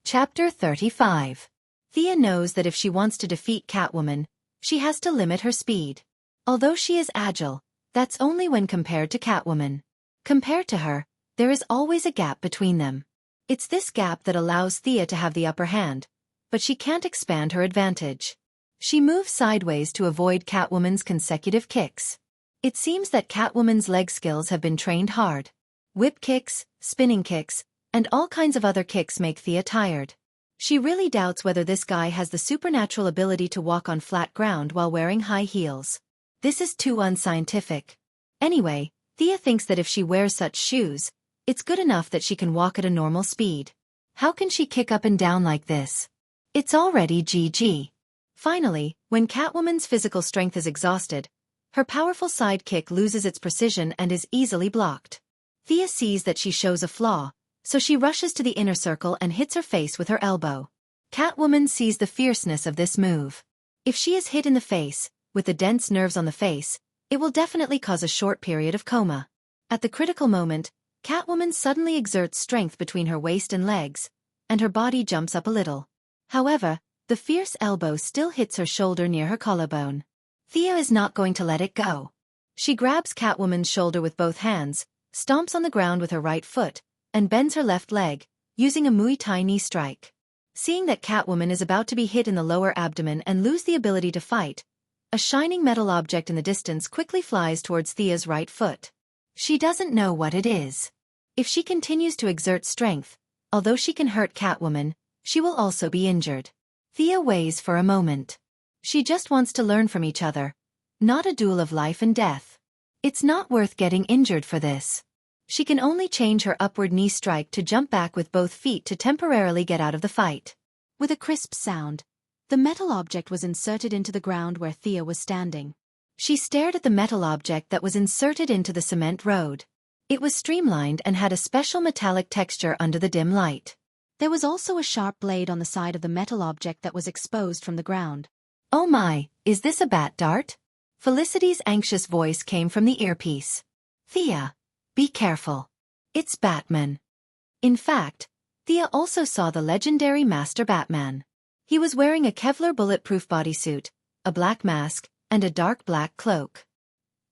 Chapter 35. Thea knows that if she wants to defeat Catwoman, she has to limit her speed. Although she is agile, that's only when compared to Catwoman. Compared to her, there is always a gap between them. It's this gap that allows Thea to have the upper hand, but she can't expand her advantage. She moves sideways to avoid Catwoman's consecutive kicks. It seems that Catwoman's leg skills have been trained hard. Whip kicks, spinning kicks, and all kinds of other kicks make Thea tired. She really doubts whether this guy has the supernatural ability to walk on flat ground while wearing high heels. This is too unscientific. Anyway, Thea thinks that if she wears such shoes, it's good enough that she can walk at a normal speed. How can she kick up and down like this? It's already GG. Finally, when Catwoman's physical strength is exhausted, her powerful side kick loses its precision and is easily blocked. Thea sees that she shows a flaw, so she rushes to the inner circle and hits her face with her elbow. Catwoman sees the fierceness of this move. If she is hit in the face, with the dense nerves on the face, it will definitely cause a short period of coma. At the critical moment, Catwoman suddenly exerts strength between her waist and legs, and her body jumps up a little. However, the fierce elbow still hits her shoulder near her collarbone. Thea is not going to let it go. She grabs Catwoman's shoulder with both hands, stomps on the ground with her right foot, and bends her left leg, using a Muay Thai knee strike. Seeing that Catwoman is about to be hit in the lower abdomen and lose the ability to fight, a shining metal object in the distance quickly flies towards Thea's right foot. She doesn't know what it is. If she continues to exert strength, although she can hurt Catwoman, she will also be injured. Thea weighs for a moment. She just wants to learn from each other, not a duel of life and death. It's not worth getting injured for this. She can only change her upward knee strike to jump back with both feet to temporarily get out of the fight. With a crisp sound, the metal object was inserted into the ground where Thea was standing. She stared at the metal object that was inserted into the cement road. It was streamlined and had a special metallic texture under the dim light. There was also a sharp blade on the side of the metal object that was exposed from the ground. "Oh my, is this a bat dart?" Felicity's anxious voice came from the earpiece. "Thea, be careful. It's Batman." In fact, Thea also saw the legendary Master Batman. He was wearing a Kevlar bulletproof bodysuit, a black mask, and a dark black cloak.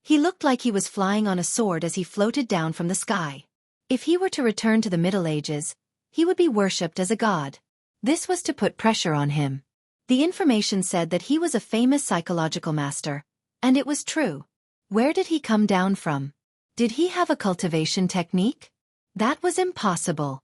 He looked like he was flying on a sword as he floated down from the sky. If he were to return to the Middle Ages, he would be worshipped as a god. This was to put pressure on him. The information said that he was a famous psychological master, and it was true. Where did he come down from? Did he have a cultivation technique? That was impossible.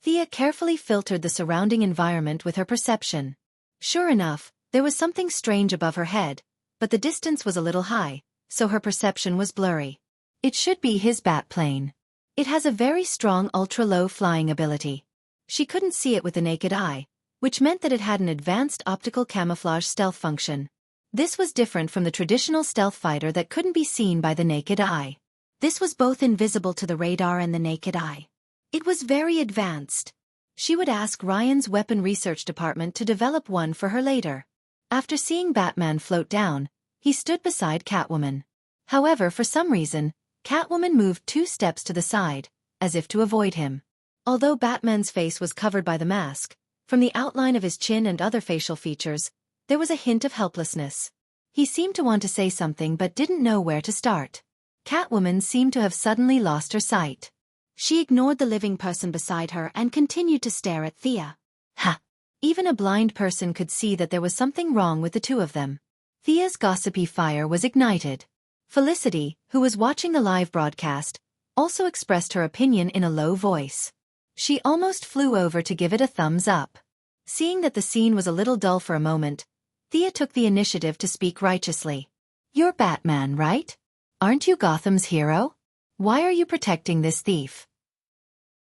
Thea carefully filtered the surrounding environment with her perception. Sure enough, there was something strange above her head, but the distance was a little high, so her perception was blurry. It should be his bat plane. It has a very strong ultra-low flying ability. She couldn't see it with the naked eye, which meant that it had an advanced optical camouflage stealth function. This was different from the traditional stealth fighter that couldn't be seen by the naked eye. This was both invisible to the radar and the naked eye. It was very advanced. She would ask Ryan's weapon research department to develop one for her later. After seeing Batman float down, he stood beside Catwoman. However, for some reason, Catwoman moved 2 steps to the side, as if to avoid him. Although Batman's face was covered by the mask, from the outline of his chin and other facial features, there was a hint of helplessness. He seemed to want to say something but didn't know where to start. Catwoman seemed to have suddenly lost her sight. She ignored the living person beside her and continued to stare at Thea. Ha! Even a blind person could see that there was something wrong with the two of them. Thea's gossipy fire was ignited. Felicity, who was watching the live broadcast, also expressed her opinion in a low voice. She almost flew over to give it a thumbs up. Seeing that the scene was a little dull for a moment, Thea took the initiative to speak righteously. "You're Batman, right? Aren't you Gotham's hero? Why are you protecting this thief?"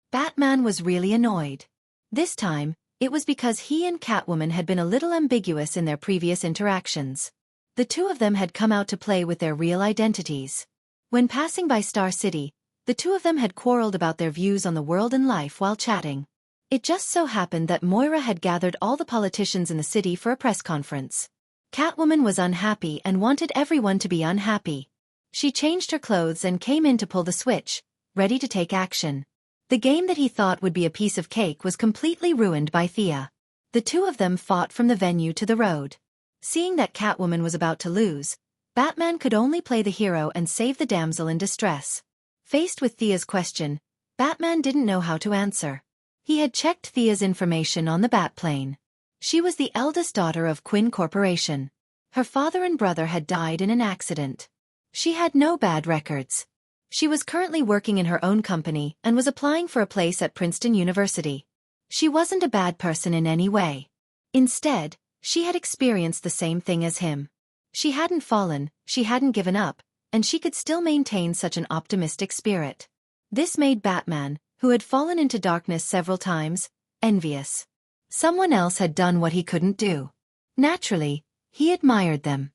Batman was really annoyed. This time, it was because he and Catwoman had been a little ambiguous in their previous interactions. The two of them had come out to play with their real identities. When passing by Star City, the two of them had quarreled about their views on the world and life while chatting. It just so happened that Moira had gathered all the politicians in the city for a press conference. Catwoman was unhappy and wanted everyone to be unhappy. She changed her clothes and came in to pull the switch, ready to take action. The game that he thought would be a piece of cake was completely ruined by Thea. The two of them fought from the venue to the road. Seeing that Catwoman was about to lose, Batman could only play the hero and save the damsel in distress. Faced with Thea's question, Batman didn't know how to answer. He had checked Thea's information on the Batplane. She was the eldest daughter of Quinn Corporation. Her father and brother had died in an accident. She had no bad records. She was currently working in her own company and was applying for a place at Princeton University. She wasn't a bad person in any way. Instead, she had experienced the same thing as him. She hadn't fallen, she hadn't given up, and she could still maintain such an optimistic spirit. This made Batman, who had fallen into darkness several times, envious. Someone else had done what he couldn't do. Naturally, he admired them.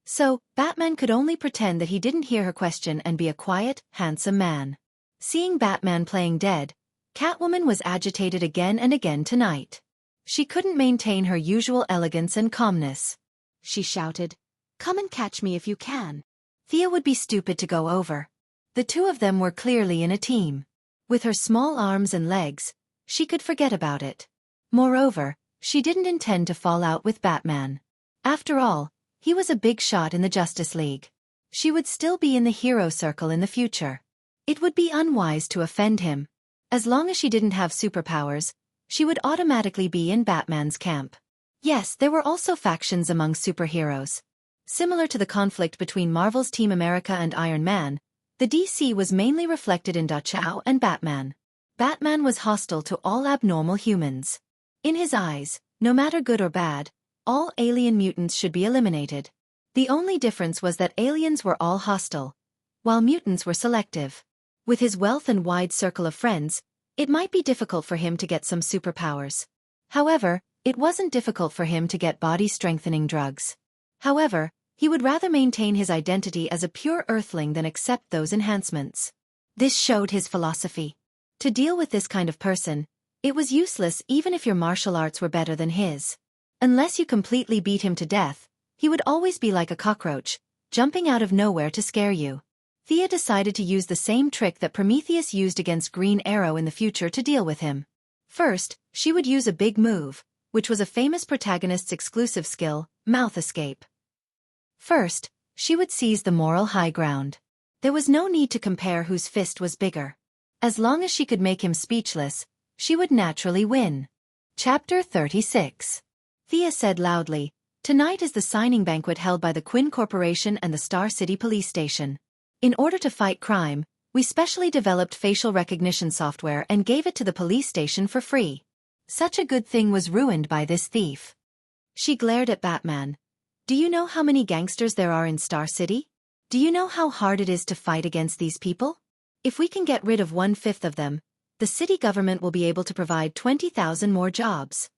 So, Batman could only pretend that he didn't hear her question and be a quiet, handsome man. Seeing Batman playing dead, Catwoman was agitated again and again tonight. She couldn't maintain her usual elegance and calmness. She shouted, "Come and catch me if you can." Thea would be stupid to go over. The two of them were clearly in a team. With her small arms and legs, she could forget about it. Moreover, she didn't intend to fall out with Batman. After all, he was a big shot in the Justice League. She would still be in the hero circle in the future. It would be unwise to offend him. As long as she didn't have superpowers, she would automatically be in Batman's camp. Yes, there were also factions among superheroes. Similar to the conflict between Marvel's Team America and Iron Man, the DC was mainly reflected in Wuxia and Batman. Batman was hostile to all abnormal humans. In his eyes, no matter good or bad, all alien mutants should be eliminated. The only difference was that aliens were all hostile, while mutants were selective. With his wealth and wide circle of friends, it might be difficult for him to get some superpowers. However, it wasn't difficult for him to get body-strengthening drugs. However, he would rather maintain his identity as a pure Earthling than accept those enhancements. This showed his philosophy. To deal with this kind of person, it was useless even if your martial arts were better than his. Unless you completely beat him to death, he would always be like a cockroach, jumping out of nowhere to scare you. Thea decided to use the same trick that Prometheus used against Green Arrow in the future to deal with him. First, she would use a big move, which was a famous protagonist's exclusive skill, mouth escape. First, she would seize the moral high ground. There was no need to compare whose fist was bigger. As long as she could make him speechless, she would naturally win. Chapter 36. Thea said loudly, "Tonight is the signing banquet held by the Quinn Corporation and the Star City Police Station. In order to fight crime, we specially developed facial recognition software and gave it to the police station for free. Such a good thing was ruined by this thief." She glared at Batman. "Do you know how many gangsters there are in Star City? Do you know how hard it is to fight against these people? If we can get rid of 1/5 of them, the city government will be able to provide 20,000 more jobs."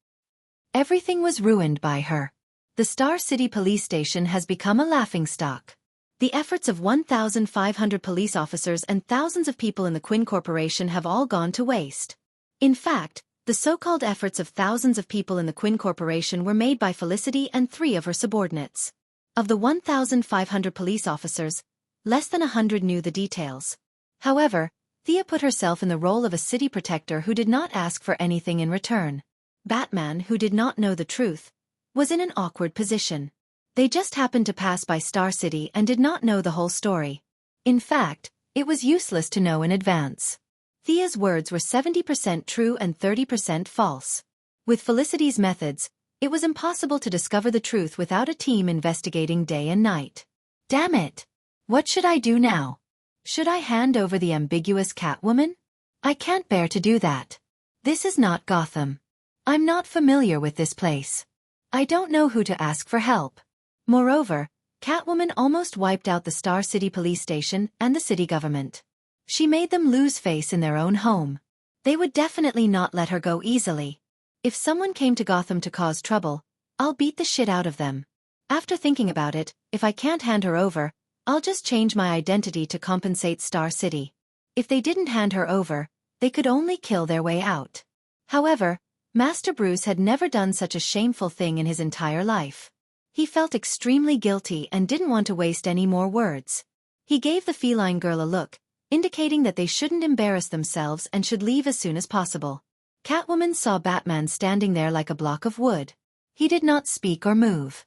Everything was ruined by her. The Star City Police Station has become a laughingstock. The efforts of 1,500 police officers and thousands of people in the Quinn Corporation have all gone to waste. In fact, the so-called efforts of thousands of people in the Quinn Corporation were made by Felicity and 3 of her subordinates. Of the 1,500 police officers, less than 100 knew the details. However, Thea put herself in the role of a city protector who did not ask for anything in return. Batman, who did not know the truth, was in an awkward position. They just happened to pass by Star City and did not know the whole story. In fact, it was useless to know in advance. Thea's words were 70% true and 30% false. With Felicity's methods, it was impossible to discover the truth without a team investigating day and night. Damn it! What should I do now? Should I hand over the ambiguous Catwoman? I can't bear to do that. This is not Gotham. I'm not familiar with this place. I don't know who to ask for help. Moreover, Catwoman almost wiped out the Star City Police Station and the city government. She made them lose face in their own home. They would definitely not let her go easily. If someone came to Gotham to cause trouble, I'll beat the shit out of them. After thinking about it, if I can't hand her over, I'll just change my identity to compensate Star City. If they didn't hand her over, they could only kill their way out. However, Master Bruce had never done such a shameful thing in his entire life. He felt extremely guilty and didn't want to waste any more words. He gave the feline girl a look, indicating that they shouldn't embarrass themselves and should leave as soon as possible. Catwoman saw Batman standing there like a block of wood. He did not speak or move.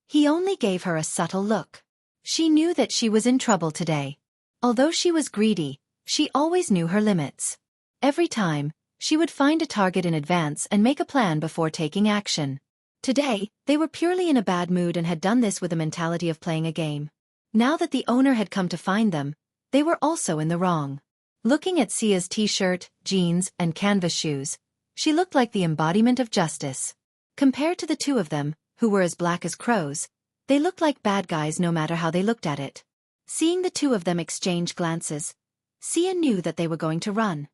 He only gave her a subtle look. She knew that she was in trouble today. Although she was greedy, she always knew her limits. Every time, she would find a target in advance and make a plan before taking action. Today, they were purely in a bad mood and had done this with a mentality of playing a game. Now that the owner had come to find them, they were also in the wrong. Looking at Xia's t-shirt, jeans, and canvas shoes, she looked like the embodiment of justice. Compared to the two of them, who were as black as crows, they looked like bad guys no matter how they looked at it. Seeing the two of them exchange glances, Xia knew that they were going to run.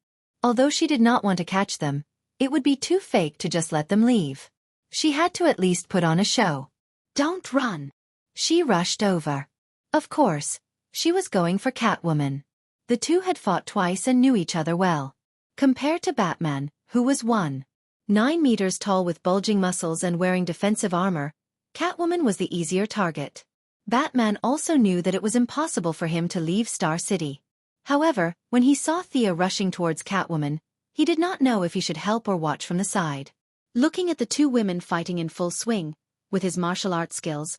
Although she did not want to catch them, it would be too fake to just let them leave. She had to at least put on a show. "Don't run." She rushed over. Of course, she was going for Catwoman. The two had fought twice and knew each other well. Compared to Batman, who was 1.9 meters tall with bulging muscles and wearing defensive armor, Catwoman was the easier target. Batman also knew that it was impossible for him to leave Star City. However, when he saw Thea rushing towards Catwoman, he did not know if he should help or watch from the side. Looking at the two women fighting in full swing, with his martial arts skills,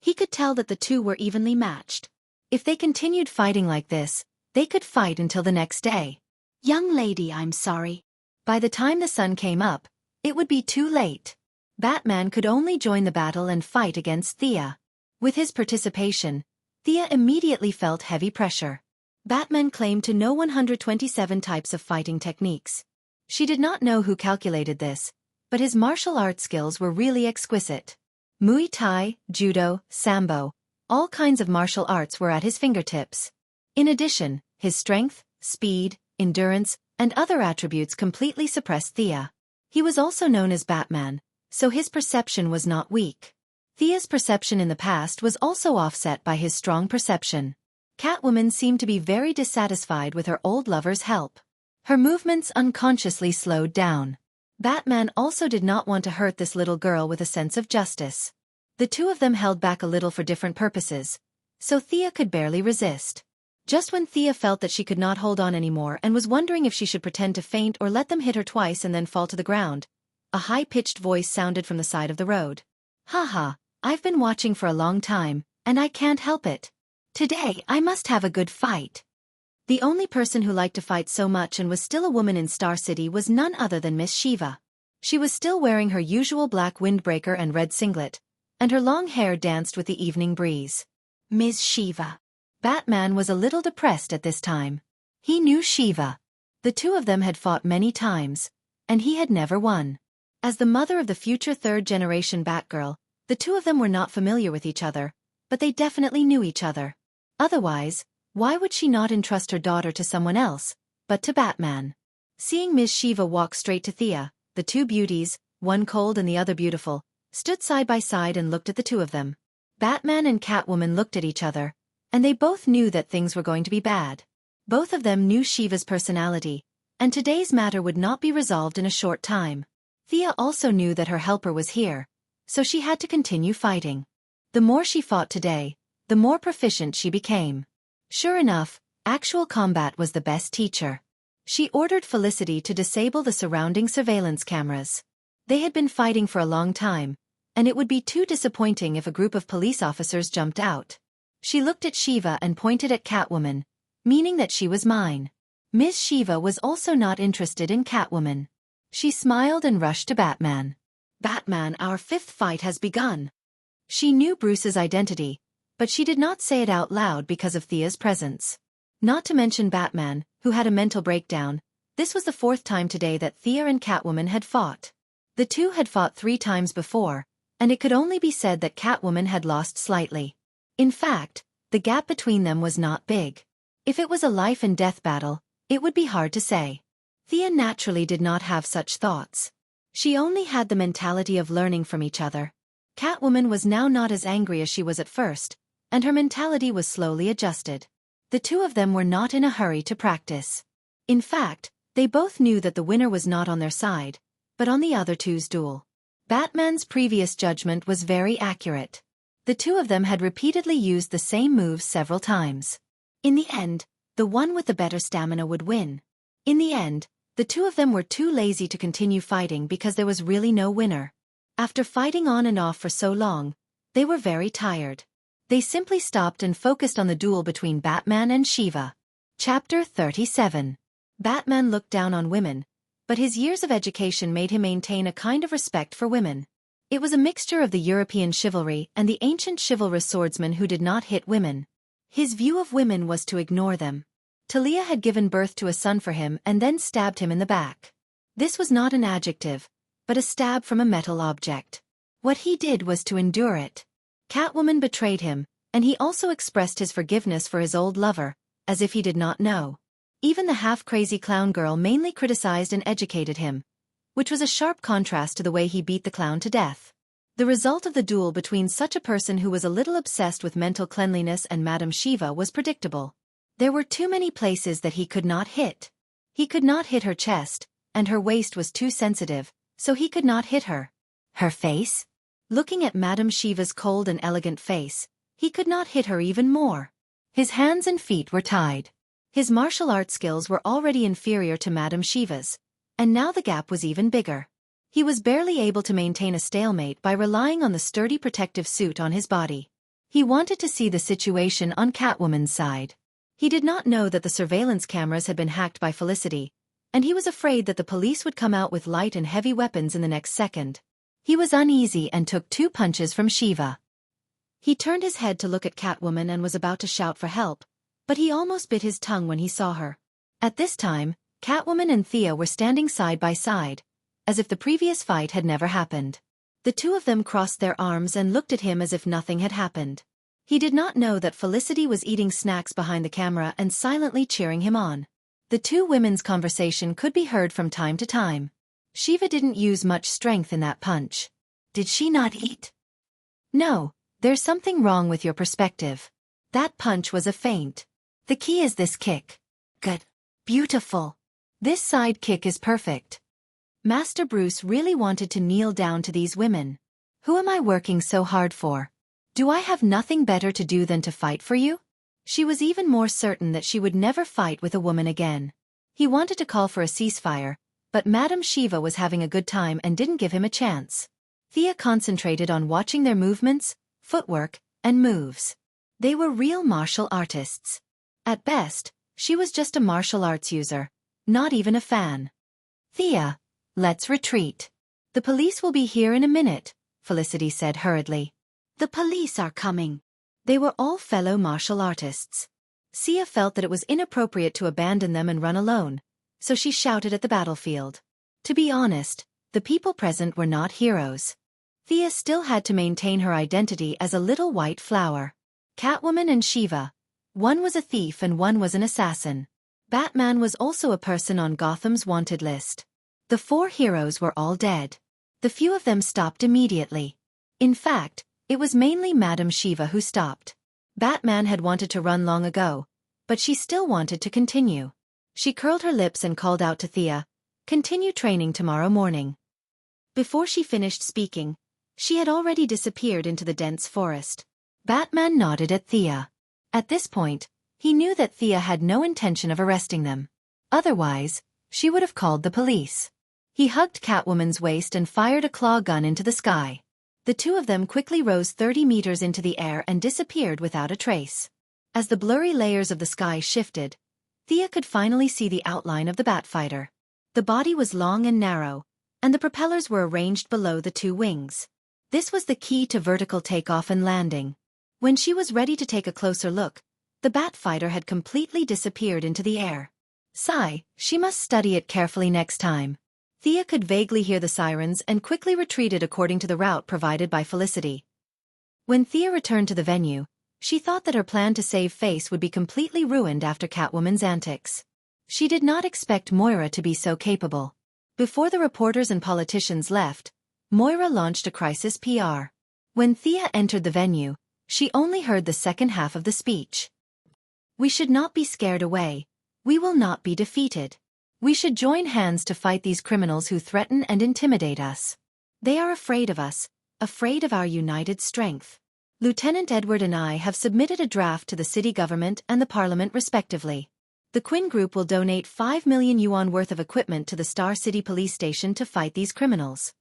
he could tell that the two were evenly matched. If they continued fighting like this, they could fight until the next day. "Young lady, I'm sorry." By the time the sun came up, it would be too late. Batman could only join the battle and fight against Thea. With his participation, Thea immediately felt heavy pressure. Batman claimed to know 127 types of fighting techniques. She did not know who calculated this, but his martial arts skills were really exquisite. Muay Thai, Judo, Sambo, all kinds of martial arts were at his fingertips. In addition, his strength, speed, endurance, and other attributes completely suppressed Thea. He was also known as Batman, so his perception was not weak. Thea's perception in the past was also offset by his strong perception. Catwoman seemed to be very dissatisfied with her old lover's help. Her movements unconsciously slowed down. Batman also did not want to hurt this little girl with a sense of justice. The two of them held back a little for different purposes, so Thea could barely resist. Just when Thea felt that she could not hold on anymore and was wondering if she should pretend to faint or let them hit her twice and then fall to the ground, a high-pitched voice sounded from the side of the road. "Haha, I've been watching for a long time, and I can't help it. Today I must have a good fight." The only person who liked to fight so much and was still a woman in Star City was none other than Miss Shiva. She was still wearing her usual black windbreaker and red singlet, and her long hair danced with the evening breeze. Ms. Shiva. Batman was a little depressed at this time. He knew Shiva. The two of them had fought many times, and he had never won. As the mother of the future third-generation Batgirl, the two of them were not familiar with each other, but they definitely knew each other. Otherwise, why would she not entrust her daughter to someone else, but to Batman? Seeing Ms. Shiva walk straight to Thea, the two beauties, one cold and the other beautiful, stood side by side and looked at the two of them. Batman and Catwoman looked at each other, and they both knew that things were going to be bad. Both of them knew Shiva's personality, and today's matter would not be resolved in a short time. Thea also knew that her helper was here, so she had to continue fighting. The more she fought today, the more proficient she became. Sure enough, actual combat was the best teacher. She ordered Felicity to disable the surrounding surveillance cameras. They had been fighting for a long time, and it would be too disappointing if a group of police officers jumped out. She looked at Shiva and pointed at Catwoman, meaning that she was mine. Miss Shiva was also not interested in Catwoman. She smiled and rushed to Batman. "Batman, our fifth fight has begun." She knew Bruce's identity, but she did not say it out loud because of Thea's presence. Not to mention Batman, who had a mental breakdown, this was the fourth time today that Thea and Catwoman had fought. The two had fought 3 times before, and it could only be said that Catwoman had lost slightly. In fact, the gap between them was not big. If it was a life-and-death battle, it would be hard to say. Thea naturally did not have such thoughts. She only had the mentality of learning from each other. Catwoman was now not as angry as she was at first, and her mentality was slowly adjusted. The two of them were not in a hurry to practice. In fact, they both knew that the winner was not on their side, but on the other two's duel. Batman's previous judgment was very accurate. The two of them had repeatedly used the same moves several times. In the end, The one with the better stamina would win. In the end, the two of them were too lazy to continue fighting because there was really no winner. After fighting on and off for so long, they were very tired. They simply stopped and focused on the duel between Batman and Shiva. Chapter 37. Batman looked down on women, but his years of education made him maintain a kind of respect for women. It was a mixture of the European chivalry and the ancient chivalrous swordsmen who did not hit women. His view of women was to ignore them. Talia had given birth to a son for him and then stabbed him in the back. This was not an adjective, but a stab from a metal object. What he did was to endure it. Catwoman betrayed him, and he also expressed his forgiveness for his old lover, as if he did not know. Even the half-crazy clown girl mainly criticized and educated him, which was a sharp contrast to the way he beat the clown to death. The result of the duel between such a person who was a little obsessed with mental cleanliness and Madame Shiva was predictable. There were too many places that he could not hit. He could not hit her chest, and her waist was too sensitive, so he could not hit her. Her face? Looking at Madame Shiva's cold and elegant face, he could not hit her even more. His hands and feet were tied. His martial arts skills were already inferior to Madame Shiva's, and now the gap was even bigger. He was barely able to maintain a stalemate by relying on the sturdy protective suit on his body. He wanted to see the situation on Catwoman's side. He did not know that the surveillance cameras had been hacked by Felicity, and he was afraid that the police would come out with light and heavy weapons in the next second. He was uneasy and took 2 punches from Shiva. He turned his head to look at Catwoman and was about to shout for help, but he almost bit his tongue when he saw her. At this time, Catwoman and Thea were standing side by side, as if the previous fight had never happened. The two of them crossed their arms and looked at him as if nothing had happened. He did not know that Felicity was eating snacks behind the camera and silently cheering him on. The two women's conversation could be heard from time to time. Shiva didn't use much strength in that punch. Did she not eat? No, there's something wrong with your perspective. That punch was a feint. The key is this kick. Good. Beautiful. This side kick is perfect. Master Bruce really wanted to kneel down to these women. Who am I working so hard for? Do I have nothing better to do than to fight for you? She was even more certain that she would never fight with a woman again. He wanted to call for a ceasefire, but Madame Shiva was having a good time and didn't give him a chance. Thea concentrated on watching their movements, footwork, and moves. They were real martial artists. At best, she was just a martial arts user, not even a fan. Thea, let's retreat. The police will be here in a minute, Felicity said hurriedly. The police are coming. They were all fellow martial artists. Sia felt that it was inappropriate to abandon them and run alone, so she shouted at the battlefield. To be honest, the people present were not heroes. Thea still had to maintain her identity as a little white flower. Catwoman and Shiva. One was a thief and one was an assassin. Batman was also a person on Gotham's wanted list. The 4 heroes were all dead. The few of them stopped immediately. In fact, it was mainly Madame Shiva who stopped. Batman had wanted to run long ago, but she still wanted to continue. She curled her lips and called out to Thea, "Continue training tomorrow morning." Before she finished speaking, she had already disappeared into the dense forest. Batman nodded at Thea. At this point, he knew that Thea had no intention of arresting them. Otherwise, she would have called the police. He hugged Catwoman's waist and fired a claw gun into the sky. The two of them quickly rose 30 meters into the air and disappeared without a trace. As the blurry layers of the sky shifted, Thea could finally see the outline of the Batfighter. The body was long and narrow, and the propellers were arranged below the 2 wings. This was the key to vertical takeoff and landing. When she was ready to take a closer look, the Batfighter had completely disappeared into the air. Sigh, she must study it carefully next time. Thea could vaguely hear the sirens and quickly retreated according to the route provided by Felicity. When Thea returned to the venue, she thought that her plan to save face would be completely ruined after Catwoman's antics. She did not expect Moira to be so capable. Before the reporters and politicians left, Moira launched a crisis PR. When Thea entered the venue, she only heard the second half of the speech. "We should not be scared away. We will not be defeated. We should join hands to fight these criminals who threaten and intimidate us. They are afraid of us, afraid of our united strength. Lieutenant Edward and I have submitted a draft to the city government and the parliament respectively. The Quinn Group will donate 5 million yuan worth of equipment to the Star City police station to fight these criminals.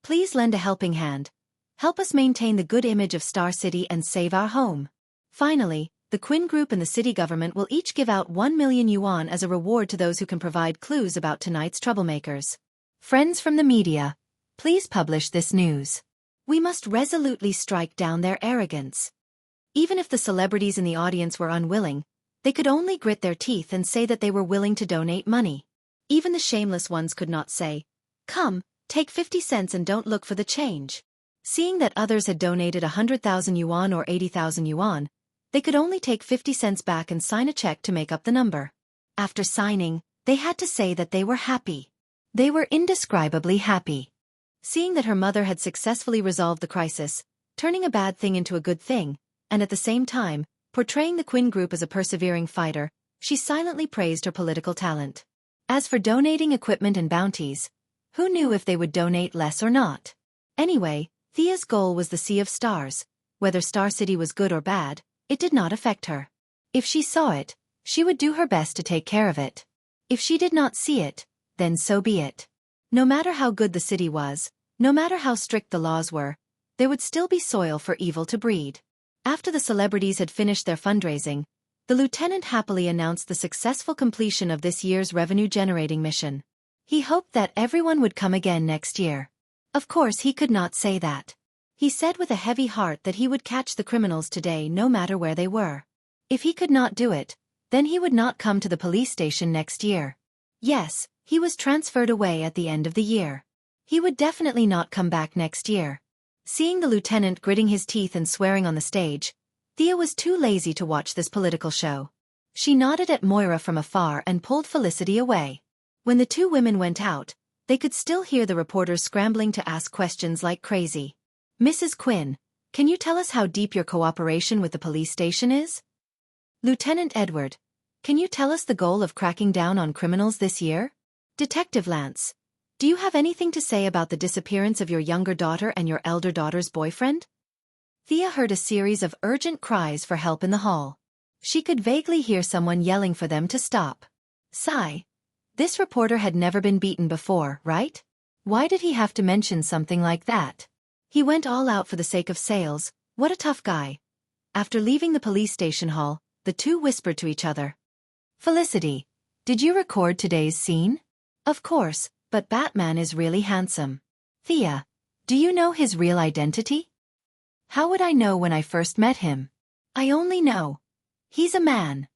Please lend a helping hand. Help us maintain the good image of Star City and save our home. Finally, the Quinn Group and the city government will each give out 1 million yuan as a reward to those who can provide clues about tonight's troublemakers. Friends from the media, please publish this news. We must resolutely strike down their arrogance. Even if the celebrities in the audience were unwilling, they could only grit their teeth and say that they were willing to donate money. Even the shameless ones could not say, "Come, take 50 cents and don't look for the change." Seeing that others had donated 100,000 yuan or 80,000 yuan, they could only take 50 cents back and sign a check to make up the number. After signing, they had to say that they were happy. They were indescribably happy. Seeing that her mother had successfully resolved the crisis, turning a bad thing into a good thing, and at the same time, portraying the Quinn Group as a persevering fighter, she silently praised her political talent. As for donating equipment and bounties, who knew if they would donate less or not? Anyway, Thea's goal was the Sea of Stars. Whether Star City was good or bad, it did not affect her. If she saw it, she would do her best to take care of it. If she did not see it, then so be it. No matter how good the city was, no matter how strict the laws were, there would still be soil for evil to breed. After the celebrities had finished their fundraising, the lieutenant happily announced the successful completion of this year's revenue-generating mission. He hoped that everyone would come again next year. Of course he could not say that. He said with a heavy heart that he would catch the criminals today no matter where they were. If he could not do it, then he would not come to the police station next year. Yes, he was transferred away at the end of the year. He would definitely not come back next year. Seeing the lieutenant gritting his teeth and swearing on the stage, Thea was too lazy to watch this political show. She nodded at Moira from afar and pulled Felicity away. When the two women went out, they could still hear the reporters scrambling to ask questions like crazy. "Mrs. Quinn, can you tell us how deep your cooperation with the police station is? Lieutenant Edward, can you tell us the goal of cracking down on criminals this year? Detective Lance, do you have anything to say about the disappearance of your younger daughter and your elder daughter's boyfriend?" Thea heard a series of urgent cries for help in the hall. She could vaguely hear someone yelling for them to stop. Sigh. This reporter had never been beaten before, right? Why did he have to mention something like that? He went all out for the sake of sales. What a tough guy. After leaving the police station hall, the two whispered to each other. "Felicity, did you record today's scene?" "Of course, but Batman is really handsome." "Thea, do you know his real identity?" "How would I know when I first met him? I only know he's a man."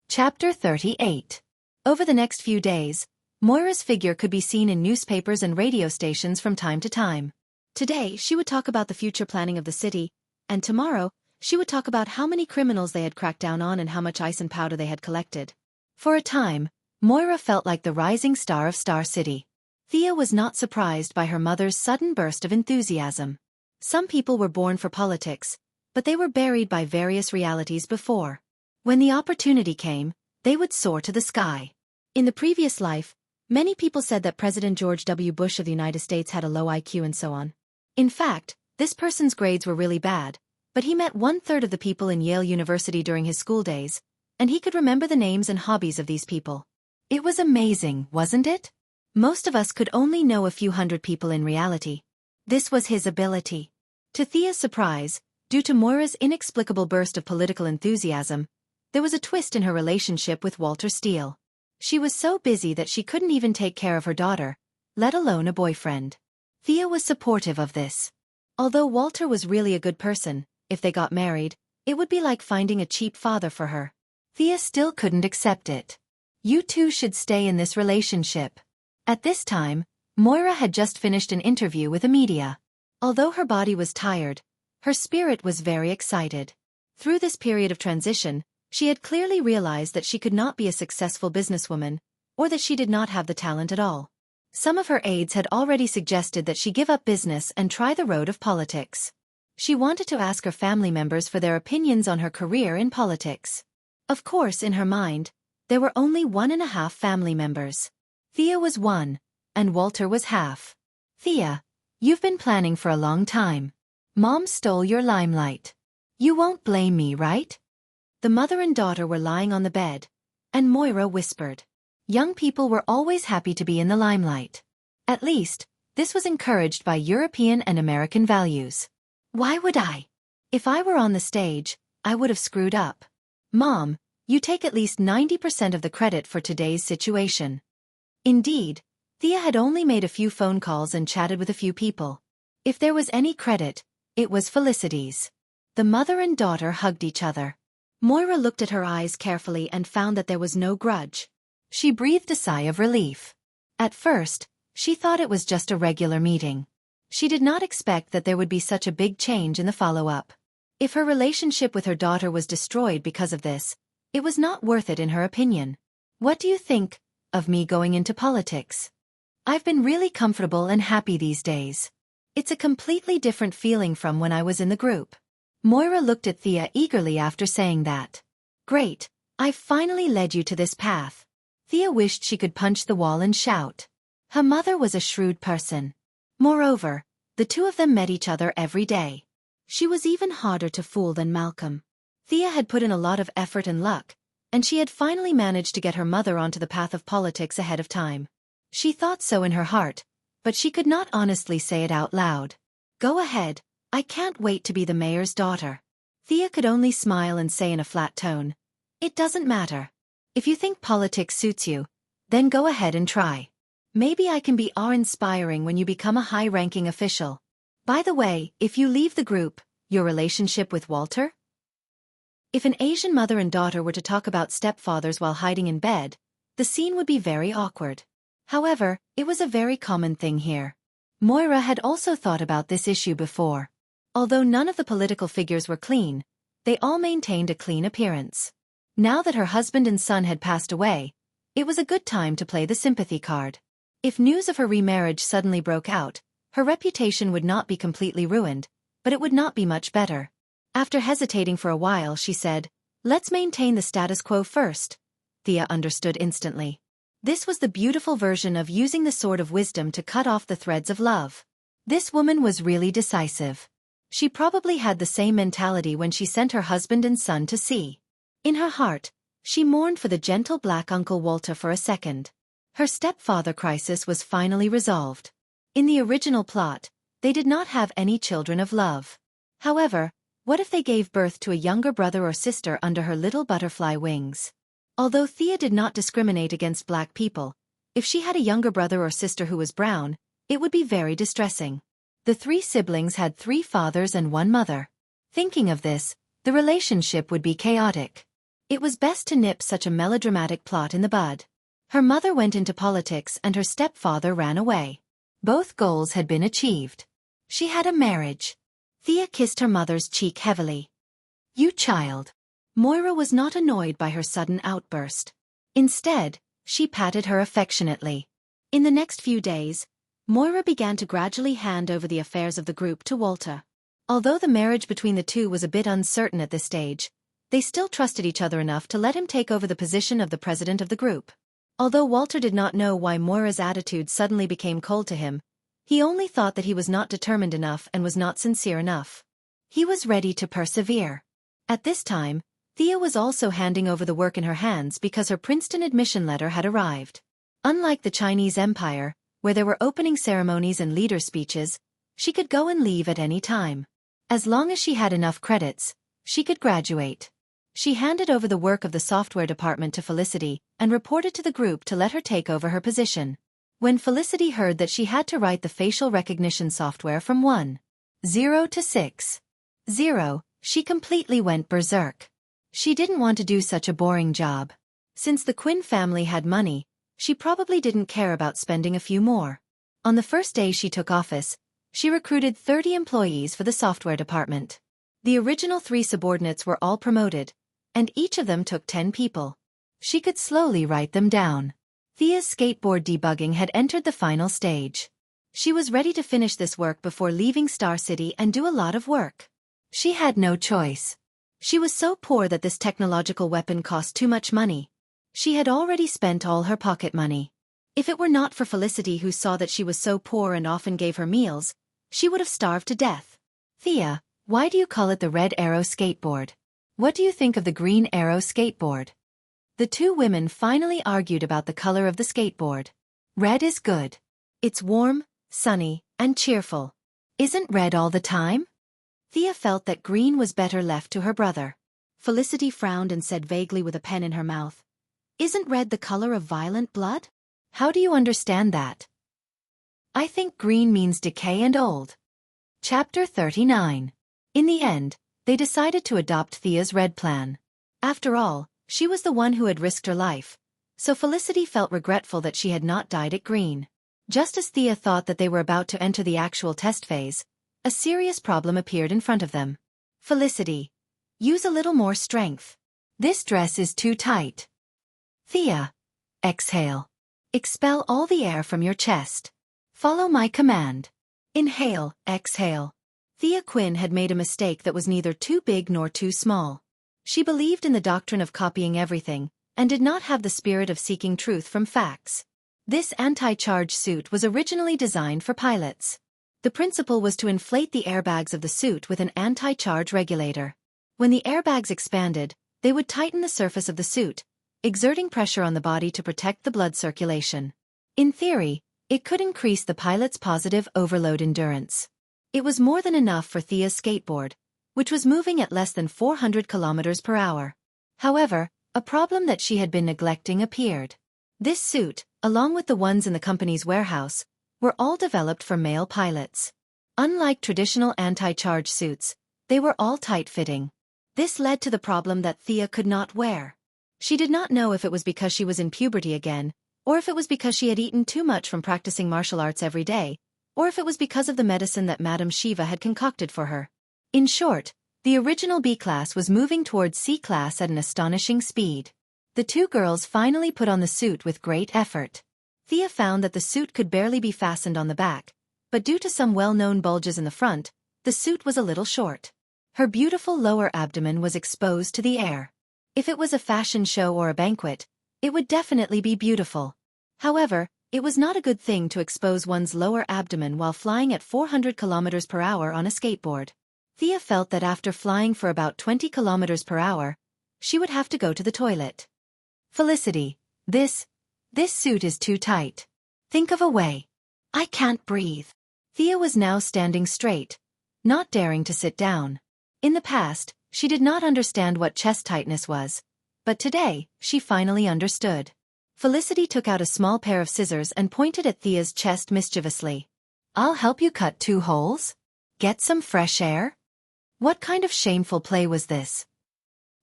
Chapter 38. Over the next few days, Moira's figure could be seen in newspapers and radio stations from time to time. Today, she would talk about the future planning of the city, and tomorrow, she would talk about how many criminals they had cracked down on and how much ice and powder they had collected. For a time, Moira felt like the rising star of Star City. Thea was not surprised by her mother's sudden burst of enthusiasm. Some people were born for politics, but they were buried by various realities before. When the opportunity came, they would soar to the sky. In the previous life, many people said that President George W. Bush of the United States had a low IQ and so on. In fact, this person's grades were really bad, but he met 1/3 of the people in Yale University during his school days, and he could remember the names and hobbies of these people. It was amazing, wasn't it? Most of us could only know a few hundred people in reality. This was his ability. To Thea's surprise, due to Moira's inexplicable burst of political enthusiasm, there was a twist in her relationship with Walter Steele. She was so busy that she couldn't even take care of her daughter, let alone a boyfriend. Thea was supportive of this. Although Walter was really a good person, if they got married, it would be like finding a cheap father for her. Thea still couldn't accept it. You two should stay in this relationship. At this time, Moira had just finished an interview with the media. Although her body was tired, her spirit was very excited. Through this period of transition, she had clearly realized that she could not be a successful businesswoman, or that she did not have the talent at all. Some of her aides had already suggested that she give up business and try the road of politics. She wanted to ask her family members for their opinions on her career in politics. Of course, in her mind, there were only 1.5 family members. Thea was one, and Walter was half. "Thea, you've been planning for a long time. Mom stole your limelight. You won't blame me, right?" The mother and daughter were lying on the bed, And Moira whispered. Young people were always happy to be in the limelight. At least, this was encouraged by European and American values. Why would I? If I were on the stage, I would have screwed up. Mom, you take at least 90% of the credit for today's situation. Indeed, Thea had only made a few phone calls and chatted with a few people. If there was any credit, it was Felicity's. The mother and daughter hugged each other. Moira looked at her eyes carefully and found that there was no grudge. She breathed a sigh of relief. At first, she thought it was just a regular meeting. She did not expect that there would be such a big change in the follow-up. If her relationship with her daughter was destroyed because of this, it was not worth it in her opinion. What do you think of me going into politics? I've been really comfortable and happy these days. It's a completely different feeling from when I was in the group. Moira looked at Thea eagerly after saying that. Great, I've finally led you to this path. Thea wished she could punch the wall and shout. Her mother was a shrewd person. Moreover, the two of them met each other every day. She was even harder to fool than Malcolm. Thea had put in a lot of effort and luck, and she had finally managed to get her mother onto the path of politics ahead of time. She thought so in her heart, but she could not honestly say it out loud. Go ahead, I can't wait to be the mayor's daughter. Thea could only smile and say in a flat tone, It doesn't matter. If you think politics suits you, then go ahead and try. Maybe I can be awe-inspiring when you become a high-ranking official. By the way, if you leave the group, your relationship with Walter? If an Asian mother and daughter were to talk about stepfathers while hiding in bed, the scene would be very awkward. However, it was a very common thing here. Moira had also thought about this issue before. Although none of the political figures were clean, they all maintained a clean appearance. Now that her husband and son had passed away, it was a good time to play the sympathy card. If news of her remarriage suddenly broke out, her reputation would not be completely ruined, but it would not be much better. After hesitating for a while, she said, Let's maintain the status quo first. Thea understood instantly. This was the beautiful version of using the sword of wisdom to cut off the threads of love. This woman was really decisive. She probably had the same mentality when she sent her husband and son to sea. In her heart, she mourned for the gentle black Uncle Walter for a second. Her stepfather crisis was finally resolved. In the original plot, they did not have any children of love. However, what if they gave birth to a younger brother or sister under her little butterfly wings? Although Thea did not discriminate against black people, if she had a younger brother or sister who was brown, it would be very distressing. The three siblings had 3 fathers and 1 mother. Thinking of this, the relationship would be chaotic. It was best to nip such a melodramatic plot in the bud. Her mother went into politics and her stepfather ran away. Both goals had been achieved. She had a marriage. Thea kissed her mother's cheek heavily. You child. Moira was not annoyed by her sudden outburst. Instead, she patted her affectionately. In the next few days, Moira began to gradually hand over the affairs of the group to Walter. Although the marriage between the two was a bit uncertain at this stage, they still trusted each other enough to let him take over the position of the president of the group. Although Walter did not know why Moira's attitude suddenly became cold to him, he only thought that he was not determined enough and was not sincere enough. He was ready to persevere. At this time, Thea was also handing over the work in her hands because her Princeton admission letter had arrived. Unlike the Chinese Empire, where there were opening ceremonies and leader speeches, she could go and leave at any time. As long as she had enough credits, she could graduate. She handed over the work of the software department to Felicity and reported to the group to let her take over her position. When Felicity heard that she had to write the facial recognition software from 1.0 to 6.0, she completely went berserk. She didn't want to do such a boring job. Since the Quinn family had money, she probably didn't care about spending a few more. On the first day she took office, she recruited 30 employees for the software department. The original 3 subordinates were all promoted, and each of them took 10 people. She could slowly write them down. Thea's skateboard debugging had entered the final stage. She was ready to finish this work before leaving Star City and do a lot of work. She had no choice. She was so poor that this technological weapon cost too much money. She had already spent all her pocket money. If it were not for Felicity, who saw that she was so poor and often gave her meals, she would have starved to death. Thea, why do you call it the Red Arrow skateboard? What do you think of the Green Arrow skateboard? The two women finally argued about the color of the skateboard. Red is good. It's warm, sunny, and cheerful. Isn't red all the time? Thea felt that green was better left to her brother. Felicity frowned and said vaguely with a pen in her mouth, "Isn't red the color of violent blood? How do you understand that?" "I think green means decay and old." Chapter 39. In the end, they decided to adopt Thea's red plan. After all, she was the one who had risked her life, so Felicity felt regretful that she had not dyed it green. Just as Thea thought that they were about to enter the actual test phase, a serious problem appeared in front of them. "Felicity, use a little more strength. This dress is too tight." "Thea, exhale. Expel all the air from your chest. Follow my command. Inhale, exhale." Thea Quinn had made a mistake that was neither too big nor too small. She believed in the doctrine of copying everything, and did not have the spirit of seeking truth from facts. This anti-charge suit was originally designed for pilots. The principle was to inflate the airbags of the suit with an anti-charge regulator. When the airbags expanded, they would tighten the surface of the suit, exerting pressure on the body to protect the blood circulation. In theory, it could increase the pilot's positive overload endurance. It was more than enough for Thea's skateboard, which was moving at less than 400 kilometers per hour. However, a problem that she had been neglecting appeared. This suit, along with the ones in the company's warehouse, were all developed for male pilots. Unlike traditional anti-charge suits, they were all tight-fitting. This led to the problem that Thea could not wear. She did not know if it was because she was in puberty again, or if it was because she had eaten too much from practicing martial arts every day, or if it was because of the medicine that Madame Shiva had concocted for her. In short, the original B-class was moving towards C-class at an astonishing speed. The two girls finally put on the suit with great effort. Thea found that the suit could barely be fastened on the back, but due to some well-known bulges in the front, the suit was a little short. Her beautiful lower abdomen was exposed to the air. If it was a fashion show or a banquet, it would definitely be beautiful. However, it was not a good thing to expose one's lower abdomen while flying at 400 kilometers per hour on a skateboard. Thea felt that after flying for about 20 kilometers per hour, she would have to go to the toilet. "Felicity, this suit is too tight. Think of a way. I can't breathe." Thea was now standing straight, not daring to sit down. In the past, she did not understand what chest tightness was, but today, she finally understood. Felicity took out a small pair of scissors and pointed at Thea's chest mischievously. "I'll help you cut 2 holes. Get some fresh air." What kind of shameful play was this?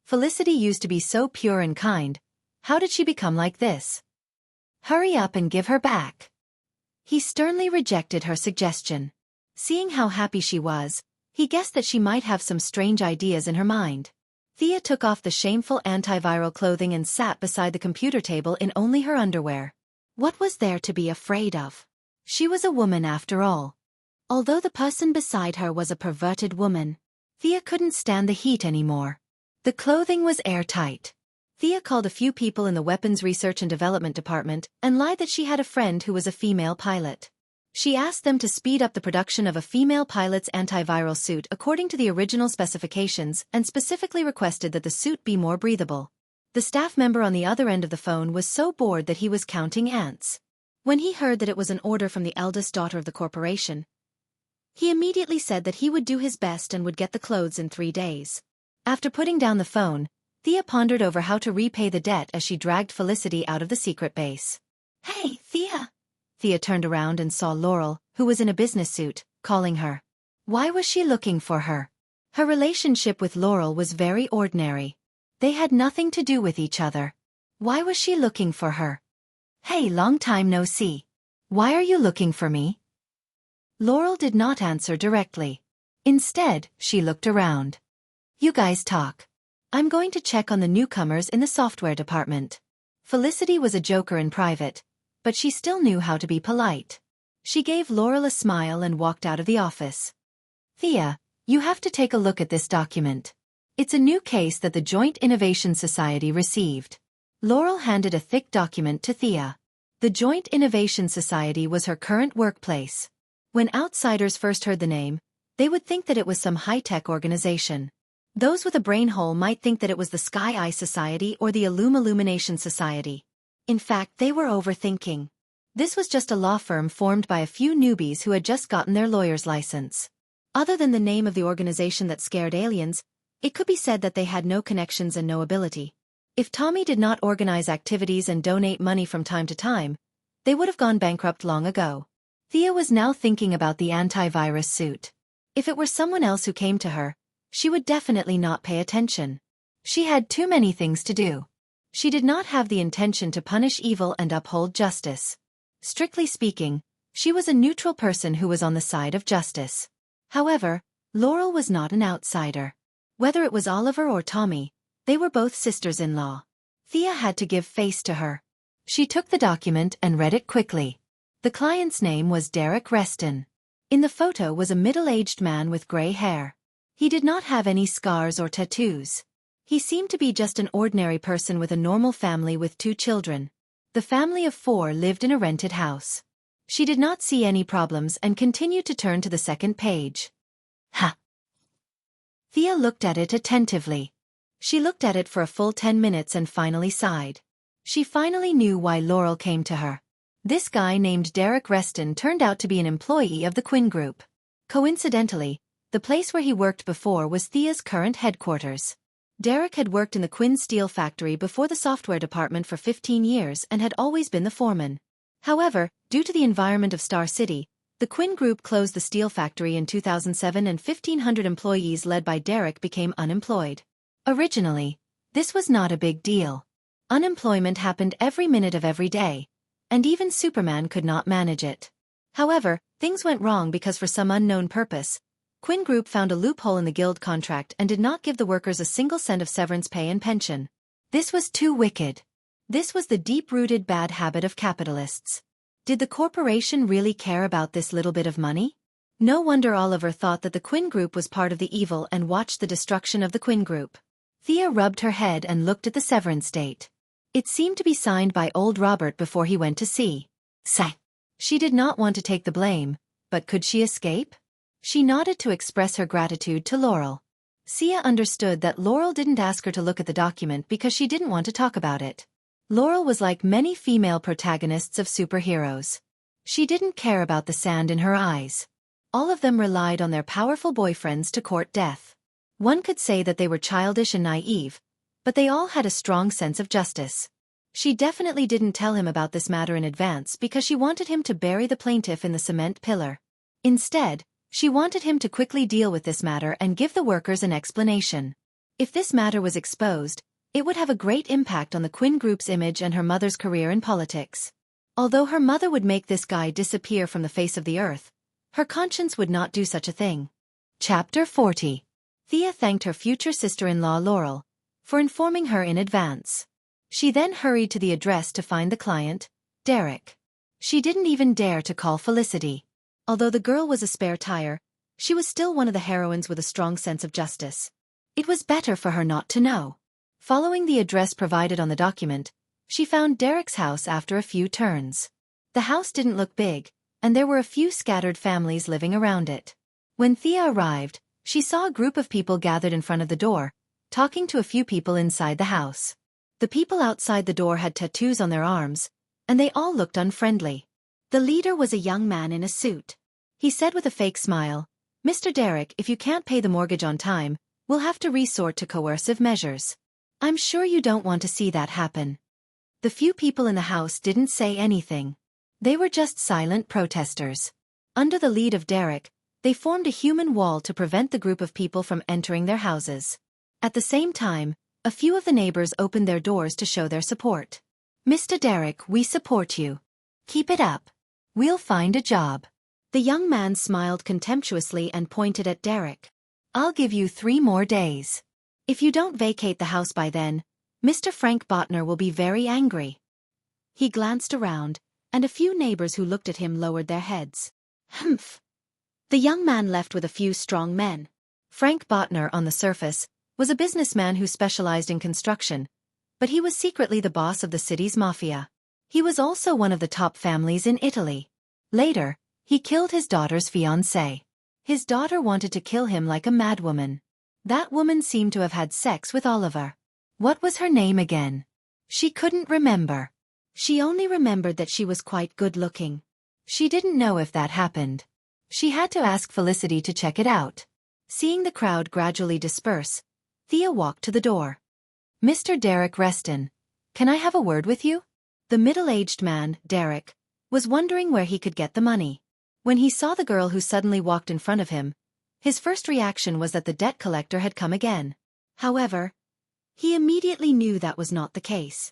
Felicity used to be so pure and kind. How did she become like this? "Hurry up and give her back." He sternly rejected her suggestion. Seeing how happy she was, he guessed that she might have some strange ideas in her mind. Thea took off the shameful antiviral clothing and sat beside the computer table in only her underwear. What was there to be afraid of? She was a woman after all. Although the person beside her was a perverted woman, Thea couldn't stand the heat anymore. The clothing was airtight. Thea called a few people in the Weapons Research and Development Department and lied that she had a friend who was a female pilot. She asked them to speed up the production of a female pilot's antiviral suit according to the original specifications and specifically requested that the suit be more breathable. The staff member on the other end of the phone was so bored that he was counting ants. When he heard that it was an order from the eldest daughter of the corporation, he immediately said that he would do his best and would get the clothes in 3 days. After putting down the phone, Thea pondered over how to repay the debt as she dragged Felicity out of the secret base. "Hey, Thea!" Thea turned around and saw Laurel, who was in a business suit, calling her. Why was she looking for her? Her relationship with Laurel was very ordinary. They had nothing to do with each other. Why was she looking for her? "Hey, long time no see. Why are you looking for me?" Laurel did not answer directly. Instead, she looked around. "You guys talk. I'm going to check on the newcomers in the software department." Felicity was a joker in private, but she still knew how to be polite. She gave Laurel a smile and walked out of the office. "Thea, you have to take a look at this document. It's a new case that the Joint Innovation Society received." Laurel handed a thick document to Thea. The Joint Innovation Society was her current workplace. When outsiders first heard the name, they would think that it was some high-tech organization. Those with a brain hole might think that it was the Sky Eye Society or the Illumination Society. In fact, they were overthinking. This was just a law firm formed by a few newbies who had just gotten their lawyer's license. Other than the name of the organization that scared aliens, it could be said that they had no connections and no ability. If Tommy did not organize activities and donate money from time to time, they would have gone bankrupt long ago. Thea was now thinking about the antivirus suit. If it were someone else who came to her, she would definitely not pay attention. She had too many things to do. She did not have the intention to punish evil and uphold justice. Strictly speaking, she was a neutral person who was on the side of justice. However, Laurel was not an outsider. Whether it was Oliver or Tommy, they were both sisters-in-law. Thea had to give face to her. She took the document and read it quickly. The client's name was Derek Reston. In the photo was a middle-aged man with gray hair. He did not have any scars or tattoos. He seemed to be just an ordinary person with a normal family with 2 children. The family of 4 lived in a rented house. She did not see any problems and continued to turn to the second page. Ha! Thea looked at it attentively. She looked at it for a full 10 minutes and finally sighed. She finally knew why Laurel came to her. This guy named Derek Reston turned out to be an employee of the Quinn Group. Coincidentally, the place where he worked before was Thea's current headquarters. Derek had worked in the Quinn Steel factory before the software department for 15 years and had always been the foreman. However, due to the environment of Star City, the Quinn Group closed the steel factory in 2007 and 1,500 employees led by Derek became unemployed. Originally, this was not a big deal. Unemployment happened every minute of every day, and even Superman could not manage it. However, things went wrong because for some unknown purpose, Quinn Group found a loophole in the guild contract and did not give the workers a single cent of severance pay and pension. This was too wicked. This was the deep-rooted bad habit of capitalists. Did the corporation really care about this little bit of money? No wonder Oliver thought that the Quinn Group was part of the evil and watched the destruction of the Quinn Group. Thea rubbed her head and looked at the severance date. It seemed to be signed by old Robert before he went to sea. Sigh. She did not want to take the blame, but could she escape? She nodded to express her gratitude to Laurel. Sia understood that Laurel didn't ask her to look at the document because she didn't want to talk about it. Laurel was like many female protagonists of superheroes. She didn't care about the sand in her eyes. All of them relied on their powerful boyfriends to court death. One could say that they were childish and naive, but they all had a strong sense of justice. She definitely didn't tell him about this matter in advance because she wanted him to bury the plaintiff in the cement pillar. Instead, she wanted him to quickly deal with this matter and give the workers an explanation. If this matter was exposed, it would have a great impact on the Quinn Group's image and her mother's career in politics. Although her mother would make this guy disappear from the face of the earth, her conscience would not do such a thing. Chapter 40. Thea thanked her future sister-in-law Laurel for informing her in advance. She then hurried to the address to find the client, Derek. She didn't even dare to call Felicity. Although the girl was a spare tire, she was still one of the heroines with a strong sense of justice. It was better for her not to know. Following the address provided on the document, she found Derek's house after a few turns. The house didn't look big, and there were a few scattered families living around it. When Thea arrived, she saw a group of people gathered in front of the door, talking to a few people inside the house. The people outside the door had tattoos on their arms, and they all looked unfriendly. The leader was a young man in a suit. He said with a fake smile, "Mr. Derek, if you can't pay the mortgage on time, we'll have to resort to coercive measures. I'm sure you don't want to see that happen." The few people in the house didn't say anything. They were just silent protesters. Under the lead of Derek, they formed a human wall to prevent the group of people from entering their houses. At the same time, a few of the neighbors opened their doors to show their support. "Mr. Derek, we support you. Keep it up. We'll find a job." The young man smiled contemptuously and pointed at Derek. "I'll give you 3 more days. If you don't vacate the house by then, Mr. Frank Botner will be very angry." He glanced around, and a few neighbors who looked at him lowered their heads. Humph. The young man left with a few strong men. Frank Botner, on the surface, was a businessman who specialized in construction, but he was secretly the boss of the city's mafia. He was also one of the top families in Italy. Later, he killed his daughter's fiancé. His daughter wanted to kill him like a madwoman. That woman seemed to have had sex with Oliver. What was her name again? She couldn't remember. She only remembered that she was quite good-looking. She didn't know if that happened. She had to ask Felicity to check it out. Seeing the crowd gradually disperse, Thea walked to the door. "Mr. Derek Reston, can I have a word with you?" The middle-aged man, Derek, was wondering where he could get the money. When he saw the girl who suddenly walked in front of him, his first reaction was that the debt collector had come again. However, he immediately knew that was not the case.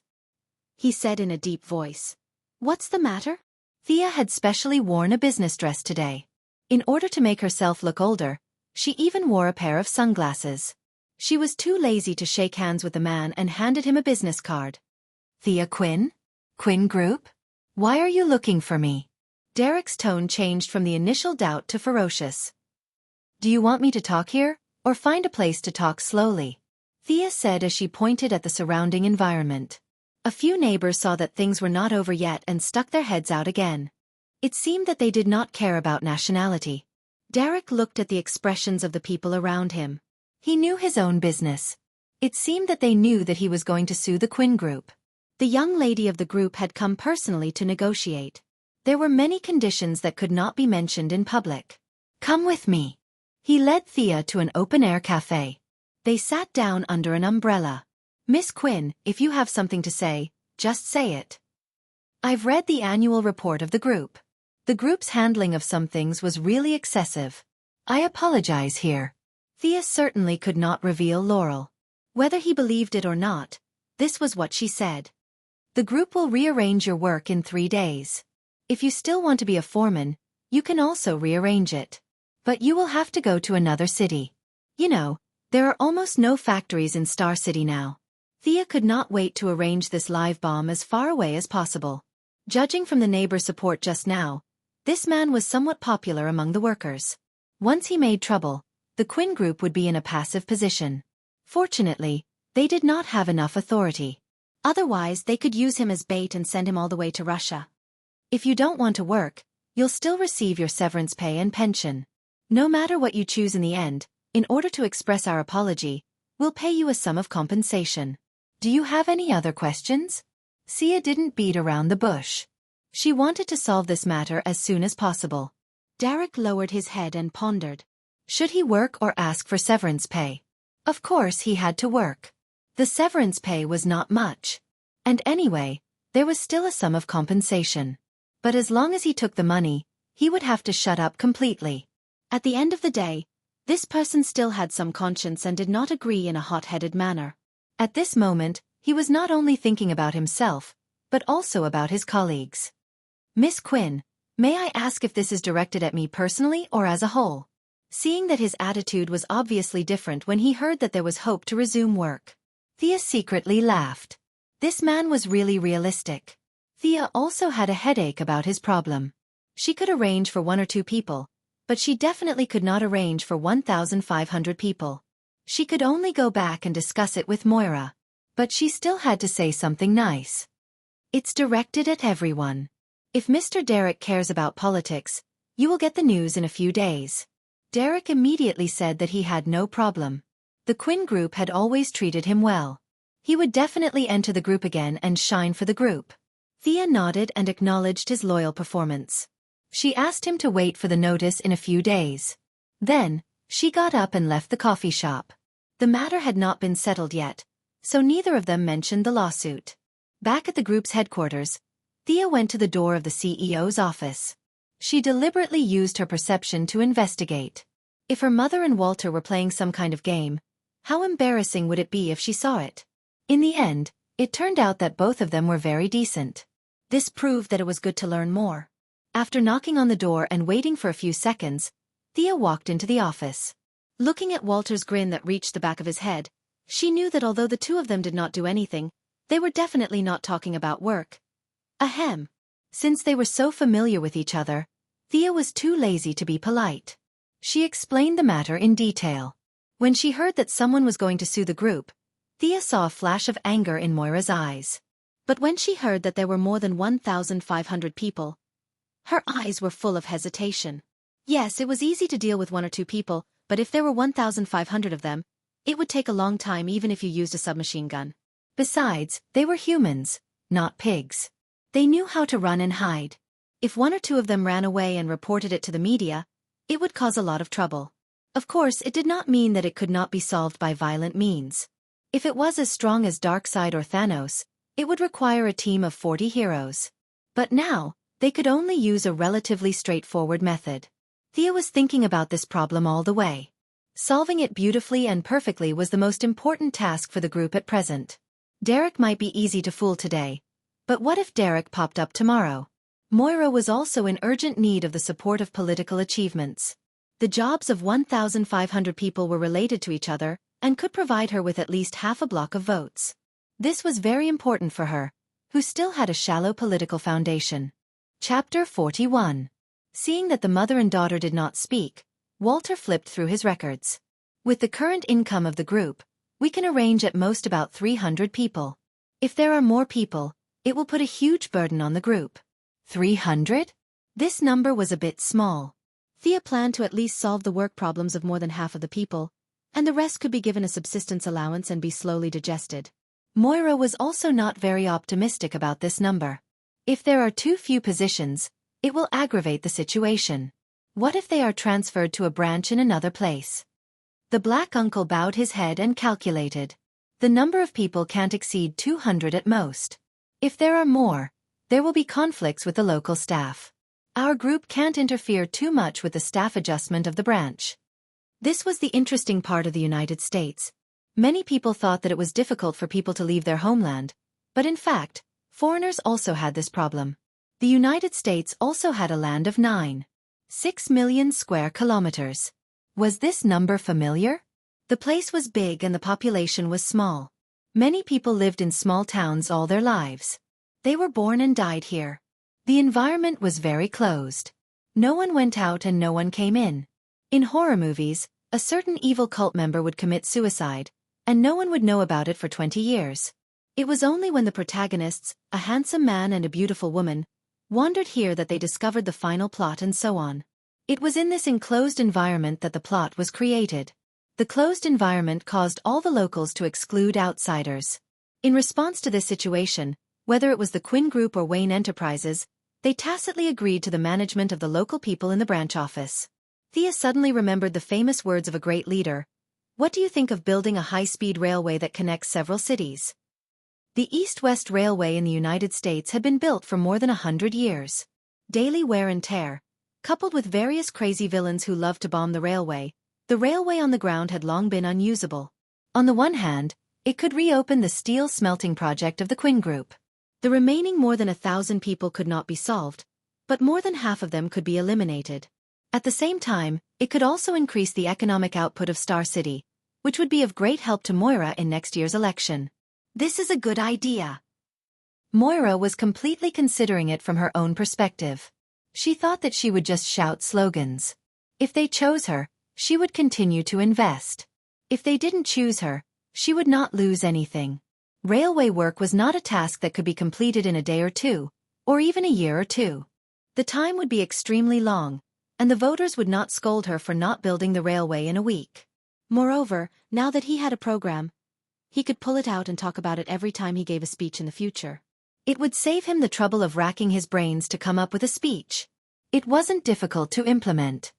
He said in a deep voice, "What's the matter?" Thea had specially worn a business dress today. In order to make herself look older, she even wore a pair of sunglasses. She was too lazy to shake hands with the man and handed him a business card. "Thea Quinn? Quinn Group? Why are you looking for me?" Derek's tone changed from the initial doubt to ferocious. "Do you want me to talk here, or find a place to talk slowly?" Thea said as she pointed at the surrounding environment. A few neighbors saw that things were not over yet and stuck their heads out again. It seemed that they did not care about nationality. Derek looked at the expressions of the people around him. He knew his own business. It seemed that they knew that he was going to sue the Quinn Group. The young lady of the group had come personally to negotiate. There were many conditions that could not be mentioned in public. "Come with me." He led Thea to an open-air cafe. They sat down under an umbrella. "Miss Quinn, if you have something to say, just say it." "I've read the annual report of the group. The group's handling of some things was really excessive. I apologize here." Thea certainly could not reveal Laurel. Whether he believed it or not, this was what she said. "The group will rearrange your work in 3 days. If you still want to be a foreman, you can also rearrange it. But you will have to go to another city. You know, there are almost no factories in Star City now." Thea could not wait to arrange this live bomb as far away as possible. Judging from the neighbor support just now, this man was somewhat popular among the workers. Once he made trouble, the Quinn Group would be in a passive position. Fortunately, they did not have enough authority. Otherwise, they could use him as bait and send him all the way to Russia. "If you don't want to work, you'll still receive your severance pay and pension. No matter what you choose in the end, in order to express our apology, we'll pay you a sum of compensation. Do you have any other questions?" Thea didn't beat around the bush. She wanted to solve this matter as soon as possible. Derek lowered his head and pondered. Should he work or ask for severance pay? Of course he had to work. The severance pay was not much. And anyway, there was still a sum of compensation. But as long as he took the money, he would have to shut up completely. At the end of the day, this person still had some conscience and did not agree in a hot-headed manner. At this moment, he was not only thinking about himself, but also about his colleagues. "Miss Quinn, may I ask if this is directed at me personally or as a whole?" Seeing that his attitude was obviously different when he heard that there was hope to resume work, Thea secretly laughed. This man was really realistic. Thea also had a headache about his problem. She could arrange for 1 or 2 people, but she definitely could not arrange for 1,500 people. She could only go back and discuss it with Moira. But she still had to say something nice. "It's directed at everyone. If Mr. Derek cares about politics, you will get the news in a few days." Derek immediately said that he had no problem. The Quinn Group had always treated him well. He would definitely enter the group again and shine for the group. Thea nodded and acknowledged his loyal performance. She asked him to wait for the notice in a few days. Then, she got up and left the coffee shop. The matter had not been settled yet, so neither of them mentioned the lawsuit. Back at the group's headquarters, Thea went to the door of the CEO's office. She deliberately used her perception to investigate. If her mother and Walter were playing some kind of game, how embarrassing would it be if she saw it? In the end, it turned out that both of them were very decent. This proved that it was good to learn more. After knocking on the door and waiting for a few seconds, Thea walked into the office. Looking at Walter's grin that reached the back of his head, she knew that although the two of them did not do anything, they were definitely not talking about work. Ahem. Since they were so familiar with each other, Thea was too lazy to be polite. She explained the matter in detail. When she heard that someone was going to sue the group, Thea saw a flash of anger in Moira's eyes. But when she heard that there were more than 1,500 people, her eyes were full of hesitation. Yes, it was easy to deal with 1 or 2 people, but if there were 1,500 of them, It would take a long time even if you used a submachine gun. Besides, they were humans, not pigs. They knew how to run and hide. If one or two of them ran away and reported it to the media, it would cause a lot of trouble. Of course, it did not mean that it could not be solved by violent means. If it was as strong as Darkseid or Thanos, it would require a team of 40 heroes. But now, they could only use a relatively straightforward method. Thea was thinking about this problem all the way. Solving it beautifully and perfectly was the most important task for the group at present. Derek might be easy to fool today, but what if Derek popped up tomorrow? Moira was also in urgent need of the support of political achievements. The jobs of 1,500 people were related to each other and could provide her with at least half a block of votes. This was very important for her, who still had a shallow political foundation. Chapter 41. Seeing that the mother and daughter did not speak, Walter flipped through his records. With the current income of the group, we can arrange at most about 300 people. If there are more people, it will put a huge burden on the group. 300? This number was a bit small. Thea planned to at least solve the work problems of more than half of the people, and the rest could be given a subsistence allowance and be slowly digested. Moira was also not very optimistic about this number. If there are too few positions, it will aggravate the situation. What if they are transferred to a branch in another place? The black uncle bowed his head and calculated. The number of people can't exceed 200 at most. If there are more, there will be conflicts with the local staff. Our group can't interfere too much with the staff adjustment of the branch. This was the interesting part of the United States. Many people thought that it was difficult for people to leave their homeland, but in fact, foreigners also had this problem. The United States also had a land of 9.6 million square kilometers. Was this number familiar? The place was big and the population was small. Many people lived in small towns all their lives. They were born and died here. The environment was very closed. No one went out and no one came in. In horror movies, a certain evil cult member would commit suicide, and no one would know about it for 20 years. It was only when the protagonists, a handsome man and a beautiful woman, wandered here that they discovered the final plot and so on. It was in this enclosed environment that the plot was created. The closed environment caused all the locals to exclude outsiders. In response to this situation, whether it was the Quinn Group or Wayne Enterprises, they tacitly agreed to the management of the local people in the branch office. Thea suddenly remembered the famous words of a great leader. What do you think of building a high-speed railway that connects several cities? The East-West Railway in the United States had been built for more than 100 years. Daily wear and tear, coupled with various crazy villains who loved to bomb the railway on the ground had long been unusable. On the one hand, it could reopen the steel smelting project of the Quinn Group. The remaining more than 1,000 people could not be solved, but more than half of them could be eliminated. At the same time, it could also increase the economic output of Star City, which would be of great help to Moira in next year's election. This is a good idea. Moira was completely considering it from her own perspective. She thought that she would just shout slogans. If they chose her, she would continue to invest. If they didn't choose her, she would not lose anything. Railway work was not a task that could be completed in a day or two, or even a year or two. The time would be extremely long, and the voters would not scold her for not building the railway in a week. Moreover, now that he had a program, he could pull it out and talk about it every time he gave a speech in the future. It would save him the trouble of racking his brains to come up with a speech. It wasn't difficult to implement.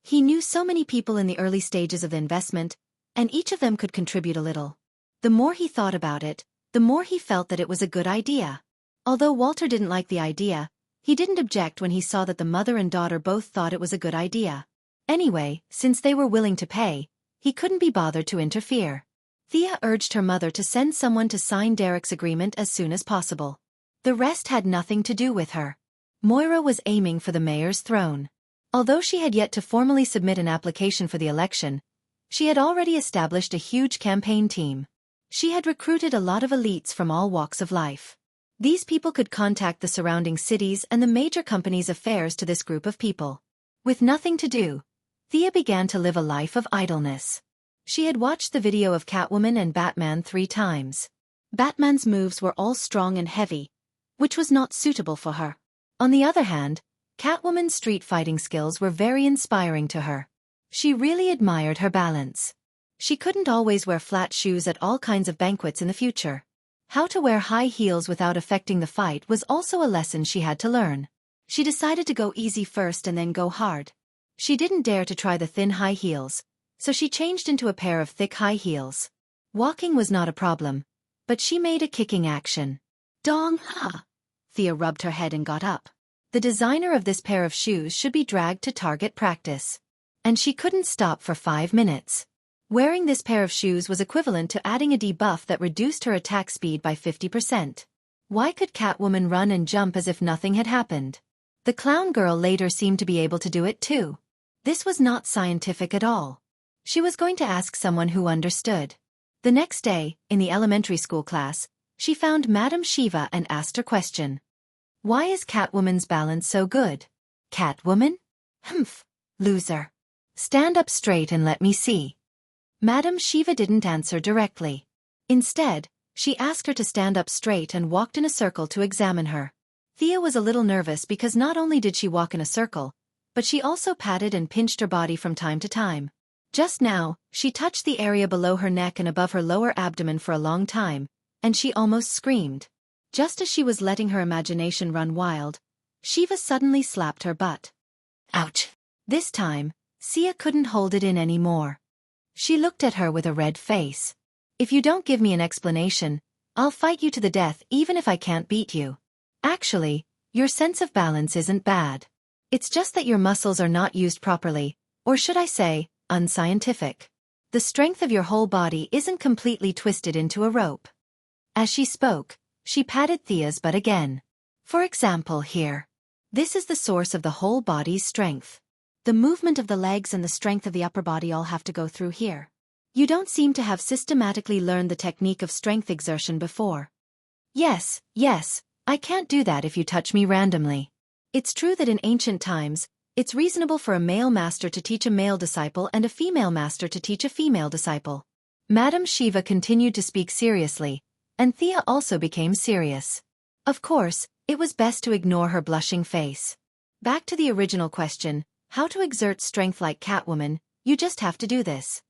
He knew so many people in the early stages of the investment, and each of them could contribute a little. The more he thought about it, the more he felt that it was a good idea. Although Walter didn't like the idea, he didn't object when he saw that the mother and daughter both thought it was a good idea. Anyway, since they were willing to pay, he couldn't be bothered to interfere. Thea urged her mother to send someone to sign Derek's agreement as soon as possible. The rest had nothing to do with her. Moira was aiming for the mayor's throne. Although she had yet to formally submit an application for the election, she had already established a huge campaign team. She had recruited a lot of elites from all walks of life. These people could contact the surrounding cities and the major companies' affairs to this group of people. With nothing to do, Thea began to live a life of idleness. She had watched the video of Catwoman and Batman 3 times. Batman's moves were all strong and heavy, which was not suitable for her. On the other hand, Catwoman's street fighting skills were very inspiring to her. She really admired her balance. She couldn't always wear flat shoes at all kinds of banquets in the future. How to wear high heels without affecting the fight was also a lesson she had to learn. She decided to go easy first and then go hard. She didn't dare to try the thin high heels, so she changed into a pair of thick high heels. Walking was not a problem, but she made a kicking action. Dong ha! Thea rubbed her head and got up. The designer of this pair of shoes should be dragged to target practice. And she couldn't stop for 5 minutes. Wearing this pair of shoes was equivalent to adding a debuff that reduced her attack speed by 50%. Why could Catwoman run and jump as if nothing had happened? The clown girl later seemed to be able to do it too. This was not scientific at all. She was going to ask someone who understood. The next day, in the elementary school class, she found Madame Shiva and asked her question. Why is Catwoman's balance so good? Catwoman? Humph, loser. Stand up straight and let me see. Madame Shiva didn't answer directly. Instead, she asked her to stand up straight and walked in a circle to examine her. Thea was a little nervous because not only did she walk in a circle, but she also patted and pinched her body from time to time. Just now, she touched the area below her neck and above her lower abdomen for a long time, and she almost screamed. Just as she was letting her imagination run wild, Shiva suddenly slapped her butt. Ouch! This time, Sia couldn't hold it in anymore. She looked at her with a red face. If you don't give me an explanation, I'll fight you to the death even if I can't beat you. Actually, your sense of balance isn't bad. It's just that your muscles are not used properly, or should I say, unscientific. The strength of your whole body isn't completely twisted into a rope. As she spoke, she patted Thea's butt again. For example here. This is the source of the whole body's strength. The movement of the legs and the strength of the upper body all have to go through here. You don't seem to have systematically learned the technique of strength exertion before. Yes, I can't do that if you touch me randomly. It's true that in ancient times, it's reasonable for a male master to teach a male disciple and a female master to teach a female disciple. Madame Shiva continued to speak seriously, and Thea also became serious. Of course, it was best to ignore her blushing face. Back to the original question, how to exert strength like Catwoman, you just have to do this.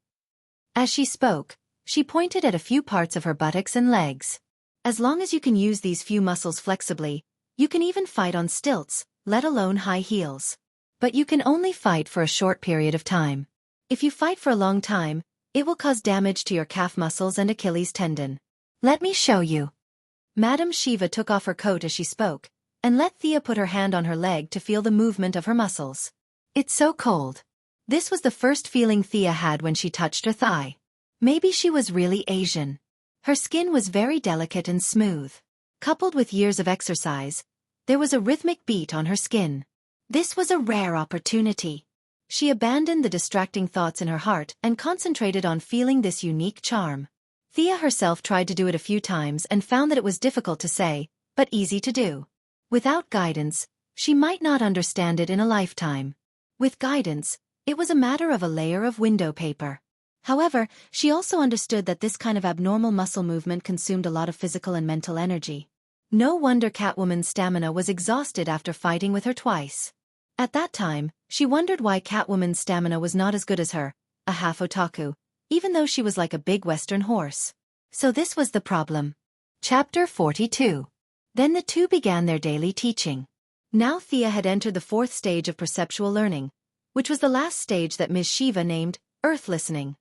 As she spoke, she pointed at a few parts of her buttocks and legs. As long as you can use these few muscles flexibly, you can even fight on stilts, let alone high heels. But you can only fight for a short period of time. If you fight for a long time, it will cause damage to your calf muscles and Achilles tendon. Let me show you. Madame Shiva took off her coat as she spoke, and let Thea put her hand on her leg to feel the movement of her muscles. It's so cold. This was the first feeling Thea had when she touched her thigh. Maybe she was really Asian. Her skin was very delicate and smooth. Coupled with years of exercise, there was a rhythmic beat on her skin. This was a rare opportunity. She abandoned the distracting thoughts in her heart and concentrated on feeling this unique charm. Thea herself tried to do it a few times and found that it was difficult to say, but easy to do. Without guidance, she might not understand it in a lifetime. With guidance, it was a matter of a layer of window paper. However, she also understood that this kind of abnormal muscle movement consumed a lot of physical and mental energy. No wonder Catwoman's stamina was exhausted after fighting with her twice. At that time, she wondered why Catwoman's stamina was not as good as her, a half otaku, even though she was like a big western horse. So this was the problem. Chapter 42. Then the two began their daily teaching. Now Thea had entered the 4th stage of perceptual learning, which was the last stage that Ms. Shiva named Earth Listening.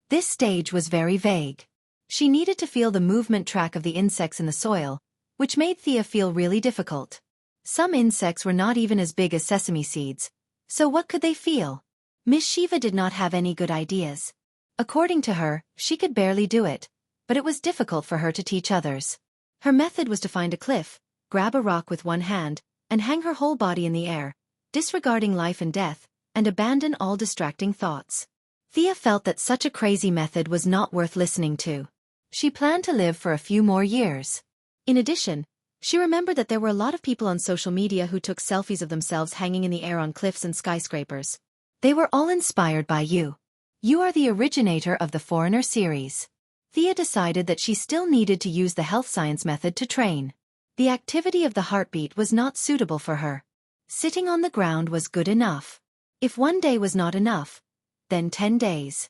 This stage was very vague. She needed to feel the movement track of the insects in the soil, which made Thea feel really difficult. Some insects were not even as big as sesame seeds, so what could they feel? Ms. Shiva did not have any good ideas. According to her, she could barely do it, but it was difficult for her to teach others. Her method was to find a cliff, grab a rock with one hand, and hang her whole body in the air, disregarding life and death, and abandon all distracting thoughts. Thea felt that such a crazy method was not worth listening to. She planned to live for a few more years. In addition, she remembered that there were a lot of people on social media who took selfies of themselves hanging in the air on cliffs and skyscrapers. They were all inspired by you. You are the originator of the Foreigner series. Thea decided that she still needed to use the health science method to train. The activity of the heartbeat was not suitable for her. Sitting on the ground was good enough. If one day was not enough, then 10 days.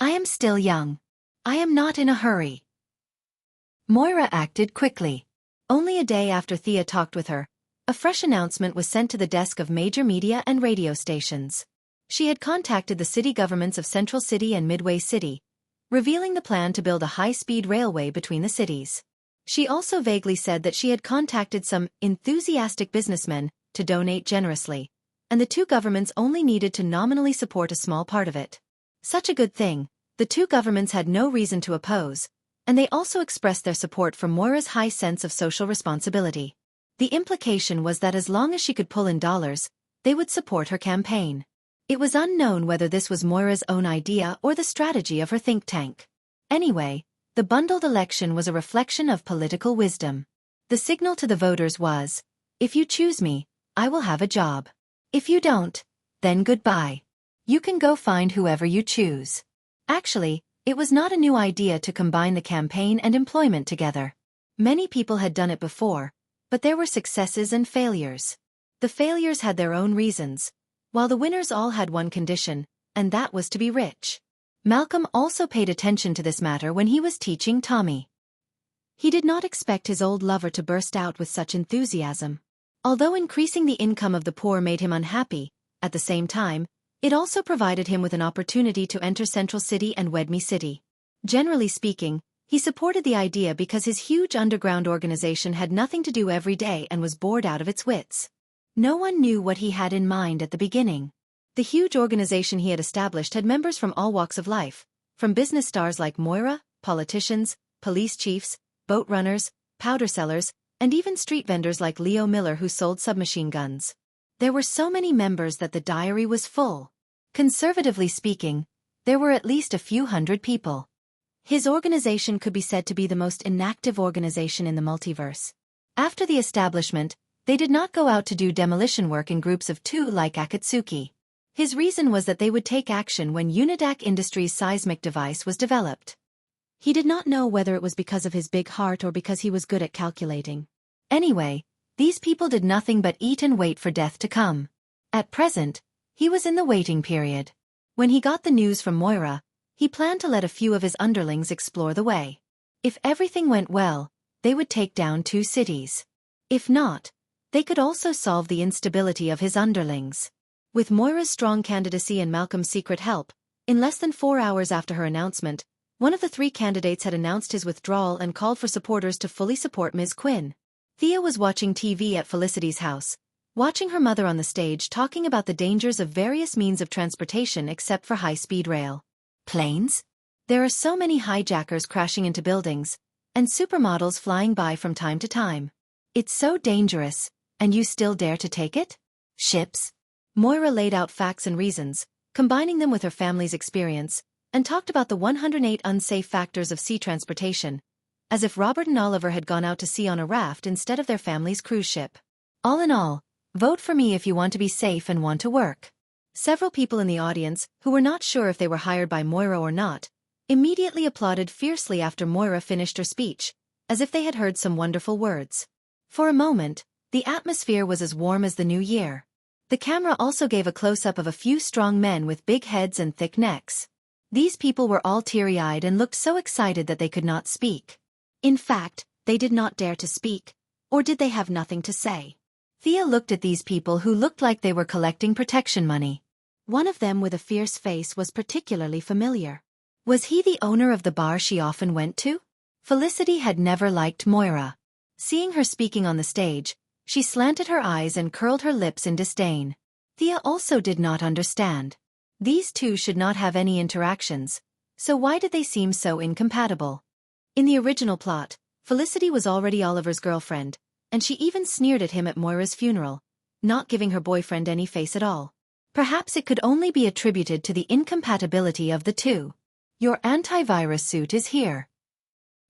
I am still young. I am not in a hurry. Moira acted quickly. Only a day after Thea talked with her, a fresh announcement was sent to the desk of major media and radio stations. She had contacted the city governments of Central City and Midway City, revealing the plan to build a high-speed railway between the cities. She also vaguely said that she had contacted some enthusiastic businessmen to donate generously, and the two governments only needed to nominally support a small part of it. Such a good thing, the two governments had no reason to oppose, and they also expressed their support for Moira's high sense of social responsibility. The implication was that as long as she could pull in dollars, they would support her campaign. It was unknown whether this was Moira's own idea or the strategy of her think tank. Anyway, the bundled election was a reflection of political wisdom. The signal to the voters was, if you choose me, I will have a job. If you don't, then goodbye. You can go find whoever you choose. Actually, it was not a new idea to combine the campaign and employment together. Many people had done it before, but there were successes and failures. The failures had their own reasons, while the winners all had one condition, and that was to be rich. Malcolm also paid attention to this matter when he was teaching Tommy. He did not expect his old lover to burst out with such enthusiasm. Although increasing the income of the poor made him unhappy, at the same time, it also provided him with an opportunity to enter Central City and Wedme City. Generally speaking, he supported the idea because his huge underground organization had nothing to do every day and was bored out of its wits. No one knew what he had in mind at the beginning. The huge organization he had established had members from all walks of life, from business stars like Moira, politicians, police chiefs, boat runners, powder sellers, and even street vendors like Leo Miller who sold submachine guns. There were so many members that the diary was full. Conservatively speaking, there were at least a few hundred people. His organization could be said to be the most inactive organization in the multiverse. After the establishment, they did not go out to do demolition work in groups of two like Akatsuki. His reason was that they would take action when Unidac Industries' seismic device was developed. He did not know whether it was because of his big heart or because he was good at calculating. Anyway, these people did nothing but eat and wait for death to come. At present, he was in the waiting period. When he got the news from Moira, he planned to let a few of his underlings explore the way. If everything went well, they would take down 2 cities. If not, they could also solve the instability of his underlings. With Moira's strong candidacy and Malcolm's secret help, in less than 4 hours after her announcement, one of the 3 candidates had announced his withdrawal and called for supporters to fully support Ms. Quinn. Thea was watching TV at Felicity's house, watching her mother on the stage talking about the dangers of various means of transportation except for high-speed rail. Planes? There are so many hijackers crashing into buildings, and supermodels flying by from time to time. It's so dangerous, and you still dare to take it? Ships? Moira laid out facts and reasons, combining them with her family's experience, and talked about the 108 unsafe factors of sea transportation, as if Robert and Oliver had gone out to sea on a raft instead of their family's cruise ship. All in all, vote for me if you want to be safe and want to work. Several people in the audience, who were not sure if they were hired by Moira or not, immediately applauded fiercely after Moira finished her speech, as if they had heard some wonderful words. For a moment, the atmosphere was as warm as the new year. The camera also gave a close-up of a few strong men with big heads and thick necks. These people were all teary-eyed and looked so excited that they could not speak. In fact, they did not dare to speak, or did they have nothing to say? Thea looked at these people who looked like they were collecting protection money. One of them with a fierce face was particularly familiar. Was he the owner of the bar she often went to? Felicity had never liked Moira. Seeing her speaking on the stage, she slanted her eyes and curled her lips in disdain. Thea also did not understand. These two should not have any interactions, so why did they seem so incompatible? In the original plot, Felicity was already Oliver's girlfriend, and she even sneered at him at Moira's funeral, not giving her boyfriend any face at all. Perhaps it could only be attributed to the incompatibility of the two. Your antivirus suit is here.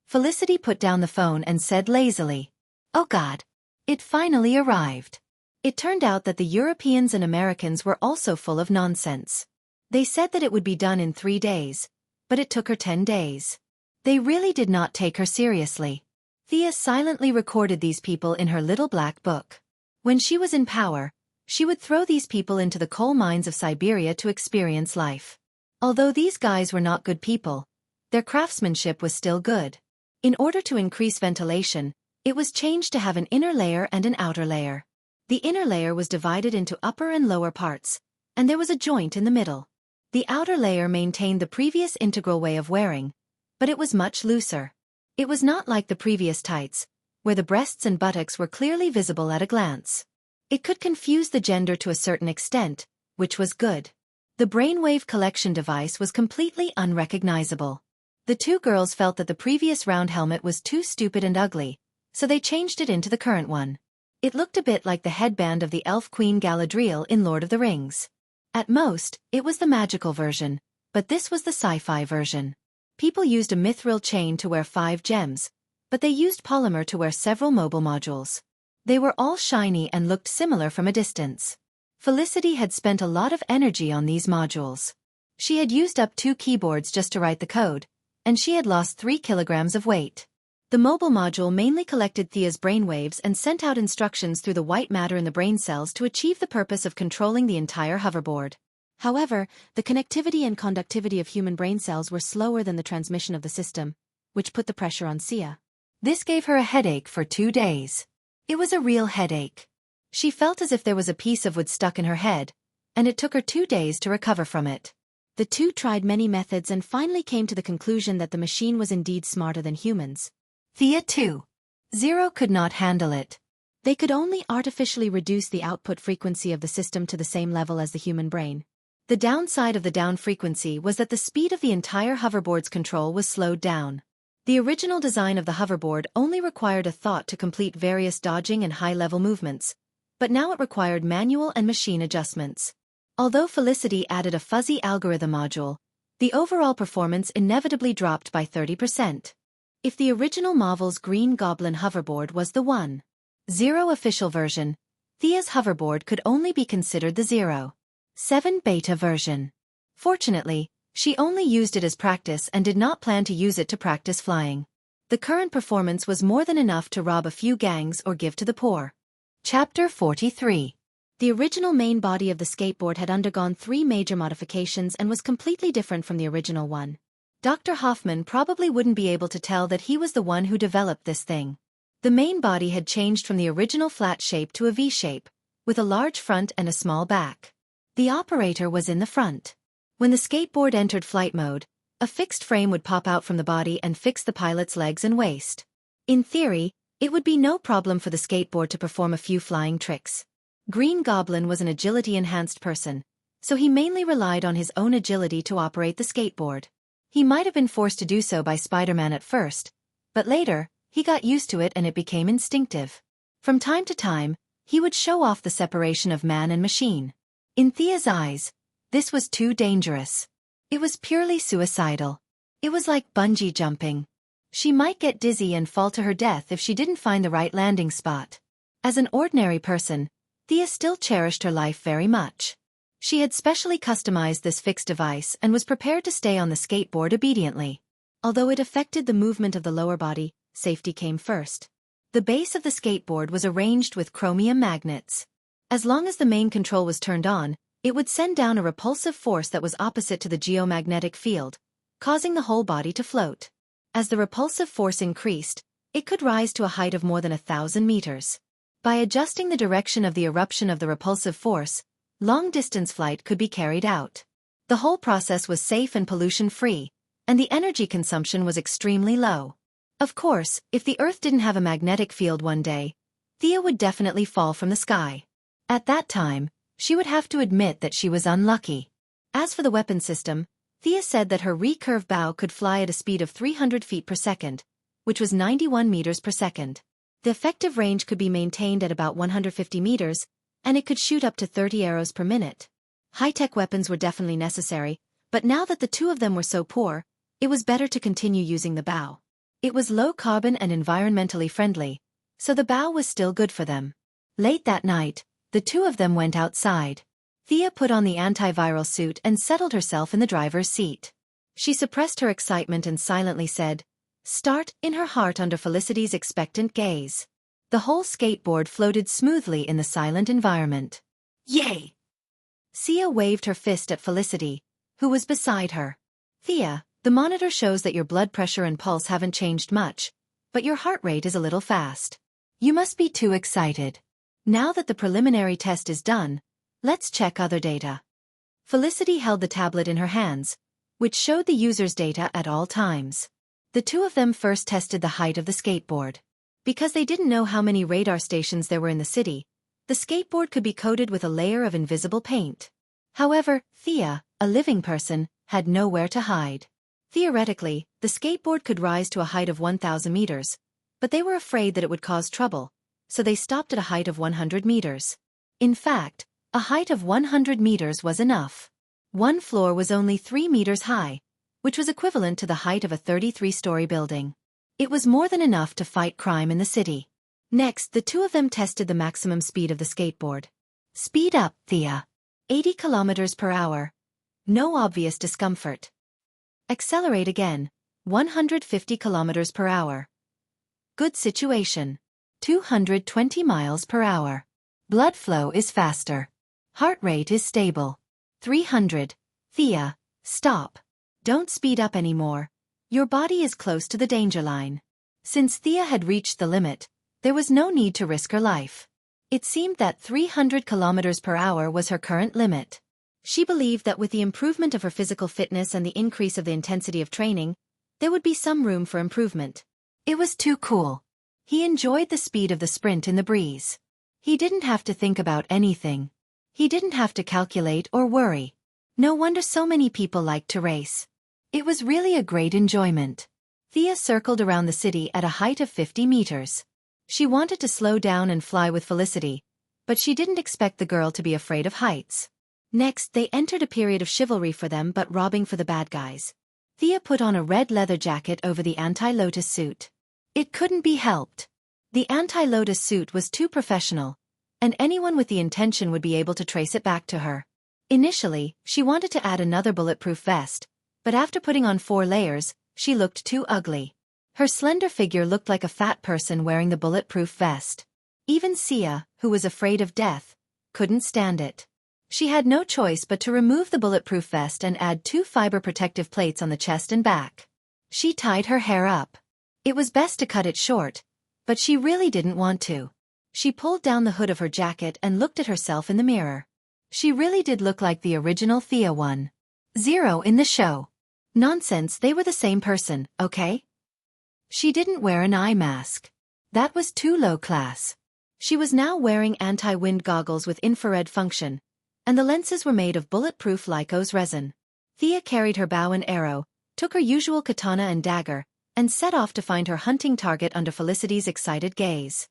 Felicity put down the phone and said lazily, "Oh God. It finally arrived." It turned out that the Europeans and Americans were also full of nonsense. They said that it would be done in 3 days, but it took her 10 days. They really did not take her seriously. Thea silently recorded these people in her little black book. When she was in power, she would throw these people into the coal mines of Siberia to experience life. Although these guys were not good people, their craftsmanship was still good. In order to increase ventilation, it was changed to have an inner layer and an outer layer. The inner layer was divided into upper and lower parts, and there was a joint in the middle. The outer layer maintained the previous integral way of wearing, but it was much looser. It was not like the previous tights, where the breasts and buttocks were clearly visible at a glance. It could confuse the gender to a certain extent, which was good. The brainwave collection device was completely unrecognizable. The two girls felt that the previous round helmet was too stupid and ugly, so they changed it into the current one. It looked a bit like the headband of the elf queen Galadriel in Lord of the Rings. At most, it was the magical version, but this was the sci-fi version. People used a mithril chain to wear 5 gems, but they used polymer to wear several mobile modules. They were all shiny and looked similar from a distance. Felicity had spent a lot of energy on these modules. She had used up 2 keyboards just to write the code, and she had lost 3 kilograms of weight. The mobile module mainly collected Thea's brainwaves and sent out instructions through the white matter in the brain cells to achieve the purpose of controlling the entire hoverboard. However, the connectivity and conductivity of human brain cells were slower than the transmission of the system, which put the pressure on Sia. This gave her a headache for 2 days. It was a real headache. She felt as if there was a piece of wood stuck in her head, and it took her 2 days to recover from it. The two tried many methods and finally came to the conclusion that the machine was indeed smarter than humans. Thea 2.0 could not handle it. They could only artificially reduce the output frequency of the system to the same level as the human brain. The downside of the down frequency was that the speed of the entire hoverboard's control was slowed down. The original design of the hoverboard only required a thought to complete various dodging and high-level movements, but now it required manual and machine adjustments. Although Felicity added a fuzzy algorithm module, the overall performance inevitably dropped by 30%. If the original Marvel's Green Goblin hoverboard was the 1.0 official version, Thea's hoverboard could only be considered the 0.7 beta version. Fortunately, she only used it as practice and did not plan to use it to practice flying. The current performance was more than enough to rob a few gangs or give to the poor. Chapter 43. The original main body of the skateboard had undergone 3 major modifications and was completely different from the original one. Dr. Hoffman probably wouldn't be able to tell that he was the one who developed this thing. The main body had changed from the original flat shape to a V shape, with a large front and a small back. The operator was in the front. When the skateboard entered flight mode, a fixed frame would pop out from the body and fix the pilot's legs and waist. In theory, it would be no problem for the skateboard to perform a few flying tricks. Green Goblin was an agility-enhanced person, so he mainly relied on his own agility to operate the skateboard. He might have been forced to do so by Spider-Man at first, but later, he got used to it and it became instinctive. From time to time, he would show off the separation of man and machine. In Thea's eyes, this was too dangerous. It was purely suicidal. It was like bungee jumping. She might get dizzy and fall to her death if she didn't find the right landing spot. As an ordinary person, Thea still cherished her life very much. She had specially customized this fixed device and was prepared to stay on the skateboard obediently. Although it affected the movement of the lower body, safety came first. The base of the skateboard was arranged with chromium magnets. As long as the main control was turned on, it would send down a repulsive force that was opposite to the geomagnetic field, causing the whole body to float. As the repulsive force increased, it could rise to a height of more than 1,000 meters. By adjusting the direction of the eruption of the repulsive force, long-distance flight could be carried out. The whole process was safe and pollution-free, and the energy consumption was extremely low. Of course, if the Earth didn't have a magnetic field one day, Thea would definitely fall from the sky. At that time, she would have to admit that she was unlucky. As for the weapon system, Thea said that her recurve bow could fly at a speed of 300 feet per second, which was 91 meters per second. The effective range could be maintained at about 150 meters, and it could shoot up to 30 arrows per minute. High-tech weapons were definitely necessary, but now that the two of them were so poor, it was better to continue using the bow. It was low-carbon and environmentally friendly, so the bow was still good for them. Late that night, the two of them went outside. Thea put on the antiviral suit and settled herself in the driver's seat. She suppressed her excitement and silently said, "Start," in her heart under Felicity's expectant gaze. The whole skateboard floated smoothly in the silent environment. Yay! Sia waved her fist at Felicity, who was beside her. Thea, the monitor shows that your blood pressure and pulse haven't changed much, but your heart rate is a little fast. You must be too excited. Now that the preliminary test is done, let's check other data. Felicity held the tablet in her hands, which showed the user's data at all times. The two of them first tested the height of the skateboard. Because they didn't know how many radar stations there were in the city, the skateboard could be coated with a layer of invisible paint. However, Thea, a living person, had nowhere to hide. Theoretically, the skateboard could rise to a height of 1,000 meters, but they were afraid that it would cause trouble, so they stopped at a height of 100 meters. In fact, a height of 100 meters was enough. One floor was only 3 meters high, which was equivalent to the height of a 33-story building. It was more than enough to fight crime in the city. Next, the two of them tested the maximum speed of the skateboard. Speed up, Thea. 80 kilometers per hour. No obvious discomfort. Accelerate again. 150 kilometers per hour. Good situation. 220 miles per hour. Blood flow is faster. Heart rate is stable. 300. Thea, stop. Don't speed up anymore. Your body is close to the danger line. Since Thea had reached the limit, there was no need to risk her life. It seemed that 300 kilometers per hour was her current limit. She believed that with the improvement of her physical fitness and the increase of the intensity of training, there would be some room for improvement. It was too cool. He enjoyed the speed of the sprint in the breeze. He didn't have to think about anything. He didn't have to calculate or worry. No wonder so many people liked to race. It was really a great enjoyment. Thea circled around the city at a height of 50 meters. She wanted to slow down and fly with Felicity, but she didn't expect the girl to be afraid of heights. Next, they entered a period of chivalry for them but robbing for the bad guys. Thea put on a red leather jacket over the anti-lotus suit. It couldn't be helped. The anti-lotus suit was too professional, and anyone with the intention would be able to trace it back to her. Initially, she wanted to add another bulletproof vest, but after putting on 4 layers, she looked too ugly. Her slender figure looked like a fat person wearing the bulletproof vest. Even Sia, who was afraid of death, couldn't stand it. She had no choice but to remove the bulletproof vest and add 2 fiber protective plates on the chest and back. She tied her hair up. It was best to cut it short, but she really didn't want to. She pulled down the hood of her jacket and looked at herself in the mirror. She really did look like the original Thea 1.0 in the show. Nonsense, they were the same person, okay? She didn't wear an eye mask. That was too low class. She was now wearing anti-wind goggles with infrared function, and the lenses were made of bulletproof Lycos resin. Thea carried her bow and arrow, took her usual katana and dagger, and set off to find her hunting target under Felicity's excited gaze.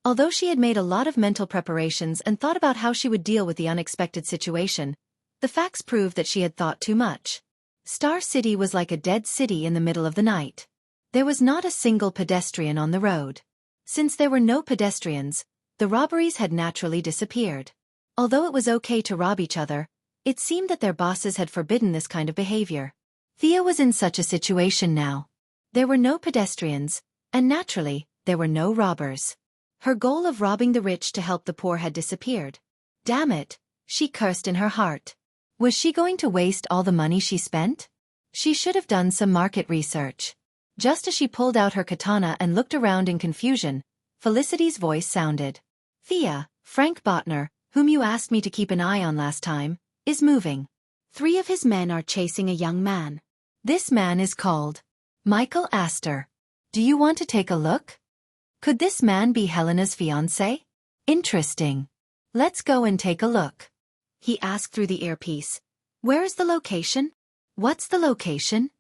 Although she had made a lot of mental preparations and thought about how she would deal with the unexpected situation, the facts proved that she had thought too much. Star City was like a dead city in the middle of the night. There was not a single pedestrian on the road. Since there were no pedestrians, the robberies had naturally disappeared. Although it was okay to rob each other, it seemed that their bosses had forbidden this kind of behavior. Thea was in such a situation now. There were no pedestrians, and naturally, there were no robbers. Her goal of robbing the rich to help the poor had disappeared. Damn it, she cursed in her heart. Was she going to waste all the money she spent? She should have done some market research. Just as she pulled out her katana and looked around in confusion, Felicity's voice sounded. Thea, Frank Botner, whom you asked me to keep an eye on last time, is moving. 3 of his men are chasing a young man. This man is called Michael Astor. Do you want to take a look? Could this man be Helena's fiancé? Interesting. Let's go and take a look. He asked through the earpiece. Where is the location? What's the location?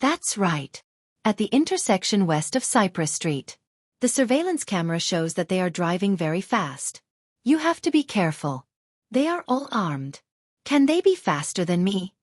That's right. At the intersection west of Cypress Street. The surveillance camera shows that they are driving very fast. You have to be careful. They are all armed. Can they be faster than me?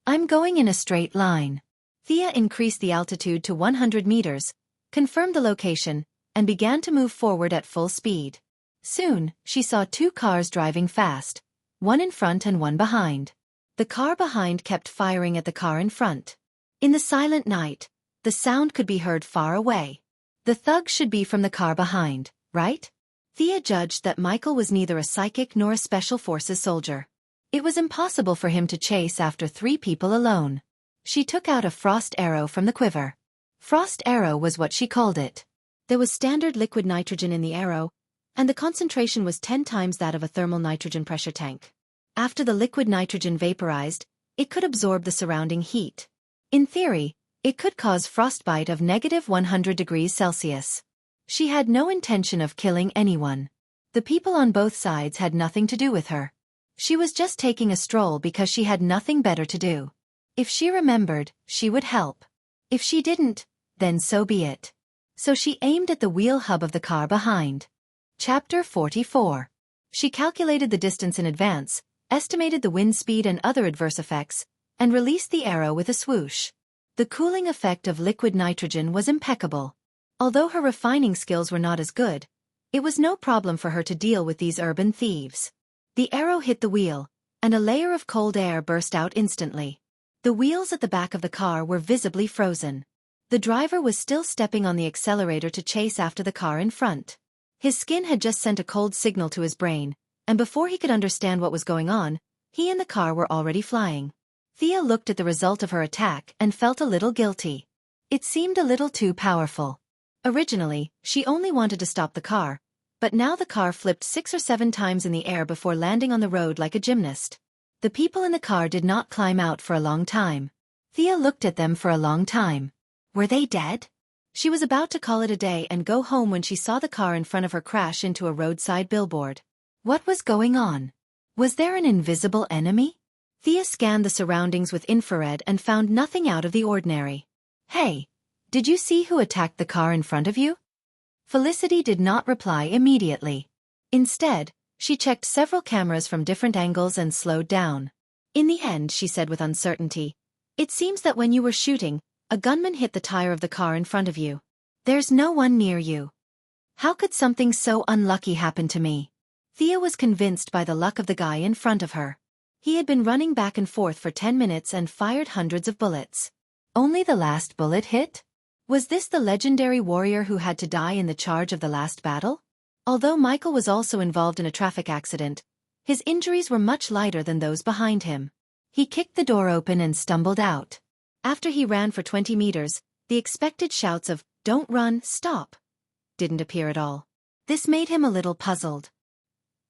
I'm going in a straight line. Thea increased the altitude to 100 meters, confirmed the location, and began to move forward at full speed. Soon, she saw 2 cars driving fast, one in front and one behind. The car behind kept firing at the car in front. In the silent night, the sound could be heard far away. The thug should be from the car behind, right? Thea judged that Michael was neither a psychic nor a special forces soldier. It was impossible for him to chase after 3 people alone. She took out a frost arrow from the quiver. Frost arrow was what she called it. There was standard liquid nitrogen in the arrow, and the concentration was 10 times that of a thermal nitrogen pressure tank. After the liquid nitrogen vaporized, it could absorb the surrounding heat. In theory, it could cause frostbite of -100 degrees Celsius. She had no intention of killing anyone. The people on both sides had nothing to do with her. She was just taking a stroll because she had nothing better to do. If she remembered, she would help. If she didn't, then so be it. So she aimed at the wheel hub of the car behind. Chapter 44. She calculated the distance in advance, estimated the wind speed and other adverse effects, and released the arrow with a swoosh. The cooling effect of liquid nitrogen was impeccable. Although her refining skills were not as good, it was no problem for her to deal with these urban thieves. The arrow hit the wheel, and a layer of cold air burst out instantly. The wheels at the back of the car were visibly frozen. The driver was still stepping on the accelerator to chase after the car in front. His skin had just sent a cold signal to his brain, and before he could understand what was going on, he and the car were already flying. Thea looked at the result of her attack and felt a little guilty. It seemed a little too powerful. Originally, she only wanted to stop the car, but now the car flipped 6 or 7 times in the air before landing on the road like a gymnast. The people in the car did not climb out for a long time. Thea looked at them for a long time. Were they dead? She was about to call it a day and go home when she saw the car in front of her crash into a roadside billboard. What was going on? Was there an invisible enemy? Thea scanned the surroundings with infrared and found nothing out of the ordinary. Hey, did you see who attacked the car in front of you? Felicity did not reply immediately. Instead, she checked several cameras from different angles and slowed down. In the end, she said with uncertainty, it seems that when you were shooting, a gunman hit the tire of the car in front of you. There's no one near you. How could something so unlucky happen to me? Thea was convinced by the luck of the guy in front of her. He had been running back and forth for 10 minutes and fired hundreds of bullets. Only the last bullet hit? Was this the legendary warrior who had to die in the charge of the last battle? Although Michael was also involved in a traffic accident, his injuries were much lighter than those behind him. He kicked the door open and stumbled out. After he ran for 20 meters, the expected shouts of, "Don't run, stop," didn't appear at all. This made him a little puzzled.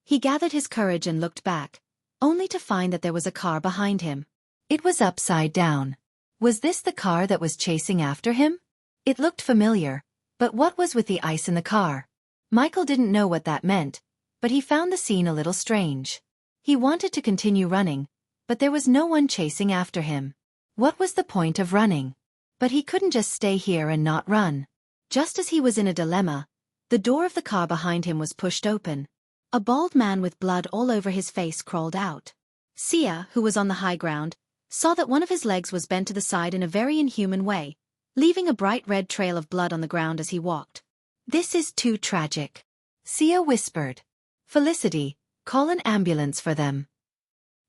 He gathered his courage and looked back, only to find that there was a car behind him. It was upside down. Was this the car that was chasing after him? It looked familiar, but what was with the ice in the car? Michael didn't know what that meant, but he found the scene a little strange. He wanted to continue running, but there was no one chasing after him. What was the point of running? But he couldn't just stay here and not run. Just as he was in a dilemma, the door of the car behind him was pushed open. A bald man with blood all over his face crawled out. Sia, who was on the high ground, saw that one of his legs was bent to the side in a very inhuman way, leaving a bright red trail of blood on the ground as he walked. "This is too tragic," Sia whispered. "Felicity, call an ambulance for them."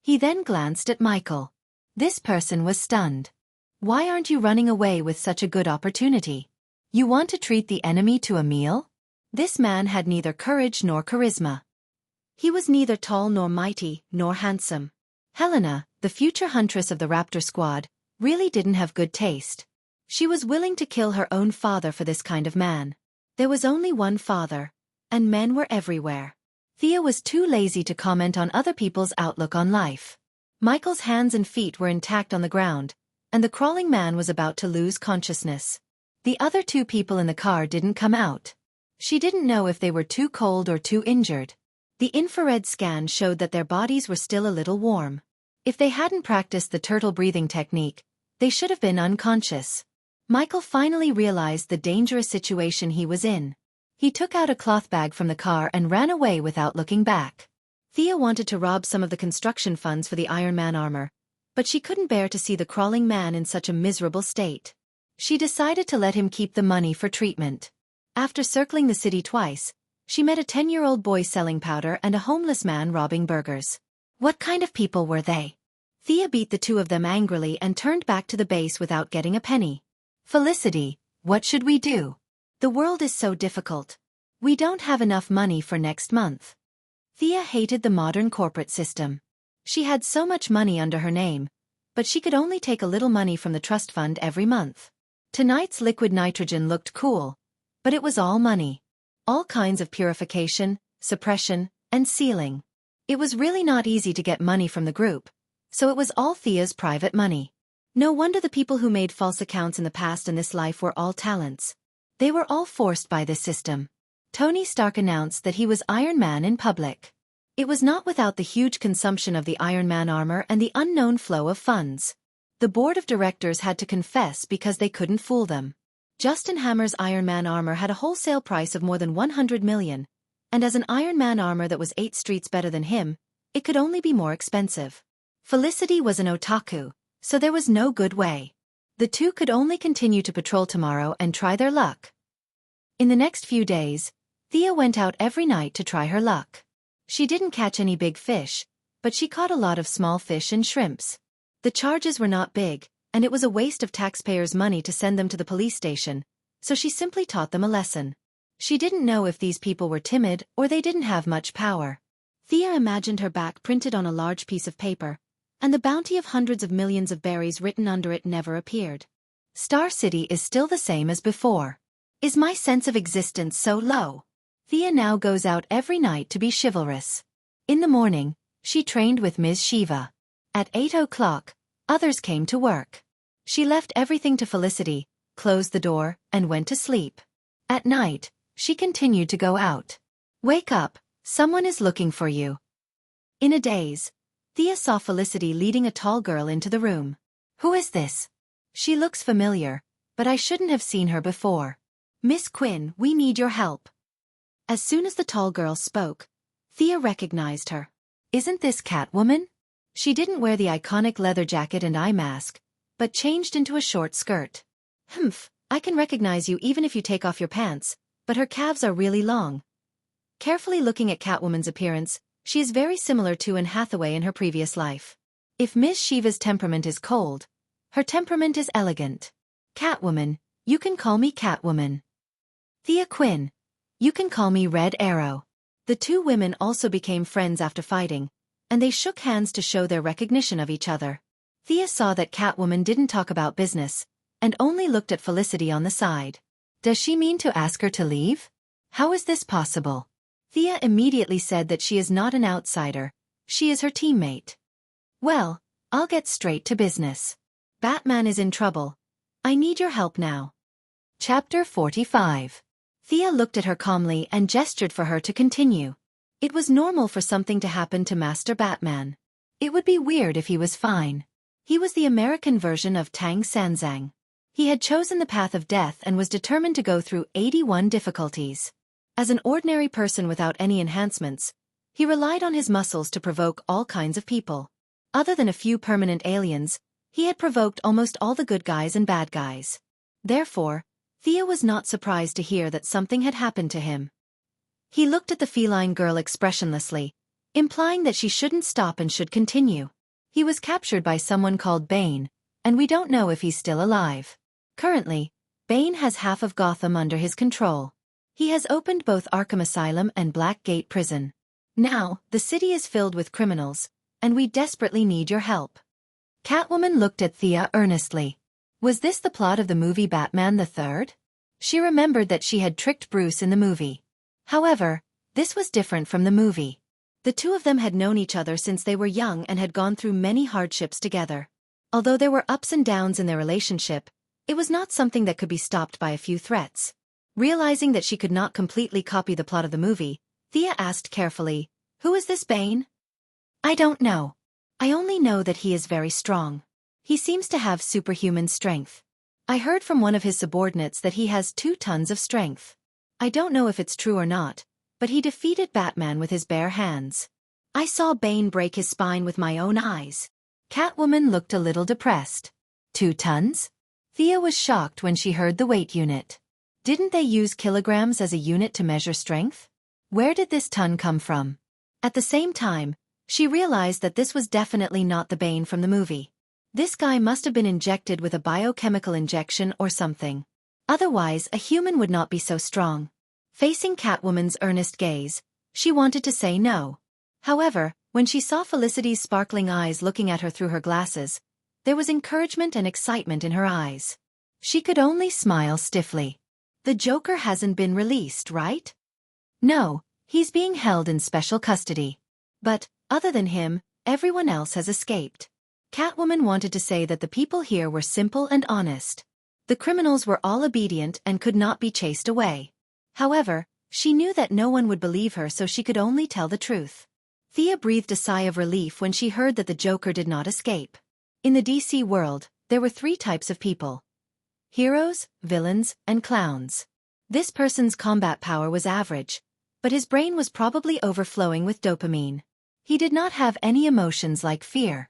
He then glanced at Michael. This person was stunned. "Why aren't you running away with such a good opportunity? You want to treat the enemy to a meal?" This man had neither courage nor charisma. He was neither tall nor mighty, nor handsome. Helena, the future huntress of the Raptor squad, really didn't have good taste. She was willing to kill her own father for this kind of man. There was only one father, and men were everywhere. Thea was too lazy to comment on other people's outlook on life. Michael's hands and feet were intact on the ground, and the crawling man was about to lose consciousness. The other 2 people in the car didn't come out. She didn't know if they were too cold or too injured. The infrared scan showed that their bodies were still a little warm. If they hadn't practiced the turtle breathing technique, they should have been unconscious. Michael finally realized the dangerous situation he was in. He took out a cloth bag from the car and ran away without looking back. Thea wanted to rob some of the construction funds for the Iron Man armor, but she couldn't bear to see the crawling man in such a miserable state. She decided to let him keep the money for treatment. After circling the city twice, she met a 10-year-old boy selling powder and a homeless man robbing burgers. What kind of people were they? Thea beat the 2 of them angrily and turned back to the base without getting a penny. "Felicity, what should we do? The world is so difficult. We don't have enough money for next month." Thea hated the modern corporate system. She had so much money under her name, but she could only take a little money from the trust fund every month. Tonight's liquid nitrogen looked cool, but it was all money. All kinds of purification, suppression, and sealing. It was really not easy to get money from the group, so it was all Thea's private money. No wonder the people who made false accounts in the past and this life were all talents. They were all forced by this system. Tony Stark announced that he was Iron Man in public. It was not without the huge consumption of the Iron Man armor and the unknown flow of funds. The board of directors had to confess because they couldn't fool them. Justin Hammer's Iron Man armor had a wholesale price of more than 100 million, and as an Iron Man armor that was 8 streets better than him, it could only be more expensive. Felicity was an otaku, so there was no good way. The two could only continue to patrol tomorrow and try their luck. In the next few days, Thea went out every night to try her luck. She didn't catch any big fish, but she caught a lot of small fish and shrimps. The charges were not big, and it was a waste of taxpayers' money to send them to the police station, so she simply taught them a lesson. She didn't know if these people were timid or they didn't have much power. Thea imagined her back printed on a large piece of paper, and the bounty of hundreds of millions of berries written under it never appeared. Star City is still the same as before. Is my sense of existence so low? Thea now goes out every night to be chivalrous. In the morning, she trained with Ms. Shiva. At 8 o'clock, others came to work. She left everything to Felicity, closed the door, and went to sleep. At night, she continued to go out. Wake up, someone is looking for you. In a daze, Thea saw Felicity leading a tall girl into the room. Who is this? She looks familiar, but I shouldn't have seen her before. Miss Quinn, we need your help. As soon as the tall girl spoke, Thea recognized her. Isn't this Catwoman? She didn't wear the iconic leather jacket and eye mask, but changed into a short skirt. Humph, I can recognize you even if you take off your pants, but her calves are really long. Carefully looking at Catwoman's appearance, she is very similar to Anne Hathaway in her previous life. If Miss Shiva's temperament is cold, her temperament is elegant. Catwoman, you can call me Catwoman. Thea Quinn, you can call me Red Arrow. The two women also became friends after fighting, and they shook hands to show their recognition of each other. Thea saw that Catwoman didn't talk about business, and only looked at Felicity on the side. Does she mean to ask her to leave? How is this possible? Thea immediately said that she is not an outsider, she is her teammate. Well, I'll get straight to business. Batman is in trouble. I need your help now. Chapter 45. Thea looked at her calmly and gestured for her to continue. It was normal for something to happen to Master Batman. It would be weird if he was fine. He was the American version of Tang Sanzang. He had chosen the path of death and was determined to go through 81 difficulties. As an ordinary person without any enhancements, he relied on his muscles to provoke all kinds of people. Other than a few permanent aliens, he had provoked almost all the good guys and bad guys. Therefore, Thea was not surprised to hear that something had happened to him. He looked at the feline girl expressionlessly, implying that she shouldn't stop and should continue. He was captured by someone called Bane, and we don't know if he's still alive. Currently, Bane has half of Gotham under his control. He has opened both Arkham Asylum and Blackgate Prison. Now, the city is filled with criminals, and we desperately need your help. Catwoman looked at Thea earnestly. Was this the plot of the movie Batman the Third? She remembered that she had tricked Bruce in the movie. However, this was different from the movie. The two of them had known each other since they were young and had gone through many hardships together. Although there were ups and downs in their relationship, it was not something that could be stopped by a few threats. Realizing that she could not completely copy the plot of the movie, Thea asked carefully, "Who is this Bane?" "I don't know. I only know that he is very strong. He seems to have superhuman strength. I heard from one of his subordinates that he has 2 tons of strength. I don't know if it's true or not, but he defeated Batman with his bare hands. I saw Bane break his spine with my own eyes." Catwoman looked a little depressed. 2 tons? Thea was shocked when she heard the weight unit. Didn't they use kilograms as a unit to measure strength? Where did this ton come from? At the same time, she realized that this was definitely not the Bane from the movie. This guy must have been injected with a biochemical injection or something. Otherwise, a human would not be so strong. Facing Catwoman's earnest gaze, she wanted to say no. However, When she saw Felicity's sparkling eyes looking at her through her glasses, there was encouragement and excitement in her eyes. She could only smile stiffly. The Joker hasn't been released, right? No, he's being held in special custody. But, other than him, everyone else has escaped. Catwoman wanted to say that the people here were simple and honest. The criminals were all obedient and could not be chased away. However, she knew that no one would believe her, so she could only tell the truth. Thea breathed a sigh of relief when she heard that the Joker did not escape. In the DC world, there were 3 types of people: heroes, villains, and clowns. This person's combat power was average, but his brain was probably overflowing with dopamine. He did not have any emotions like fear.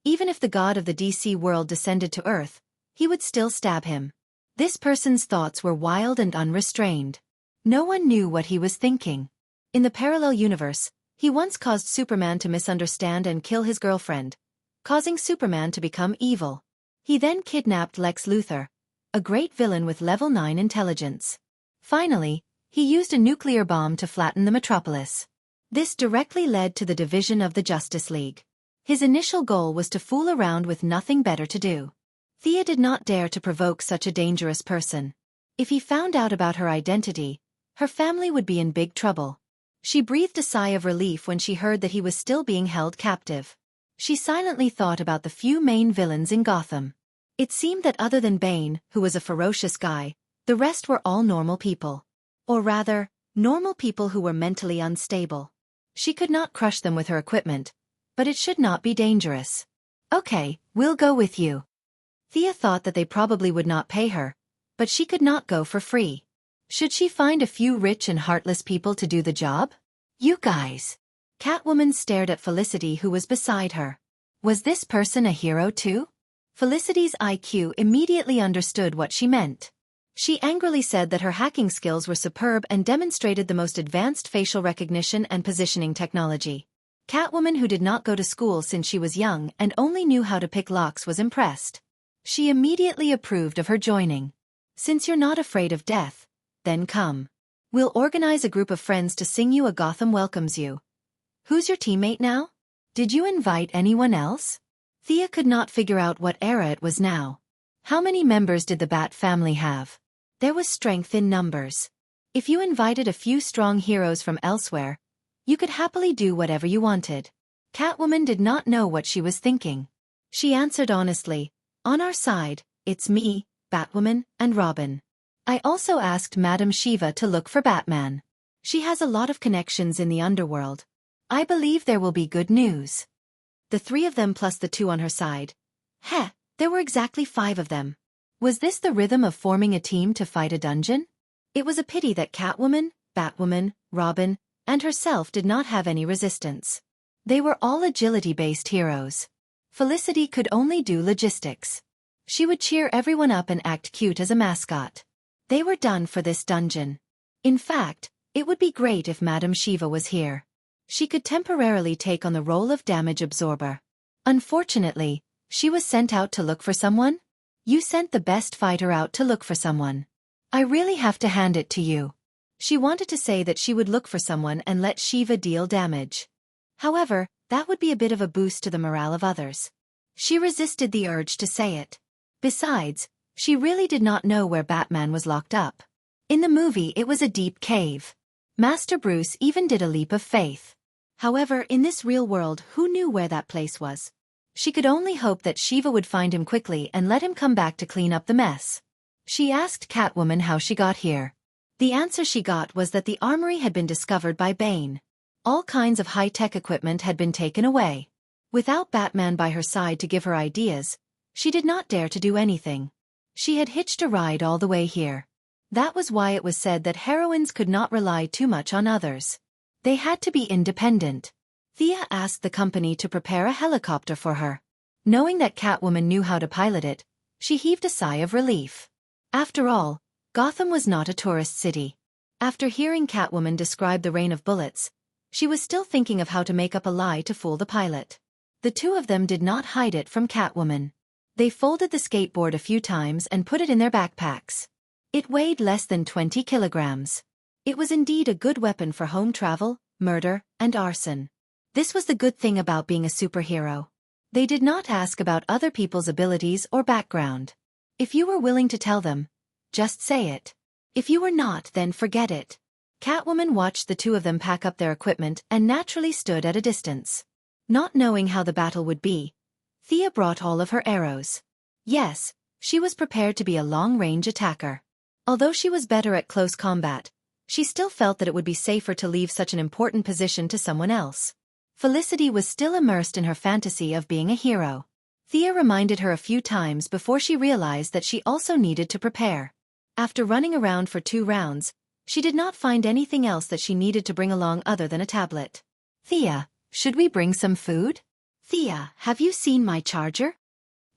Even if the god of the DC world descended to Earth, he would still stab him. This person's thoughts were wild and unrestrained. No one knew what he was thinking. In the parallel universe, he once caused Superman to misunderstand and kill his girlfriend, causing Superman to become evil. He then kidnapped Lex Luthor, a great villain with level 9 intelligence. Finally, he used a nuclear bomb to flatten the metropolis. This directly led to the division of the Justice League. His initial goal was to fool around with nothing better to do. Thea did not dare to provoke such a dangerous person. If he found out about her identity, her family would be in big trouble. She breathed a sigh of relief when she heard that he was still being held captive. She silently thought about the few main villains in Gotham. It seemed that other than Bane, who was a ferocious guy, the rest were all normal people. Or rather, normal people who were mentally unstable. She could not crush them with her equipment, but it should not be dangerous. Okay, we'll go with you. Thea thought that they probably would not pay her, but she could not go for free. Should she find a few rich and heartless people to do the job? You guys. Catwoman stared at Felicity, who was beside her. Was this person a hero too? Felicity's IQ immediately understood what she meant. She angrily said that her hacking skills were superb and demonstrated the most advanced facial recognition and positioning technology. Catwoman, who did not go to school since she was young and only knew how to pick locks, was impressed. She immediately approved of her joining. Since you're not afraid of death, then come. We'll organize a group of friends to sing you a Gotham welcomes you. Who's your teammate now? Did you invite anyone else? Thea could not figure out what era it was now. How many members did the Bat family have? There was strength in numbers. If you invited a few strong heroes from elsewhere, you could happily do whatever you wanted. Catwoman did not know what she was thinking. She answered honestly, on our side, it's me, Batwoman, and Robin. I also asked Madame Shiva to look for Batman. She has a lot of connections in the underworld. I believe there will be good news. The 3 of them plus the 2 on her side. Heh, there were exactly 5 of them. Was this the rhythm of forming a team to fight a dungeon? It was a pity that Catwoman, Batwoman, Robin, and herself did not have any resistance. They were all agility-based heroes. Felicity could only do logistics. She would cheer everyone up and act cute as a mascot. They were done for this dungeon. In fact, it would be great if Madame Shiva was here. She could temporarily take on the role of damage absorber. Unfortunately, she was sent out to look for someone? You sent the best fighter out to look for someone. I really have to hand it to you. She wanted to say that she would look for someone and let Shiva deal damage. However, that would be a bit of a boost to the morale of others. She resisted the urge to say it. Besides, she really did not know where Batman was locked up. In the movie, it was a deep cave. Master Bruce even did a leap of faith. However, in this real world, who knew where that place was? She could only hope that Shiva would find him quickly and let him come back to clean up the mess. She asked Catwoman how she got here. The answer she got was that the armory had been discovered by Bane. All kinds of high-tech equipment had been taken away. Without Batman by her side to give her ideas, she did not dare to do anything. She had hitched a ride all the way here. That was why it was said that heroines could not rely too much on others. They had to be independent. Thea asked the company to prepare a helicopter for her. Knowing that Catwoman knew how to pilot it, she heaved a sigh of relief. After all, Gotham was not a tourist city. After hearing Catwoman describe the rain of bullets, she was still thinking of how to make up a lie to fool the pilot. The 2 of them did not hide it from Catwoman. They folded the skateboard a few times and put it in their backpacks. It weighed less than 20 kilograms. It was indeed a good weapon for home travel, murder, and arson. This was the good thing about being a superhero. They did not ask about other people's abilities or background. If you were willing to tell them, just say it. If you were not, then forget it. Catwoman watched the two of them pack up their equipment and naturally stood at a distance. Not knowing how the battle would be, Thea brought all of her arrows. Yes, she was prepared to be a long-range attacker. Although she was better at close combat, she still felt that it would be safer to leave such an important position to someone else. Felicity was still immersed in her fantasy of being a hero. Thea reminded her a few times before she realized that she also needed to prepare. After running around for 2 rounds, she did not find anything else that she needed to bring along other than a tablet. Thea, should we bring some food? Thea, have you seen my charger?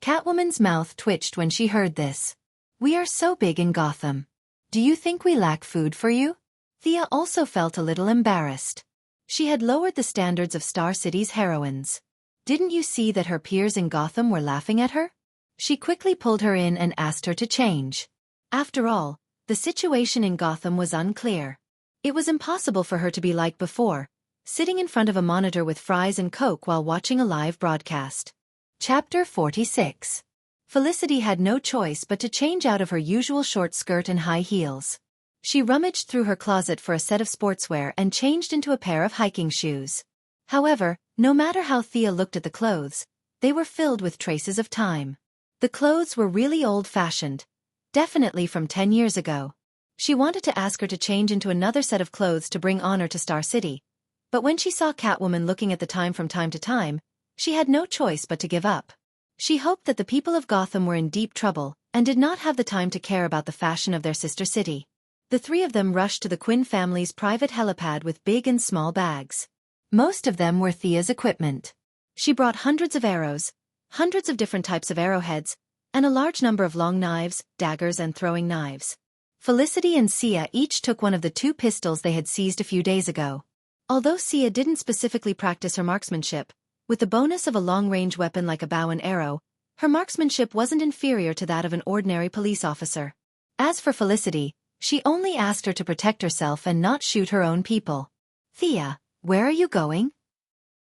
Catwoman's mouth twitched when she heard this. We are so big in Gotham. Do you think we lack food for you? Thea also felt a little embarrassed. She had lowered the standards of Star City's heroines. Didn't you see that her peers in Gotham were laughing at her? She quickly pulled her in and asked her to change. After all, the situation in Gotham was unclear. It was impossible for her to be like before, sitting in front of a monitor with fries and Coke while watching a live broadcast. Chapter 46. Felicity had no choice but to change out of her usual short skirt and high heels. She rummaged through her closet for a set of sportswear and changed into a pair of hiking shoes. However, no matter how Thea looked at the clothes, they were filled with traces of time. The clothes were really old-fashioned, definitely from 10 years ago. She wanted to ask her to change into another set of clothes to bring honor to Star City, but when she saw Catwoman looking at the time from time to time, she had no choice but to give up. She hoped that the people of Gotham were in deep trouble and did not have the time to care about the fashion of their sister city. The 3 of them rushed to the Quinn family's private helipad with big and small bags. Most of them were Thea's equipment. She brought hundreds of arrows, hundreds of different types of arrowheads, and a large number of long knives, daggers and throwing knives. Felicity and Sia each took one of the 2 pistols they had seized a few days ago. Although Sia didn't specifically practice her marksmanship, with the bonus of a long-range weapon like a bow and arrow, her marksmanship wasn't inferior to that of an ordinary police officer. As for Felicity, she only asked her to protect herself and not shoot her own people. Thea, where are you going?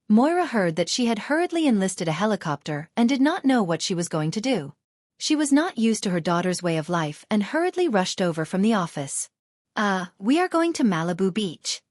Moira heard that she had hurriedly enlisted a helicopter and did not know what she was going to do. She was not used to her daughter's way of life and hurriedly rushed over from the office. We are going to Malibu Beach.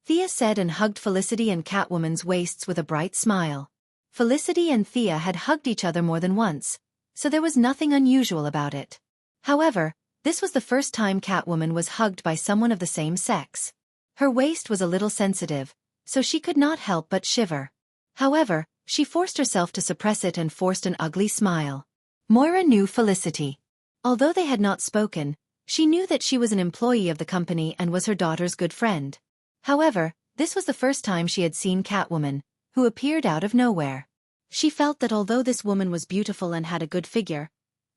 Thea said and hugged Felicity and Catwoman's waists with a bright smile. Felicity and Thea had hugged each other more than once, so there was nothing unusual about it. However, this was the first time Catwoman was hugged by someone of the same sex. Her waist was a little sensitive, so she could not help but shiver. However, she forced herself to suppress it and forced an ugly smile. Moira knew Felicity. Although they had not spoken, she knew that she was an employee of the company and was her daughter's good friend. However, this was the first time she had seen Catwoman, who appeared out of nowhere. She felt that although this woman was beautiful and had a good figure,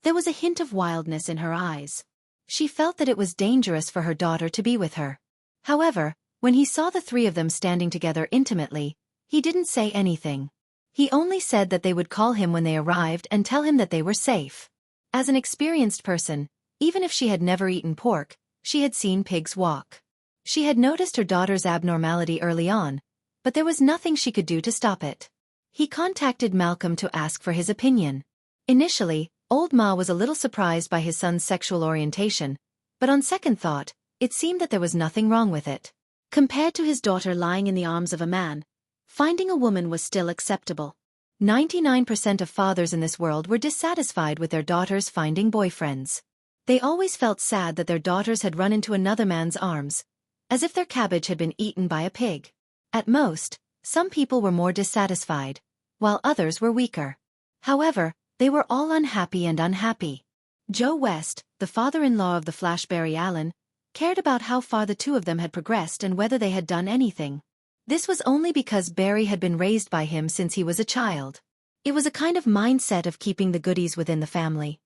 there was a hint of wildness in her eyes. She felt that it was dangerous for her daughter to be with her. However, when he saw the 3 of them standing together intimately, he didn't say anything. He only said that they would call him when they arrived and tell him that they were safe. As an experienced person, even if she had never eaten pork, she had seen pigs walk. She had noticed her daughter's abnormality early on, but there was nothing she could do to stop it. He contacted Malcolm to ask for his opinion. Initially, Old Ma was a little surprised by his son's sexual orientation, but on second thought, it seemed that there was nothing wrong with it. Compared to his daughter lying in the arms of a man, finding a woman was still acceptable. 99% of fathers in this world were dissatisfied with their daughters finding boyfriends. They always felt sad that their daughters had run into another man's arms, as if their cabbage had been eaten by a pig. At most, some people were more dissatisfied, while others were weaker. However, they were all unhappy and unhappy. Joe West, the father-in-law of the Flash Barry Allen, cared about how far the 2 of them had progressed and whether they had done anything. This was only because Barry had been raised by him since he was a child. It was a kind of mindset of keeping the goodies within the family.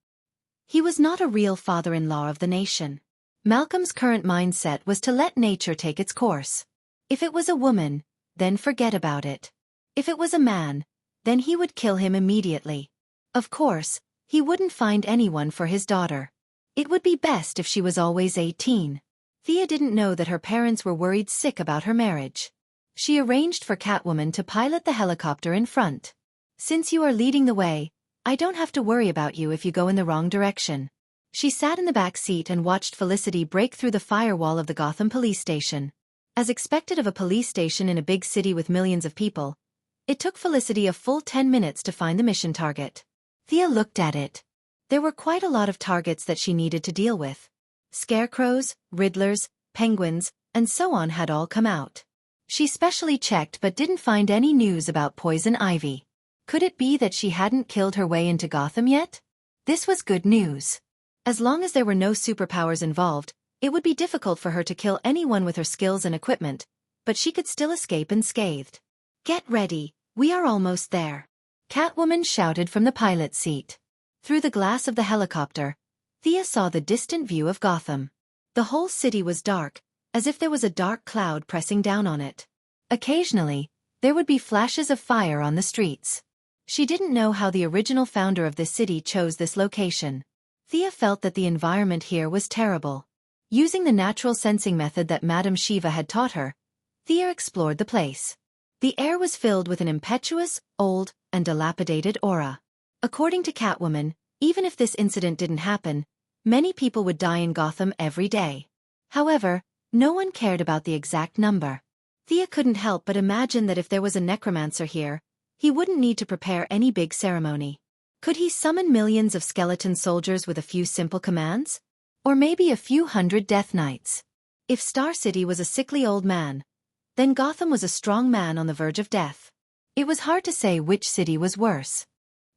He was not a real father-in-law of the nation. Malcolm's current mindset was to let nature take its course. If it was a woman, then forget about it. If it was a man, then he would kill him immediately. Of course, he wouldn't find anyone for his daughter. It would be best if she was always 18. Thea didn't know that her parents were worried sick about her marriage. She arranged for Catwoman to pilot the helicopter in front. "Since you are leading the way, I don't have to worry about you if you go in the wrong direction." She sat in the back seat and watched Felicity break through the firewall of the Gotham police station. As expected of a police station in a big city with millions of people, it took Felicity a full 10 minutes to find the mission target. Thea looked at it. There were quite a lot of targets that she needed to deal with. Scarecrows, Riddlers, Penguins, and so on had all come out. She specially checked but didn't find any news about Poison Ivy. Could it be that she hadn't killed her way into Gotham yet? This was good news. As long as there were no superpowers involved, it would be difficult for her to kill anyone with her skills and equipment, but she could still escape unscathed. "Get ready, we are almost there," Catwoman shouted from the pilot seat. Through the glass of the helicopter, Thea saw the distant view of Gotham. The whole city was dark, as if there was a dark cloud pressing down on it. Occasionally, there would be flashes of fire on the streets. She didn't know how the original founder of this city chose this location. Thea felt that the environment here was terrible. Using the natural sensing method that Madame Shiva had taught her, Thea explored the place. The air was filled with an impetuous, old, and dilapidated aura. According to Catwoman, even if this incident didn't happen, many people would die in Gotham every day. However, no one cared about the exact number. Thea couldn't help but imagine that if there was a necromancer here, he wouldn't need to prepare any big ceremony. Could he summon millions of skeleton soldiers with a few simple commands? Or maybe a few hundred death knights? If Star City was a sickly old man, then Gotham was a strong man on the verge of death. It was hard to say which city was worse.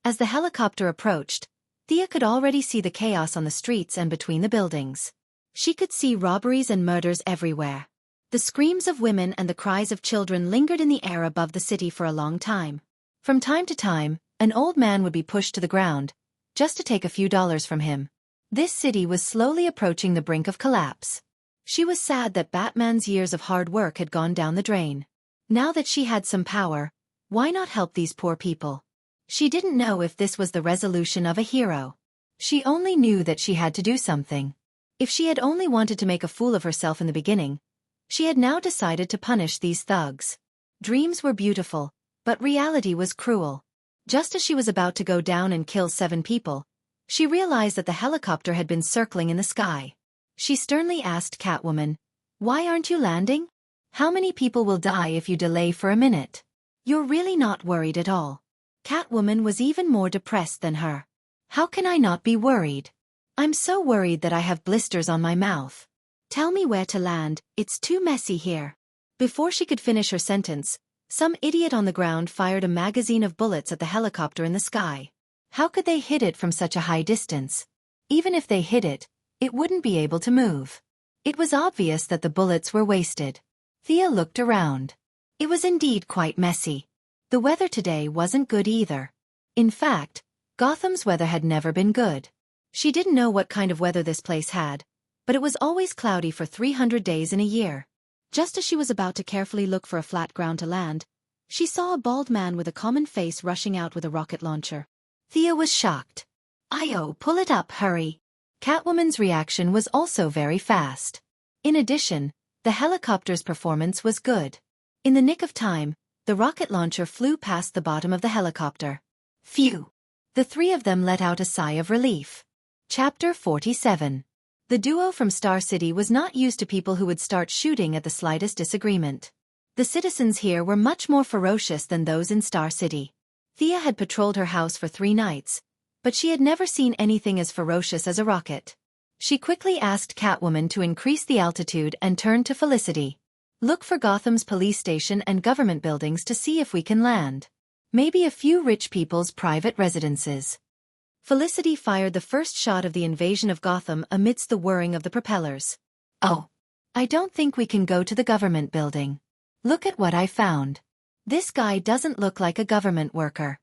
As the helicopter approached, Thea could already see the chaos on the streets and between the buildings. She could see robberies and murders everywhere. The screams of women and the cries of children lingered in the air above the city for a long time. From time to time, an old man would be pushed to the ground, just to take a few dollars from him. This city was slowly approaching the brink of collapse. She was sad that Batman's years of hard work had gone down the drain. Now that she had some power, why not help these poor people? She didn't know if this was the resolution of a hero. She only knew that she had to do something. If she had only wanted to make a fool of herself in the beginning, she had now decided to punish these thugs. Dreams were beautiful, but reality was cruel. Just as she was about to go down and kill 7 people, she realized that the helicopter had been circling in the sky. She sternly asked Catwoman, "Why aren't you landing? How many people will die if you delay for a minute?" "You're really not worried at all." Catwoman was even more depressed than her. "How can I not be worried? I'm so worried that I have blisters on my mouth. Tell me where to land, it's too messy here." Before she could finish her sentence, some idiot on the ground fired a magazine of bullets at the helicopter in the sky. How could they hit it from such a high distance? Even if they hit it, it wouldn't be able to move. It was obvious that the bullets were wasted. Thea looked around. It was indeed quite messy. The weather today wasn't good either. In fact, Gotham's weather had never been good. She didn't know what kind of weather this place had, but it was always cloudy for 300 days in a year. Just as she was about to carefully look for a flat ground to land, she saw a bald man with a common face rushing out with a rocket launcher. Thea was shocked. "Io, pull it up, hurry." Catwoman's reaction was also very fast. In addition, the helicopter's performance was good. In the nick of time, the rocket launcher flew past the bottom of the helicopter. Phew! The 3 of them let out a sigh of relief. Chapter 47. The duo from Star City was not used to people who would start shooting at the slightest disagreement. The citizens here were much more ferocious than those in Star City. Thea had patrolled her house for 3 nights, but she had never seen anything as ferocious as a rocket. She quickly asked Catwoman to increase the altitude and turned to Felicity. "Look for Gotham's police station and government buildings to see if we can land. Maybe a few rich people's private residences." Felicity fired the first shot of the invasion of Gotham amidst the whirring of the propellers. "Oh, I don't think we can go to the government building. Look at what I found. This guy doesn't look like a government worker."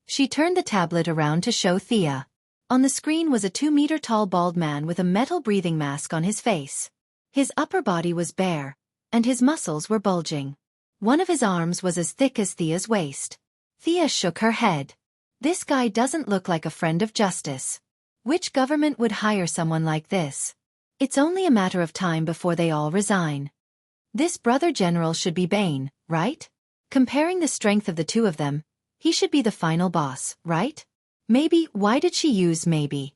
She turned the tablet around to show Thea. On the screen was a 2-meter-tall bald man with a metal breathing mask on his face. His upper body was bare, and his muscles were bulging. One of his arms was as thick as Thea's waist. Thea shook her head. This guy doesn't look like a friend of justice. Which government would hire someone like this? It's only a matter of time before they all resign. This brother general should be Bane, right? Comparing the strength of the two of them, he should be the final boss, right? Maybe. Why did she use maybe?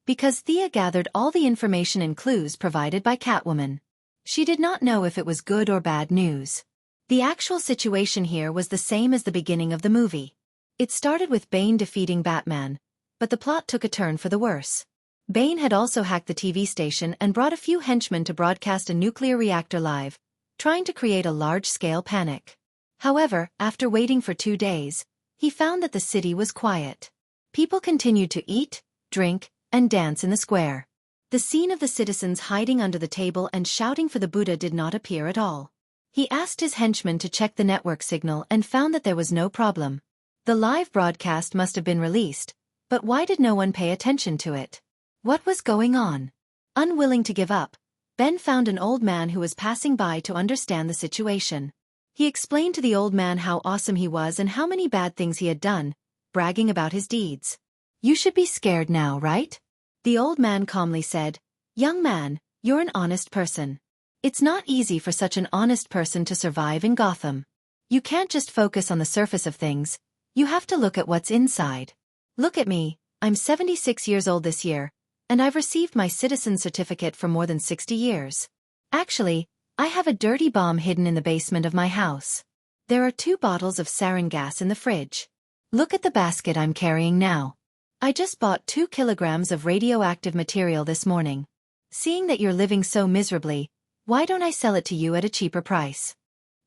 Because Thea gathered all the information and clues provided by Catwoman. She did not know if it was good or bad news. The actual situation here was the same as the beginning of the movie. It started with Bane defeating Batman, but the plot took a turn for the worse. Bane had also hacked the TV station and brought a few henchmen to broadcast a nuclear reactor live, trying to create a large-scale panic. However, after waiting for 2 days, he found that the city was quiet. People continued to eat, drink, and dance in the square. The scene of the citizens hiding under the table and shouting for the Buddha did not appear at all. He asked his henchmen to check the network signal and found that there was no problem. The live broadcast must have been released, but why did no one pay attention to it? What was going on? Unwilling to give up, Ben found an old man who was passing by to understand the situation. He explained to the old man how awesome he was and how many bad things he had done, bragging about his deeds. "You should be scared now, right?" The old man calmly said, "Young man, you're an honest person. It's not easy for such an honest person to survive in Gotham. You can't just focus on the surface of things, you have to look at what's inside. Look at me, I'm 76 years old this year, and I've received my citizen certificate for more than 60 years. Actually, I have a dirty bomb hidden in the basement of my house. There are 2 bottles of sarin gas in the fridge. Look at the basket I'm carrying now. I just bought 2 kilograms of radioactive material this morning. Seeing that you're living so miserably, why don't I sell it to you at a cheaper price?"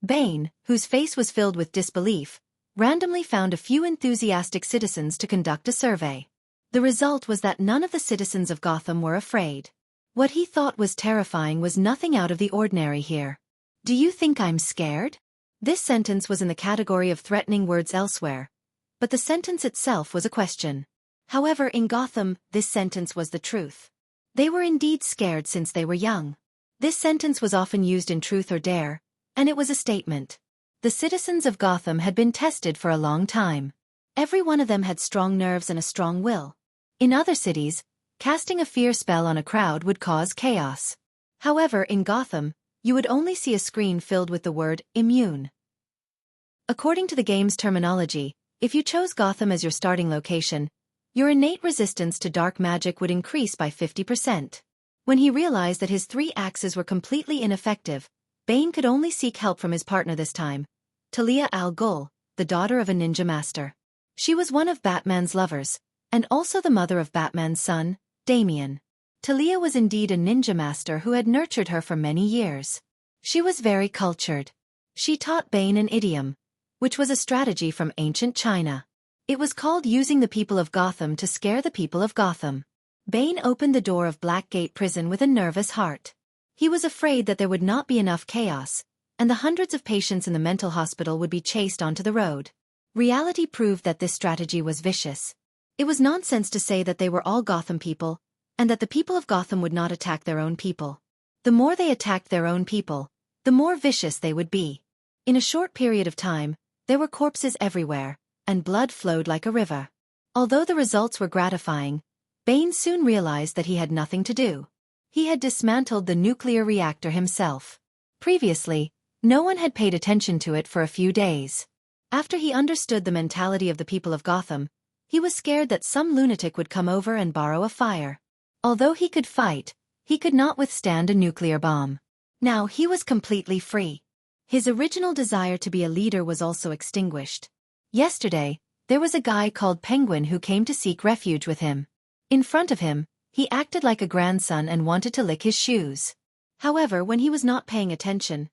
Bane, whose face was filled with disbelief, randomly found a few enthusiastic citizens to conduct a survey. The result was that none of the citizens of Gotham were afraid. What he thought was terrifying was nothing out of the ordinary here. "Do you think I'm scared?" This sentence was in the category of threatening words elsewhere, but the sentence itself was a question. However, in Gotham, this sentence was the truth. They were indeed scared since they were young. This sentence was often used in Truth or Dare, and it was a statement. The citizens of Gotham had been tested for a long time. Every one of them had strong nerves and a strong will. In other cities, casting a fear spell on a crowd would cause chaos. However, in Gotham, you would only see a screen filled with the word immune. According to the game's terminology, if you chose Gotham as your starting location, your innate resistance to dark magic would increase by 50%. When he realized that his 3 axes were completely ineffective, Bane could only seek help from his partner this time, Talia al Ghul, the daughter of a ninja master. She was one of Batman's lovers, and also the mother of Batman's son, Damian. Talia was indeed a ninja master who had nurtured her for many years. She was very cultured. She taught Bane an idiom, which was a strategy from ancient China. It was called using the people of Gotham to scare the people of Gotham. Bane opened the door of Blackgate Prison with a nervous heart. He was afraid that there would not be enough chaos, and the hundreds of patients in the mental hospital would be chased onto the road. Reality proved that this strategy was vicious. It was nonsense to say that they were all Gotham people, and that the people of Gotham would not attack their own people. The more they attacked their own people, the more vicious they would be. In a short period of time, there were corpses everywhere, and blood flowed like a river. Although the results were gratifying, Bane soon realized that he had nothing to do. He had dismantled the nuclear reactor himself. Previously, no one had paid attention to it for a few days. After he understood the mentality of the people of Gotham, he was scared that some lunatic would come over and borrow a fire. Although he could fight, he could not withstand a nuclear bomb. Now he was completely free. His original desire to be a leader was also extinguished. Yesterday, there was a guy called Penguin who came to seek refuge with him. In front of him, he acted like a grandson and wanted to lick his shoes. However, when he was not paying attention,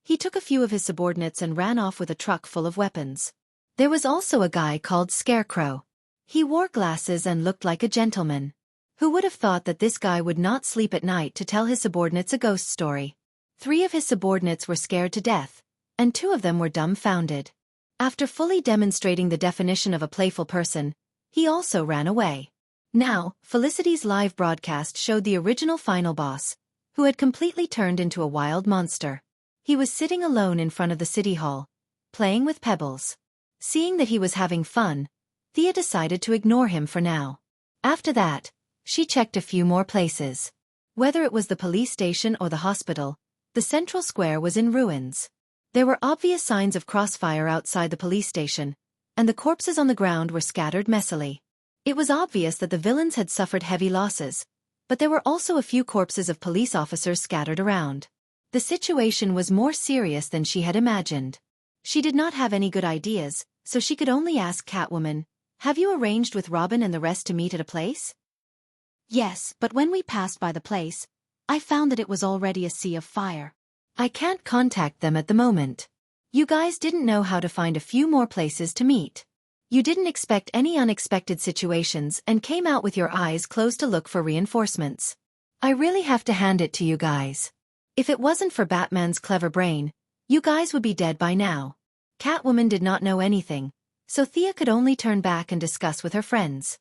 he took a few of his subordinates and ran off with a truck full of weapons. There was also a guy called Scarecrow. He wore glasses and looked like a gentleman. Who would have thought that this guy would not sleep at night to tell his subordinates a ghost story? 3 of his subordinates were scared to death, and 2 of them were dumbfounded. After fully demonstrating the definition of a playful person, he also ran away. Now, Felicity's live broadcast showed the original final boss, who had completely turned into a wild monster. He was sitting alone in front of the city hall, playing with pebbles. Seeing that he was having fun, Thea decided to ignore him for now. After that, she checked a few more places. Whether it was the police station or the hospital, the central square was in ruins. There were obvious signs of crossfire outside the police station, and the corpses on the ground were scattered messily. It was obvious that the villains had suffered heavy losses, but there were also a few corpses of police officers scattered around. The situation was more serious than she had imagined. She did not have any good ideas, so she could only ask Catwoman, "Have you arranged with Robin and the rest to meet at a place?" "Yes, but when we passed by the place, I found that it was already a sea of fire. I can't contact them at the moment. You guys didn't know how to find a few more places to meet. You didn't expect any unexpected situations and came out with your eyes closed to look for reinforcements. I really have to hand it to you guys. If it wasn't for Batman's clever brain, you guys would be dead by now." Catwoman did not know anything, so Thea could only turn back and discuss with her friends.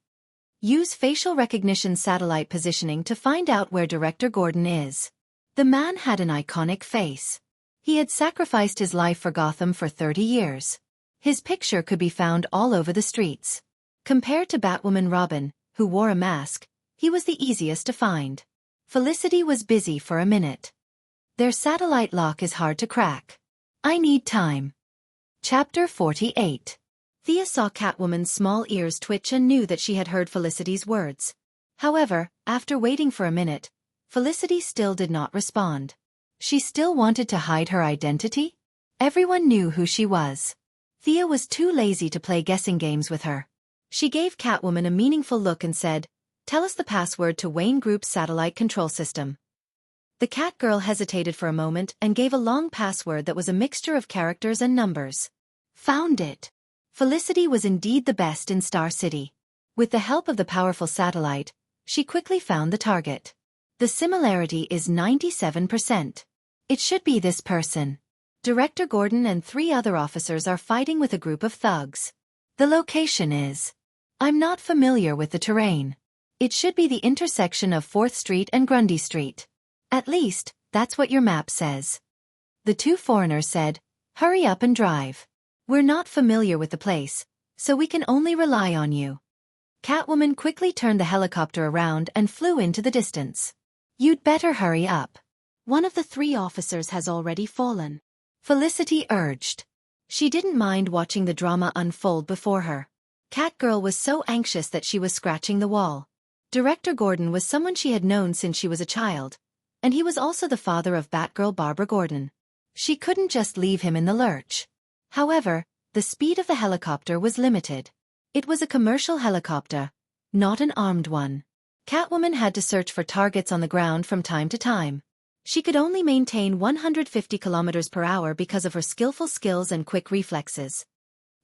Use facial recognition satellite positioning to find out where Director Gordon is. The man had an iconic face. He had sacrificed his life for Gotham for 30 years. His picture could be found all over the streets. Compared to Batwoman Robin, who wore a mask, he was the easiest to find. Felicity was busy for a minute. Their satellite lock is hard to crack. I need time. Chapter 48. Thea saw Catwoman's small ears twitch and knew that she had heard Felicity's words. However, after waiting for a minute, Felicity still did not respond. She still wanted to hide her identity? Everyone knew who she was. Thea was too lazy to play guessing games with her. She gave Catwoman a meaningful look and said, "Tell us the password to Wayne Group's satellite control system." The Catgirl hesitated for a moment and gave a long password that was a mixture of characters and numbers. Found it. Felicity was indeed the best in Star City. With the help of the powerful satellite, she quickly found the target. The similarity is 97%. It should be this person. Director Gordon and 3 other officers are fighting with a group of thugs. The location is... I'm not familiar with the terrain. It should be the intersection of 4th Street and Grundy Street. At least, that's what your map says. The 2 foreigners said, "Hurry up and drive. We're not familiar with the place, so we can only rely on you." Catwoman quickly turned the helicopter around and flew into the distance. "You'd better hurry up. One of the 3 officers has already fallen," Felicity urged. She didn't mind watching the drama unfold before her. Catgirl was so anxious that she was scratching the wall. Director Gordon was someone she had known since she was a child, and he was also the father of Batgirl Barbara Gordon. She couldn't just leave him in the lurch. However, the speed of the helicopter was limited. It was a commercial helicopter, not an armed one. Catwoman had to search for targets on the ground from time to time. She could only maintain 150 kilometers per hour because of her skillful skills and quick reflexes.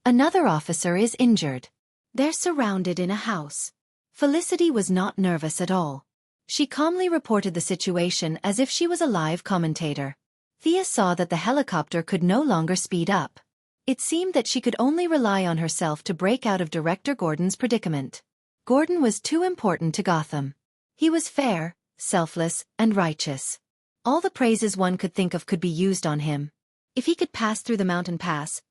Another officer is injured. They're surrounded in a house. Felicity was not nervous at all. She calmly reported the situation as if she was a live commentator. Thea saw that the helicopter could no longer speed up. It seemed that she could only rely on herself to break out of Director Gordon's predicament. Gordon was too important to Gotham. He was fair, selfless, and righteous. All the praises one could think of could be used on him. If he could pass through the mountain pass,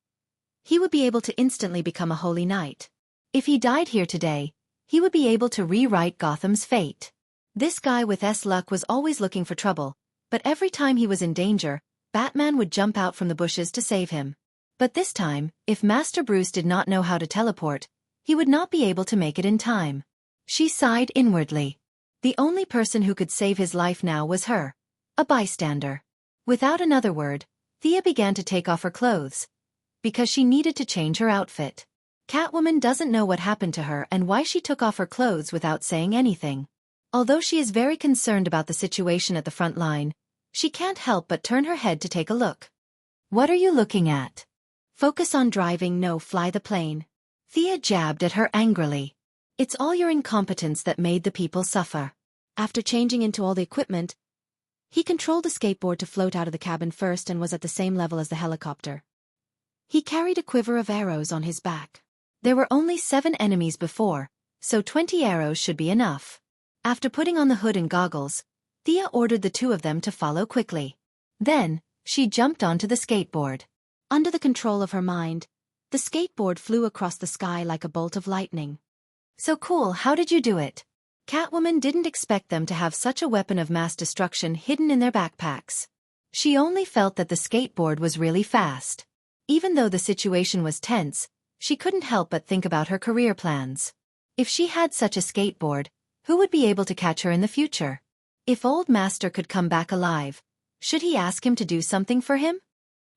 he would be able to instantly become a holy knight. If he died here today, he would be able to rewrite Gotham's fate. This guy with luck was always looking for trouble, but every time he was in danger, Batman would jump out from the bushes to save him. But this time, if Master Bruce did not know how to teleport, he would not be able to make it in time. She sighed inwardly. The only person who could save his life now was her, a bystander. Without another word, Thea began to take off her clothes, because she needed to change her outfit. Catwoman doesn't know what happened to her and why she took off her clothes without saying anything. Although she is very concerned about the situation at the front line, she can't help but turn her head to take a look. "What are you looking at?" "Focus on driving, no, fly the plane." Thea jabbed at her angrily. "It's all your incompetence that made the people suffer." After changing into all the equipment, he controlled the skateboard to float out of the cabin first and was at the same level as the helicopter. He carried a quiver of arrows on his back. There were only 7 enemies before, so 20 arrows should be enough. After putting on the hood and goggles, Thea ordered the 2 of them to follow quickly. Then, she jumped onto the skateboard. Under the control of her mind, the skateboard flew across the sky like a bolt of lightning. "So cool, how did you do it?" Catwoman didn't expect them to have such a weapon of mass destruction hidden in their backpacks. She only felt that the skateboard was really fast. Even though the situation was tense, she couldn't help but think about her career plans. If she had such a skateboard, who would be able to catch her in the future? If Old Master could come back alive, should he ask him to do something for him?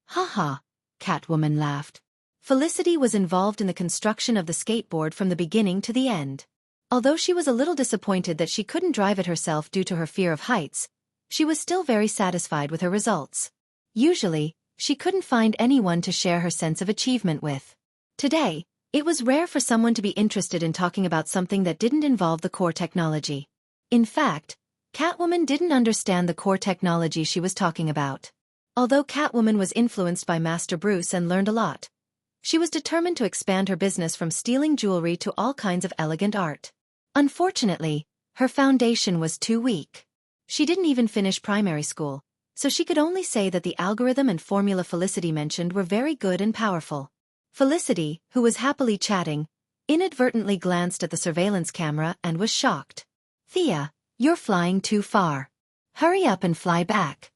Ha ha, Catwoman laughed. Felicity was involved in the construction of the skateboard from the beginning to the end. Although she was a little disappointed that she couldn't drive it herself due to her fear of heights, she was still very satisfied with her results. Usually, she couldn't find anyone to share her sense of achievement with. Today, it was rare for someone to be interested in talking about something that didn't involve the core technology. In fact, Catwoman didn't understand the core technology she was talking about. Although Catwoman was influenced by Master Bruce and learned a lot, she was determined to expand her business from stealing jewelry to all kinds of elegant art. Unfortunately, her foundation was too weak. She didn't even finish primary school, so she could only say that the algorithm and formula Felicity mentioned were very good and powerful. Felicity, who was happily chatting, inadvertently glanced at the surveillance camera and was shocked. "Thea, you're flying too far. Hurry up and fly back."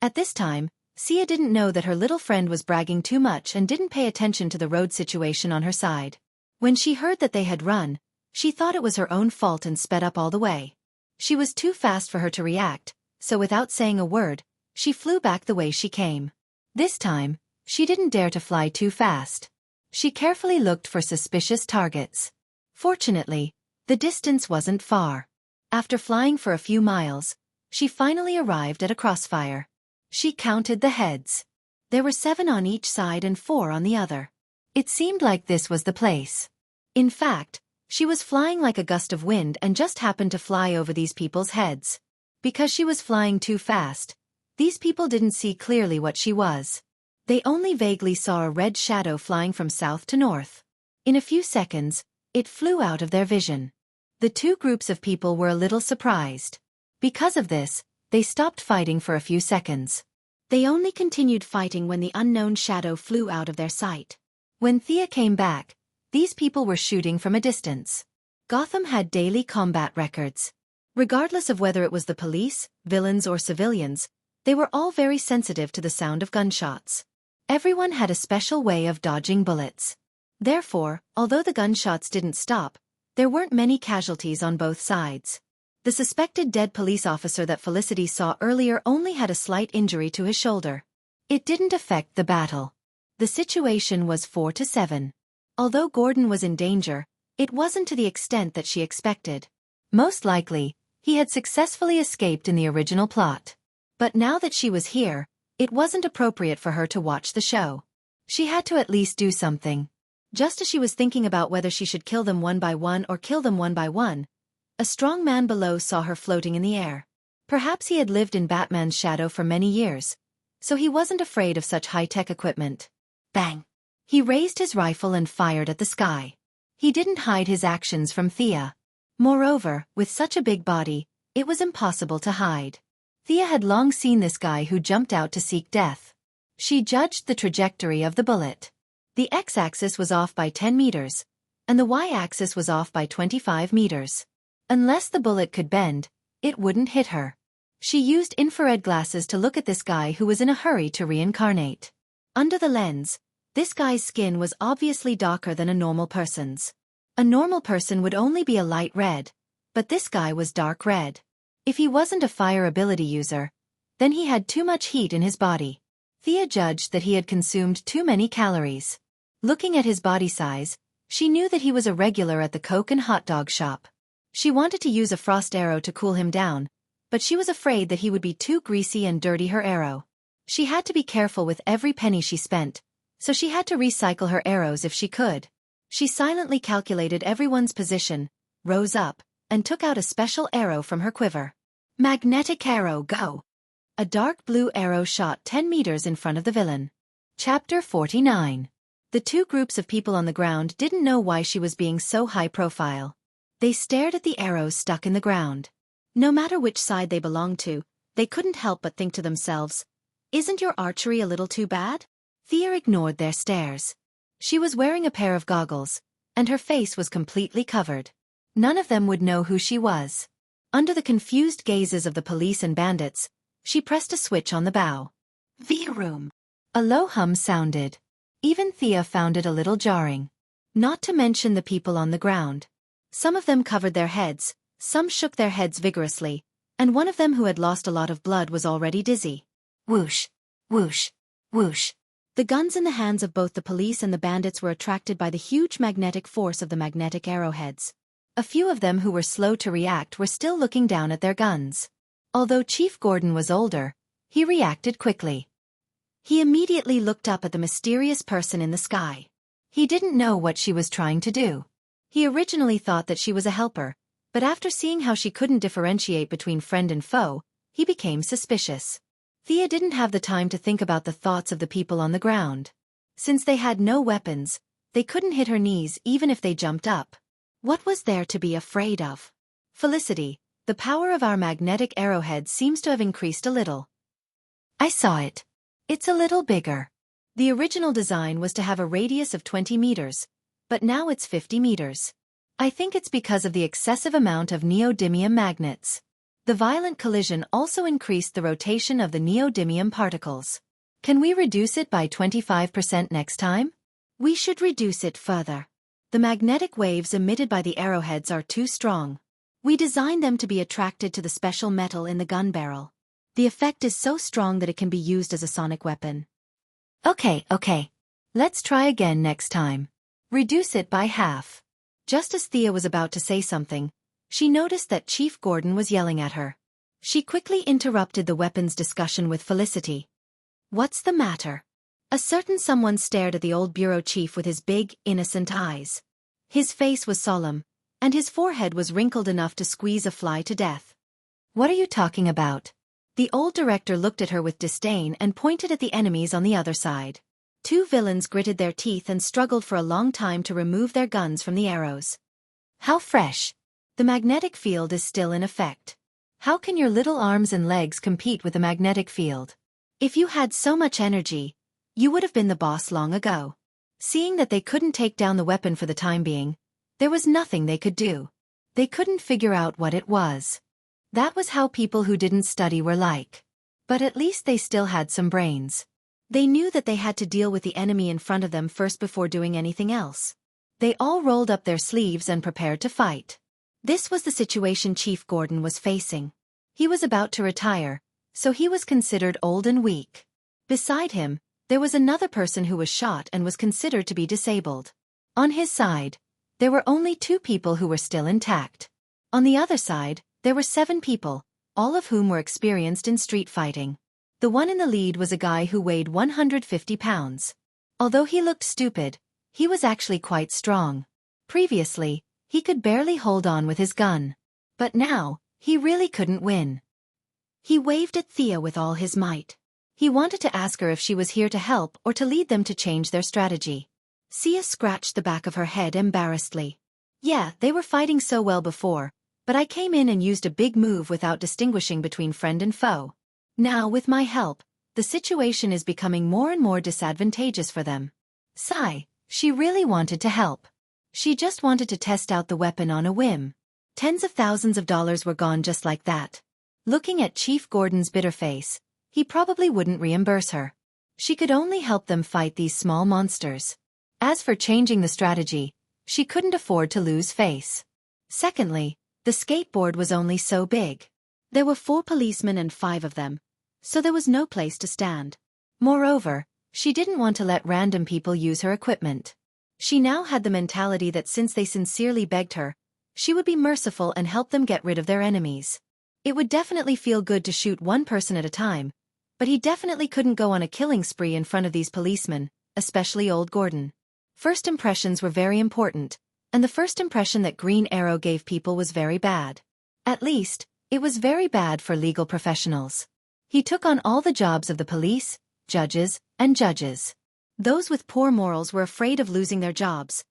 At this time, Sia didn't know that her little friend was bragging too much and didn't pay attention to the road situation on her side. When she heard that they had run, she thought it was her own fault and sped up all the way. She was too fast for her to react, so without saying a word, she flew back the way she came. This time, she didn't dare to fly too fast. She carefully looked for suspicious targets. Fortunately, the distance wasn't far. After flying for a few miles, she finally arrived at a crossfire. She counted the heads. There were 7 on each side and 4 on the other. It seemed like this was the place. In fact, she was flying like a gust of wind and just happened to fly over these people's heads. Because she was flying too fast, these people didn't see clearly what she was. They only vaguely saw a red shadow flying from south to north. In a few seconds, it flew out of their vision. The two groups of people were a little surprised. Because of this, they stopped fighting for a few seconds. They only continued fighting when the unknown shadow flew out of their sight. When Thea came back, these people were shooting from a distance. Gotham had daily combat records. Regardless of whether it was the police, villains or civilians, they were all very sensitive to the sound of gunshots. Everyone had a special way of dodging bullets. Therefore, although the gunshots didn't stop, there weren't many casualties on both sides. The suspected dead police officer that Felicity saw earlier only had a slight injury to his shoulder. It didn't affect the battle. The situation was 4-7. Although Gordon was in danger, it wasn't to the extent that she expected. Most likely, he had successfully escaped in the original plot. But now that she was here, it wasn't appropriate for her to watch the show. She had to at least do something. Just as she was thinking about whether she should kill them one by one or kill them one by one, a strong man below saw her floating in the air. Perhaps he had lived in Batman's shadow for many years, so he wasn't afraid of such high-tech equipment. Bang! He raised his rifle and fired at the sky. He didn't hide his actions from Thea. Moreover, with such a big body, it was impossible to hide. Thea had long seen this guy who jumped out to seek death. She judged the trajectory of the bullet. The x-axis was off by 10 meters, and the y-axis was off by 25 meters. Unless the bullet could bend, it wouldn't hit her. She used infrared glasses to look at this guy who was in a hurry to reincarnate. Under the lens, this guy's skin was obviously darker than a normal person's. A normal person would only be a light red, but this guy was dark red. If he wasn't a fire ability user, then he had too much heat in his body. Thea judged that he had consumed too many calories. Looking at his body size, she knew that he was a regular at the Coke and hot dog shop. She wanted to use a frost arrow to cool him down, but she was afraid that he would be too greasy and dirty her arrow. She had to be careful with every penny she spent, so she had to recycle her arrows if she could. She silently calculated everyone's position, rose up, and took out a special arrow from her quiver. Magnetic arrow, go! A dark blue arrow shot 10 meters in front of the villain. Chapter 49. The two groups of people on the ground didn't know why she was being so high profile. They stared at the arrows stuck in the ground. No matter which side they belonged to, they couldn't help but think to themselves, "Isn't your archery a little too bad?" Thea ignored their stares. She was wearing a pair of goggles, and her face was completely covered. None of them would know who she was. Under the confused gazes of the police and bandits, she pressed a switch on the bow. The room. A low hum sounded. Even Thea found it a little jarring. Not to mention the people on the ground. Some of them covered their heads, some shook their heads vigorously, and one of them who had lost a lot of blood was already dizzy. Whoosh, whoosh, whoosh. The guns in the hands of both the police and the bandits were attracted by the huge magnetic force of the magnetic arrowheads. A few of them who were slow to react were still looking down at their guns. Although Chief Gordon was older, he reacted quickly. He immediately looked up at the mysterious person in the sky. He didn't know what she was trying to do. He originally thought that she was a helper, but after seeing how she couldn't differentiate between friend and foe, he became suspicious. Thea didn't have the time to think about the thoughts of the people on the ground. Since they had no weapons, they couldn't hit her knees even if they jumped up. What was there to be afraid of? Felicity, the power of our magnetic arrowhead seems to have increased a little. I saw it. It's a little bigger. The original design was to have a radius of 20 meters, but now it's 50 meters. I think it's because of the excessive amount of neodymium magnets. The violent collision also increased the rotation of the neodymium particles. Can we reduce it by 25% next time? We should reduce it further. The magnetic waves emitted by the arrowheads are too strong. We designed them to be attracted to the special metal in the gun barrel. The effect is so strong that it can be used as a sonic weapon. Okay. Let's try again next time. Reduce it by half. Just as Thea was about to say something, she noticed that Chief Gordon was yelling at her. She quickly interrupted the weapons discussion with Felicity. What's the matter? A certain someone stared at the old bureau chief with his big, innocent eyes. His face was solemn, and his forehead was wrinkled enough to squeeze a fly to death. What are you talking about? The old director looked at her with disdain and pointed at the enemies on the other side. Two villains gritted their teeth and struggled for a long time to remove their guns from the arrows. How fresh! The magnetic field is still in effect. How can your little arms and legs compete with the magnetic field? If you had so much energy, you would have been the boss long ago. Seeing that they couldn't take down the weapon for the time being, there was nothing they could do. They couldn't figure out what it was. That was how people who didn't study were like. But at least they still had some brains. They knew that they had to deal with the enemy in front of them first before doing anything else. They all rolled up their sleeves and prepared to fight. This was the situation Chief Gordon was facing. He was about to retire, so he was considered old and weak. Beside him, there was another person who was shot and was considered to be disabled. On his side, there were only 2 people who were still intact. On the other side, there were 7 people, all of whom were experienced in street fighting. The one in the lead was a guy who weighed 150 pounds. Although he looked stupid, he was actually quite strong. Previously, he could barely hold on with his gun. But now, he really couldn't win. He waved at Thea with all his might. He wanted to ask her if she was here to help or to lead them to change their strategy. Thea scratched the back of her head embarrassedly. Yeah, they were fighting so well before, but I came in and used a big move without distinguishing between friend and foe. Now, with my help, the situation is becoming more and more disadvantageous for them. Sigh, she really wanted to help. She just wanted to test out the weapon on a whim. Tens of thousands of dollars were gone just like that. Looking at Chief Gordon's bitter face, he probably wouldn't reimburse her. She could only help them fight these small monsters. As for changing the strategy, she couldn't afford to lose face. Secondly, the skateboard was only so big. There were 4 policemen and 5 of them, so there was no place to stand. Moreover, she didn't want to let random people use her equipment. She now had the mentality that since they sincerely begged her, she would be merciful and help them get rid of their enemies. It would definitely feel good to shoot one person at a time, but he definitely couldn't go on a killing spree in front of these policemen, especially old Gordon. First impressions were very important, and the first impression that Green Arrow gave people was very bad. At least, it was very bad for legal professionals. He took on all the jobs of the police, judges, and judges. Those with poor morals were afraid of losing their jobs,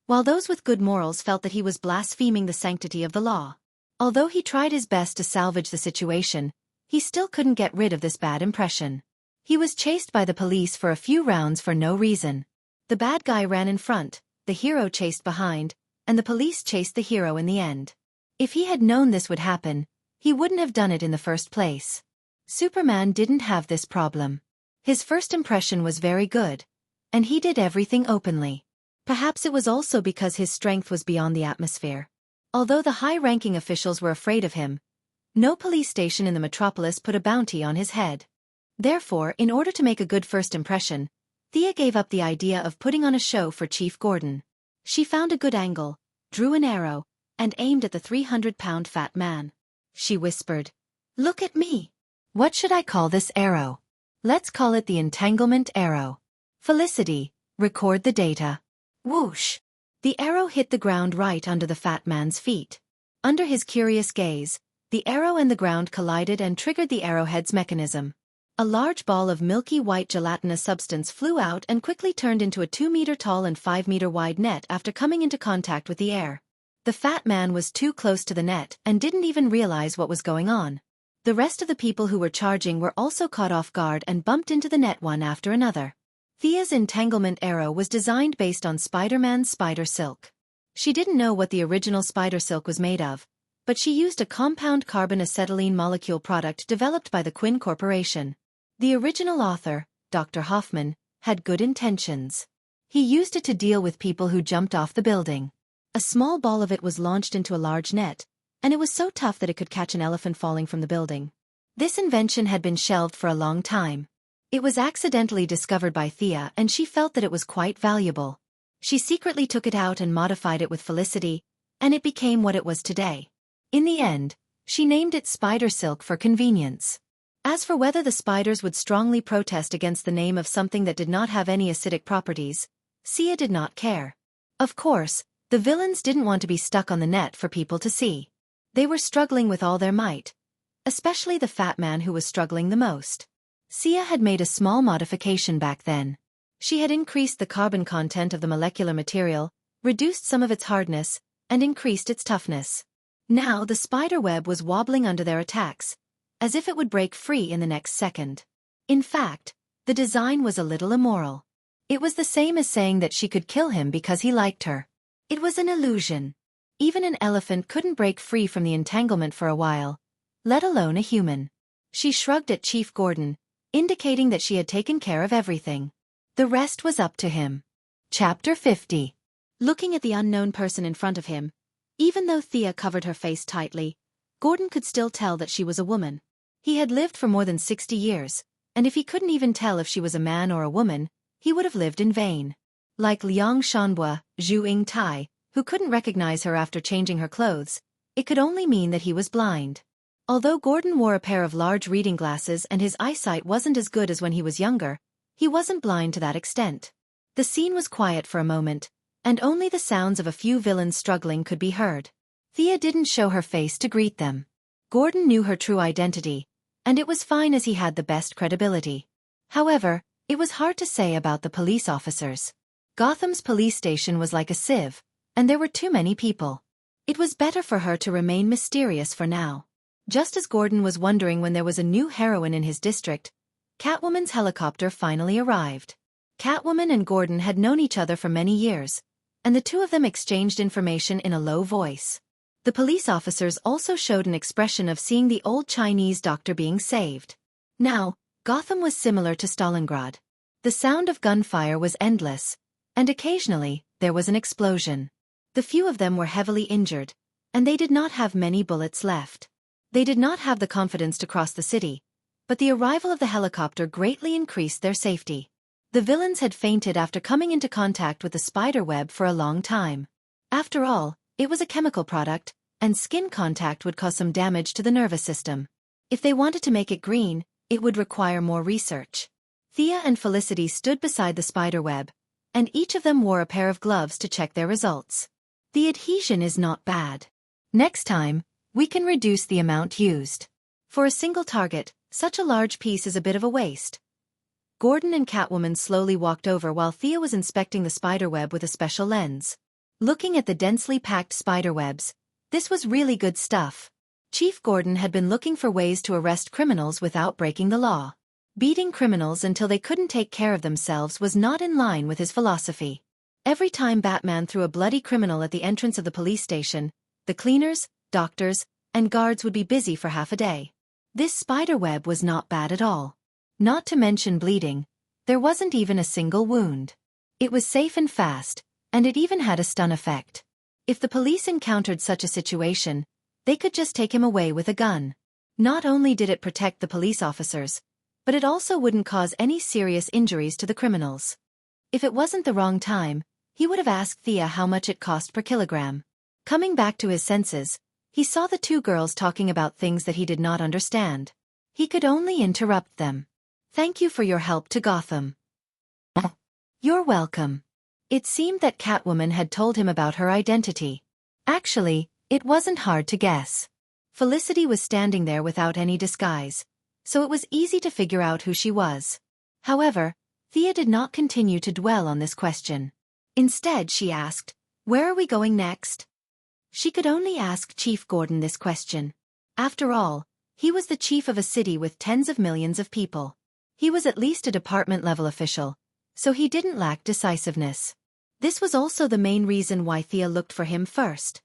while those with good morals felt that he was blaspheming the sanctity of the law. Although he tried his best to salvage the situation, he still couldn't get rid of this bad impression. He was chased by the police for a few rounds for no reason. The bad guy ran in front, the hero chased behind, and the police chased the hero in the end. If he had known this would happen, he wouldn't have done it in the first place. Superman didn't have this problem. His first impression was very good, and he did everything openly. Perhaps it was also because his strength was beyond the atmosphere. Although the high-ranking officials were afraid of him, no police station in the metropolis put a bounty on his head. Therefore, in order to make a good first impression, Thea gave up the idea of putting on a show for Chief Gordon. She found a good angle, drew an arrow, and aimed at the 300-pound fat man. She whispered, "Look at me. What should I call this arrow? Let's call it the entanglement arrow. Felicity, record the data." Whoosh! The arrow hit the ground right under the fat man's feet. Under his curious gaze, the arrow and the ground collided and triggered the arrowhead's mechanism. A large ball of milky white gelatinous substance flew out and quickly turned into a 2-meter-tall and 5-meter-wide net after coming into contact with the air. The fat man was too close to the net and didn't even realize what was going on. The rest of the people who were charging were also caught off guard and bumped into the net one after another. Thea's entanglement arrow was designed based on Spider-Man's spider silk. She didn't know what the original spider silk was made of, but she used a compound carbon acetylene molecule product developed by the Quinn Corporation. The original author, Dr. Hoffman, had good intentions. He used it to deal with people who jumped off the building. A small ball of it was launched into a large net, and it was so tough that it could catch an elephant falling from the building. This invention had been shelved for a long time. It was accidentally discovered by Thea and she felt that it was quite valuable. She secretly took it out and modified it with Felicity, and it became what it was today. In the end, she named it Spider Silk for convenience. As for whether the spiders would strongly protest against the name of something that did not have any acidic properties, Sia did not care. Of course, the villains didn't want to be stuck on the net for people to see. They were struggling with all their might, especially the fat man who was struggling the most. Sia had made a small modification back then. She had increased the carbon content of the molecular material, reduced some of its hardness, and increased its toughness. Now the spider web was wobbling under their attacks, as if it would break free in the next second. In fact, the design was a little immoral. It was the same as saying that she could kill him because he liked her. It was an illusion. Even an elephant couldn't break free from the entanglement for a while, let alone a human. She shrugged at Chief Gordon, indicating that she had taken care of everything. The rest was up to him. Chapter 50. Looking at the unknown person in front of him, even though Thea covered her face tightly, Gordon could still tell that she was a woman. He had lived for more than 60 years, and if he couldn't even tell if she was a man or a woman, he would have lived in vain. Like Liang Shanhua, Zhu Ying-tai, who couldn't recognize her after changing her clothes, it could only mean that he was blind. Although Gordon wore a pair of large reading glasses and his eyesight wasn't as good as when he was younger, he wasn't blind to that extent. The scene was quiet for a moment, and only the sounds of a few villains struggling could be heard. Thea didn't show her face to greet them. Gordon knew her true identity, and it was fine as he had the best credibility. However, it was hard to say about the police officers. Gotham's police station was like a sieve, and there were too many people. It was better for her to remain mysterious for now. Just as Gordon was wondering when there was a new heroine in his district, Catwoman's helicopter finally arrived. Catwoman and Gordon had known each other for many years, and the two of them exchanged information in a low voice. The police officers also showed an expression of seeing the old Chinese doctor being saved. Now, Gotham was similar to Stalingrad. The sound of gunfire was endless, and occasionally, there was an explosion. The few of them were heavily injured, and they did not have many bullets left. They did not have the confidence to cross the city, but the arrival of the helicopter greatly increased their safety. The villains had fainted after coming into contact with the spider web for a long time. After all, it was a chemical product, and skin contact would cause some damage to the nervous system. If they wanted to make it green, it would require more research. Thea and Felicity stood beside the spider web, and each of them wore a pair of gloves to check their results. The adhesion is not bad. Next time, we can reduce the amount used. For a single target, such a large piece is a bit of a waste. Gordon and Catwoman slowly walked over while Thea was inspecting the spiderweb with a special lens. Looking at the densely packed spiderwebs, this was really good stuff. Chief Gordon had been looking for ways to arrest criminals without breaking the law. Beating criminals until they couldn't take care of themselves was not in line with his philosophy. Every time Batman threw a bloody criminal at the entrance of the police station, the cleaners, doctors, and guards would be busy for half a day. This spiderweb was not bad at all. Not to mention bleeding, there wasn't even a single wound. It was safe and fast, and it even had a stun effect. If the police encountered such a situation, they could just take him away with a gun. Not only did it protect the police officers, but it also wouldn't cause any serious injuries to the criminals. If it wasn't the wrong time, he would have asked Thea how much it cost per kilogram. Coming back to his senses, he saw the two girls talking about things that he did not understand. He could only interrupt them. "Thank you for your help to Gotham." "You're welcome." It seemed that Catwoman had told him about her identity. Actually, it wasn't hard to guess. Felicity was standing there without any disguise, so it was easy to figure out who she was. However, Thea did not continue to dwell on this question. Instead, she asked, "Where are we going next?" She could only ask Chief Gordon this question. After all, he was the chief of a city with tens of millions of people. He was at least a department-level official, so he didn't lack decisiveness. This was also the main reason why Thea looked for him first.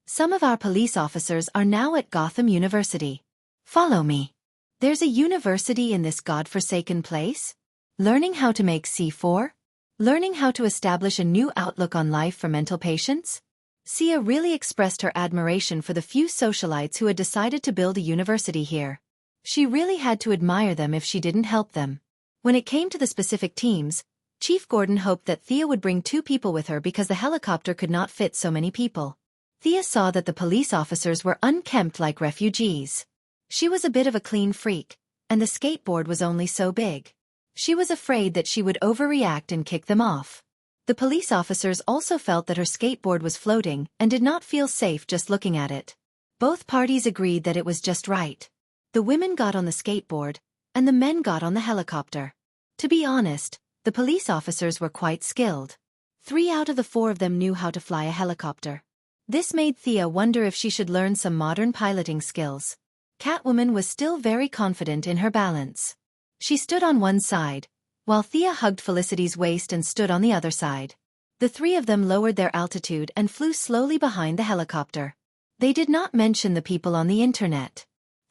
"Some of our police officers are now at Gotham University. Follow me." "There's a university in this godforsaken place? Learning how to make C4? Learning how to establish a new outlook on life for mental patients?" Sia really expressed her admiration for the few socialites who had decided to build a university here. She really had to admire them if she didn't help them. When it came to the specific teams, Chief Gordon hoped that Thea would bring 2 people with her because the helicopter could not fit so many people. Thea saw that the police officers were unkempt like refugees. She was a bit of a clean freak, and the skateboard was only so big. She was afraid that she would overreact and kick them off. The police officers also felt that her skateboard was floating and did not feel safe just looking at it. Both parties agreed that it was just right. The women got on the skateboard, and the men got on the helicopter. To be honest, the police officers were quite skilled. 3 out of the 4 of them knew how to fly a helicopter. This made Thea wonder if she should learn some modern piloting skills. Catwoman was still very confident in her balance. She stood on one side, while Thea hugged Felicity's waist and stood on the other side. The 3 of them lowered their altitude and flew slowly behind the helicopter. They did not mention the people on the internet.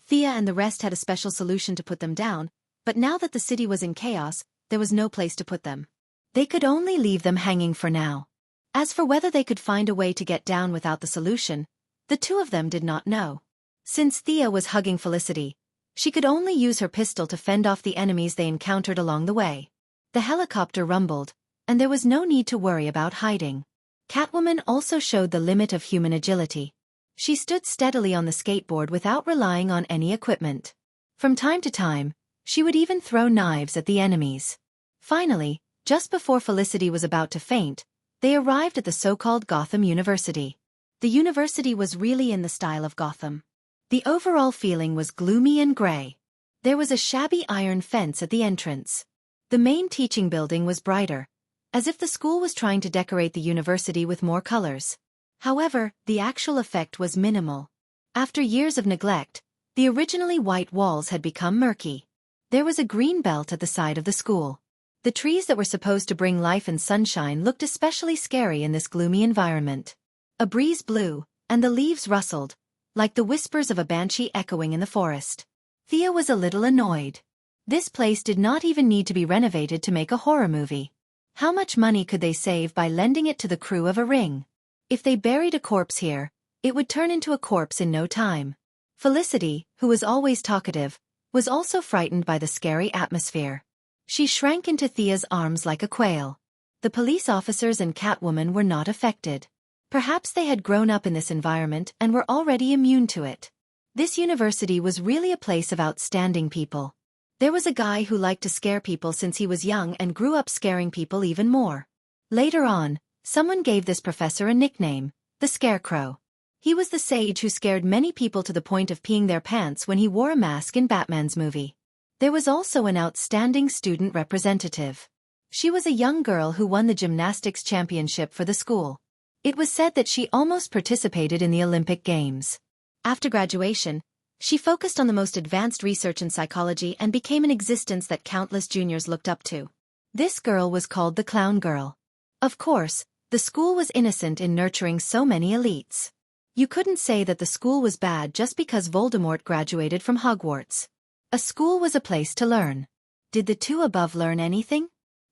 Thea and the rest had a special solution to put them down, but now that the city was in chaos, there was no place to put them. They could only leave them hanging for now. As for whether they could find a way to get down without the solution, the 2 of them did not know. Since Thea was hugging Felicity, she could only use her pistol to fend off the enemies they encountered along the way. The helicopter rumbled, and there was no need to worry about hiding. Catwoman also showed the limit of human agility. She stood steadily on the skateboard without relying on any equipment. From time to time, she would even throw knives at the enemies. Finally, just before Felicity was about to faint, they arrived at the so-called Gotham University. The university was really in the style of Gotham. The overall feeling was gloomy and gray. There was a shabby iron fence at the entrance. The main teaching building was brighter, as if the school was trying to decorate the university with more colors. However, the actual effect was minimal. After years of neglect, the originally white walls had become murky. There was a green belt at the side of the school. The trees that were supposed to bring life and sunshine looked especially scary in this gloomy environment. A breeze blew, and the leaves rustled, like the whispers of a banshee echoing in the forest. Thea was a little annoyed. This place did not even need to be renovated to make a horror movie. How much money could they save by lending it to the crew of a ring? If they buried a corpse here, it would turn into a corpse in no time. Felicity, who was always talkative, was also frightened by the scary atmosphere. She shrank into Thea's arms like a quail. The police officers and Catwoman were not affected. Perhaps they had grown up in this environment and were already immune to it. This university was really a place of outstanding people. There was a guy who liked to scare people since he was young and grew up scaring people even more. Later on, someone gave this professor a nickname, the Scarecrow. He was the sage who scared many people to the point of peeing their pants when he wore a mask in Batman's movie. There was also an outstanding student representative. She was a young girl who won the gymnastics championship for the school. It was said that she almost participated in the Olympic Games. After graduation, she focused on the most advanced research in psychology and became an existence that countless juniors looked up to. This girl was called the Clown Girl. Of course, the school was innocent in nurturing so many elites. You couldn't say that the school was bad just because Voldemort graduated from Hogwarts. A school was a place to learn. Did the two above learn anything?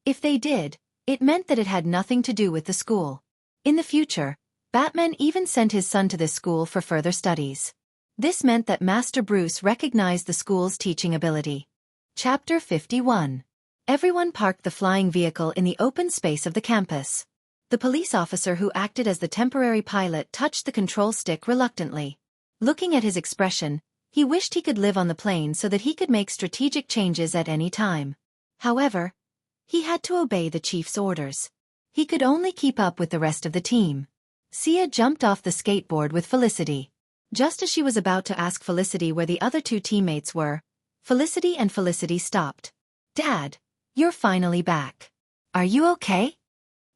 If they did, it meant that it had nothing to do with the school. In the future, Batman even sent his son to this school for further studies. This meant that Master Bruce recognized the school's teaching ability. Chapter 51. Everyone parked the flying vehicle in the open space of the campus. The police officer who acted as the temporary pilot touched the control stick reluctantly. Looking at his expression, he wished he could live on the plane so that he could make strategic changes at any time. However, he had to obey the chief's orders. He could only keep up with the rest of the team. Sia jumped off the skateboard with Felicity. Just as she was about to ask Felicity where the other two teammates were, Felicity stopped. "Dad, you're finally back. Are you okay?"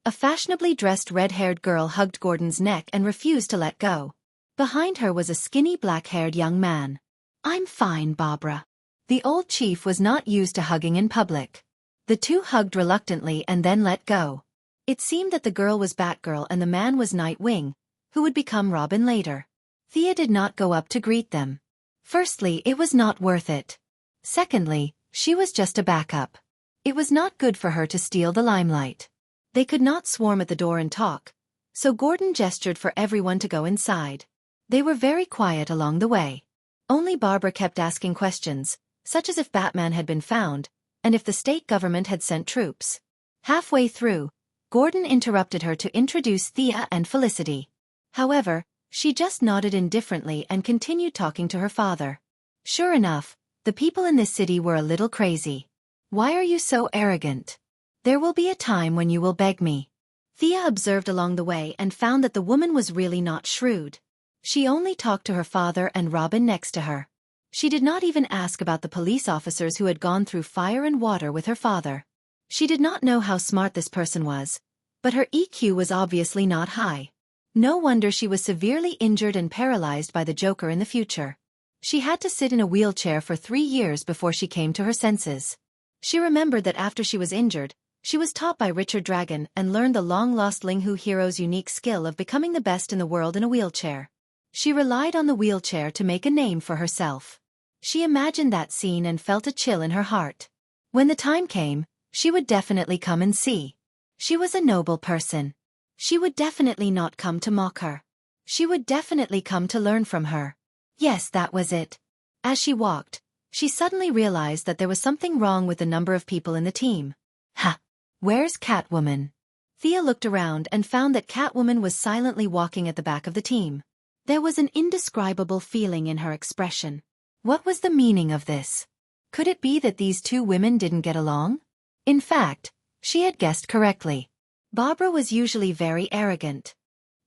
A fashionably dressed red-haired girl hugged Gordon's neck and refused to let go. Behind her was a skinny black-haired young man. "I'm fine, Barbara." The old chief was not used to hugging in public. The two hugged reluctantly and then let go. It seemed that the girl was Batgirl and the man was Nightwing, who would become Robin later. Thea did not go up to greet them. Firstly, it was not worth it. Secondly, she was just a backup. It was not good for her to steal the limelight. They could not swarm at the door and talk, so Gordon gestured for everyone to go inside. They were very quiet along the way. Only Barbara kept asking questions, such as if Batman had been found, and if the state government had sent troops. Halfway through, Gordon interrupted her to introduce Thea and Felicity. However, she just nodded indifferently and continued talking to her father. Sure enough, the people in this city were a little crazy. "Why are you so arrogant? There will be a time when you will beg me." Thea observed along the way and found that the woman was really not shrewd. She only talked to her father and Robin next to her. She did not even ask about the police officers who had gone through fire and water with her father. She did not know how smart this person was, but her EQ was obviously not high. No wonder she was severely injured and paralyzed by the Joker in the future. She had to sit in a wheelchair for 3 years before she came to her senses. She remembered that after she was injured, she was taught by Richard Dragon and learned the long-lost Ling Hu hero's unique skill of becoming the best in the world in a wheelchair. She relied on the wheelchair to make a name for herself. She imagined that scene and felt a chill in her heart. When the time came, she would definitely come and see. She was a noble person. She would definitely not come to mock her. She would definitely come to learn from her. Yes, that was it. As she walked, she suddenly realized that there was something wrong with the number of people in the team. Ha! Where's Catwoman? Thea looked around and found that Catwoman was silently walking at the back of the team. There was an indescribable feeling in her expression. What was the meaning of this? Could it be that these two women didn't get along? In fact, she had guessed correctly. Barbara was usually very arrogant.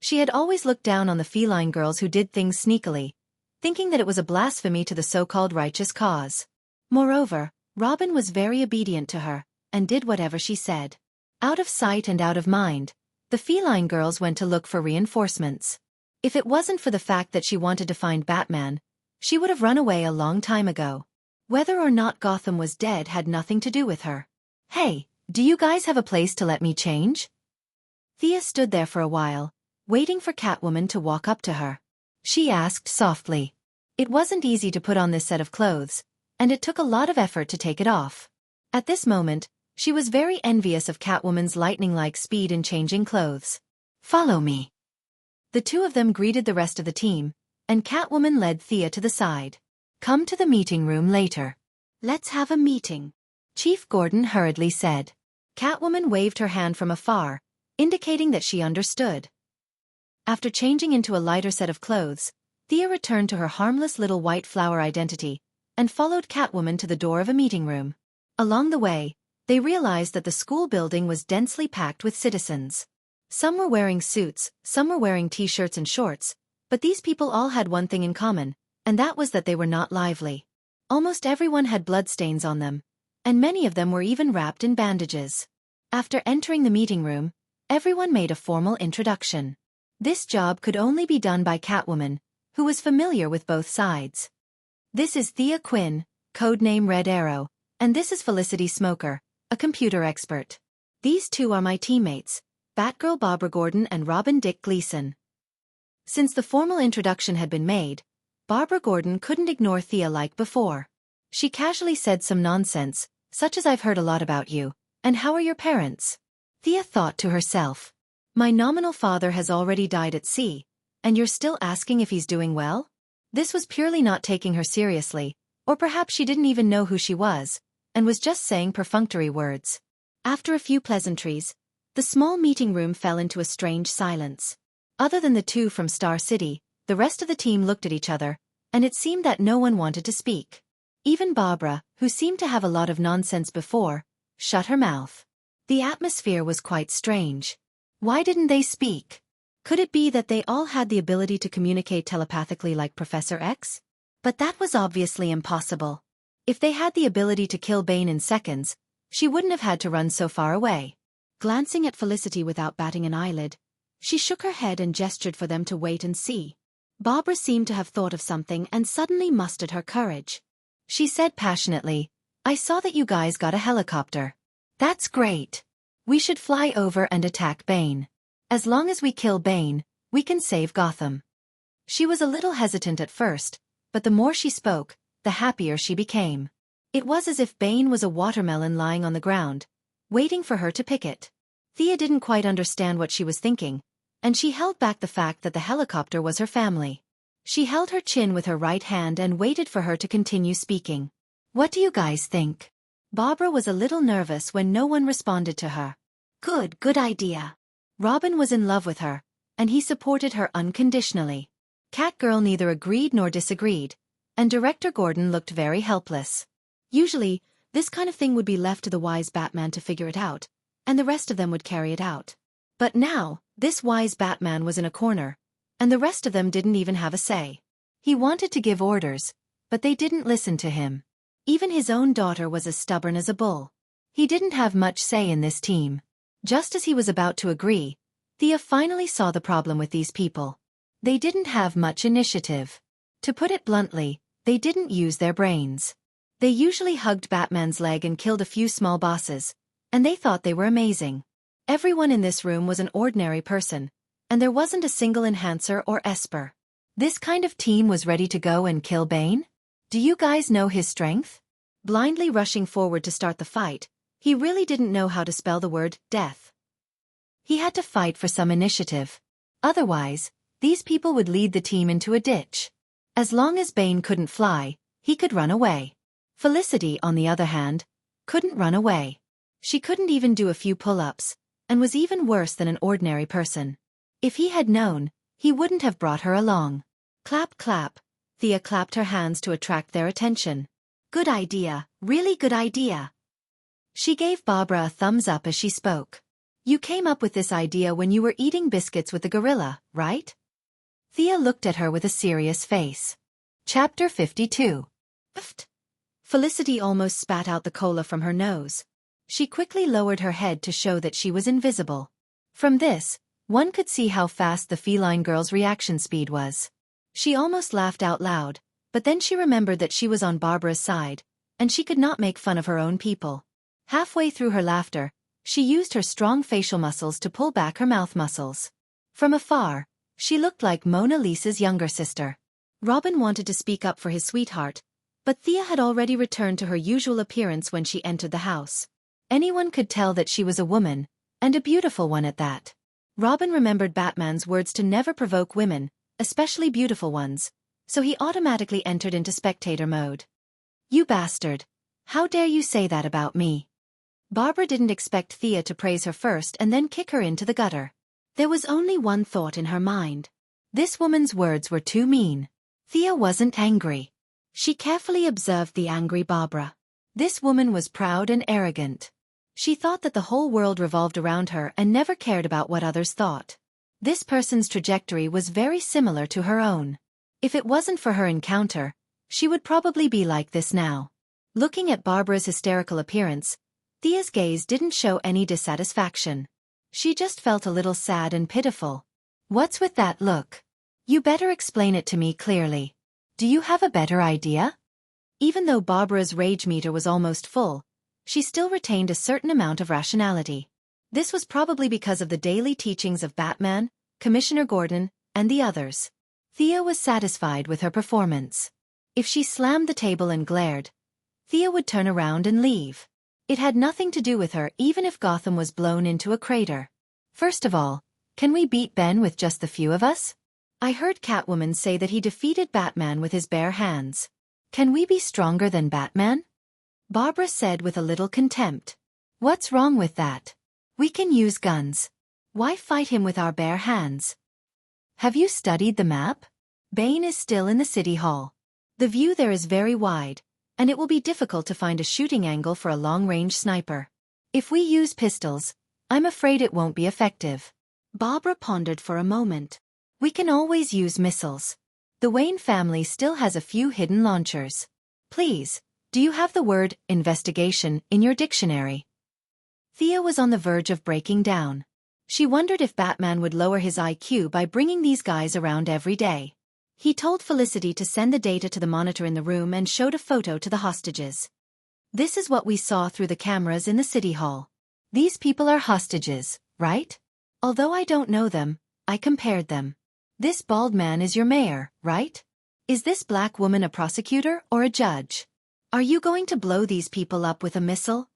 She had always looked down on the feline girls who did things sneakily, thinking that it was a blasphemy to the so-called righteous cause. Moreover, Robin was very obedient to her, and did whatever she said. Out of sight and out of mind, the feline girls went to look for reinforcements. If it wasn't for the fact that she wanted to find Batman, she would have run away a long time ago. Whether or not Gotham was dead had nothing to do with her. "Hey, do you guys have a place to let me change?" Thea stood there for a while, waiting for Catwoman to walk up to her. She asked softly. It wasn't easy to put on this set of clothes, and it took a lot of effort to take it off. At this moment, she was very envious of Catwoman's lightning-like speed in changing clothes. "Follow me." The two of them greeted the rest of the team, and Catwoman led Thea to the side. "Come to the meeting room later." "Let's have a meeting," Chief Gordon hurriedly said. Catwoman waved her hand from afar, indicating that she understood. After changing into a lighter set of clothes, Thea returned to her harmless little white flower identity, and followed Catwoman to the door of a meeting room. Along the way, they realized that the school building was densely packed with citizens. Some were wearing suits, some were wearing t-shirts and shorts, but these people all had one thing in common, and that was that they were not lively. Almost everyone had bloodstains on them, and many of them were even wrapped in bandages. After entering the meeting room, everyone made a formal introduction. This job could only be done by Catwoman, who was familiar with both sides. "This is Thea Quinn, codename Red Arrow, and this is Felicity Smoker, a computer expert. These two are my teammates, Batgirl Barbara Gordon and Robin Dick Gleason." Since the formal introduction had been made, Barbara Gordon couldn't ignore Thea like before. She casually said some nonsense, such as I've heard a lot about you, and how are your parents? Thea thought to herself. My nominal father has already died at sea, and you're still asking if he's doing well? This was purely not taking her seriously, or perhaps she didn't even know who she was, and was just saying perfunctory words. After a few pleasantries, the small meeting room fell into a strange silence. Other than the two from Star City, the rest of the team looked at each other, and it seemed that no one wanted to speak. Even Barbara, who seemed to have a lot of nonsense before, shut her mouth. The atmosphere was quite strange. Why didn't they speak? Could it be that they all had the ability to communicate telepathically like Professor X? But that was obviously impossible. If they had the ability to kill Bane in seconds, she wouldn't have had to run so far away. Glancing at Felicity without batting an eyelid, she shook her head and gestured for them to wait and see. Barbara seemed to have thought of something and suddenly mustered her courage. She said passionately, I saw that you guys got a helicopter. That's great. We should fly over and attack Bane. As long as we kill Bane, we can save Gotham. She was a little hesitant at first, but the more she spoke, the happier she became. It was as if Bane was a watermelon lying on the ground, waiting for her to pick it. Thea didn't quite understand what she was thinking, and she held back the fact that the helicopter was her family. She held her chin with her right hand and waited for her to continue speaking. What do you guys think? Barbara was a little nervous when no one responded to her. Good idea. Robin was in love with her, and he supported her unconditionally. Catgirl neither agreed nor disagreed, and Director Gordon looked very helpless. Usually, this kind of thing would be left to the wise Batman to figure it out, and the rest of them would carry it out. But now, this wise Batman was in a corner, and the rest of them didn't even have a say. He wanted to give orders, but they didn't listen to him. Even his own daughter was as stubborn as a bull. He didn't have much say in this team. Just as he was about to agree, Thea finally saw the problem with these people. They didn't have much initiative. To put it bluntly, they didn't use their brains. They usually hugged Batman's leg and killed a few small bosses, and they thought they were amazing. Everyone in this room was an ordinary person, and there wasn't a single enhancer or esper. This kind of team was ready to go and kill Bane? Do you guys know his strength? Blindly rushing forward to start the fight, he really didn't know how to spell the word death. He had to fight for some initiative. Otherwise, these people would lead the team into a ditch. As long as Bane couldn't fly, he could run away. Felicity, on the other hand, couldn't run away. She couldn't even do a few pull-ups, and was even worse than an ordinary person. If he had known, he wouldn't have brought her along. Clap clap, Thea clapped her hands to attract their attention. Good idea, really good idea. She gave Barbara a thumbs up as she spoke. You came up with this idea when you were eating biscuits with the gorilla, right? Thea looked at her with a serious face. Chapter 52. Pfft. Felicity almost spat out the cola from her nose. She quickly lowered her head to show that she was invisible. From this, one could see how fast the feline girl's reaction speed was. She almost laughed out loud, but then she remembered that she was on Barbara's side, and she could not make fun of her own people. Halfway through her laughter, she used her strong facial muscles to pull back her mouth muscles. From afar, she looked like Mona Lisa's younger sister. Robin wanted to speak up for his sweetheart, but Thea had already returned to her usual appearance when she entered the house. Anyone could tell that she was a woman, and a beautiful one at that. Robin remembered Batman's words to never provoke women, especially beautiful ones, so he automatically entered into spectator mode. You bastard! How dare you say that about me? Barbara didn't expect Thea to praise her first and then kick her into the gutter. There was only one thought in her mind. This woman's words were too mean. Thea wasn't angry. She carefully observed the angry Barbara. This woman was proud and arrogant. She thought that the whole world revolved around her and never cared about what others thought. This person's trajectory was very similar to her own. If it wasn't for her encounter, she would probably be like this now. Looking at Barbara's hysterical appearance, Thea's gaze didn't show any dissatisfaction. She just felt a little sad and pitiful. What's with that look? You better explain it to me clearly. Do you have a better idea? Even though Barbara's rage meter was almost full, she still retained a certain amount of rationality. This was probably because of the daily teachings of Batman, Commissioner Gordon, and the others. Thea was satisfied with her performance. If she slammed the table and glared, Thea would turn around and leave. It had nothing to do with her even if Gotham was blown into a crater. First of all, can we beat Ben with just the few of us? I heard Catwoman say that he defeated Batman with his bare hands. Can we be stronger than Batman? Barbara said with a little contempt. What's wrong with that? We can use guns. Why fight him with our bare hands? Have you studied the map? Bane is still in the City Hall. The view there is very wide, and it will be difficult to find a shooting angle for a long-range sniper. If we use pistols, I'm afraid it won't be effective. Barbara pondered for a moment. We can always use missiles. The Wayne family still has a few hidden launchers. Please, do you have the word investigation in your dictionary? Thea was on the verge of breaking down. She wondered if Batman would lower his IQ by bringing these guys around every day. He told Felicity to send the data to the monitor in the room and showed a photo to the hostages. This is what we saw through the cameras in the City Hall. These people are hostages, right? Although I don't know them, I compared them. This bald man is your mayor, right? Is this black woman a prosecutor or a judge? Are you going to blow these people up with a missile?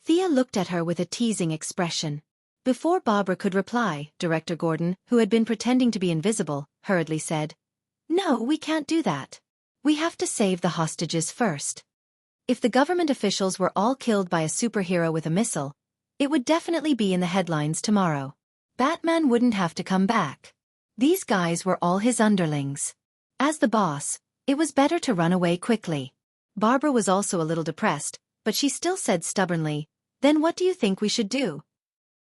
Thea looked at her with a teasing expression. Before Barbara could reply, Director Gordon, who had been pretending to be invisible, hurriedly said, "No, we can't do that. We have to save the hostages first." If the government officials were all killed by a superhero with a missile, it would definitely be in the headlines tomorrow. Batman wouldn't have to come back. These guys were all his underlings. As the boss, it was better to run away quickly. Barbara was also a little depressed, but she still said stubbornly, "Then what do you think we should do?"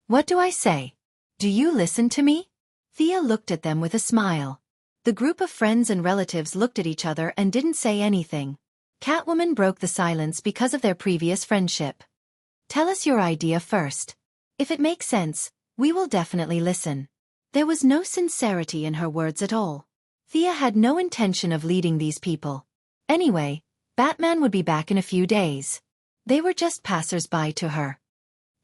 "What do I say? Do you listen to me?" Thea looked at them with a smile. The group of friends and relatives looked at each other and didn't say anything. Catwoman broke the silence because of their previous friendship. "Tell us your idea first. If it makes sense, we will definitely listen." There was no sincerity in her words at all. Thea had no intention of leading these people. Anyway, Batman would be back in a few days. They were just passers-by to her.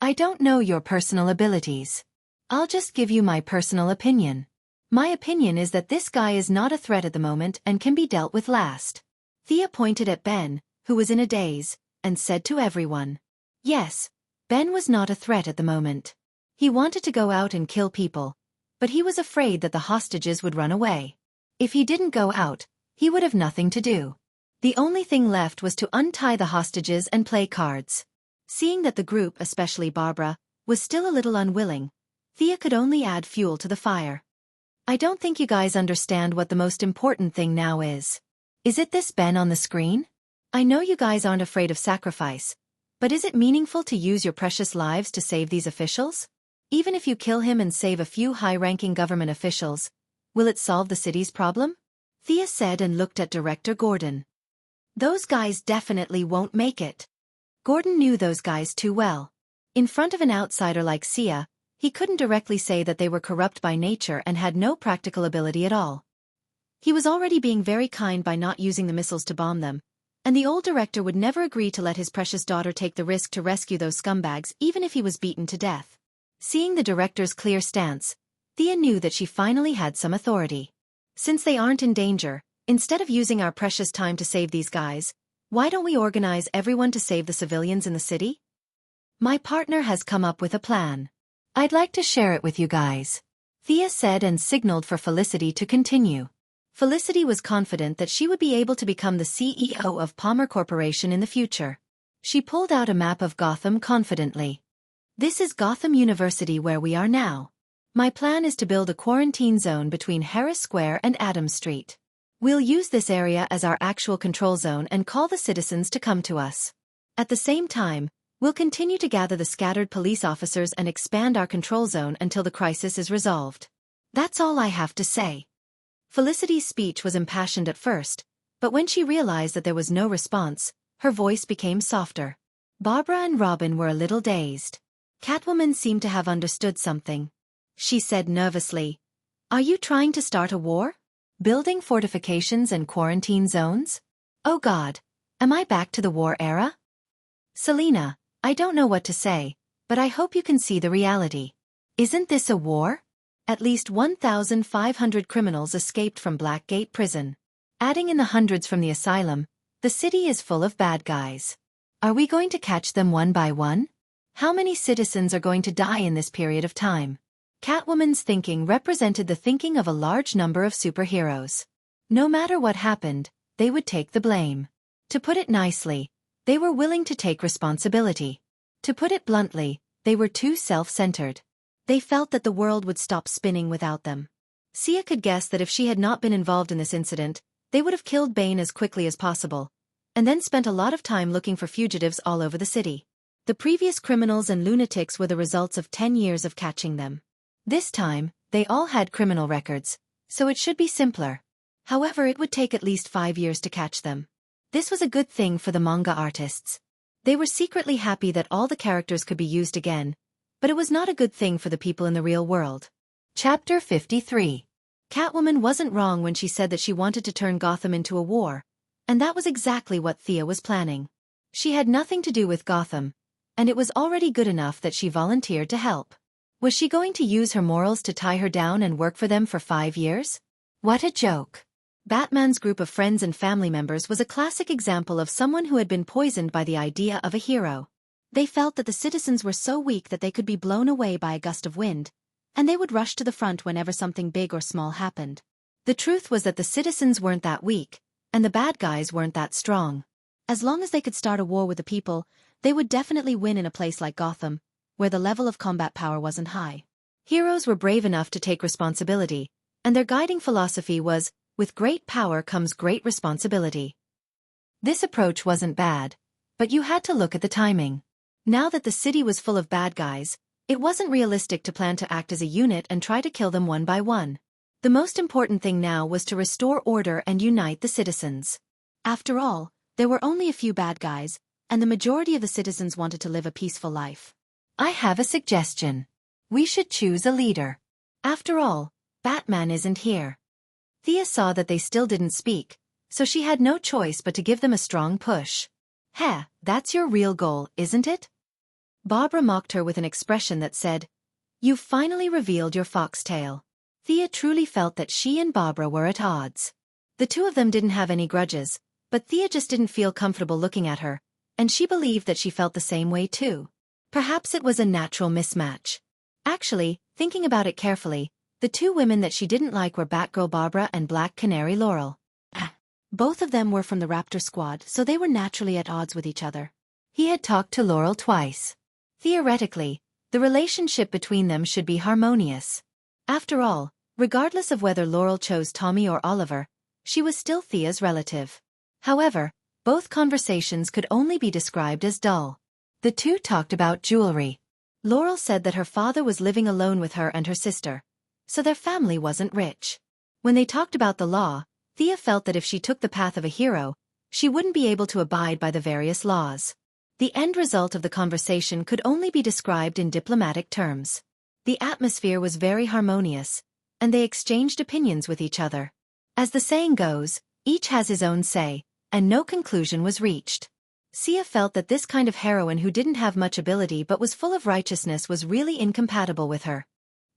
"I don't know your personal abilities. I'll just give you my personal opinion. My opinion is that this guy is not a threat at the moment and can be dealt with last." Thea pointed at Ben, who was in a daze, and said to everyone, "Yes, Ben was not a threat at the moment. He wanted to go out and kill people, but he was afraid that the hostages would run away. If he didn't go out, he would have nothing to do. The only thing left was to untie the hostages and play cards." Seeing that the group, especially Barbara, was still a little unwilling, Thea could only add fuel to the fire. "I don't think you guys understand what the most important thing now is. Is it this Ben on the screen? I know you guys aren't afraid of sacrifice, but is it meaningful to use your precious lives to save these officials? Even if you kill him and save a few high-ranking government officials, will it solve the city's problem?" Thea said and looked at Director Gordon. "Those guys definitely won't make it." Gordon knew those guys too well. In front of an outsider like Sia, he couldn't directly say that they were corrupt by nature and had no practical ability at all. He was already being very kind by not using the missiles to bomb them, and the old director would never agree to let his precious daughter take the risk to rescue those scumbags even if he was beaten to death. Seeing the director's clear stance, Thea knew that she finally had some authority. "Since they aren't in danger, instead of using our precious time to save these guys, why don't we organize everyone to save the civilians in the city? My partner has come up with a plan. I'd like to share it with you guys," Thea said and signaled for Felicity to continue. Felicity was confident that she would be able to become the CEO of Palmer Corporation in the future. She pulled out a map of Gotham confidently. "This is Gotham University where we are now. My plan is to build a quarantine zone between Harris Square and Adams Street. We'll use this area as our actual control zone and call the citizens to come to us. At the same time, we'll continue to gather the scattered police officers and expand our control zone until the crisis is resolved. That's all I have to say." Felicity's speech was impassioned at first, but when she realized that there was no response, her voice became softer. Barbara and Robin were a little dazed. Catwoman seemed to have understood something. She said nervously, "Are you trying to start a war? Building fortifications and quarantine zones? Oh God, am I back to the war era?" "Selina, I don't know what to say, but I hope you can see the reality. Isn't this a war? At least 1,500 criminals escaped from Blackgate Prison. Adding in the hundreds from the asylum, the city is full of bad guys. Are we going to catch them one by one? How many citizens are going to die in this period of time? Catwoman's thinking represented the thinking of a large number of superheroes. No matter what happened, they would take the blame. To put it nicely, they were willing to take responsibility. To put it bluntly, they were too self-centered. They felt that the world would stop spinning without them. Sia could guess that if she had not been involved in this incident, they would have killed Bane as quickly as possible, and then spent a lot of time looking for fugitives all over the city. The previous criminals and lunatics were the results of 10 years of catching them. This time, they all had criminal records, so it should be simpler. However, it would take at least 5 years to catch them. This was a good thing for the manga artists. They were secretly happy that all the characters could be used again, but it was not a good thing for the people in the real world. Chapter 53. Catwoman wasn't wrong when she said that she wanted to turn Gotham into a war, and that was exactly what Thea was planning. She had nothing to do with Gotham, and it was already good enough that she volunteered to help. Was she going to use her morals to tie her down and work for them for 5 years? What a joke. Batman's group of friends and family members was a classic example of someone who had been poisoned by the idea of a hero. They felt that the citizens were so weak that they could be blown away by a gust of wind, and they would rush to the front whenever something big or small happened. The truth was that the citizens weren't that weak, and the bad guys weren't that strong. As long as they could start a war with the people, they would definitely win in a place like Gotham, where the level of combat power wasn't high. Heroes were brave enough to take responsibility, and their guiding philosophy was, with great power comes great responsibility. This approach wasn't bad, but you had to look at the timing. Now that the city was full of bad guys, it wasn't realistic to plan to act as a unit and try to kill them one by one. The most important thing now was to restore order and unite the citizens. After all, there were only a few bad guys, and the majority of the citizens wanted to live a peaceful life. I have a suggestion. We should choose a leader. After all, Batman isn't here. Thea saw that they still didn't speak, so she had no choice but to give them a strong push. Heh, that's your real goal, isn't it? Barbara mocked her with an expression that said, "You've finally revealed your foxtail." Thea truly felt that she and Barbara were at odds. The two of them didn't have any grudges, but Thea just didn't feel comfortable looking at her, and she believed that she felt the same way too. Perhaps it was a natural mismatch. Actually, thinking about it carefully, the two women that she didn't like were Batgirl Barbara and Black Canary Laurel. Both of them were from the Raptor Squad, so they were naturally at odds with each other. He had talked to Laurel twice. Theoretically, the relationship between them should be harmonious. After all, regardless of whether Laurel chose Tommy or Oliver, she was still Thea's relative. However, both conversations could only be described as dull. The two talked about jewelry. Laurel said that her father was living alone with her and her sister, so their family wasn't rich. When they talked about the law, Thea felt that if she took the path of a hero, she wouldn't be able to abide by the various laws. The end result of the conversation could only be described in diplomatic terms. The atmosphere was very harmonious, and they exchanged opinions with each other. As the saying goes, each has his own say, and no conclusion was reached. Sia felt that this kind of heroine who didn't have much ability but was full of righteousness was really incompatible with her.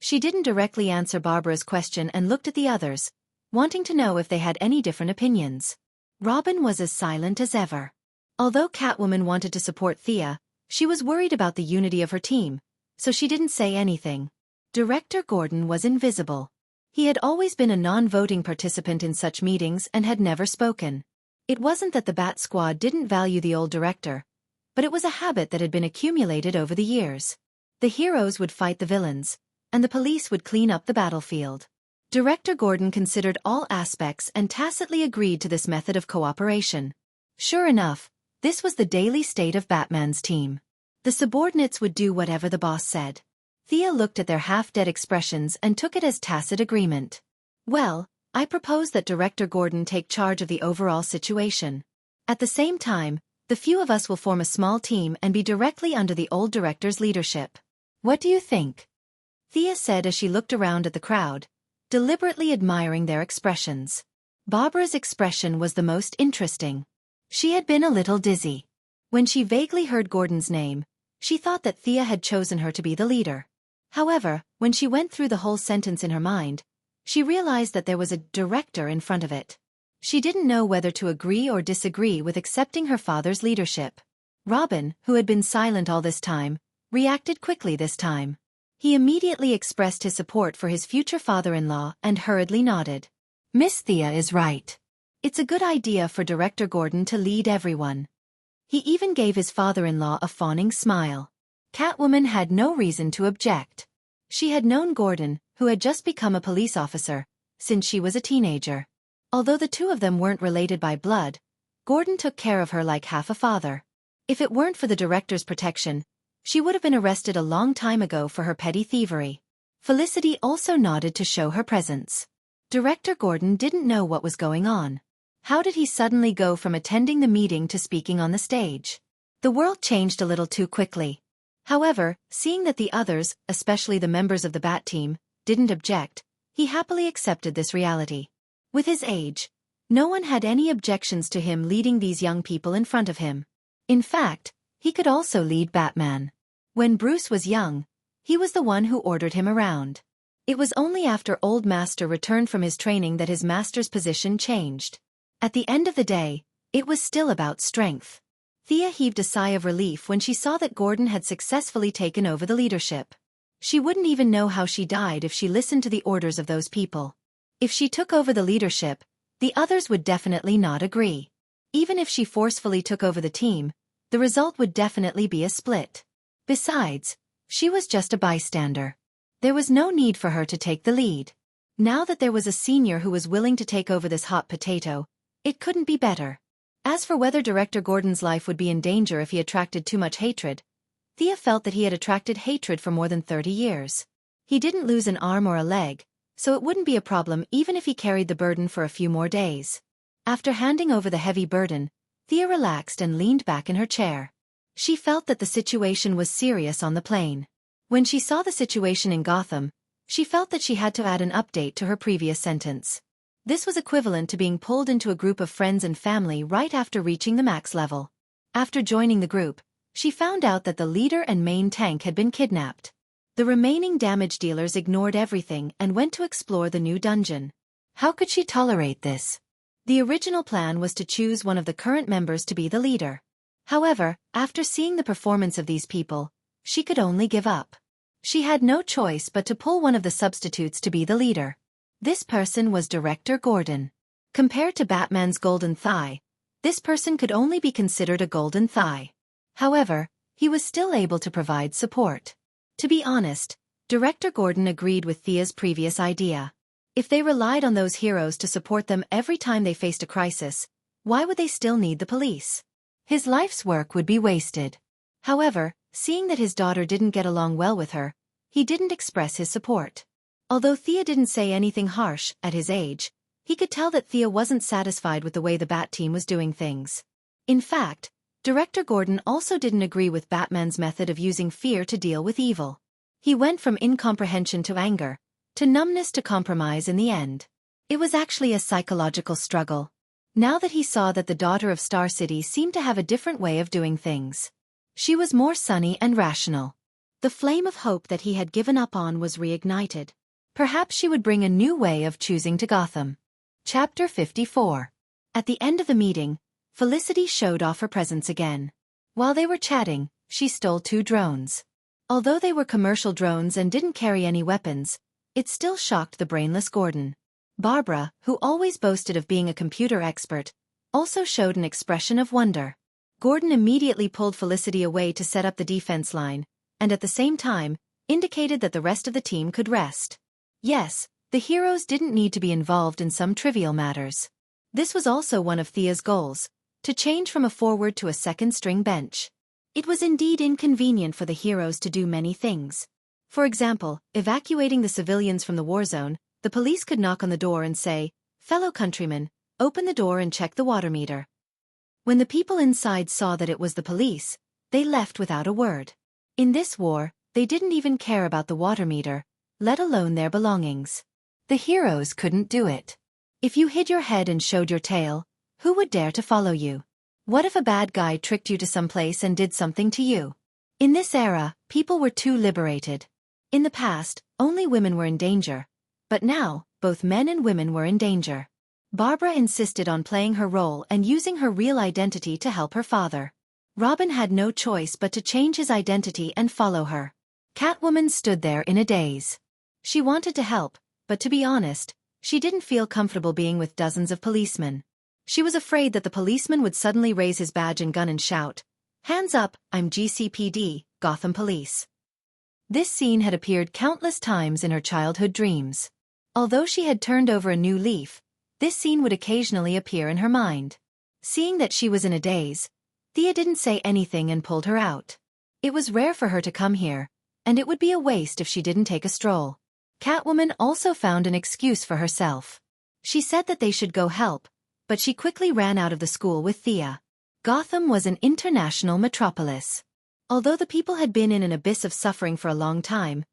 She didn't directly answer Barbara's question and looked at the others, wanting to know if they had any different opinions. Robin was as silent as ever. Although Catwoman wanted to support Thea, she was worried about the unity of her team, so she didn't say anything. Director Gordon was invisible. He had always been a non-voting participant in such meetings and had never spoken. It wasn't that the Bat Squad didn't value the old director, but it was a habit that had been accumulated over the years. The heroes would fight the villains, and the police would clean up the battlefield. Director Gordon considered all aspects and tacitly agreed to this method of cooperation. Sure enough, this was the daily state of Batman's team. The subordinates would do whatever the boss said. Thea looked at their half-dead expressions and took it as tacit agreement. Well, I propose that Director Gordon take charge of the overall situation. At the same time, the few of us will form a small team and be directly under the old director's leadership. What do you think? Thea said as she looked around at the crowd, deliberately admiring their expressions. Barbara's expression was the most interesting. She had been a little dizzy. When she vaguely heard Gordon's name, she thought that Thea had chosen her to be the leader. However, when she went through the whole sentence in her mind, she realized that there was a director in front of it. She didn't know whether to agree or disagree with accepting her father's leadership. Robin, who had been silent all this time, reacted quickly this time. He immediately expressed his support for his future father-in-law and hurriedly nodded. Miss Thea is right. It's a good idea for Director Gordon to lead everyone. He even gave his father-in-law a fawning smile. Catwoman had no reason to object. She had known Gordon, who had just become a police officer, since she was a teenager. Although the two of them weren't related by blood, Gordon took care of her like half a father. If it weren't for the director's protection, she would have been arrested a long time ago for her petty thievery. Felicity also nodded to show her presence. Director Gordon didn't know what was going on. How did he suddenly go from attending the meeting to speaking on the stage? The world changed a little too quickly. However, seeing that the others, especially the members of the Bat team, didn't object, he happily accepted this reality. With his age, no one had any objections to him leading these young people in front of him. In fact, he could also lead Batman. When Bruce was young, he was the one who ordered him around. It was only after Old Master returned from his training that his master's position changed. At the end of the day, it was still about strength. Thea heaved a sigh of relief when she saw that Gordon had successfully taken over the leadership. She wouldn't even know how she died if she listened to the orders of those people. If she took over the leadership, the others would definitely not agree. Even if she forcefully took over the team, the result would definitely be a split. Besides, she was just a bystander. There was no need for her to take the lead. Now that there was a senior who was willing to take over this hot potato, it couldn't be better. As for whether Director Gordon's life would be in danger if he attracted too much hatred, Thea felt that he had attracted hatred for more than 30 years. He didn't lose an arm or a leg, so it wouldn't be a problem even if he carried the burden for a few more days. After handing over the heavy burden, Thea relaxed and leaned back in her chair. She felt that the situation was serious on the plane. When she saw the situation in Gotham, she felt that she had to add an update to her previous sentence. This was equivalent to being pulled into a group of friends and family right after reaching the max level. After joining the group, she found out that the leader and main tank had been kidnapped. The remaining damage dealers ignored everything and went to explore the new dungeon. How could she tolerate this? The original plan was to choose one of the current members to be the leader. However, after seeing the performance of these people, she could only give up. She had no choice but to pull one of the substitutes to be the leader. This person was Director Gordon. Compared to Batman's golden thigh, this person could only be considered a golden thigh. However, he was still able to provide support. To be honest, Director Gordon agreed with Thea's previous idea. If they relied on those heroes to support them every time they faced a crisis, why would they still need the police? His life's work would be wasted. However, seeing that his daughter didn't get along well with her, he didn't express his support. Although Thea didn't say anything harsh, at his age, he could tell that Thea wasn't satisfied with the way the Bat team was doing things. In fact, Director Gordon also didn't agree with Batman's method of using fear to deal with evil. He went from incomprehension to anger, to numbness to compromise in the end. It was actually a psychological struggle. Now that he saw that the daughter of Star City seemed to have a different way of doing things. She was more sunny and rational. The flame of hope that he had given up on was reignited. Perhaps she would bring a new way of choosing to Gotham. Chapter 54. At the end of the meeting, Felicity showed off her presence again. While they were chatting, she stole 2 drones. Although they were commercial drones and didn't carry any weapons, it still shocked the brainless Gordon. Barbara, who always boasted of being a computer expert, also showed an expression of wonder. Gordon immediately pulled Felicity away to set up the defense line, and at the same time, indicated that the rest of the team could rest. Yes, the heroes didn't need to be involved in some trivial matters. This was also one of Thea's goals, to change from a forward to a second-string bench. It was indeed inconvenient for the heroes to do many things. For example, evacuating the civilians from the war zone, the police could knock on the door and say, "Fellow countrymen, open the door and check the water meter." When the people inside saw that it was the police, they left without a word. In this war, they didn't even care about the water meter, let alone their belongings. The heroes couldn't do it. If you hid your head and showed your tail, who would dare to follow you? What if a bad guy tricked you to some place and did something to you? In this era, people were too liberated. In the past, only women were in danger. But now, both men and women were in danger. Barbara insisted on playing her role and using her real identity to help her father. Robin had no choice but to change his identity and follow her. Catwoman stood there in a daze. She wanted to help, but to be honest, she didn't feel comfortable being with dozens of policemen. She was afraid that the policeman would suddenly raise his badge and gun and shout, "Hands up, I'm GCPD, Gotham Police." This scene had appeared countless times in her childhood dreams. Although she had turned over a new leaf, this scene would occasionally appear in her mind. Seeing that she was in a daze, Thea didn't say anything and pulled her out. It was rare for her to come here, and it would be a waste if she didn't take a stroll. Catwoman also found an excuse for herself. She said that they should go help, but she quickly ran out of the school with Thea. Gotham was an international metropolis. Although the people had been in an abyss of suffering for a long time,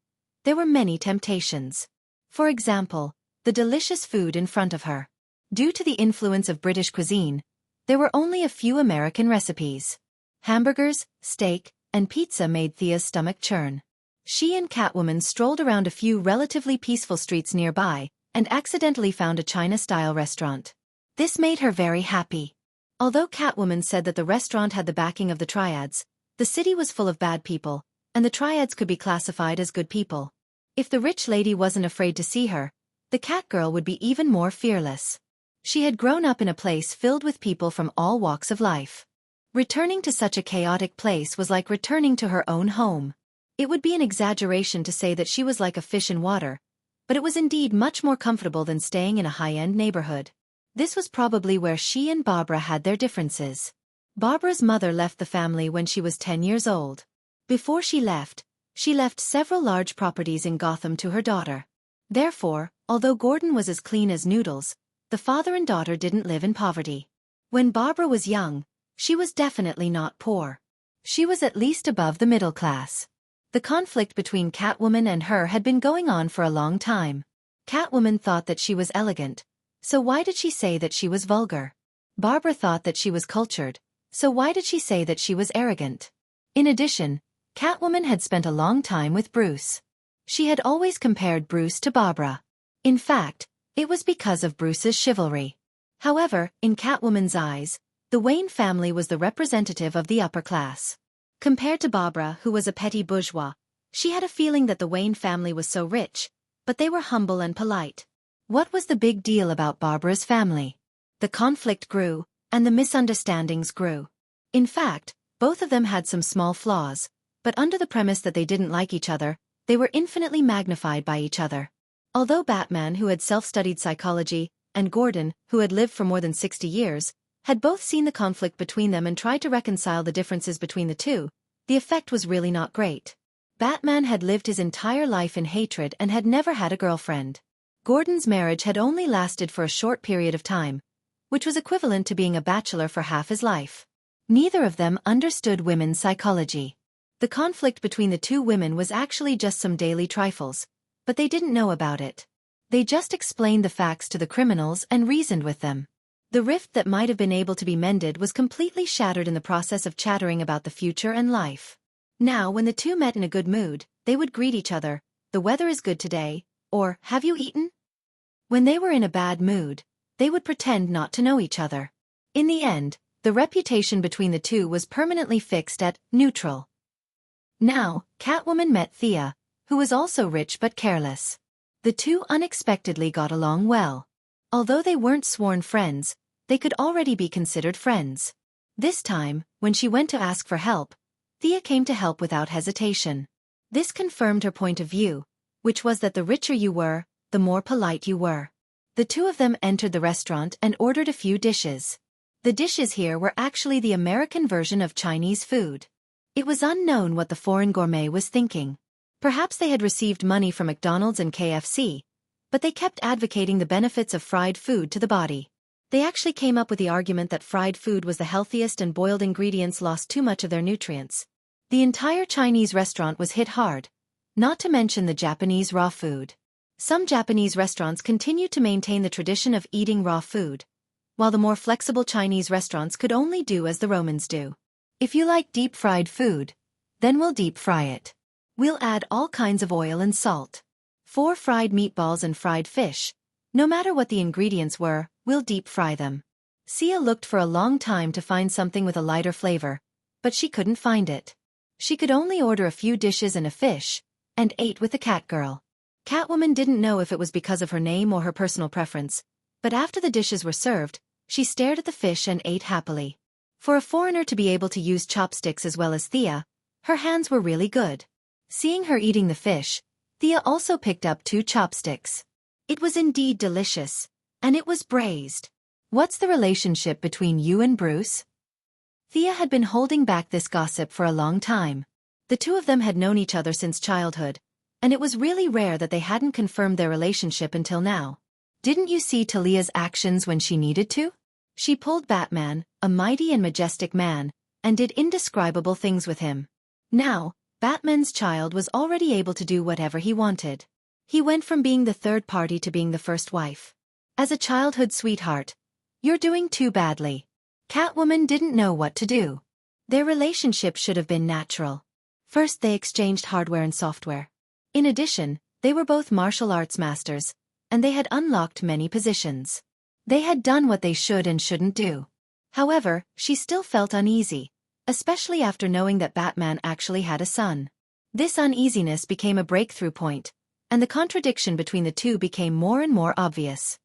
there were many temptations. For example, the delicious food in front of her. Due to the influence of British cuisine, there were only a few American recipes. Hamburgers, steak, and pizza made Thea's stomach churn. She and Catwoman strolled around a few relatively peaceful streets nearby and accidentally found a China-style restaurant. This made her very happy. Although Catwoman said that the restaurant had the backing of the Triads, the city was full of bad people, and the Triads could be classified as good people. If the rich lady wasn't afraid to see her, the Catgirl would be even more fearless. She had grown up in a place filled with people from all walks of life. Returning to such a chaotic place was like returning to her own home. It would be an exaggeration to say that she was like a fish in water, but it was indeed much more comfortable than staying in a high-end neighborhood. This was probably where she and Barbara had their differences. Barbara's mother left the family when she was 10 years old. Before she left several large properties in Gotham to her daughter. Therefore, although Gordon was as clean as noodles, the father and daughter didn't live in poverty. When Barbara was young, she was definitely not poor. She was at least above the middle class. The conflict between Catwoman and her had been going on for a long time. Catwoman thought that she was elegant, so why did she say that she was vulgar? Barbara thought that she was cultured, so why did she say that she was arrogant? In addition, Catwoman had spent a long time with Bruce. She had always compared Bruce to Barbara. In fact, it was because of Bruce's chivalry. However, in Catwoman's eyes, the Wayne family was the representative of the upper class. Compared to Barbara, who was a petty bourgeois, she had a feeling that the Wayne family was so rich, but they were humble and polite. What was the big deal about Barbara's family? The conflict grew, and the misunderstandings grew. In fact, both of them had some small flaws, but under the premise that they didn't like each other, they were infinitely magnified by each other. Although Batman, who had self-studied psychology, and Gordon, who had lived for more than 60 years, had both seen the conflict between them and tried to reconcile the differences between the two, the effect was really not great. Batman had lived his entire life in hatred and had never had a girlfriend. Gordon's marriage had only lasted for a short period of time, which was equivalent to being a bachelor for half his life. Neither of them understood women's psychology. The conflict between the two women was actually just some daily trifles, but they didn't know about it. They just explained the facts to the criminals and reasoned with them. The rift that might have been able to be mended was completely shattered in the process of chattering about the future and life. Now, when the two met in a good mood, they would greet each other, "The weather is good today," or "Have you eaten?" When they were in a bad mood, they would pretend not to know each other. In the end, the reputation between the two was permanently fixed at neutral. Now, Catwoman met Thea, who was also rich but careless. The two unexpectedly got along well. Although they weren't sworn friends, they could already be considered friends. This time, when she went to ask for help, Thea came to help without hesitation. This confirmed her point of view, which was that the richer you were, the more polite you were. The two of them entered the restaurant and ordered a few dishes. The dishes here were actually the American version of Chinese food. It was unknown what the foreign gourmet was thinking. Perhaps they had received money from McDonald's and KFC, but they kept advocating the benefits of fried food to the body. They actually came up with the argument that fried food was the healthiest and boiled ingredients lost too much of their nutrients. The entire Chinese restaurant was hit hard, not to mention the Japanese raw food. Some Japanese restaurants continue to maintain the tradition of eating raw food, while the more flexible Chinese restaurants could only do as the Romans do. If you like deep-fried food, then we'll deep-fry it. We'll add all kinds of oil and salt. 4 fried meatballs and fried fish. No matter what the ingredients were, we'll deep-fry them. Sia looked for a long time to find something with a lighter flavor, but she couldn't find it. She could only order a few dishes and a fish, and ate with the cat girl. Catwoman didn't know if it was because of her name or her personal preference, but after the dishes were served, she stared at the fish and ate happily. For a foreigner to be able to use chopsticks as well as Thea, her hands were really good. Seeing her eating the fish, Thea also picked up 2 chopsticks. It was indeed delicious, and it was braised. What's the relationship between you and Bruce? Thea had been holding back this gossip for a long time. The two of them had known each other since childhood, and it was really rare that they hadn't confirmed their relationship until now. Didn't you see Talia's actions when she needed to? She pulled Batman, a mighty and majestic man, and did indescribable things with him. Now, Batman's child was already able to do whatever he wanted. He went from being the third party to being the first wife. As a childhood sweetheart, you're doing too badly. Catwoman didn't know what to do. Their relationship should have been natural. First they exchanged hardware and software. In addition, they were both martial arts masters, and they had unlocked many positions. They had done what they should and shouldn't do. However, she still felt uneasy, especially after knowing that Batman actually had a son. This uneasiness became a breakthrough point, and the contradiction between the two became more and more obvious.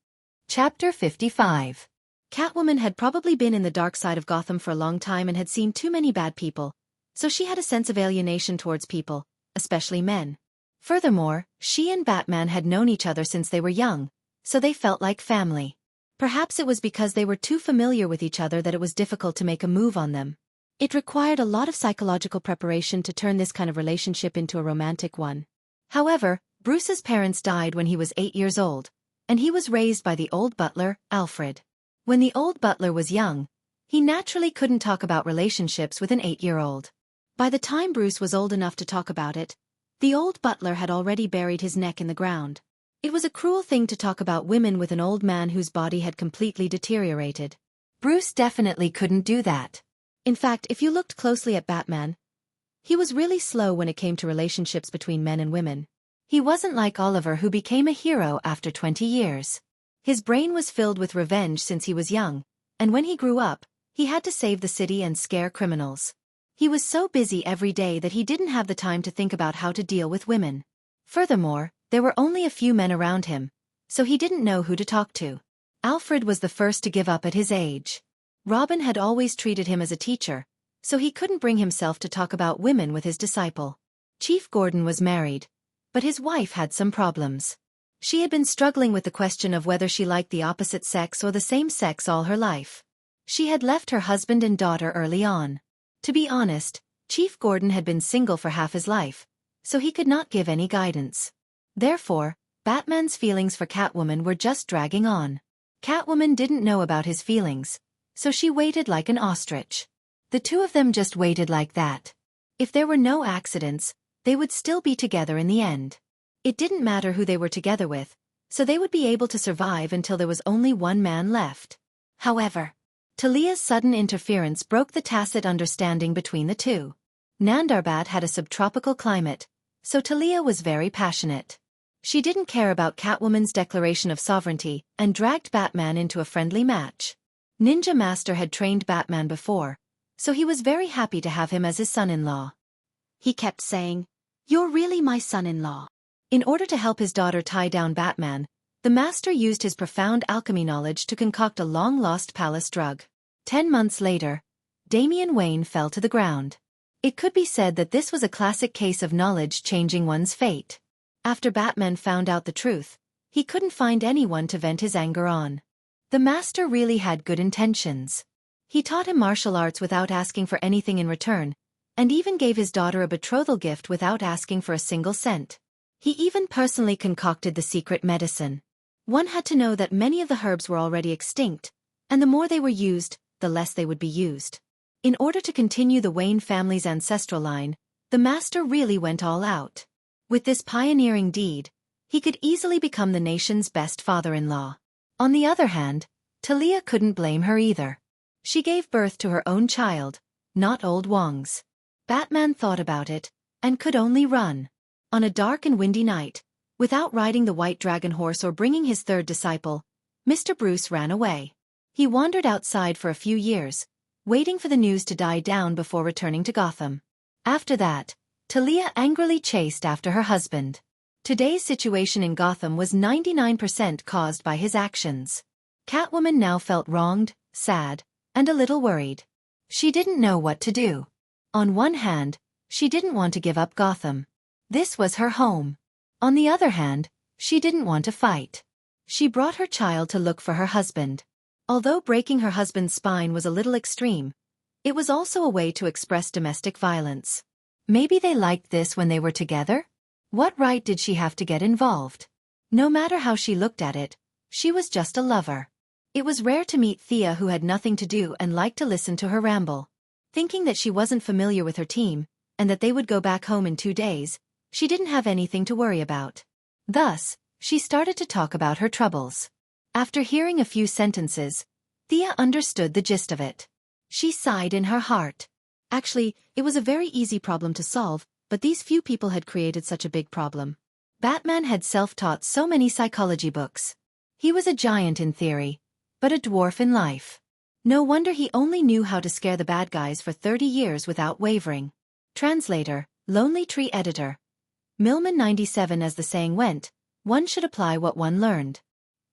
Chapter 55. Catwoman had probably been in the dark side of Gotham for a long time and had seen too many bad people, so she had a sense of alienation towards people, especially men. Furthermore, she and Batman had known each other since they were young, so they felt like family. Perhaps it was because they were too familiar with each other that it was difficult to make a move on them. It required a lot of psychological preparation to turn this kind of relationship into a romantic one. However, Bruce's parents died when he was 8 years old, and he was raised by the old butler, Alfred. When the old butler was young, he naturally couldn't talk about relationships with an 8-year-old. By the time Bruce was old enough to talk about it, the old butler had already buried his neck in the ground. It was a cruel thing to talk about women with an old man whose body had completely deteriorated. Bruce definitely couldn't do that. In fact, if you looked closely at Batman, he was really slow when it came to relationships between men and women. He wasn't like Oliver, who became a hero after 20 years. His brain was filled with revenge since he was young, and when he grew up, he had to save the city and scare criminals. He was so busy every day that he didn't have the time to think about how to deal with women. Furthermore, there were only a few men around him, so he didn't know who to talk to. Alfred was the first to give up at his age. Robin had always treated him as a teacher, so he couldn't bring himself to talk about women with his disciple. Chief Gordon was married, but his wife had some problems. She had been struggling with the question of whether she liked the opposite sex or the same sex all her life. She had left her husband and daughter early on. To be honest, Chief Gordon had been single for half his life, so he could not give any guidance. Therefore, Batman's feelings for Catwoman were just dragging on. Catwoman didn't know about his feelings, so she waited like an ostrich. The two of them just waited like that. If there were no accidents, they would still be together in the end. It didn't matter who they were together with, so they would be able to survive until there was only one man left. However, Talia's sudden interference broke the tacit understanding between the two. Nandarbat had a subtropical climate, so Talia was very passionate. She didn't care about Catwoman's declaration of sovereignty and dragged Batman into a friendly match. Ninja Master had trained Batman before, so he was very happy to have him as his son-in-law. He kept saying, "You're really my son-in-law." In order to help his daughter tie down Batman, the Master used his profound alchemy knowledge to concoct a long-lost palace drug. 10 months later, Damian Wayne fell to the ground. It could be said that this was a classic case of knowledge changing one's fate. After Batman found out the truth, he couldn't find anyone to vent his anger on. The Master really had good intentions. He taught him martial arts without asking for anything in return, and even gave his daughter a betrothal gift without asking for a single cent. He even personally concocted the secret medicine. One had to know that many of the herbs were already extinct, and the more they were used, the less they would be used. In order to continue the Wayne family's ancestral line, the Master really went all out. With this pioneering deed, he could easily become the nation's best father-in-law. On the other hand, Talia couldn't blame her either. She gave birth to her own child, not old Wong's. Batman thought about it, and could only run. On a dark and windy night, without riding the white dragon horse or bringing his third disciple, Mr. Bruce ran away. He wandered outside for a few years, waiting for the news to die down before returning to Gotham. After that, Talia angrily chased after her husband. Today's situation in Gotham was 99% caused by his actions. Catwoman now felt wronged, sad, and a little worried. She didn't know what to do. On one hand, she didn't want to give up Gotham. This was her home. On the other hand, she didn't want to fight. She brought her child to look for her husband. Although breaking her husband's spine was a little extreme, it was also a way to express domestic violence. Maybe they liked this when they were together? What right did she have to get involved? No matter how she looked at it, she was just a lover. It was rare to meet Thea who had nothing to do and liked to listen to her ramble. Thinking that she wasn't familiar with her team, and that they would go back home in 2 days, she didn't have anything to worry about. Thus, she started to talk about her troubles. After hearing a few sentences, Thea understood the gist of it. She sighed in her heart. Actually, it was a very easy problem to solve, but these few people had created such a big problem. Batman had self-taught so many psychology books. He was a giant in theory, but a dwarf in life. No wonder he only knew how to scare the bad guys for 30 years without wavering. Translator, Lonely Tree Editor. Millman 97. As the saying went, one should apply what one learned.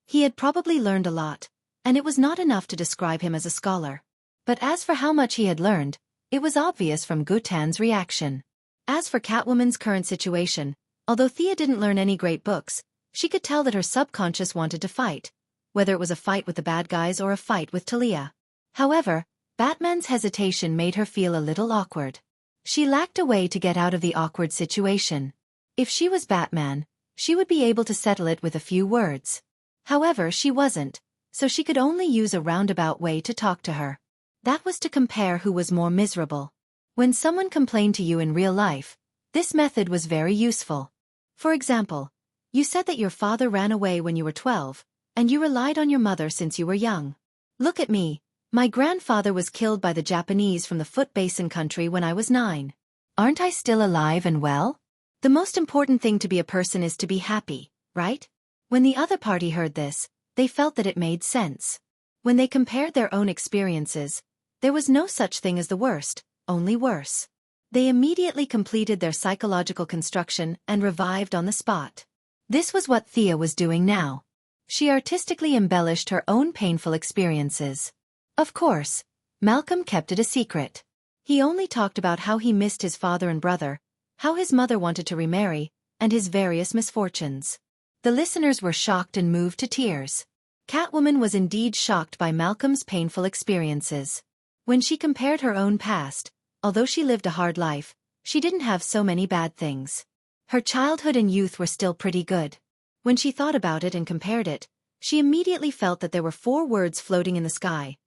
He had probably learned a lot, and it was not enough to describe him as a scholar. But as for how much he had learned, it was obvious from Gutan's reaction. As for Catwoman's current situation, although Thea didn't learn any great books, she could tell that her subconscious wanted to fight, whether it was a fight with the bad guys or a fight with Talia. However, Batman's hesitation made her feel a little awkward. She lacked a way to get out of the awkward situation. If she was Batman, she would be able to settle it with a few words. However, she wasn't, so she could only use a roundabout way to talk to her. That was to compare who was more miserable. When someone complained to you in real life, this method was very useful. For example, you said that your father ran away when you were 12, and you relied on your mother since you were young. Look at me. My grandfather was killed by the Japanese from the Foot Basin country when I was 9. Aren't I still alive and well? The most important thing to be a person is to be happy, right? When the other party heard this, they felt that it made sense. When they compared their own experiences, there was no such thing as the worst, only worse. They immediately completed their psychological construction and revived on the spot. This was what Thea was doing now. She artistically embellished her own painful experiences. Of course, Malcolm kept it a secret. He only talked about how he missed his father and brother, how his mother wanted to remarry, and his various misfortunes. The listeners were shocked and moved to tears. Catwoman was indeed shocked by Malcolm's painful experiences. When she compared her own past, although she lived a hard life, she didn't have so many bad things. Her childhood and youth were still pretty good. When she thought about it and compared it, she immediately felt that there were 4 words floating in the sky.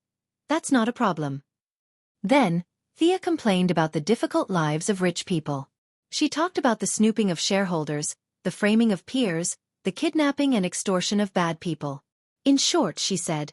That's not a problem. Then, Thea complained about the difficult lives of rich people. She talked about the snooping of shareholders, the framing of peers, the kidnapping and extortion of bad people. In short, she said,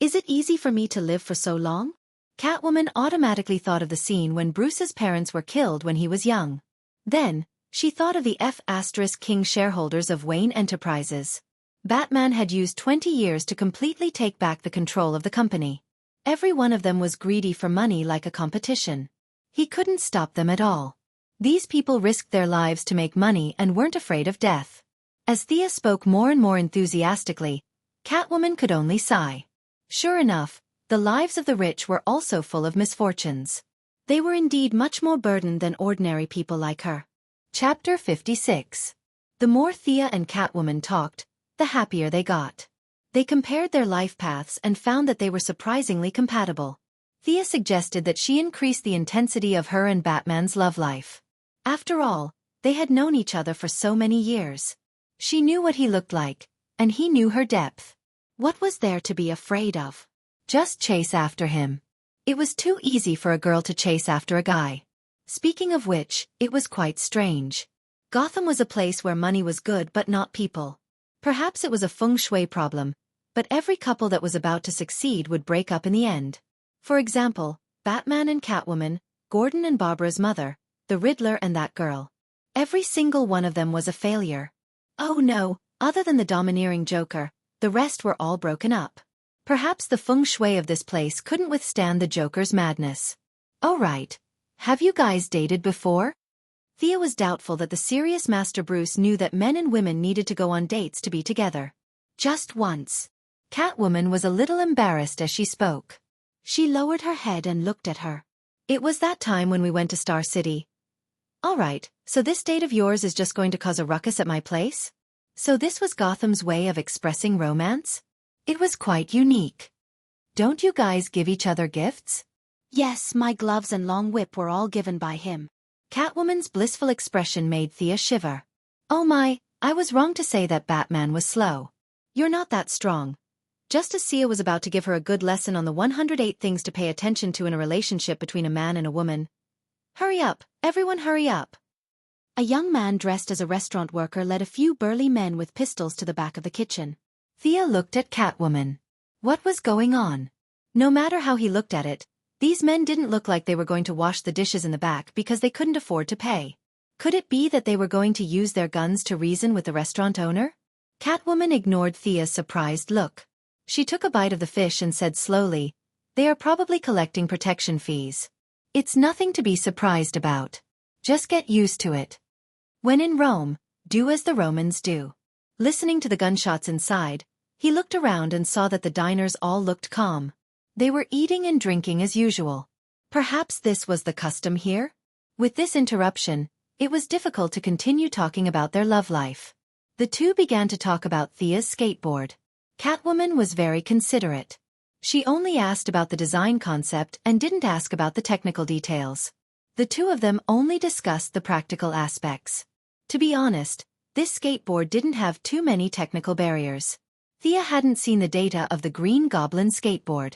"Is it easy for me to live for so long?" Catwoman automatically thought of the scene when Bruce's parents were killed when he was young. Then, she thought of the F*King shareholders of Wayne Enterprises. Batman had used 20 years to completely take back the control of the company. Every one of them was greedy for money like a competition. He couldn't stop them at all. These people risked their lives to make money and weren't afraid of death. As Thea spoke more and more enthusiastically, Catwoman could only sigh. Sure enough, the lives of the rich were also full of misfortunes. They were indeed much more burdened than ordinary people like her. Chapter 56. The more Thea and Catwoman talked, the happier they got. They compared their life paths and found that they were surprisingly compatible. Thea suggested that she increase the intensity of her and Batman's love life. After all, they had known each other for so many years. She knew what he looked like, and he knew her depth. What was there to be afraid of? Just chase after him. It was too easy for a girl to chase after a guy. Speaking of which, it was quite strange. Gotham was a place where money was good but not people. Perhaps it was a feng shui problem, but every couple that was about to succeed would break up in the end. For example, Batman and Catwoman, Gordon and Barbara's mother, the Riddler and that girl. Every single one of them was a failure. Oh no, other than the domineering Joker, the rest were all broken up. Perhaps the feng shui of this place couldn't withstand the Joker's madness. Oh right. Have you guys dated before? Thea was doubtful that the serious Master Bruce knew that men and women needed to go on dates to be together. Just once. Catwoman was a little embarrassed as she spoke. She lowered her head and looked at her. It was that time when we went to Star City. All right, so this date of yours is just going to cause a ruckus at my place? So this was Gotham's way of expressing romance? It was quite unique. Don't you guys give each other gifts? Yes, my gloves and long whip were all given by him. Catwoman's blissful expression made Thea shiver. Oh my, I was wrong to say that Batman was slow. You're not that strong. Just as Sia was about to give her a good lesson on the 108 things to pay attention to in a relationship between a man and a woman. Hurry up, everyone hurry up. A young man dressed as a restaurant worker led a few burly men with pistols to the back of the kitchen. Thea looked at Catwoman. What was going on? No matter how he looked at it, these men didn't look like they were going to wash the dishes in the back because they couldn't afford to pay. Could it be that they were going to use their guns to reason with the restaurant owner? Catwoman ignored Thea's surprised look. She took a bite of the fish and said slowly, "They are probably collecting protection fees. It's nothing to be surprised about. Just get used to it. When in Rome, do as the Romans do." Listening to the gunshots inside, he looked around and saw that the diners all looked calm. They were eating and drinking as usual. Perhaps this was the custom here? With this interruption, it was difficult to continue talking about their love life. The two began to talk about Thea's skateboard. Catwoman was very considerate. She only asked about the design concept and didn't ask about the technical details. The two of them only discussed the practical aspects. To be honest, this skateboard didn't have too many technical barriers. Thea hadn't seen the data of the Green Goblin skateboard.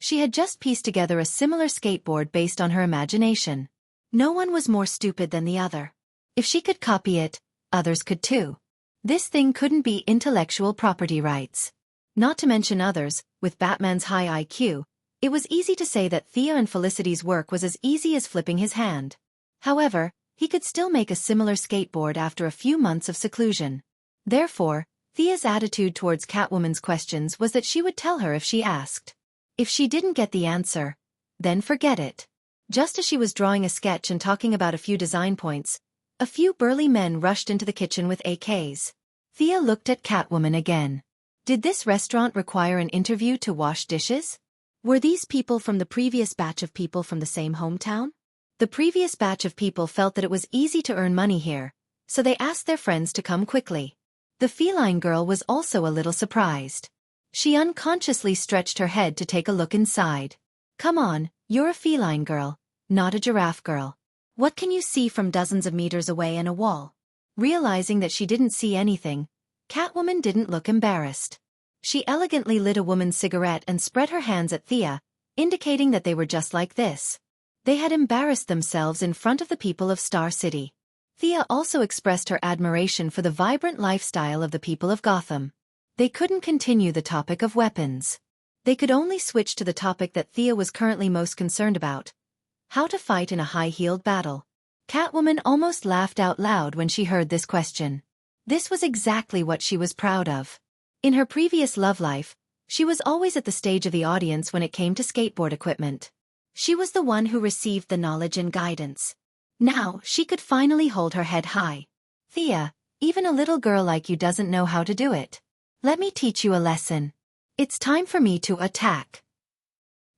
She had just pieced together a similar skateboard based on her imagination. No one was more stupid than the other. If she could copy it, others could too. This thing couldn't be intellectual property rights. Not to mention others, with Batman's high IQ, it was easy to say that Thea and Felicity's work was as easy as flipping his hand. However, he could still make a similar skateboard after a few months of seclusion. Therefore, Thea's attitude towards Catwoman's questions was that she would tell her if she asked. If she didn't get the answer, then forget it. Just as she was drawing a sketch and talking about a few design points, a few burly men rushed into the kitchen with AKs. Thea looked at Catwoman again. Did this restaurant require an interview to wash dishes? Were these people from the previous batch of people from the same hometown? The previous batch of people felt that it was easy to earn money here, so they asked their friends to come quickly. The feline girl was also a little surprised. She unconsciously stretched her head to take a look inside. Come on, you're a feline girl, not a giraffe girl. What can you see from dozens of meters away in a wall? Realizing that she didn't see anything, Catwoman didn't look embarrassed. She elegantly lit a woman's cigarette and spread her hands at Thea, indicating that they were just like this. They had embarrassed themselves in front of the people of Star City. Thea also expressed her admiration for the vibrant lifestyle of the people of Gotham. They couldn't continue the topic of weapons. They could only switch to the topic that Thea was currently most concerned about: how to fight in a high-heeled battle. Catwoman almost laughed out loud when she heard this question. This was exactly what she was proud of. In her previous love life, she was always at the stage of the audience when it came to skateboard equipment. She was the one who received the knowledge and guidance. Now, she could finally hold her head high. Thea, even a little girl like you doesn't know how to do it. Let me teach you a lesson. It's time for me to attack.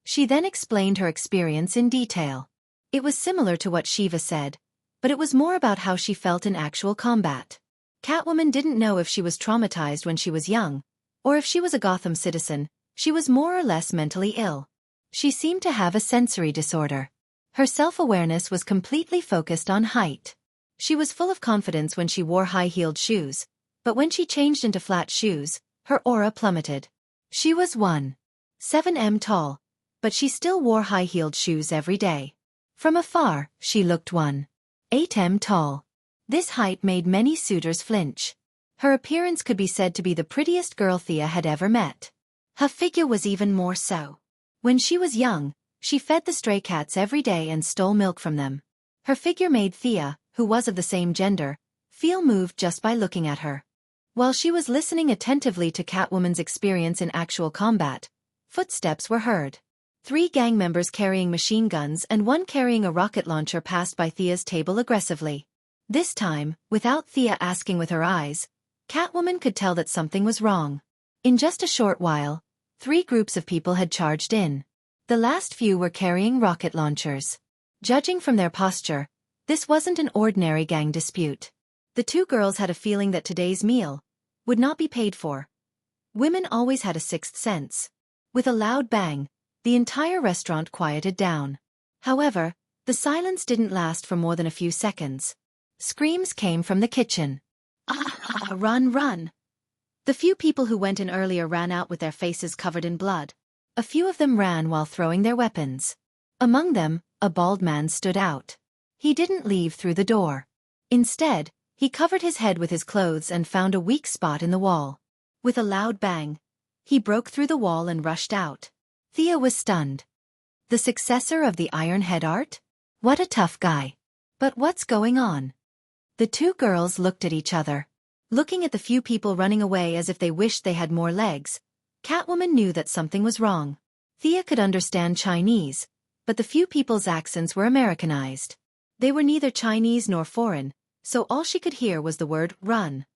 She then explained her experience in detail. It was similar to what Shiva said, but it was more about how she felt in actual combat. Catwoman didn't know if she was traumatized when she was young, or if she was a Gotham citizen. She was more or less mentally ill. She seemed to have a sensory disorder. Her self-awareness was completely focused on height. She was full of confidence when she wore high-heeled shoes, but when she changed into flat shoes, her aura plummeted. She was 1.7 tall, but she still wore high-heeled shoes every day. From afar, she looked 1.8 tall. This height made many suitors flinch. Her appearance could be said to be the prettiest girl Thea had ever met. Her figure was even more so. When she was young, she fed the stray cats every day and stole milk from them. Her figure made Thea, who was of the same gender, feel moved just by looking at her. While she was listening attentively to Catwoman's experience in actual combat, Footsteps were heard. 3 gang members carrying machine guns and 1 carrying a rocket launcher passed by Thea's table aggressively. This time, without Thea asking with her eyes, Catwoman could tell that something was wrong. In just a short while, 3 groups of people had charged in. The last few were carrying rocket launchers. Judging from their posture, this wasn't an ordinary gang dispute. The 2 girls had a feeling that today's meal would not be paid for. Women always had a sixth sense. With a loud bang, the entire restaurant quieted down. However, the silence didn't last for more than a few seconds. Screams came from the kitchen. "Ah, run, run!" The few people who went in earlier ran out with their faces covered in blood. A few of them ran while throwing their weapons. Among them, a bald man stood out. He didn't leave through the door. Instead, he covered his head with his clothes and found a weak spot in the wall. With a loud bang, he broke through the wall and rushed out. Thea was stunned. The successor of the Iron Head art? What a tough guy. But what's going on? The 2 girls looked at each other. Looking at the few people running away as if they wished they had more legs, Catwoman knew that something was wrong. Thea could understand Chinese, but the few people's accents were Americanized. They were neither Chinese nor foreign, so all she could hear was the word run.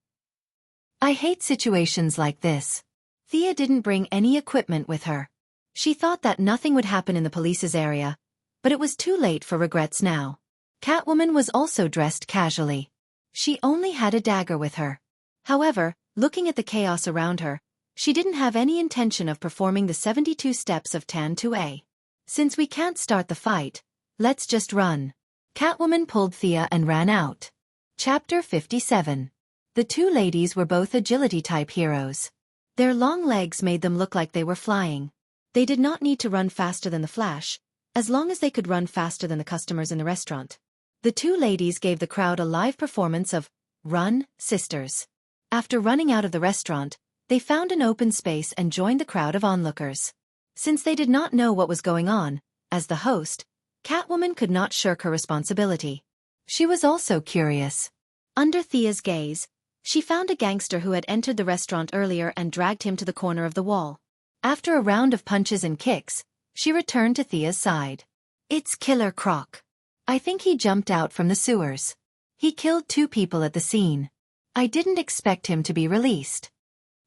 I hate situations like this. Thea didn't bring any equipment with her. She thought that nothing would happen in the police's area, but it was too late for regrets now. Catwoman was also dressed casually. She only had a dagger with her. However, looking at the chaos around her, she didn't have any intention of performing the 72 steps of Tan 2A. Since we can't start the fight, let's just run. Catwoman pulled Thea and ran out. Chapter 57. The 2 ladies were both agility-type heroes. Their long legs made them look like they were flying. They did not need to run faster than the Flash, as long as they could run faster than the customers in the restaurant. The 2 ladies gave the crowd a live performance of Run, Sisters. After running out of the restaurant, they found an open space and joined the crowd of onlookers. Since they did not know what was going on, as the host, Catwoman could not shirk her responsibility. She was also curious. Under Thea's gaze, she found a gangster who had entered the restaurant earlier and dragged him to the corner of the wall. After a round of punches and kicks, she returned to Thea's side. It's Killer Croc. I think he jumped out from the sewers. He killed 2 people at the scene. I didn't expect him to be released.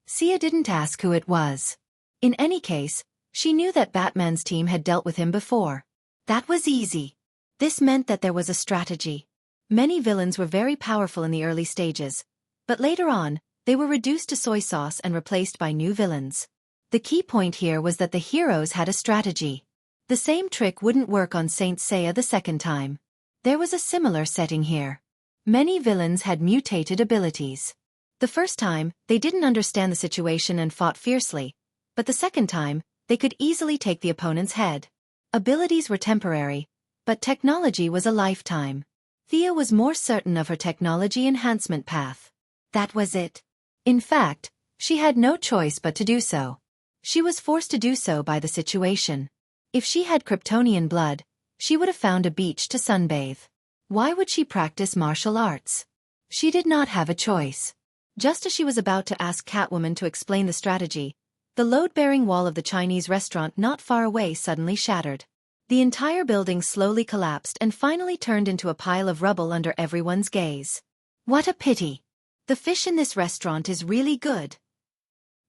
Sia didn't ask who it was. In any case, she knew that Batman's team had dealt with him before. That was easy. This meant that there was a strategy. Many villains were very powerful in the early stages, but later on, they were reduced to soy sauce and replaced by new villains. The key point here was that the heroes had a strategy. The same trick wouldn't work on Saint Seiya the second time. There was a similar setting here. Many villains had mutated abilities. The first time, they didn't understand the situation and fought fiercely, but the second time, they could easily take the opponent's head. Abilities were temporary, but technology was a lifetime. Thea was more certain of her technology enhancement path. That was it. In fact, she had no choice but to do so. She was forced to do so by the situation. If she had Kryptonian blood, she would have found a beach to sunbathe. Why would she practice martial arts? She did not have a choice. Just as she was about to ask Catwoman to explain the strategy, the load-bearing wall of the Chinese restaurant not far away suddenly shattered. The entire building slowly collapsed and finally turned into a pile of rubble under everyone's gaze. What a pity. The fish in this restaurant is really good.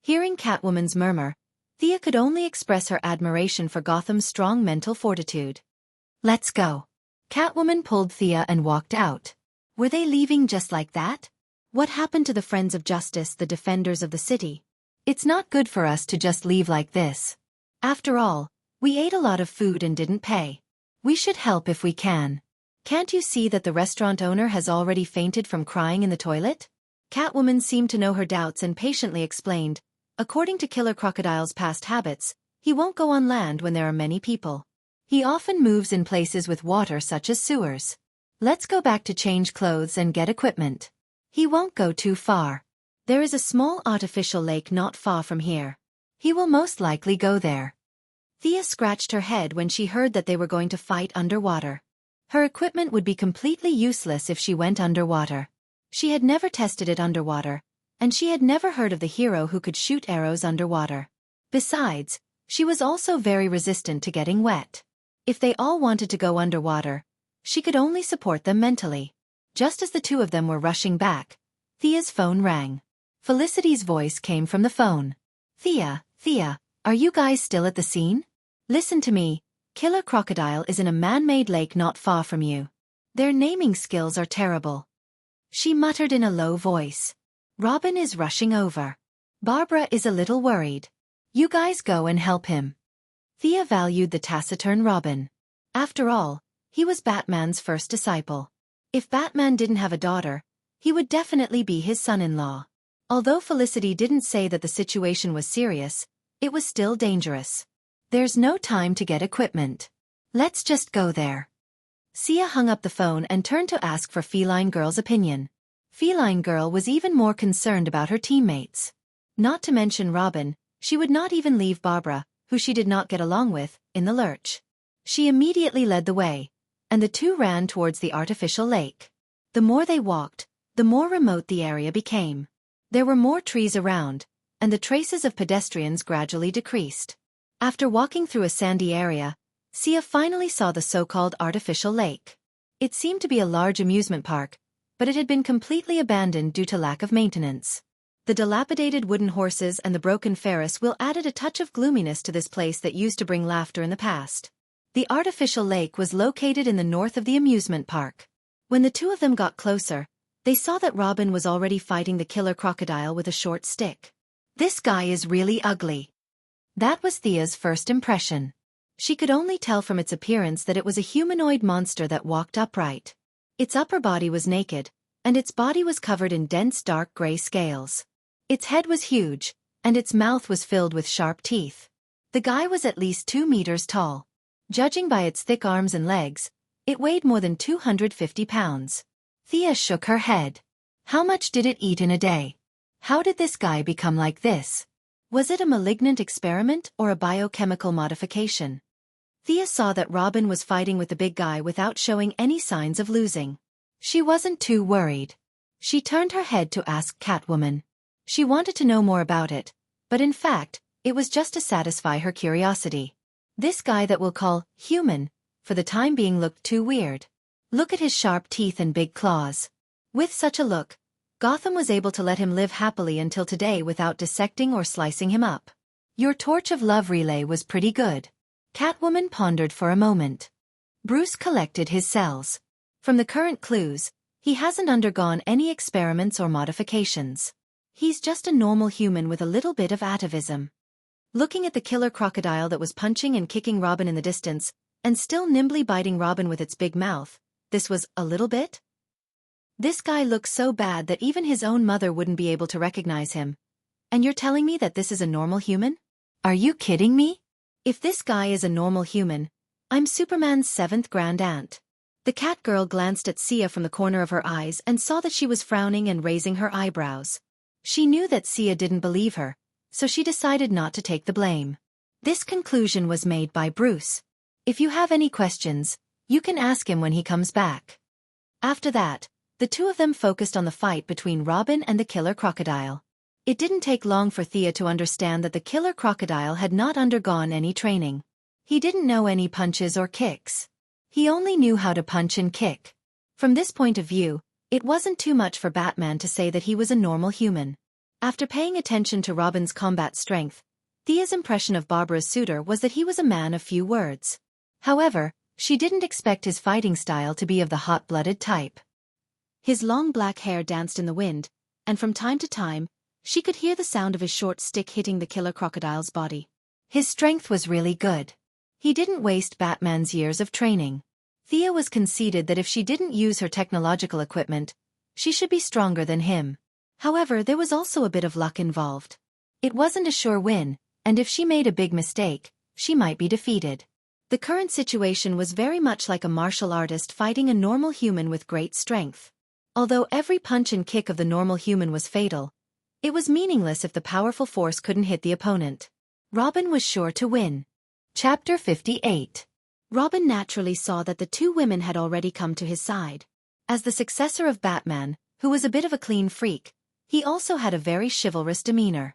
Hearing Catwoman's murmur, Thea could only express her admiration for Gotham's strong mental fortitude. Let's go. Catwoman pulled Thea and walked out. Were they leaving just like that? What happened to the Friends of Justice, the defenders of the city? It's not good for us to just leave like this. After all, we ate a lot of food and didn't pay. We should help if we can. Can't you see that the restaurant owner has already fainted from crying in the toilet? Catwoman seemed to know her doubts and patiently explained, according to Killer Crocodile's past habits, he won't go on land when there are many people. He often moves in places with water such as sewers. Let's go back to change clothes and get equipment. He won't go too far. There is a small artificial lake not far from here. He will most likely go there. Thea scratched her head when she heard that they were going to fight underwater. Her equipment would be completely useless if she went underwater. She had never tested it underwater, and she had never heard of the hero who could shoot arrows underwater. Besides, She was also very resistant to getting wet. If they all wanted to go underwater, she could only support them mentally. Just as the two of them were rushing back, Thea's phone rang. Felicity's voice came from the phone. Thea, are you guys still at the scene? Listen to me, Killer Crocodile is in a man-made lake not far from you. Their naming skills are terrible. She muttered in a low voice. Robin is rushing over. Barbara is a little worried. You guys go and help him. Thea valued the taciturn Robin. After all, he was Batman's first disciple. If Batman didn't have a daughter, he would definitely be his son-in-law. Although Felicity didn't say that the situation was serious, it was still dangerous. There's no time to get equipment. Let's just go there. Sia hung up the phone and turned to ask for Feline Girl's opinion. Feline Girl was even more concerned about her teammates. Not to mention Robin, she would not even leave Barbara, who she did not get along with, in the lurch. She immediately led the way, and the two ran towards the artificial lake. The more they walked, the more remote the area became. There were more trees around, and the traces of pedestrians gradually decreased. After walking through a sandy area, Sia finally saw the so-called artificial lake. It seemed to be a large amusement park, but it had been completely abandoned due to lack of maintenance. The dilapidated wooden horses and the broken Ferris wheel added a touch of gloominess to this place that used to bring laughter in the past. The artificial lake was located in the north of the amusement park. When the two of them got closer, they saw that Robin was already fighting the killer crocodile with a short stick. This guy is really ugly. That was Thea's first impression. She could only tell from its appearance that it was a humanoid monster that walked upright. Its upper body was naked, and its body was covered in dense dark gray scales. Its head was huge, and its mouth was filled with sharp teeth. The guy was at least 2 meters tall. Judging by its thick arms and legs, it weighed more than 250 pounds. Thea shook her head. How much did it eat in a day? How did this guy become like this? Was it a malignant experiment or a biochemical modification? Thea saw that Robin was fighting with the big guy without showing any signs of losing. She wasn't too worried. She turned her head to ask Catwoman. She wanted to know more about it, but in fact, it was just to satisfy her curiosity. This guy that we'll call human, for the time being looked too weird. Look at his sharp teeth and big claws. With such a look, Gotham was able to let him live happily until today without dissecting or slicing him up. Your torch of love relay was pretty good. Catwoman pondered for a moment. Bruce collected his cells. From the current clues, he hasn't undergone any experiments or modifications. He's just a normal human with a little bit of atavism. Looking at the killer crocodile that was punching and kicking Robin in the distance, and still nimbly biting Robin with its big mouth, this was a little bit? This guy looks so bad that even his own mother wouldn't be able to recognize him. And you're telling me that this is a normal human? Are you kidding me? If this guy is a normal human, I'm Superman's 7th grand aunt. The cat girl glanced at Sia from the corner of her eyes and saw that she was frowning and raising her eyebrows. She knew that Sia didn't believe her, so she decided not to take the blame. This conclusion was made by Bruce. If you have any questions, you can ask him when he comes back. After that, the two of them focused on the fight between Robin and the killer crocodile. It didn't take long for Thea to understand that the killer crocodile had not undergone any training. He didn't know any punches or kicks. He only knew how to punch and kick. From this point of view, it wasn't too much for Batman to say that he was a normal human. After paying attention to Robin's combat strength, Thea's impression of Barbara's suitor was that he was a man of few words. However, she didn't expect his fighting style to be of the hot-blooded type. His long black hair danced in the wind, and from time to time, she could hear the sound of his short stick hitting the killer crocodile's body. His strength was really good. He didn't waste Batman's years of training. Thea was conceded that if she didn't use her technological equipment, she should be stronger than him. However, there was also a bit of luck involved. It wasn't a sure win, and if she made a big mistake, she might be defeated. The current situation was very much like a martial artist fighting a normal human with great strength. Although every punch and kick of the normal human was fatal, it was meaningless if the powerful force couldn't hit the opponent. Robin was sure to win. Chapter 58. Robin naturally saw that the two women had already come to his side. As the successor of Batman, who was a bit of a clean freak, he also had a very chivalrous demeanor.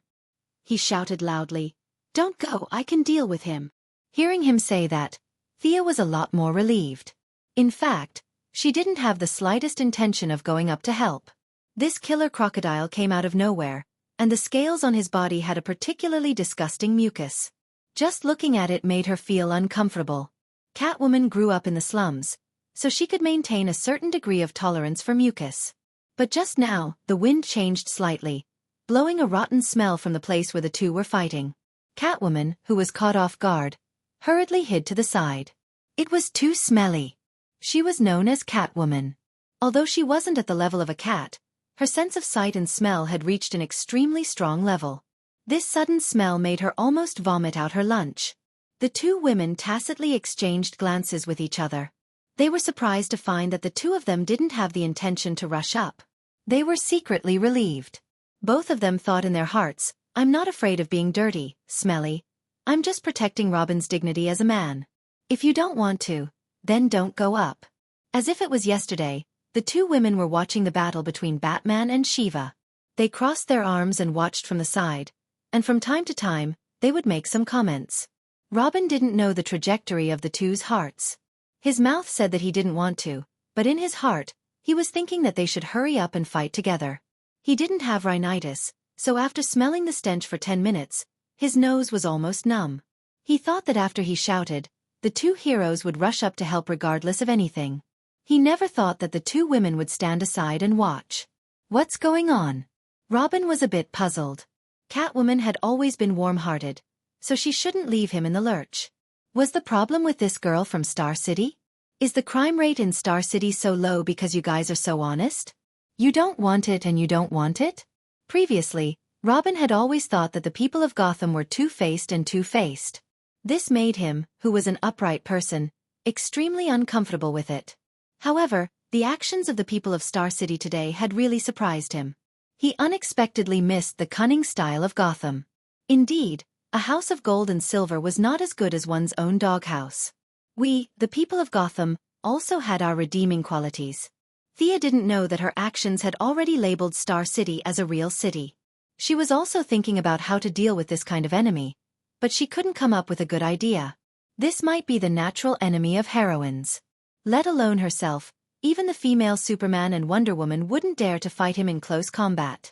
He shouted loudly, Don't go, I can deal with him. Hearing him say that, Thea was a lot more relieved. In fact, she didn't have the slightest intention of going up to help. This killer crocodile came out of nowhere, and the scales on his body had a particularly disgusting mucus. Just looking at it made her feel uncomfortable. Catwoman grew up in the slums, so she could maintain a certain degree of tolerance for mucus. But just now, the wind changed slightly, blowing a rotten smell from the place where the two were fighting. Catwoman, who was caught off guard, hurriedly hid to the side. It was too smelly. She was known as Catwoman. Although she wasn't at the level of a cat, her sense of sight and smell had reached an extremely strong level. This sudden smell made her almost vomit out her lunch. The two women tacitly exchanged glances with each other. They were surprised to find that the two of them didn't have the intention to rush up. They were secretly relieved. Both of them thought in their hearts, I'm not afraid of being dirty, smelly. I'm just protecting Robin's dignity as a man. If you don't want to, then don't go up. As if it was yesterday, the two women were watching the battle between Batman and Shiva. They crossed their arms and watched from the side, and from time to time, they would make some comments. Robin didn't know the trajectory of the two's hearts. His mouth said that he didn't want to, but in his heart, he was thinking that they should hurry up and fight together. He didn't have rhinitis, so after smelling the stench for 10 minutes, his nose was almost numb. He thought that after he shouted, the two heroes would rush up to help regardless of anything. He never thought that the two women would stand aside and watch. What's going on? Robin was a bit puzzled. Catwoman had always been warm-hearted, so she shouldn't leave him in the lurch. Was the problem with this girl from Star City? Is the crime rate in Star City so low because you guys are so honest? You don't want it and you don't want it? Previously, Robin had always thought that the people of Gotham were two-faced and two-faced. This made him, who was an upright person, extremely uncomfortable with it. However, the actions of the people of Star City today had really surprised him. He unexpectedly missed the cunning style of Gotham. Indeed, a house of gold and silver was not as good as one's own doghouse. We, the people of Gotham, also had our redeeming qualities. Thea didn't know that her actions had already labeled Star City as a real city. She was also thinking about how to deal with this kind of enemy, but she couldn't come up with a good idea. This might be the natural enemy of heroines. Let alone herself, even the female Superman and Wonder Woman wouldn't dare to fight him in close combat.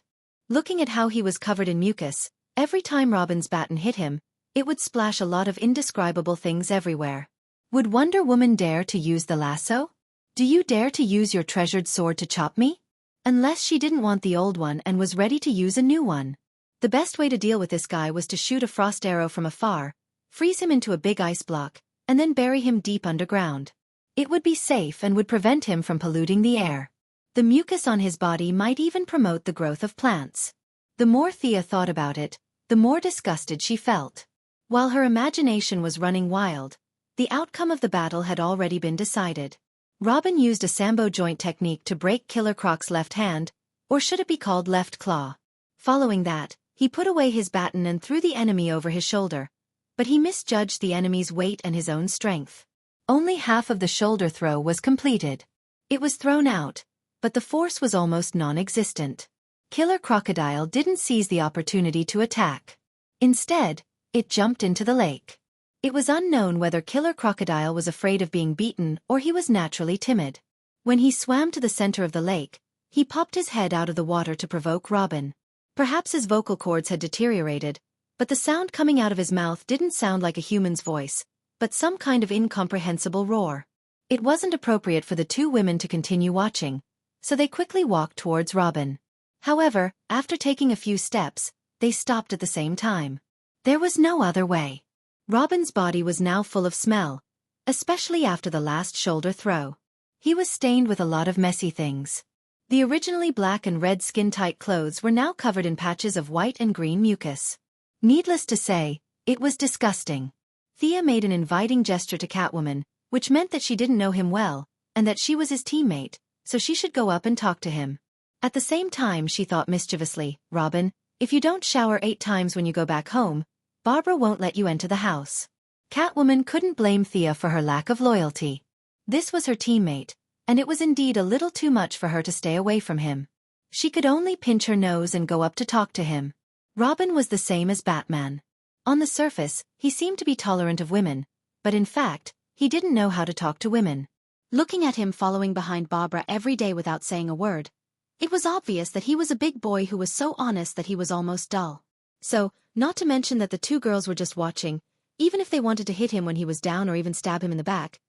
Looking at how he was covered in mucus, every time Robin's baton hit him, it would splash a lot of indescribable things everywhere. Would Wonder Woman dare to use the lasso? Do you dare to use your treasured sword to chop me? Unless she didn't want the old one and was ready to use a new one. The best way to deal with this guy was to shoot a frost arrow from afar, freeze him into a big ice block, and then bury him deep underground. It would be safe and would prevent him from polluting the air. The mucus on his body might even promote the growth of plants. The more Thea thought about it, the more disgusted she felt. While her imagination was running wild, the outcome of the battle had already been decided. Robin used a Sambo joint technique to break Killer Croc's left hand, or should it be called left claw. Following that, he put away his baton and threw the enemy over his shoulder, but he misjudged the enemy's weight and his own strength. Only half of the shoulder throw was completed. It was thrown out, but the force was almost non-existent. Killer Crocodile didn't seize the opportunity to attack. Instead, it jumped into the lake. It was unknown whether Killer Crocodile was afraid of being beaten or he was naturally timid. When he swam to the center of the lake, he popped his head out of the water to provoke Robin. Perhaps his vocal cords had deteriorated, but the sound coming out of his mouth didn't sound like a human's voice, but some kind of incomprehensible roar. It wasn't appropriate for the two women to continue watching, so they quickly walked towards Robin. However, after taking a few steps, they stopped at the same time. There was no other way. Robin's body was now full of smell, especially after the last shoulder throw. He was stained with a lot of messy things. The originally black and red skin-tight clothes were now covered in patches of white and green mucus. Needless to say, it was disgusting. Thea made an inviting gesture to Catwoman, which meant that she didn't know him well, and that she was his teammate, so she should go up and talk to him. At the same time she thought mischievously, Robin, if you don't shower 8 times when you go back home, Barbara won't let you enter the house. Catwoman couldn't blame Thea for her lack of loyalty. This was her teammate, and it was indeed a little too much for her to stay away from him. She could only pinch her nose and go up to talk to him. Robin was the same as Batman. On the surface, he seemed to be tolerant of women, but in fact, he didn't know how to talk to women. Looking at him following behind Barbara every day without saying a word, it was obvious that he was a big boy who was so honest that he was almost dull. So, not to mention that the two girls were just watching, even if they wanted to hit him when he was down or even stab him in the back,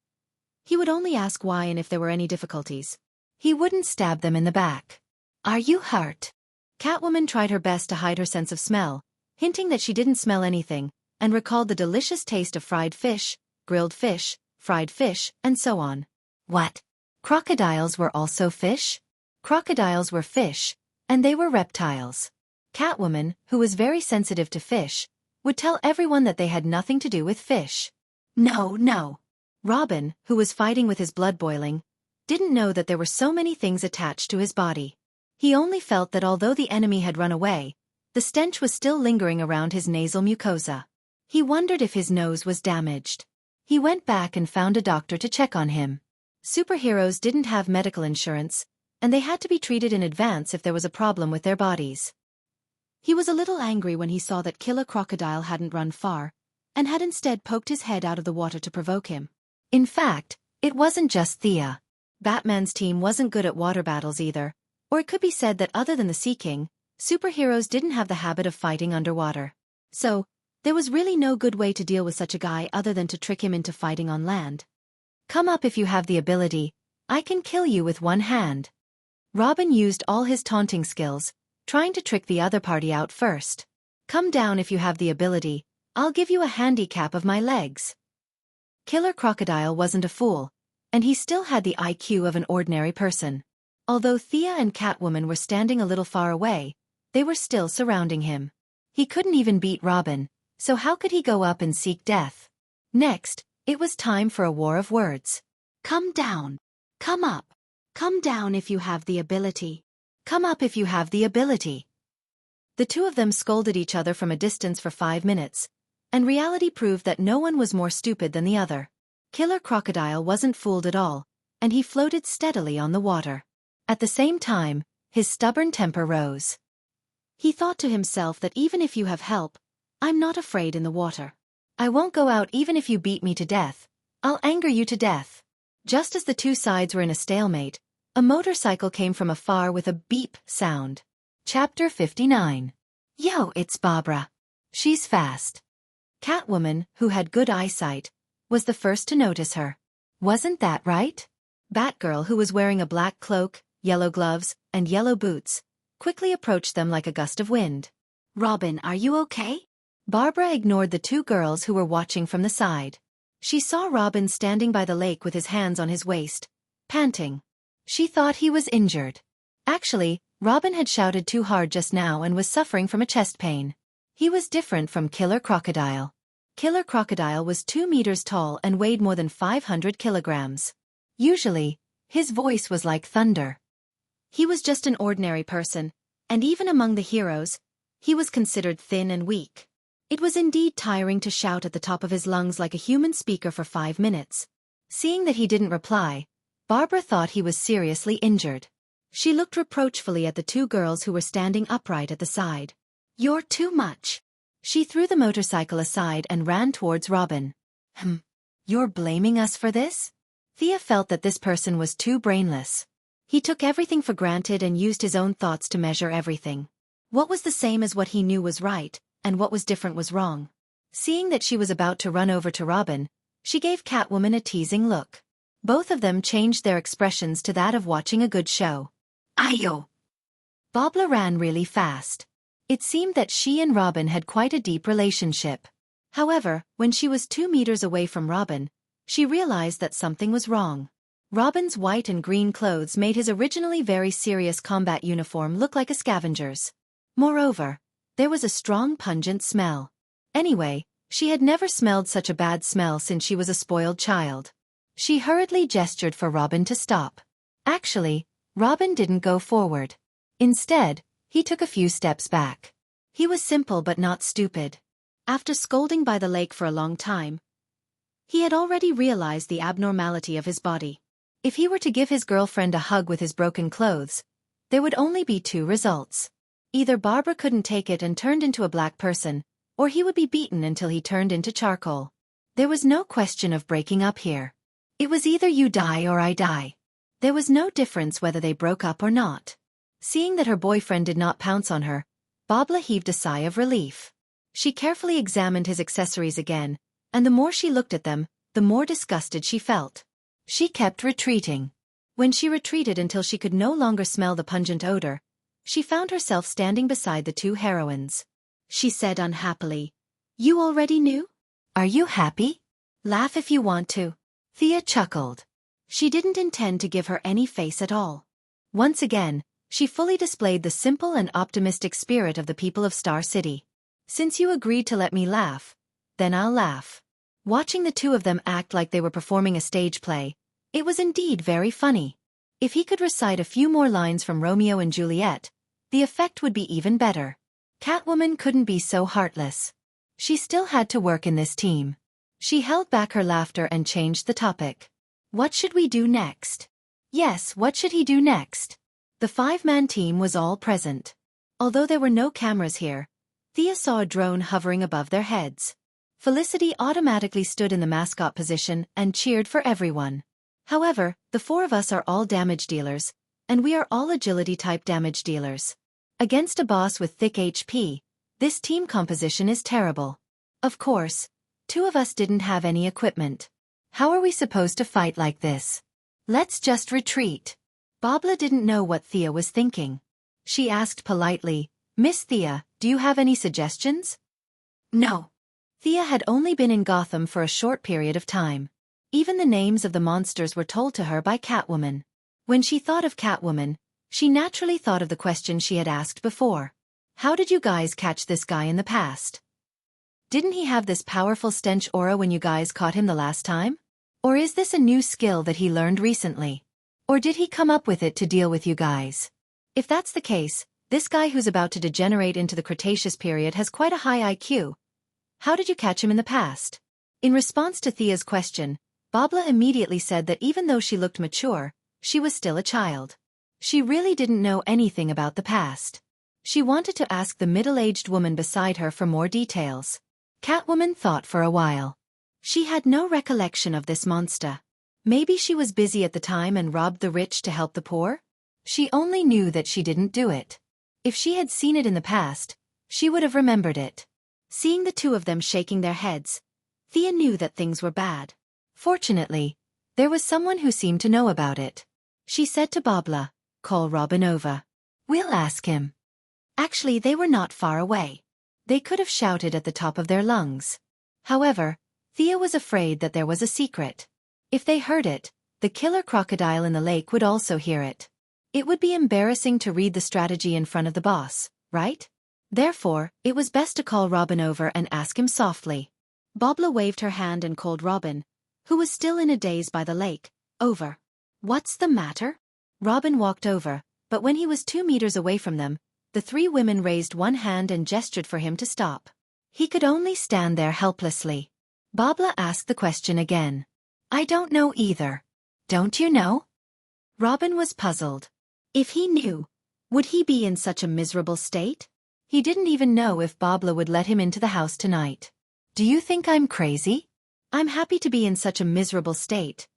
he would only ask why and if there were any difficulties. He wouldn't stab them in the back. Are you hurt? Catwoman tried her best to hide her sense of smell, hinting that she didn't smell anything, and recalled the delicious taste of fried fish, grilled fish, fried fish, and so on. What? Crocodiles were also fish? Crocodiles were fish, and they were reptiles. Catwoman, who was very sensitive to fish, would tell everyone that they had nothing to do with fish. No. Robin, who was fighting with his blood boiling, didn't know that there were so many things attached to his body. He only felt that although the enemy had run away, the stench was still lingering around his nasal mucosa. He wondered if his nose was damaged. He went back and found a doctor to check on him. Superheroes didn't have medical insurance, and they had to be treated in advance if there was a problem with their bodies. He was a little angry when he saw that Killer Crocodile hadn't run far, and had instead poked his head out of the water to provoke him. In fact, it wasn't just Thea. Batman's team wasn't good at water battles either, or it could be said that other than the Sea King, superheroes didn't have the habit of fighting underwater. So, there was really no good way to deal with such a guy other than to trick him into fighting on land. Come up if you have the ability, I can kill you with one hand. Robin used all his taunting skills, trying to trick the other party out first. Come down if you have the ability, I'll give you a handicap of my legs. Killer Crocodile wasn't a fool, and he still had the IQ of an ordinary person. Although Thea and Catwoman were standing a little far away, they were still surrounding him. He couldn't even beat Robin, so how could he go up and seek death? Next, it was time for a war of words. Come down. Come up. Come down if you have the ability. Come up if you have the ability. The two of them scolded each other from a distance for 5 minutes, and reality proved that no one was more stupid than the other. Killer Crocodile wasn't fooled at all, and he floated steadily on the water. At the same time, his stubborn temper rose. He thought to himself that even if you have help, I'm not afraid in the water. I won't go out even if you beat me to death. I'll anger you to death. Just as the two sides were in a stalemate, a motorcycle came from afar with a beep sound. Chapter 59. Yo, it's Barbara. She's fast. Catwoman, who had good eyesight, was the first to notice her. Wasn't that right? Batgirl, who was wearing a black cloak, yellow gloves, and yellow boots, quickly approached them like a gust of wind. Robin, are you okay? Barbara ignored the two girls who were watching from the side. She saw Robin standing by the lake with his hands on his waist, panting. She thought he was injured. Actually, Robin had shouted too hard just now and was suffering from a chest pain. He was different from Killer Crocodile. Killer Crocodile was 2 meters tall and weighed more than 500 kilograms. Usually, his voice was like thunder. He was just an ordinary person, and even among the heroes, he was considered thin and weak. It was indeed tiring to shout at the top of his lungs like a human speaker for 5 minutes. Seeing that he didn't reply, Barbara thought he was seriously injured. She looked reproachfully at the two girls who were standing upright at the side. You're too much. She threw the motorcycle aside and ran towards Robin. You're blaming us for this? Thea felt that this person was too brainless. He took everything for granted and used his own thoughts to measure everything. What was the same as what he knew was right, and what was different was wrong. Seeing that she was about to run over to Robin, she gave Catwoman a teasing look. Both of them changed their expressions to that of watching a good show. Ayo! Barbara ran really fast. It seemed that she and Robin had quite a deep relationship. However, when she was 2 meters away from Robin, she realized that something was wrong. Robin's white and green clothes made his originally very serious combat uniform look like a scavenger's. Moreover, there was a strong pungent smell. Anyway, she had never smelled such a bad smell since she was a spoiled child. She hurriedly gestured for Robin to stop. Actually, Robin didn't go forward. Instead, he took a few steps back. He was simple but not stupid. After scolding by the lake for a long time, he had already realized the abnormality of his body. If he were to give his girlfriend a hug with his broken clothes, there would only be 2 results. Either Barbara couldn't take it and turned into a black person, or he would be beaten until he turned into charcoal. There was no question of breaking up here. It was either you die or I die. There was no difference whether they broke up or not. Seeing that her boyfriend did not pounce on her, Babla heaved a sigh of relief. She carefully examined his accessories again, and the more she looked at them, the more disgusted she felt. She kept retreating. When she retreated until she could no longer smell the pungent odor, she found herself standing beside the two heroines. She said unhappily, "You already knew? Are you happy? Laugh if you want to." Thea chuckled. She didn't intend to give her any face at all. Once again, she fully displayed the simple and optimistic spirit of the people of Star City. "Since you agreed to let me laugh, then I'll laugh." Watching the two of them act like they were performing a stage play, it was indeed very funny. If he could recite a few more lines from Romeo and Juliet, the effect would be even better. Catwoman couldn't be so heartless. She still had to work in this team. She held back her laughter and changed the topic. "What should we do next?" Yes, what should he do next? The five-man team was all present. Although there were no cameras here, Thea saw a drone hovering above their heads. Felicity automatically stood in the mascot position and cheered for everyone. However, the four of us are all damage dealers, and we are all agility-type damage dealers. Against a boss with thick HP, this team composition is terrible. Of course, two of us didn't have any equipment. How are we supposed to fight like this? Let's just retreat. Babla didn't know what Thea was thinking. She asked politely, "Miss Thea, do you have any suggestions?" No. Thea had only been in Gotham for a short period of time. Even the names of the monsters were told to her by Catwoman. When she thought of Catwoman, she naturally thought of the question she had asked before. How did you guys catch this guy in the past? Didn't he have this powerful stench aura when you guys caught him the last time? Or is this a new skill that he learned recently? Or did he come up with it to deal with you guys? If that's the case, this guy who's about to degenerate into the Cretaceous period has quite a high IQ. How did you catch him in the past? In response to Thea's question, Babla immediately said that even though she looked mature, she was still a child. She really didn't know anything about the past. She wanted to ask the middle-aged woman beside her for more details. Catwoman thought for a while. She had no recollection of this monster. Maybe she was busy at the time and robbed the rich to help the poor? She only knew that she didn't do it. If she had seen it in the past, she would have remembered it. Seeing the two of them shaking their heads, Thea knew that things were bad. Fortunately, there was someone who seemed to know about it. She said to Babla, "Call Robin over. We'll ask him." Actually, they were not far away. They could have shouted at the top of their lungs. However, Thea was afraid that there was a secret. If they heard it, the killer crocodile in the lake would also hear it. It would be embarrassing to read the strategy in front of the boss, right? Therefore, it was best to call Robin over and ask him softly. Babla waved her hand and called Robin, who was still in a daze by the lake, over. "What's the matter?" Robin walked over, but when he was 2 meters away from them, the three women raised one hand and gestured for him to stop. He could only stand there helplessly. Babla asked the question again. "I don't know either. Don't you know?" Robin was puzzled. If he knew, would he be in such a miserable state? He didn't even know if Babla would let him into the house tonight. "Do you think I'm crazy? I'm happy to be in such a miserable state."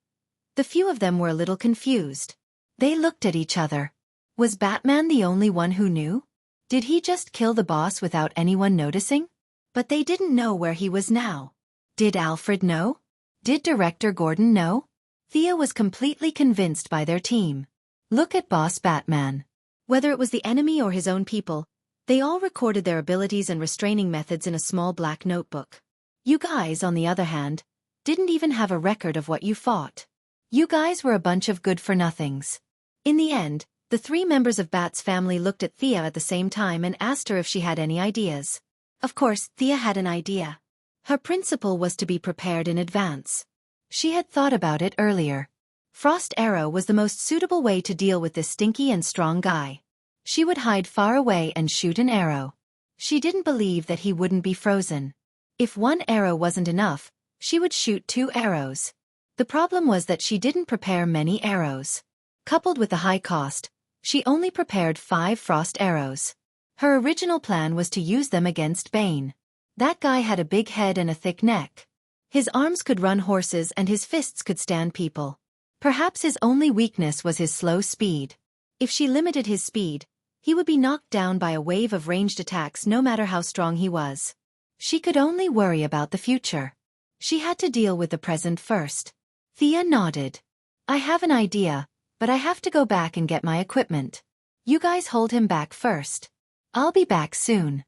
The few of them were a little confused. They looked at each other. Was Batman the only one who knew? Did he just kill the boss without anyone noticing? But they didn't know where he was now. Did Alfred know? Did Director Gordon know? Thea was completely convinced by their team. Look at Boss Batman. Whether it was the enemy or his own people, they all recorded their abilities and restraining methods in a small black notebook. You guys, on the other hand, didn't even have a record of what you fought. You guys were a bunch of good-for-nothings. In the end, the 3 members of Bat's family looked at Thea at the same time and asked her if she had any ideas. Of course, Thea had an idea. Her principle was to be prepared in advance. She had thought about it earlier. Frost Arrow was the most suitable way to deal with this stinky and strong guy. She would hide far away and shoot an arrow. She didn't believe that he wouldn't be frozen. If 1 arrow wasn't enough, she would shoot 2 arrows. The problem was that she didn't prepare many arrows. Coupled with the high cost, she only prepared 5 frost arrows. Her original plan was to use them against Bane. That guy had a big head and a thick neck. His arms could run horses and his fists could stand people. Perhaps his only weakness was his slow speed. If she limited his speed, he would be knocked down by a wave of ranged attacks no matter how strong he was. She could only worry about the future. She had to deal with the present first. Thea nodded. I have an idea, but I have to go back and get my equipment. You guys hold him back first. I'll be back soon.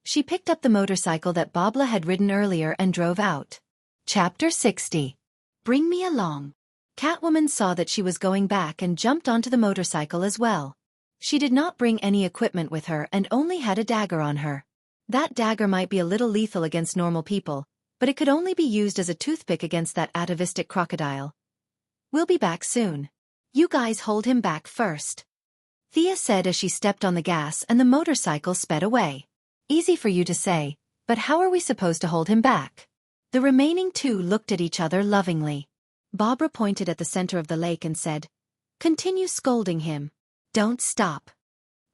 She picked up the motorcycle that Babla had ridden earlier and drove out. Chapter 60. Bring me along. Catwoman saw that she was going back and jumped onto the motorcycle as well. She did not bring any equipment with her and only had a dagger on her. That dagger might be a little lethal against normal people, but it could only be used as a toothpick against that atavistic crocodile. We'll be back soon. You guys hold him back first. Thea said as she stepped on the gas and the motorcycle sped away. Easy for you to say, but how are we supposed to hold him back? The remaining two looked at each other lovingly. Barbara pointed at the center of the lake and said, Continue scolding him. Don't stop.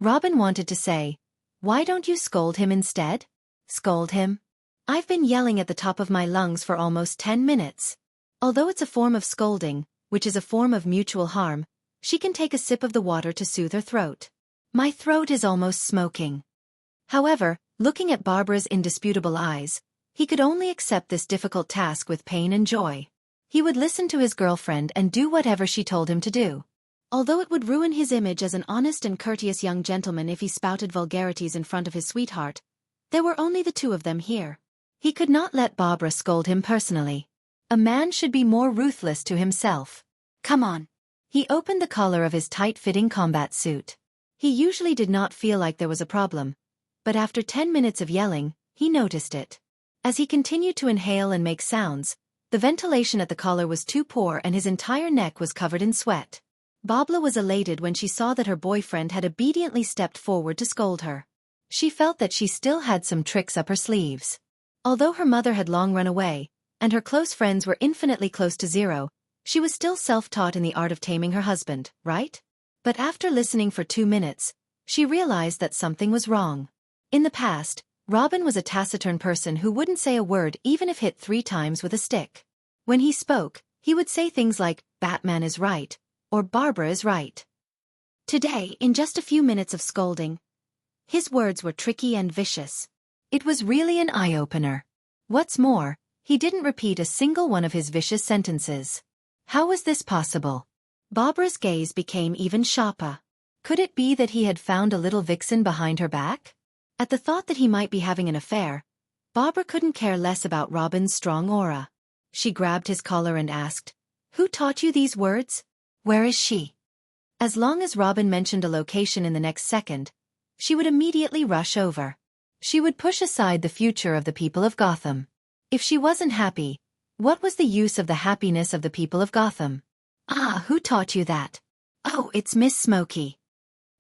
Robin wanted to say, Why don't you scold him instead? Scold him? I've been yelling at the top of my lungs for almost 10 minutes. Although it's a form of scolding, which is a form of mutual harm, she can take a sip of the water to soothe her throat. My throat is almost smoking. However, looking at Barbara's indisputable eyes, he could only accept this difficult task with pain and joy. He would listen to his girlfriend and do whatever she told him to do. Although it would ruin his image as an honest and courteous young gentleman if he spouted vulgarities in front of his sweetheart, there were only the two of them here. He could not let Barbara scold him personally. A man should be more ruthless to himself. Come on. He opened the collar of his tight-fitting combat suit. He usually did not feel like there was a problem, but after 10 minutes of yelling, he noticed it. As he continued to inhale and make sounds, the ventilation at the collar was too poor and his entire neck was covered in sweat. Babla was elated when she saw that her boyfriend had obediently stepped forward to scold her. She felt that she still had some tricks up her sleeves. Although her mother had long run away, and her close friends were infinitely close to zero, she was still self-taught in the art of taming her husband, right? But after listening for 2 minutes, she realized that something was wrong. In the past, Robin was a taciturn person who wouldn't say a word even if hit 3 times with a stick. When he spoke, he would say things like, Batman is right, or Barbara is right. Today, in just a few minutes of scolding, his words were tricky and vicious. It was really an eye-opener. What's more, he didn't repeat a single one of his vicious sentences. How was this possible? Barbara's gaze became even sharper. Could it be that he had found a little vixen behind her back? At the thought that he might be having an affair, Barbara couldn't care less about Robin's strong aura. She grabbed his collar and asked, Who taught you these words? Where is she? As long as Robin mentioned a location in the next second, she would immediately rush over. She would push aside the future of the people of Gotham. If she wasn't happy, what was the use of the happiness of the people of Gotham? Ah, who taught you that? Oh, it's Miss Smokey.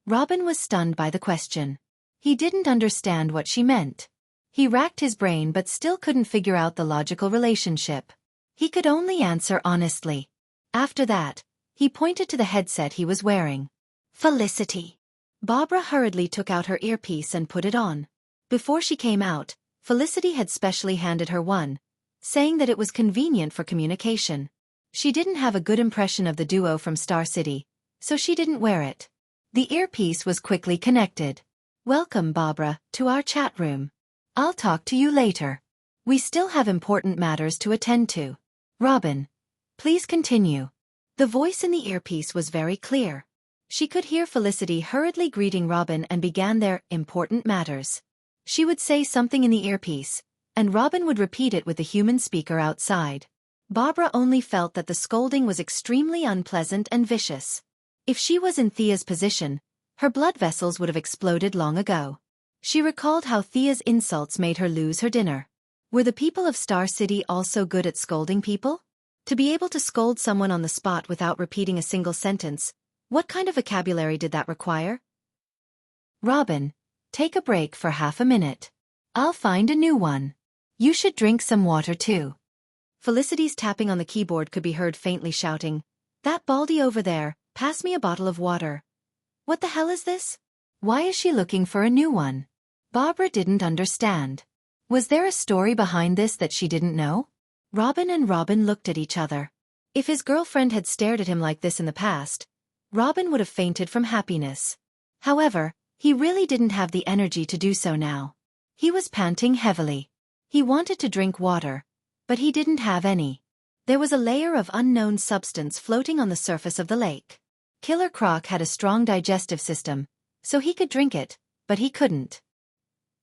Robin was stunned by the question. He didn't understand what she meant. He racked his brain but still couldn't figure out the logical relationship. He could only answer honestly. After that, he pointed to the headset he was wearing. Felicity. Barbara hurriedly took out her earpiece and put it on. Before she came out, Felicity had specially handed her one, saying that it was convenient for communication. She didn't have a good impression of the duo from Star City, so she didn't wear it. The earpiece was quickly connected. Welcome, Barbara, to our chat room. I'll talk to you later. We still have important matters to attend to. Robin, please continue. The voice in the earpiece was very clear. She could hear Felicity hurriedly greeting Robin and began their important matters. She would say something in the earpiece, and Robin would repeat it with the human speaker outside. Barbara only felt that the scolding was extremely unpleasant and vicious. If she was in Thea's position, her blood vessels would have exploded long ago. She recalled how Thea's insults made her lose her dinner. Were the people of Star City also good at scolding people? To be able to scold someone on the spot without repeating a single sentence, what kind of vocabulary did that require? Robin, take a break for half a minute. I'll find a new one. You should drink some water too. Felicity's tapping on the keyboard could be heard faintly shouting, That baldy over there, pass me a bottle of water. What the hell is this? Why is she looking for a new one? Barbara didn't understand. Was there a story behind this that she didn't know? Robin and Robin looked at each other. If his girlfriend had stared at him like this in the past, Robin would have fainted from happiness. However, he really didn't have the energy to do so now. He was panting heavily. He wanted to drink water, but he didn't have any. There was a layer of unknown substance floating on the surface of the lake. Killer Croc had a strong digestive system, so he could drink it, but he couldn't.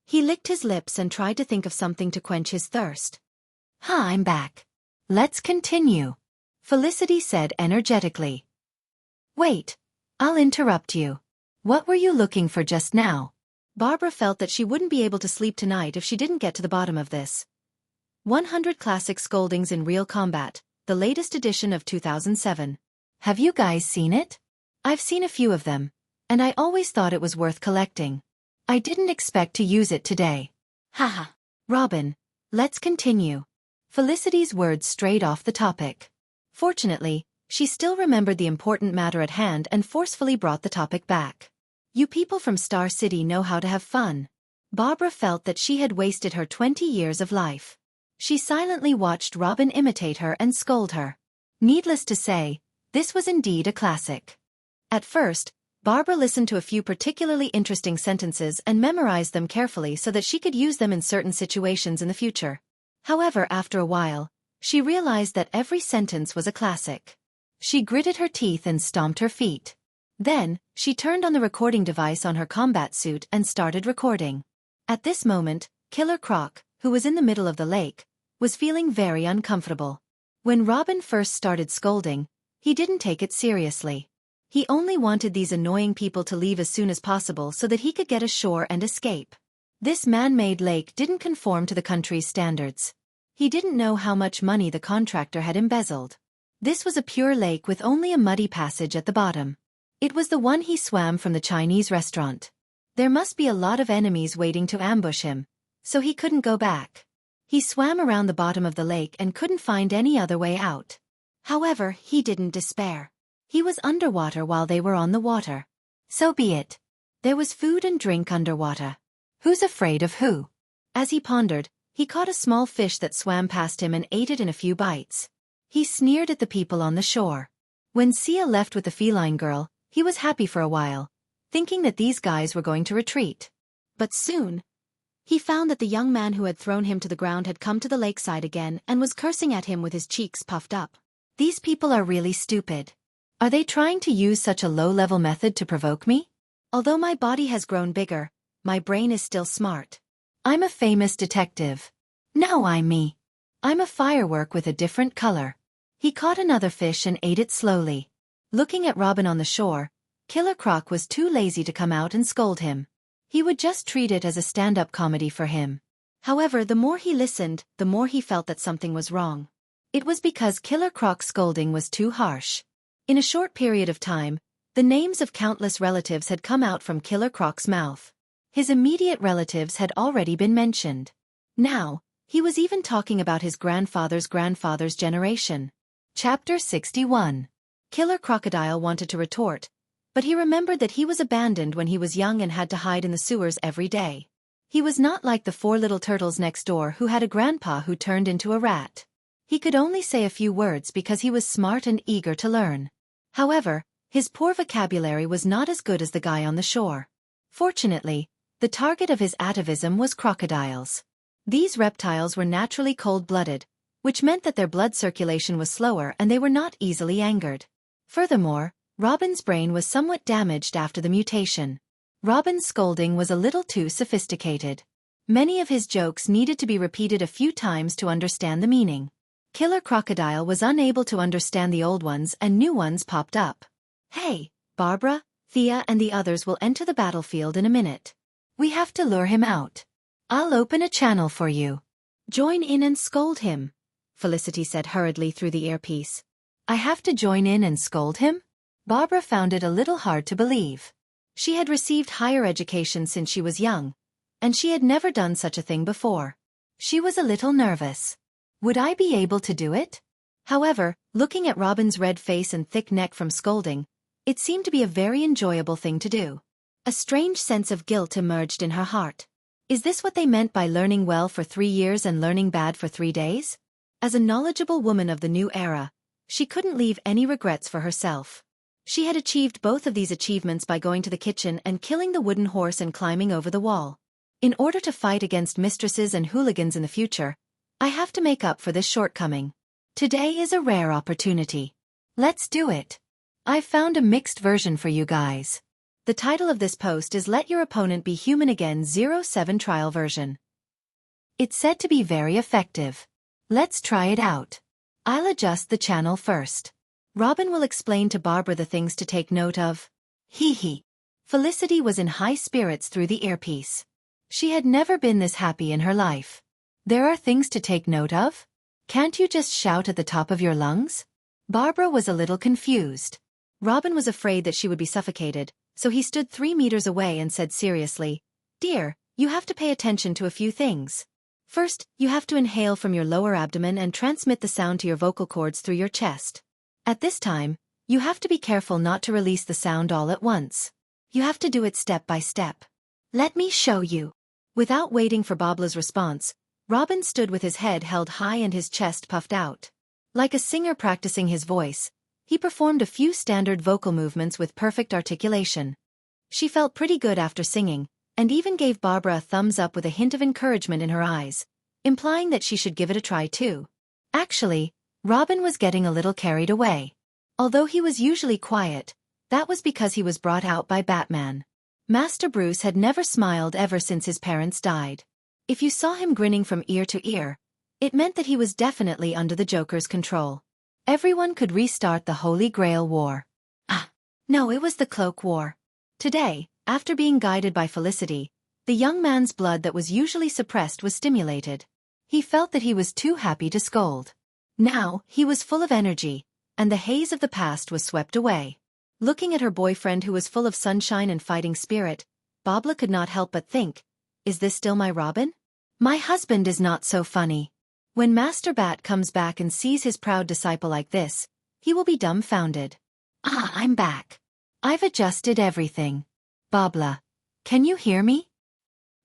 He licked his lips and tried to think of something to quench his thirst. I'm back. Let's continue, Felicity said energetically. Wait, I'll interrupt you. What were you looking for just now? Barbara felt that she wouldn't be able to sleep tonight if she didn't get to the bottom of this. 100 Classic Scoldings in Real Combat, the latest edition of 2007. Have you guys seen it? I've seen a few of them, and I always thought it was worth collecting. I didn't expect to use it today. Haha. Robin, let's continue. Felicity's words strayed off the topic. Fortunately, she still remembered the important matter at hand and forcefully brought the topic back. You people from Star City know how to have fun. Barbara felt that she had wasted her 20 years of life. She silently watched Robin imitate her and scold her. Needless to say, this was indeed a classic. At first, Barbara listened to a few particularly interesting sentences and memorized them carefully so that she could use them in certain situations in the future. However, after a while, she realized that every sentence was a classic. She gritted her teeth and stomped her feet. Then, she turned on the recording device on her combat suit and started recording. At this moment, Killer Croc, who was in the middle of the lake, was feeling very uncomfortable. When Robin first started scolding, he didn't take it seriously. He only wanted these annoying people to leave as soon as possible so that he could get ashore and escape. This man-made lake didn't conform to the country's standards. He didn't know how much money the contractor had embezzled. This was a pure lake with only a muddy passage at the bottom. It was the one he swam from the Chinese restaurant. There must be a lot of enemies waiting to ambush him, so he couldn't go back. He swam around the bottom of the lake and couldn't find any other way out. However, he didn't despair. He was underwater while they were on the water. So be it. There was food and drink underwater. Who's afraid of who? As he pondered, he caught a small fish that swam past him and ate it in a few bites. He sneered at the people on the shore. When Sia left with the feline girl, he was happy for a while, thinking that these guys were going to retreat. But soon, he found that the young man who had thrown him to the ground had come to the lakeside again and was cursing at him with his cheeks puffed up. These people are really stupid. Are they trying to use such a low-level method to provoke me? Although my body has grown bigger, my brain is still smart. I'm a famous detective. No, I'm me. I'm a firework with a different color. He caught another fish and ate it slowly. Looking at Robin on the shore, Killer Croc was too lazy to come out and scold him. He would just treat it as a stand-up comedy for him. However, the more he listened, the more he felt that something was wrong. It was because Killer Croc's scolding was too harsh. In a short period of time, the names of countless relatives had come out from Killer Croc's mouth. His immediate relatives had already been mentioned. Now, he was even talking about his grandfather's grandfather's generation. Chapter 61. Killer Crocodile wanted to retort, but he remembered that he was abandoned when he was young and had to hide in the sewers every day. He was not like the 4 little turtles next door who had a grandpa who turned into a rat. He could only say a few words because he was smart and eager to learn. However, his poor vocabulary was not as good as the guy on the shore. Fortunately, the target of his atavism was crocodiles. These reptiles were naturally cold-blooded, which meant that their blood circulation was slower and they were not easily angered. Furthermore, Robin's brain was somewhat damaged after the mutation. Robin's scolding was a little too sophisticated. Many of his jokes needed to be repeated a few times to understand the meaning. Killer Crocodile was unable to understand the old ones and new ones popped up. Hey, Barbara, Thea and the others will enter the battlefield in a minute. We have to lure him out. I'll open a channel for you. Join in and scold him, Felicity said hurriedly through the earpiece. I have to join in and scold him? Barbara found it a little hard to believe. She had received higher education since she was young, and she had never done such a thing before. She was a little nervous. Would I be able to do it? However, looking at Robin's red face and thick neck from scolding, it seemed to be a very enjoyable thing to do. A strange sense of guilt emerged in her heart. Is this what they meant by learning well for 3 years and learning bad for 3 days? As a knowledgeable woman of the new era, she couldn't leave any regrets for herself. She had achieved both of these achievements by going to the kitchen and killing the wooden horse and climbing over the wall. In order to fight against mistresses and hooligans in the future, I have to make up for this shortcoming. Today is a rare opportunity. Let's do it. I've found a mixed version for you guys. The title of this post is Let Your Opponent Be Human Again 07 Trial Version. It's said to be very effective. Let's try it out. I'll adjust the channel first. Robin will explain to Barbara the things to take note of. Hee hee. Felicity was in high spirits through the earpiece. She had never been this happy in her life. There are things to take note of? Can't you just shout at the top of your lungs? Barbara was a little confused. Robin was afraid that she would be suffocated, so he stood 3 meters away and said seriously, "Dear, you have to pay attention to a few things. First, you have to inhale from your lower abdomen and transmit the sound to your vocal cords through your chest. At this time, you have to be careful not to release the sound all at once. You have to do it step by step. Let me show you." Without waiting for Barbara's response, Robin stood with his head held high and his chest puffed out. Like a singer practicing his voice, he performed a few standard vocal movements with perfect articulation. She felt pretty good after singing, and even gave Barbara a thumbs up with a hint of encouragement in her eyes, implying that she should give it a try too. Actually, Robin was getting a little carried away. Although he was usually quiet, that was because he was brought out by Batman. Master Bruce had never smiled ever since his parents died. If you saw him grinning from ear to ear, it meant that he was definitely under the Joker's control. Everyone could restart the Holy Grail War. No, it was the Cloak War. Today, after being guided by Felicity, the young man's blood that was usually suppressed was stimulated. He felt that he was too happy to scold. Now, he was full of energy, and the haze of the past was swept away. Looking at her boyfriend who was full of sunshine and fighting spirit, Barbara could not help but think, is this still my Robin? My husband is not so funny. When Master Bat comes back and sees his proud disciple like this, he will be dumbfounded. I'm back. I've adjusted everything. Barbara, can you hear me?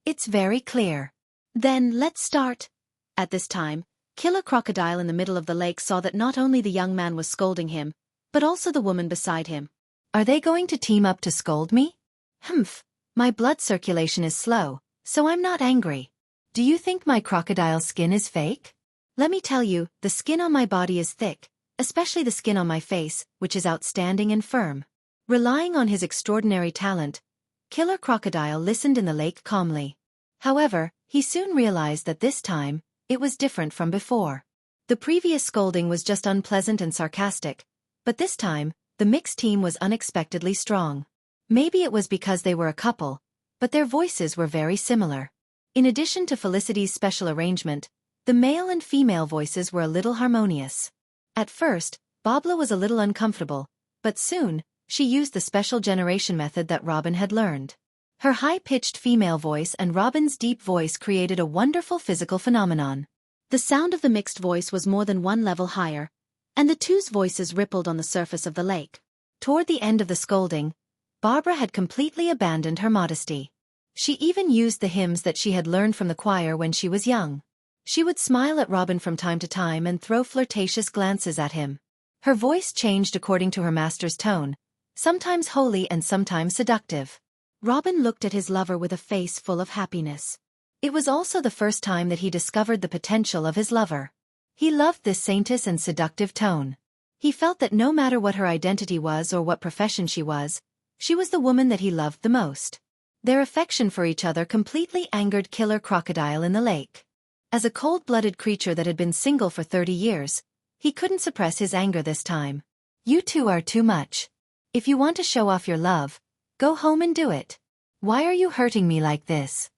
It's very clear. Then let's start. At this time, Killer Crocodile in the middle of the lake saw that not only the young man was scolding him, but also the woman beside him. Are they going to team up to scold me? Humph, my blood circulation is slow, so I'm not angry. Do you think my crocodile skin is fake? Let me tell you, the skin on my body is thick, especially the skin on my face, which is outstanding and firm. Relying on his extraordinary talent, Killer Crocodile listened in the lake calmly. However, he soon realized that this time, it was different from before. The previous scolding was just unpleasant and sarcastic, but this time, the mixed team was unexpectedly strong. Maybe it was because they were a couple, but their voices were very similar. In addition to Felicity's special arrangement, the male and female voices were a little harmonious. At first, Barbara was a little uncomfortable, but soon, she used the special generation method that Robin had learned. Her high-pitched female voice and Robin's deep voice created a wonderful physical phenomenon. The sound of the mixed voice was more than one level higher, and the two's voices rippled on the surface of the lake. Toward the end of the scolding, Barbara had completely abandoned her modesty. She even used the hymns that she had learned from the choir when she was young. She would smile at Robin from time to time and throw flirtatious glances at him. Her voice changed according to her master's tone, sometimes holy and sometimes seductive. Robin looked at his lover with a face full of happiness. It was also the first time that he discovered the potential of his lover. He loved this saintess and seductive tone. He felt that no matter what her identity was or what profession she was the woman that he loved the most. Their affection for each other completely angered Killer Crocodile in the lake. As a cold-blooded creature that had been single for 30 years, he couldn't suppress his anger this time. You two are too much. If you want to show off your love, go home and do it. Why are you hurting me like this?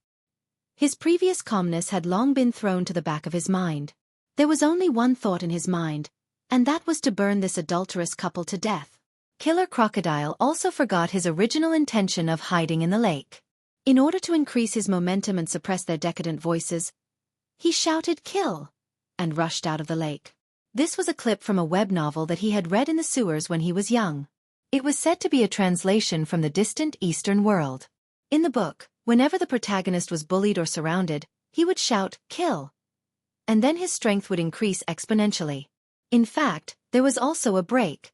His previous calmness had long been thrown to the back of his mind. There was only one thought in his mind, and that was to burn this adulterous couple to death. Killer Crocodile also forgot his original intention of hiding in the lake. In order to increase his momentum and suppress their decadent voices, he shouted "Kill!" and rushed out of the lake. This was a clip from a web novel that he had read in the sewers when he was young. It was said to be a translation from the distant Eastern world. In the book, Whenever the protagonist was bullied or surrounded, he would shout, "Kill!" And then his strength would increase exponentially. In fact, there was also a break.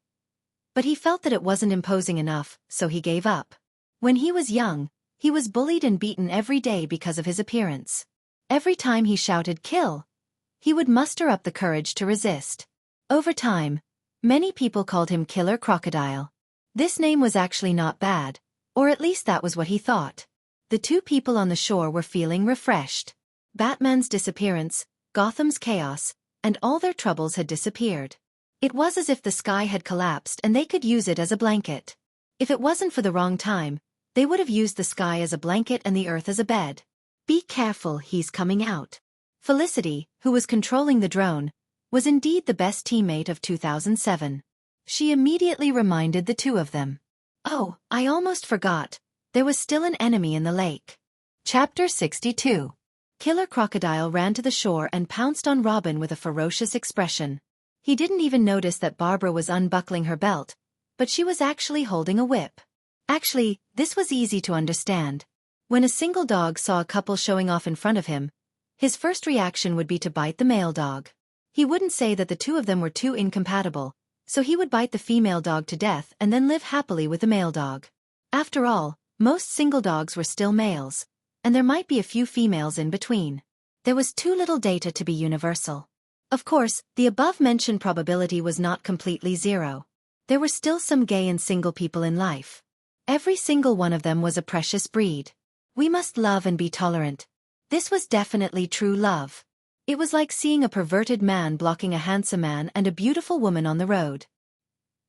But he felt that it wasn't imposing enough, so he gave up. When he was young, he was bullied and beaten every day because of his appearance. Every time he shouted, "Kill!" he would muster up the courage to resist. Over time, many people called him Killer Crocodile. This name was actually not bad, or at least that was what he thought. The two people on the shore were feeling refreshed. Batman's disappearance, Gotham's chaos, and all their troubles had disappeared. It was as if the sky had collapsed and they could use it as a blanket. If it wasn't for the wrong time, they would have used the sky as a blanket and the earth as a bed. "Be careful, he's coming out." Felicity, who was controlling the drone, was indeed the best teammate of 2007. She immediately reminded the two of them. "Oh, I almost forgot. There was still an enemy in the lake." Chapter 62. Killer Crocodile ran to the shore and pounced on Robin with a ferocious expression. He didn't even notice that Barbara was unbuckling her belt, but she was actually holding a whip. Actually, this was easy to understand. When a single dog saw a couple showing off in front of him, his first reaction would be to bite the male dog. He wouldn't say that the two of them were too incompatible, so he would bite the female dog to death and then live happily with the male dog. After all, most single dogs were still males, and there might be a few females in between. There was too little data to be universal. Of course, the above-mentioned probability was not completely zero. There were still some gay and single people in life. Every single one of them was a precious breed. We must love and be tolerant. This was definitely true love. It was like seeing a perverted man blocking a handsome man and a beautiful woman on the road.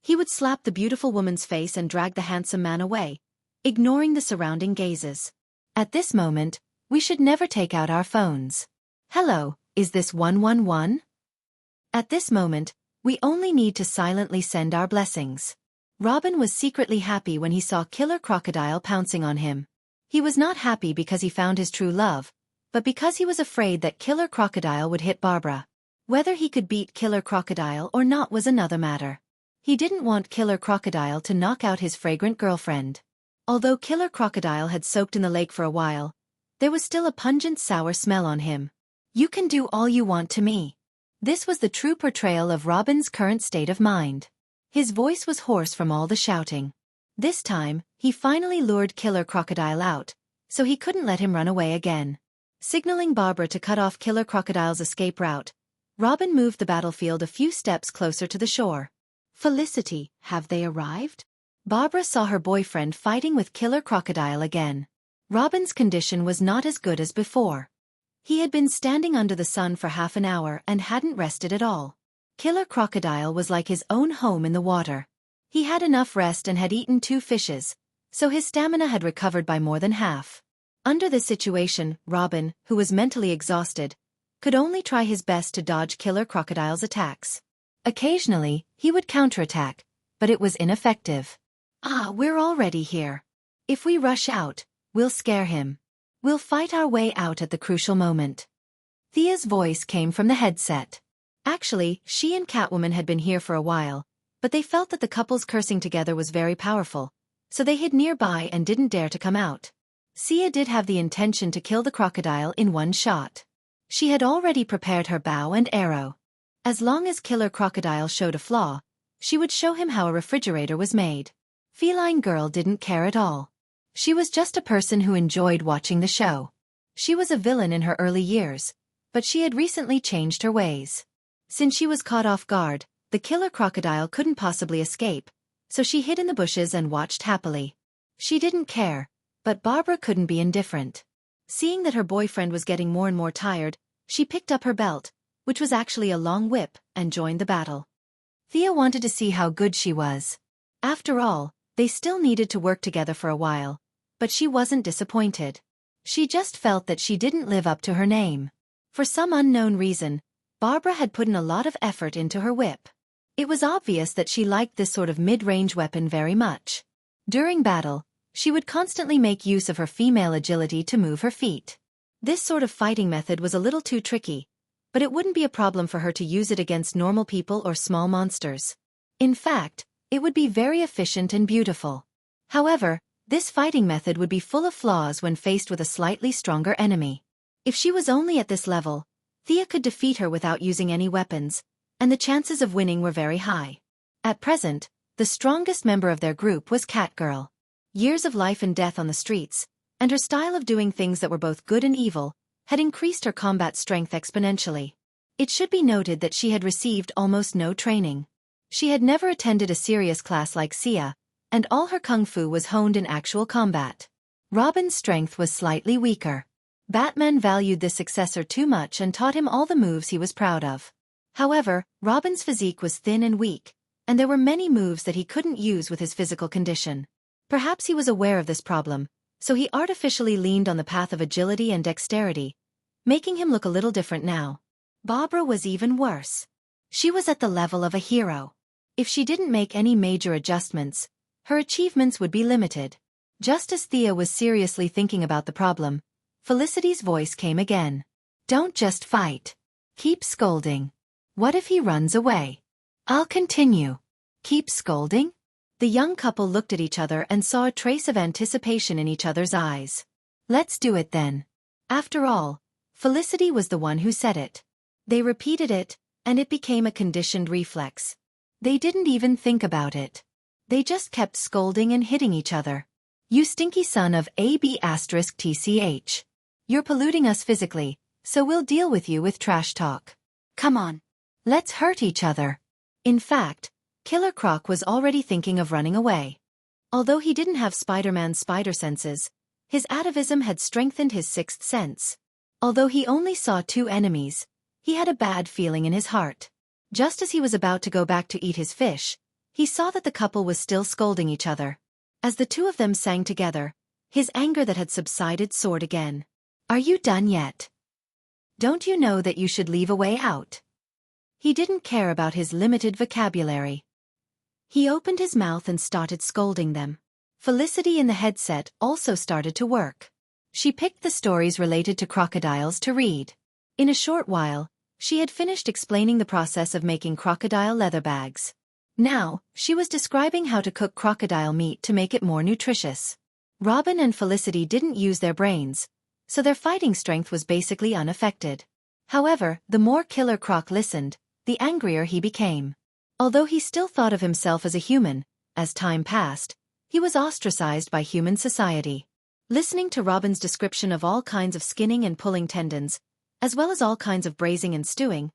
He would slap the beautiful woman's face and drag the handsome man away, ignoring the surrounding gazes. At this moment, we should never take out our phones. "Hello, is this 111? At this moment, we only need to silently send our blessings. Robin was secretly happy when he saw Killer Crocodile pouncing on him. He was not happy because he found his true love, but because he was afraid that Killer Crocodile would hit Barbara. Whether he could beat Killer Crocodile or not was another matter. He didn't want Killer Crocodile to knock out his fragrant girlfriend. Although Killer Crocodile had soaked in the lake for a while, there was still a pungent sour smell on him. "You can do all you want to me." This was the true portrayal of Robin's current state of mind. His voice was hoarse from all the shouting. This time, he finally lured Killer Crocodile out, so he couldn't let him run away again. Signaling Barbara to cut off Killer Crocodile's escape route, Robin moved the battlefield a few steps closer to the shore. "Felicity, have they arrived?" Barbara saw her boyfriend fighting with Killer Crocodile again. Robin's condition was not as good as before. He had been standing under the sun for half an hour and hadn't rested at all. Killer Crocodile was like his own home in the water. He had enough rest and had eaten 2 fishes, so his stamina had recovered by more than half. Under this situation, Robin, who was mentally exhausted, could only try his best to dodge Killer Crocodile's attacks. Occasionally, he would counterattack, but it was ineffective. "Ah, we're already here. If we rush out, we'll scare him. We'll fight our way out at the crucial moment." Thea's voice came from the headset. Actually, she and Catwoman had been here for a while, but they felt that the couple's cursing together was very powerful, so they hid nearby and didn't dare to come out. Sia did have the intention to kill the crocodile in one shot. She had already prepared her bow and arrow. As long as Killer Crocodile showed a flaw, she would show him how a refrigerator was made. Feline Girl didn't care at all. She was just a person who enjoyed watching the show. She was a villain in her early years, but she had recently changed her ways. Since she was caught off guard, the Killer Crocodile couldn't possibly escape, so she hid in the bushes and watched happily. She didn't care, but Barbara couldn't be indifferent. Seeing that her boyfriend was getting more and more tired, she picked up her belt, which was actually a long whip, and joined the battle. Thea wanted to see how good she was. After all, they still needed to work together for a while, but she wasn't disappointed. She just felt that she didn't live up to her name. For some unknown reason, Barbara had put in a lot of effort into her whip. It was obvious that she liked this sort of mid-range weapon very much. During battle, she would constantly make use of her female agility to move her feet. This sort of fighting method was a little too tricky, but it wouldn't be a problem for her to use it against normal people or small monsters. In fact, it would be very efficient and beautiful. However, This fighting method would be full of flaws when faced with a slightly stronger enemy. If she was only at this level, Thea could defeat her without using any weapons, and the chances of winning were very high. At present, the strongest member of their group was Catgirl. Years of life and death on the streets, and her style of doing things that were both good and evil, had increased her combat strength exponentially. It should be noted that she had received almost no training. She had never attended a serious class like Xia, and all her kung fu was honed in actual combat. Robin's strength was slightly weaker. Batman valued this successor too much and taught him all the moves he was proud of. However, Robin's physique was thin and weak, and there were many moves that he couldn't use with his physical condition. Perhaps he was aware of this problem, so he artificially leaned on the path of agility and dexterity, making him look a little different now. Barbara was even worse. She was at the level of a hero. If she didn't make any major adjustments, her achievements would be limited. Just as Thea was seriously thinking about the problem, Felicity's voice came again. Don't just fight. Keep scolding. What if he runs away? I'll continue. Keep scolding? The young couple looked at each other and saw a trace of anticipation in each other's eyes. Let's do it then. After all, Felicity was the one who said it. They repeated it, and it became a conditioned reflex. They didn't even think about it. They just kept scolding and hitting each other. You stinky son of AB*TCH. You're polluting us physically, so we'll deal with you with trash talk. Come on. Let's hurt each other. In fact, Killer Croc was already thinking of running away. Although he didn't have Spider-Man's spider senses, his atavism had strengthened his sixth sense. Although he only saw two enemies, he had a bad feeling in his heart. Just as he was about to go back to eat his fish, he saw that the couple was still scolding each other. As the two of them sang together, his anger that had subsided soared again. Are you done yet? Don't you know that you should leave a way out? He didn't care about his limited vocabulary. He opened his mouth and started scolding them. Felicity in the headset also started to work. She picked the stories related to crocodiles to read. In a short while, she had finished explaining the process of making crocodile leather bags. Now, she was describing how to cook crocodile meat to make it more nutritious. Robin and Felicity didn't use their brains, so their fighting strength was basically unaffected. However, the more Killer Croc listened, the angrier he became. Although he still thought of himself as a human, as time passed, he was ostracized by human society. Listening to Robin's description of all kinds of skinning and pulling tendons, as well as all kinds of braising and stewing,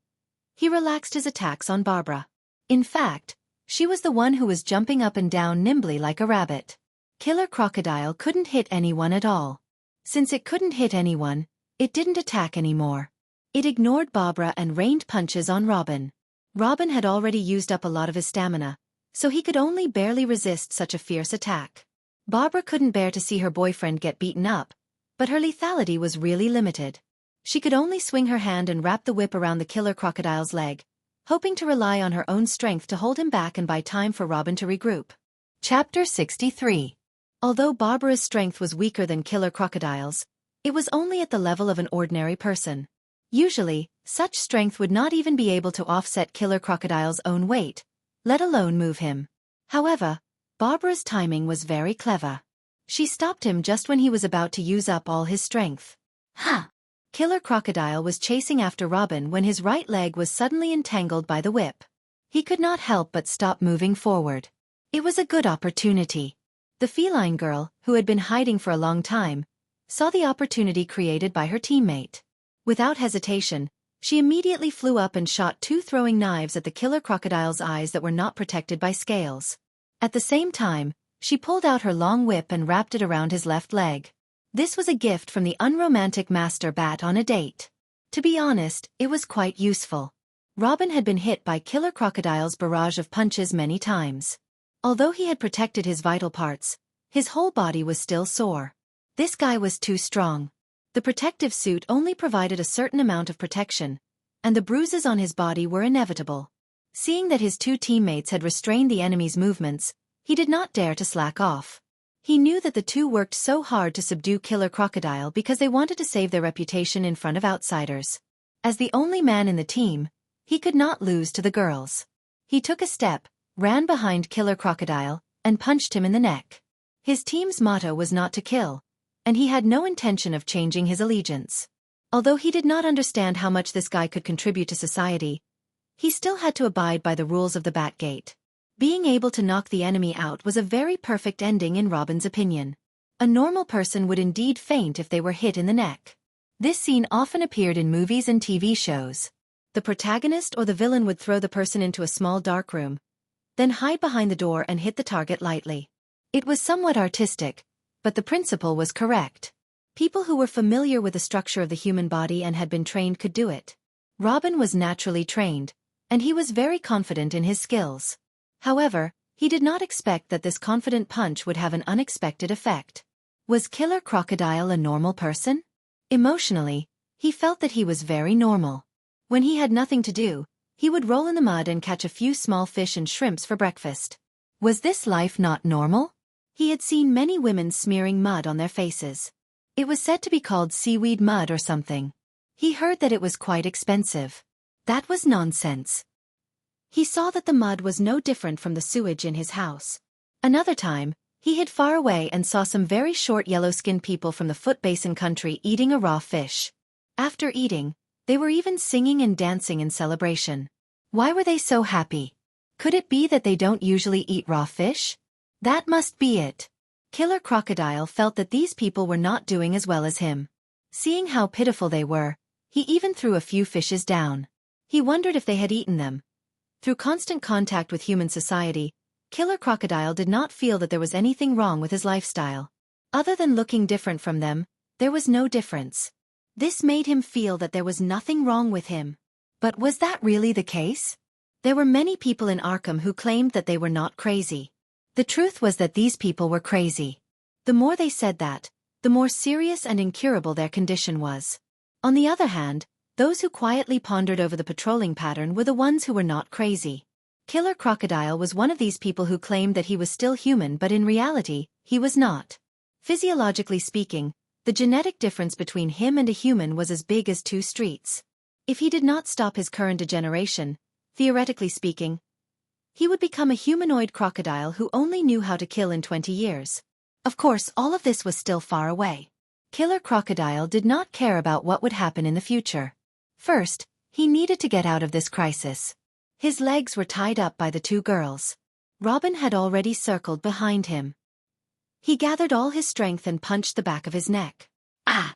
he relaxed his attacks on Barbara. In fact, she was the one who was jumping up and down nimbly like a rabbit. Killer Crocodile couldn't hit anyone at all. Since it couldn't hit anyone, it didn't attack anymore. It ignored Barbara and rained punches on Robin. Robin had already used up a lot of his stamina, so he could only barely resist such a fierce attack. Barbara couldn't bear to see her boyfriend get beaten up, but her lethality was really limited. She could only swing her hand and wrap the whip around the Killer Crocodile's leg, hoping to rely on her own strength to hold him back and buy time for Robin to regroup. Chapter 63. Although Barbara's strength was weaker than Killer Crocodile's, it was only at the level of an ordinary person. Usually, such strength would not even be able to offset Killer Crocodile's own weight, let alone move him. However, Barbara's timing was very clever. She stopped him just when he was about to use up all his strength. Ha! Killer Crocodile was chasing after Robin when his right leg was suddenly entangled by the whip. He could not help but stop moving forward. It was a good opportunity. The feline girl, who had been hiding for a long time, saw the opportunity created by her teammate. Without hesitation, she immediately flew up and shot two throwing knives at the Killer Crocodile's eyes that were not protected by scales. At the same time, she pulled out her long whip and wrapped it around his left leg. This was a gift from the unromantic Master Bat on a date. To be honest, it was quite useful. Robin had been hit by Killer Crocodile's barrage of punches many times. Although he had protected his vital parts, his whole body was still sore. This guy was too strong. The protective suit only provided a certain amount of protection, and the bruises on his body were inevitable. Seeing that his two teammates had restrained the enemy's movements, he did not dare to slack off. He knew that the two worked so hard to subdue Killer Crocodile because they wanted to save their reputation in front of outsiders. As the only man in the team, he could not lose to the girls. He took a step, ran behind Killer Crocodile, and punched him in the neck. His team's motto was not to kill, and he had no intention of changing his allegiance. Although he did not understand how much this guy could contribute to society, he still had to abide by the rules of the Batgate. Being able to knock the enemy out was a very perfect ending in Robin's opinion. A normal person would indeed faint if they were hit in the neck. This scene often appeared in movies and TV shows. The protagonist or the villain would throw the person into a small dark room, then hide behind the door and hit the target lightly. It was somewhat artistic, but the principle was correct. People who were familiar with the structure of the human body and had been trained could do it. Robin was naturally trained, and he was very confident in his skills. However, he did not expect that this confident punch would have an unexpected effect. Was Killer Crocodile a normal person? Emotionally, he felt that he was very normal. When he had nothing to do, he would roll in the mud and catch a few small fish and shrimps for breakfast. Was this life not normal? He had seen many women smearing mud on their faces. It was said to be called seaweed mud or something. He heard that it was quite expensive. That was nonsense. He saw that the mud was no different from the sewage in his house. Another time, he hid far away and saw some very short yellow-skinned people from the Foot Basin country eating a raw fish. After eating, they were even singing and dancing in celebration. Why were they so happy? Could it be that they don't usually eat raw fish? That must be it. Killer Crocodile felt that these people were not doing as well as him. Seeing how pitiful they were, he even threw a few fishes down. He wondered if they had eaten them. Through constant contact with human society, Killer Crocodile did not feel that there was anything wrong with his lifestyle. Other than looking different from them, there was no difference. This made him feel that there was nothing wrong with him. But was that really the case? There were many people in Arkham who claimed that they were not crazy. The truth was that these people were crazy. The more they said that, the more serious and incurable their condition was. On the other hand, those who quietly pondered over the patrolling pattern were the ones who were not crazy. Killer Crocodile was one of these people who claimed that he was still human, but in reality, he was not. Physiologically speaking, the genetic difference between him and a human was as big as two streets. If he did not stop his current degeneration, theoretically speaking, he would become a humanoid crocodile who only knew how to kill in 20 years. Of course, all of this was still far away. Killer Crocodile did not care about what would happen in the future. First, he needed to get out of this crisis. His legs were tied up by the two girls. Robin had already circled behind him. He gathered all his strength and punched the back of his neck. Ah!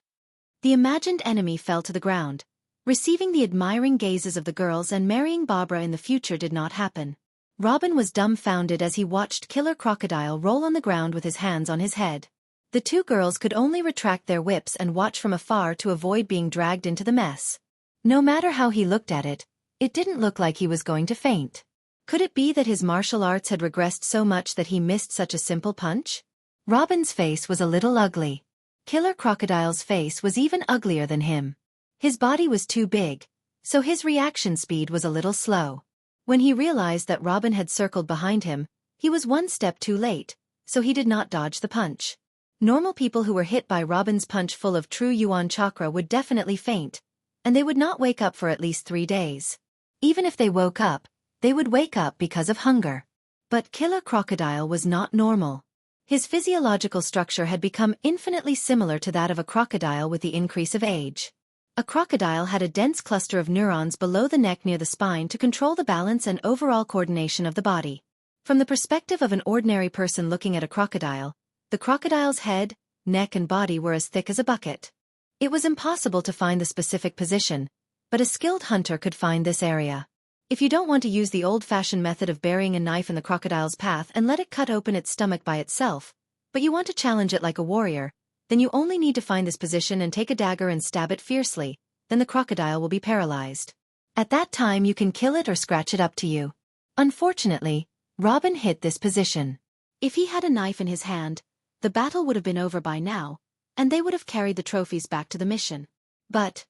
The imagined enemy fell to the ground. Receiving the admiring gazes of the girls and marrying Barbara in the future did not happen. Robin was dumbfounded as he watched Killer Crocodile roll on the ground with his hands on his head. The two girls could only retract their whips and watch from afar to avoid being dragged into the mess. No matter how he looked at it, it didn't look like he was going to faint. Could it be that his martial arts had regressed so much that he missed such a simple punch? Robin's face was a little ugly. Killer Crocodile's face was even uglier than him. His body was too big, so his reaction speed was a little slow. When he realized that Robin had circled behind him, he was one step too late, so he did not dodge the punch. Normal people who were hit by Robin's punch full of true Yuan chakra would definitely faint, and they would not wake up for at least 3 days. Even if they woke up, they would wake up because of hunger. But Killer Crocodile was not normal. His physiological structure had become infinitely similar to that of a crocodile with the increase of age. A crocodile had a dense cluster of neurons below the neck near the spine to control the balance and overall coordination of the body. From the perspective of an ordinary person looking at a crocodile, the crocodile's head, neck and body were as thick as a bucket. It was impossible to find the specific position, but a skilled hunter could find this area. If you don't want to use the old-fashioned method of burying a knife in the crocodile's path and let it cut open its stomach by itself, but you want to challenge it like a warrior, then you only need to find this position and take a dagger and stab it fiercely, then the crocodile will be paralyzed. At that time you can kill it or scratch it, up to you. Unfortunately, Robin hit this position. If he had a knife in his hand, the battle would have been over by now, and they would have carried the trophies back to the mission. But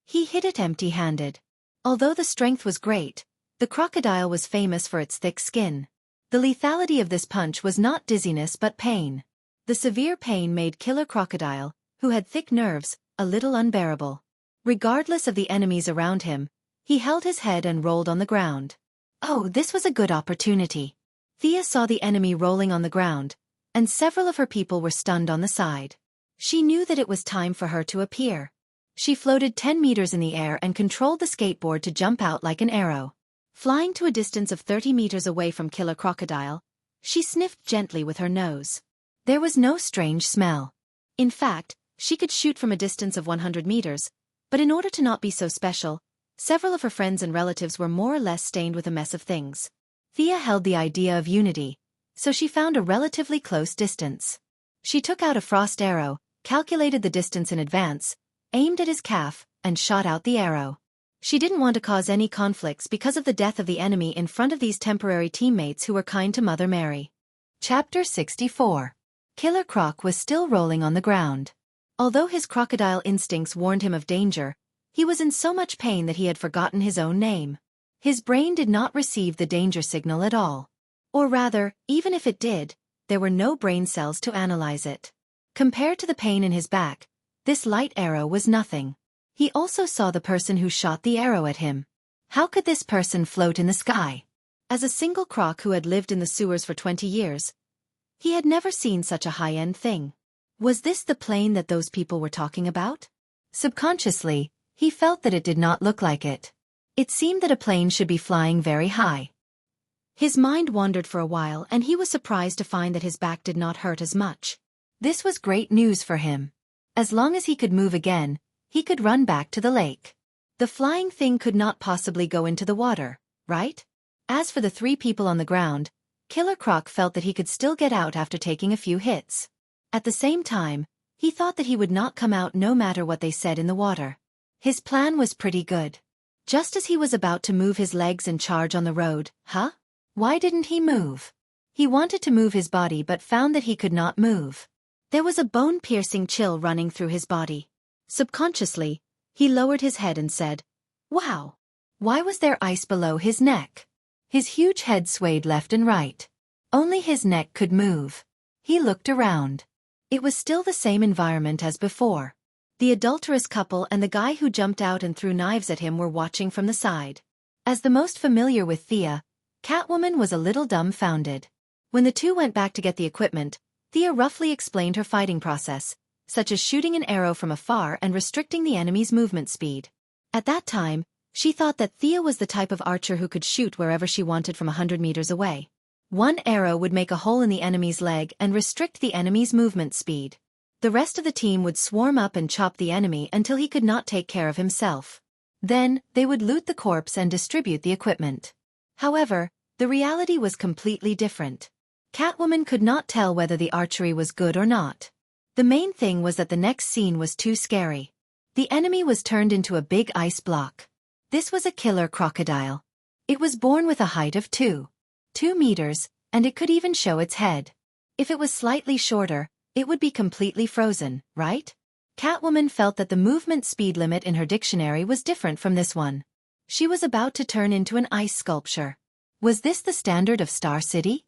he hit it empty-handed. Although the strength was great, the crocodile was famous for its thick skin. The lethality of this punch was not dizziness but pain. The severe pain made Killer Crocodile, who had thick nerves, a little unbearable. Regardless of the enemies around him, he held his head and rolled on the ground. Oh, this was a good opportunity. Thea saw the enemy rolling on the ground, and several of her people were stunned on the side. She knew that it was time for her to appear. She floated 10 meters in the air and controlled the skateboard to jump out like an arrow. Flying to a distance of 30 meters away from Killer Crocodile, she sniffed gently with her nose. There was no strange smell. In fact, she could shoot from a distance of 100 meters, but in order to not be so special, several of her friends and relatives were more or less stained with a mess of things. Thea held the idea of unity, so she found a relatively close distance. She took out a frost arrow, calculated the distance in advance, aimed at his calf, and shot out the arrow. She didn't want to cause any conflicts because of the death of the enemy in front of these temporary teammates who were kind to Mother Mary. Chapter 64. Killer Croc was still rolling on the ground. Although his crocodile instincts warned him of danger, he was in so much pain that he had forgotten his own name. His brain did not receive the danger signal at all. Or rather, even if it did, there were no brain cells to analyze it. Compared to the pain in his back, this light arrow was nothing. He also saw the person who shot the arrow at him. How could this person float in the sky? As a single croc who had lived in the sewers for 20 years, he had never seen such a high-end thing. Was this the plane that those people were talking about? Subconsciously, he felt that it did not look like it. It seemed that a plane should be flying very high. His mind wandered for a while and he was surprised to find that his back did not hurt as much. This was great news for him. As long as he could move again, he could run back to the lake. The flying thing could not possibly go into the water, right? As for the 3 people on the ground, Killer Croc felt that he could still get out after taking a few hits. At the same time, he thought that he would not come out no matter what they said in the water. His plan was pretty good. Just as he was about to move his legs and charge on the road, why didn't he move? He wanted to move his body but found that he could not move. There was a bone-piercing chill running through his body. Subconsciously, he lowered his head and said, "Wow! Why was there ice below his neck?" His huge head swayed left and right. Only his neck could move. He looked around. It was still the same environment as before. The adulterous couple and the guy who jumped out and threw knives at him were watching from the side. As the most familiar with Thea, Catwoman was a little dumbfounded. When the two went back to get the equipment, Thea roughly explained her fighting process, such as shooting an arrow from afar and restricting the enemy's movement speed. At that time, she thought that Thea was the type of archer who could shoot wherever she wanted from 100 meters away. One arrow would make a hole in the enemy's leg and restrict the enemy's movement speed. The rest of the team would swarm up and chop the enemy until he could not take care of himself. Then, they would loot the corpse and distribute the equipment. However, the reality was completely different. Catwoman could not tell whether the archery was good or not. The main thing was that the next scene was too scary. The enemy was turned into a big ice block. This was a killer crocodile. It was born with a height of 2 meters, and it could even show its head. If it was slightly shorter, it would be completely frozen, right? Catwoman felt that the movement speed limit in her dictionary was different from this one. She was about to turn into an ice sculpture. Was this the standard of Star City?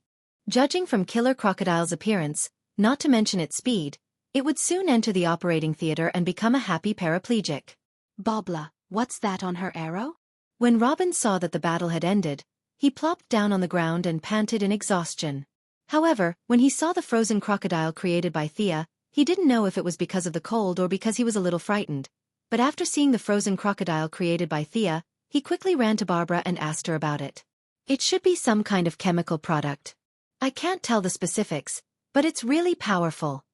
Judging from Killer Crocodile's appearance, not to mention its speed, it would soon enter the operating theater and become a happy paraplegic. Bobla, what's that on her arrow? When Robin saw that the battle had ended, he plopped down on the ground and panted in exhaustion. However, when he saw the frozen crocodile created by Thea, he didn't know if it was because of the cold or because he was a little frightened. But after seeing the frozen crocodile created by Thea, he quickly ran to Barbara and asked her about it. It should be some kind of chemical product. I can't tell the specifics, but it's really powerful.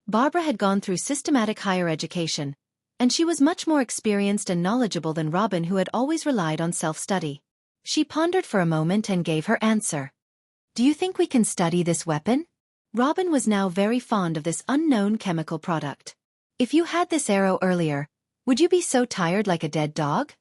Barbara had gone through systematic higher education, and she was much more experienced and knowledgeable than Robin, who had always relied on self-study. She pondered for a moment and gave her answer. Do you think we can study this weapon? Robin was now very fond of this unknown chemical product. If you had this arrow earlier, would you be so tired like a dead dog?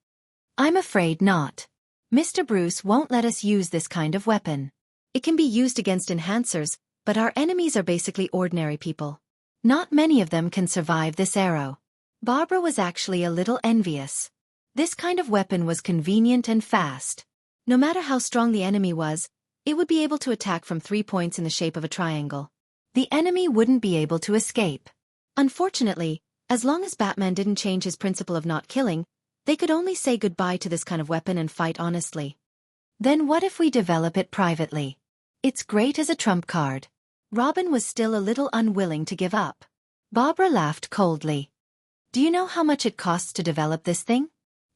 I'm afraid not. Mr. Bruce won't let us use this kind of weapon. It can be used against enhancers, but our enemies are basically ordinary people. Not many of them can survive this arrow. Barbara was actually a little envious. This kind of weapon was convenient and fast. No matter how strong the enemy was, it would be able to attack from 3 points in the shape of a triangle. The enemy wouldn't be able to escape. Unfortunately, as long as Batman didn't change his principle of not killing, they could only say goodbye to this kind of weapon and fight honestly. Then what if we develop it privately? It's great as a trump card. Robin was still a little unwilling to give up. Barbara laughed coldly. Do you know how much it costs to develop this thing?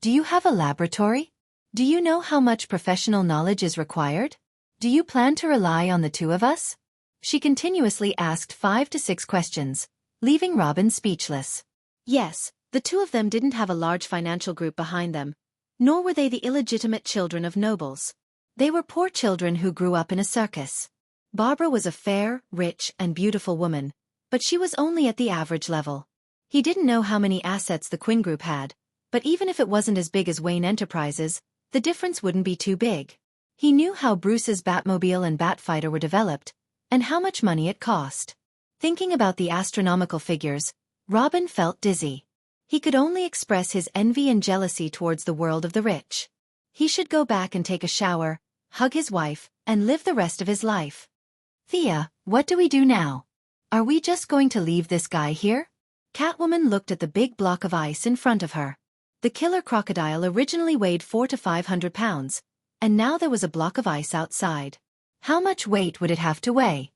Do you have a laboratory? Do you know how much professional knowledge is required? Do you plan to rely on the two of us? She continuously asked 5 to 6 questions, leaving Robin speechless. Yes, the two of them didn't have a large financial group behind them, nor were they the illegitimate children of nobles. They were poor children who grew up in a circus. Barbara was a fair, rich, and beautiful woman, but she was only at the average level. He didn't know how many assets the Quinn Group had, but even if it wasn't as big as Wayne Enterprises, the difference wouldn't be too big. He knew how Bruce's Batmobile and Batfighter were developed, and how much money it cost. Thinking about the astronomical figures, Robin felt dizzy. He could only express his envy and jealousy towards the world of the rich. He should go back and take a shower, hug his wife, and live the rest of his life. Thea, what do we do now? Are we just going to leave this guy here? Catwoman looked at the big block of ice in front of her. The killer crocodile originally weighed 400 to 500 pounds, and now there was a block of ice outside. How much weight would it have to weigh?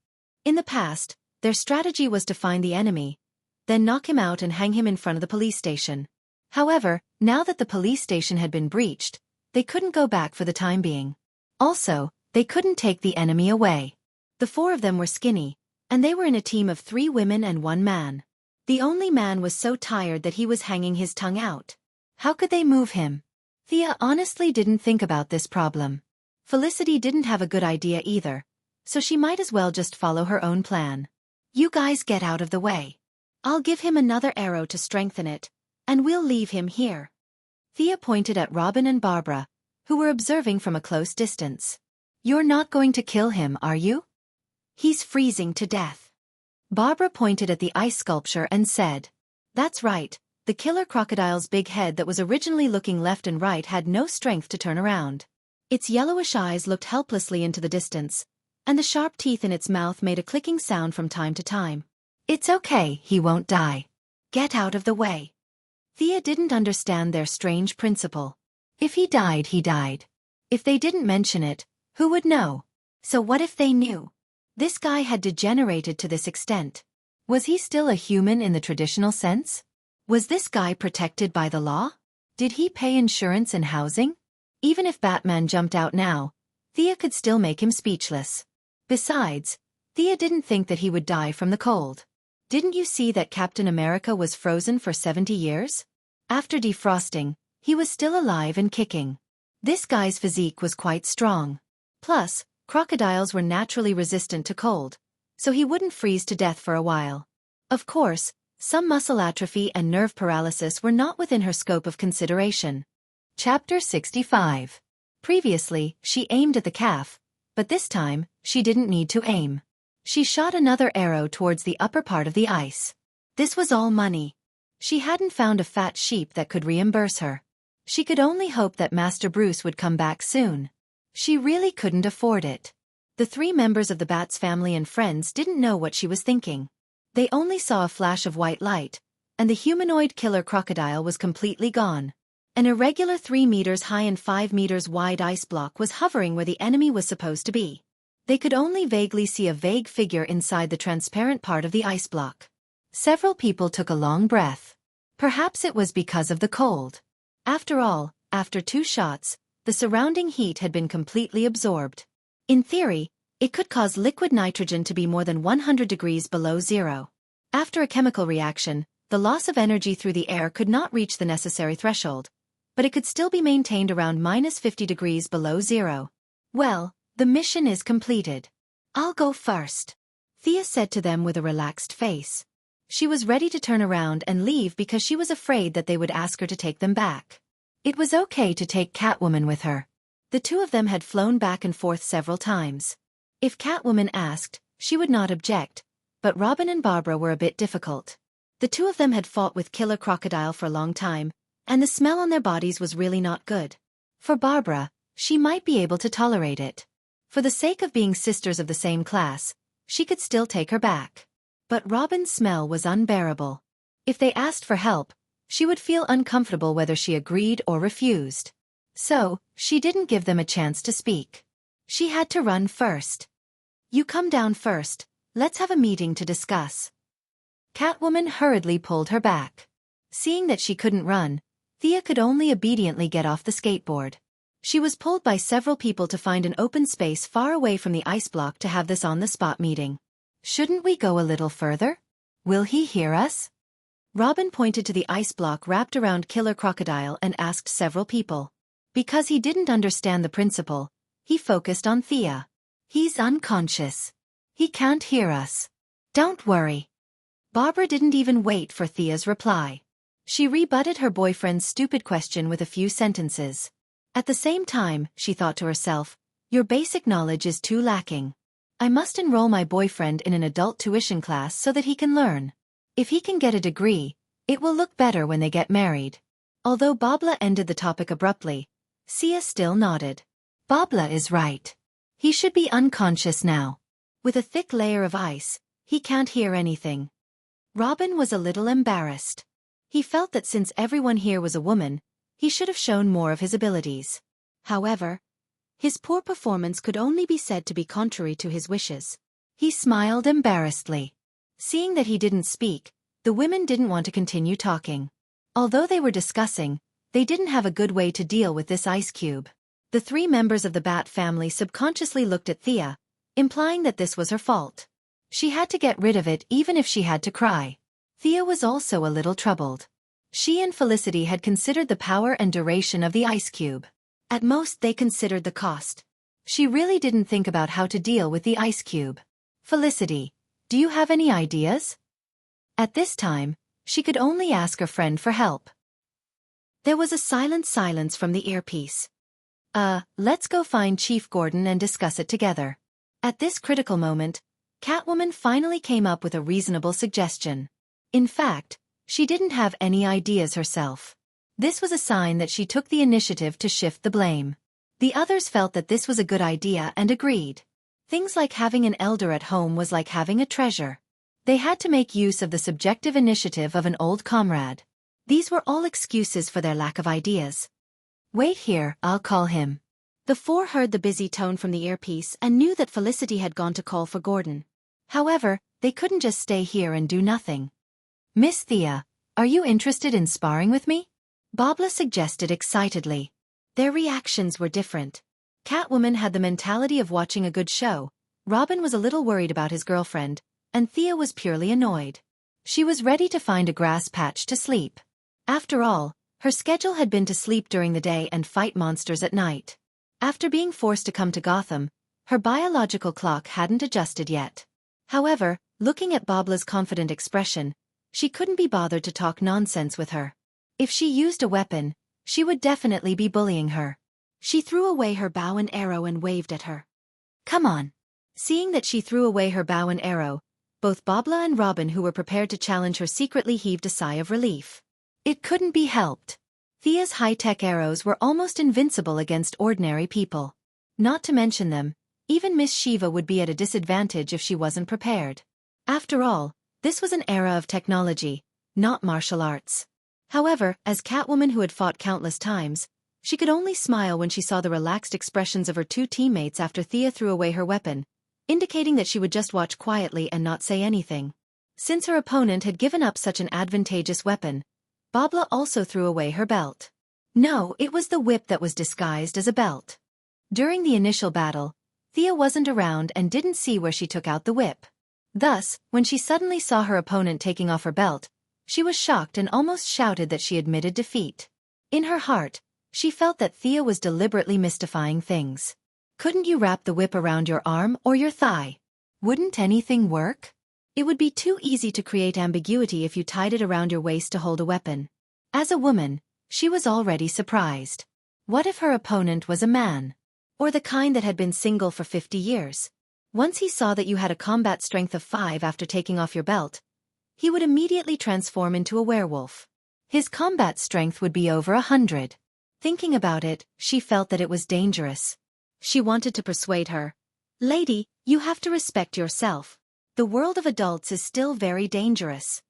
In the past, their strategy was to find the enemy, then knock him out and hang him in front of the police station. However, now that the police station had been breached, they couldn't go back for the time being. Also, they couldn't take the enemy away. The 4 of them were skinny, and they were in a team of 3 women and 1 man. The only man was so tired that he was hanging his tongue out. How could they move him? Thea honestly didn't think about this problem. Felicity didn't have a good idea either, so she might as well just follow her own plan. You guys get out of the way. I'll give him another arrow to strengthen it, and we'll leave him here. Thea pointed at Robin and Barbara, who were observing from a close distance. You're not going to kill him, are you? He's freezing to death. Barbara pointed at the ice sculpture and said, That's right, the killer crocodile's big head that was originally looking left and right had no strength to turn around. Its yellowish eyes looked helplessly into the distance, and the sharp teeth in its mouth made a clicking sound from time to time. It's okay, he won't die. Get out of the way. Thea didn't understand their strange principle. If he died, he died. If they didn't mention it, who would know? So what if they knew? This guy had degenerated to this extent. Was he still a human in the traditional sense? Was this guy protected by the law? Did he pay insurance and housing? Even if Batman jumped out now, Thea could still make him speechless. Besides, Thea didn't think that he would die from the cold. Didn't you see that Captain America was frozen for 70 years? After defrosting, he was still alive and kicking. This guy's physique was quite strong. Plus, crocodiles were naturally resistant to cold, so he wouldn't freeze to death for a while. Of course, some muscle atrophy and nerve paralysis were not within her scope of consideration. Chapter 65. Previously, she aimed at the calf, but this time, she didn't need to aim. She shot another arrow towards the upper part of the ice. This was all money. She hadn't found a fat sheep that could reimburse her. She could only hope that Master Bruce would come back soon. She really couldn't afford it. The 3 members of the Bat's family and friends didn't know what she was thinking. They only saw a flash of white light, and the humanoid killer crocodile was completely gone. An irregular 3 meters high and 5 meters wide ice block was hovering where the enemy was supposed to be. They could only vaguely see a vague figure inside the transparent part of the ice block. Several people took a long breath. Perhaps it was because of the cold. After all, after 2 shots, the surrounding heat had been completely absorbed. In theory, it could cause liquid nitrogen to be more than 100 degrees below zero. After a chemical reaction, the loss of energy through the air could not reach the necessary threshold, but it could still be maintained around minus 50 degrees below zero. Well, the mission is completed. I'll go first, Thea said to them with a relaxed face. She was ready to turn around and leave because she was afraid that they would ask her to take them back. It was okay to take Catwoman with her. The 2 of them had flown back and forth several times. If Catwoman asked, she would not object, but Robin and Barbara were a bit difficult. The 2 of them had fought with Killer Crocodile for a long time, and the smell on their bodies was really not good. For Barbara, she might be able to tolerate it. For the sake of being sisters of the same class, she could still take her back. But Robin's smell was unbearable. If they asked for help, she would feel uncomfortable whether she agreed or refused. So, she didn't give them a chance to speak. She had to run first. You come down first, Let's have a meeting to discuss. Catwoman hurriedly pulled her back. Seeing that she couldn't run, Thea could only obediently get off the skateboard. She was pulled by several people to find an open space far away from the ice block to have this on-the-spot meeting. Shouldn't we go a little further? Will he hear us? Robin pointed to the ice block wrapped around Killer Crocodile and asked several people. Because he didn't understand the principle, he focused on Thea. He's unconscious. He can't hear us. Don't worry. Barbara didn't even wait for Thea's reply. She rebutted her boyfriend's stupid question with a few sentences. At the same time, she thought to herself, your basic knowledge is too lacking. I must enroll my boyfriend in an adult tuition class so that he can learn. If he can get a degree, it will look better when they get married. Although Babla ended the topic abruptly, Sia still nodded. Babla is right. He should be unconscious now. With a thick layer of ice, he can't hear anything. Robin was a little embarrassed. He felt that since everyone here was a woman, he should have shown more of his abilities. However, his poor performance could only be said to be contrary to his wishes. He smiled embarrassedly. Seeing that he didn't speak, the women didn't want to continue talking. Although they were discussing, they didn't have a good way to deal with this ice cube. The three members of the Bat family subconsciously looked at Thea, implying that this was her fault. She had to get rid of it even if she had to cry. Thea was also a little troubled. She and Felicity had considered the power and duration of the ice cube. At most they considered the cost. She really didn't think about how to deal with the ice cube. Felicity, do you have any ideas? At this time, she could only ask her friend for help. There was a silence from the earpiece. Let's go find Chief Gordon and discuss it together. At this critical moment, Catwoman finally came up with a reasonable suggestion. In fact, she didn't have any ideas herself. This was a sign that she took the initiative to shift the blame. The others felt that this was a good idea and agreed. Things like having an elder at home was like having a treasure. They had to make use of the subjective initiative of an old comrade. These were all excuses for their lack of ideas. Wait here, I'll call him. The four heard the busy tone from the earpiece and knew that Felicity had gone to call for Gordon. However, they couldn't just stay here and do nothing. Miss Thea, are you interested in sparring with me? Babla suggested excitedly. Their reactions were different. Catwoman had the mentality of watching a good show, Robin was a little worried about his girlfriend, and Thea was purely annoyed. She was ready to find a grass patch to sleep. After all, her schedule had been to sleep during the day and fight monsters at night. After being forced to come to Gotham, her biological clock hadn't adjusted yet. However, looking at Babla's confident expression, she couldn't be bothered to talk nonsense with her. If she used a weapon, she would definitely be bullying her. She threw away her bow and arrow and waved at her. Come on. Seeing that she threw away her bow and arrow, both Babla and Robin, who were prepared to challenge her, secretly heaved a sigh of relief. It couldn't be helped. Thea's high-tech arrows were almost invincible against ordinary people. Not to mention them, even Miss Shiva would be at a disadvantage if she wasn't prepared. After all, this was an era of technology, not martial arts. However, as Catwoman who had fought countless times, she could only smile when she saw the relaxed expressions of her two teammates after Thea threw away her weapon, indicating that she would just watch quietly and not say anything. Since her opponent had given up such an advantageous weapon, Babla also threw away her belt. No, it was the whip that was disguised as a belt. During the initial battle, Thea wasn't around and didn't see where she took out the whip. Thus, when she suddenly saw her opponent taking off her belt, she was shocked and almost shouted that she admitted defeat. In her heart, she felt that Thea was deliberately mystifying things. Couldn't you wrap the whip around your arm or your thigh? Wouldn't anything work? It would be too easy to create ambiguity if you tied it around your waist to hold a weapon. As a woman, she was already surprised. What if her opponent was a man? Or the kind that had been single for 50 years? Once he saw that you had a combat strength of 5 after taking off your belt, he would immediately transform into a werewolf. His combat strength would be over 100. Thinking about it, she felt that it was dangerous. She wanted to persuade her. Lady, you have to respect yourself. The world of adults is still very dangerous.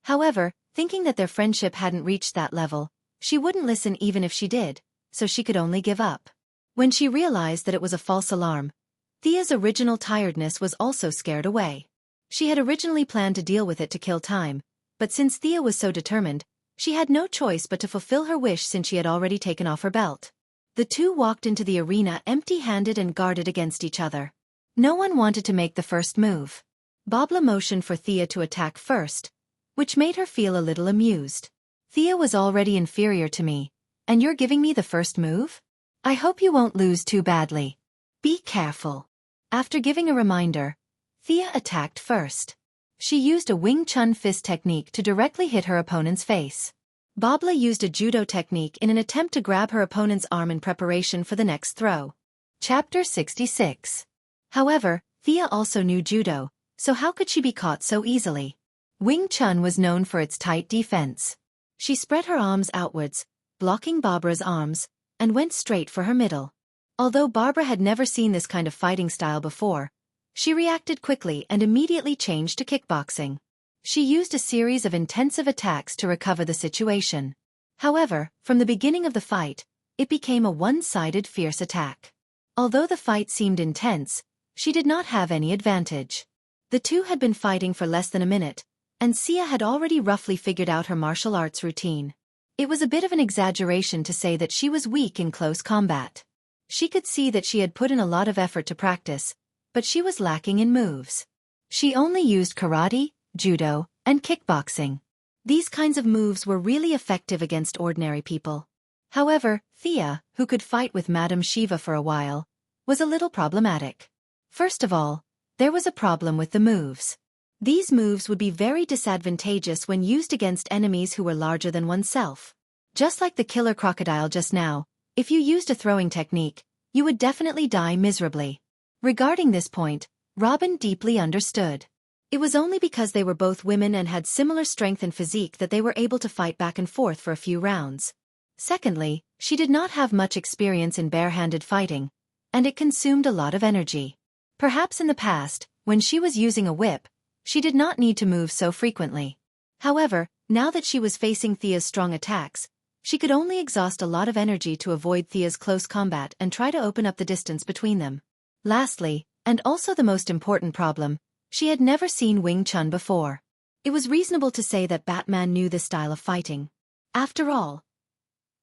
However, thinking that their friendship hadn't reached that level, she wouldn't listen even if she did, so she could only give up. When she realized that it was a false alarm, Thea's original tiredness was also scared away. She had originally planned to deal with it to kill time, but since Thea was so determined, she had no choice but to fulfill her wish since she had already taken off her belt. The two walked into the arena empty-handed and guarded against each other. No one wanted to make the first move. Babla motioned for Thea to attack first, which made her feel a little amused. Thea was already inferior to me, and you're giving me the first move? I hope you won't lose too badly. Be careful. After giving a reminder, Thea attacked first. She used a Wing Chun fist technique to directly hit her opponent's face. Babla used a judo technique in an attempt to grab her opponent's arm in preparation for the next throw. Chapter 66. However, Thea also knew judo, so how could she be caught so easily? Wing Chun was known for its tight defense. She spread her arms outwards, blocking Babra's arms, and went straight for her middle. Although Barbara had never seen this kind of fighting style before, she reacted quickly and immediately changed to kickboxing. She used a series of intensive attacks to recover the situation. However, from the beginning of the fight, it became a one-sided fierce attack. Although the fight seemed intense, she did not have any advantage. The two had been fighting for less than a minute, and Sia had already roughly figured out her martial arts routine. It was a bit of an exaggeration to say that she was weak in close combat. She could see that she had put in a lot of effort to practice, but she was lacking in moves. She only used karate, judo, and kickboxing. These kinds of moves were really effective against ordinary people. However, Thea, who could fight with Madame Shiva for a while, was a little problematic. First of all, there was a problem with the moves. These moves would be very disadvantageous when used against enemies who were larger than oneself. Just like the killer crocodile just now, if you used a throwing technique, you would definitely die miserably. Regarding this point, Robin deeply understood. It was only because they were both women and had similar strength and physique that they were able to fight back and forth for a few rounds. Secondly, she did not have much experience in barehanded fighting, and it consumed a lot of energy. Perhaps in the past, when she was using a whip, she did not need to move so frequently. However, now that she was facing Thea's strong attacks, she could only exhaust a lot of energy to avoid Thea's close combat and try to open up the distance between them. Lastly, and also the most important problem, she had never seen Wing Chun before. It was reasonable to say that Batman knew this style of fighting. After all,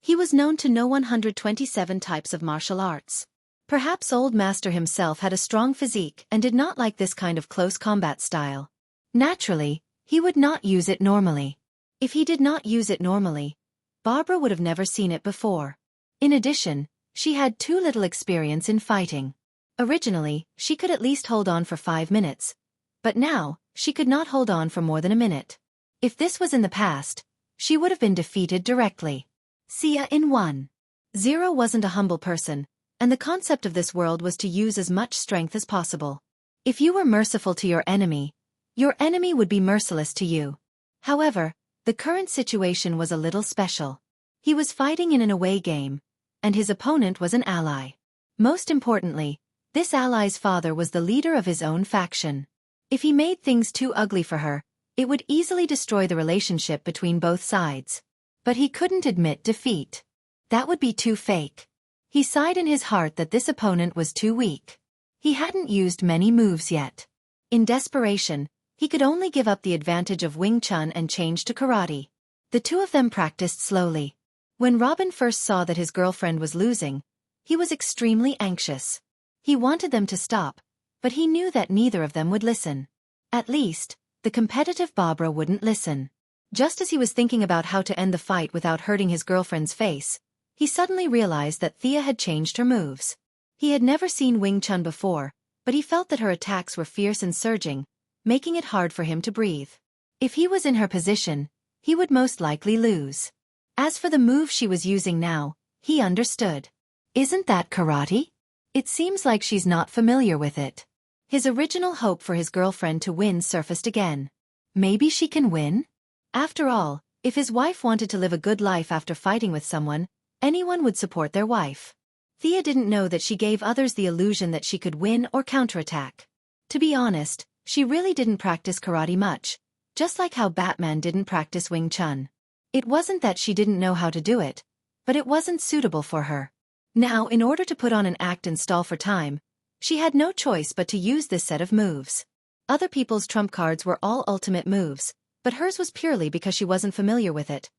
he was known to know 127 types of martial arts. Perhaps Old Master himself had a strong physique and did not like this kind of close combat style. Naturally, he would not use it normally. If he did not use it normally, Barbara would have never seen it before. In addition, she had too little experience in fighting. Originally, she could at least hold on for 5 minutes, but now, she could not hold on for more than a minute. If this was in the past, she would have been defeated directly. Sia in 1-0 wasn't a humble person, and the concept of this world was to use as much strength as possible. If you were merciful to your enemy would be merciless to you. However, the current situation was a little special. He was fighting in an away game, and his opponent was an ally. Most importantly, this ally's father was the leader of his own faction. If he made things too ugly for her, it would easily destroy the relationship between both sides. But he couldn't admit defeat. That would be too fake. He sighed in his heart that this opponent was too weak. He hadn't used many moves yet. In desperation, he could only give up the advantage of Wing Chun and change to karate. The two of them practiced slowly. When Robin first saw that his girlfriend was losing, he was extremely anxious. He wanted them to stop, but he knew that neither of them would listen. At least, the competitive Barbara wouldn't listen. Just as he was thinking about how to end the fight without hurting his girlfriend's face, he suddenly realized that Thea had changed her moves. He had never seen Wing Chun before, but he felt that her attacks were fierce and surging, making it hard for him to breathe. If he was in her position, he would most likely lose. As for the move she was using now, he understood. Isn't that karate? It seems like she's not familiar with it. His original hope for his girlfriend to win surfaced again. Maybe she can win? After all, if his wife wanted to live a good life after fighting with someone, anyone would support their wife. Thea didn't know that she gave others the illusion that she could win or counterattack. To be honest, she really didn't practice karate much, just like how Batman didn't practice Wing Chun. It wasn't that she didn't know how to do it, but it wasn't suitable for her. Now, in order to put on an act and stall for time, she had no choice but to use this set of moves. Other people's trump cards were all ultimate moves, but hers was purely because she wasn't familiar with it.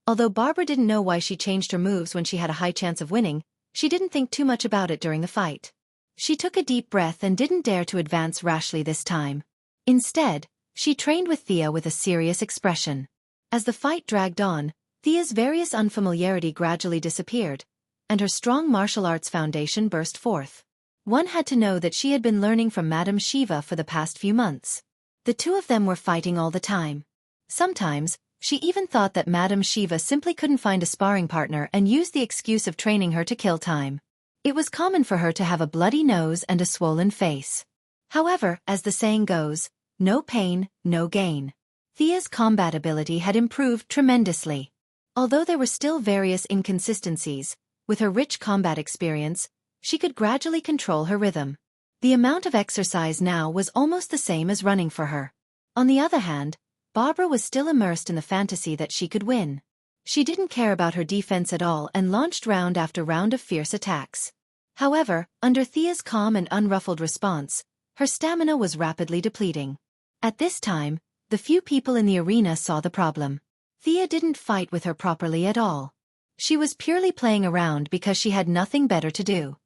Although Barbara didn't know why she changed her moves when she had a high chance of winning, she didn't think too much about it during the fight. She took a deep breath and didn't dare to advance rashly this time. Instead, she trained with Thea with a serious expression. As the fight dragged on, Thea's various unfamiliarity gradually disappeared, and her strong martial arts foundation burst forth. One had to know that she had been learning from Madame Shiva for the past few months. The two of them were fighting all the time. Sometimes, she even thought that Madame Shiva simply couldn't find a sparring partner and used the excuse of training her to kill time. It was common for her to have a bloody nose and a swollen face. However, as the saying goes, no pain, no gain. Thea's combat ability had improved tremendously. Although there were still various inconsistencies, with her rich combat experience, she could gradually control her rhythm. The amount of exercise now was almost the same as running for her. On the other hand, Barbara was still immersed in the fantasy that she could win. She didn't care about her defense at all and launched round after round of fierce attacks. However, under Thea's calm and unruffled response, her stamina was rapidly depleting. At this time, the few people in the arena saw the problem. Thea didn't fight with her properly at all. She was purely playing around because she had nothing better to do.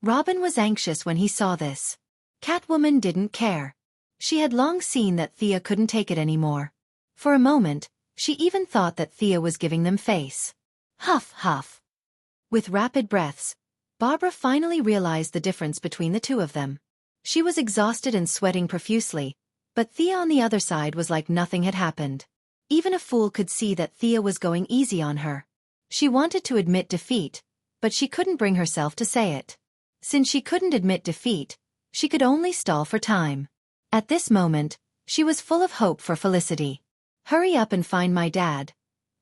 Robin was anxious when he saw this. Catwoman didn't care. She had long seen that Thea couldn't take it anymore. For a moment, she even thought that Thea was giving them face. Huff, huff. With rapid breaths, Barbara finally realized the difference between the two of them. She was exhausted and sweating profusely, but Thea on the other side was like nothing had happened. Even a fool could see that Thea was going easy on her. She wanted to admit defeat, but she couldn't bring herself to say it. Since she couldn't admit defeat, she could only stall for time. At this moment, she was full of hope for Felicity. Hurry up and find my dad.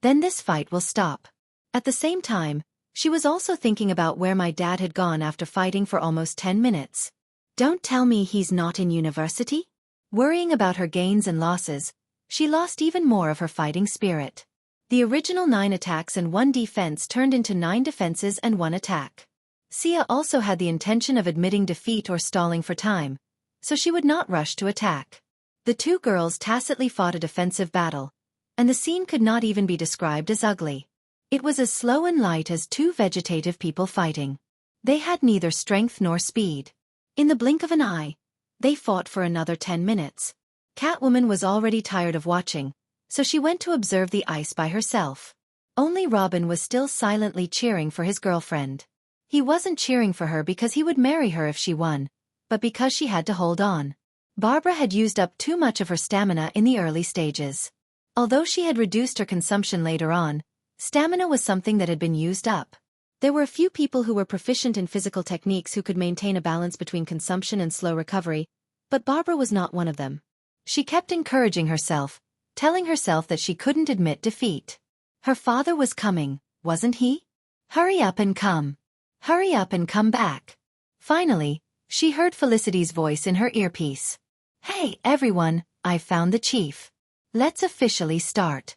Then this fight will stop. At the same time, she was also thinking about where my dad had gone after fighting for almost 10 minutes. Don't tell me he's not in university? Worrying about her gains and losses, she lost even more of her fighting spirit. The original 9 attacks and 1 defense turned into 9 defenses and 1 attack. Sia also had the intention of admitting defeat or stalling for time, so she would not rush to attack. The two girls tacitly fought a defensive battle, and the scene could not even be described as ugly. It was as slow and light as 2 vegetative people fighting. They had neither strength nor speed. In the blink of an eye, they fought for another 10 minutes. Catwoman was already tired of watching, so she went to observe the ice by herself. Only Robin was still silently cheering for his girlfriend. He wasn't cheering for her because he would marry her if she won, but because she had to hold on. Barbara had used up too much of her stamina in the early stages. Although she had reduced her consumption later on, stamina was something that had been used up. There were a few people who were proficient in physical techniques who could maintain a balance between consumption and slow recovery, but Barbara was not one of them. She kept encouraging herself, telling herself that she couldn't admit defeat. Her father was coming, wasn't he? Hurry up and come. Hurry up and come back. Finally, she heard Felicity's voice in her earpiece. Hey, everyone, I've found the chief. Let's officially start.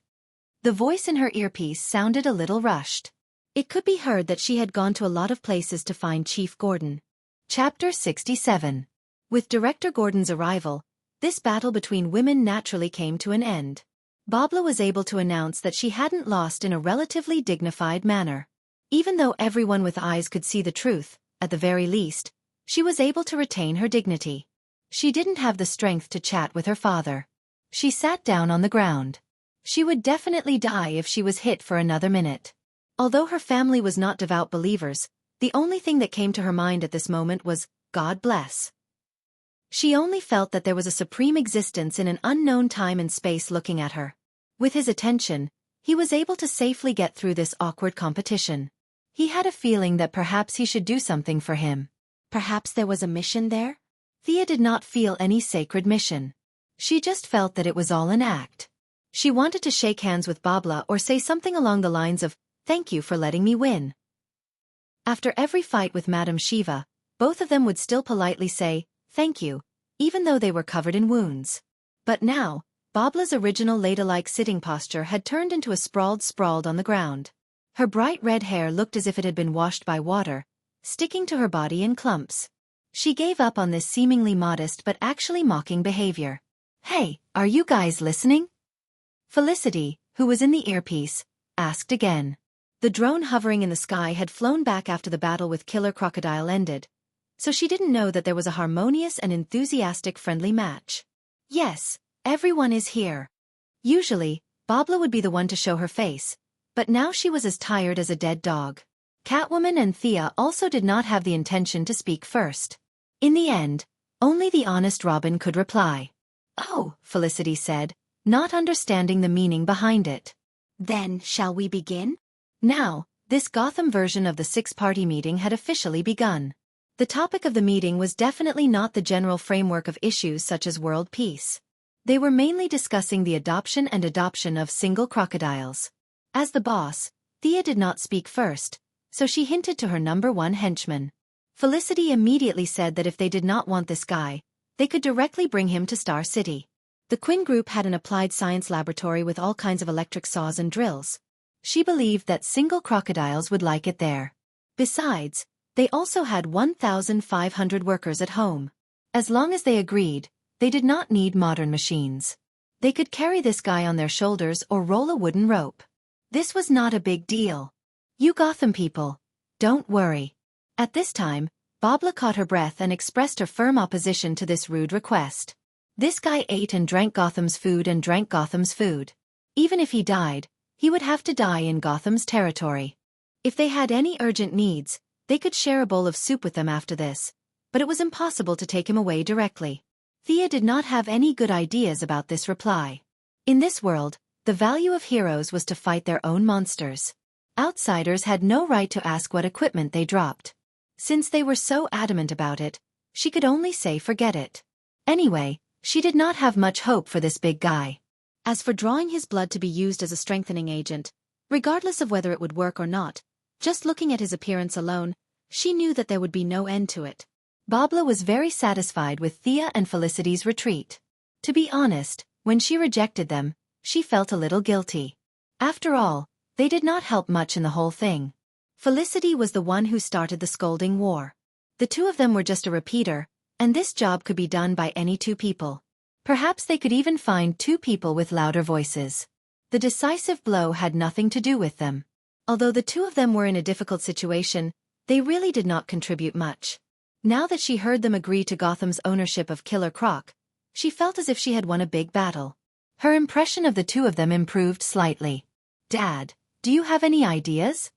The voice in her earpiece sounded a little rushed. It could be heard that she had gone to a lot of places to find Chief Gordon. Chapter 67. With Director Gordon's arrival, this battle between women naturally came to an end. Babla was able to announce that she hadn't lost in a relatively dignified manner. Even though everyone with eyes could see the truth, at the very least, she was able to retain her dignity. She didn't have the strength to chat with her father. She sat down on the ground. She would definitely die if she was hit for another minute. Although her family was not devout believers, the only thing that came to her mind at this moment was, God bless. She only felt that there was a supreme existence in an unknown time and space looking at her. With his attention, he was able to safely get through this awkward competition. He had a feeling that perhaps he should do something for him. Perhaps there was a mission there? Thea did not feel any sacred mission. She just felt that it was all an act. She wanted to shake hands with Babla or say something along the lines of, "Thank you for letting me win." After every fight with Madame Shiva, both of them would still politely say, "Thank you," even though they were covered in wounds. But now, Babla's original ladle-like sitting posture had turned into a sprawled on the ground. Her bright red hair looked as if it had been washed by water, sticking to her body in clumps. She gave up on this seemingly modest but actually mocking behavior. "Hey, are you guys listening?" Felicity, who was in the earpiece, asked again. The drone hovering in the sky had flown back after the battle with Killer Crocodile ended, so she didn't know that there was a harmonious and enthusiastic friendly match. "Yes, everyone is here." Usually, Babla would be the one to show her face, but now she was as tired as a dead dog. Catwoman and Thea also did not have the intention to speak first. In the end, only the honest Robin could reply. "Oh," Felicity said, not understanding the meaning behind it. "Then, shall we begin?" Now, this Gotham version of the six-party meeting had officially begun. The topic of the meeting was definitely not the general framework of issues such as world peace. They were mainly discussing the adoption of single crocodiles. As the boss, Thea did not speak first, so she hinted to her #1 henchman. Felicity immediately said that if they did not want this guy, they could directly bring him to Star City. The Quinn Group had an applied science laboratory with all kinds of electric saws and drills. She believed that single crocodiles would like it there. Besides, they also had 1,500 workers at home. As long as they agreed, they did not need modern machines. They could carry this guy on their shoulders or roll a wooden rope. This was not a big deal. "You Gotham people, don't worry." At this time, Babla caught her breath and expressed her firm opposition to this rude request. This guy ate and drank Gotham's food and drank Gotham's food. Even if he died, he would have to die in Gotham's territory. If they had any urgent needs, they could share a bowl of soup with them after this, but it was impossible to take him away directly. Thea did not have any good ideas about this reply. In this world, the value of heroes was to fight their own monsters. Outsiders had no right to ask what equipment they dropped. Since they were so adamant about it, she could only say forget it. Anyway, she did not have much hope for this big guy. As for drawing his blood to be used as a strengthening agent, regardless of whether it would work or not, just looking at his appearance alone, she knew that there would be no end to it. Babla was very satisfied with Thea and Felicity's retreat. To be honest, when she rejected them, she felt a little guilty. After all, they did not help much in the whole thing. Felicity was the one who started the scolding war. The two of them were just a repeater, and this job could be done by any two people. Perhaps they could even find two people with louder voices. The decisive blow had nothing to do with them. Although the two of them were in a difficult situation, they really did not contribute much. Now that she heard them agree to Gotham's ownership of Killer Croc, she felt as if she had won a big battle. Her impression of the two of them improved slightly. "Dad, do you have any ideas?"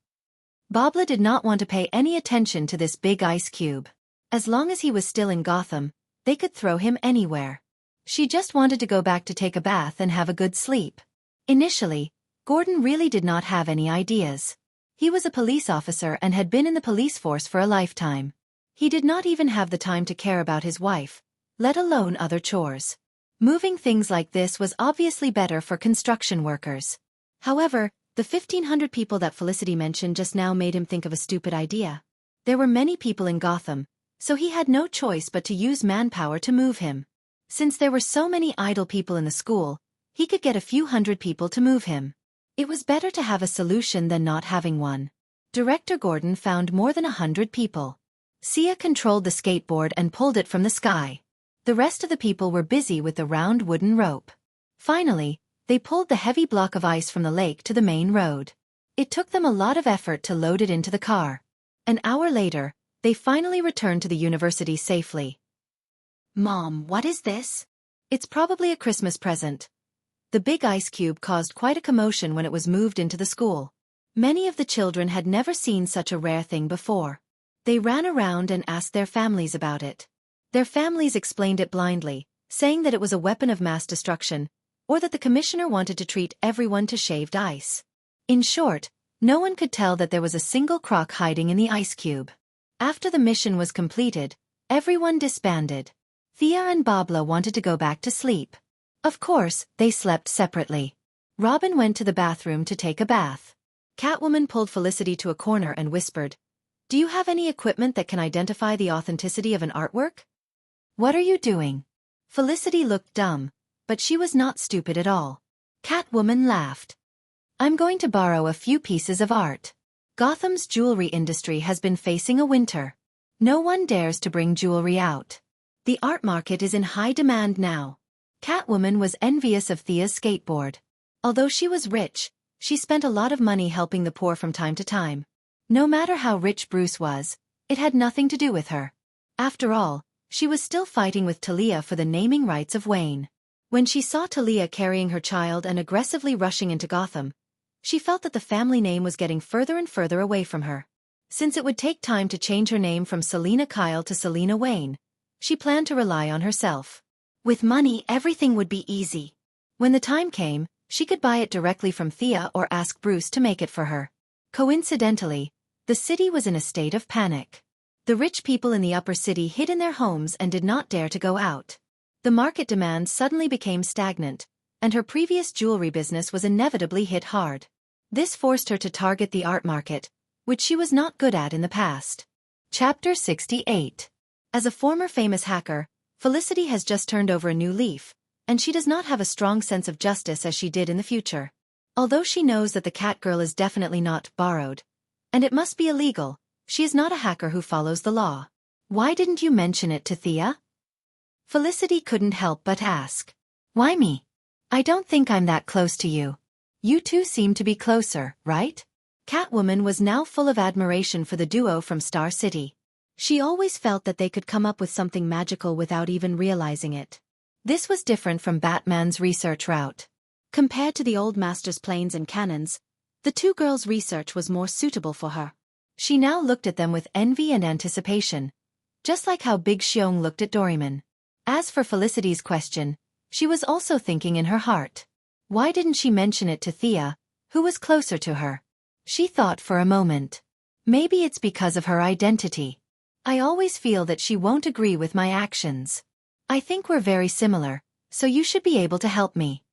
Babla did not want to pay any attention to this big ice cube. As long as he was still in Gotham, they could throw him anywhere. She just wanted to go back to take a bath and have a good sleep. Initially, Gordon really did not have any ideas. He was a police officer and had been in the police force for a lifetime. He did not even have the time to care about his wife, let alone other chores. Moving things like this was obviously better for construction workers. However, the 1,500 people that Felicity mentioned just now made him think of a stupid idea. There were many people in Gotham, so he had no choice but to use manpower to move him. Since there were so many idle people in the school, he could get a few hundred people to move him. It was better to have a solution than not having one. Director Gordon found more than 100 people. Sia controlled the skateboard and pulled it from the sky. The rest of the people were busy with the round wooden rope. Finally, they pulled the heavy block of ice from the lake to the main road. It took them a lot of effort to load it into the car. An hour later, they finally returned to the university safely. "Mom, what is this?" "It's probably a Christmas present." The big ice cube caused quite a commotion when it was moved into the school. Many of the children had never seen such a rare thing before. They ran around and asked their families about it. Their families explained it blindly, saying that it was a weapon of mass destruction, or that the commissioner wanted to treat everyone to shaved ice. In short, no one could tell that there was a single croc hiding in the ice cube. After the mission was completed, everyone disbanded. Thea and Babla wanted to go back to sleep. Of course, they slept separately. Robin went to the bathroom to take a bath. Catwoman pulled Felicity to a corner and whispered, "Do you have any equipment that can identify the authenticity of an artwork?" "What are you doing?" Felicity looked dumb, but she was not stupid at all. Catwoman laughed. "I'm going to borrow a few pieces of art. Gotham's jewelry industry has been facing a winter. No one dares to bring jewelry out. The art market is in high demand now. Catwoman was envious of Thea's skateboard. Although she was rich, she spent a lot of money helping the poor from time to time. No matter how rich Bruce was, it had nothing to do with her. After all, she was still fighting with Talia for the naming rights of Wayne. When she saw Talia carrying her child and aggressively rushing into Gotham, she felt that the family name was getting further and further away from her. Since it would take time to change her name from Selina Kyle to Selina Wayne, she planned to rely on herself. With money, everything would be easy. When the time came, she could buy it directly from Thea or ask Bruce to make it for her. Coincidentally, the city was in a state of panic. The rich people in the upper city hid in their homes and did not dare to go out. The market demand suddenly became stagnant, and her previous jewelry business was inevitably hit hard. This forced her to target the art market, which she was not good at in the past. Chapter 68. As a former famous hacker, Felicity has just turned over a new leaf, and she does not have a strong sense of justice as she did in the future. Although she knows that the cat girl is definitely not borrowed, and it must be illegal, she is not a hacker who follows the law. Why didn't you mention it to Thea? Felicity couldn't help but ask. Why me? I don't think I'm that close to you. You two seem to be closer, right? Catwoman was now full of admiration for the duo from Star City. She always felt that they could come up with something magical without even realizing it. This was different from Batman's research route. Compared to the old master's planes and cannons, the two girls' research was more suitable for her. She now looked at them with envy and anticipation, just like how Big Xiong looked at Doraemon. As for Felicity's question, she was also thinking in her heart. Why didn't she mention it to Thea, who was closer to her? She thought for a moment. Maybe it's because of her identity. I always feel that she won't agree with my actions. I think we're very similar, so you should be able to help me.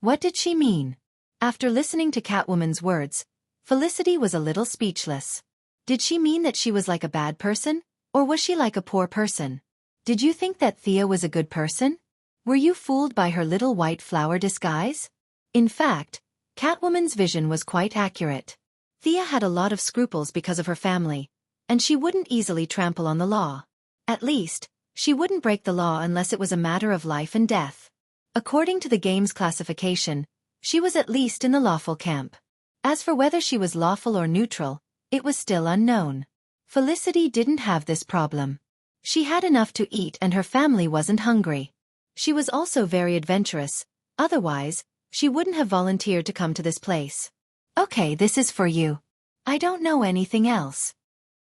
What did she mean? After listening to Catwoman's words, Felicity was a little speechless. Did she mean that she was like a bad person, or was she like a poor person? Did you think that Thea was a good person? Were you fooled by her little white flower disguise? In fact, Catwoman's vision was quite accurate. Thea had a lot of scruples because of her family, and she wouldn't easily trample on the law. At least, she wouldn't break the law unless it was a matter of life and death. According to the game's classification, she was at least in the lawful camp. As for whether she was lawful or neutral, it was still unknown. Felicity didn't have this problem. She had enough to eat and her family wasn't hungry. She was also very adventurous, otherwise, she wouldn't have volunteered to come to this place. Okay, this is for you. I don't know anything else.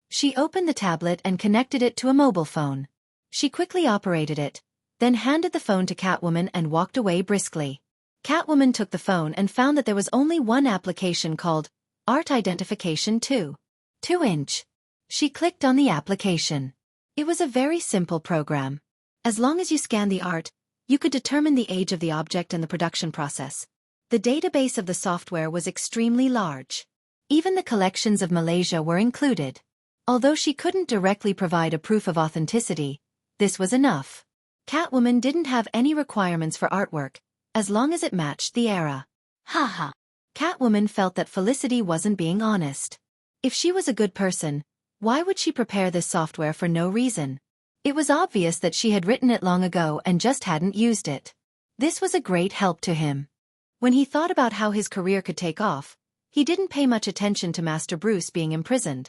She opened the tablet and connected it to a mobile phone. She quickly operated it, then handed the phone to Catwoman and walked away briskly. Catwoman took the phone and found that there was only one application called Art Identification 2-inch. She clicked on the application. It was a very simple program. As long as you scanned the art, you could determine the age of the object and the production process. The database of the software was extremely large. Even the collections of Malaysia were included. Although she couldn't directly provide a proof of authenticity, this was enough. Catwoman didn't have any requirements for artwork, as long as it matched the era. Haha. Catwoman felt that Felicity wasn't being honest. If she was a good person, why would she prepare this software for no reason? It was obvious that she had written it long ago and just hadn't used it. This was a great help to him. When he thought about how his career could take off, he didn't pay much attention to Master Bruce being imprisoned.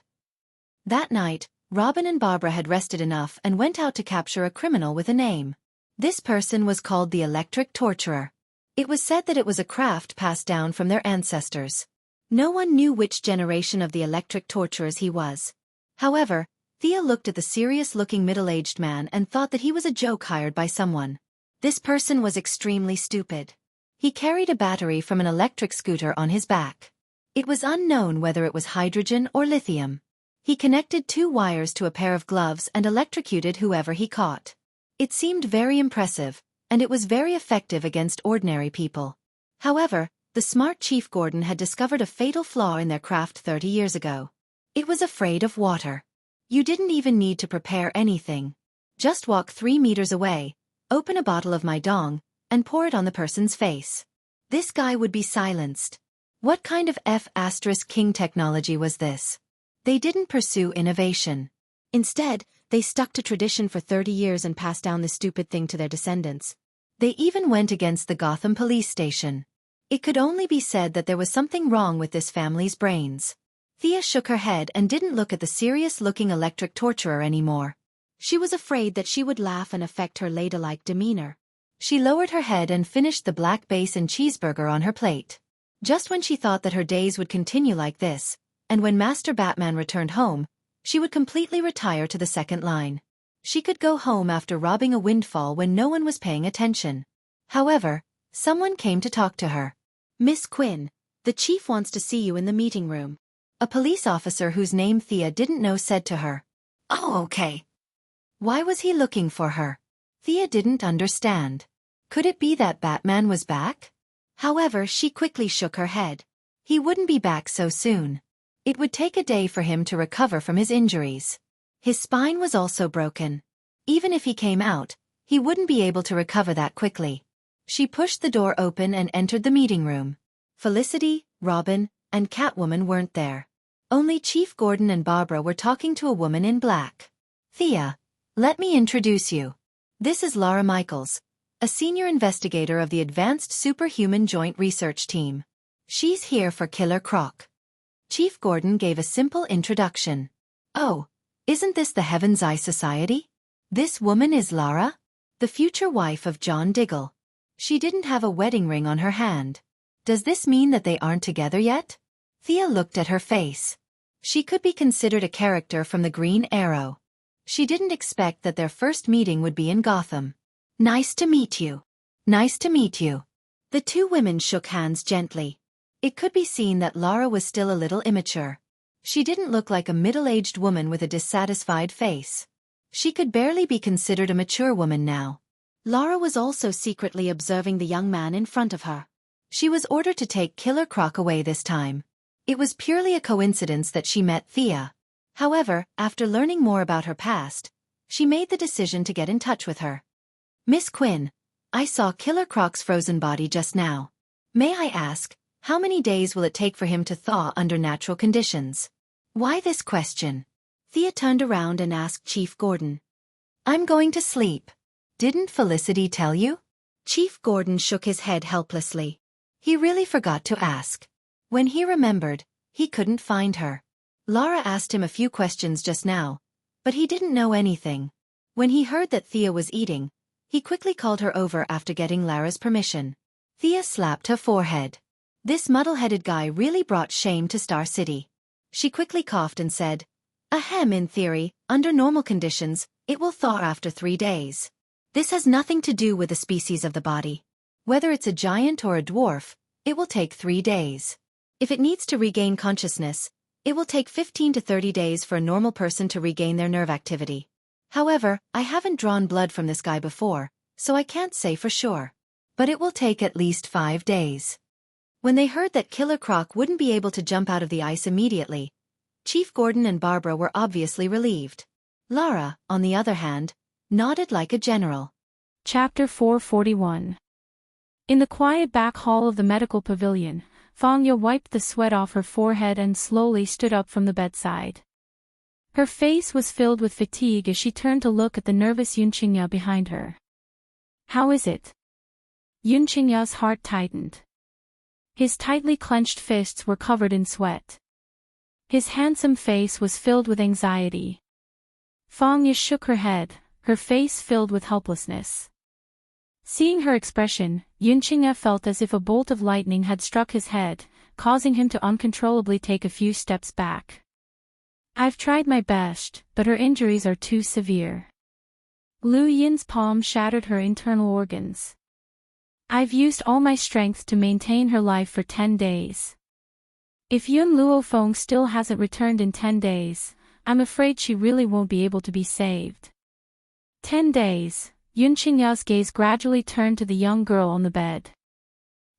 That night, Robin and Barbara had rested enough and went out to capture a criminal with a name. This person was called the Electric Torturer. It was said that it was a craft passed down from their ancestors. No one knew which generation of the Electric Torturers he was. However, Thea looked at the serious-looking middle-aged man and thought that he was a joke hired by someone. This person was extremely stupid. He carried a battery from an electric scooter on his back. It was unknown whether it was hydrogen or lithium. He connected 2 wires to a pair of gloves and electrocuted whoever he caught. It seemed very impressive, and it was very effective against ordinary people. However, the smart Chief Gordon had discovered a fatal flaw in their craft 30 years ago. It was afraid of water. You didn't even need to prepare anything. Just walk 3 meters away, open a bottle of my dong, and pour it on the person's face. This guy would be silenced. What kind of F*** king technology was this? They didn't pursue innovation. Instead, they stuck to tradition for 30 years and passed down this stupid thing to their descendants. They even went against the Gotham police station. It could only be said that there was something wrong with this family's brains. Thea shook her head and didn't look at the serious-looking electric torturer anymore. She was afraid that she would laugh and affect her ladylike demeanor. She lowered her head and finished the black bacon cheeseburger on her plate. Just when she thought that her days would continue like this, and when Master Batman returned home, she would completely retire to the second line. She could go home after robbing a windfall when no one was paying attention. However, someone came to talk to her. "Miss Quinn, the chief wants to see you in the meeting room." A police officer whose name Thea didn't know said to her. "Oh, okay." Why was he looking for her? Thea didn't understand. Could it be that Batman was back? However, she quickly shook her head. He wouldn't be back so soon. It would take a day for him to recover from his injuries. His spine was also broken. Even if he came out, he wouldn't be able to recover that quickly. She pushed the door open and entered the meeting room. Felicity, Robin, and Catwoman weren't there. Only Chief Gordon and Barbara were talking to a woman in black. "Thea, let me introduce you. This is Laura Michaels, a senior investigator of the Advanced Superhuman Joint Research Team. She's here for Killer Croc." Chief Gordon gave a simple introduction. "Oh, isn't this the Heaven's Eye Society? This woman is Lara, the future wife of John Diggle. She didn't have a wedding ring on her hand. Does this mean that they aren't together yet?" Thea looked at her face. She could be considered a character from the Green Arrow. She didn't expect that their first meeting would be in Gotham. "Nice to meet you." "Nice to meet you." The two women shook hands gently. It could be seen that Lara was still a little immature. She didn't look like a middle-aged woman with a dissatisfied face. She could barely be considered a mature woman now. Lara was also secretly observing the young man in front of her. She was ordered to take Killer Croc away this time. It was purely a coincidence that she met Thea. However, after learning more about her past, she made the decision to get in touch with her. "Miss Quinn, I saw Killer Croc's frozen body just now. May I ask, how many days will it take for him to thaw under natural conditions?" "Why this question?" Thea turned around and asked Chief Gordon. "I'm going to sleep. Didn't Felicity tell you?" Chief Gordon shook his head helplessly. He really forgot to ask. When he remembered, he couldn't find her. Lara asked him a few questions just now, but he didn't know anything. When he heard that Thea was eating, he quickly called her over after getting Lara's permission. Thea slapped her forehead. This muddle-headed guy really brought shame to Star City. She quickly coughed and said, "Ahem, in theory, under normal conditions, it will thaw after 3 days. This has nothing to do with the species of the body. Whether it's a giant or a dwarf, it will take 3 days. If it needs to regain consciousness, it will take 15 to 30 days for a normal person to regain their nerve activity. However, I haven't drawn blood from this guy before, so I can't say for sure. But it will take at least 5 days." When they heard that Killer Croc wouldn't be able to jump out of the ice immediately, Chief Gordon and Barbara were obviously relieved. Lara, on the other hand, nodded like a general. Chapter 441. In the quiet back hall of the medical pavilion, Fangya wiped the sweat off her forehead and slowly stood up from the bedside. Her face was filled with fatigue as she turned to look at the nervous Yunqingya behind her. "How is it?" Yunqingya's heart tightened. His tightly clenched fists were covered in sweat. His handsome face was filled with anxiety. Fangya shook her head, her face filled with helplessness. Seeing her expression, Yunqingya felt as if a bolt of lightning had struck his head, causing him to uncontrollably take a few steps back. "I've tried my best, but her injuries are too severe." Lu Yin's palm shattered her internal organs. "I've used all my strength to maintain her life for 10 days. If Yun Luofeng still hasn't returned in 10 days, I'm afraid she really won't be able to be saved." 10 days, Yunqingya's gaze gradually turned to the young girl on the bed.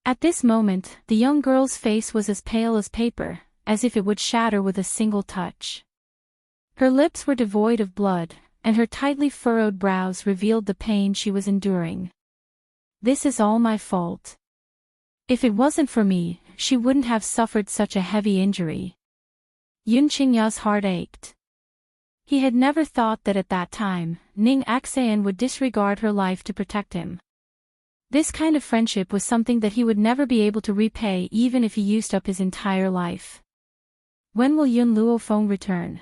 At this moment, the young girl's face was as pale as paper, as if it would shatter with a single touch. Her lips were devoid of blood, and her tightly furrowed brows revealed the pain she was enduring. "This is all my fault. If it wasn't for me, she wouldn't have suffered such a heavy injury." Yunqingya's heart ached. He had never thought that at that time, Ning Axayan would disregard her life to protect him. This kind of friendship was something that he would never be able to repay even if he used up his entire life. When will Yun Luofeng return?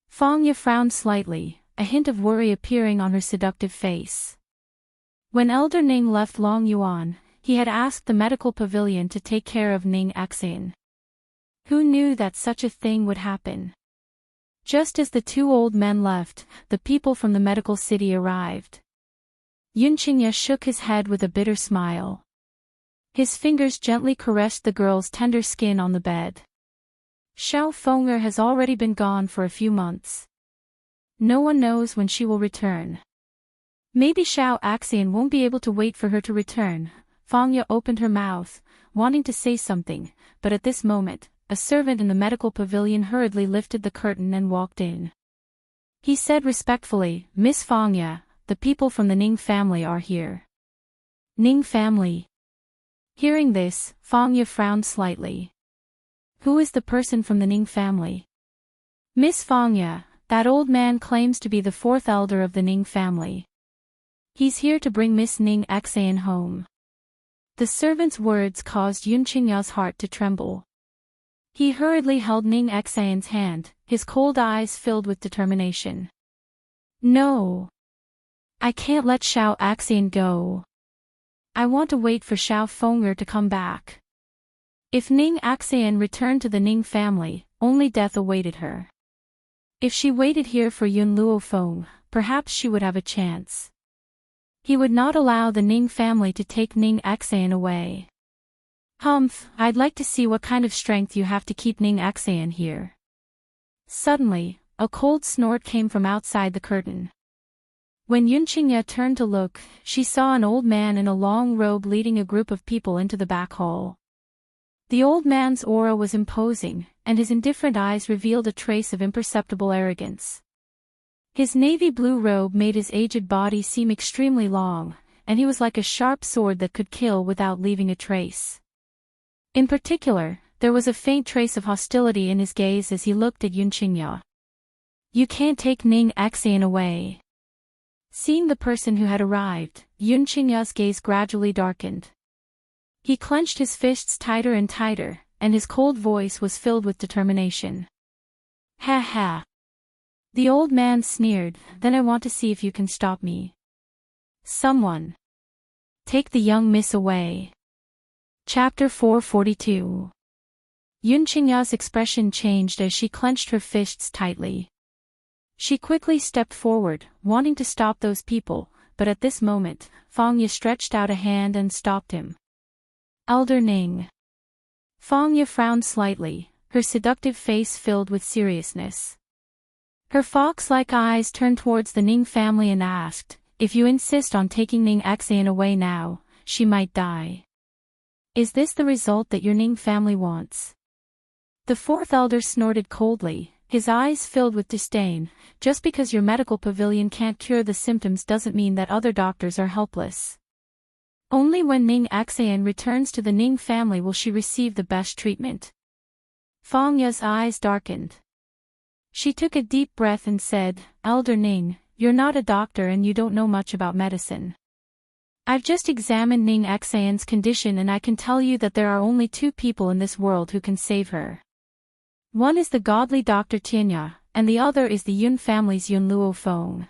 Fang Ye frowned slightly, a hint of worry appearing on her seductive face. When Elder Ning left Long Yuan, he had asked the medical pavilion to take care of Ning Axayan. Who knew that such a thing would happen? Just as the two old men left, the people from the medical city arrived. Yun Qingye shook his head with a bitter smile. His fingers gently caressed the girl's tender skin on the bed. Xiaofan has already been gone for a few months. No one knows when she will return. Maybe Xiao Axian won't be able to wait for her to return. Fang Ye opened her mouth, wanting to say something, but at this moment, a servant in the medical pavilion hurriedly lifted the curtain and walked in. He said respectfully, "Miss Fang Ye, the people from the Ning family are here." Ning family? Hearing this, Fang Ye frowned slightly. Who is the person from the Ning family? Miss Fang Ye, that old man claims to be the fourth elder of the Ning family. He's here to bring Miss Ning Axayan home. The servant's words caused Yun Qingya's heart to tremble. He hurriedly held Ning Axayan's hand, his cold eyes filled with determination. No. I can't let Xiao Axian go. I want to wait for Xiaofan to come back. If Ning Axayan returned to the Ning family, only death awaited her. If she waited here for Yun Luofeng, perhaps she would have a chance. He would not allow the Ning family to take Ning Axayan away. Humph, I'd like to see what kind of strength you have to keep Ning Axayan here. Suddenly, a cold snort came from outside the curtain. When Yun Qingye turned to look, she saw an old man in a long robe leading a group of people into the back hall. The old man's aura was imposing, and his indifferent eyes revealed a trace of imperceptible arrogance. His navy blue robe made his aged body seem extremely long, and he was like a sharp sword that could kill without leaving a trace. In particular, there was a faint trace of hostility in his gaze as he looked at Yun Qingye. You can't take Ning Axayan away. Seeing the person who had arrived, Yun Qingye's gaze gradually darkened. He clenched his fists tighter and tighter, and his cold voice was filled with determination. Ha ha. The old man sneered, then I want to see if you can stop me. Someone. Take the young miss away. Chapter 442. Yun Qingya's expression changed as she clenched her fists tightly. She quickly stepped forward, wanting to stop those people, but at this moment, Fang Ye stretched out a hand and stopped him. Elder Ning. Fang Ye frowned slightly, her seductive face filled with seriousness. Her fox-like eyes turned towards the Ning family and asked, if you insist on taking Ning Axayan away now, she might die. Is this the result that your Ning family wants? The fourth elder snorted coldly, his eyes filled with disdain. Just because your medical pavilion can't cure the symptoms doesn't mean that other doctors are helpless. Only when Ning Axayan returns to the Ning family will she receive the best treatment. Fang Ye's eyes darkened. She took a deep breath and said, Elder Ning, you're not a doctor and you don't know much about medicine. I've just examined Ning Axayan's condition and I can tell you that there are only two people in this world who can save her. One is the godly Dr. Tianya, and the other is the Yun family's Yun Luofeng.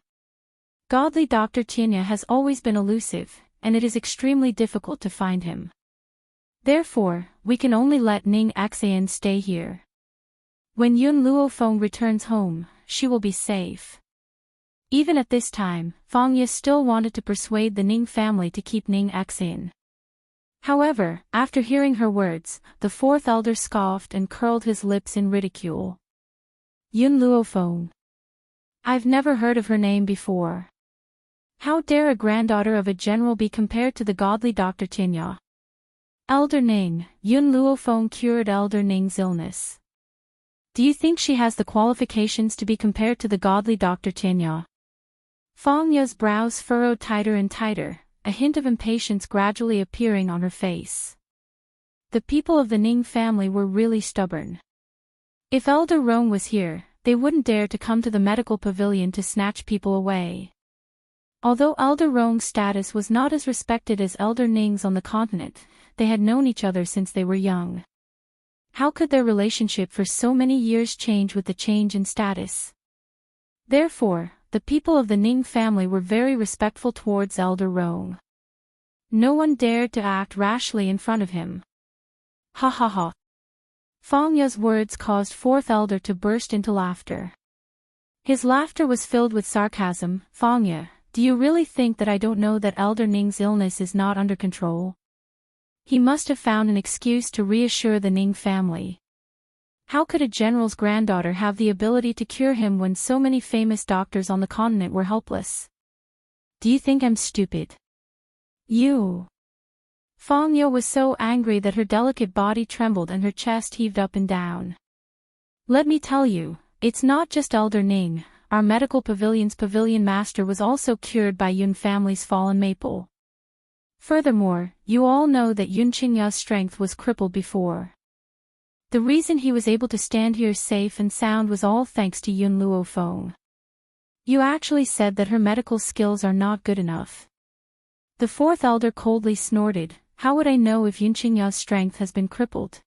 Godly Dr. Tianya has always been elusive, and it is extremely difficult to find him. Therefore, we can only let Ning Axayan stay here. When Yun Luofeng returns home, she will be safe. Even at this time, Fang Ye still wanted to persuade the Ning family to keep Ning Axayan. However, after hearing her words, the fourth elder scoffed and curled his lips in ridicule. Yun Luofeng. I've never heard of her name before. How dare a granddaughter of a general be compared to the godly Dr. Tianya? Elder Ning, Yun Luofeng cured Elder Ning's illness. Do you think she has the qualifications to be compared to the godly Dr. Tianya? Fang Ye's brows furrowed tighter and tighter, a hint of impatience gradually appearing on her face. The people of the Ning family were really stubborn. If Elder Rong was here, they wouldn't dare to come to the medical pavilion to snatch people away. Although Elder Rong's status was not as respected as Elder Ning's on the continent, they had known each other since they were young. How could their relationship for so many years change with the change in status? Therefore, the people of the Ning family were very respectful towards Elder Rong. No one dared to act rashly in front of him. Ha ha ha. Fang Ye's words caused fourth elder to burst into laughter. His laughter was filled with sarcasm. Fang Ye, do you really think that I don't know that Elder Ning's illness is not under control? He must have found an excuse to reassure the Ning family. How could a general's granddaughter have the ability to cure him when so many famous doctors on the continent were helpless? Do you think I'm stupid? You. Fang Ye was so angry that her delicate body trembled and her chest heaved up and down. Let me tell you, it's not just Elder Ning, our medical pavilion's pavilion master was also cured by Yun family's fallen maple. Furthermore, you all know that Yun Qingya's strength was crippled before. The reason he was able to stand here safe and sound was all thanks to Yun Luofeng. You actually said that her medical skills are not good enough. The fourth elder coldly snorted, how would I know if Yun Qingya's strength has been crippled?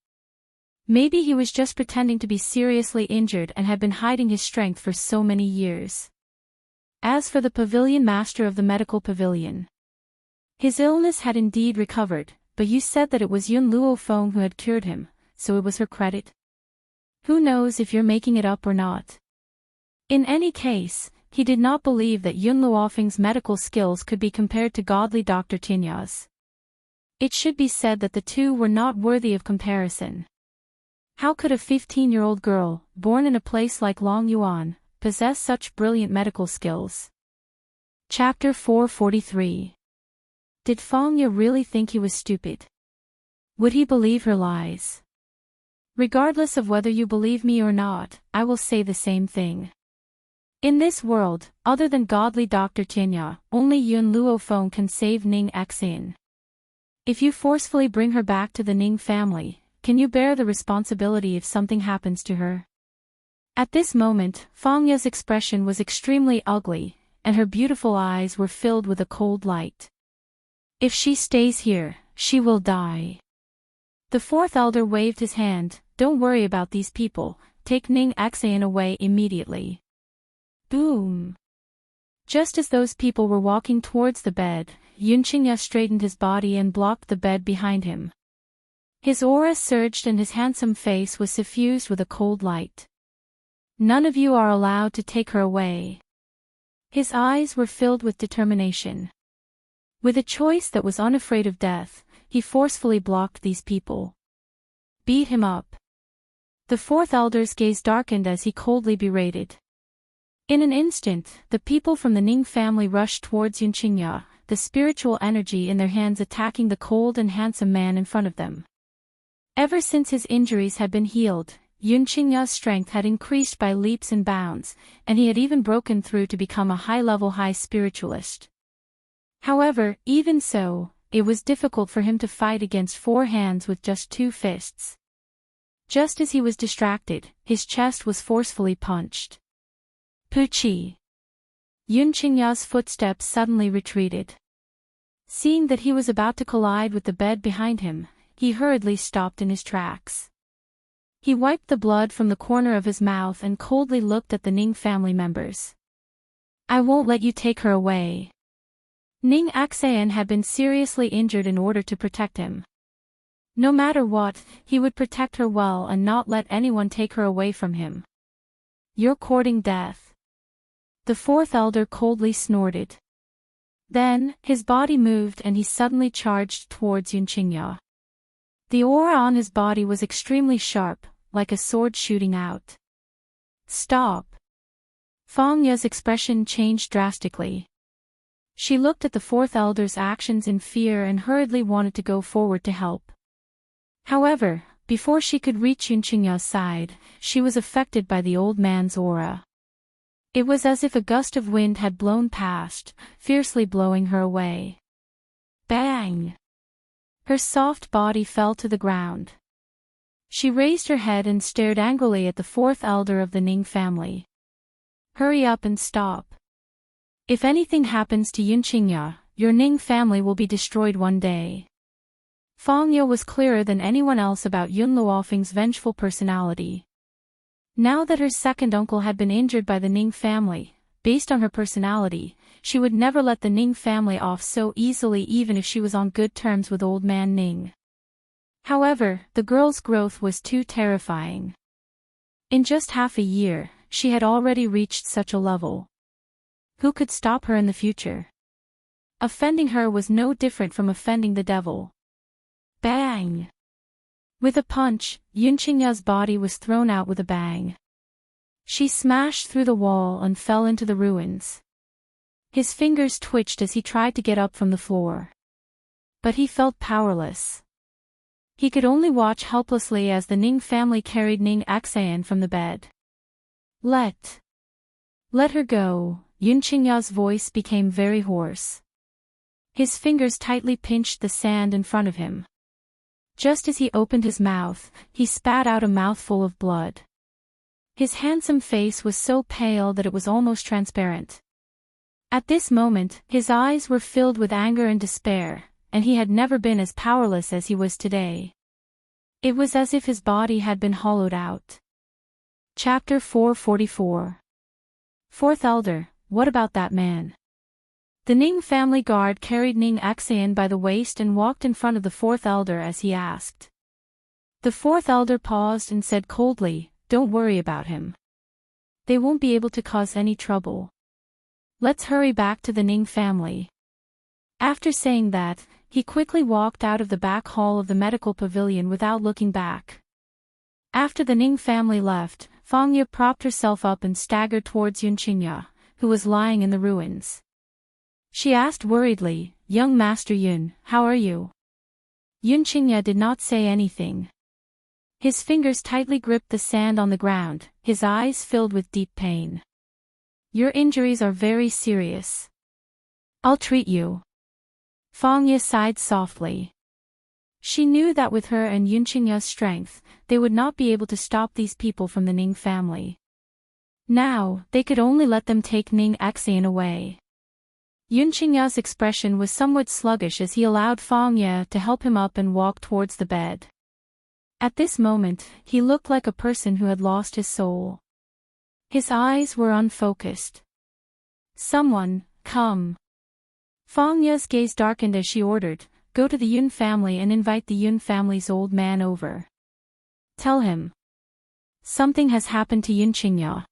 Maybe he was just pretending to be seriously injured and had been hiding his strength for so many years. As for the pavilion master of the medical pavilion, his illness had indeed recovered, but you said that it was Yun Luofeng who had cured him, so it was her credit? Who knows if you're making it up or not? In any case, he did not believe that Yun Luofeng's medical skills could be compared to godly Dr. Tinya's. It should be said that the two were not worthy of comparison. How could a 15-year-old girl, born in a place like Longyuan, possess such brilliant medical skills? Chapter 443. Did Fang Ye really think he was stupid? Would he believe her lies? Regardless of whether you believe me or not, I will say the same thing. In this world, other than godly Dr. Tianya, only Yun Luofeng can save Ning Xin. If you forcefully bring her back to the Ning family, can you bear the responsibility if something happens to her? At this moment, Fang Ye's expression was extremely ugly, and her beautiful eyes were filled with a cold light. If she stays here, she will die. The fourth elder waved his hand, don't worry about these people, take Ning Xin away immediately. Boom! Just as those people were walking towards the bed, Yun Qingya straightened his body and blocked the bed behind him. His aura surged and his handsome face was suffused with a cold light. None of you are allowed to take her away. His eyes were filled with determination. With a choice that was unafraid of death, he forcefully blocked these people. Beat him up. The fourth elder's gaze darkened as he coldly berated. In an instant, the people from the Ning family rushed towards Yun Qingya, the spiritual energy in their hands attacking the cold and handsome man in front of them. Ever since his injuries had been healed, Yun Qingya's strength had increased by leaps and bounds, and he had even broken through to become a high-level high spiritualist. However, even so, it was difficult for him to fight against four hands with just two fists. Just as he was distracted, his chest was forcefully punched. Puchi! Yun Qingya's footsteps suddenly retreated. Seeing that he was about to collide with the bed behind him, he hurriedly stopped in his tracks. He wiped the blood from the corner of his mouth and coldly looked at the Ning family members. I won't let you take her away. Ning Xin had been seriously injured in order to protect him. No matter what, he would protect her well and not let anyone take her away from him. You're courting death. The fourth elder coldly snorted. Then, his body moved and he suddenly charged towards Yun Qingya. The aura on his body was extremely sharp, like a sword shooting out. Stop! Fang Ye's expression changed drastically. She looked at the fourth elder's actions in fear and hurriedly wanted to go forward to help. However, before she could reach Yun Qingya's side, she was affected by the old man's aura. It was as if a gust of wind had blown past, fiercely blowing her away. Bang! Her soft body fell to the ground. She raised her head and stared angrily at the fourth elder of the Ning family. Hurry up and stop. If anything happens to Yunqingya, your Ning family will be destroyed one day. Fang Ye was clearer than anyone else about Yun Luofeng's vengeful personality. Now that her second uncle had been injured by the Ning family, based on her personality, she would never let the Ning family off so easily even if she was on good terms with old man Ning. However, the girl's growth was too terrifying. In just half a year, she had already reached such a level. Who could stop her in the future? Offending her was no different from offending the devil. Bang! With a punch, Yunqingya's body was thrown out with a bang. She smashed through the wall and fell into the ruins. His fingers twitched as he tried to get up from the floor. But he felt powerless. He could only watch helplessly as the Ning family carried Ning Axayan from the bed. Let her go, Yunqingya's voice became very hoarse. His fingers tightly pinched the sand in front of him. Just as he opened his mouth, he spat out a mouthful of blood. His handsome face was so pale that it was almost transparent. At this moment, his eyes were filled with anger and despair, and he had never been as powerless as he was today. It was as if his body had been hollowed out. Chapter 444. Fourth Elder, what about that man? The Ning family guard carried Ning Axayan by the waist and walked in front of the fourth elder as he asked. The fourth elder paused and said coldly, "Don't worry about him. They won't be able to cause any trouble. Let's hurry back to the Ning family." After saying that, he quickly walked out of the back hall of the medical pavilion without looking back. After the Ning family left, Fang Ye propped herself up and staggered towards Yunqingya, who was lying in the ruins. She asked worriedly, "Young Master Yun, how are you?" Yunqingya did not say anything. His fingers tightly gripped the sand on the ground, his eyes filled with deep pain. "Your injuries are very serious. I'll treat you." Fang Ye sighed softly. She knew that with her and Yunqingya's strength, they would not be able to stop these people from the Ning family. Now, they could only let them take Ning Axayan away. Yunqingya's expression was somewhat sluggish as he allowed Fang Ye to help him up and walk towards the bed. At this moment, he looked like a person who had lost his soul. His eyes were unfocused. "Someone, come." Fang Ye's gaze darkened as she ordered, "Go to the Yun family and invite the Yun family's old man over. Tell him something has happened to Yunqingya."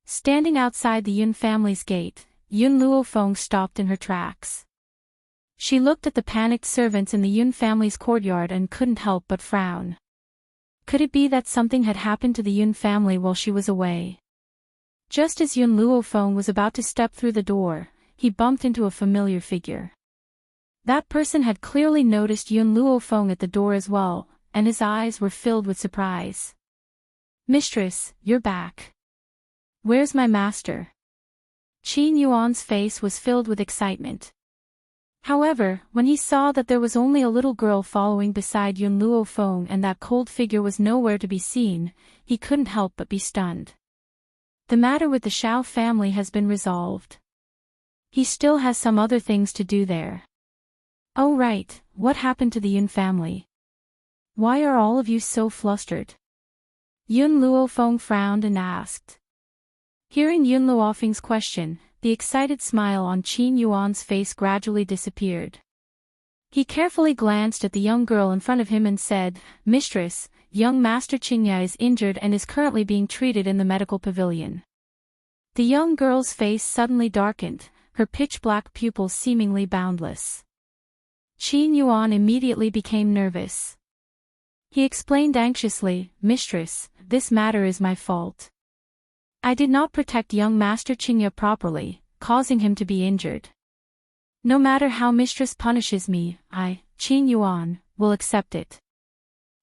Standing outside the Yun family's gate, Yun Luofeng stopped in her tracks. She looked at the panicked servants in the Yun family's courtyard and couldn't help but frown. Could it be that something had happened to the Yun family while she was away? Just as Yun Luofeng was about to step through the door, he bumped into a familiar figure. That person had clearly noticed Yun Luofeng at the door as well, and his eyes were filled with surprise. "Mistress, you're back. Where's my master?" Qin Yuan's face was filled with excitement. However, when he saw that there was only a little girl following beside Yun Luofeng and that cold figure was nowhere to be seen, he couldn't help but be stunned. The matter with the Xiao family has been resolved. He still has some other things to do there. Oh right, what happened to the Yun family? Why are all of you so flustered? Yun Luofeng frowned and asked. Hearing Yun Luofeng's question, the excited smile on Qin Yuan's face gradually disappeared. He carefully glanced at the young girl in front of him and said, "Mistress, young Master Qingya is injured and is currently being treated in the medical pavilion." The young girl's face suddenly darkened, her pitch-black pupils seemingly boundless. Qin Yuan immediately became nervous. He explained anxiously, "Mistress, this matter is my fault. I did not protect young Master Qingya properly, causing him to be injured. No matter how mistress punishes me, I, Qin Yuan, will accept it."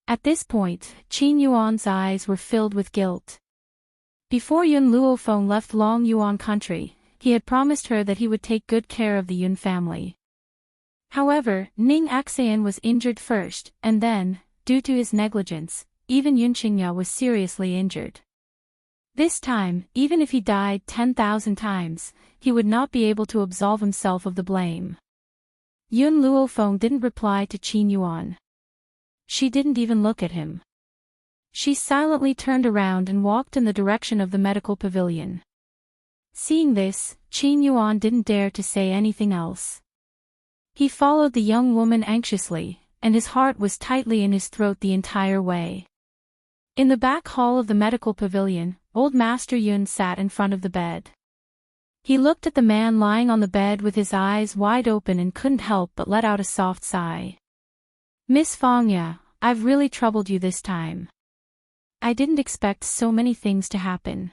At this point, Qin Yuan's eyes were filled with guilt. Before Yun Luofeng left Long Yuan country, he had promised her that he would take good care of the Yun family. However, Ning Axayan was injured first, and then, due to his negligence, even Yun Qingya was seriously injured. This time, even if he died 10,000 times, he would not be able to absolve himself of the blame. Yun Luofeng didn't reply to Qin Yuan. She didn't even look at him. She silently turned around and walked in the direction of the medical pavilion. Seeing this, Qin Yuan didn't dare to say anything else. He followed the young woman anxiously, and his heart was tightly in his throat the entire way. In the back hall of the medical pavilion, old Master Yun sat in front of the bed. He looked at the man lying on the bed with his eyes wide open and couldn't help but let out a soft sigh. "Miss Fangya, I've really troubled you this time. I didn't expect so many things to happen.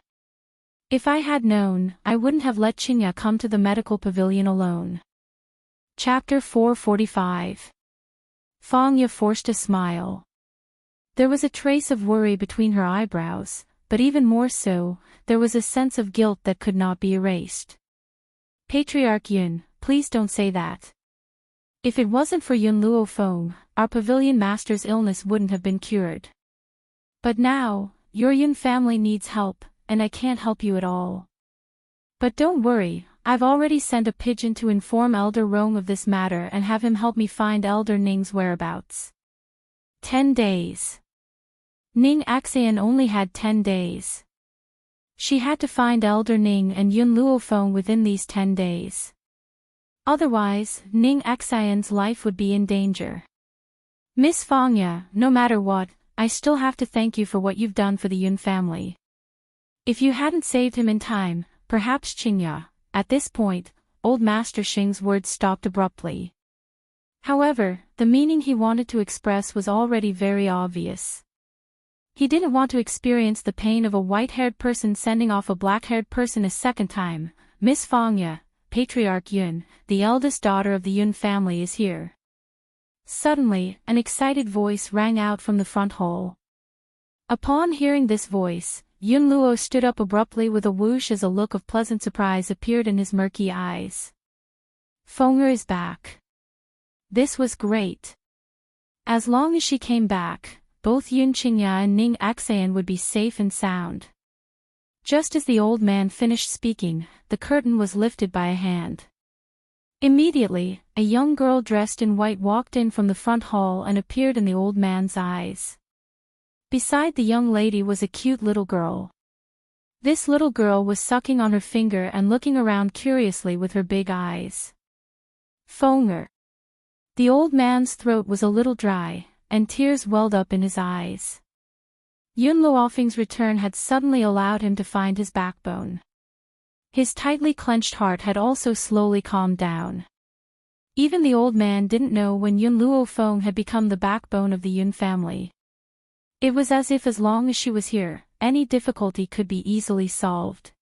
If I had known, I wouldn't have let Qingya come to the medical pavilion alone." Chapter 445. Fangya forced a smile. There was a trace of worry between her eyebrows, but even more so, there was a sense of guilt that could not be erased. "Patriarch Yun, please don't say that. If it wasn't for Yun Luofeng, our pavilion master's illness wouldn't have been cured. But now, your Yun family needs help, and I can't help you at all. But don't worry, I've already sent a pigeon to inform Elder Rong of this matter and have him help me find Elder Ning's whereabouts." 10 days. Ning Axayan only had 10 days. She had to find Elder Ning and Yun Luofeng within these 10 days. Otherwise, Ning Axayan's life would be in danger. "Miss Fangya, no matter what, I still have to thank you for what you've done for the Yun family. If you hadn't saved him in time, perhaps Qingya..." At this point, old Master Xing's words stopped abruptly. However, the meaning he wanted to express was already very obvious. He didn't want to experience the pain of a white-haired person sending off a black-haired person a second time. "Miss Fangya, Patriarch Yun, the eldest daughter of the Yun family, is here." Suddenly, an excited voice rang out from the front hall. Upon hearing this voice, Yun Luo stood up abruptly with a whoosh as a look of pleasant surprise appeared in his murky eyes. "Fenger is back." This was great. As long as she came back, both Yun Qingya and Ning Axayan would be safe and sound. Just as the old man finished speaking, the curtain was lifted by a hand. Immediately, a young girl dressed in white walked in from the front hall and appeared in the old man's eyes. Beside the young lady was a cute little girl. This little girl was sucking on her finger and looking around curiously with her big eyes. "Fenger." The old man's throat was a little dry, and tears welled up in his eyes. Yun Luofeng's return had suddenly allowed him to find his backbone. His tightly clenched heart had also slowly calmed down. Even the old man didn't know when Yun Luofeng had become the backbone of the Yun family. It was as if as long as she was here, any difficulty could be easily solved.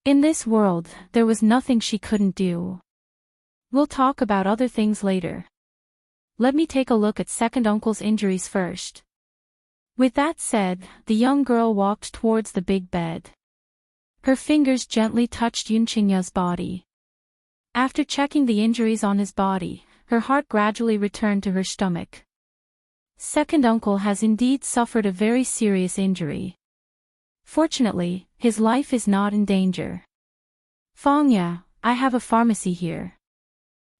In this world, there was nothing she couldn't do. "We'll talk about other things later. Let me take a look at second uncle's injuries first." With that said, the young girl walked towards the big bed. Her fingers gently touched Yun Qingya's body. After checking the injuries on his body, her heart gradually returned to her stomach. Second uncle has indeed suffered a very serious injury. Fortunately, his life is not in danger. "Fangya, I have a pharmacy here.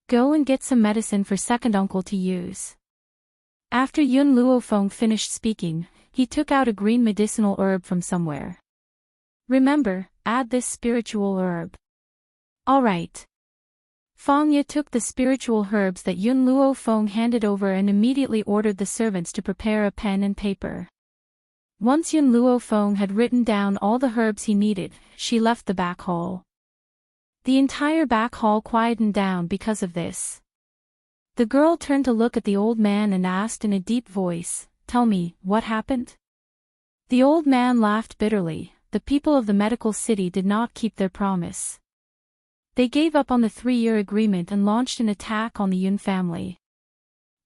Go and get some medicine for second uncle to use." After Yun Luofeng finished speaking, he took out a green medicinal herb from somewhere. "Remember, add this spiritual herb." "All right." Fangya took the spiritual herbs that Yun Luofeng handed over and immediately ordered the servants to prepare a pen and paper. Once Yun Luofeng had written down all the herbs he needed, she left the back hall. The entire back hall quietened down because of this. The girl turned to look at the old man and asked in a deep voice, "Tell me, what happened?" The old man laughed bitterly. The people of the medical city did not keep their promise. They gave up on the 3-year agreement and launched an attack on the Yun family.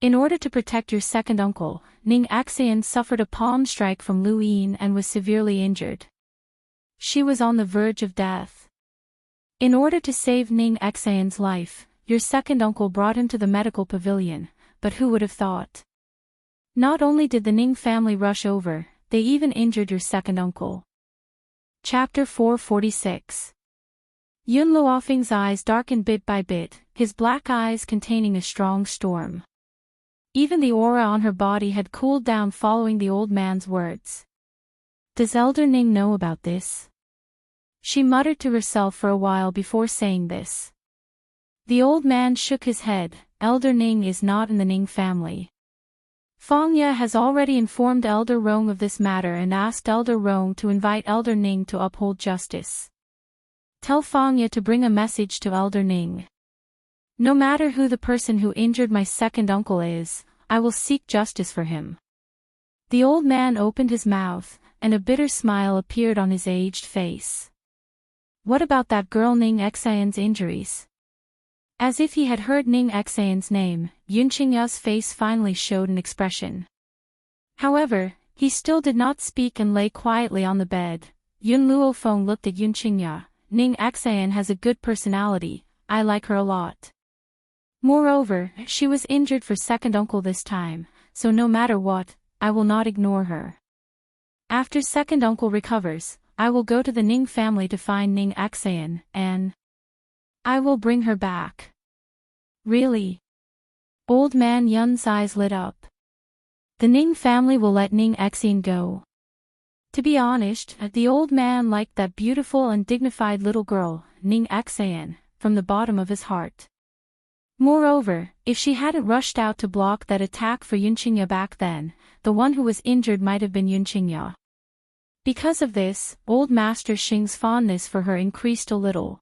In order to protect your second uncle, Ning Axayan suffered a palm strike from Lu Yin and was severely injured. She was on the verge of death. In order to save Ning Axayan's life, your second uncle brought him to the medical pavilion, but who would have thought? Not only did the Ning family rush over, they even injured your second uncle. Chapter 446. Yun Luofeng's eyes darkened bit by bit, his black eyes containing a strong storm. Even the aura on her body had cooled down following the old man's words. Does Elder Ning know about this? She muttered to herself for a while before saying this. The old man shook his head. Elder Ning is not in the Ning family. Fangya has already informed Elder Rong of this matter and asked Elder Rong to invite Elder Ning to uphold justice. Tell Fangya to bring a message to Elder Ning. No matter who the person who injured my second uncle is, I will seek justice for him. The old man opened his mouth, and a bitter smile appeared on his aged face. What about that girl Ning Xian's injuries? As if he had heard Ning Xian's name, Yun Qingya's face finally showed an expression. However, he still did not speak and lay quietly on the bed. Yun Luofeng looked at Yun Qingya. Ning Xian has a good personality, I like her a lot. Moreover, she was injured for second uncle this time, so no matter what, I will not ignore her. After second uncle recovers, I will go to the Ning family to find Ning Xian, and I will bring her back. Really? Old man Yun's eyes lit up. The Ning family will let Ning Xian go. To be honest, the old man liked that beautiful and dignified little girl, Ning Xian, from the bottom of his heart. Moreover, if she hadn't rushed out to block that attack for Yun Qingya back then, the one who was injured might have been Yun Qingya. Because of this, old Master Xing's fondness for her increased a little.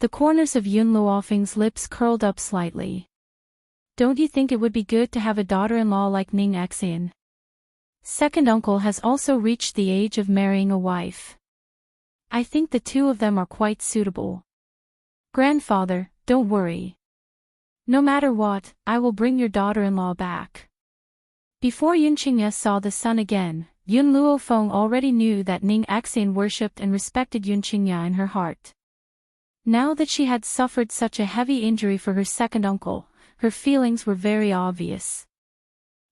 The corners of Yun Luofeng's lips curled up slightly. Don't you think it would be good to have a daughter-in-law like Ning Xian? Second uncle has also reached the age of marrying a wife. I think the two of them are quite suitable. Grandfather, don't worry. No matter what, I will bring your daughter-in-law back. Before Yun Qingya saw the sun again, Yun Luofeng already knew that Ning Xian worshipped and respected Yun Qingya in her heart. Now that she had suffered such a heavy injury for her second uncle, her feelings were very obvious.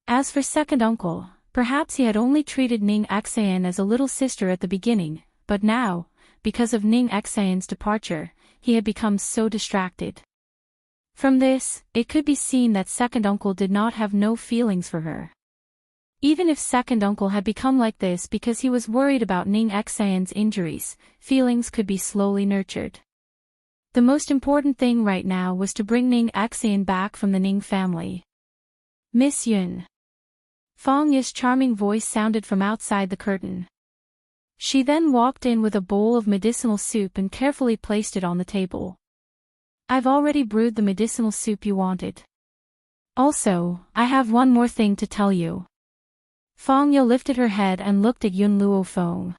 As for second uncle, perhaps he had only treated Ning Xian as a little sister at the beginning, but now, because of Ning Xian's departure, he had become so distracted. From this, it could be seen that second uncle did not have no feelings for her. Even if second uncle had become like this because he was worried about Ning Xian's injuries, feelings could be slowly nurtured. The most important thing right now was to bring Ning Xian back from the Ning family. Miss Yun. Fangya's charming voice sounded from outside the curtain. She then walked in with a bowl of medicinal soup and carefully placed it on the table. I've already brewed the medicinal soup you wanted. Also, I have one more thing to tell you. Fangya lifted her head and looked at Yun Luofeng.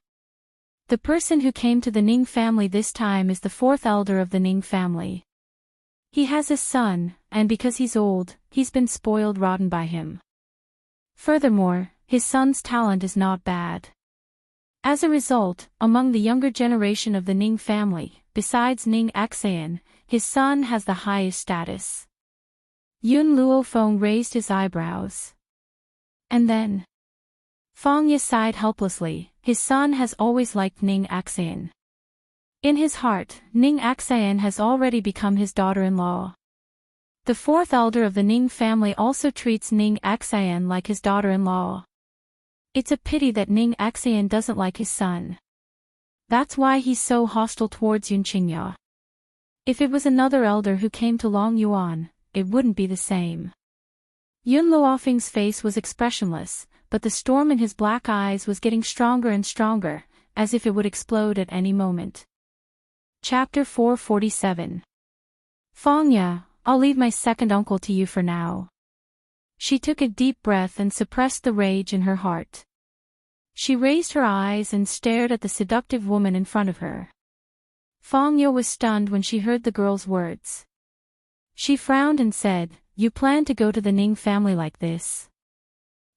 The person who came to the Ning family this time is the fourth elder of the Ning family. He has a son, and because he's old, he's been spoiled rotten by him. Furthermore, his son's talent is not bad. As a result, among the younger generation of the Ning family, besides Ning Xian, his son has the highest status. Yun Luofeng raised his eyebrows. And then Fangya sighed helplessly. His son has always liked Ning Xian. In his heart, Ning Xian has already become his daughter-in-law. The fourth elder of the Ning family also treats Ning Xian like his daughter-in-law. It's a pity that Ning Xian doesn't like his son. That's why he's so hostile towards Yun Qingya. If it was another elder who came to Long Yuan, it wouldn't be the same. Yun Luofeng's face was expressionless, but the storm in his black eyes was getting stronger and stronger, as if it would explode at any moment. Chapter 447. Fangya, I'll leave my second uncle to you for now. She took a deep breath and suppressed the rage in her heart. She raised her eyes and stared at the seductive woman in front of her. Fangya was stunned when she heard the girl's words. She frowned and said, You plan to go to the Ning family like this?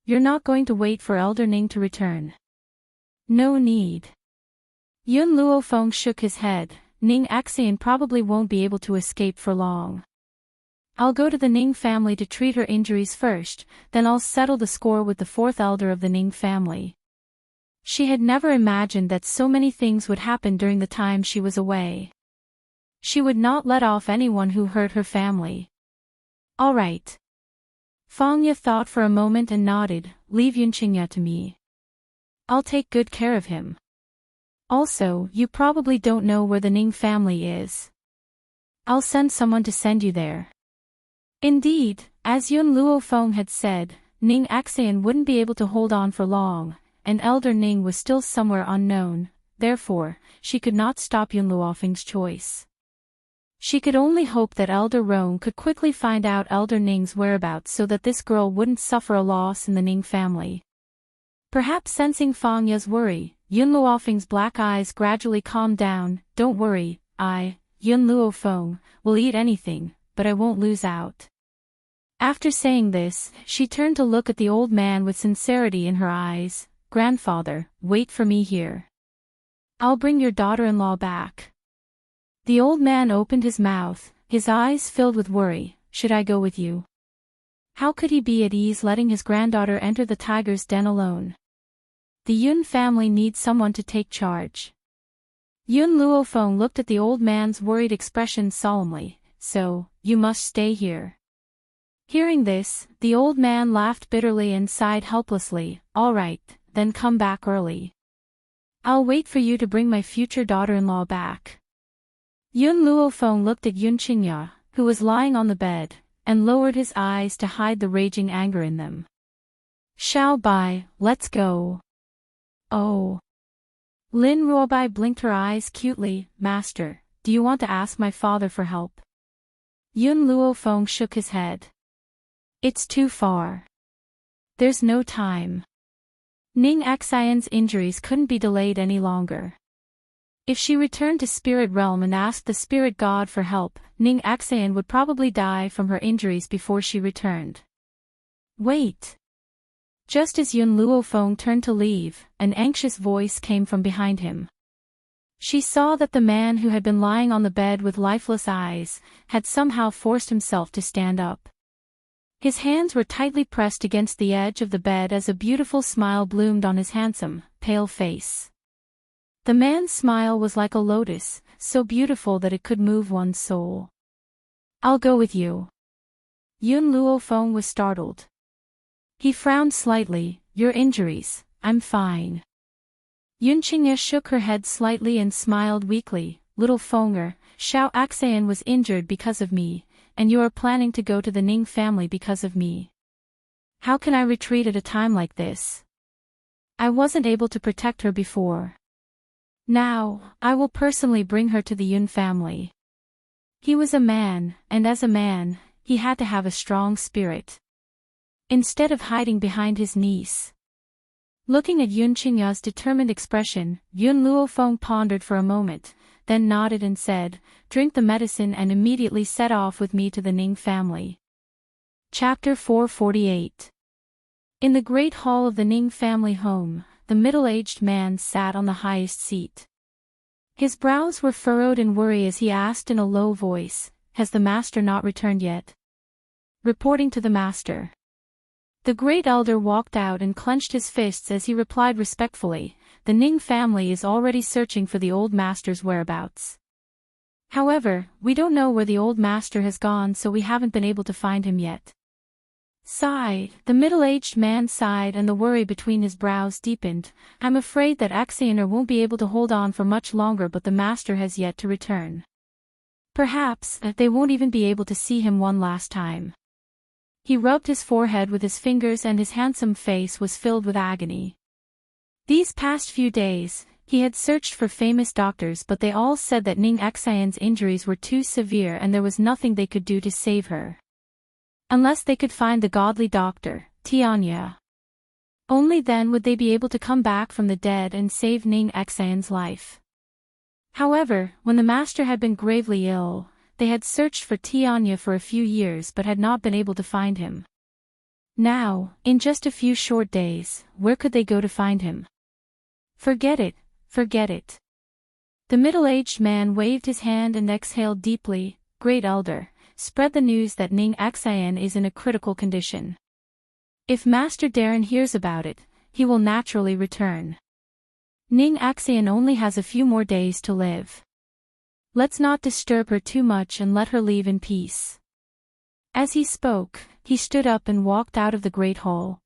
You're not going to wait for Elder Ning to return. No need. Yun Luofeng shook his head. Ning Xian probably won't be able to escape for long. I'll go to the Ning family to treat her injuries first, then I'll settle the score with the fourth elder of the Ning family. She had never imagined that so many things would happen during the time she was away. She would not let off anyone who hurt her family. All right. Fang Ye thought for a moment and nodded. Leave Yunqingya to me. I'll take good care of him. Also, you probably don't know where the Ning family is. I'll send someone to send you there. Indeed, as Yun Luofeng had said, Ning Axian wouldn't be able to hold on for long, and Elder Ning was still somewhere unknown, therefore, she could not stop Yun Luofeng's choice. She could only hope that Elder Rong could quickly find out Elder Ning's whereabouts so that this girl wouldn't suffer a loss in the Ning family. Perhaps sensing Fang Ye's worry, Yun Luofeng's black eyes gradually calmed down. Don't worry, Yun Luofeng, will eat anything, but I won't lose out. After saying this, she turned to look at the old man with sincerity in her eyes. Grandfather, wait for me here. I'll bring your daughter-in-law back. The old man opened his mouth, his eyes filled with worry. Should I go with you? How could he be at ease letting his granddaughter enter the tiger's den alone? The Yun family needs someone to take charge. Yun Luofeng looked at the old man's worried expression solemnly. So, you must stay here. Hearing this, the old man laughed bitterly and sighed helplessly. All right, then come back early. I'll wait for you to bring my future daughter-in-law back. Yun Luofeng looked at Yun Qingya, who was lying on the bed, and lowered his eyes to hide the raging anger in them. Xiao Bai, let's go. Oh. Lin Ruobai blinked her eyes cutely. Master, do you want to ask my father for help? Yun Luofeng shook his head. It's too far. There's no time. Ning Axian's injuries couldn't be delayed any longer. If she returned to Spirit Realm and asked the Spirit God for help, Ning Axian would probably die from her injuries before she returned. Wait. Just as Yun Luofeng turned to leave, an anxious voice came from behind him. She saw that the man who had been lying on the bed with lifeless eyes, had somehow forced himself to stand up. His hands were tightly pressed against the edge of the bed as a beautiful smile bloomed on his handsome, pale face. The man's smile was like a lotus, so beautiful that it could move one's soul. I'll go with you. Yun Luofeng was startled. He frowned slightly. Your injuries, I'm fine. Yun Qingya shook her head slightly and smiled weakly. Little Fenger, Xiao Axian was injured because of me, and you are planning to go to the Ning family because of me. How can I retreat at a time like this? I wasn't able to protect her before. Now, I will personally bring her to the Yun family. He was a man, and as a man, he had to have a strong spirit. Instead of hiding behind his niece. Looking at Yun Qingya's determined expression, Yun Luofeng pondered for a moment, then nodded and said, drink the medicine and immediately set off with me to the Ning family. Chapter 448. In the great hall of the Ning family home, the middle-aged man sat on the highest seat. His brows were furrowed in worry as he asked in a low voice, has the master not returned yet? Reporting to the master. The great elder walked out and clenched his fists as he replied respectfully, the Ning family is already searching for the old master's whereabouts. However, we don't know where the old master has gone, so we haven't been able to find him yet. Sighed, the middle-aged man sighed and the worry between his brows deepened. I'm afraid that Axianer won't be able to hold on for much longer, but the master has yet to return. Perhaps, they won't even be able to see him one last time. He rubbed his forehead with his fingers and his handsome face was filled with agony. These past few days, he had searched for famous doctors, but they all said that Ning Axian's injuries were too severe and there was nothing they could do to save her. Unless they could find the godly doctor, Tianya. Only then would they be able to come back from the dead and save Ning Axian's life. However, when the master had been gravely ill, they had searched for Tianya for a few years but had not been able to find him. Now, in just a few short days, where could they go to find him? Forget it, forget it. The middle-aged man waved his hand and exhaled deeply. Great elder, spread the news that Ning Xian is in a critical condition. If Master Darren hears about it, he will naturally return. Ning Xian only has a few more days to live. Let's not disturb her too much and let her leave in peace. As he spoke, he stood up and walked out of the great hall.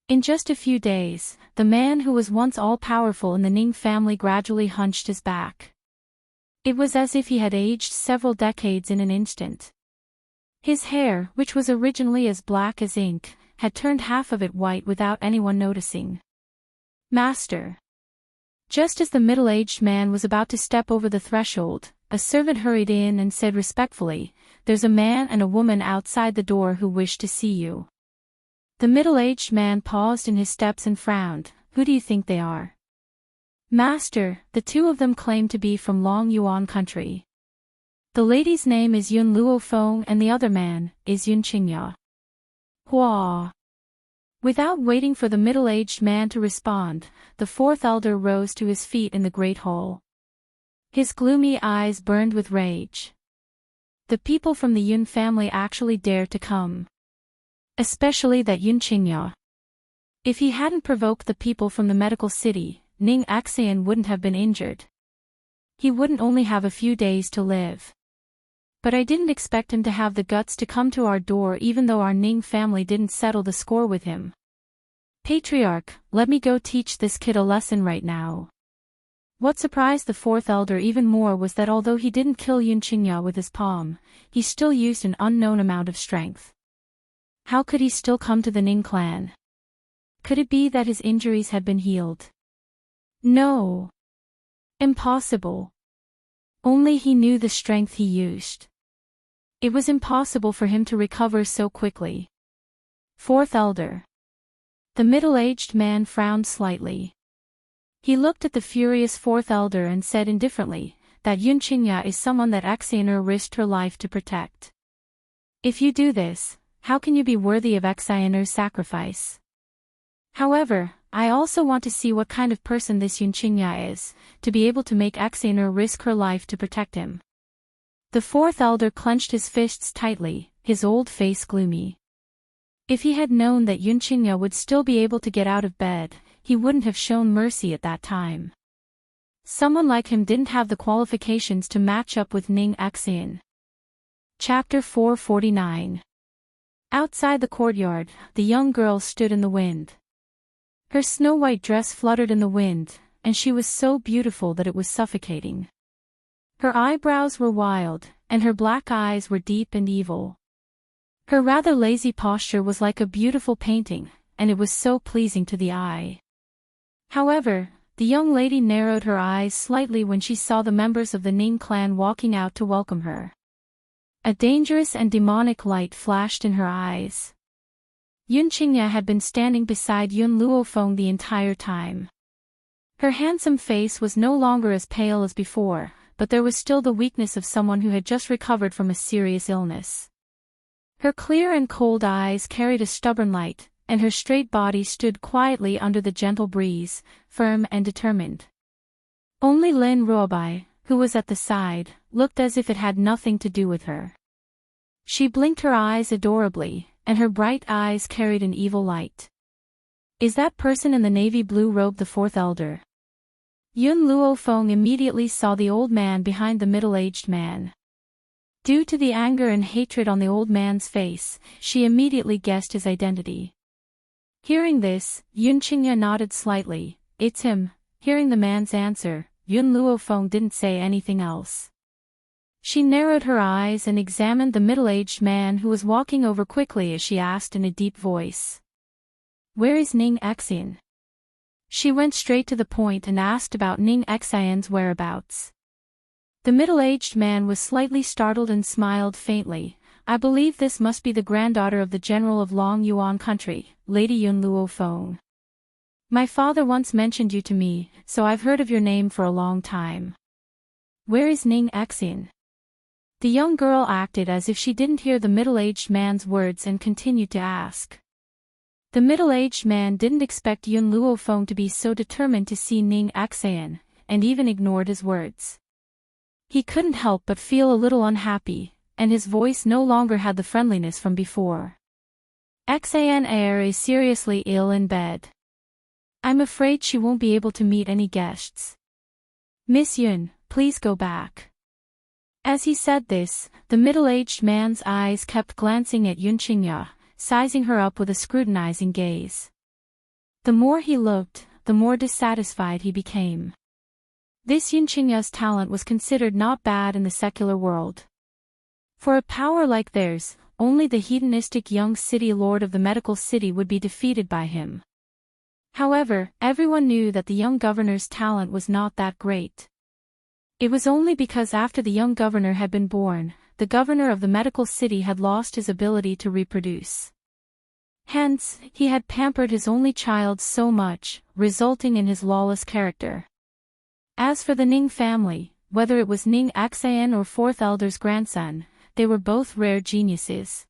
In just a few days, the man who was once all-powerful in the Ning family gradually hunched his back. It was as if he had aged several decades in an instant. His hair, which was originally as black as ink, had turned half of it white without anyone noticing. Master. Just as the middle-aged man was about to step over the threshold, a servant hurried in and said respectfully, "There's a man and a woman outside the door who wish to see you." The middle-aged man paused in his steps and frowned. "Who do you think they are?" "Master, the two of them claim to be from Long Yuan country. The lady's name is Yun Luofeng and the other man is Yun Qingya." Hua. Without waiting for the middle-aged man to respond, the fourth elder rose to his feet in the great hall. His gloomy eyes burned with rage. The people from the Yun family actually dared to come. Especially that Yun Qingya. If he hadn't provoked the people from the medical city, Ning Xian wouldn't have been injured. He wouldn't only have a few days to live. But I didn't expect him to have the guts to come to our door even though our Ning family didn't settle the score with him. Patriarch, let me go teach this kid a lesson right now. What surprised the fourth elder even more was that although he didn't kill Yun Qingya with his palm, he still used an unknown amount of strength. How could he still come to the Ning clan? Could it be that his injuries had been healed? No. Impossible. Only he knew the strength he used. It was impossible for him to recover so quickly. Fourth elder. The middle-aged man frowned slightly. He looked at the furious fourth elder and said indifferently, that Yun Qingya is someone that Xianer risked her life to protect. If you do this, how can you be worthy of Xianer's sacrifice? However, I also want to see what kind of person this Yun Qingya is, to be able to make Xianer risk her life to protect him. The fourth elder clenched his fists tightly, his old face gloomy. If he had known that Yun Qingya would still be able to get out of bed, he wouldn't have shown mercy at that time. Someone like him didn't have the qualifications to match up with Ning Xian. Chapter 449. Outside the courtyard, the young girl stood in the wind. Her snow-white dress fluttered in the wind, and she was so beautiful that it was suffocating. Her eyebrows were wild, and her black eyes were deep and evil. Her rather lazy posture was like a beautiful painting, and it was so pleasing to the eye. However, the young lady narrowed her eyes slightly when she saw the members of the Ning clan walking out to welcome her. A dangerous and demonic light flashed in her eyes. Yun Qingya had been standing beside Yun Luofeng the entire time. Her handsome face was no longer as pale as before, but there was still the weakness of someone who had just recovered from a serious illness. Her clear and cold eyes carried a stubborn light, and her straight body stood quietly under the gentle breeze, firm and determined. Only Lin Ruobai, who was at the side, looked as if it had nothing to do with her. She blinked her eyes adorably, and her bright eyes carried an evil light. "Is that person in the navy blue robe the fourth elder?" Yun Luofeng immediately saw the old man behind the middle-aged man. Due to the anger and hatred on the old man's face, she immediately guessed his identity. Hearing this, Yun Qingya nodded slightly. "It's him." Hearing the man's answer, Yun Luofeng didn't say anything else. She narrowed her eyes and examined the middle-aged man who was walking over quickly as she asked in a deep voice. "Where is Ning Xian?" She went straight to the point and asked about Ning Xian's whereabouts. The middle-aged man was slightly startled and smiled faintly. "I believe this must be the granddaughter of the general of Long Yuan country, Lady Yun Luofeng. My father once mentioned you to me, so I've heard of your name for a long time. Where is Ning Xian?" The young girl acted as if she didn't hear the middle-aged man's words and continued to ask. The middle-aged man didn't expect Yun Luofeng to be so determined to see Ning Xian, and even ignored his words. He couldn't help but feel a little unhappy, and his voice no longer had the friendliness from before. Xan is seriously ill in bed. I'm afraid she won't be able to meet any guests. Miss Yun, please go back. As he said this, the middle-aged man's eyes kept glancing at Yun Qingya, sizing her up with a scrutinizing gaze. The more he looked, the more dissatisfied he became. This Yun Qingya's talent was considered not bad in the secular world. For a power like theirs, only the hedonistic young city lord of the medical city would be defeated by him. However, everyone knew that the young governor's talent was not that great. It was only because after the young governor had been born, the governor of the medical city had lost his ability to reproduce. Hence, he had pampered his only child so much, resulting in his lawless character. As for the Ning family, whether it was Ning Xan or fourth elder's grandson, they were both rare geniuses.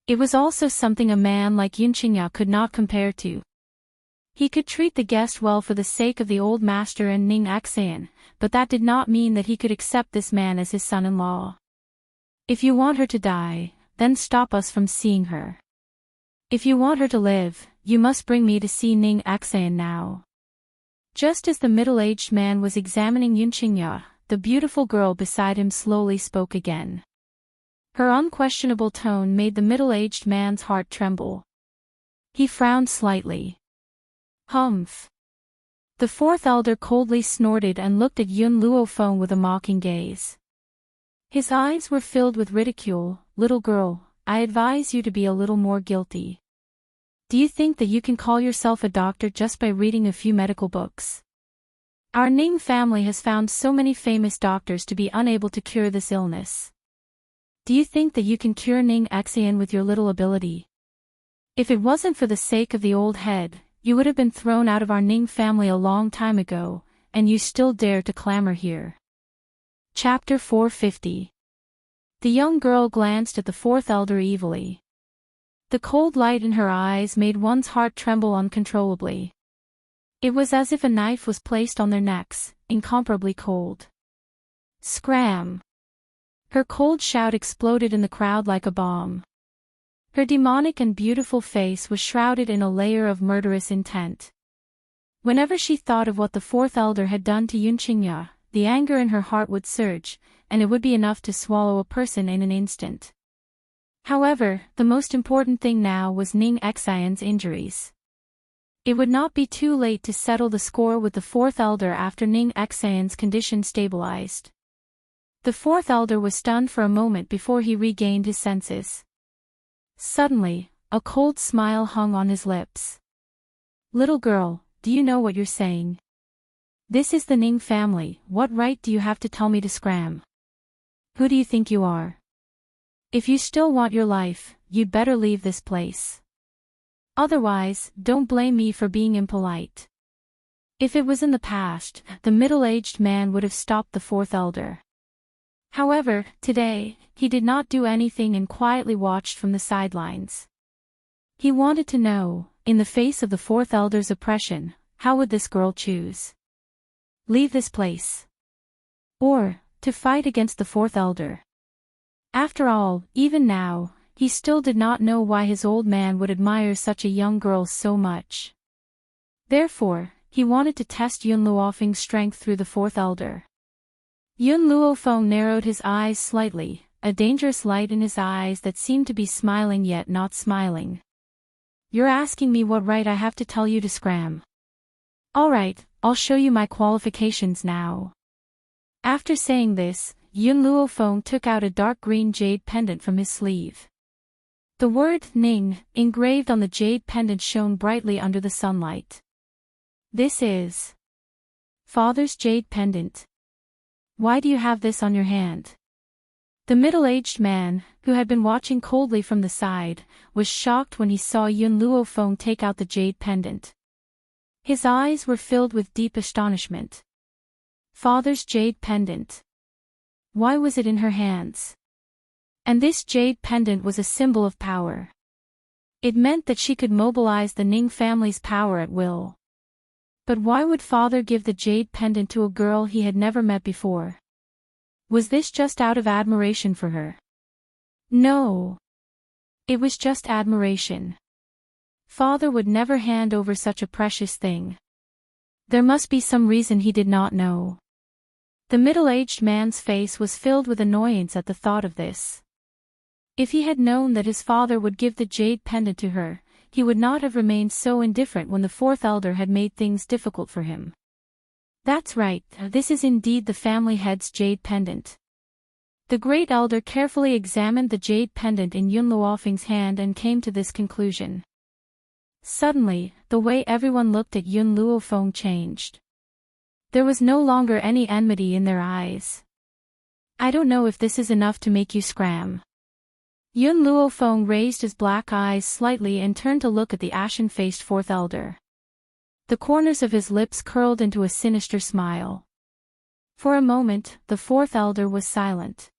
It was also something a man like Yun Qingya could not compare to. He could treat the guest well for the sake of the old master and Ning Xan, but that did not mean that he could accept this man as his son-in-law. If you want her to die, then stop us from seeing her. If you want her to live, you must bring me to see Ning Xan now. Just as the middle-aged man was examining Yun Qingya, the beautiful girl beside him slowly spoke again. Her unquestionable tone made the middle-aged man's heart tremble. He frowned slightly. Humph. The fourth elder coldly snorted and looked at Yun Luofeng with a mocking gaze. His eyes were filled with ridicule. Little girl, I advise you to be a little more guilty. Do you think that you can call yourself a doctor just by reading a few medical books? Our Ning family has found so many famous doctors to be unable to cure this illness. Do you think that you can cure Ning Xan with your little ability? If it wasn't for the sake of the old head, you would have been thrown out of our Ning family a long time ago, and you still dare to clamor here. Chapter 450. The young girl glanced at the fourth elder evilly. The cold light in her eyes made one's heart tremble uncontrollably. It was as if a knife was placed on their necks, incomparably cold. Scram! Her cold shout exploded in the crowd like a bomb. Her demonic and beautiful face was shrouded in a layer of murderous intent. Whenever she thought of what the fourth elder had done to Yun Qingya, the anger in her heart would surge, and it would be enough to swallow a person in an instant. However, the most important thing now was Ning Xan's injuries. It would not be too late to settle the score with the fourth elder after Ning Xan's condition stabilized. The fourth elder was stunned for a moment before he regained his senses. Suddenly, a cold smile hung on his lips. Little girl, do you know what you're saying? This is the Ning family, what right do you have to tell me to scram? Who do you think you are? If you still want your life, you'd better leave this place. Otherwise, don't blame me for being impolite. If it was in the past, the middle-aged man would have stopped the fourth elder. However, today, he did not do anything and quietly watched from the sidelines. He wanted to know, in the face of the fourth elder's oppression, how would this girl choose? Leave this place. Or, to fight against the fourth elder. After all, even now, he still did not know why his old man would admire such a young girl so much. Therefore, he wanted to test Yun Luofeng's strength through the fourth elder. Yun Luofeng narrowed his eyes slightly, a dangerous light in his eyes that seemed to be smiling yet not smiling. You're asking me what right I have to tell you to scram. Alright, I'll show you my qualifications now. After saying this, Yun Luofeng took out a dark green jade pendant from his sleeve. The word Ning, engraved on the jade pendant, shone brightly under the sunlight. This is Father's jade pendant. Why do you have this on your hand? The middle-aged man, who had been watching coldly from the side, was shocked when he saw Yun Luofeng take out the jade pendant. His eyes were filled with deep astonishment. Father's jade pendant. Why was it in her hands? And this jade pendant was a symbol of power. It meant that she could mobilize the Ning family's power at will. But why would father give the jade pendant to a girl he had never met before? Was this just out of admiration for her? No. It was just admiration. Father would never hand over such a precious thing. There must be some reason he did not know. The middle-aged man's face was filled with annoyance at the thought of this. If he had known that his father would give the jade pendant to her, he would not have remained so indifferent when the fourth elder had made things difficult for him. That's right, this is indeed the family head's jade pendant. The great elder carefully examined the jade pendant in Yun Luofeng's hand and came to this conclusion. Suddenly, the way everyone looked at Yun Luofeng changed. There was no longer any enmity in their eyes. I don't know if this is enough to make you scram. Yun Luofeng raised his black eyes slightly and turned to look at the ashen-faced fourth elder. The corners of his lips curled into a sinister smile. For a moment, the fourth elder was silent.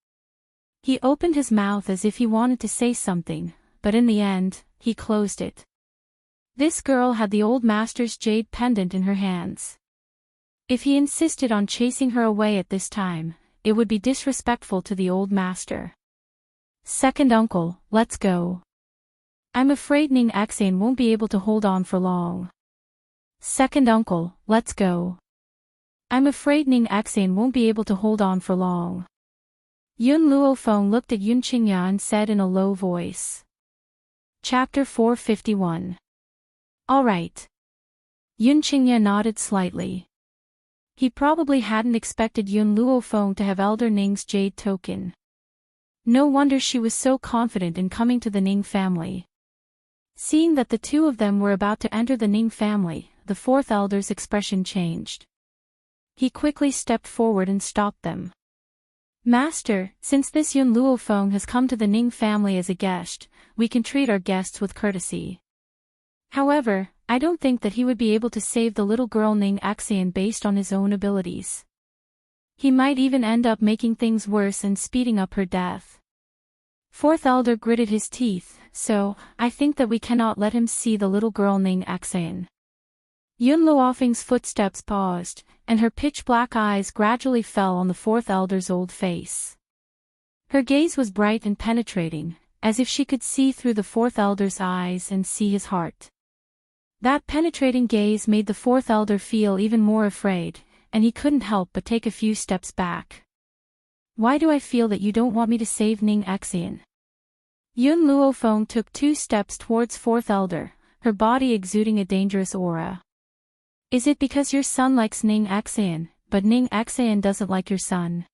He opened his mouth as if he wanted to say something, but in the end, he closed it. This girl had the old master's jade pendant in her hands. If he insisted on chasing her away at this time, it would be disrespectful to the old master. Second uncle, let's go. I'm afraid Ning Xan won't be able to hold on for long. Second uncle, let's go. I'm afraid Ning Xan won't be able to hold on for long. Yun Luofeng looked at Yun Qingya and said in a low voice. Chapter 451. All right. Yun Qingya nodded slightly. He probably hadn't expected Yun Luofeng to have Elder Ning's jade token. No wonder she was so confident in coming to the Ning family. Seeing that the two of them were about to enter the Ning family, the fourth elder's expression changed. He quickly stepped forward and stopped them. Master, since this Yun Luofeng has come to the Ning family as a guest, we can treat our guests with courtesy. However, I don't think that he would be able to save the little girl Ning Xan based on his own abilities. He might even end up making things worse and speeding up her death. Fourth elder gritted his teeth, so, I think that we cannot let him see the little girl Ning Xan. Yun Luofeng's footsteps paused, and her pitch-black eyes gradually fell on the fourth elder's old face. Her gaze was bright and penetrating, as if she could see through the fourth elder's eyes and see his heart. That penetrating gaze made the fourth elder feel even more afraid, and he couldn't help but take a few steps back. Why do I feel that you don't want me to save Ning Xan? Yun Luofeng took 2 steps towards fourth elder, her body exuding a dangerous aura. Is it because your son likes Ning Xan, but Ning Xan doesn't like your son?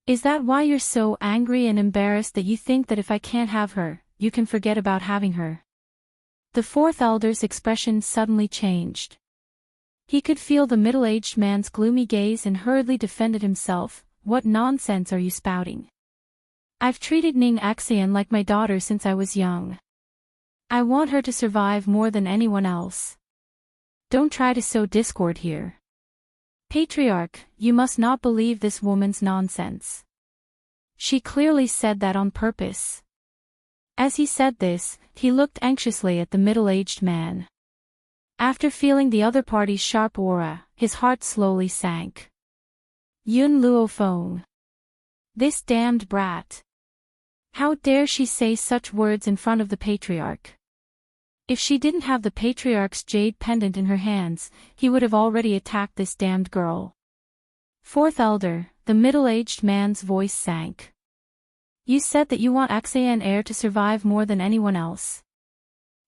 Is that why you're so angry and embarrassed that you think that if I can't have her, you can forget about having her? The fourth elder's expression suddenly changed. He could feel the middle-aged man's gloomy gaze and hurriedly defended himself. What nonsense are you spouting? I've treated Ning Xan like my daughter since I was young. I want her to survive more than anyone else. Don't try to sow discord here. Patriarch, you must not believe this woman's nonsense. She clearly said that on purpose. As he said this, he looked anxiously at the middle-aged man. After feeling the other party's sharp aura, his heart slowly sank. Yun Luofeng. This damned brat. How dare she say such words in front of the patriarch? If she didn't have the patriarch's jade pendant in her hands, he would have already attacked this damned girl. Fourth elder, the middle-aged man's voice sank. You said that you want Xan heir to survive more than anyone else.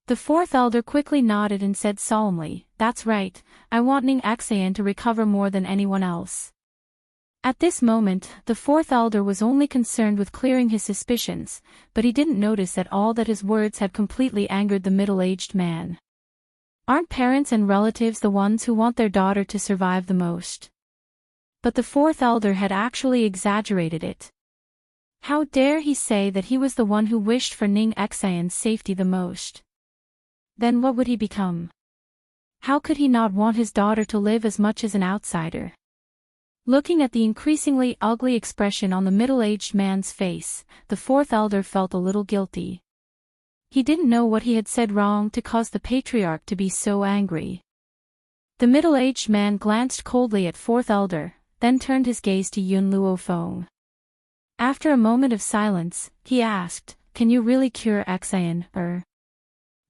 The fourth elder quickly nodded and said solemnly, that's right, I want Ning Xan to recover more than anyone else. At this moment, the fourth elder was only concerned with clearing his suspicions, but he didn't notice at all that his words had completely angered the middle-aged man. Aren't parents and relatives the ones who want their daughter to survive the most? But the fourth elder had actually exaggerated it. How dare he say that he was the one who wished for Ning Xan's safety the most? Then what would he become? How could he not want his daughter to live as much as an outsider? Looking at the increasingly ugly expression on the middle-aged man's face, the fourth elder felt a little guilty. He didn't know what he had said wrong to cause the patriarch to be so angry. The middle-aged man glanced coldly at fourth elder, then turned his gaze to Yun Luofeng. After a moment of silence, he asked, "Can you really cure Xian,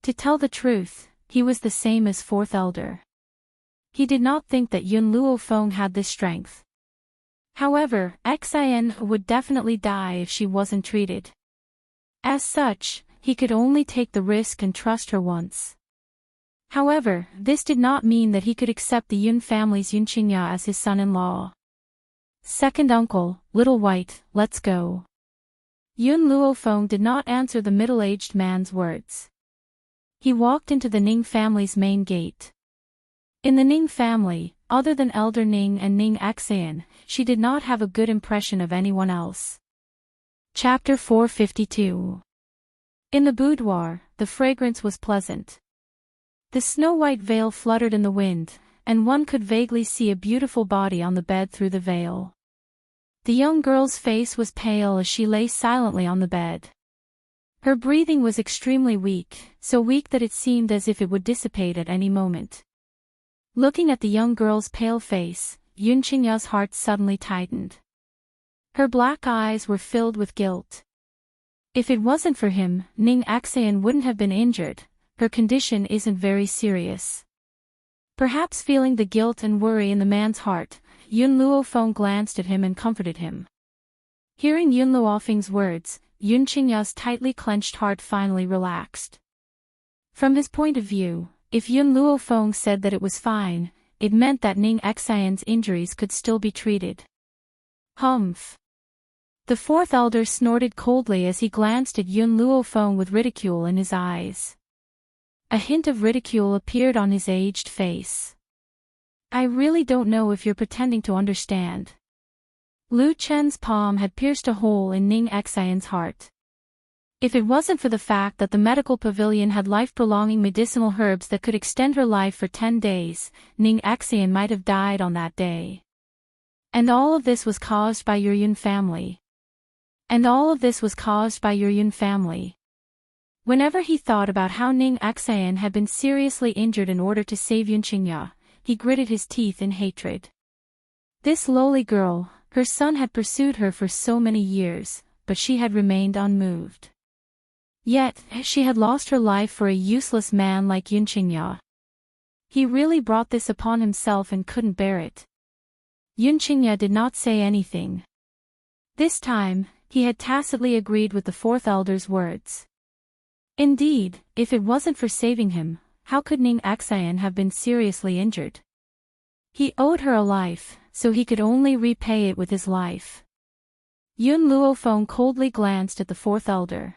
To tell the truth, he was the same as fourth elder. He did not think that Yun Luofeng had this strength. However, Xian would definitely die if she wasn't treated. As such, he could only take the risk and trust her once. However, this did not mean that he could accept the Yun family's Yun Qingya as his son-in-law. Second uncle, little white, let's go. Yun Luofeng did not answer the middle-aged man's words. He walked into the Ning family's main gate. In the Ning family, other than Elder Ning and Ning Xian, she did not have a good impression of anyone else. Chapter 452. In the boudoir, the fragrance was pleasant. The snow-white veil fluttered in the wind, and one could vaguely see a beautiful body on the bed through the veil. The young girl's face was pale as she lay silently on the bed. Her breathing was extremely weak, so weak that it seemed as if it would dissipate at any moment. Looking at the young girl's pale face, Yun Qingya's heart suddenly tightened. Her black eyes were filled with guilt. If it wasn't for him, Ning Xian wouldn't have been injured. Her condition isn't very serious. Perhaps feeling the guilt and worry in the man's heart, Yun Luofeng glanced at him and comforted him. Hearing Yun Luofeng's words, Yun Qingya's tightly clenched heart finally relaxed. From his point of view, if Yun Luofeng said that it was fine, it meant that Ning Xian's injuries could still be treated. Humph. The fourth elder snorted coldly as he glanced at Yun Luofeng with ridicule in his eyes. A hint of ridicule appeared on his aged face. I really don't know if you're pretending to understand. Lu Chen's palm had pierced a hole in Ning Xian's heart. If it wasn't for the fact that the medical pavilion had life-prolonging medicinal herbs that could extend her life for 10 days, Ning Xian might have died on that day. And all of this was caused by your Yun family. Whenever he thought about how Ning Xian had been seriously injured in order to save Yun Qingya, he gritted his teeth in hatred. This lowly girl, her son had pursued her for so many years, but she had remained unmoved. Yet, she had lost her life for a useless man like Yun Qingya. He really brought this upon himself and couldn't bear it. Yun Qingya did not say anything. This time, he had tacitly agreed with the fourth elder's words. Indeed, if it wasn't for saving him, how could Ning Xian have been seriously injured? He owed her a life, so he could only repay it with his life. Yun Luofeng coldly glanced at the fourth elder.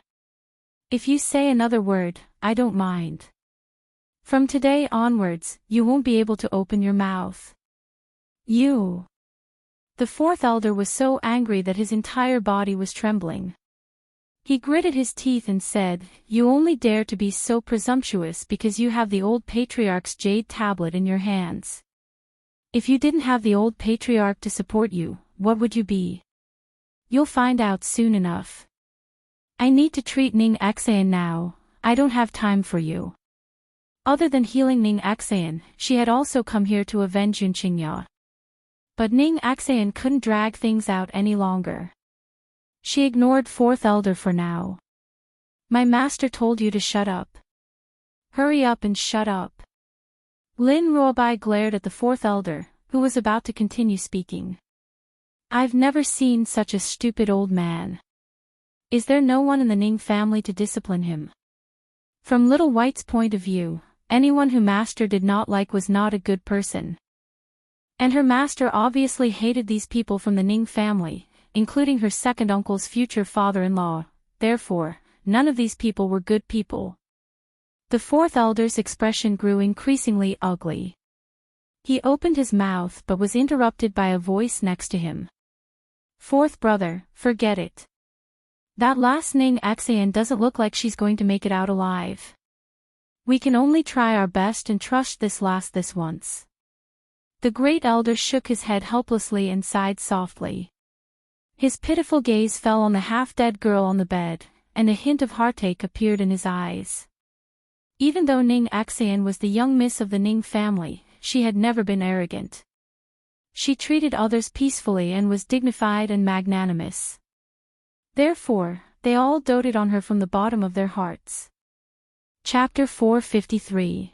If you say another word, I don't mind. From today onwards, you won't be able to open your mouth. You. The fourth elder was so angry that his entire body was trembling. He gritted his teeth and said, "You only dare to be so presumptuous because you have the old patriarch's jade tablet in your hands. If you didn't have the old patriarch to support you, what would you be? You'll find out soon enough. I need to treat Ning Xian now, I don't have time for you." Other than healing Ning Xian, she had also come here to avenge Yun Qingya. But Ning Xian couldn't drag things out any longer. She ignored fourth elder for now. "My master told you to shut up. Hurry up and shut up." Lin Ruobai glared at the fourth elder, who was about to continue speaking. "I've never seen such a stupid old man. Is there no one in the Ning family to discipline him?" From Little White's point of view, anyone who master did not like was not a good person. And her master obviously hated these people from the Ning family, including her second uncle's future father-in-law, therefore, none of these people were good people. The fourth elder's expression grew increasingly ugly. He opened his mouth but was interrupted by a voice next to him. "Fourth brother, forget it. That last Ning Xian doesn't look like she's going to make it out alive. We can only try our best and trust this once." The great elder shook his head helplessly and sighed softly. His pitiful gaze fell on the half-dead girl on the bed, and a hint of heartache appeared in his eyes. Even though Ning Xian was the young miss of the Ning family, she had never been arrogant. She treated others peacefully and was dignified and magnanimous. Therefore, they all doted on her from the bottom of their hearts. Chapter 453.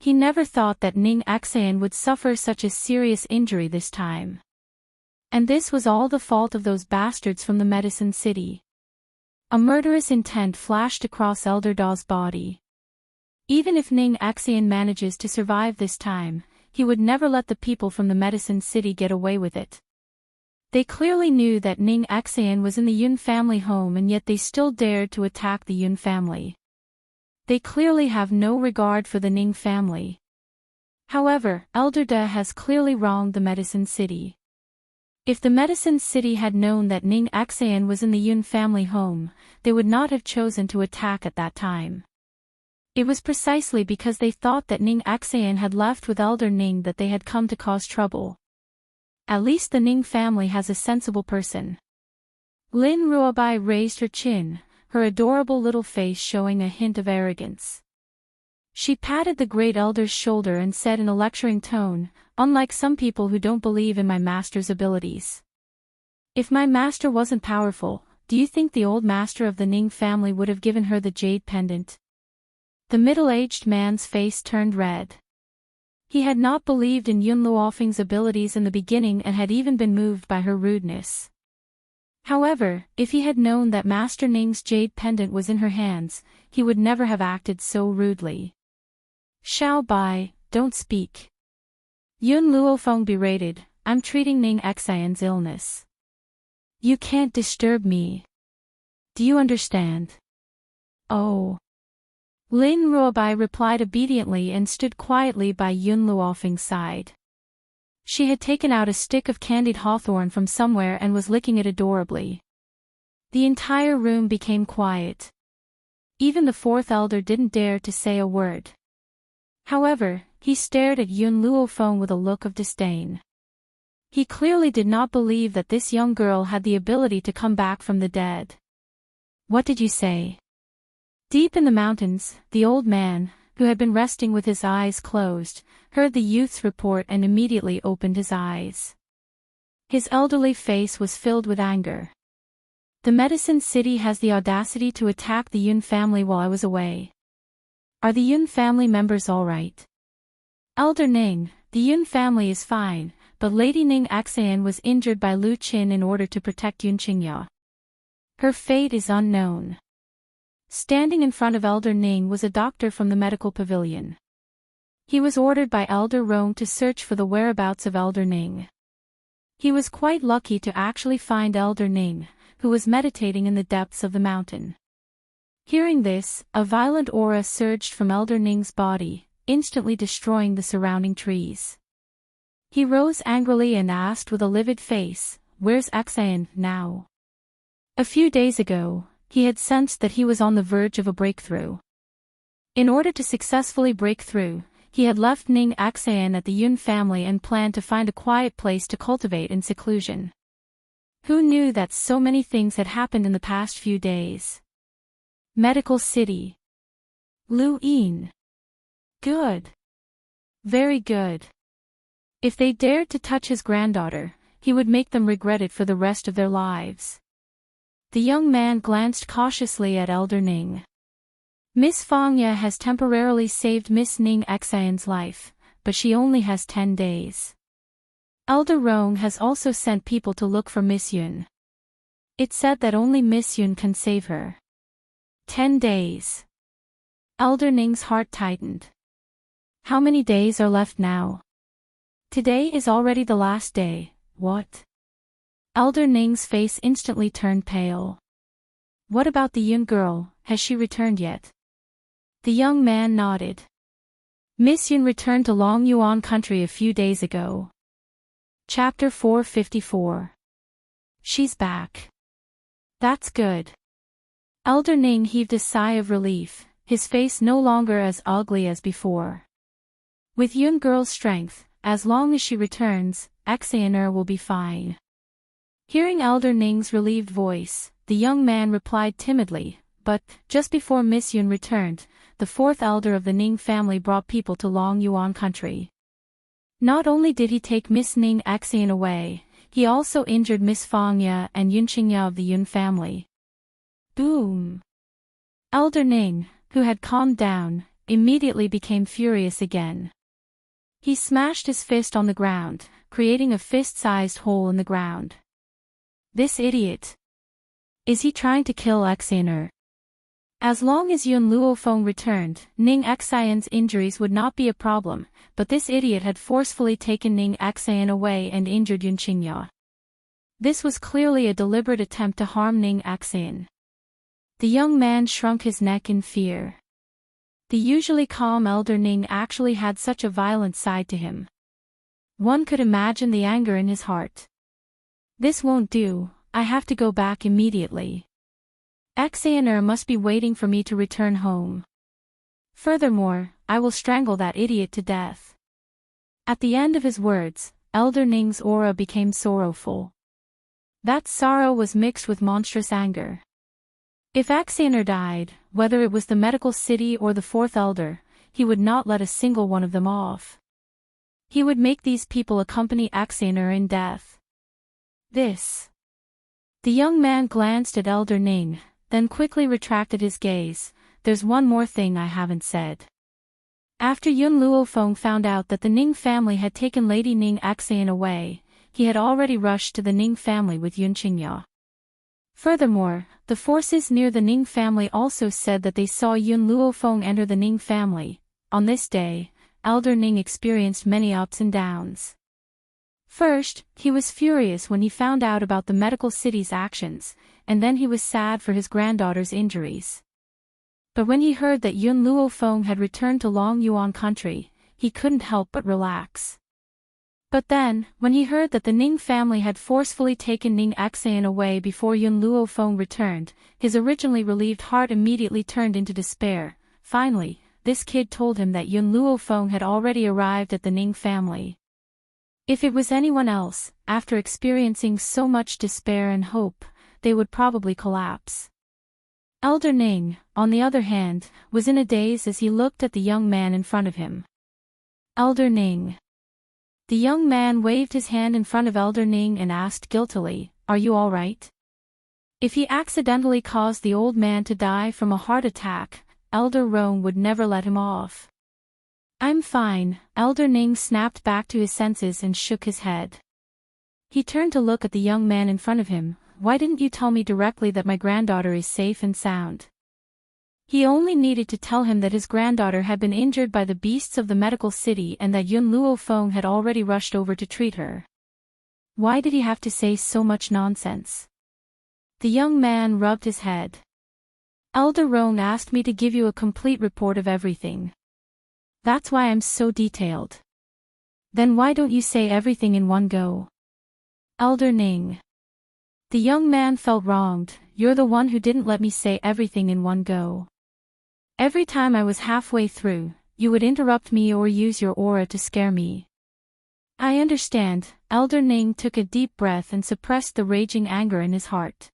He never thought that Ning Axayan would suffer such a serious injury this time. And this was all the fault of those bastards from the Medicine City. A murderous intent flashed across Elder Da's body. Even if Ning Axayan manages to survive this time, he would never let the people from the Medicine City get away with it. They clearly knew that Ning Axayan was in the Yun family home, and yet they still dared to attack the Yun family. They clearly have no regard for the Ning family. However, Elder Da has clearly wronged the Medicine City. If the Medicine City had known that Ning Axayan was in the Yun family home, they would not have chosen to attack at that time. It was precisely because they thought that Ning Axayan had left with Elder Ning that they had come to cause trouble. At least the Ning family has a sensible person. Lin Ruobai raised her chin, her adorable little face showing a hint of arrogance. She patted the great elder's shoulder and said in a lecturing tone, "Unlike some people who don't believe in my master's abilities. If my master wasn't powerful, do you think the old master of the Ning family would have given her the jade pendant?" The middle-aged man's face turned red. He had not believed in Yun Luofeng's abilities in the beginning and had even been moved by her rudeness. However, if he had known that Master Ning's jade pendant was in her hands, he would never have acted so rudely. "Xiao Bai, don't speak." Yun Luofeng berated, "I'm treating Ning Axayan's illness. You can't disturb me. Do you understand?" "Oh." Lin Ruobai replied obediently and stood quietly by Yun Luofeng's side. She had taken out a stick of candied hawthorn from somewhere and was licking it adorably. The entire room became quiet. Even the fourth elder didn't dare to say a word. However, he stared at Yun Luofeng with a look of disdain. He clearly did not believe that this young girl had the ability to come back from the dead. "What did you say?" Deep in the mountains, the old man, who had been resting with his eyes closed, heard the youth's report and immediately opened his eyes. His elderly face was filled with anger. "The Medicine City has the audacity to attack the Yun family while I was away. Are the Yun family members all right?" "Elder Ning, the Yun family is fine, but Lady Ning Axayan was injured by Lu Qin in order to protect Yun Qingya. Her fate is unknown." Standing in front of Elder Ning was a doctor from the medical pavilion. He was ordered by Elder Rong to search for the whereabouts of Elder Ning. He was quite lucky to actually find Elder Ning, who was meditating in the depths of the mountain. Hearing this, a violent aura surged from Elder Ning's body, instantly destroying the surrounding trees. He rose angrily and asked with a livid face, "Where's Axayan now?" A few days ago, he had sensed that he was on the verge of a breakthrough. In order to successfully break through, he had left Ning Axayan at the Yun family and planned to find a quiet place to cultivate in seclusion. Who knew that so many things had happened in the past few days? Medical City. Lu Yin. Good. Very good. If they dared to touch his granddaughter, he would make them regret it for the rest of their lives. The young man glanced cautiously at Elder Ning. "Miss Fangya has temporarily saved Miss Ning Axayan's life, but she only has 10 days. Elder Rong has also sent people to look for Miss Yun. It said that only Miss Yun can save her." 10 days. Elder Ning's heart tightened. How many days are left now? Today is already the last day. What? Elder Ning's face instantly turned pale. "What about the Yun girl, has she returned yet?" The young man nodded. "Miss Yun returned to Long Yuan country a few days ago." Chapter 454. She's back. That's good. Elder Ning heaved a sigh of relief, his face no longer as ugly as before. With Yun girl's strength, as long as she returns, Axayan will be fine. Hearing Elder Ning's relieved voice, the young man replied timidly, but, just before Miss Yun returned, the fourth elder of the Ning family brought people to Long Yuan country. Not only did he take Miss Ning Axayan away, he also injured Miss Fang Ye and Yun Qingya of the Yun family. Boom! Elder Ning, who had calmed down, immediately became furious again. He smashed his fist on the ground, creating a fist-sized hole in the ground. This idiot! Is he trying to kill Xianer? As long as Yun Luofeng returned, Ning Xian's injuries would not be a problem, but this idiot had forcefully taken Ning Xian away and injured Yun Qingya. This was clearly a deliberate attempt to harm Ning Xian. The young man shrunk his neck in fear. The usually calm Elder Ning actually had such a violent side to him. One could imagine the anger in his heart. This won't do, I have to go back immediately. Xianer must be waiting for me to return home. Furthermore, I will strangle that idiot to death. At the end of his words, Elder Ning's aura became sorrowful. That sorrow was mixed with monstrous anger. If Xianer died, whether it was the medical city or the fourth elder, he would not let a single one of them off. He would make these people accompany Xianer in death. This. The young man glanced at Elder Ning, then quickly retracted his gaze. There's one more thing I haven't said. After Yun Luofeng found out that the Ning family had taken Lady Ning Xian away, he had already rushed to the Ning family with Yun Qingya. Furthermore, the forces near the Ning family also said that they saw Yun Luofeng enter the Ning family. On this day, Elder Ning experienced many ups and downs. First, he was furious when he found out about the medical city's actions, and then he was sad for his granddaughter's injuries. But when he heard that Yun Luofeng had returned to Long Yuan country, he couldn't help but relax. But then, when he heard that the Ning family had forcefully taken Ning Xian away before Yun Luofeng returned, his originally relieved heart immediately turned into despair. Finally, this kid told him that Yun Luofeng had already arrived at the Ning family. If it was anyone else, after experiencing so much despair and hope, they would probably collapse. Elder Ning, on the other hand, was in a daze as he looked at the young man in front of him. Elder Ning. The young man waved his hand in front of Elder Ning and asked guiltily, "Are you all right?" If he accidentally caused the old man to die from a heart attack, Elder Rong would never let him off. "I'm fine," Elder Ning snapped back to his senses and shook his head. He turned to look at the young man in front of him. "Why didn't you tell me directly that my granddaughter is safe and sound?" He only needed to tell him that his granddaughter had been injured by the beasts of the medical city and that Yun Luofeng had already rushed over to treat her. Why did he have to say so much nonsense? The young man rubbed his head. "Elder Rong asked me to give you a complete report of everything. That's why I'm so detailed." "Then why don't you say everything in one go?" Elder Ning. The young man felt wronged. "You're the one who didn't let me say everything in one go. Every time I was halfway through, you would interrupt me or use your aura to scare me." "I understand." Elder Ning took a deep breath and suppressed the raging anger in his heart.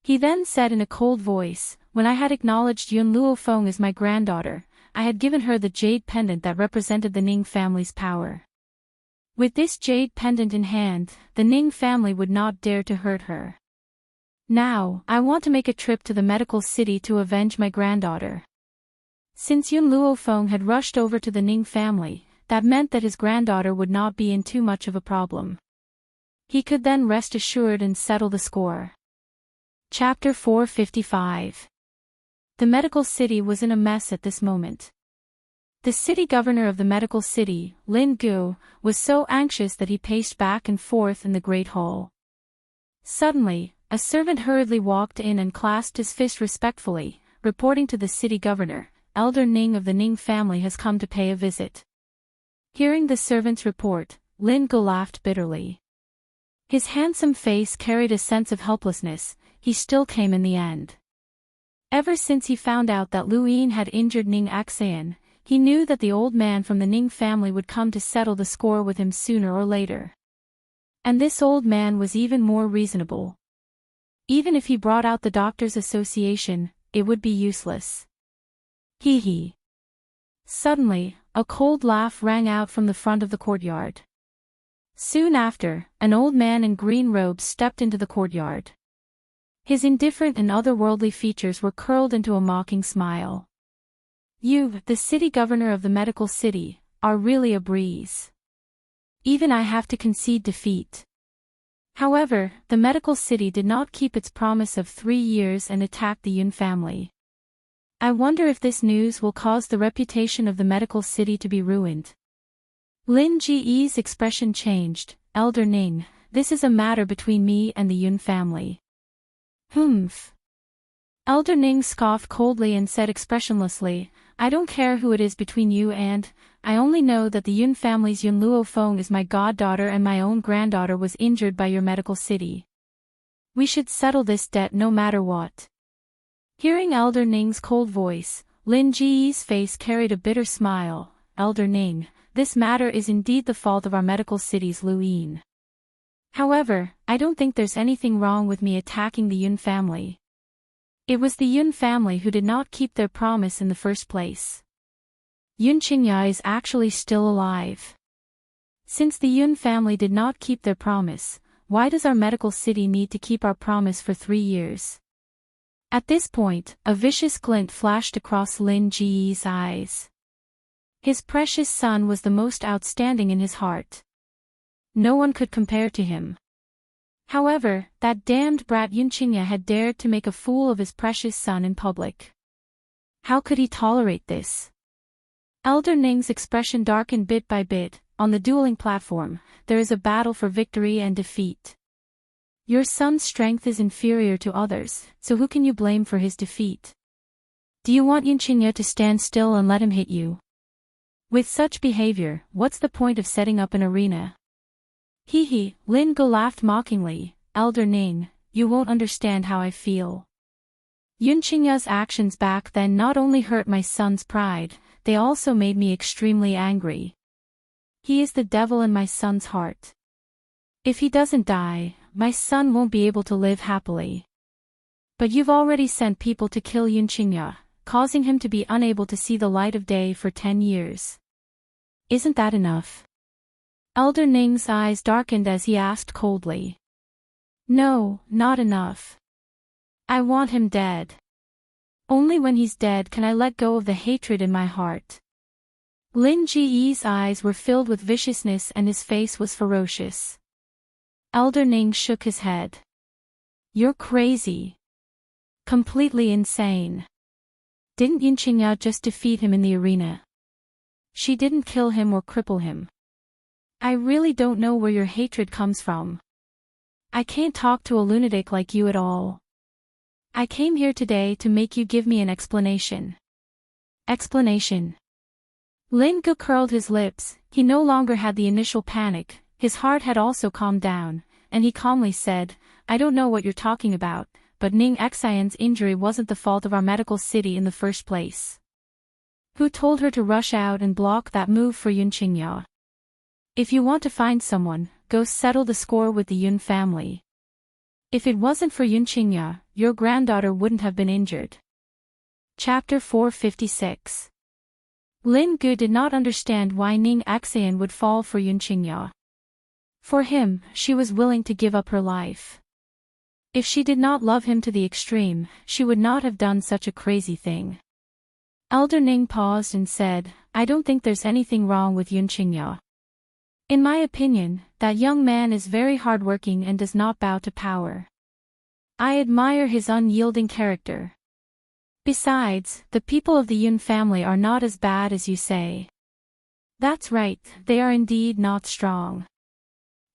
He then said in a cold voice, "When I had acknowledged Yun Luofeng as my granddaughter, I had given her the jade pendant that represented the Ning family's power. With this jade pendant in hand, the Ning family would not dare to hurt her. Now, I want to make a trip to the medical city to avenge my granddaughter." Since Yun Luofeng had rushed over to the Ning family, that meant that his granddaughter would not be in too much of a problem. He could then rest assured and settle the score. Chapter 455. The medical city was in a mess at this moment. The city governor of the medical city, Lin Gu, was so anxious that he paced back and forth in the great hall. Suddenly, a servant hurriedly walked in and clasped his fist respectfully, reporting to the city governor, "Elder Ning of the Ning family has come to pay a visit." Hearing the servant's report, Lin Gu laughed bitterly. His handsome face carried a sense of helplessness. He still came in the end. Ever since he found out that Lu Yin had injured Ning Xian, he knew that the old man from the Ning family would come to settle the score with him sooner or later. And this old man was even more reasonable. Even if he brought out the Doctors' Association, it would be useless. Hee hee. Suddenly, a cold laugh rang out from the front of the courtyard. Soon after, an old man in green robes stepped into the courtyard. His indifferent and otherworldly features were curled into a mocking smile. You, the city governor of the medical city, are really a breeze. Even I have to concede defeat. However, the medical city did not keep its promise of 3 years and attacked the Yun family. I wonder if this news will cause the reputation of the medical city to be ruined. Lin Ji's expression changed. Elder Ning, this is a matter between me and the Yun family. Humph. Elder Ning scoffed coldly and said expressionlessly, I don't care who it is between you and, I only know that the Yun family's Yun Luofeng is my goddaughter and my own granddaughter was injured by your medical city. We should settle this debt no matter what. Hearing Elder Ning's cold voice, Lin Ji's face carried a bitter smile. Elder Ning, this matter is indeed the fault of our medical city's Luyin. However, I don't think there's anything wrong with me attacking the Yun family. It was the Yun family who did not keep their promise in the first place. Yun Qingya is actually still alive. Since the Yun family did not keep their promise, why does our medical city need to keep our promise for 3 years? At this point, a vicious glint flashed across Lin Ji's eyes. His precious son was the most outstanding in his heart. No one could compare to him. However, that damned brat Yun Qingya had dared to make a fool of his precious son in public. How could he tolerate this? Elder Ning's expression darkened bit by bit. On the dueling platform, there is a battle for victory and defeat. Your son's strength is inferior to others, so who can you blame for his defeat? Do you want Yun Qingya to stand still and let him hit you? With such behavior, what's the point of setting up an arena? Hee hee, Lin Gu laughed mockingly. Elder Ning, you won't understand how I feel. Yun Qingya's actions back then not only hurt my son's pride, they also made me extremely angry. He is the devil in my son's heart. If he doesn't die, my son won't be able to live happily. But you've already sent people to kill Yun Qingya, causing him to be unable to see the light of day for 10 years. Isn't that enough? Elder Ning's eyes darkened as he asked coldly. No, not enough. I want him dead. Only when he's dead can I let go of the hatred in my heart. Lin Ji's eyes were filled with viciousness and his face was ferocious. Elder Ning shook his head. You're crazy. Completely insane. Didn't Yun Qingya just defeat him in the arena? She didn't kill him or cripple him. I really don't know where your hatred comes from. I can't talk to a lunatic like you at all. I came here today to make you give me an explanation. Explanation. Lin Gu curled his lips. He no longer had the initial panic, his heart had also calmed down, and he calmly said, I don't know what you're talking about, but Ning Xian's injury wasn't the fault of our medical city in the first place. Who told her to rush out and block that move for Yun Qingya? If you want to find someone, go settle the score with the Yun family. If it wasn't for Yun Qingya, your granddaughter wouldn't have been injured. Chapter 456. Lin Gu did not understand why Ning Xian would fall for Yun Qingya. For him, she was willing to give up her life. If she did not love him to the extreme, she would not have done such a crazy thing. Elder Ning paused and said, I don't think there's anything wrong with Yun Qingya. In my opinion, that young man is very hardworking and does not bow to power. I admire his unyielding character. Besides, the people of the Yun family are not as bad as you say. That's right, they are indeed not strong.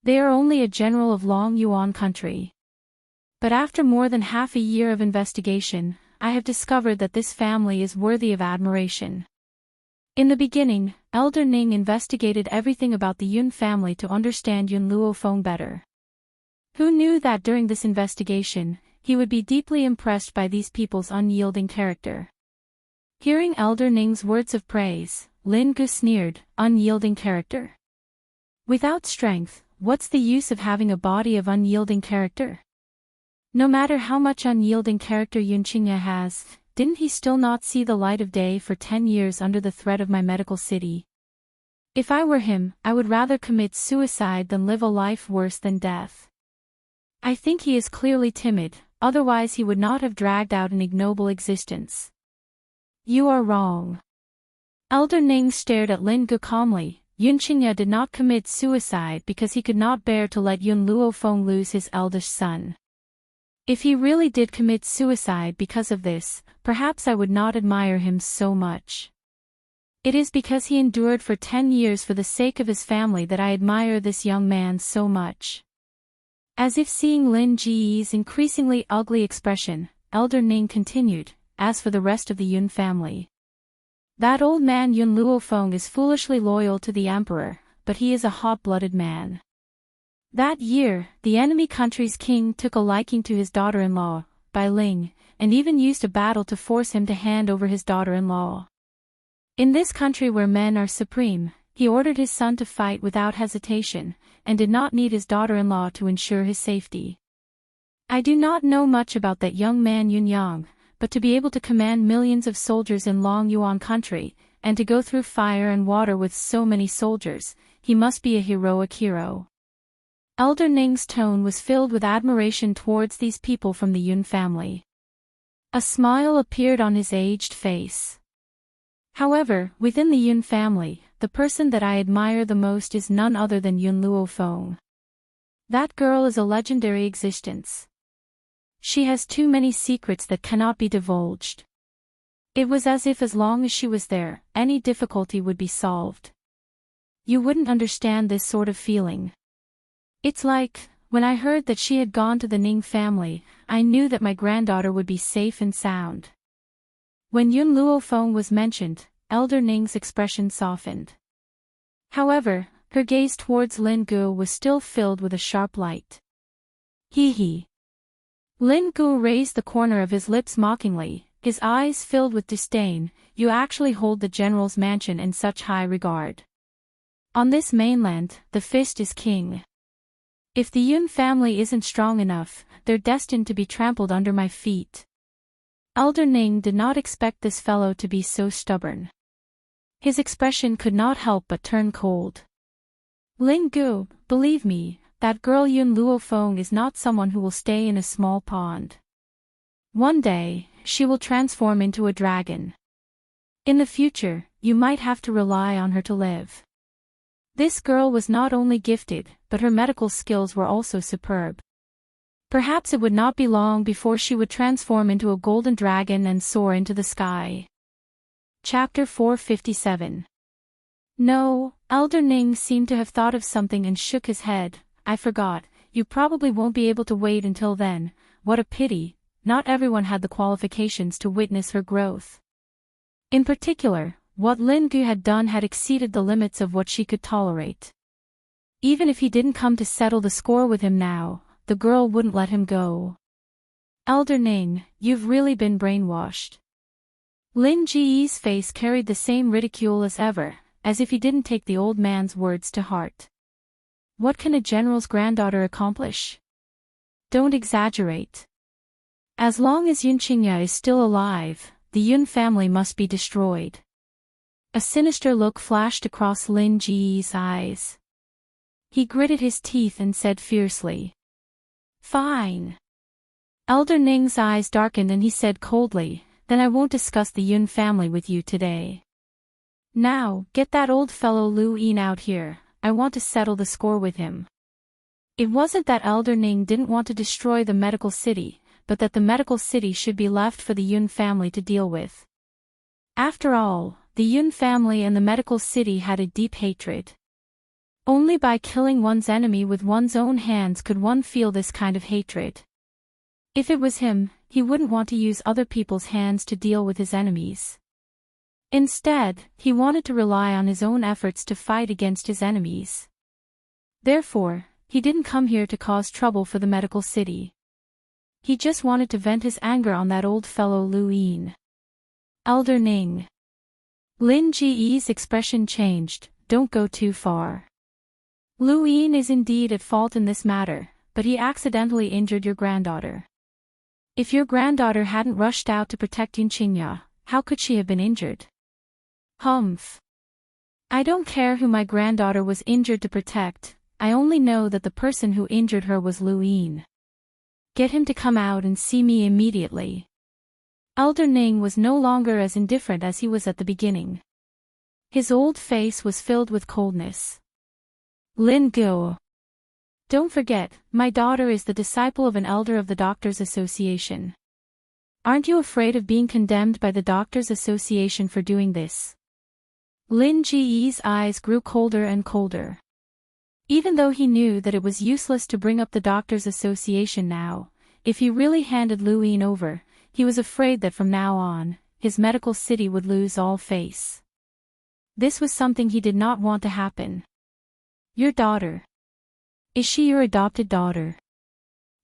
They are only a general of Long Yuan country. But after more than half a year of investigation, I have discovered that this family is worthy of admiration. In the beginning, Elder Ning investigated everything about the Yun family to understand Yun Luofeng better. Who knew that during this investigation, he would be deeply impressed by these people's unyielding character. Hearing Elder Ning's words of praise, Lin Gu sneered, unyielding character? Without strength, what's the use of having a body of unyielding character? No matter how much unyielding character Yun Qingya has, didn't he still not see the light of day for 10 years under the threat of my medical city? If I were him, I would rather commit suicide than live a life worse than death. I think he is clearly timid, otherwise he would not have dragged out an ignoble existence. You are wrong. Elder Ning stared at Lin Gu calmly. Yun Qingya did not commit suicide because he could not bear to let Yun Luofeng lose his eldest son. If he really did commit suicide because of this, perhaps I would not admire him so much. It is because he endured for 10 years for the sake of his family that I admire this young man so much. As if seeing Lin Ji's increasingly ugly expression, Elder Ning continued, as for the rest of the Yun family. That old man Yun Luofeng is foolishly loyal to the emperor, but he is a hot-blooded man. That year, the enemy country's king took a liking to his daughter-in-law, Bai Ling, and even used a battle to force him to hand over his daughter-in-law. In this country where men are supreme, he ordered his son to fight without hesitation, and did not need his daughter-in-law to ensure his safety. I do not know much about that young man Yun Yang, but to be able to command millions of soldiers in Long Yuan country, and to go through fire and water with so many soldiers, he must be a heroic hero. Elder Ning's tone was filled with admiration towards these people from the Yun family. A smile appeared on his aged face. However, within the Yun family, the person that I admire the most is none other than Yun Luofeng. That girl is a legendary existence. She has too many secrets that cannot be divulged. It was as if as long as she was there, any difficulty would be solved. You wouldn't understand this sort of feeling. It's like, when I heard that she had gone to the Ning family, I knew that my granddaughter would be safe and sound. When Yun Luofeng was mentioned, Elder Ning's expression softened. However, her gaze towards Lin Gu was still filled with a sharp light. Hee. Lin Gu raised the corner of his lips mockingly, his eyes filled with disdain. You actually hold the general's mansion in such high regard. On this mainland, the fist is king. If the Yun family isn't strong enough, they're destined to be trampled under my feet. Elder Ning did not expect this fellow to be so stubborn. His expression could not help but turn cold. Lin Gu, believe me, that girl Yun Luofeng is not someone who will stay in a small pond. One day, she will transform into a dragon. In the future, you might have to rely on her to live. This girl was not only gifted, but her medical skills were also superb. Perhaps it would not be long before she would transform into a golden dragon and soar into the sky. Chapter 457. No, Elder Ning seemed to have thought of something and shook his head. I forgot, you probably won't be able to wait until then. What a pity, not everyone had the qualifications to witness her growth. In particular, what Lin Gu had done had exceeded the limits of what she could tolerate. Even if he didn't come to settle the score with him now, the girl wouldn't let him go. Elder Ning, you've really been brainwashed. Lin Ji's face carried the same ridicule as ever, as if he didn't take the old man's words to heart. What can a general's granddaughter accomplish? Don't exaggerate. As long as Yun Qingya is still alive, the Yun family must be destroyed. A sinister look flashed across Lin Ji's eyes. He gritted his teeth and said fiercely, "Fine." Elder Ning's eyes darkened and he said coldly, "Then I won't discuss the Yun family with you today. Now, get that old fellow Lu Yin out here, I want to settle the score with him." It wasn't that Elder Ning didn't want to destroy the medical city, but that the medical city should be left for the Yun family to deal with. After all, the Yun family and the medical city had a deep hatred. Only by killing one's enemy with one's own hands could one feel this kind of hatred. If it was him, he wouldn't want to use other people's hands to deal with his enemies. Instead, he wanted to rely on his own efforts to fight against his enemies. Therefore, he didn't come here to cause trouble for the medical city. He just wanted to vent his anger on that old fellow Lu Yin. Elder Ning. Lin Ji's expression changed. Don't go too far. Lu Yin is indeed at fault in this matter, but he accidentally injured your granddaughter. If your granddaughter hadn't rushed out to protect Yun Qingya, how could she have been injured? Humph. I don't care who my granddaughter was injured to protect, I only know that the person who injured her was Lu Yin. Get him to come out and see me immediately. Elder Ning was no longer as indifferent as he was at the beginning. His old face was filled with coldness. Lin Guo. Don't forget, my daughter is the disciple of an elder of the Doctors' Association. Aren't you afraid of being condemned by the Doctors' Association for doing this? Lin Ji's eyes grew colder and colder. Even though he knew that it was useless to bring up the Doctors' Association now, if he really handed Lu Yin over, he was afraid that from now on, his medical city would lose all face. This was something he did not want to happen. Your daughter. Is she your adopted daughter?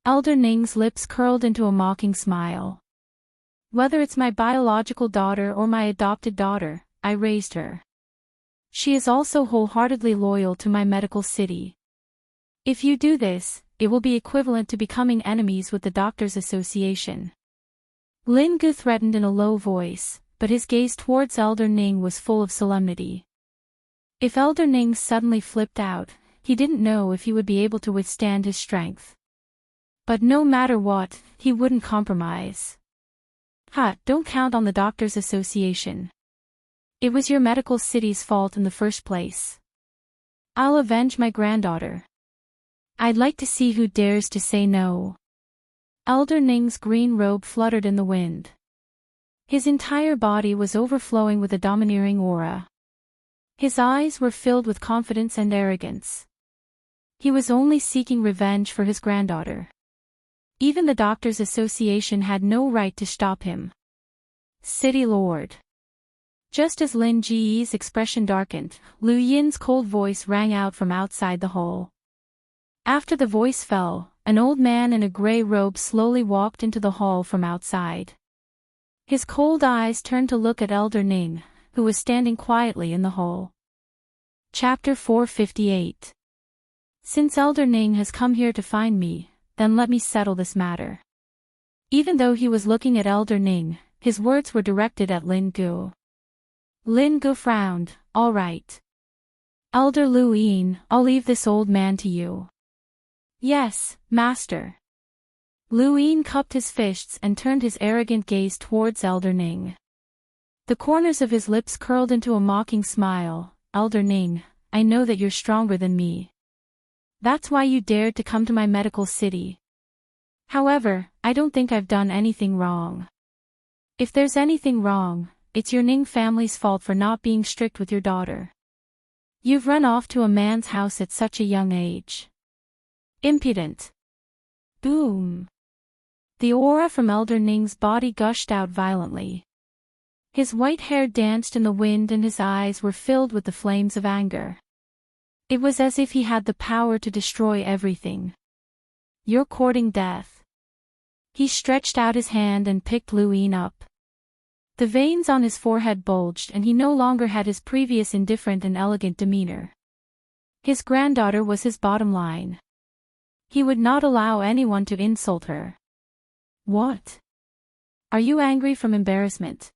Elder Ning's lips curled into a mocking smile. Whether it's my biological daughter or my adopted daughter, I raised her. She is also wholeheartedly loyal to my medical city. If you do this, it will be equivalent to becoming enemies with the Doctors' Association. Lin Gu threatened in a low voice, but his gaze towards Elder Ning was full of solemnity. If Elder Ning suddenly flipped out, he didn't know if he would be able to withstand his strength. But no matter what, he wouldn't compromise. Don't count on the Doctors' Association. It was your medical city's fault in the first place. I'll avenge my granddaughter. I'd like to see who dares to say no. Elder Ning's green robe fluttered in the wind. His entire body was overflowing with a domineering aura. His eyes were filled with confidence and arrogance. He was only seeking revenge for his granddaughter. Even the Doctors' Association had no right to stop him. City Lord. Just as Lin Ji's expression darkened, Lu Yin's cold voice rang out from outside the hall. After the voice fell, an old man in a gray robe slowly walked into the hall from outside. His cold eyes turned to look at Elder Ning, who was standing quietly in the hall. Chapter 458. Since Elder Ning has come here to find me, then let me settle this matter. Even though he was looking at Elder Ning, his words were directed at Lin Gu. Lin Gu frowned. All right. Elder Lu Yin, I'll leave this old man to you. Yes, master. Lu Yin cupped his fists and turned his arrogant gaze towards Elder Ning. The corners of his lips curled into a mocking smile. Elder Ning, I know that you're stronger than me. That's why you dared to come to my medical city. However, I don't think I've done anything wrong. If there's anything wrong, it's your Ning family's fault for not being strict with your daughter. You've run off to a man's house at such a young age. Impudent. Boom. The aura from Elder Ning's body gushed out violently. His white hair danced in the wind and his eyes were filled with the flames of anger. It was as if he had the power to destroy everything. You're courting death. He stretched out his hand and picked Lu Yin up. The veins on his forehead bulged and he no longer had his previous indifferent and elegant demeanor. His granddaughter was his bottom line. He would not allow anyone to insult her. What? Are you angry from embarrassment?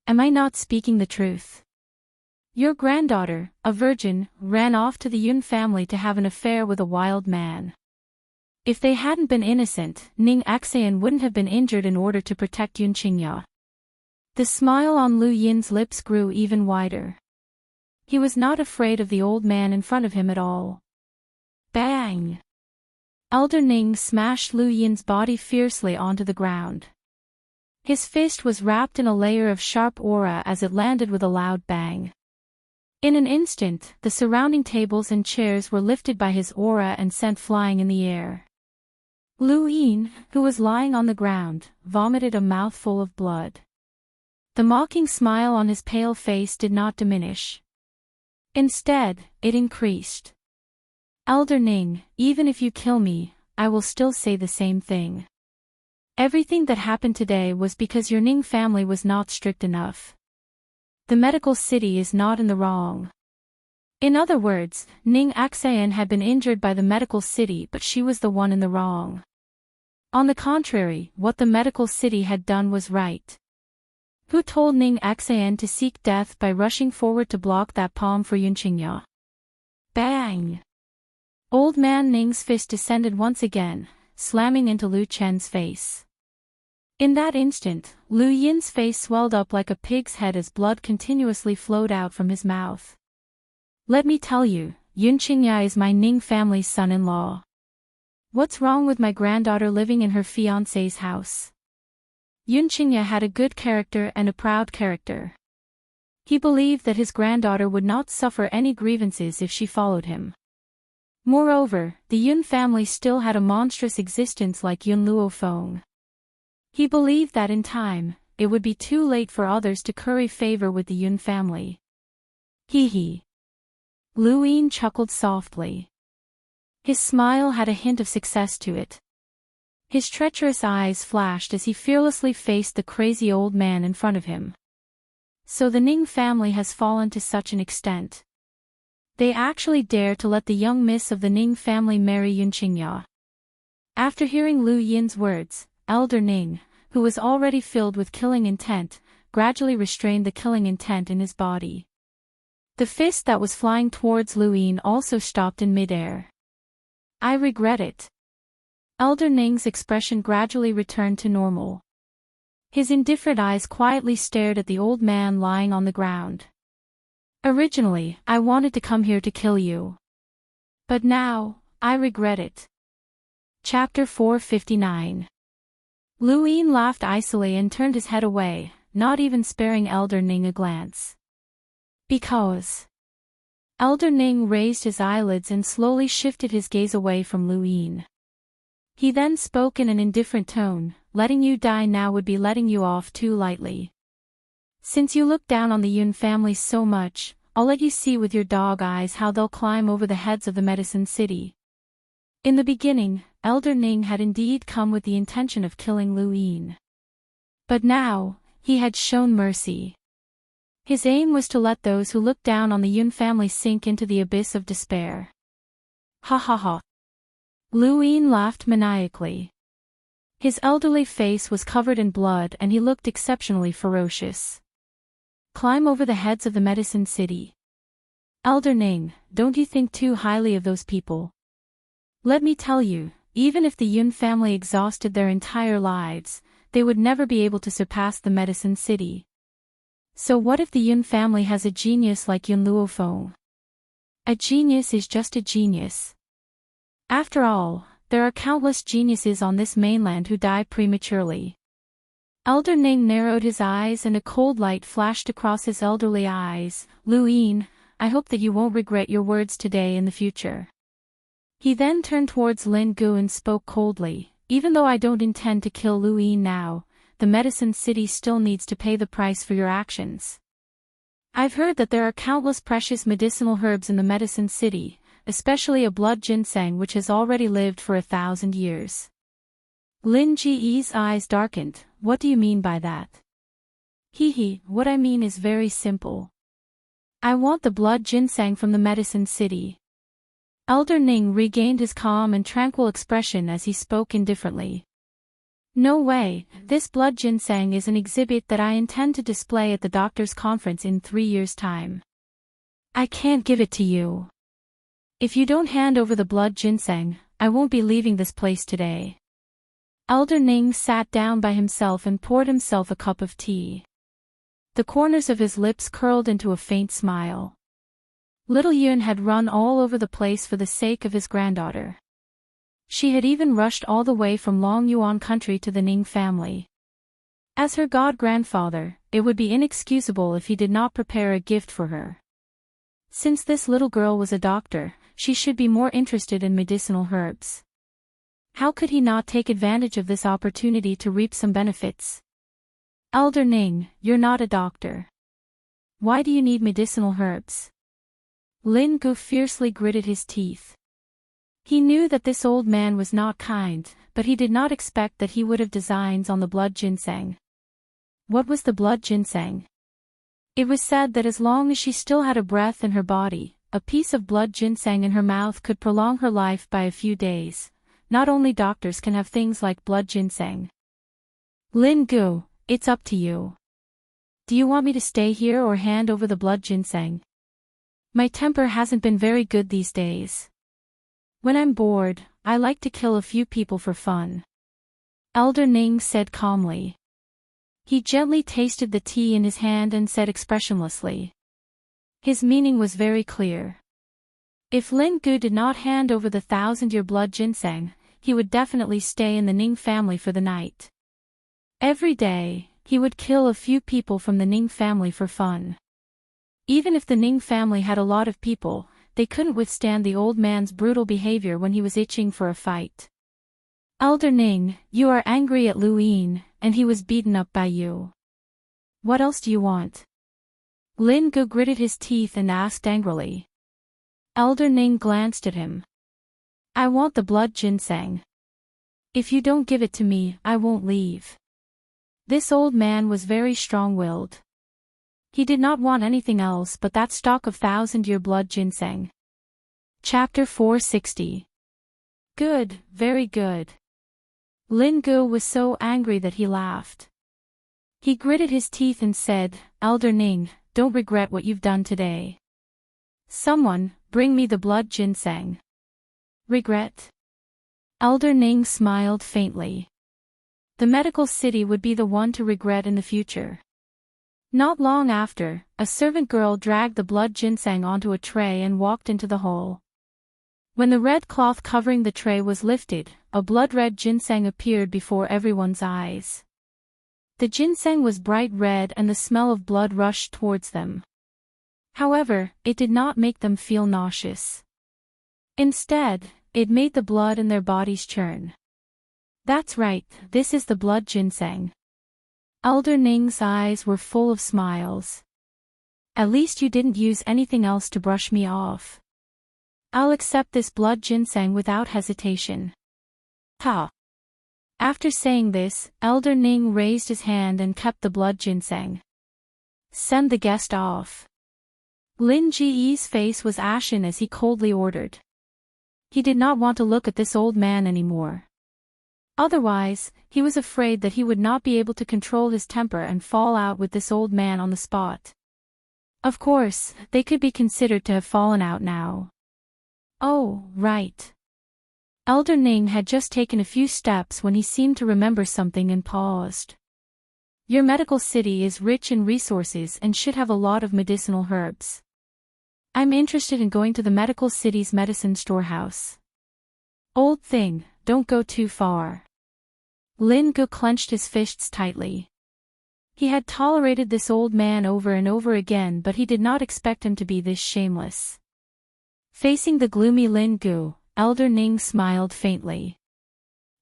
Am I not speaking the truth? Your granddaughter, a virgin, ran off to the Yun family to have an affair with a wild man. If they hadn't been innocent, Ning Axayan wouldn't have been injured in order to protect Yun Qingya. The smile on Lu Yin's lips grew even wider. He was not afraid of the old man in front of him at all. Bang! Elder Ning smashed Lu Yin's body fiercely onto the ground. His fist was wrapped in a layer of sharp aura as it landed with a loud bang. In an instant, the surrounding tables and chairs were lifted by his aura and sent flying in the air. Lu Yin, who was lying on the ground, vomited a mouthful of blood. The mocking smile on his pale face did not diminish. Instead, it increased. Elder Ning, even if you kill me, I will still say the same thing. Everything that happened today was because your Ning family was not strict enough. The medical city is not in the wrong. In other words, Ning Axayan had been injured by the medical city but she was the one in the wrong. On the contrary, what the medical city had done was right. Who told Ning Xan to seek death by rushing forward to block that palm for Yunqingya? Bang! Old man Ning's fist descended once again, slamming into Lu Chen's face. In that instant, Lu Yin's face swelled up like a pig's head as blood continuously flowed out from his mouth. Let me tell you, Yunqingya is my Ning family's son-in-law. What's wrong with my granddaughter living in her fiancé's house? Yunqingya had a good character and a proud character. He believed that his granddaughter would not suffer any grievances if she followed him. Moreover, the Yun family still had a monstrous existence like Yun Luofeng. He believed that in time, it would be too late for others to curry favor with the Yun family. Hee hee. Lu Yin chuckled softly. His smile had a hint of success to it. His treacherous eyes flashed as he fearlessly faced the crazy old man in front of him. So the Ning family has fallen to such an extent. They actually dare to let the young miss of the Ning family marry Yunqingya. After hearing Lu Yin's words, Elder Ning, who was already filled with killing intent, gradually restrained the killing intent in his body. The fist that was flying towards Lu Yin also stopped in midair. I regret it. Elder Ning's expression gradually returned to normal. His indifferent eyes quietly stared at the old man lying on the ground. Originally, I wanted to come here to kill you. But now, I regret it. Chapter 459. Lu Yin laughed icily and turned his head away, not even sparing Elder Ning a glance. Because. Elder Ning raised his eyelids and slowly shifted his gaze away from Lu Yin. He then spoke in an indifferent tone, letting you die now would be letting you off too lightly. Since you look down on the Yun family so much, I'll let you see with your dog eyes how they'll climb over the heads of the Medicine City. In the beginning, Elder Ning had indeed come with the intention of killing Lu Yin. But now, he had shown mercy. His aim was to let those who looked down on the Yun family sink into the abyss of despair. Ha ha ha. Lu Yin laughed maniacally. His elderly face was covered in blood and he looked exceptionally ferocious. Climb over the heads of the Medicine City. Elder Ning, don't you think too highly of those people? Let me tell you, even if the Yun family exhausted their entire lives, they would never be able to surpass the Medicine City. So what if the Yun family has a genius like Yun Luofeng? A genius is just a genius. After all, there are countless geniuses on this mainland who die prematurely. Elder Ning narrowed his eyes and a cold light flashed across his elderly eyes. Lu Yin, I hope that you won't regret your words today in the future. He then turned towards Lin Gu and spoke coldly, even though I don't intend to kill Lu Yin now, the Medicine City still needs to pay the price for your actions. I've heard that there are countless precious medicinal herbs in the Medicine City, especially a blood ginseng which has already lived for 1,000 years. Lin Ji's eyes darkened. What do you mean by that? What I mean is very simple. I want the blood ginseng from the Medicine City. Elder Ning regained his calm and tranquil expression as he spoke indifferently. No way, this blood ginseng is an exhibit that I intend to display at the doctor's conference in 3 years' time. I can't give it to you. If you don't hand over the blood ginseng, I won't be leaving this place today. Elder Ning sat down by himself and poured himself a cup of tea. The corners of his lips curled into a faint smile. Little Yun had run all over the place for the sake of his granddaughter. She had even rushed all the way from Long Yuan country to the Ning family. As her god-grandfather, it would be inexcusable if he did not prepare a gift for her. Since this little girl was a doctor, she should be more interested in medicinal herbs. How could he not take advantage of this opportunity to reap some benefits? Elder Ning, you're not a doctor. Why do you need medicinal herbs? Lin Gu fiercely gritted his teeth. He knew that this old man was not kind, but he did not expect that he would have designs on the blood ginseng. What was the blood ginseng? It was said that as long as she still had a breath in her body, a piece of blood ginseng in her mouth could prolong her life by a few days. Not only doctors can have things like blood ginseng. Lin Gu, it's up to you. Do you want me to stay here or hand over the blood ginseng? My temper hasn't been very good these days. When I'm bored, I like to kill a few people for fun. Elder Ning said calmly. He gently tasted the tea in his hand and said expressionlessly. His meaning was very clear. If Lin Gu did not hand over the 1,000-year blood ginseng, he would definitely stay in the Ning family for the night. Every day, he would kill a few people from the Ning family for fun. Even if the Ning family had a lot of people, they couldn't withstand the old man's brutal behavior when he was itching for a fight. Elder Ning, you are angry at Lu Yin, and he was beaten up by you. What else do you want? Lin Gu gritted his teeth and asked angrily. Elder Ning glanced at him. I want the blood ginseng. If you don't give it to me, I won't leave. This old man was very strong-willed. He did not want anything else but that stock of 1,000-year blood ginseng. Chapter 460. Good, very good. Lin Gu was so angry that he laughed. He gritted his teeth and said, Elder Ning, don't regret what you've done today. Someone, bring me the blood ginseng. Regret? Elder Ning smiled faintly. The medical city would be the one to regret in the future. Not long after, a servant girl dragged the blood ginseng onto a tray and walked into the hall. When the red cloth covering the tray was lifted, a blood-red ginseng appeared before everyone's eyes. The ginseng was bright red and the smell of blood rushed towards them. However, it did not make them feel nauseous. Instead, it made the blood in their bodies churn. That's right, this is the blood ginseng. Elder Ning's eyes were full of smiles. At least you didn't use anything else to brush me off. I'll accept this blood ginseng without hesitation. Ha! After saying this, Elder Ning raised his hand and kept the blood ginseng. Send the guest off. Lin Ji's face was ashen as he coldly ordered. He did not want to look at this old man anymore. Otherwise, he was afraid that he would not be able to control his temper and fall out with this old man on the spot. Of course, they could be considered to have fallen out now. Oh, right. Elder Ning had just taken a few steps when he seemed to remember something and paused. Your medical city is rich in resources and should have a lot of medicinal herbs. I'm interested in going to the medical city's medicine storehouse. Old thing, don't go too far. Lin Gu clenched his fists tightly. He had tolerated this old man over and over again, but he did not expect him to be this shameless. Facing the gloomy Lin Gu, Elder Ning smiled faintly.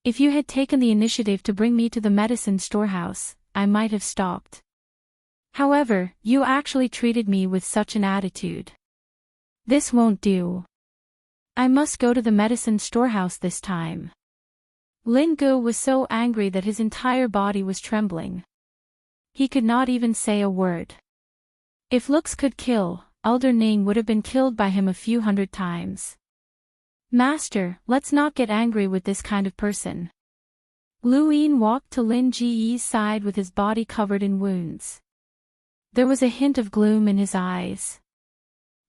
If you had taken the initiative to bring me to the medicine storehouse, I might have stopped. However, you actually treated me with such an attitude. This won't do. I must go to the medicine storehouse this time. Lin Gu was so angry that his entire body was trembling. He could not even say a word. If looks could kill, Elder Ning would have been killed by him a few hundred times. Master, let's not get angry with this kind of person. Lu Yin walked to Lin Ji's side with his body covered in wounds. There was a hint of gloom in his eyes.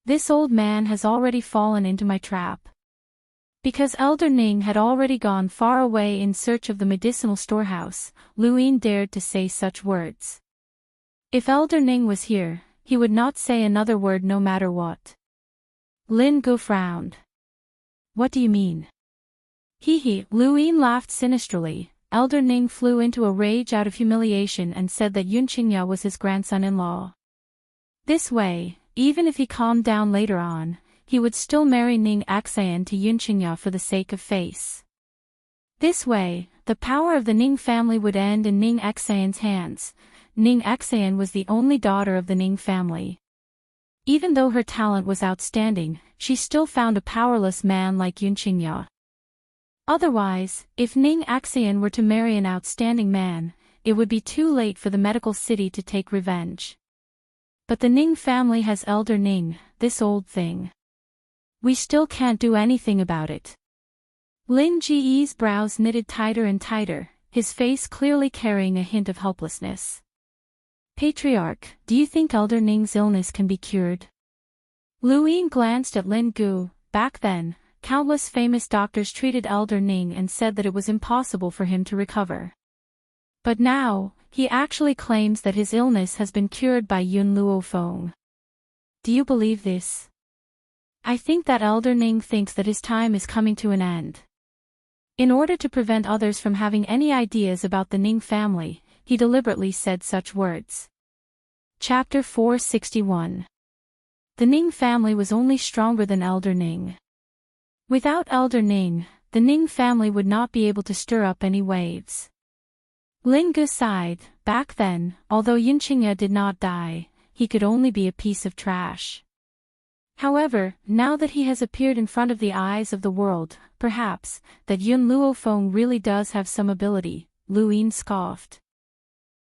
This old man has already fallen into my trap. Because Elder Ning had already gone far away in search of the medicinal storehouse, Lu Yin dared to say such words. If Elder Ning was here, he would not say another word no matter what. Lin Gu frowned. What do you mean? Hee, Lu Yin laughed sinisterly. Elder Ning flew into a rage out of humiliation and said that Yun Qingya was his grandson-in-law. This way, even if he calmed down later on, he would still marry Ning Xan to Yun Qingya for the sake of face. This way, the power of the Ning family would end in Ning Xan's hands. Ning Xan was the only daughter of the Ning family. Even though her talent was outstanding, she still found a powerless man like Yun Qingya. Otherwise, if Ning Xan were to marry an outstanding man, it would be too late for the medical city to take revenge. But the Ning family has Elder Ning, this old thing. We still can't do anything about it. Lin Ji's brows knitted tighter and tighter, his face clearly carrying a hint of helplessness. Patriarch, do you think Elder Ning's illness can be cured? Lu Yin glanced at Lin Gu. Back then, countless famous doctors treated Elder Ning and said that it was impossible for him to recover. But now, he actually claims that his illness has been cured by Yun Luofeng. Do you believe this? I think that Elder Ning thinks that his time is coming to an end. In order to prevent others from having any ideas about the Ning family, he deliberately said such words. Chapter 461. The Ning family was only stronger than Elder Ning. Without Elder Ning, the Ning family would not be able to stir up any waves. Lin Gu sighed. Back then, although Yunqingya did not die, he could only be a piece of trash. However, now that he has appeared in front of the eyes of the world, perhaps, that Yun Luofeng really does have some ability, Lu Yin scoffed.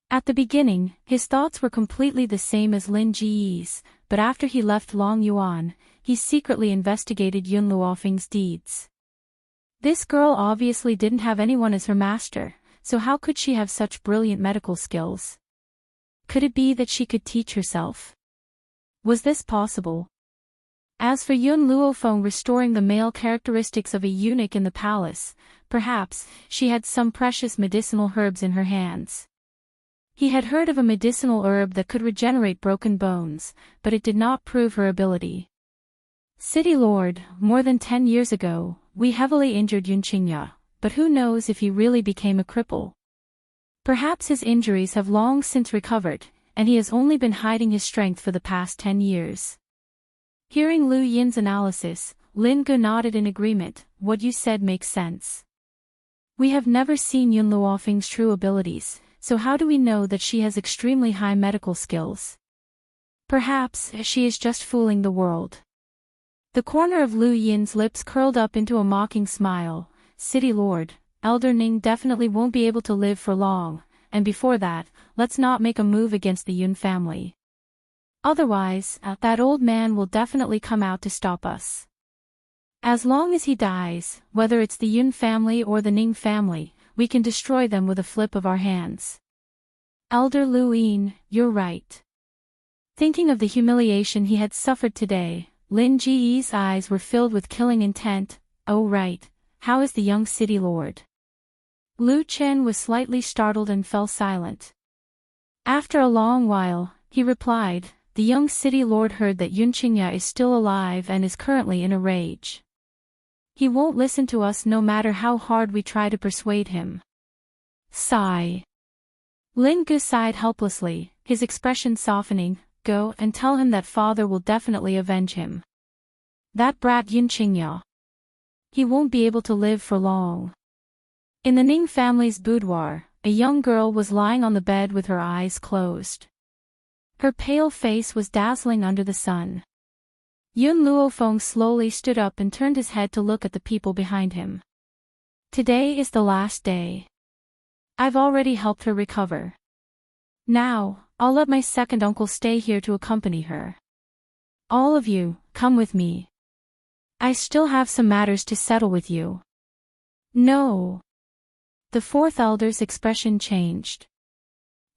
At the beginning, his thoughts were completely the same as Lin Ji's, but after he left Long Yuan, he secretly investigated Yun Luofeng's deeds. This girl obviously didn't have anyone as her master, so how could she have such brilliant medical skills? Could it be that she could teach herself? Was this possible? As for Yun Luofeng restoring the male characteristics of a eunuch in the palace, perhaps she had some precious medicinal herbs in her hands. He had heard of a medicinal herb that could regenerate broken bones, but it did not prove her ability. City Lord, more than 10 years ago, we heavily injured Yunqingya, but who knows if he really became a cripple? Perhaps his injuries have long since recovered, and he has only been hiding his strength for the past 10 years. Hearing Lu Yin's analysis, Lin Gu nodded in agreement. What you said makes sense. We have never seen Yun Luofeng's true abilities, so how do we know that she has extremely high medical skills? Perhaps she is just fooling the world. The corner of Lu Yin's lips curled up into a mocking smile. City Lord, Elder Ning definitely won't be able to live for long, and before that, let's not make a move against the Yun family. Otherwise, that old man will definitely come out to stop us. As long as he dies, whether it's the Yun family or the Ning family, we can destroy them with a flip of our hands. Elder Lu Yin, you're right. Thinking of the humiliation he had suffered today, Lin Ji's eyes were filled with killing intent. Oh right, how is the young city lord? Lu Chen was slightly startled and fell silent. After a long while, he replied, the young city lord heard that Yunqingya is still alive and is currently in a rage. He won't listen to us no matter how hard we try to persuade him. Sigh. Lin Gu sighed helplessly, his expression softening. Go and tell him that father will definitely avenge him. That brat Yunqingya. He won't be able to live for long. In the Ning family's boudoir, a young girl was lying on the bed with her eyes closed. Her pale face was dazzling under the sun. Yun Luofeng slowly stood up and turned his head to look at the people behind him. Today is the last day. I've already helped her recover. Now, I'll let my second uncle stay here to accompany her. All of you, come with me. I still have some matters to settle with you. No. The fourth elder's expression changed.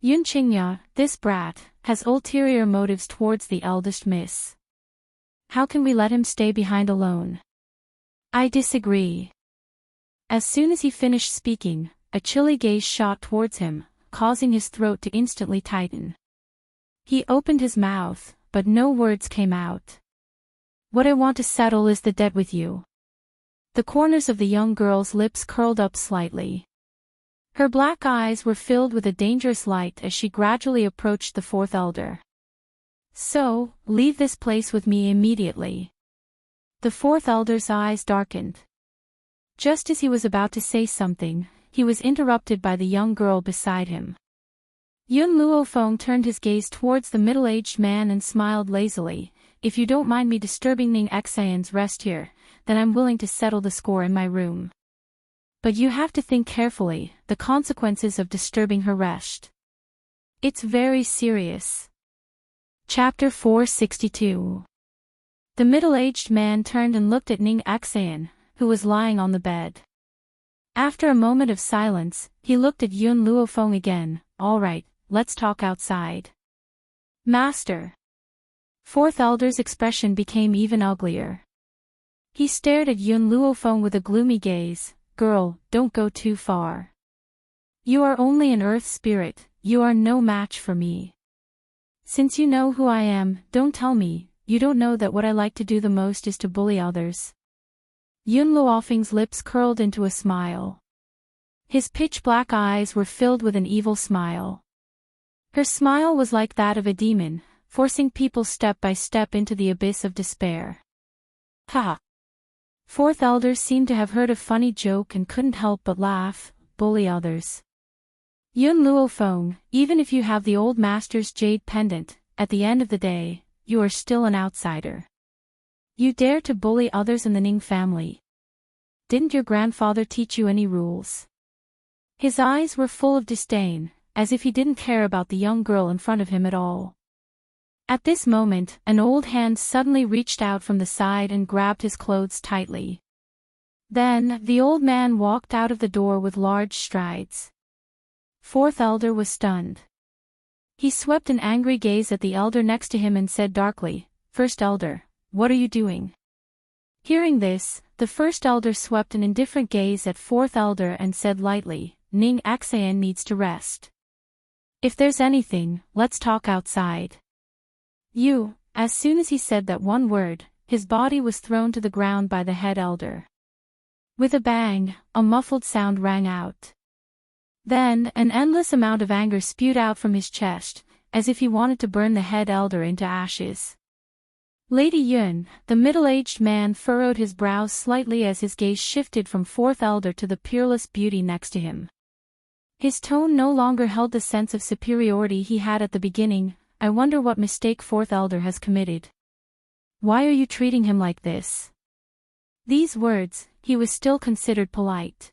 Yunqingya, this brat, has ulterior motives towards the eldest miss. How can we let him stay behind alone? I disagree. As soon as he finished speaking, a chilly gaze shot towards him, causing his throat to instantly tighten. He opened his mouth, but no words came out. What I want to settle is the debt with you. The corners of the young girl's lips curled up slightly. Her black eyes were filled with a dangerous light as she gradually approached the fourth elder. So, leave this place with me immediately. The fourth elder's eyes darkened. Just as he was about to say something, he was interrupted by the young girl beside him. Yun Luofeng turned his gaze towards the middle-aged man and smiled lazily. If you don't mind me disturbing Ning Xian's rest here, then I'm willing to settle the score in my room. But you have to think carefully, the consequences of disturbing her rest. It's very serious. Chapter 462. The middle-aged man turned and looked at Ning Xian, who was lying on the bed. After a moment of silence, he looked at Yun Luofeng again. All right, let's talk outside. Master. Fourth elder's expression became even uglier. He stared at Yun Luofeng with a gloomy gaze. Girl, don't go too far. You are only an earth spirit, you are no match for me. Since you know who I am, don't tell me, you don't know that what I like to do the most is to bully others. Yun Luofeng's lips curled into a smile. His pitch-black eyes were filled with an evil smile. Her smile was like that of a demon, forcing people step by step into the abyss of despair. Ha! Fourth elder seemed to have heard a funny joke and couldn't help but laugh. Bully others. Yun Luofeng, even if you have the old master's jade pendant, at the end of the day, you are still an outsider. You dare to bully others in the Ning family. Didn't your grandfather teach you any rules? His eyes were full of disdain, as if he didn't care about the young girl in front of him at all. At this moment, an old hand suddenly reached out from the side and grabbed his clothes tightly. Then, the old man walked out of the door with large strides. Fourth elder was stunned. He swept an angry gaze at the elder next to him and said darkly, First elder, what are you doing? Hearing this, the first elder swept an indifferent gaze at fourth elder and said lightly, Ning Xan needs to rest. If there's anything, let's talk outside. You, as soon as he said that one word, his body was thrown to the ground by the head elder. With a bang, a muffled sound rang out. Then, an endless amount of anger spewed out from his chest, as if he wanted to burn the head elder into ashes. Lady Yun, the middle-aged man furrowed his brows slightly as his gaze shifted from fourth elder to the peerless beauty next to him. His tone no longer held the sense of superiority he had at the beginning. I wonder what mistake fourth elder has committed. Why are you treating him like this? These words, he was still considered polite.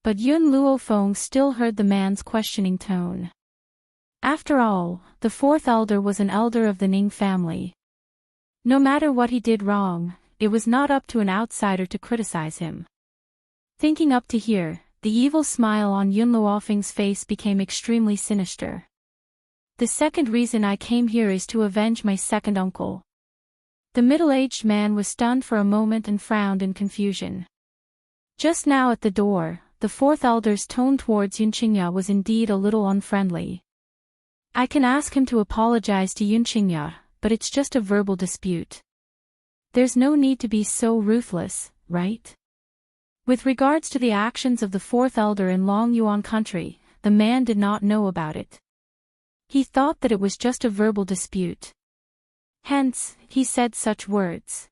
But Yun Luofeng still heard the man's questioning tone. After all, the fourth elder was an elder of the Ning family. No matter what he did wrong, it was not up to an outsider to criticize him. Thinking up to here, the evil smile on Yun Luofeng's face became extremely sinister. The second reason I came here is to avenge my second uncle. The middle-aged man was stunned for a moment and frowned in confusion. Just now at the door, the fourth elder's tone towards Yunqingya was indeed a little unfriendly. I can ask him to apologize to Yunqingya, but it's just a verbal dispute. There's no need to be so ruthless, right? With regards to the actions of the fourth elder in Long Yuan country, the man did not know about it. He thought that it was just a verbal dispute. Hence, he said such words.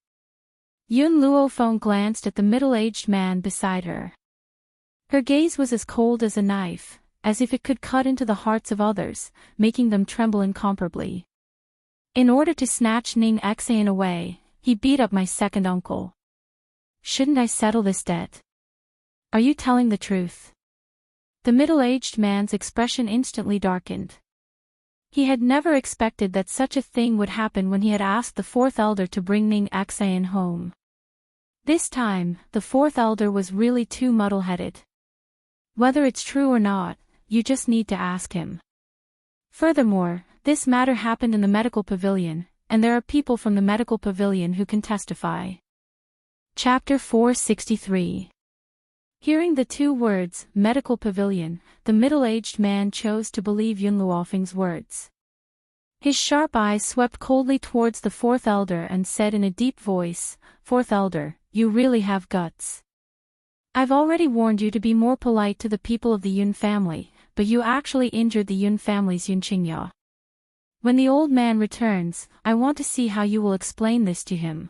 Yun Luofeng glanced at the middle-aged man beside her. Her gaze was as cold as a knife, as if it could cut into the hearts of others, making them tremble incomparably. In order to snatch Ning Xan away, he beat up my second uncle. Shouldn't I settle this debt? Are you telling the truth? The middle-aged man's expression instantly darkened. He had never expected that such a thing would happen when he had asked the fourth elder to bring Ning Xan home. This time, the fourth elder was really too muddle-headed. Whether it's true or not, you just need to ask him. Furthermore, this matter happened in the medical pavilion, and there are people from the medical pavilion who can testify. Chapter 463. Hearing the two words, medical pavilion, the middle-aged man chose to believe Yun Luofeng's words. His sharp eyes swept coldly towards the fourth elder and said in a deep voice, Fourth elder, you really have guts. I've already warned you to be more polite to the people of the Yun family, but you actually injured the Yun family's Yunqingya. When the old man returns, I want to see how you will explain this to him.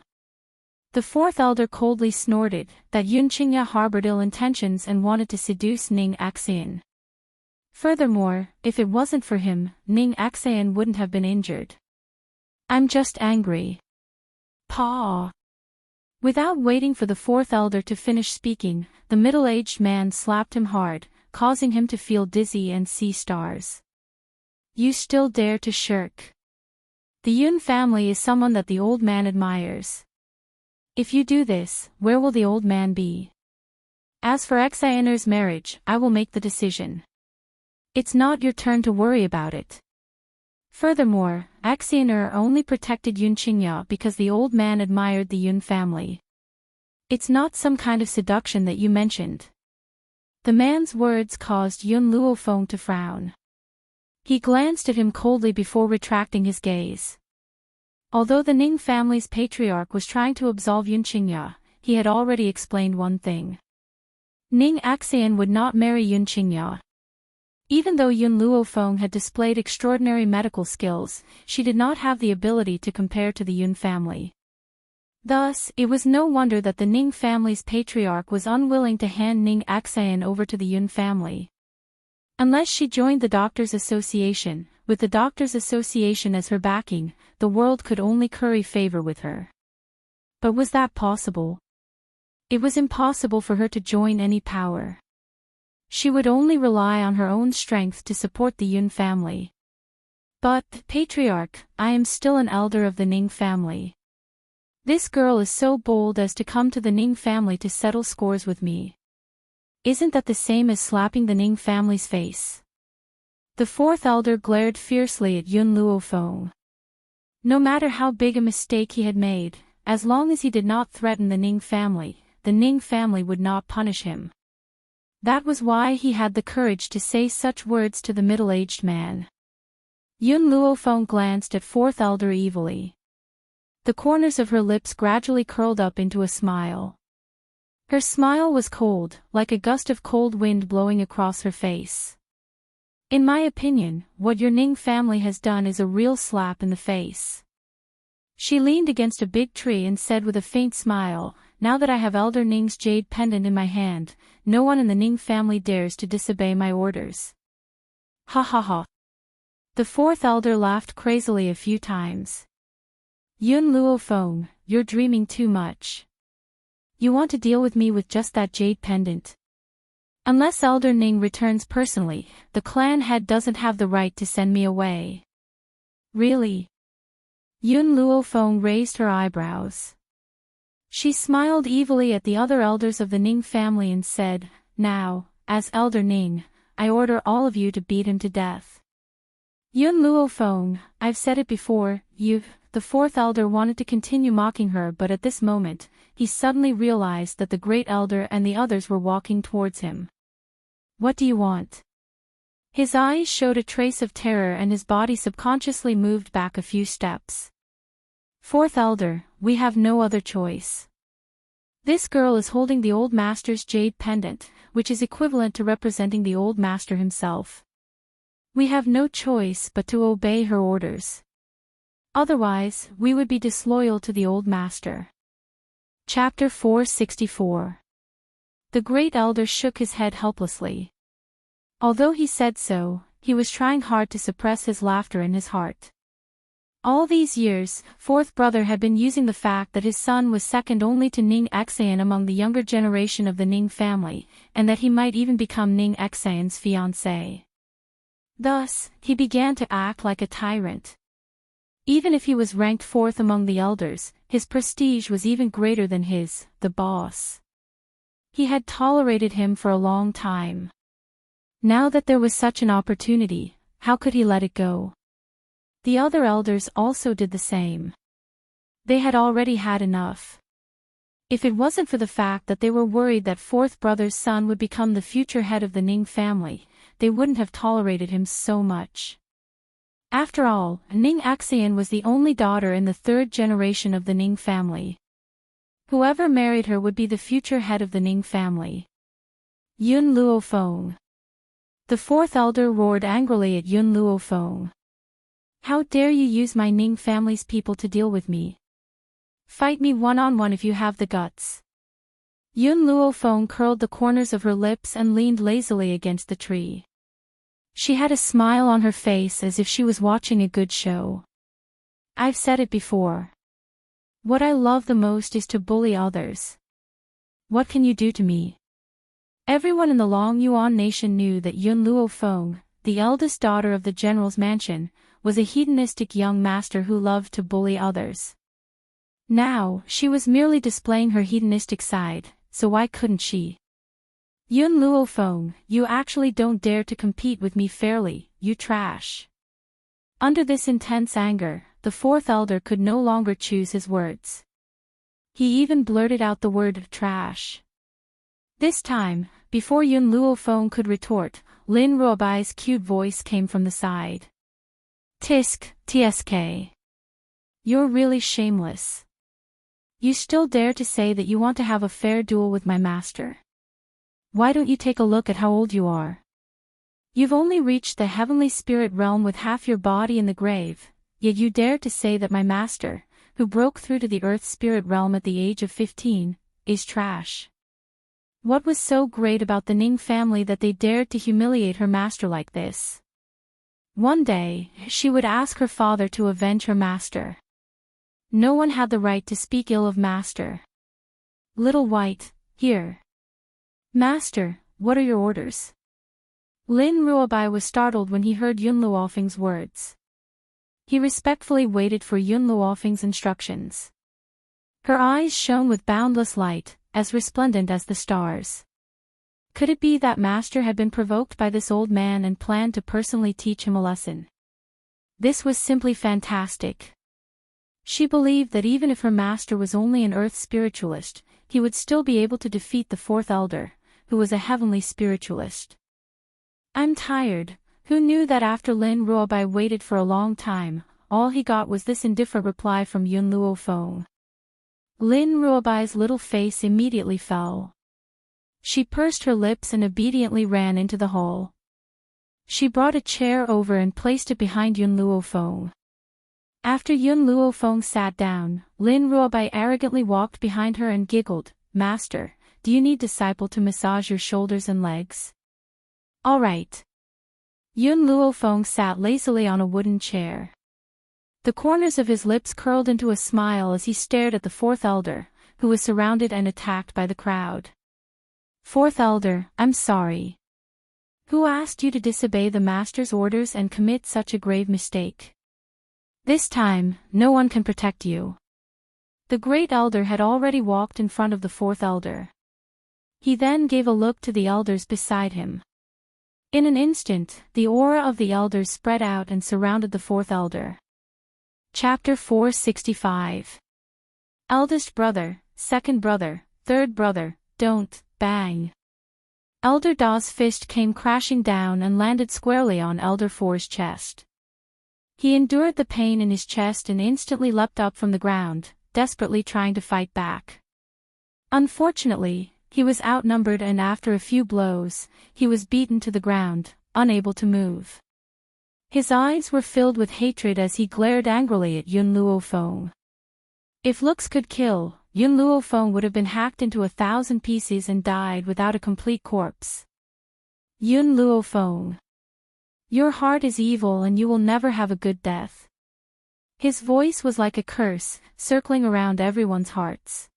The fourth elder coldly snorted that Yunqingya harbored ill intentions and wanted to seduce Ning Xan. Furthermore, if it wasn't for him, Ning Xan wouldn't have been injured. I'm just angry. Pa. Without waiting for the fourth elder to finish speaking, the middle-aged man slapped him hard, causing him to feel dizzy and see stars. You still dare to shirk. The Yun family is someone that the old man admires. If you do this, where will the old man be? As for Xaner's marriage, I will make the decision. It's not your turn to worry about it. Furthermore, Xian'er only protected Yun Qingya because the old man admired the Yun family. It's not some kind of seduction that you mentioned. The man's words caused Yun Luofeng to frown. He glanced at him coldly before retracting his gaze. Although the Ning family's patriarch was trying to absolve Yun Qingya, he had already explained one thing. Ning Xian would not marry Yun Qingya. Even though Yun Luofeng had displayed extraordinary medical skills, she did not have the ability to compare to the Yun family. Thus, it was no wonder that the Ning family's patriarch was unwilling to hand Ning Xian over to the Yun family. Unless she joined the Doctors' Association, with the Doctors' Association as her backing, the world could only curry favor with her. But was that possible? It was impossible for her to join any power. She would only rely on her own strength to support the Yun family. But, Patriarch, I am still an elder of the Ning family. This girl is so bold as to come to the Ning family to settle scores with me. Isn't that the same as slapping the Ning family's face? The fourth elder glared fiercely at Yun Luofeng. No matter how big a mistake he had made, as long as he did not threaten the Ning family would not punish him. That was why he had the courage to say such words to the middle-aged man. Yun Luofeng glanced at fourth elder evilly. The corners of her lips gradually curled up into a smile. Her smile was cold, like a gust of cold wind blowing across her face. In my opinion, what your Ning family has done is a real slap in the face. She leaned against a big tree and said with a faint smile, now that I have Elder Ning's jade pendant in my hand, no one in the Ning family dares to disobey my orders. Ha ha ha. The fourth elder laughed crazily a few times. Yun Luofeng, you're dreaming too much. You want to deal with me with just that jade pendant? Unless Elder Ning returns personally, the clan head doesn't have the right to send me away. Really? Yun Luofeng raised her eyebrows. She smiled evilly at the other elders of the Ning family and said, now, as Elder Ning, I order all of you to beat him to death. Yun Luofeng, I've said it before, the fourth elder wanted to continue mocking her, but at this moment, he suddenly realized that the great elder and the others were walking towards him. What do you want? His eyes showed a trace of terror and his body subconsciously moved back a few steps. Fourth elder, we have no other choice. This girl is holding the old master's jade pendant, which is equivalent to representing the old master himself. We have no choice but to obey her orders. Otherwise, we would be disloyal to the old master. Chapter 464. The great elder shook his head helplessly. Although he said so, he was trying hard to suppress his laughter in his heart. All these years, fourth brother had been using the fact that his son was second only to Ning Xian among the younger generation of the Ning family, and that he might even become Ning Xian's fiancé. Thus, he began to act like a tyrant. Even if he was ranked fourth among the elders, his prestige was even greater than the boss. He had tolerated him for a long time. Now that there was such an opportunity, how could he let it go? The other elders also did the same. They had already had enough. If it wasn't for the fact that they were worried that fourth brother's son would become the future head of the Ning family, they wouldn't have tolerated him so much. After all, Ning Xian was the only daughter in the third generation of the Ning family. Whoever married her would be the future head of the Ning family. Yun Luofeng. The fourth elder roared angrily at Yun Luofeng. How dare you use my Ning family's people to deal with me? Fight me one-on-one if you have the guts. Yun Luofeng curled the corners of her lips and leaned lazily against the tree. She had a smile on her face as if she was watching a good show. I've said it before. What I love the most is to bully others. What can you do to me? Everyone in the Long Yuan nation knew that Yun Luofeng, the eldest daughter of the general's mansion, was a hedonistic young master who loved to bully others. Now, she was merely displaying her hedonistic side, so why couldn't she? Yun Luofeng, you actually don't dare to compete with me fairly, you trash. Under this intense anger, the fourth elder could no longer choose his words. He even blurted out the word trash. This time, before Yun Luofeng could retort, Lin Ruobai's cute voice came from the side. Tisk, tsk. You're really shameless. You still dare to say that you want to have a fair duel with my master? Why don't you take a look at how old you are? You've only reached the heavenly spirit realm with half your body in the grave, yet you dare to say that my master, who broke through to the earth spirit realm at the age of 15, is trash. What was so great about the Ning family that they dared to humiliate her master like this? One day, she would ask her father to avenge her master. No one had the right to speak ill of master. Little White, here. Master, what are your orders? Lin Ruobai was startled when he heard Yun Luofeng's words. He respectfully waited for Yun Luofeng's instructions. Her eyes shone with boundless light, as resplendent as the stars. Could it be that master had been provoked by this old man and planned to personally teach him a lesson? This was simply fantastic. She believed that even if her master was only an earth spiritualist, he would still be able to defeat the fourth elder, who was a heavenly spiritualist. I'm tired. Who knew that after Lin Ruobai waited for a long time, all he got was this indifferent reply from Yun Luofeng. Lin Ruobai's little face immediately fell. She pursed her lips and obediently ran into the hall. She brought a chair over and placed it behind Yun Luofeng. After Yun Luofeng sat down, Lin Ruobai arrogantly walked behind her and giggled, Master, do you need disciple to massage your shoulders and legs? All right. Yun Luofeng sat lazily on a wooden chair. The corners of his lips curled into a smile as he stared at the fourth elder, who was surrounded and attacked by the crowd. Fourth elder, I'm sorry. Who asked you to disobey the master's orders and commit such a grave mistake? This time, no one can protect you. The great elder had already walked in front of the fourth elder. He then gave a look to the elders beside him. In an instant, the aura of the elders spread out and surrounded the fourth elder. Chapter 465. Eldest brother, second brother, third brother, don't, bang. Elder Da's fist came crashing down and landed squarely on Elder Four's chest. He endured the pain in his chest and instantly leapt up from the ground, desperately trying to fight back. Unfortunately, he was outnumbered and after a few blows, he was beaten to the ground, unable to move. His eyes were filled with hatred as he glared angrily at Yun Luofeng. If looks could kill, Yun Luofeng would have been hacked into 1,000 pieces and died without a complete corpse. Yun Luofeng. Your heart is evil and you will never have a good death. His voice was like a curse, circling around everyone's hearts.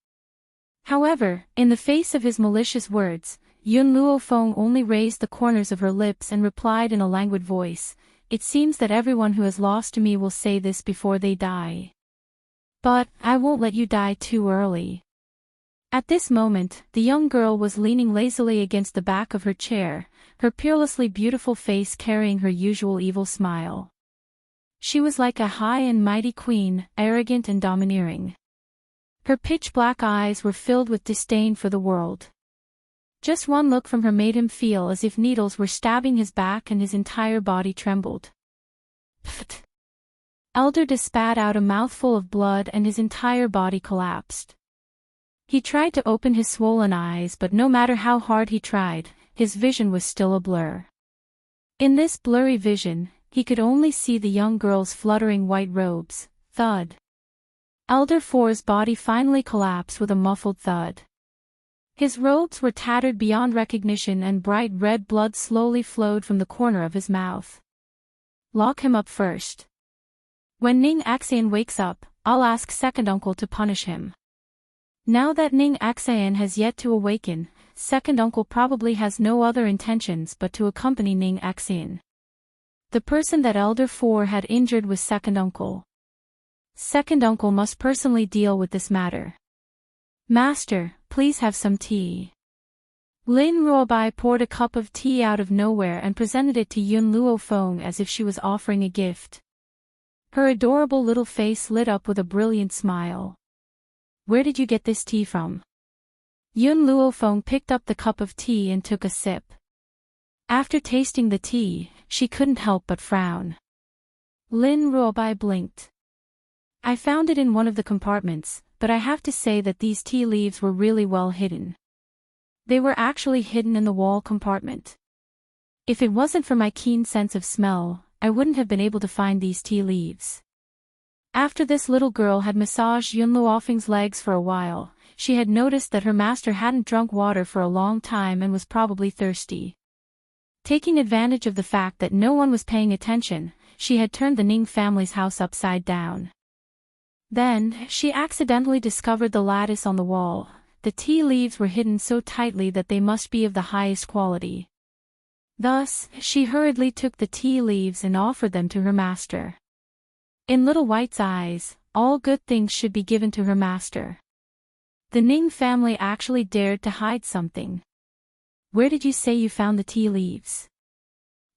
However, in the face of his malicious words, Yun Luofeng only raised the corners of her lips and replied in a languid voice, It seems that everyone who has lost to me will say this before they die. But, I won't let you die too early. At this moment, the young girl was leaning lazily against the back of her chair, her peerlessly beautiful face carrying her usual evil smile. She was like a high and mighty queen, arrogant and domineering. Her pitch-black eyes were filled with disdain for the world. Just one look from her made him feel as if needles were stabbing his back and his entire body trembled. Pfft! Elder Da spat out a mouthful of blood and his entire body collapsed. He tried to open his swollen eyes but no matter how hard he tried, his vision was still a blur. In this blurry vision, he could only see the young girl's fluttering white robes. Thud. Elder Four's body finally collapsed with a muffled thud. His robes were tattered beyond recognition and bright red blood slowly flowed from the corner of his mouth. Lock him up first. When Ning Axian wakes up, I'll ask second uncle to punish him. Now that Ning Axian has yet to awaken, second uncle probably has no other intentions but to accompany Ning Axian. The person that Elder Four had injured was second uncle. Second uncle must personally deal with this matter. Master, please have some tea. Lin Ruobai poured a cup of tea out of nowhere and presented it to Yun Luofeng as if she was offering a gift. Her adorable little face lit up with a brilliant smile. "Where did you get this tea from?" Yun Luofeng picked up the cup of tea and took a sip. After tasting the tea, she couldn't help but frown. Lin Ruobai blinked. "I found it in one of the compartments, but I have to say that these tea leaves were really well hidden. They were actually hidden in the wall compartment. If it wasn't for my keen sense of smell, I wouldn't have been able to find these tea leaves." After this little girl had massaged Yun Luofeng's legs for a while, she had noticed that her master hadn't drunk water for a long time and was probably thirsty. Taking advantage of the fact that no one was paying attention, she had turned the Ning family's house upside down. Then, she accidentally discovered the lattice on the wall. The tea leaves were hidden so tightly that they must be of the highest quality. Thus, she hurriedly took the tea leaves and offered them to her master. In Little White's eyes, all good things should be given to her master. The Ning family actually dared to hide something. "Where did you say you found the tea leaves?"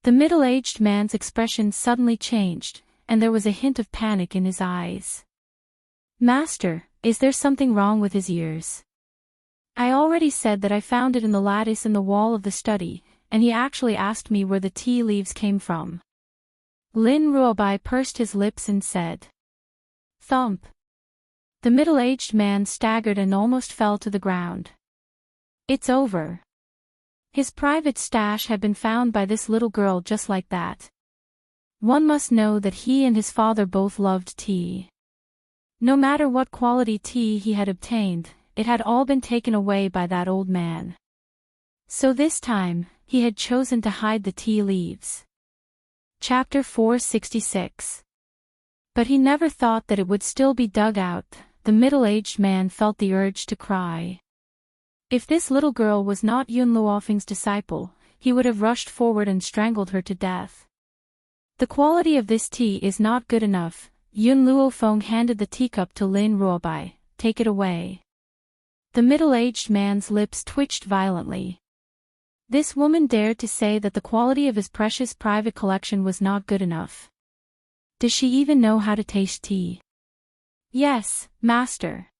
The middle-aged man's expression suddenly changed, and there was a hint of panic in his eyes. "Master, is there something wrong with his ears?" "I already said that I found it in the lattice in the wall of the study, and he actually asked me where the tea leaves came from." Lin Ruobai pursed his lips and said. Thump. The middle-aged man staggered and almost fell to the ground. "It's over." His private stash had been found by this little girl just like that. One must know that he and his father both loved tea. No matter what quality tea he had obtained, it had all been taken away by that old man. So this time, he had chosen to hide the tea leaves. Chapter 466. But he never thought that it would still be dug out. The middle-aged man felt the urge to cry. If this little girl was not Yun Luofeng's disciple, he would have rushed forward and strangled her to death. "The quality of this tea is not good enough." Yun Luofeng handed the teacup to Lin Ruobai. "Take it away." The middle-aged man's lips twitched violently. This woman dared to say that the quality of his precious private collection was not good enough. Does she even know how to taste tea? "Yes, master."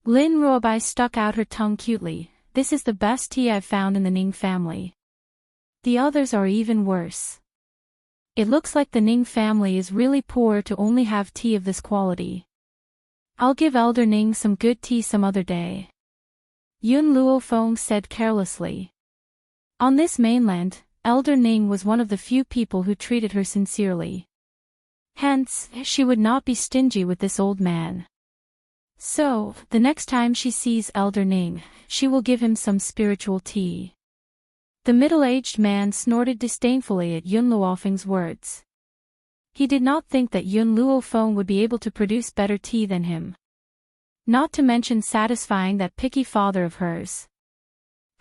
Lin Ruobai stuck out her tongue cutely. "This is the best tea I've found in the Ning family. The others are even worse. It looks like the Ning family is really poor to only have tea of this quality. I'll give Elder Ning some good tea some other day." Yun Luofeng said carelessly. On this mainland, Elder Ning was one of the few people who treated her sincerely. Hence, she would not be stingy with this old man. So, the next time she sees Elder Ning, she will give him some spiritual tea. The middle-aged man snorted disdainfully at Yun Luofeng's words. He did not think that Yun Luofeng would be able to produce better tea than him. Not to mention satisfying that picky father of hers.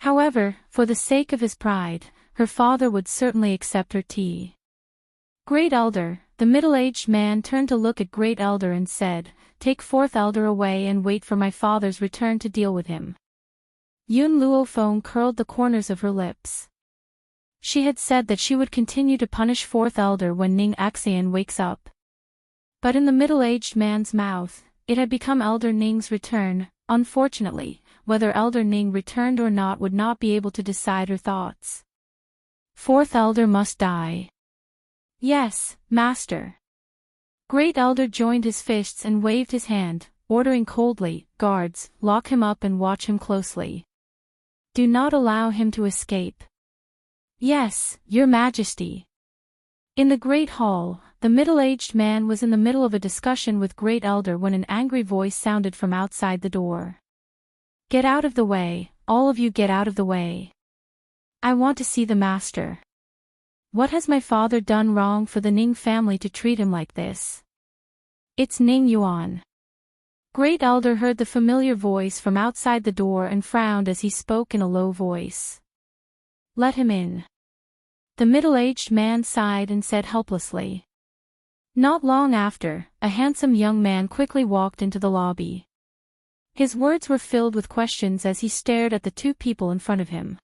However, for the sake of his pride, her father would certainly accept her tea. "Great Elder," the middle-aged man turned to look at Great Elder and said, "Take Fourth Elder away and wait for my father's return to deal with him." Yun Luofeng curled the corners of her lips. She had said that she would continue to punish Fourth Elder when Ning Xian wakes up. But in the middle-aged man's mouth, it had become Elder Ning's return. Unfortunately, whether Elder Ning returned or not would not be able to decide her thoughts. "Fourth Elder must die." "Yes, master." Great Elder joined his fists and waved his hand, ordering coldly, "Guards, lock him up and watch him closely. Do not allow him to escape." "Yes, your majesty." In the great hall, the middle-aged man was in the middle of a discussion with Great Elder when an angry voice sounded from outside the door. "Get out of the way, all of you, get out of the way. I want to see the master. What has my father done wrong for the Ning family to treat him like this?" "It's Ning Yuan." Great Elder heard the familiar voice from outside the door and frowned as he spoke in a low voice. "Let him in." The middle-aged man sighed and said helplessly. Not long after, a handsome young man quickly walked into the lobby. His words were filled with questions as he stared at the two people in front of him.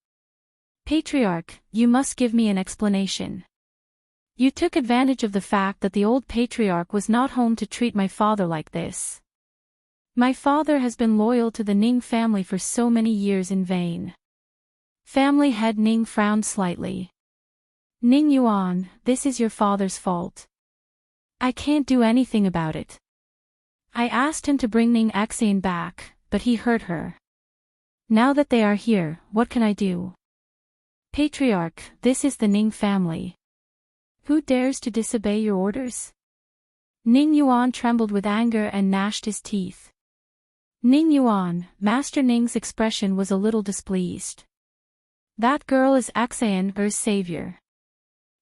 "Patriarch, you must give me an explanation." You took advantage of the fact that the old patriarch was not home to treat my father like this. My father has been loyal to the Ning family for so many years in vain. Family head Ning frowned slightly. Ning Yuan, this is your father's fault. I can't do anything about it. I asked him to bring Ning Xian back, but he hurt her. Now that they are here, what can I do? Patriarch, this is the Ning family. Who dares to disobey your orders? Ning Yuan trembled with anger and gnashed his teeth. Ning Yuan, Master Ning's expression was a little displeased. That girl is Xian's savior.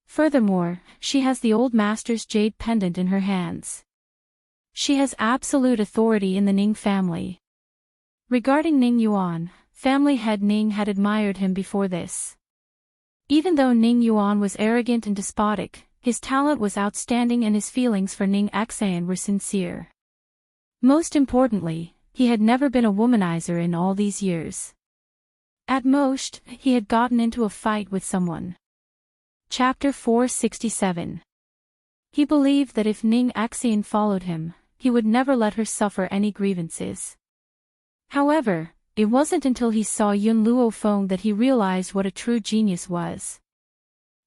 Furthermore, she has the old master's jade pendant in her hands. She has absolute authority in the Ning family. Regarding Ning Yuan, family head Ning had admired him before this. Even though Ning Yuan was arrogant and despotic, his talent was outstanding and his feelings for Ning Xian were sincere. Most importantly, he had never been a womanizer in all these years. At most, he had gotten into a fight with someone. Chapter 467. He believed that if Ning Xian followed him, he would never let her suffer any grievances. However, it wasn't until he saw Yun Luofeng that he realized what a true genius was.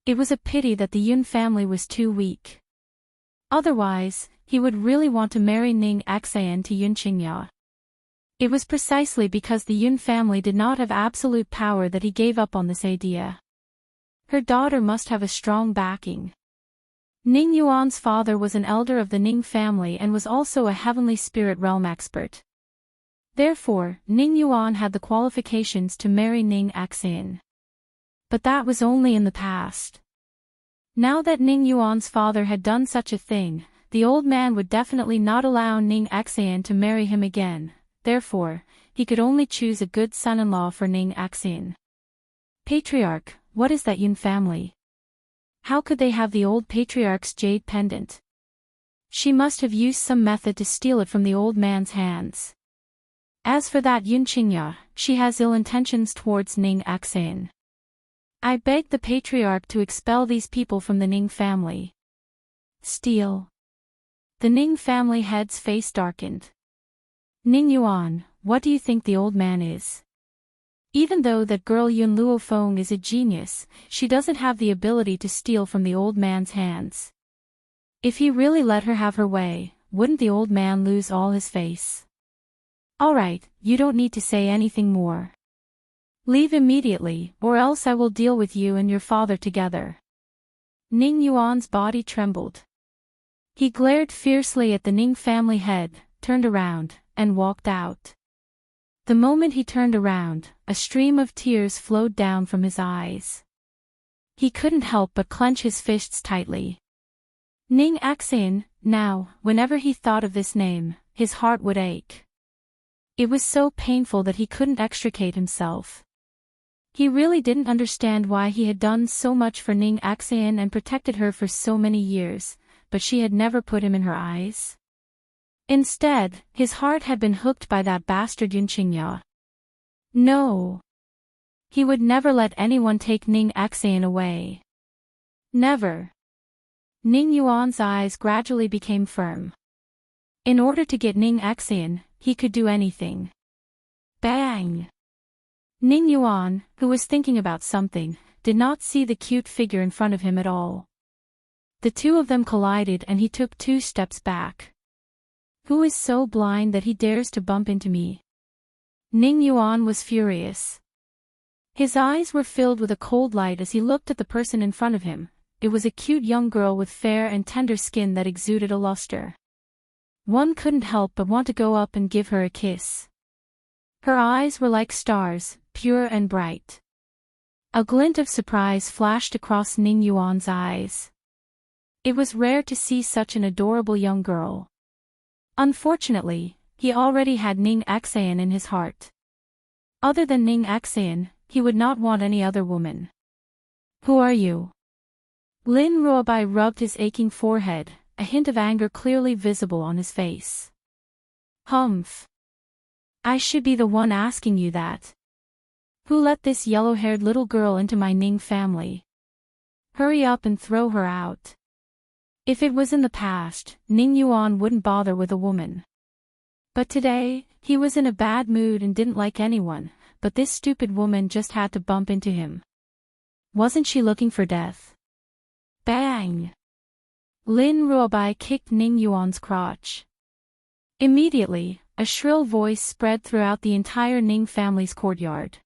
It was a pity that the Yun family was too weak. Otherwise, he would really want to marry Ning Xian to Yun Qingya. It was precisely because the Yun family did not have absolute power that he gave up on this idea. Her daughter must have a strong backing. Ning Yuan's father was an elder of the Ning family and was also a heavenly spirit realm expert. Therefore, Ning Yuan had the qualifications to marry Ning Xian. But that was only in the past. Now that Ning Yuan's father had done such a thing, the old man would definitely not allow Ning Xian to marry him again, therefore, he could only choose a good son-in-law for Ning Xian. Patriarch, what is that Yun family? How could they have the old patriarch's jade pendant? She must have used some method to steal it from the old man's hands. As for that Yun Qingya, she has ill intentions towards Ning Xian. I beg the patriarch to expel these people from the Ning family. Steal. The Ning family head's face darkened. Ning Yuan, what do you think the old man is? Even though that girl Yun Luofeng is a genius, she doesn't have the ability to steal from the old man's hands. If he really let her have her way, wouldn't the old man lose all his face? Alright, you don't need to say anything more. Leave immediately, or else I will deal with you and your father together. Ning Yuan's body trembled. He glared fiercely at the Ning family head, turned around, and walked out. The moment he turned around, a stream of tears flowed down from his eyes. He couldn't help but clench his fists tightly. Ning Xian, now, whenever he thought of this name, his heart would ache. It was so painful that he couldn't extricate himself. He really didn't understand why he had done so much for Ning Xian and protected her for so many years, but she had never put him in her eyes. Instead, his heart had been hooked by that bastard Yun Qingya. No. He would never let anyone take Ning Xian away. Never. Ning Yuan's eyes gradually became firm. In order to get Ning Xian, he could do anything. Bang! Ning Yuan, who was thinking about something, did not see the cute figure in front of him at all. The two of them collided and he took 2 steps back. Who is so blind that he dares to bump into me? Ning Yuan was furious. His eyes were filled with a cold light as he looked at the person in front of him. It was a cute young girl with fair and tender skin that exuded a luster. One couldn't help but want to go up and give her a kiss. Her eyes were like stars, pure and bright. A glint of surprise flashed across Ning Yuan's eyes. It was rare to see such an adorable young girl. Unfortunately, he already had Ning Xian in his heart. Other than Ning Xian, he would not want any other woman. Who are you? Lin Ruobai rubbed his aching forehead, a hint of anger clearly visible on his face. Humph. I should be the one asking you that. Who let this yellow-haired little girl into my Ning family? Hurry up and throw her out. If it was in the past, Ning Yuan wouldn't bother with a woman. But today, he was in a bad mood and didn't like anyone, but this stupid woman just had to bump into him. Wasn't she looking for death? Bang! Lin Ruobai kicked Ning Yuan's crotch. Immediately, a shrill voice spread throughout the entire Ning family's courtyard.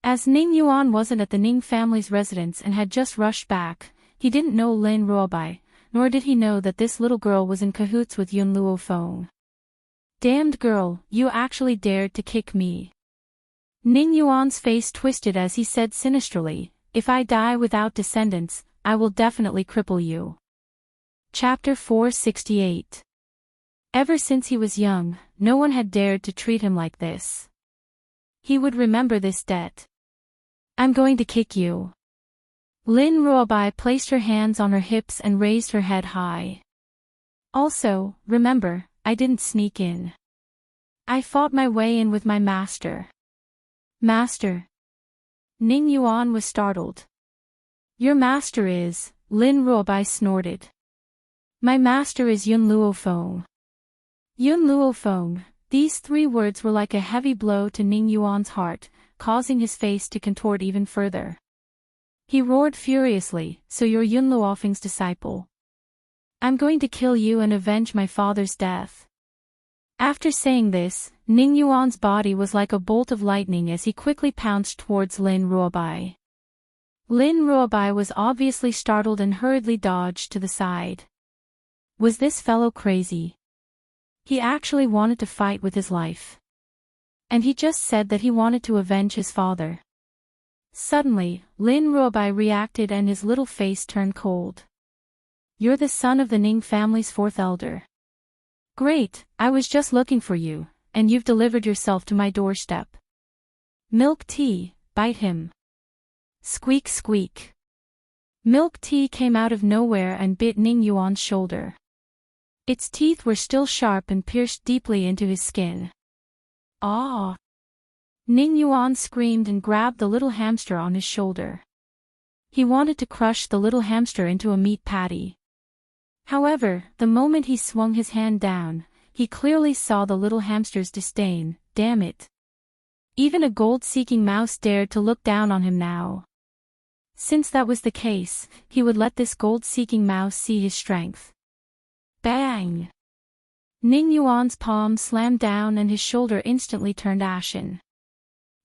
As Ning Yuan wasn't at the Ning family's residence and had just rushed back, he didn't know Lin Ruobai, nor did he know that this little girl was in cahoots with Yun Luofeng. Damned girl, you actually dared to kick me. Ning Yuan's face twisted as he said sinisterly, if I die without descendants, I will definitely cripple you. Chapter 468. Ever since he was young, no one had dared to treat him like this. He would remember this debt. I'm going to kick you. Lin Ruobai placed her hands on her hips and raised her head high. Also, remember, I didn't sneak in. I fought my way in with my master. Master? Ning Yuan was startled. Your master is, Lin Ruobai snorted. My master is Yun Luofeng. Yun Luofeng, these three words were like a heavy blow to Ning Yuan's heart, causing his face to contort even further. He roared furiously, so you're Yun Luofeng's disciple. I'm going to kill you and avenge my father's death. After saying this, Ning Yuan's body was like a bolt of lightning as he quickly pounced towards Lin Ruobai. Lin Ruobai was obviously startled and hurriedly dodged to the side. Was this fellow crazy? He actually wanted to fight with his life. And he just said that he wanted to avenge his father. Suddenly, Lin Ruobai reacted and his little face turned cold. You're the son of the Ning family's fourth elder. Great, I was just looking for you, and you've delivered yourself to my doorstep. Milk tea, bite him. Squeak squeak. Milk tea came out of nowhere and bit Ning Yuan's shoulder. Its teeth were still sharp and pierced deeply into his skin. Ah! Ning Yuan screamed and grabbed the little hamster on his shoulder. He wanted to crush the little hamster into a meat patty. However, the moment he swung his hand down, he clearly saw the little hamster's disdain. Damn it! Even a gold-seeking mouse dared to look down on him now. Since that was the case, he would let this gold-seeking mouse see his strength. Bang! Ning Yuan's palm slammed down and his shoulder instantly turned ashen.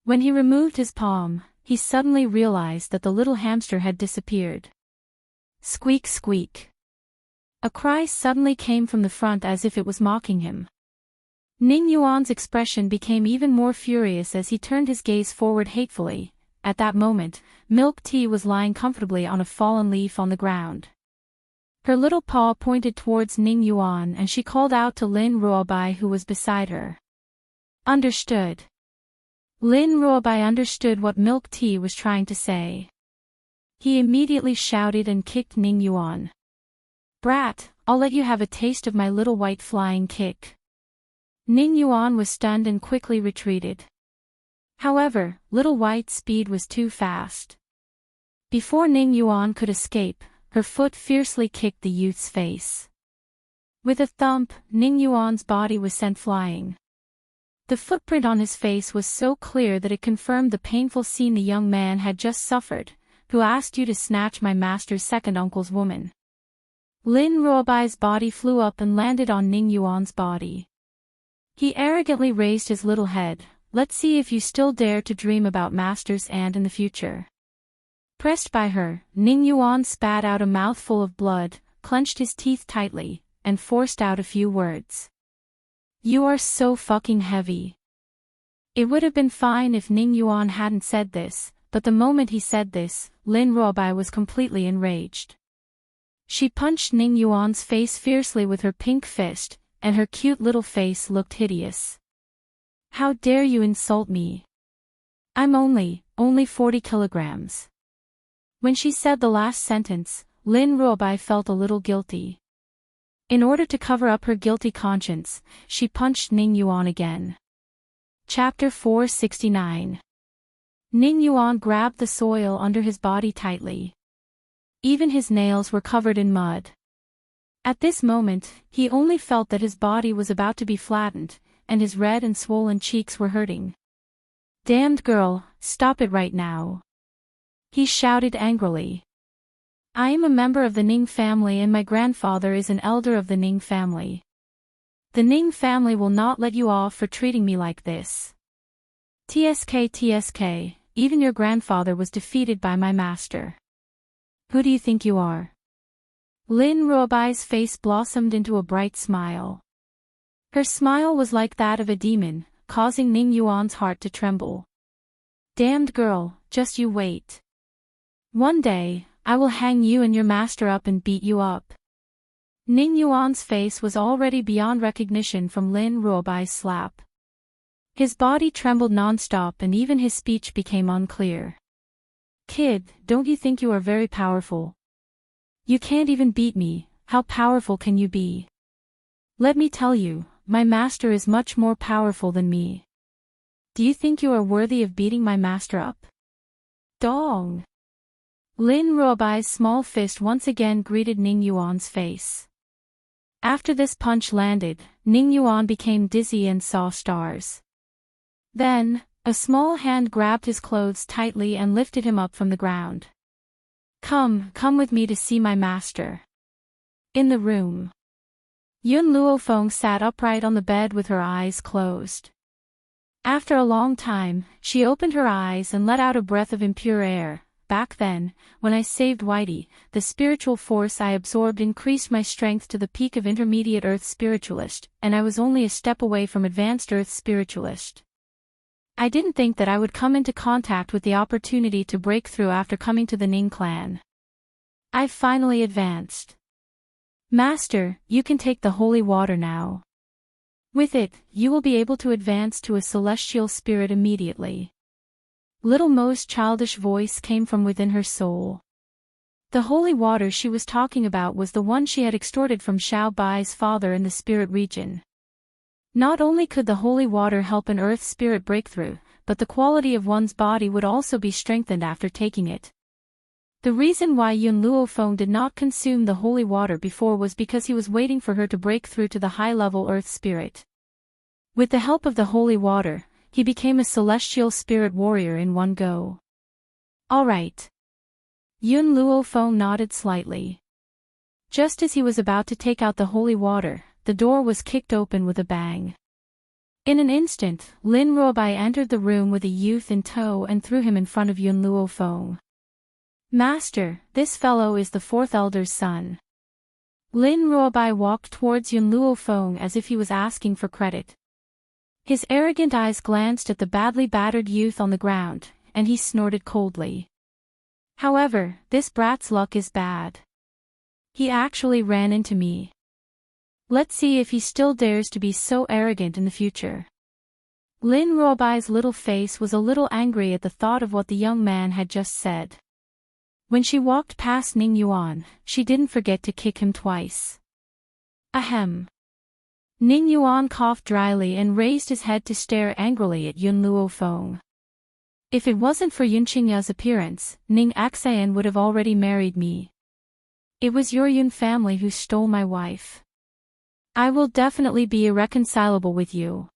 When he removed his palm, he suddenly realized that the little hamster had disappeared. Squeak squeak. A cry suddenly came from the front as if it was mocking him. Ning Yuan's expression became even more furious as he turned his gaze forward hatefully. At that moment, Milk Tea was lying comfortably on a fallen leaf on the ground. Her little paw pointed towards Ning Yuan and she called out to Lin Ruobai who was beside her. Understood. Lin Ruobai understood what Milk Tea was trying to say. He immediately shouted and kicked Ning Yuan. Brat, I'll let you have a taste of my little white flying kick. Ning Yuan was stunned and quickly retreated. However, Little White's speed was too fast. Before Ning Yuan could escape, her foot fiercely kicked the youth's face. With a thump, Ning Yuan's body was sent flying. The footprint on his face was so clear that it confirmed the painful scene the young man had just suffered. Who asked you to snatch my master's second uncle's woman? Lin Ruobai's body flew up and landed on Ning Yuan's body. He arrogantly raised his little head. Let's see if you still dare to dream about master's aunt in the future. Pressed by her, Ning Yuan spat out a mouthful of blood, clenched his teeth tightly, and forced out a few words. You are so fucking heavy. It would have been fine if Ning Yuan hadn't said this, but the moment he said this, Lin Ruobai was completely enraged. She punched Ning Yuan's face fiercely with her pink fist, and her cute little face looked hideous. How dare you insult me? I'm only 40 kilograms. When she said the last sentence, Lin Ruobai felt a little guilty. In order to cover up her guilty conscience, she punched Ning Yuan again. Chapter 469. Ning Yuan grabbed the soil under his body tightly. Even his nails were covered in mud. At this moment, he only felt that his body was about to be flattened, and his red and swollen cheeks were hurting. "Damned girl, stop it right now!" he shouted angrily. "I am a member of the Ning family and my grandfather is an elder of the Ning family. The Ning family will not let you off for treating me like this. TSK, even your grandfather was defeated by my master. Who do you think you are?" Lin Ruobai's face blossomed into a bright smile. Her smile was like that of a demon, causing Ning Yuan's heart to tremble. "Damned girl, just you wait. One day, I will hang you and your master up and beat you up." Ning Yuan's face was already beyond recognition from Lin Ruobai's slap. His body trembled non-stop and even his speech became unclear. "Kid, don't you think you are very powerful? You can't even beat me, how powerful can you be? Let me tell you, my master is much more powerful than me. Do you think you are worthy of beating my master up?" Dong! Lin Ruobai's small fist once again greeted Ning Yuan's face. After this punch landed, Ning Yuan became dizzy and saw stars. Then, a small hand grabbed his clothes tightly and lifted him up from the ground. Come with me to see my master." In the room, Yun Luofeng sat upright on the bed with her eyes closed. After a long time, she opened her eyes and let out a breath of impure air. "Back then, when I saved Whitey, the spiritual force I absorbed increased my strength to the peak of intermediate Earth Spiritualist, and I was only a step away from advanced Earth Spiritualist. I didn't think that I would come into contact with the opportunity to break through after coming to the Ning clan. I've finally advanced. Master, you can take the holy water now. With it, you will be able to advance to a celestial spirit immediately." Little Mo's childish voice came from within her soul. The holy water she was talking about was the one she had extorted from Xiao Bai's father in the spirit region. Not only could the holy water help an earth spirit breakthrough, but the quality of one's body would also be strengthened after taking it. The reason why Yun Luofeng did not consume the holy water before was because he was waiting for her to break through to the high-level earth spirit. With the help of the holy water, he became a celestial spirit warrior in one go. "All right." Yun Luofeng nodded slightly. Just as he was about to take out the holy water, the door was kicked open with a bang. In an instant, Lin Ruobai entered the room with a youth in tow and threw him in front of Yun Luofeng. "Master, this fellow is the fourth elder's son." Lin Ruobai walked towards Yun Luofeng as if he was asking for credit. His arrogant eyes glanced at the badly battered youth on the ground, and he snorted coldly. "However, this brat's luck is bad. He actually ran into me. Let's see if he still dares to be so arrogant in the future." Lin Ruobai's little face was a little angry at the thought of what the young man had just said. When she walked past Ning Yuan, she didn't forget to kick him twice. Ahem. Ning Yuan coughed dryly and raised his head to stare angrily at Yun Luofeng. If it wasn't for Yun Qingya's appearance, Ning Axayan would have already married me. It was your Yun family who stole my wife. I will definitely be irreconcilable with you.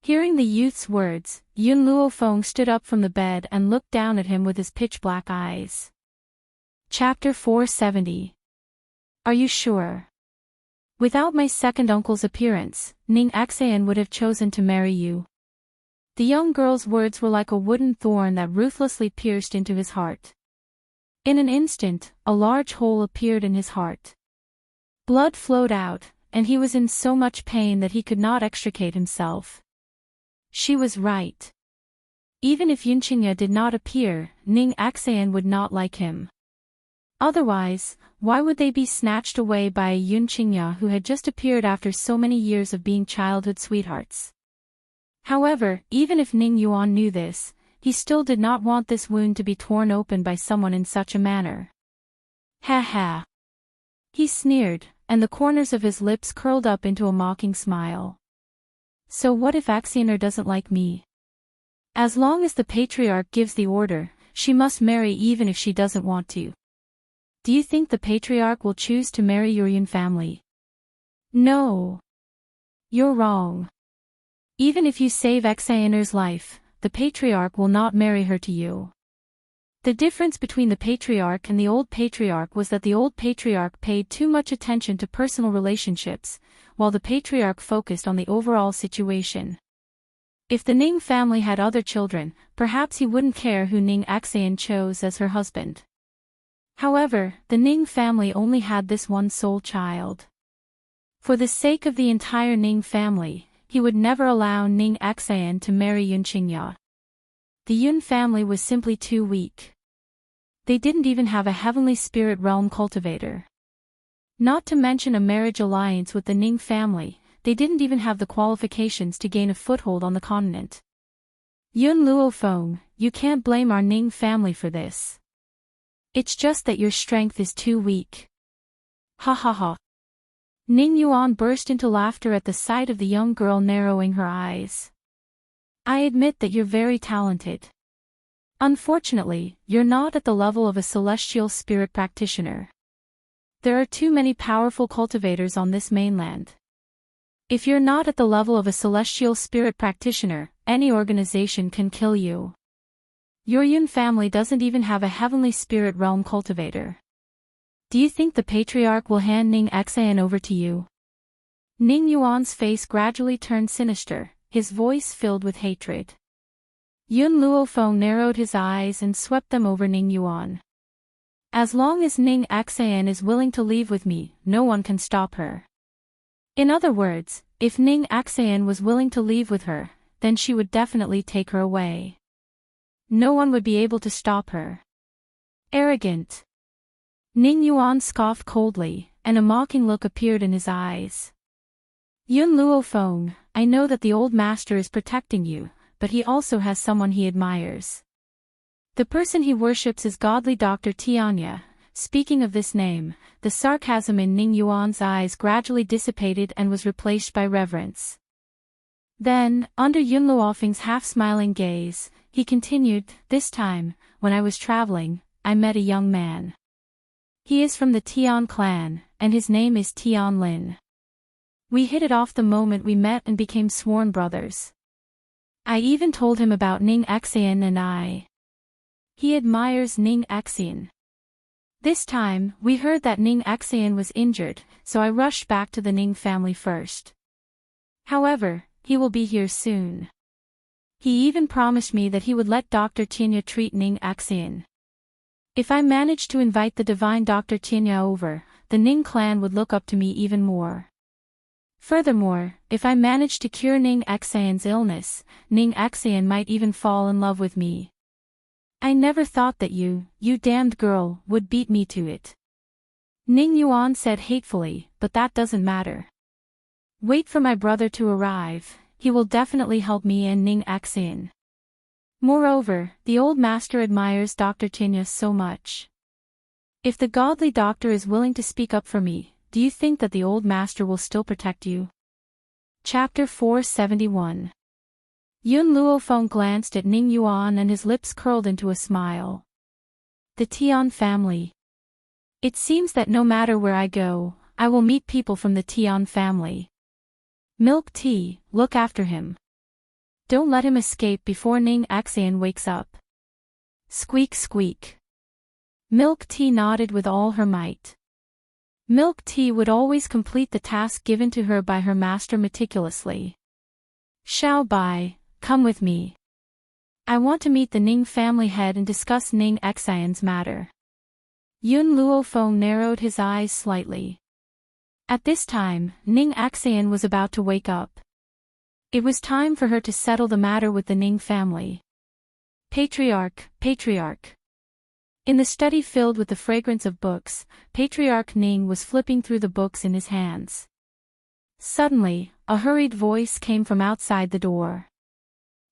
Hearing the youth's words, Yun Luofeng stood up from the bed and looked down at him with his pitch-black eyes. Chapter 470. Are you sure? Without my second uncle's appearance, Ning Axayan would have chosen to marry you. The young girl's words were like a wooden thorn that ruthlessly pierced into his heart. In an instant, a large hole appeared in his heart. Blood flowed out, and he was in so much pain that he could not extricate himself. She was right. Even if Yun Qingya did not appear, Ning Axayan would not like him. Otherwise, why would they be snatched away by a Yun Qingya who had just appeared after so many years of being childhood sweethearts? However, even if Ning Yuan knew this, he still did not want this wound to be torn open by someone in such a manner. Ha ha. He sneered, and the corners of his lips curled up into a mocking smile. So what if Axayaner doesn't like me? As long as the patriarch gives the order, she must marry even if she doesn't want to. do you think the patriarch will choose to marry your Yun family? No. You're wrong. Even if you save Xaner's life, the patriarch will not marry her to you. The difference between the patriarch and the old patriarch was that the old patriarch paid too much attention to personal relationships, while the patriarch focused on the overall situation. If the Ning family had other children, perhaps he wouldn't care who Ning Xan chose as her husband. However, the Ning family only had this one sole child. For the sake of the entire Ning family, he would never allow Ning Xan to marry Yun Qingya. The Yun family was simply too weak. They didn't even have a heavenly spirit realm cultivator. Not to mention a marriage alliance with the Ning family, they didn't even have the qualifications to gain a foothold on the continent. Yun Luofeng, you can't blame our Ning family for this. It's just that your strength is too weak. Ha ha ha. Ning Yuan burst into laughter at the sight of the young girl narrowing her eyes. I admit that you're very talented. Unfortunately, you're not at the level of a celestial spirit practitioner. There are too many powerful cultivators on this mainland. If you're not at the level of a celestial spirit practitioner, any organization can kill you. Your Yun family doesn't even have a heavenly spirit realm cultivator. Do you think the patriarch will hand Ning Xan over to you? Ning Yuan's face gradually turned sinister, his voice filled with hatred. Yun Luofeng narrowed his eyes and swept them over Ning Yuan. As long as Ning Xan is willing to leave with me, no one can stop her. In other words, if Ning Xan was willing to leave with her, then she would definitely take her away. No one would be able to stop her. Arrogant. Ning Yuan scoffed coldly, and a mocking look appeared in his eyes. Yun Luofeng, I know that the old master is protecting you, but he also has someone he admires. The person he worships is godly Dr. Tianya. Speaking of this name, the sarcasm in Ning Yuan's eyes gradually dissipated and was replaced by reverence. Then, under Yun Luofeng's half-smiling gaze, he continued, this time, when I was traveling, I met a young man. He is from the Tian clan, and his name is Tian Lin. We hit it off the moment we met and became sworn brothers. I even told him about Ning Xan and I. He admires Ning Xan. This time, we heard that Ning Xan was injured, so I rushed back to the Ning family first. However, he will be here soon. He even promised me that he would let Dr. Tianya treat Ning Xan. If I managed to invite the divine Dr. Tianya over, the Ning clan would look up to me even more. Furthermore, if I managed to cure Ning Xan's illness, Ning Xan might even fall in love with me. I never thought that you damned girl, would beat me to it. Ning Yuan said hatefully, but that doesn't matter. Wait for my brother to arrive, he will definitely help me and Ning Xan. Moreover, the old master admires Dr. Tianya so much. If the godly doctor is willing to speak up for me, do you think that the old master will still protect you? Chapter 471. Yun Luofeng glanced at Ning Yuan and his lips curled into a smile. The Tian family. It seems that no matter where I go, I will meet people from the Tian family. Milk Tea, look after him. Don't let him escape before Ning Xan wakes up. Squeak squeak. Milk Tea nodded with all her might. Milk Tea would always complete the task given to her by her master meticulously. Xiao Bai, come with me. I want to meet the Ning family head and discuss Ning Xan's matter. Yun Luofeng narrowed his eyes slightly. At this time, Ning Xan was about to wake up. It was time for her to settle the matter with the Ning family. Patriarch, Patriarch. In the study filled with the fragrance of books, Patriarch Ning was flipping through the books in his hands. Suddenly, a hurried voice came from outside the door.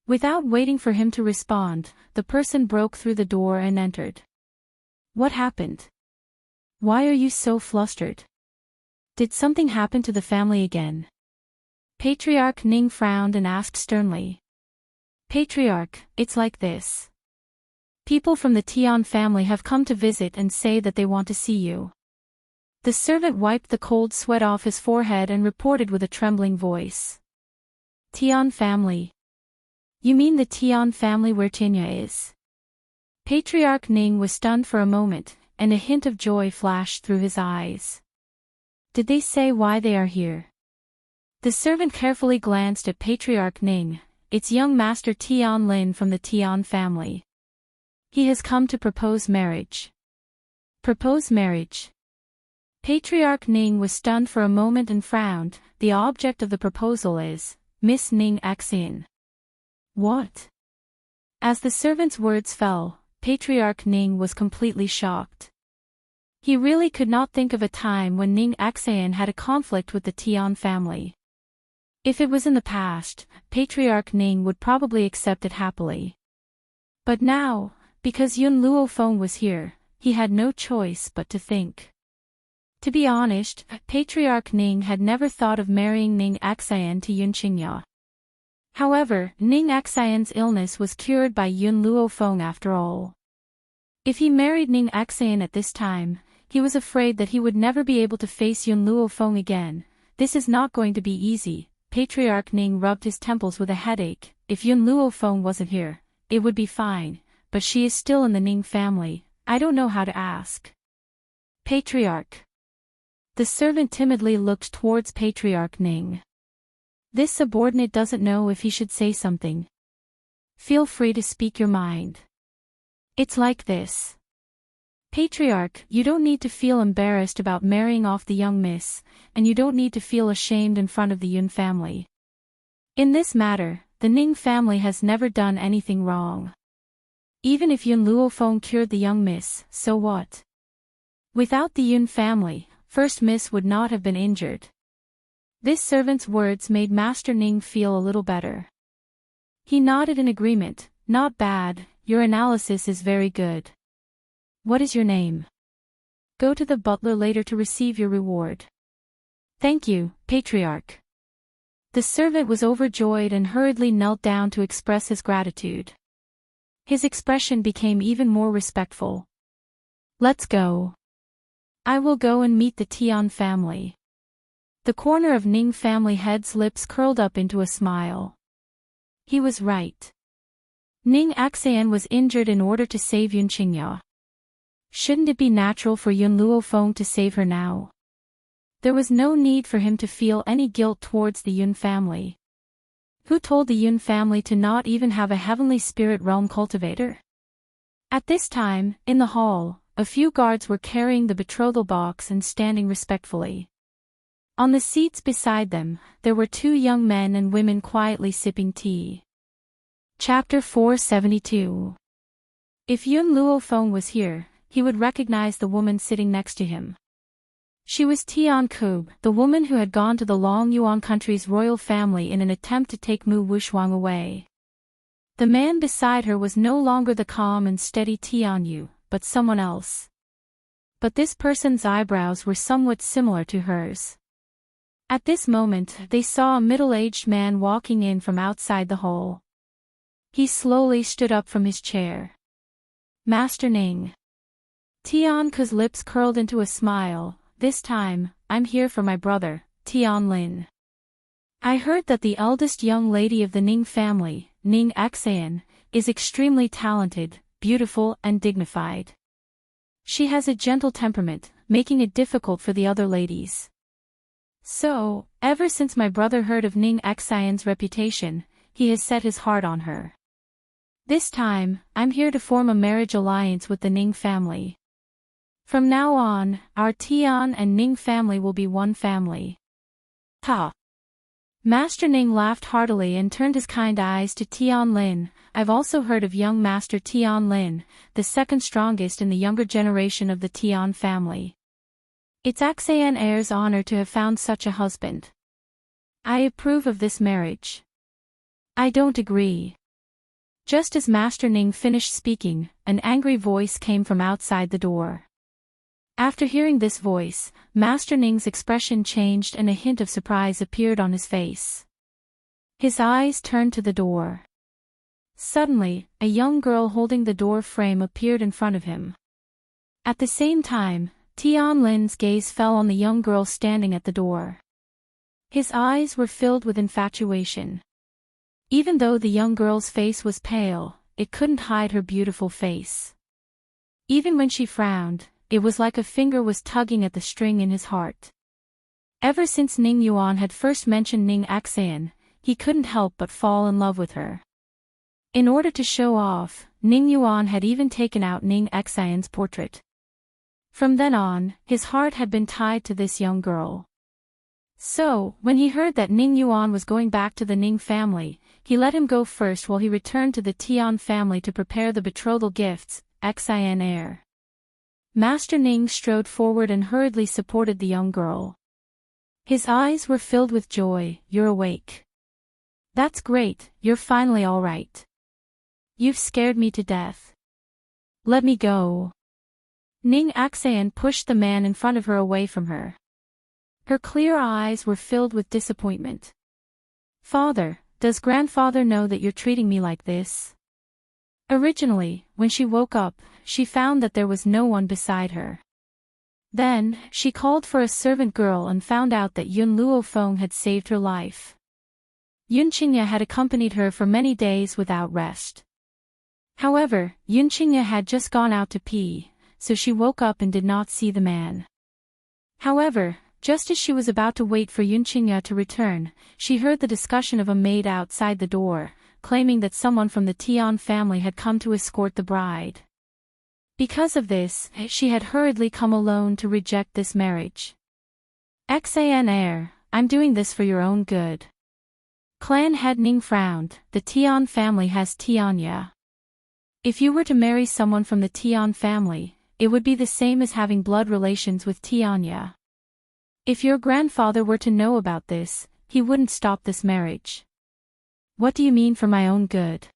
Without waiting for him to respond, the person broke through the door and entered. What happened? Why are you so flustered? Did something happen to the family again? Patriarch Ning frowned and asked sternly. Patriarch, it's like this. People from the Tian family have come to visit and say that they want to see you. The servant wiped the cold sweat off his forehead and reported with a trembling voice. Tian family. You mean the Tian family where Tinya is? Patriarch Ning was stunned for a moment, and a hint of joy flashed through his eyes. Did they say why they are here? The servant carefully glanced at Patriarch Ning. It's young Master Tian Lin from the Tian family. He has come to propose marriage. Propose marriage? Patriarch Ning was stunned for a moment and frowned. The object of the proposal is Miss Ning Xin. What? As the servant's words fell, Patriarch Ning was completely shocked. He really could not think of a time when Ning Xin had a conflict with the Tian family. If it was in the past, Patriarch Ning would probably accept it happily. But now, because Yun Luofeng was here, he had no choice but to think. To be honest, Patriarch Ning had never thought of marrying Ning Xin to Yun Qingya. However, Ning Xin's illness was cured by Yun Luofeng after all. If he married Ning Xin at this time, he was afraid that he would never be able to face Yun Luofeng again. This is not going to be easy. Patriarch Ning rubbed his temples with a headache. If Yun Luofeng wasn't here, it would be fine, but she is still in the Ning family. I don't know how to ask. Patriarch. The servant timidly looked towards Patriarch Ning. This subordinate doesn't know if he should say something. Feel free to speak your mind. It's like this. Patriarch, you don't need to feel embarrassed about marrying off the young miss, and you don't need to feel ashamed in front of the Yun family. In this matter, the Ning family has never done anything wrong. Even if Yun Luofeng cured the young miss, so what? Without the Yun family, first miss would not have been injured. This servant's words made Master Ning feel a little better. He nodded in agreement. Not bad, your analysis is very good. What is your name? Go to the butler later to receive your reward. Thank you, Patriarch. The servant was overjoyed and hurriedly knelt down to express his gratitude. His expression became even more respectful. Let's go. I will go and meet the Tian family. The corner of Ning family head's lips curled up into a smile. He was right. Ning Xin was injured in order to save Yun Qingya. Shouldn't it be natural for Yun Luofeng to save her now? There was no need for him to feel any guilt towards the Yun family. Who told the Yun family to not even have a heavenly spirit realm cultivator? At this time, in the hall, a few guards were carrying the betrothal box and standing respectfully. On the seats beside them, there were two young men and women quietly sipping tea. Chapter 472. If Yun Luofeng was here, he would recognize the woman sitting next to him. She was Tian Kub, the woman who had gone to the Long Yuan country's royal family in an attempt to take Mu Wushuang away. The man beside her was no longer the calm and steady Tian Yu, but someone else. But this person's eyebrows were somewhat similar to hers. At this moment, they saw a middle-aged man walking in from outside the hall. He slowly stood up from his chair. Master Ning. Tian Ku's lips curled into a smile. This time, I'm here for my brother, Tian Lin. I heard that the eldest young lady of the Ning family, Ning Xin, is extremely talented, beautiful and dignified. She has a gentle temperament, making it difficult for the other ladies. So, ever since my brother heard of Ning Xin's reputation, he has set his heart on her. This time, I'm here to form a marriage alliance with the Ning family. From now on, our Tian and Ning family will be one family. Ha! Master Ning laughed heartily and turned his kind eyes to Tian Lin. I've also heard of young Master Tian Lin, the second strongest in the younger generation of the Tian family. It's Xin heir's honor to have found such a husband. I approve of this marriage. I don't agree. Just as Master Ning finished speaking, an angry voice came from outside the door. After hearing this voice, Master Ning's expression changed and a hint of surprise appeared on his face. His eyes turned to the door. Suddenly, a young girl holding the door frame appeared in front of him. At the same time, Tian Lin's gaze fell on the young girl standing at the door. His eyes were filled with infatuation. Even though the young girl's face was pale, it couldn't hide her beautiful face. Even when she frowned, it was like a finger was tugging at the string in his heart. Ever since Ning Yuan had first mentioned Ning Xan, he couldn't help but fall in love with her. In order to show off, Ning Yuan had even taken out Ning Xan's portrait. From then on, his heart had been tied to this young girl. So, when he heard that Ning Yuan was going back to the Ning family, he let him go first while he returned to the Tian family to prepare the betrothal gifts, Xian heir. Master Ning strode forward and hurriedly supported the young girl. His eyes were filled with joy. "You're awake. That's great, you're finally all right. You've scared me to death. Let me go." Ning Xan pushed the man in front of her away from her. Her clear eyes were filled with disappointment. "Father, does grandfather know that you're treating me like this?" Originally, when she woke up, she found that there was no one beside her. Then, she called for a servant girl and found out that Yun Luofeng had saved her life. Yun Qingye had accompanied her for many days without rest. However, Yun Qingye had just gone out to pee, so she woke up and did not see the man. However, just as she was about to wait for Yun Qingye to return, she heard the discussion of a maid outside the door, claiming that someone from the Tian family had come to escort the bride. Because of this, she had hurriedly come alone to reject this marriage. "Xan heir, I'm doing this for your own good." Clan head Ning frowned. "The Tian family has Tianya. If you were to marry someone from the Tian family, it would be the same as having blood relations with Tianya. If your grandfather were to know about this, he wouldn't stop this marriage." "What do you mean for my own good?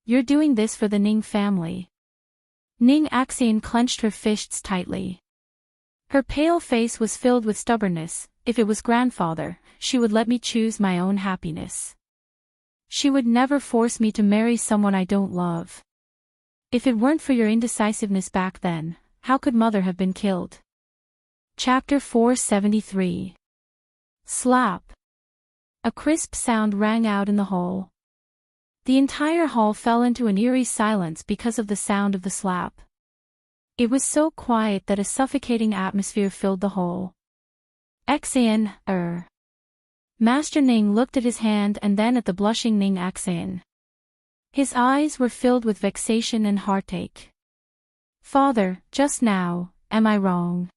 You're doing this for the Ning family." Ning Xan clenched her fists tightly. Her pale face was filled with stubbornness. "If it was grandfather, she would let me choose my own happiness. She would never force me to marry someone I don't love. If it weren't for your indecisiveness back then, how could mother have been killed?" Chapter 473. Slap. A crisp sound rang out in the hall. The entire hall fell into an eerie silence because of the sound of the slap. It was so quiet that a suffocating atmosphere filled the hall. "Xan, Master Ning looked at his hand and then at the blushing Ning Xan. His eyes were filled with vexation and heartache. "Father, just now, am I wrong?"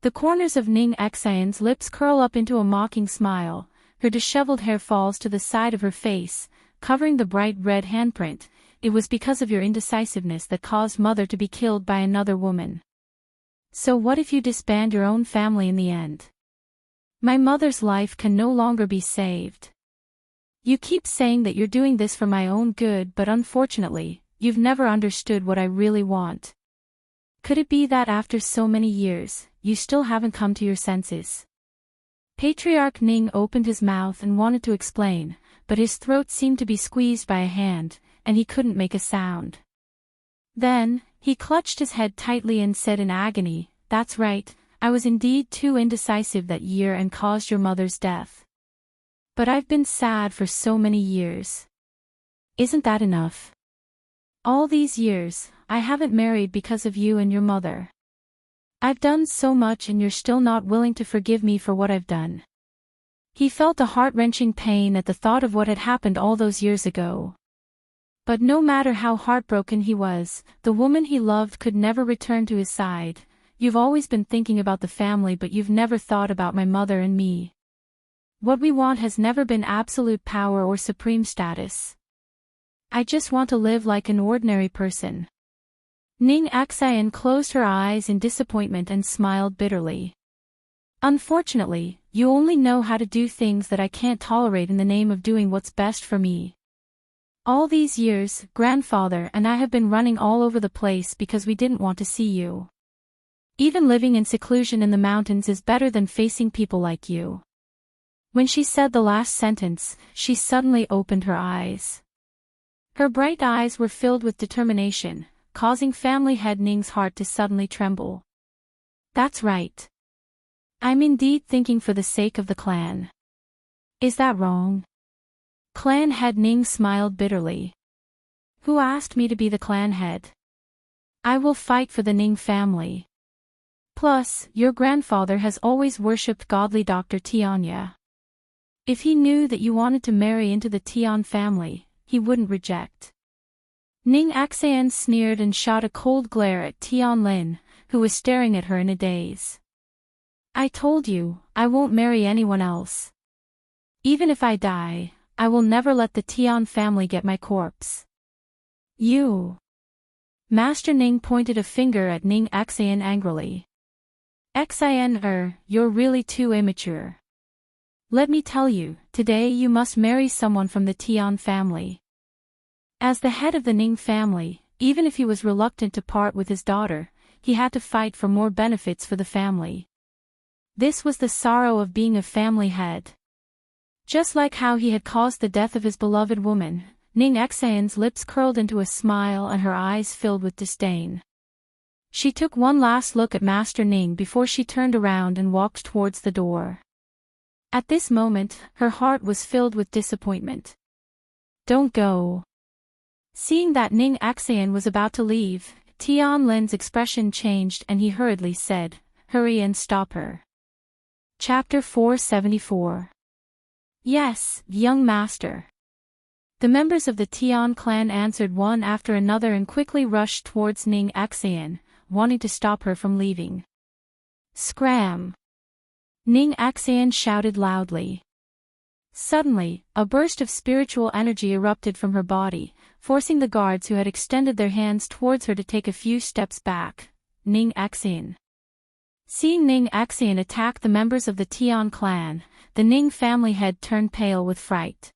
The corners of Ning Xan's lips curl up into a mocking smile, her disheveled hair falls to the side of her face, covering the bright red handprint. "It was because of your indecisiveness that caused mother to be killed by another woman. So what if you disband your own family in the end? My mother's life can no longer be saved. You keep saying that you're doing this for my own good, but unfortunately, you've never understood what I really want. Could it be that after so many years, you still haven't come to your senses?" Patriarch Ning opened his mouth and wanted to explain, but his throat seemed to be squeezed by a hand, and he couldn't make a sound. Then, he clutched his head tightly and said in agony, "That's right, I was indeed too indecisive that year and caused your mother's death. But I've been sad for so many years. Isn't that enough? All these years, I haven't married because of you and your mother. I've done so much and you're still not willing to forgive me for what I've done." He felt a heart-wrenching pain at the thought of what had happened all those years ago. But no matter how heartbroken he was, the woman he loved could never return to his side. "You've always been thinking about the family, but you've never thought about my mother and me. What we want has never been absolute power or supreme status. I just want to live like an ordinary person." Ning Xan closed her eyes in disappointment and smiled bitterly. "Unfortunately, you only know how to do things that I can't tolerate in the name of doing what's best for me. All these years, grandfather and I have been running all over the place because we didn't want to see you. Even living in seclusion in the mountains is better than facing people like you." When she said the last sentence, she suddenly opened her eyes. Her bright eyes were filled with determination, causing family head Ning's heart to suddenly tremble. That's right. I'm indeed thinking for the sake of the clan. Is that wrong? Clan head Ning smiled bitterly. Who asked me to be the clan head? I will fight for the Ning family. Plus, your grandfather has always worshipped godly Dr. Tianya. If he knew that you wanted to marry into the Tian family, he wouldn't reject. Ning Axian sneered and shot a cold glare at Tian Lin, who was staring at her in a daze. I told you, I won't marry anyone else. Even if I die, I will never let the Tian family get my corpse. You. Master Ning pointed a finger at Ning Axian angrily. Xian, you're really too immature. Let me tell you, today you must marry someone from the Tian family. As the head of the Ning family, even if he was reluctant to part with his daughter, he had to fight for more benefits for the family. This was the sorrow of being a family head. Just like how he had caused the death of his beloved woman, Ning Xian's lips curled into a smile and her eyes filled with disdain. She took one last look at Master Ning before she turned around and walked towards the door. At this moment, her heart was filled with disappointment. Don't go. Seeing that Ning Axian was about to leave, Tian Lin's expression changed and he hurriedly said, Hurry and stop her. Chapter 474. Yes, young master. The members of the Tian clan answered one after another and quickly rushed towards Ning Axian, wanting to stop her from leaving. Scram! Ning Axian shouted loudly. Suddenly, a burst of spiritual energy erupted from her body, forcing the guards who had extended their hands towards her to take a few steps back. Ning Axian. Seeing Ning Axian attack the members of the Tian clan, the Ning family head turned pale with fright.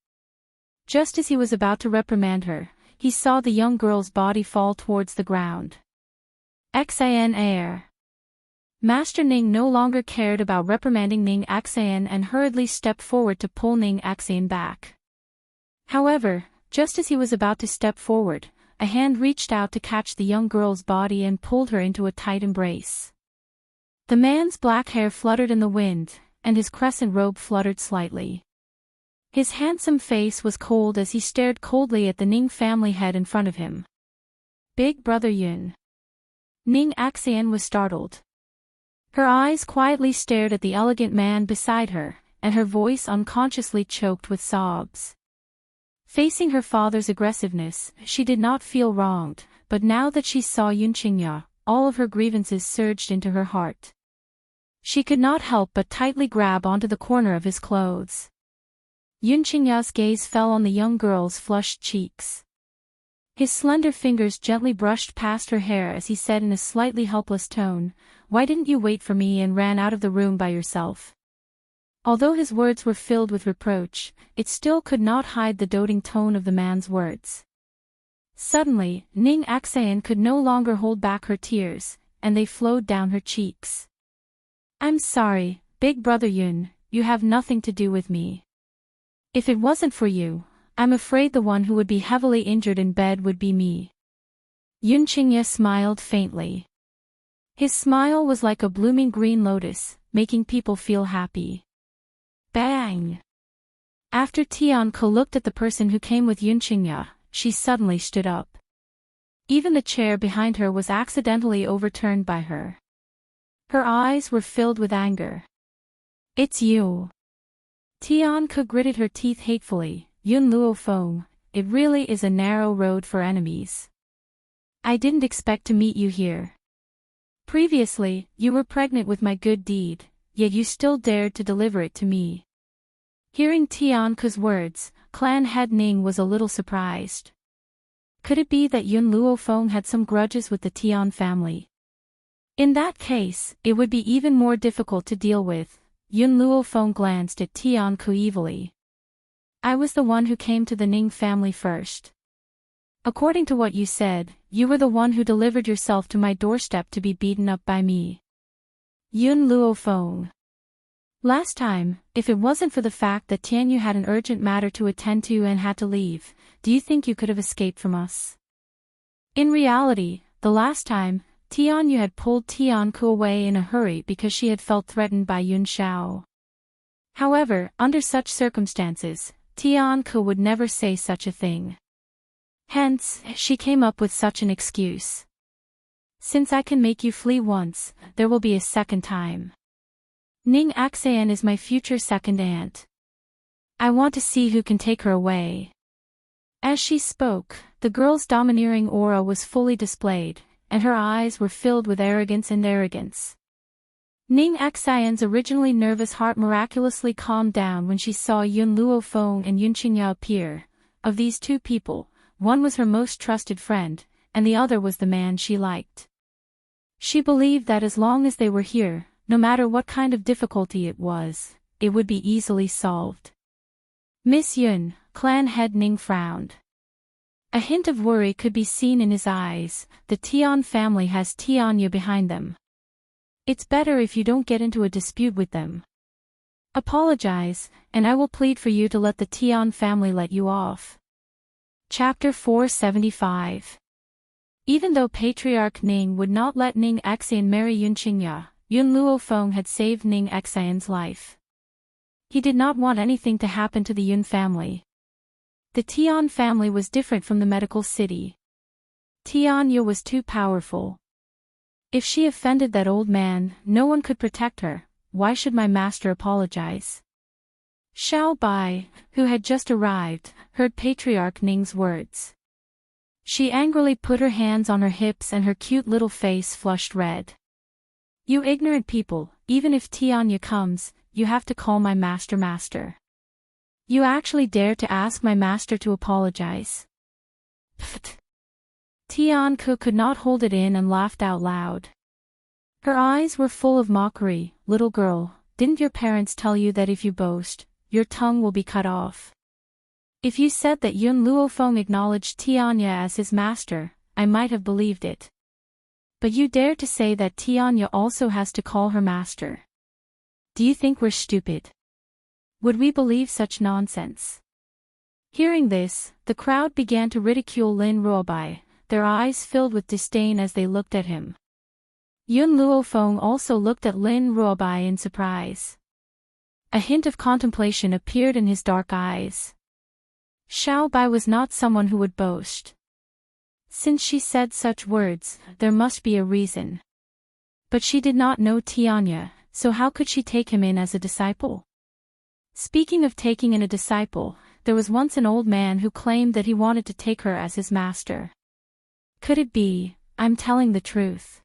Just as he was about to reprimand her, he saw the young girl's body fall towards the ground. Xian air. Master Ning no longer cared about reprimanding Ning Axian and hurriedly stepped forward to pull Ning Axian back. However, just as he was about to step forward, a hand reached out to catch the young girl's body and pulled her into a tight embrace. The man's black hair fluttered in the wind, and his crescent robe fluttered slightly. His handsome face was cold as he stared coldly at the Ning family head in front of him. Big brother Yun. Ning Axian was startled. Her eyes quietly stared at the elegant man beside her, and her voice unconsciously choked with sobs. Facing her father's aggressiveness, she did not feel wronged, but now that she saw Yun Qingya, all of her grievances surged into her heart. She could not help but tightly grab onto the corner of his clothes. Yun Qingya's gaze fell on the young girl's flushed cheeks. His slender fingers gently brushed past her hair as he said in a slightly helpless tone, "Why didn't you wait for me and ran out of the room by yourself?" Although his words were filled with reproach, it still could not hide the doting tone of the man's words. Suddenly, Ning Axian could no longer hold back her tears, and they flowed down her cheeks. "I'm sorry, big brother Yun, you have nothing to do with me. If it wasn't for you, I'm afraid the one who would be heavily injured in bed would be me." Yun Qingya smiled faintly. His smile was like a blooming green lotus, making people feel happy. Bang! After Tianko looked at the person who came with Yun Qingya, she suddenly stood up. Even the chair behind her was accidentally overturned by her. Her eyes were filled with anger. "It's you." Tianko gritted her teeth hatefully. "Yun Luofeng, it really is a narrow road for enemies. I didn't expect to meet you here. Previously, you were pregnant with my good deed, yet you still dared to deliver it to me." Hearing Tianko's words, clan head Ning was a little surprised. Could it be that Yun Luofeng had some grudges with the Tian family? In that case, it would be even more difficult to deal with. Yun Luofeng glanced at Tianko evilly. "I was the one who came to the Ning family first. According to what you said, you were the one who delivered yourself to my doorstep to be beaten up by me." Yun Luofeng. Last time, if it wasn't for the fact that Tianyu had an urgent matter to attend to and had to leave, do you think you could have escaped from us? In reality, the last time, Tianyu had pulled Tianku away in a hurry because she had felt threatened by Yun Xiao. However, under such circumstances, Tianku would never say such a thing. Hence, she came up with such an excuse. Since I can make you flee once, there will be a second time. Ning Axan is my future second aunt. I want to see who can take her away. As she spoke, the girl's domineering aura was fully displayed, and her eyes were filled with arrogance. Ning Xian's originally nervous heart miraculously calmed down when she saw Yun Luofeng and Yun Qingya appear. Of these two people, one was her most trusted friend, and the other was the man she liked. She believed that as long as they were here, no matter what kind of difficulty it was, it would be easily solved. Miss Yun, clan head Ning frowned. A hint of worry could be seen in his eyes. The Tian family has Tianya behind them. It's better if you don't get into a dispute with them. Apologize, and I will plead for you to let the Tian family let you off. Chapter 475. Even though Patriarch Ning would not let Ning Xian marry Yun Qingya, Yun Luofeng had saved Ning Xian's life. He did not want anything to happen to the Yun family. The Tian family was different from the medical city. Tianya was too powerful. If she offended that old man, no one could protect her. Why should my master apologize? Xiao Bai, who had just arrived, heard Patriarch Ning's words. She angrily put her hands on her hips and her cute little face flushed red. You ignorant people, even if Tianya comes, you have to call my master master. You actually dare to ask my master to apologize? Pfft. Tianku could not hold it in and laughed out loud. Her eyes were full of mockery. Little girl, didn't your parents tell you that if you boast, your tongue will be cut off? If you said that Yun Luofeng acknowledged Tianya as his master, I might have believed it. But you dare to say that Tianya also has to call her master. Do you think we're stupid? Would we believe such nonsense? Hearing this, the crowd began to ridicule Lin Ruobai, their eyes filled with disdain as they looked at him. Yun Luofeng also looked at Lin Ruobai in surprise. A hint of contemplation appeared in his dark eyes. Xiao Bai was not someone who would boast. Since she said such words, there must be a reason. But she did not know Tianya, so how could she take him in as a disciple? Speaking of taking in a disciple, there was once an old man who claimed that he wanted to take her as his master. Could it be? I'm telling the truth.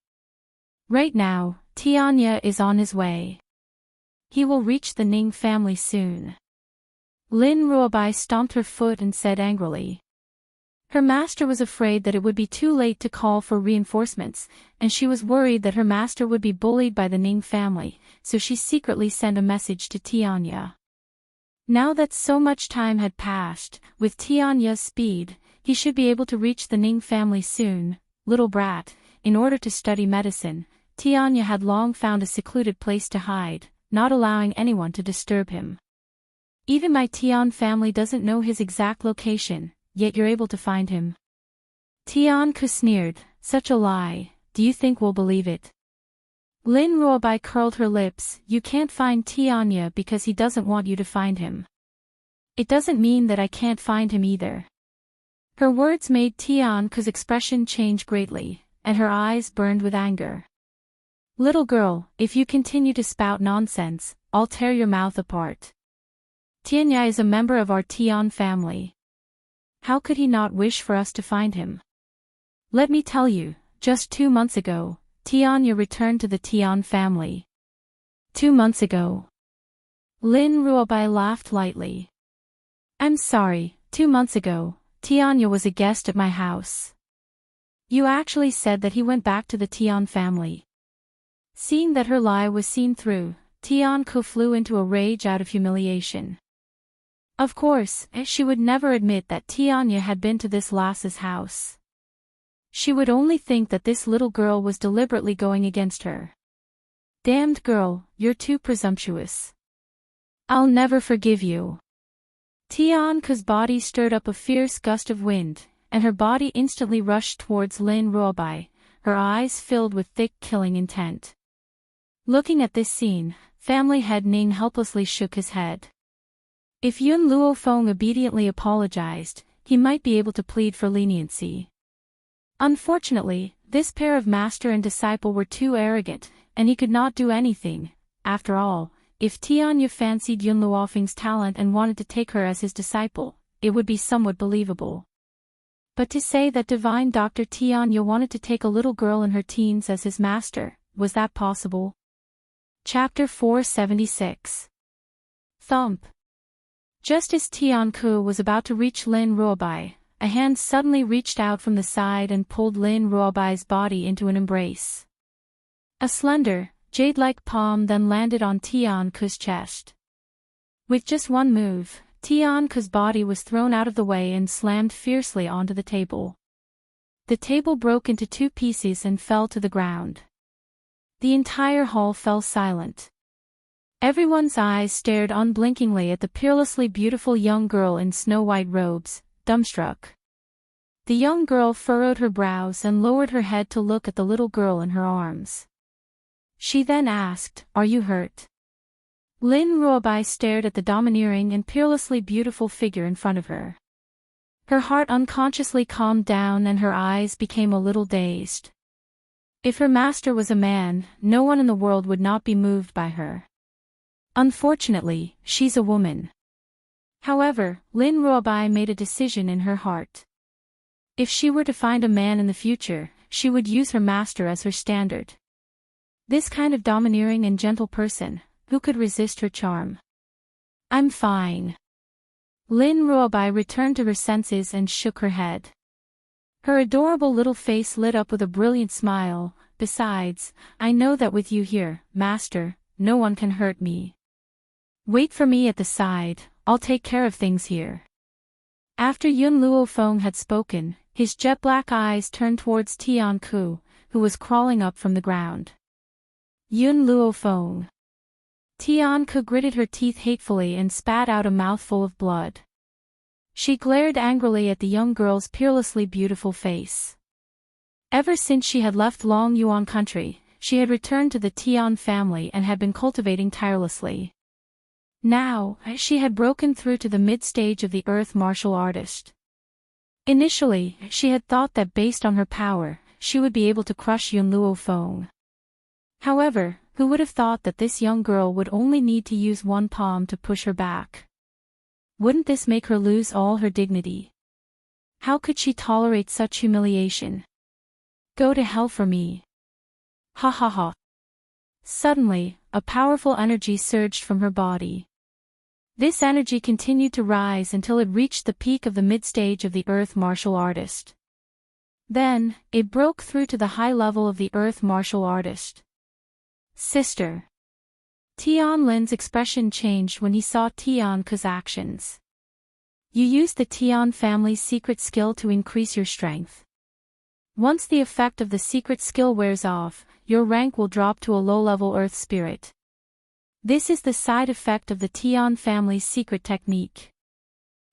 Right now, Tianya is on his way. He will reach the Ning family soon. Lin Ruobai stomped her foot and said angrily. Her master was afraid that it would be too late to call for reinforcements, and she was worried that her master would be bullied by the Ning family, so she secretly sent a message to Tianya. Now that so much time had passed, with Tianya's speed, he should be able to reach the Ning family soon. Little brat, in order to study medicine, Tianya had long found a secluded place to hide, not allowing anyone to disturb him. Even my Tian family doesn't know his exact location, yet you're able to find him. Tianku sneered, such a lie, do you think we'll believe it? Lin Ruobai curled her lips, you can't find Tianya because he doesn't want you to find him. It doesn't mean that I can't find him either. Her words made Tianku's expression change greatly, and her eyes burned with anger. Little girl, if you continue to spout nonsense, I'll tear your mouth apart. Tianya is a member of our Tian family. How could he not wish for us to find him? Let me tell you, just 2 months ago, Tianya returned to the Tian family. 2 months ago. Lin Ruobai laughed lightly. I'm sorry, 2 months ago, Tianya was a guest at my house. You actually said that he went back to the Tian family. Seeing that her lie was seen through, Tianku flew into a rage out of humiliation. Of course, she would never admit that Tianya had been to this lass's house. She would only think that this little girl was deliberately going against her. Damned girl, you're too presumptuous. I'll never forgive you. Tianke's body stirred up a fierce gust of wind, and her body instantly rushed towards Lin Ruobai, her eyes filled with thick killing intent. Looking at this scene, family head Ning helplessly shook his head. If Yun Luofeng obediently apologized, he might be able to plead for leniency. Unfortunately, this pair of master and disciple were too arrogant, and he could not do anything. After all, if Tianyu fancied Yun Luofeng's talent and wanted to take her as his disciple, it would be somewhat believable. But to say that divine Dr. Tianyu wanted to take a little girl in her teens as his master, was that possible? Chapter 476. Thump. Just as Tianku was about to reach Lin Ruobai, a hand suddenly reached out from the side and pulled Lin Ruobai's body into an embrace. A slender, jade-like palm then landed on Tianku's chest. With just one move, Tianku's body was thrown out of the way and slammed fiercely onto the table. The table broke into two pieces and fell to the ground. The entire hall fell silent. Everyone's eyes stared unblinkingly at the peerlessly beautiful young girl in snow-white robes, dumbstruck. The young girl furrowed her brows and lowered her head to look at the little girl in her arms. She then asked, "Are you hurt?" Lin Ruobai stared at the domineering and peerlessly beautiful figure in front of her. Her heart unconsciously calmed down and her eyes became a little dazed. If her master was a man, no one in the world would not be moved by her. Unfortunately, she's a woman. However, Lin Ruobai made a decision in her heart. If she were to find a man in the future, she would use her master as her standard. This kind of domineering and gentle person, who could resist her charm? "I'm fine." Lin Ruobai returned to her senses and shook her head. Her adorable little face lit up with a brilliant smile. "Besides, I know that with you here, master, no one can hurt me. Wait for me at the side, I'll take care of things here." After Yun Luofeng had spoken, his jet-black eyes turned towards Tianku, who was crawling up from the ground. Yun Luofeng. Tianku gritted her teeth hatefully and spat out a mouthful of blood. She glared angrily at the young girl's peerlessly beautiful face. Ever since she had left Long Yuan country, she had returned to the Tian family and had been cultivating tirelessly. Now, she had broken through to the mid-stage of the earth martial artist. Initially, she had thought that based on her power, she would be able to crush Yun Luofeng. However, who would have thought that this young girl would only need to use one palm to push her back? Wouldn't this make her lose all her dignity? How could she tolerate such humiliation? Go to hell for me. Ha ha ha. Suddenly, a powerful energy surged from her body. This energy continued to rise until it reached the peak of the mid-stage of the earth martial artist. Then, it broke through to the high level of the earth martial artist. "Sister." Tian Lin's expression changed when he saw Tianku's actions. "You used the Tian family's secret skill to increase your strength. Once the effect of the secret skill wears off, your rank will drop to a low-level earth spirit. This is the side effect of the Tian family's secret technique.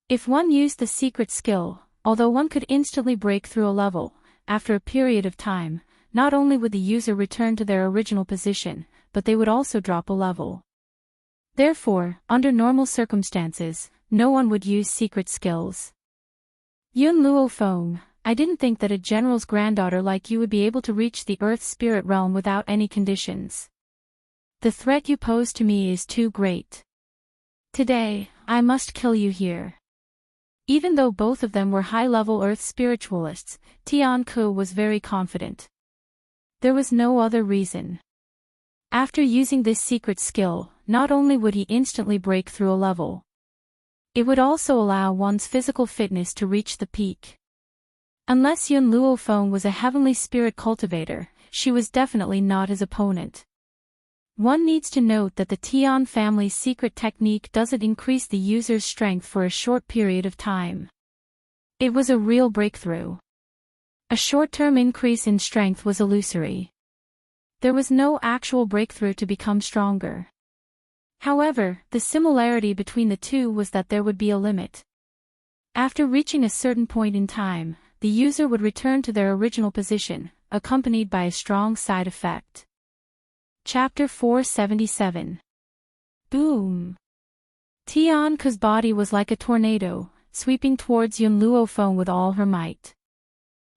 If one used the secret skill, although one could instantly break through a level, after a period of time, not only would the user return to their original position, but they would also drop a level. Therefore, under normal circumstances, no one would use secret skills. Yun Luofeng, I didn't think that a general's granddaughter like you would be able to reach the earth spirit realm without any conditions. The threat you pose to me is too great. Today, I must kill you here." Even though both of them were high-level earth spiritualists, Tianku was very confident. There was no other reason. After using this secret skill, not only would he instantly break through a level, it would also allow one's physical fitness to reach the peak. Unless Yun Luofeng was a heavenly spirit cultivator, she was definitely not his opponent. One needs to note that the Tian family's secret technique doesn't increase the user's strength for a short period of time. It was a real breakthrough. A short-term increase in strength was illusory. There was no actual breakthrough to become stronger. However, the similarity between the two was that there would be a limit. After reaching a certain point in time, the user would return to their original position, accompanied by a strong side effect. Chapter 477. Boom! Tian Ke's body was like a tornado, sweeping towards Yun Luofeng with all her might.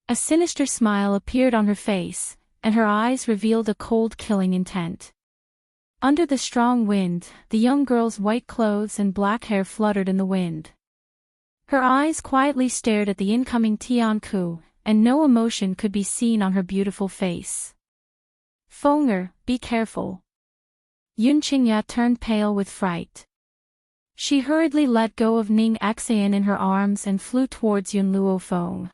A sinister smile appeared on her face, and her eyes revealed a cold killing intent. Under the strong wind, the young girl's white clothes and black hair fluttered in the wind. Her eyes quietly stared at the incoming Tian Ke, and no emotion could be seen on her beautiful face. Fenger, be careful. Yun Qingya turned pale with fright. She hurriedly let go of Ning Xian in her arms and flew towards Yun Luofeng.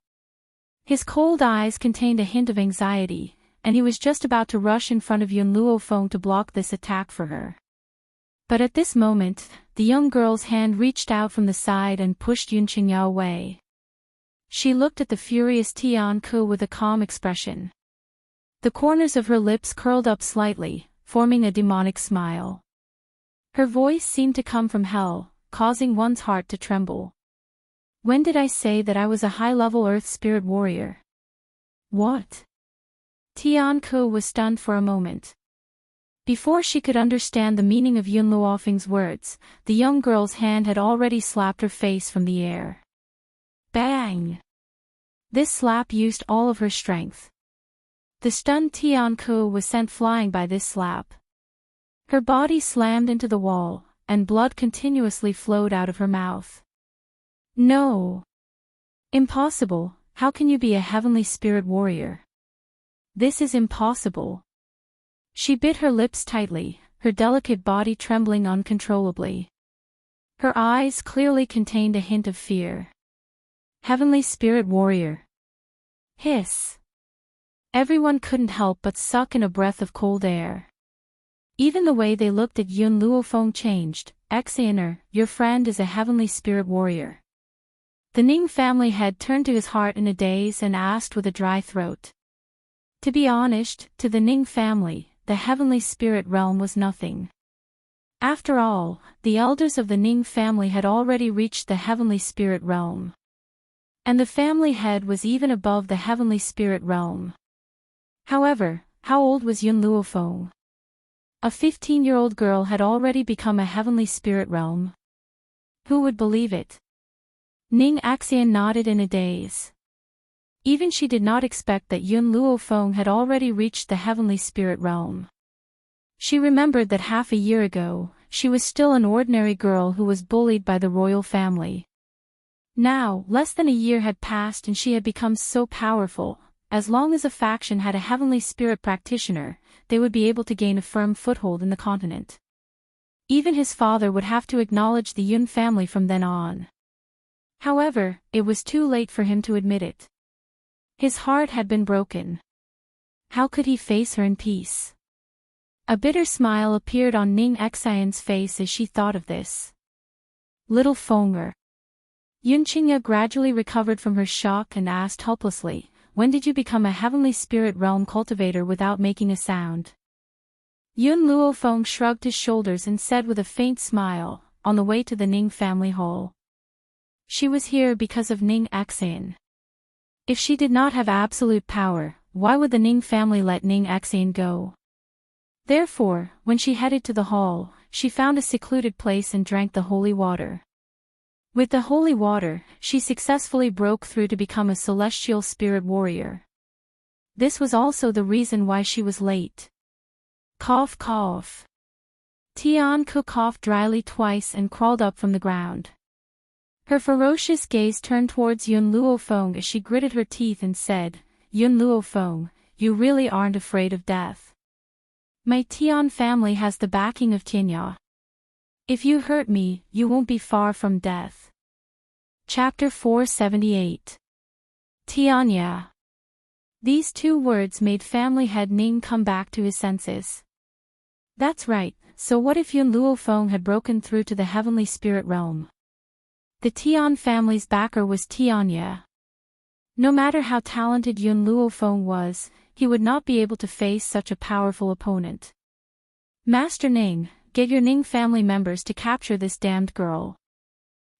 His cold eyes contained a hint of anxiety, and he was just about to rush in front of Yun Luofeng to block this attack for her. But at this moment, the young girl's hand reached out from the side and pushed Yun Qingya away. She looked at the furious Tian Ke with a calm expression. The corners of her lips curled up slightly, forming a demonic smile. Her voice seemed to come from hell, causing one's heart to tremble. When did I say that I was a high-level earth spirit warrior? What? Tian Ke was stunned for a moment. Before she could understand the meaning of Yun Luofeng's words, the young girl's hand had already slapped her face from the air. Bang! This slap used all of her strength. The stunned Tian Ke was sent flying by this slap. Her body slammed into the wall, and blood continuously flowed out of her mouth. No! Impossible, how can you be a heavenly spirit warrior? This is impossible. She bit her lips tightly, her delicate body trembling uncontrollably. Her eyes clearly contained a hint of fear. Heavenly spirit warrior. Hiss. Everyone couldn't help but suck in a breath of cold air. Even the way they looked at Yun Luofeng changed. Xianer, your friend is a heavenly spirit warrior. The Ning family head turned to his heart in a daze and asked with a dry throat. To be honest, to the Ning family, the heavenly spirit realm was nothing. After all, the elders of the Ning family had already reached the heavenly spirit realm. And the family head was even above the heavenly spirit realm. However, how old was Yun Luofeng? A 15-year-old girl had already become a heavenly spirit realm. Who would believe it? Ning Xian nodded in a daze. Even she did not expect that Yun Luofeng had already reached the heavenly spirit realm. She remembered that half a year ago, she was still an ordinary girl who was bullied by the royal family. Now, less than a year had passed and she had become so powerful. As long as a faction had a heavenly spirit practitioner, they would be able to gain a firm foothold in the continent. Even his father would have to acknowledge the Yun family from then on. However, it was too late for him to admit it. His heart had been broken. How could he face her in peace? A bitter smile appeared on Ning Xian's face as she thought of this. Little Fenger. Yun Qingya gradually recovered from her shock and asked helplessly, when did you become a heavenly spirit realm cultivator without making a sound? Yun Luofeng shrugged his shoulders and said with a faint smile, on the way to the Ning family hall. She was here because of Ning Xian. If she did not have absolute power, why would the Ning family let Ning Xian go? Therefore, when she headed to the hall, she found a secluded place and drank the holy water. With the holy water, she successfully broke through to become a celestial spirit warrior. This was also the reason why she was late. Cough cough. Tian Ke coughed dryly twice and crawled up from the ground. Her ferocious gaze turned towards Yun Luofeng as she gritted her teeth and said, Yun Luofeng, you really aren't afraid of death. My Tian family has the backing of Tianya. If you hurt me, you won't be far from death. Chapter 478. Tianya. These two words made family head Ning come back to his senses. That's right, so what if Yun Luofeng had broken through to the heavenly spirit realm? The Tian family's backer was Tianya. No matter how talented Yun Luofeng was, he would not be able to face such a powerful opponent. Master Ning, get your Ning family members to capture this damned girl.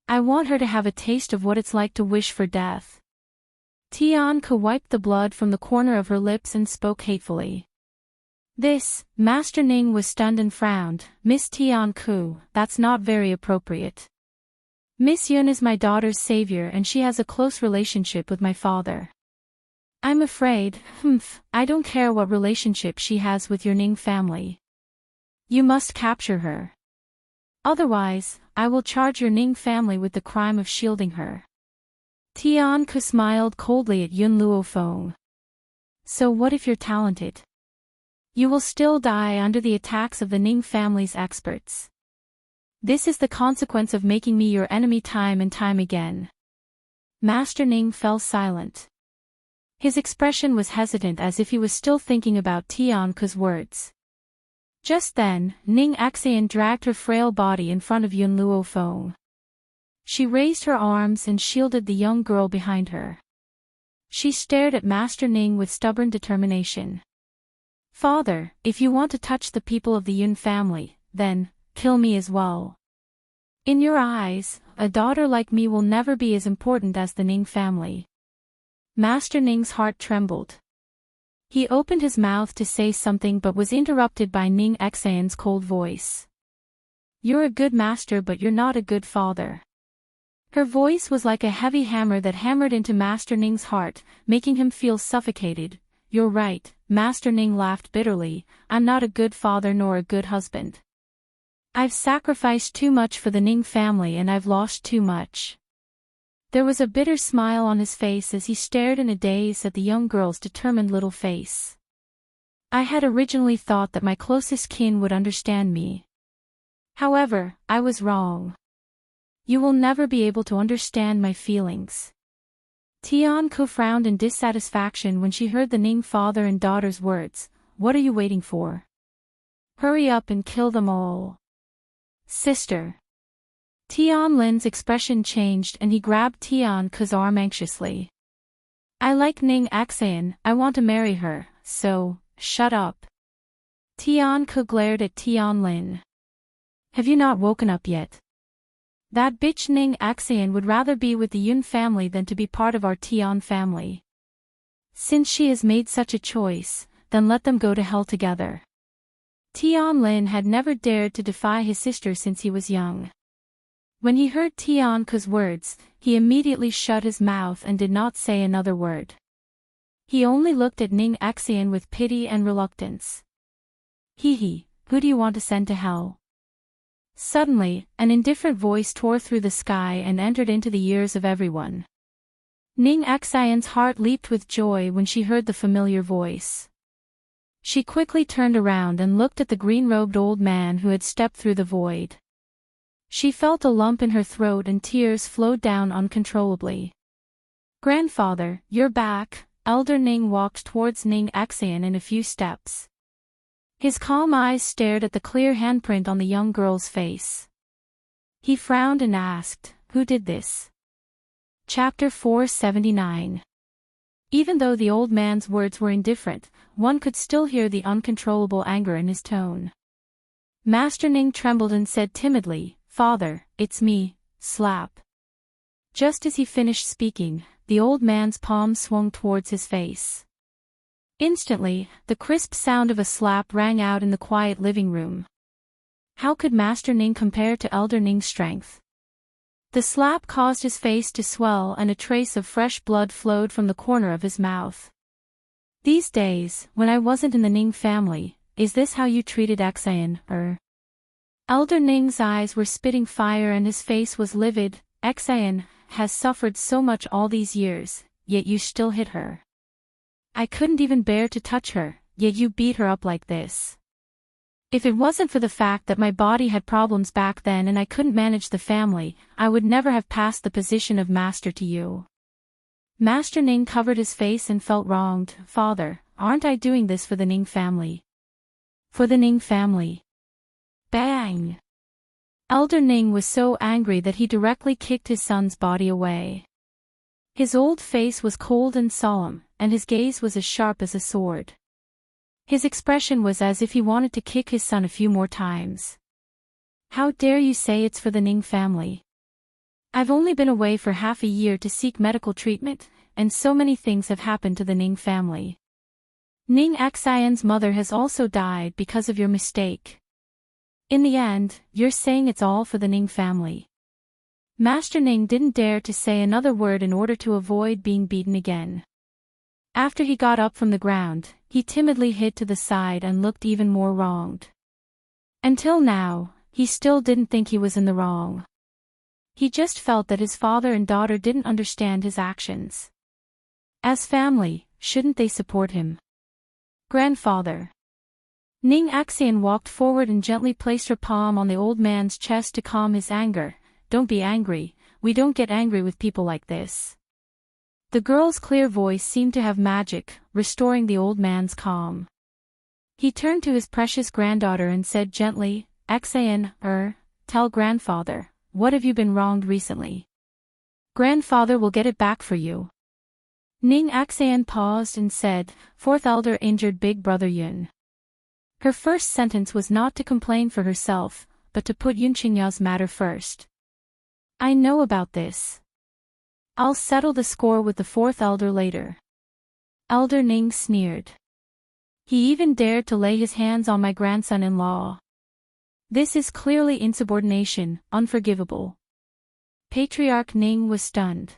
I want her to have a taste of what it's like to wish for death. Tianke wiped the blood from the corner of her lips and spoke hatefully. This, Master Ning was stunned and frowned. Miss Tianke, that's not very appropriate. Miss Yun is my daughter's savior and she has a close relationship with my father. I'm afraid, I don't care what relationship she has with your Ning family. You must capture her. Otherwise, I will charge your Ning family with the crime of shielding her. Tianke smiled coldly at Yun Luofeng. So what if you're talented? You will still die under the attacks of the Ning family's experts. This is the consequence of making me your enemy time and time again. Master Ning fell silent. His expression was hesitant as if he was still thinking about Tianke's words. Just then, Ning Xian dragged her frail body in front of Yun Luofeng. She raised her arms and shielded the young girl behind her. She stared at Master Ning with stubborn determination. Father, if you want to touch the people of the Yun family, then, kill me as well. In your eyes, a daughter like me will never be as important as the Ning family. Master Ning's heart trembled. He opened his mouth to say something but was interrupted by Ning Xian's cold voice. You're a good master but you're not a good father. Her voice was like a heavy hammer that hammered into Master Ning's heart, making him feel suffocated. You're right, Master Ning laughed bitterly, I'm not a good father nor a good husband. I've sacrificed too much for the Ning family and I've lost too much. There was a bitter smile on his face as he stared in a daze at the young girl's determined little face. I had originally thought that my closest kin would understand me. However, I was wrong. You will never be able to understand my feelings. Tianke frowned in dissatisfaction when she heard the Ning father and daughter's words. What are you waiting for? Hurry up and kill them all. Sister. Tianlin's expression changed and he grabbed Tianke's arm anxiously. I like Ning Xian, I want to marry her, so, shut up. Tianke glared at Tianlin. Have you not woken up yet? That bitch Ning Xian would rather be with the Yun family than to be part of our Tian family. Since she has made such a choice, then let them go to hell together. Tianlin had never dared to defy his sister since he was young. When he heard Tianke's words, he immediately shut his mouth and did not say another word. He only looked at Ning Xian with pity and reluctance. He, who do you want to send to hell? Suddenly, an indifferent voice tore through the sky and entered into the ears of everyone. Ning Xian's heart leaped with joy when she heard the familiar voice. She quickly turned around and looked at the green-robed old man who had stepped through the void. She felt a lump in her throat and tears flowed down uncontrollably. Grandfather, you're back. Elder Ning walked towards Ning Xian in a few steps. His calm eyes stared at the clear handprint on the young girl's face. He frowned and asked, who did this? Chapter 479. Even though the old man's words were indifferent, one could still hear the uncontrollable anger in his tone. Master Ning trembled and said timidly, Father, it's me, slap. Just as he finished speaking, the old man's palm swung towards his face. Instantly, the crisp sound of a slap rang out in the quiet living room. How could Master Ning compare to Elder Ning's strength? The slap caused his face to swell and a trace of fresh blood flowed from the corner of his mouth. These days, when I wasn't in the Ning family, is this how you treated Xian, Elder Ning's eyes were spitting fire and his face was livid. Xian has suffered so much all these years, yet you still hit her. I couldn't even bear to touch her, yet you beat her up like this. If it wasn't for the fact that my body had problems back then and I couldn't manage the family, I would never have passed the position of master to you. Master Ning covered his face and felt wronged. Father, aren't I doing this for the Ning family? For the Ning family. Bang! Elder Ning was so angry that he directly kicked his son's body away. His old face was cold and solemn, and his gaze was as sharp as a sword. His expression was as if he wanted to kick his son a few more times. How dare you say it's for the Ning family? I've only been away for half a year to seek medical treatment, and so many things have happened to the Ning family. Ning Xian's mother has also died because of your mistake. In the end, you're saying it's all for the Ning family. Master Ning didn't dare to say another word in order to avoid being beaten again. After he got up from the ground, he timidly hid to the side and looked even more wronged. Until now, he still didn't think he was in the wrong. He just felt that his father and daughter didn't understand his actions. As family, shouldn't they support him? Grandfather. Ning Xian walked forward and gently placed her palm on the old man's chest to calm his anger. Don't be angry, we don't get angry with people like this. The girl's clear voice seemed to have magic, restoring the old man's calm. He turned to his precious granddaughter and said gently, Xian, tell grandfather, what have you been wronged recently? Grandfather will get it back for you. Ning Xian paused and said, fourth elder injured big brother Yun. Her first sentence was not to complain for herself, but to put Yun Qingya's matter first. I know about this. I'll settle the score with the fourth elder later. Elder Ning sneered. He even dared to lay his hands on my grandson-in-law. This is clearly insubordination, unforgivable. Patriarch Ning was stunned.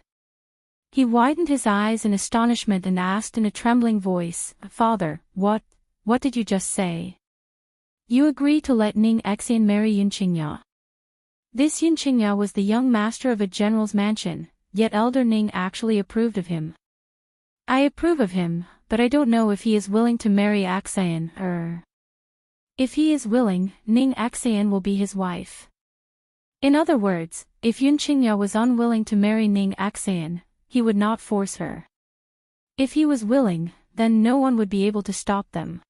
He widened his eyes in astonishment and asked in a trembling voice, Father, what did you just say? You agree to let Ning Xian marry Yun Qingya. This Yun Qingya was the young master of a general's mansion, yet Elder Ning actually approved of him. I approve of him, but I don't know if he is willing to marry Xian. If he is willing, Ning Xian will be his wife. In other words, if Yun Qingya was unwilling to marry Ning Xian, he would not force her. If he was willing, then no one would be able to stop them.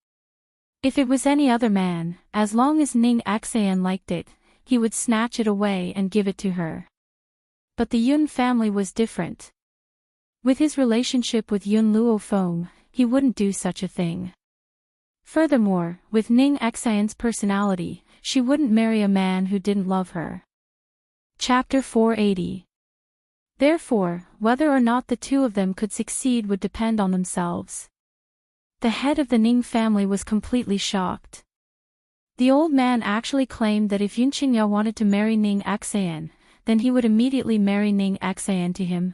If it was any other man, as long as Ning Xian liked it, he would snatch it away and give it to her. But the Yun family was different. With his relationship with Yun Luofeng, he wouldn't do such a thing. Furthermore, with Ning Xian's personality, she wouldn't marry a man who didn't love her. Chapter 480. Therefore, whether or not the two of them could succeed would depend on themselves. The head of the Ning family was completely shocked. The old man actually claimed that if Yun Qingya wanted to marry Ning Xian, then he would immediately marry Ning Xian to him.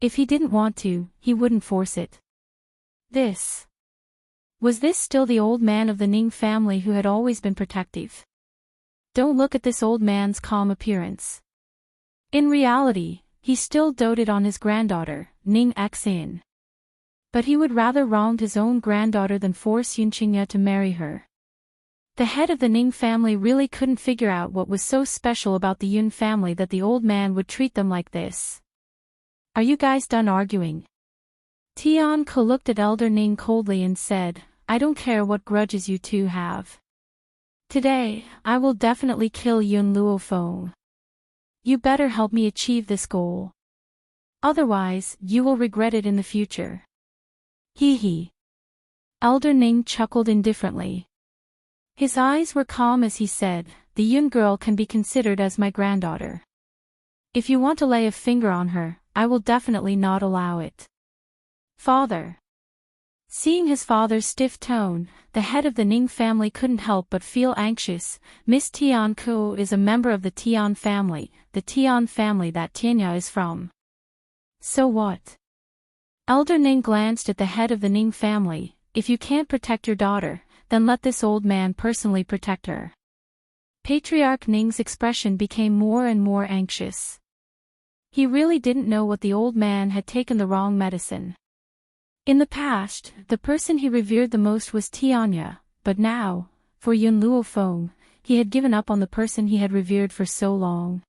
If he didn't want to, he wouldn't force it. Was this still the old man of the Ning family who had always been protective? Don't look at this old man's calm appearance. In reality, he still doted on his granddaughter, Ning Xian. But he would rather wrong his own granddaughter than force Yun Qingya to marry her. The head of the Ning family really couldn't figure out what was so special about the Yun family that the old man would treat them like this. Are you guys done arguing? Tian Ke looked at Elder Ning coldly and said, I don't care what grudges you two have. Today, I will definitely kill Yun Luofeng. You better help me achieve this goal. Otherwise, you will regret it in the future. Hee hee. Elder Ning chuckled indifferently. His eyes were calm as he said, the Yun girl can be considered as my granddaughter. If you want to lay a finger on her, I will definitely not allow it. Father. Seeing his father's stiff tone, the head of the Ning family couldn't help but feel anxious. Miss Tian Ke is a member of the Tian family that Tianya is from. So what? Elder Ning glanced at the head of the Ning family. If you can't protect your daughter, then let this old man personally protect her. Patriarch Ning's expression became more and more anxious. He really didn't know what the old man had taken the wrong medicine. In the past, the person he revered the most was Tianya, but now, for Yun Luofeng, he had given up on the person he had revered for so long.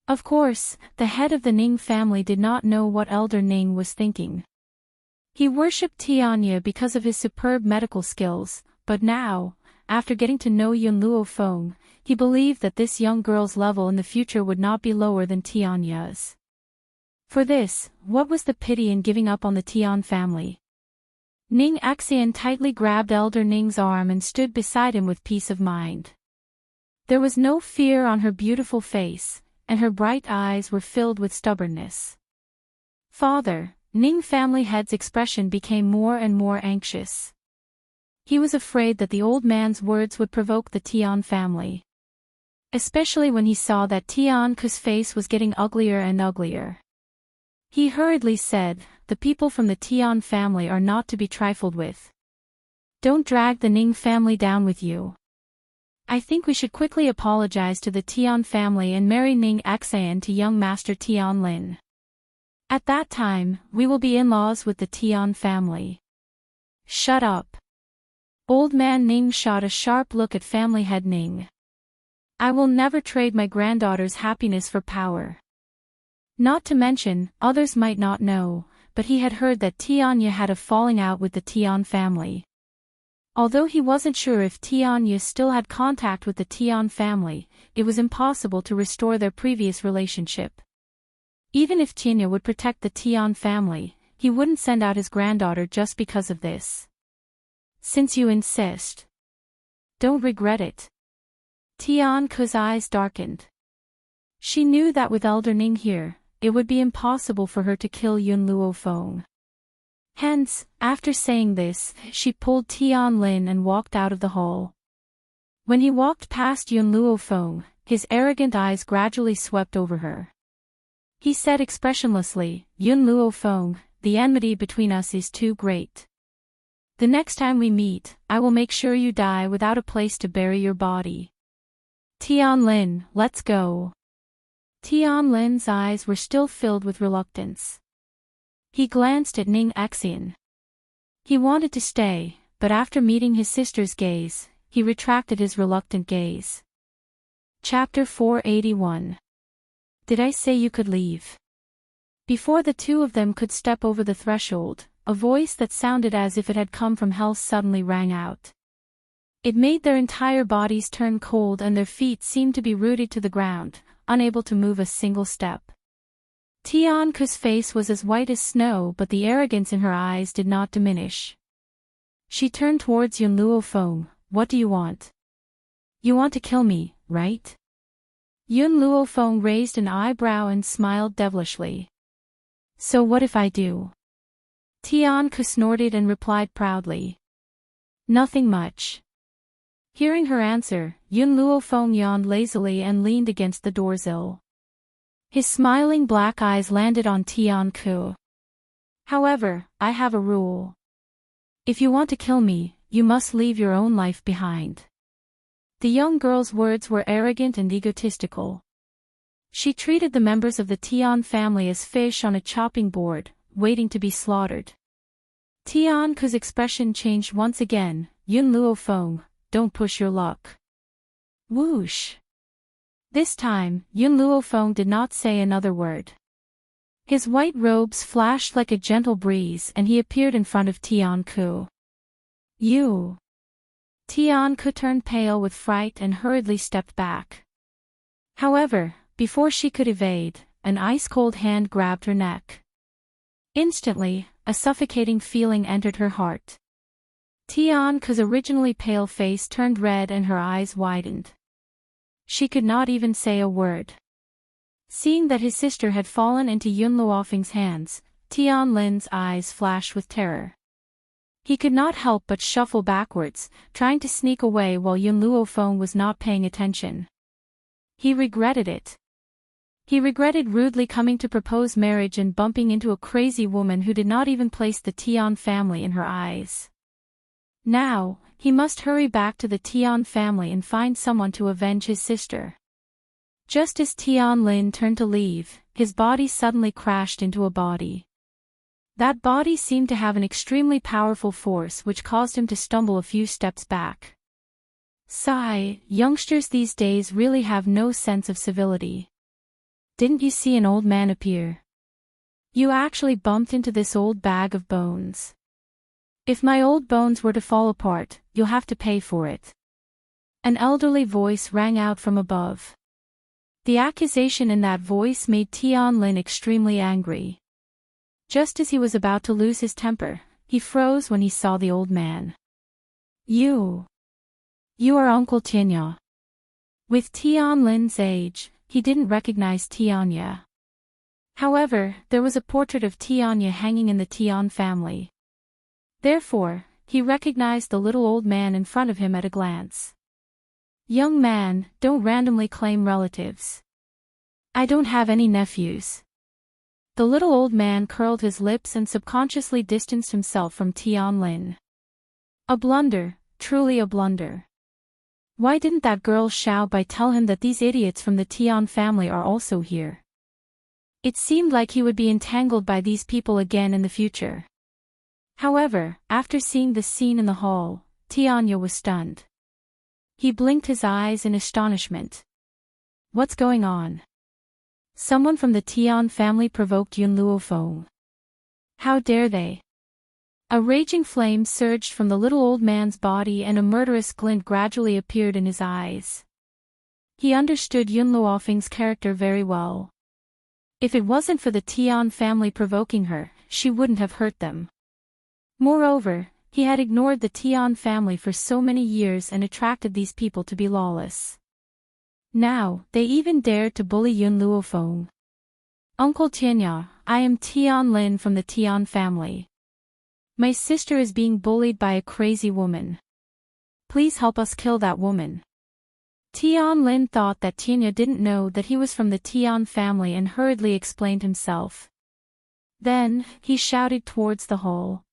Of course, the head of the Ning family did not know what Elder Ning was thinking. He worshipped Tianya because of his superb medical skills, but now, after getting to know Yun Luofeng, he believed that this young girl's level in the future would not be lower than Tianya's. For this, what was the pity in giving up on the Tian family? Ning Xian tightly grabbed Elder Ning's arm and stood beside him with peace of mind. There was no fear on her beautiful face, and her bright eyes were filled with stubbornness. "Father," Ning family head's expression became more and more anxious. He was afraid that the old man's words would provoke the Tian family. Especially when he saw that Tian Ku's face was getting uglier and uglier. He hurriedly said, "The people from the Tian family are not to be trifled with. Don't drag the Ning family down with you. I think we should quickly apologize to the Tian family and marry Ning Xian to young Master Tian Lin. At that time, we will be in-laws with the Tian family." "Shut up." Old man Ning shot a sharp look at family head Ning. "I will never trade my granddaughter's happiness for power." Not to mention, others might not know, but he had heard that Tianya had a falling out with the Tian family. Although he wasn't sure if Tianya still had contact with the Tian family, it was impossible to restore their previous relationship. Even if Tianya would protect the Tian family, he wouldn't send out his granddaughter just because of this. "Since you insist. Don't regret it." Tian Ku's eyes darkened. She knew that with Elder Ning here, it would be impossible for her to kill Yun Luofeng. Hence, after saying this, she pulled Tian Lin and walked out of the hall. When he walked past Yun Luofeng, his arrogant eyes gradually swept over her. He said expressionlessly, "Yun Luofeng, the enmity between us is too great. The next time we meet, I will make sure you die without a place to bury your body. Tian Lin, let's go." Tian Lin's eyes were still filled with reluctance. He glanced at Ning Xian. He wanted to stay, but after meeting his sister's gaze, he retracted his reluctant gaze. Chapter 481. Did I say you could leave? Before the two of them could step over the threshold, a voice that sounded as if it had come from hell suddenly rang out. It made their entire bodies turn cold and their feet seemed to be rooted to the ground, unable to move a single step. Tian Ku's face was as white as snow, but the arrogance in her eyes did not diminish. She turned towards Yun Luofeng. "What do you want? You want to kill me, right?" Yun Luofeng raised an eyebrow and smiled devilishly. "So what if I do?" Tian Ku snorted and replied proudly. "Nothing much." Hearing her answer, Yun Luofeng yawned lazily and leaned against the doorsill. His smiling black eyes landed on Tian Ku. "However, I have a rule. If you want to kill me, you must leave your own life behind." The young girl's words were arrogant and egotistical. She treated the members of the Tian family as fish on a chopping board, waiting to be slaughtered. Tian Ku's expression changed once again. "Yun Luofeng, don't push your luck." Whoosh! This time, Yun Luofeng did not say another word. His white robes flashed like a gentle breeze and he appeared in front of Tian Ku. "You!" Tian Ku turned pale with fright and hurriedly stepped back. However, before she could evade, an ice-cold hand grabbed her neck. Instantly, a suffocating feeling entered her heart. Tian Ku's originally pale face turned red and her eyes widened. She could not even say a word. Seeing that his sister had fallen into Yun Luofeng's hands, Tian Lin's eyes flashed with terror. He could not help but shuffle backwards, trying to sneak away while Yun Luofeng was not paying attention. He regretted it. He regretted rudely coming to propose marriage and bumping into a crazy woman who did not even place the Tian family in her eyes. Now, he must hurry back to the Tian family and find someone to avenge his sister. Just as Tian Lin turned to leave, his body suddenly crashed into a body. That body seemed to have an extremely powerful force which caused him to stumble a few steps back. Sigh, youngsters these days really have no sense of civility. Didn't you see an old man appear? You actually bumped into this old bag of bones. If my old bones were to fall apart, you'll have to pay for it. An elderly voice rang out from above. The accusation in that voice made Tian Lin extremely angry. Just as he was about to lose his temper, he froze when he saw the old man. You are Uncle Tianya. With Tian Lin's age, he didn't recognize Tianya. However, there was a portrait of Tianya hanging in the Tian family. Therefore, he recognized the little old man in front of him at a glance. Young man, don't randomly claim relatives. I don't have any nephews. The little old man curled his lips and subconsciously distanced himself from Tian Lin. A blunder, truly a blunder. Why didn't that girl Xiaofan tell him that these idiots from the Tian family are also here? It seemed like he would be entangled by these people again in the future. However, after seeing the scene in the hall, Tianya was stunned. He blinked his eyes in astonishment. What's going on? Someone from the Tian family provoked Yun Luofeng. How dare they? A raging flame surged from the little old man's body and a murderous glint gradually appeared in his eyes. He understood Yun Luofeng's character very well. If it wasn't for the Tian family provoking her, she wouldn't have hurt them. Moreover, he had ignored the Tian family for so many years and attracted these people to be lawless. Now, they even dared to bully Yun Luofeng. Uncle Tianya, I am Tian Lin from the Tian family. My sister is being bullied by a crazy woman. Please help us kill that woman. Tian Lin thought that Tianya didn't know that he was from the Tian family and hurriedly explained himself. Then, he shouted towards the hall.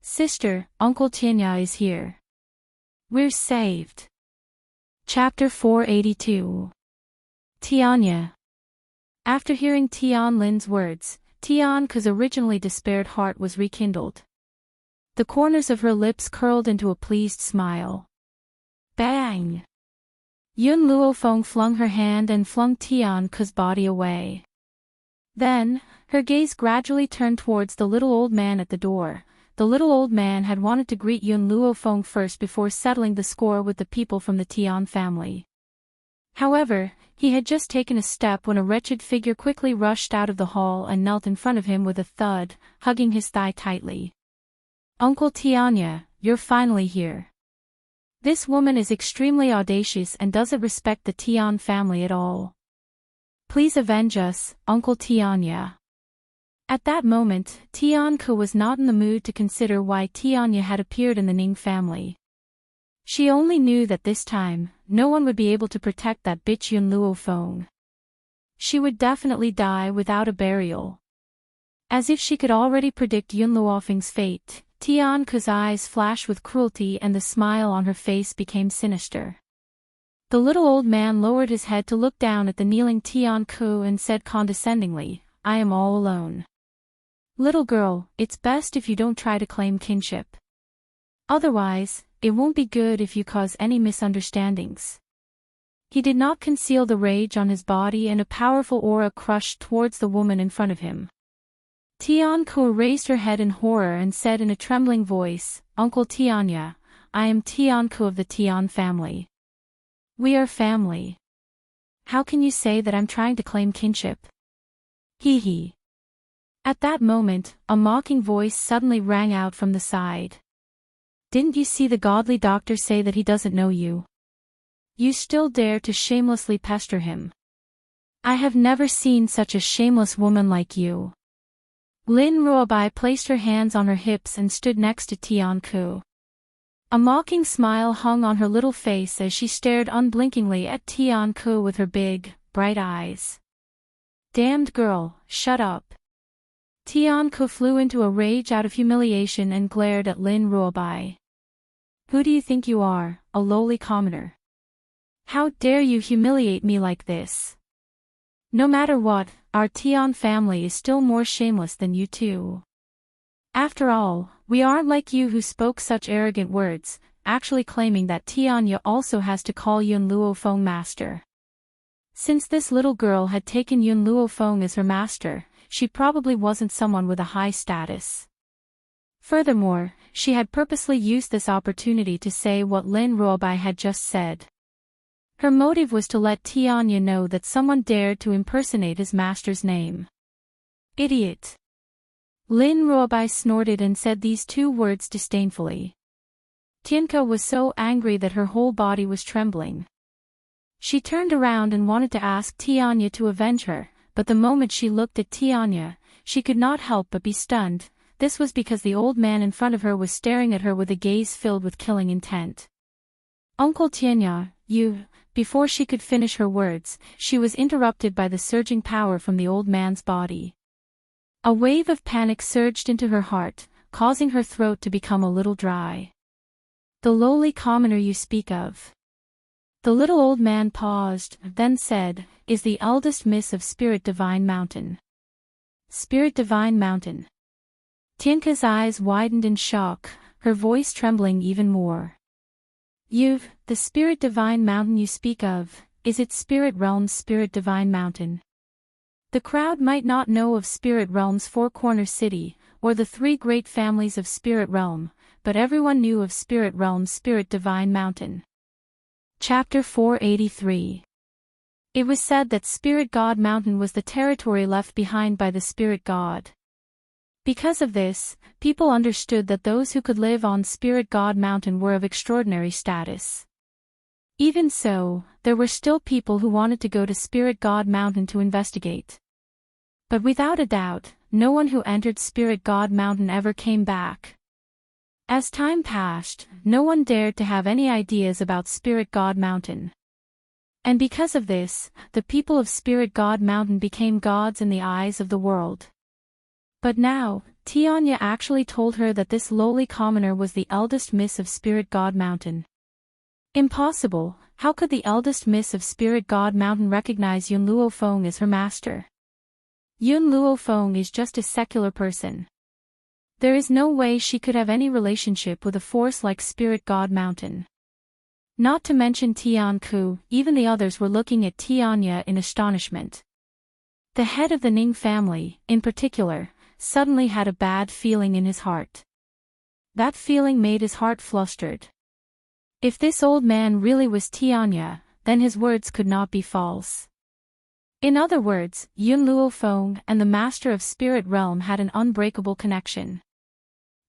Sister, Uncle Tianya is here. We're saved. Chapter 482. Tianya. After hearing Tian Lin's words, Tian Ke's originally despaired heart was rekindled. The corners of her lips curled into a pleased smile. Bang! Yun Luofeng flung her hand and flung Tian Ke's body away. Then, her gaze gradually turned towards the little old man at the door. The little old man had wanted to greet Yun Luofeng first before settling the score with the people from the Tian family. However, he had just taken a step when a wretched figure quickly rushed out of the hall and knelt in front of him with a thud, hugging his thigh tightly. Uncle Tianya, you're finally here. This woman is extremely audacious and doesn't respect the Tian family at all. Please avenge us, Uncle Tianya. At that moment, Tian Ke was not in the mood to consider why Tianya had appeared in the Ning family. She only knew that this time, no one would be able to protect that bitch Yun Luofeng. She would definitely die without a burial. As if she could already predict Yun Luofeng's fate, Tian Ke's eyes flashed with cruelty and the smile on her face became sinister. The little old man lowered his head to look down at the kneeling Tian Ke and said condescendingly, I am all alone. Little girl, it's best if you don't try to claim kinship. Otherwise, it won't be good if you cause any misunderstandings. He did not conceal the rage on his body and a powerful aura crushed towards the woman in front of him. Tian Ke raised her head in horror and said in a trembling voice, Uncle Tianya, I am Tian Ke of the Tian family. We are family. How can you say that I'm trying to claim kinship? Hee hee. At that moment, a mocking voice suddenly rang out from the side. Didn't you see the godly doctor say that he doesn't know you? You still dare to shamelessly pester him. I have never seen such a shameless woman like you. Lin Ruobai placed her hands on her hips and stood next to Tian Ke. A mocking smile hung on her little face as she stared unblinkingly at Tian Ke with her big, bright eyes. Damned girl, shut up. Tian Ke flew into a rage out of humiliation and glared at Lin Ruobai. Who do you think you are, a lowly commoner? How dare you humiliate me like this? No matter what, our Tian family is still more shameless than you two. After all, we aren't like you who spoke such arrogant words, actually claiming that Tianya also has to call Yun Luofeng master. Since this little girl had taken Yun Luofeng as her master, she probably wasn't someone with a high status. Furthermore, she had purposely used this opportunity to say what Lin Ruobai had just said. Her motive was to let Tianya know that someone dared to impersonate his master's name. Idiot. Lin Ruobai snorted and said these two words disdainfully. Tianke was so angry that her whole body was trembling. She turned around and wanted to ask Tianya to avenge her, but the moment she looked at Tianya, she could not help but be stunned. This was because the old man in front of her was staring at her with a gaze filled with killing intent. "Uncle Tianya, you..." Before she could finish her words, she was interrupted by the surging power from the old man's body. A wave of panic surged into her heart, causing her throat to become a little dry. "The lowly commoner you speak of." The little old man paused, then said, "Is the eldest miss of Spirit Divine Mountain." Spirit Divine Mountain. Tianka's eyes widened in shock, her voice trembling even more. The Spirit Divine Mountain you speak of, is it Spirit Realm's Spirit Divine Mountain?" The crowd might not know of Spirit Realm's four-corner city, or the three great families of Spirit Realm, but everyone knew of Spirit Realm's Spirit Divine Mountain. Chapter 483. It was said that Spirit God Mountain was the territory left behind by the Spirit God. Because of this, people understood that those who could live on Spirit God Mountain were of extraordinary status. Even so, there were still people who wanted to go to Spirit God Mountain to investigate. But without a doubt, no one who entered Spirit God Mountain ever came back. As time passed, no one dared to have any ideas about Spirit God Mountain. And because of this, the people of Spirit God Mountain became gods in the eyes of the world. But now, Tianya actually told her that this lowly commoner was the eldest miss of Spirit God Mountain. Impossible! How could the eldest miss of Spirit God Mountain recognize Yun Luofeng as her master? Yun Luofeng is just a secular person. There is no way she could have any relationship with a force like Spirit God Mountain. Not to mention Tian Ku, even the others were looking at Tianya in astonishment. The head of the Ning family, in particular, suddenly had a bad feeling in his heart. That feeling made his heart flustered. If this old man really was Tianya, then his words could not be false. In other words, Yun Luofeng and the Master of Spirit Realm had an unbreakable connection.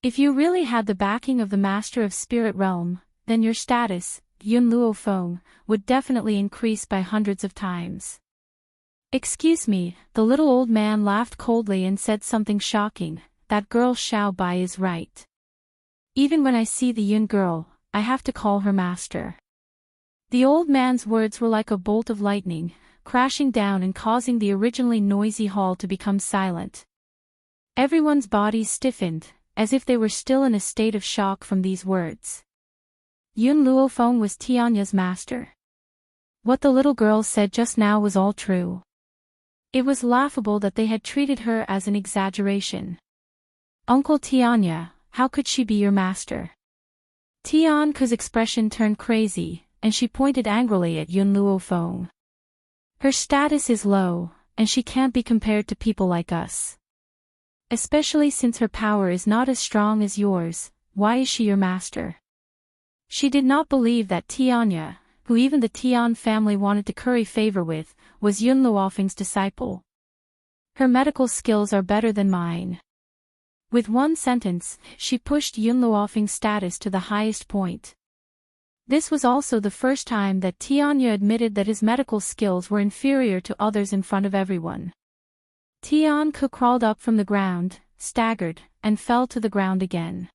If you really had the backing of the Master of Spirit Realm, then your status, Yun Luofeng, would definitely increase by hundreds of times. "Excuse me," the little old man laughed coldly and said something shocking, "that girl Xiao Bai is right. Even when I see the Yun girl, I have to call her master." The old man's words were like a bolt of lightning, crashing down and causing the originally noisy hall to become silent. Everyone's bodies stiffened, as if they were still in a state of shock from these words. Yun Luofeng was Tianya's master. What the little girl said just now was all true. It was laughable that they had treated her as an exaggeration. "Uncle Tianya, how could she be your master?" Tian Ku's expression turned crazy, and she pointed angrily at Yun Luofeng. "Her status is low, and she can't be compared to people like us. Especially since her power is not as strong as yours, why is she your master?" She did not believe that Tianya, who even the Tian family wanted to curry favor with, was Yun Luofeng's disciple. "Her medical skills are better than mine." With one sentence, she pushed Yun Luofeng's status to the highest point. This was also the first time that Tianya admitted that his medical skills were inferior to others in front of everyone. Tian Ku crawled up from the ground, staggered, and fell to the ground again.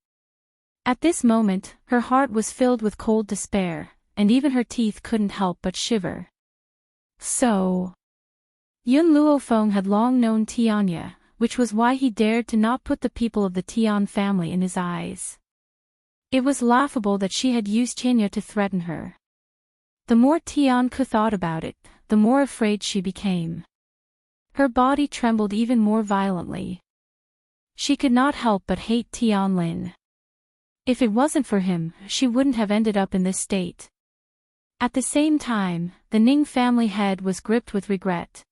At this moment, her heart was filled with cold despair, and even her teeth couldn't help but shiver. So, Yun Luofeng had long known Tianya, which was why he dared to not put the people of the Tian family in his eyes. It was laughable that she had used Tianya to threaten her. The more Tian Ku thought about it, the more afraid she became. Her body trembled even more violently. She could not help but hate Tian Lin. If it wasn't for him, she wouldn't have ended up in this state. At the same time, the Ning family head was gripped with regret.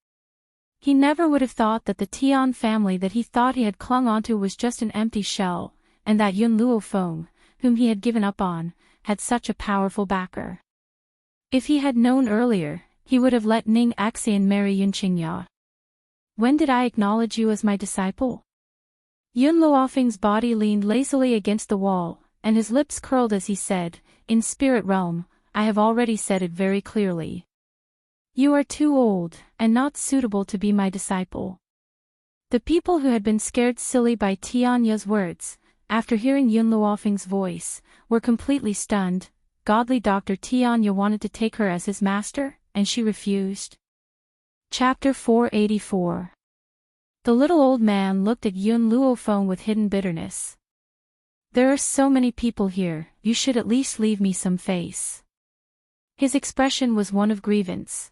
He never would have thought that the Tian family that he thought he had clung onto was just an empty shell, and that Yun Luofeng, whom he had given up on, had such a powerful backer. If he had known earlier, he would have let Ning Axian marry Yun Qingya. "When did I acknowledge you as my disciple?" Yun Luofeng's body leaned lazily against the wall, and his lips curled as he said, "In Spirit Realm, I have already said it very clearly. You are too old, and not suitable to be my disciple. The people who had been scared silly by Tianya's words, after hearing Yun Luofeng's voice, were completely stunned. Godly Dr. Tianya wanted to take her as his master, and she refused. Chapter 484. The little old man looked at Yun Luofeng with hidden bitterness. There are so many people here, you should at least leave me some face. His expression was one of grievance.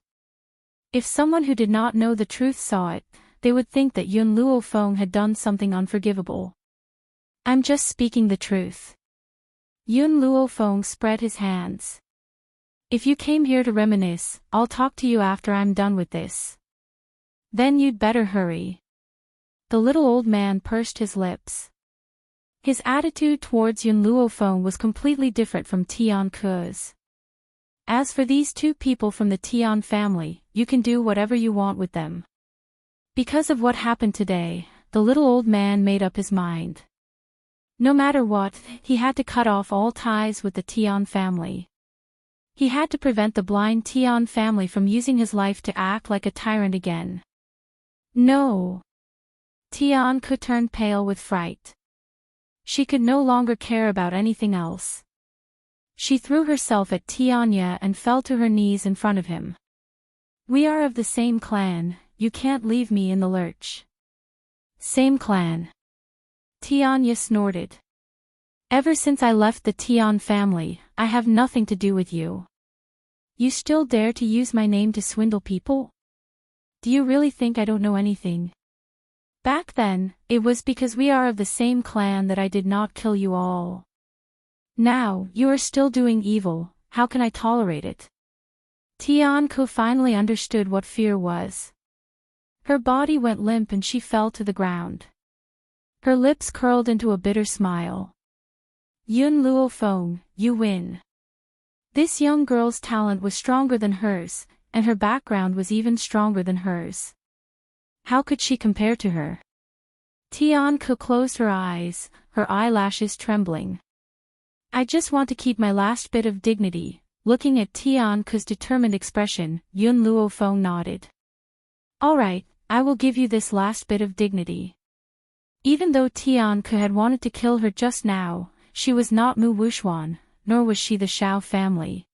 If someone who did not know the truth saw it, they would think that Yun Luofeng had done something unforgivable. I'm just speaking the truth. Yun Luofeng spread his hands. If you came here to reminisce, I'll talk to you after I'm done with this. Then you'd better hurry. The little old man pursed his lips. His attitude towards Yun Luofeng was completely different from Tian Ke's. As for these two people from the Tian family, you can do whatever you want with them. Because of what happened today, the little old man made up his mind. No matter what, he had to cut off all ties with the Tian family. He had to prevent the blind Tian family from using his life to act like a tyrant again. No. Tian Ke turned pale with fright. She could no longer care about anything else. She threw herself at Tianya and fell to her knees in front of him. We are of the same clan, you can't leave me in the lurch. Same clan. Tianya snorted. Ever since I left the Tian family, I have nothing to do with you. You still dare to use my name to swindle people? Do you really think I don't know anything? Back then, it was because we are of the same clan that I did not kill you all. Now, you are still doing evil, how can I tolerate it? Tian Ke finally understood what fear was. Her body went limp and she fell to the ground. Her lips curled into a bitter smile. Yun Luofeng, you win. This young girl's talent was stronger than hers, and her background was even stronger than hers. How could she compare to her? Tian Ke closed her eyes, her eyelashes trembling. I just want to keep my last bit of dignity. Looking at Tian Ke's determined expression, Yun Luofeng nodded. All right, I will give you this last bit of dignity. Even though Tian Ke had wanted to kill her just now, she was not Mu Wuxuan, nor was she the Xiao family.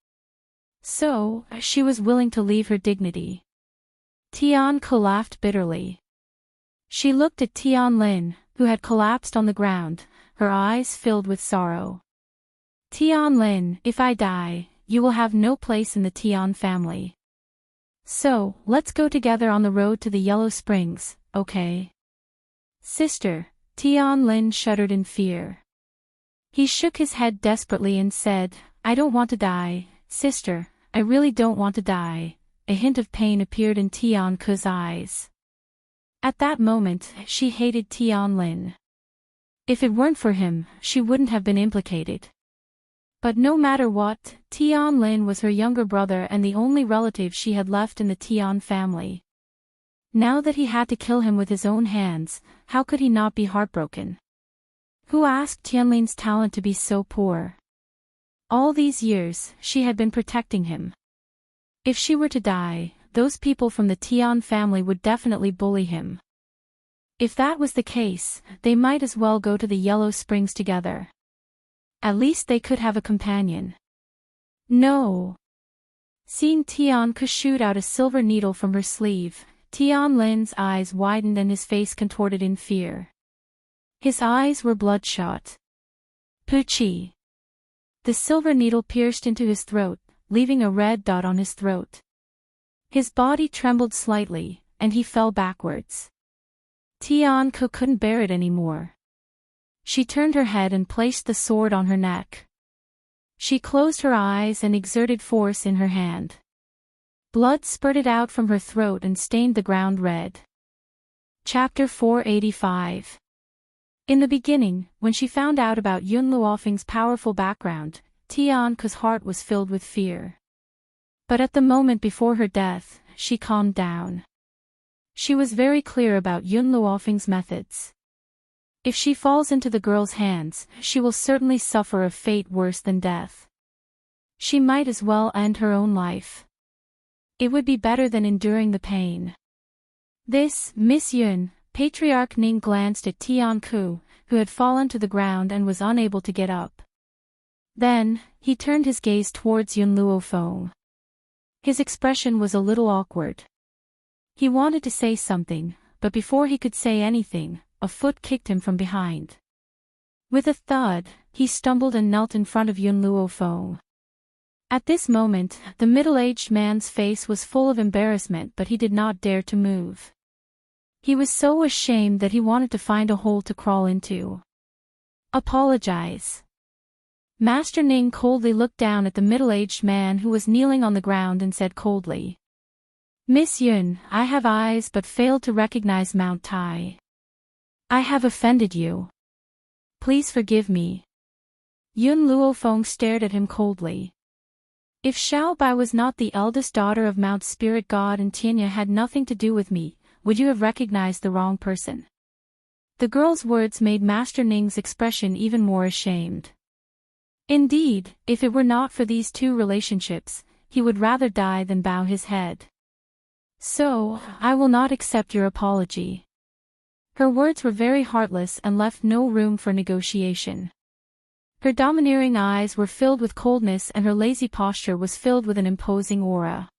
So, she was willing to leave her dignity. Tian Ke laughed bitterly. She looked at Tian Lin, who had collapsed on the ground, her eyes filled with sorrow. Tian Lin, if I die, you will have no place in the Tian family. So, let's go together on the road to the Yellow Springs, okay? Sister, Tian Lin shuddered in fear. He shook his head desperately and said, I don't want to die, sister, I really don't want to die. A hint of pain appeared in Tian Ke's eyes. At that moment, she hated Tian Lin. If it weren't for him, she wouldn't have been implicated. But no matter what, Tian Lin was her younger brother and the only relative she had left in the Tian family. Now that he had to kill him with his own hands, how could he not be heartbroken? Who asked Tianlin's talent to be so poor? All these years, she had been protecting him. If she were to die, those people from the Tian family would definitely bully him. If that was the case, they might as well go to the Yellow Springs together. At least they could have a companion. No. Seeing Tian Ke shoot out a silver needle from her sleeve, Tian Lin's eyes widened and his face contorted in fear. His eyes were bloodshot. Puchi. The silver needle pierced into his throat, leaving a red dot on his throat. His body trembled slightly, and he fell backwards. Tian Ke couldn't bear it anymore. She turned her head and placed the sword on her neck. She closed her eyes and exerted force in her hand. Blood spurted out from her throat and stained the ground red. Chapter 485. In the beginning, when she found out about Yun Luofeng's powerful background, Tian Ke's heart was filled with fear. But at the moment before her death, she calmed down. She was very clear about Yun Luofeng's methods. If she falls into the girl's hands, she will certainly suffer a fate worse than death. She might as well end her own life. It would be better than enduring the pain. This, Miss Yun, Patriarch Ning glanced at Tian Ku, who had fallen to the ground and was unable to get up. Then, he turned his gaze towards Yun Luofeng. His expression was a little awkward. He wanted to say something, but before he could say anything, a foot kicked him from behind. With a thud, he stumbled and knelt in front of Yun Luofeng. At this moment, the middle-aged man's face was full of embarrassment, but he did not dare to move. He was so ashamed that he wanted to find a hole to crawl into. Apologize. Master Ning coldly looked down at the middle-aged man who was kneeling on the ground and said coldly, Miss Yun, I have eyes but failed to recognize Mount Tai. I have offended you. Please forgive me. Yun Luofeng stared at him coldly. If Xiao Bai was not the eldest daughter of Mount Spirit God and Tianya had nothing to do with me, would you have recognized the wrong person? The girl's words made Master Ning's expression even more ashamed. Indeed, if it were not for these two relationships, he would rather die than bow his head. So, I will not accept your apology. Her words were very heartless and left no room for negotiation. Her domineering eyes were filled with coldness and her lazy posture was filled with an imposing aura.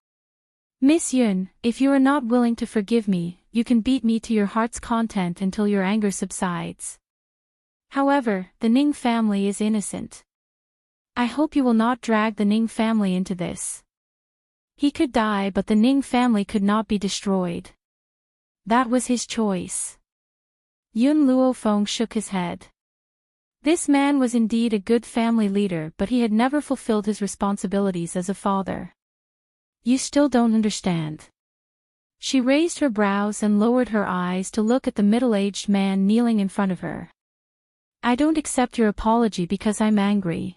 Miss Yun, if you are not willing to forgive me, you can beat me to your heart's content until your anger subsides. However, the Ning family is innocent. I hope you will not drag the Ning family into this. He could die, but the Ning family could not be destroyed. That was his choice. Yun Luofeng shook his head. This man was indeed a good family leader, but he had never fulfilled his responsibilities as a father. You still don't understand. She raised her brows and lowered her eyes to look at the middle-aged man kneeling in front of her. I don't accept your apology because I'm angry.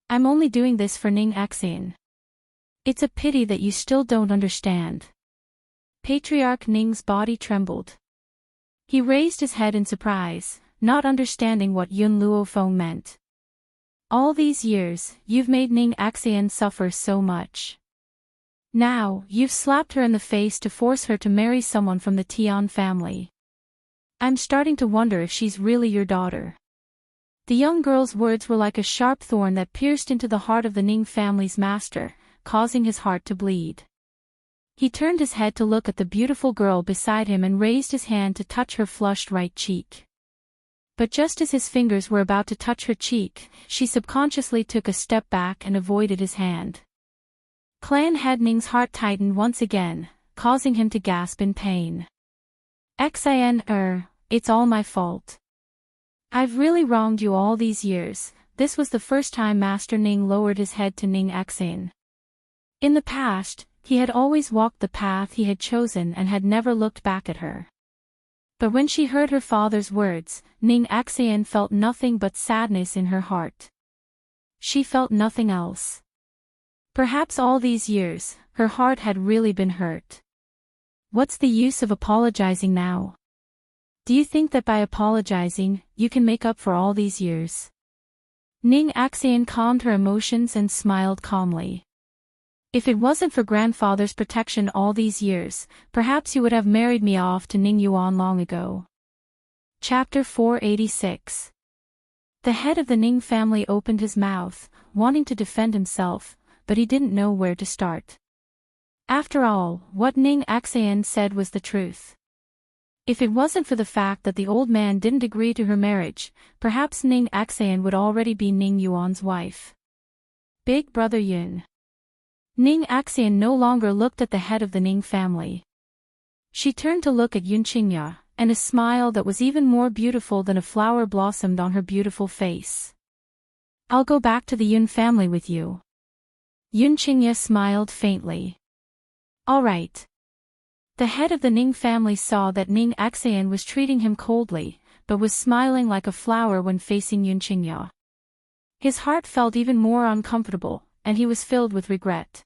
I'm only doing this for Ning Axian. It's a pity that you still don't understand. Patriarch Ning's body trembled. He raised his head in surprise, not understanding what Yun Luofeng meant. All these years, you've made Ning Axian suffer so much. Now, you've slapped her in the face to force her to marry someone from the Tian family. I'm starting to wonder if she's really your daughter. The young girl's words were like a sharp thorn that pierced into the heart of the Ning family's master, causing his heart to bleed. He turned his head to look at the beautiful girl beside him and raised his hand to touch her flushed right cheek. But just as his fingers were about to touch her cheek, she subconsciously took a step back and avoided his hand. Clan Head Ning's heart tightened once again, causing him to gasp in pain. Xin, it's all my fault. I've really wronged you all these years. This was the first time Master Ning lowered his head to Ning Xin. In the past, he had always walked the path he had chosen and had never looked back at her. But when she heard her father's words, Ning Xin felt nothing but sadness in her heart. She felt nothing else. Perhaps all these years, her heart had really been hurt. What's the use of apologizing now? Do you think that by apologizing, you can make up for all these years? Ning Xin calmed her emotions and smiled calmly. If it wasn't for grandfather's protection all these years, perhaps you would have married me off to Ning Yuan long ago. Chapter 486. The head of the Ning family opened his mouth, wanting to defend himself, but he didn't know where to start. After all, what Ning Xin said was the truth. If it wasn't for the fact that the old man didn't agree to her marriage, perhaps Ning Xin would already be Ning Yuan's wife. Big brother Yun. Ning Xin no longer looked at the head of the Ning family. She turned to look at Yun Qingya, and a smile that was even more beautiful than a flower blossomed on her beautiful face. I'll go back to the Yun family with you. Yun Qingya smiled faintly. All right. The head of the Ning family saw that Ning Xin was treating him coldly, but was smiling like a flower when facing Yun Qingya. His heart felt even more uncomfortable, and he was filled with regret.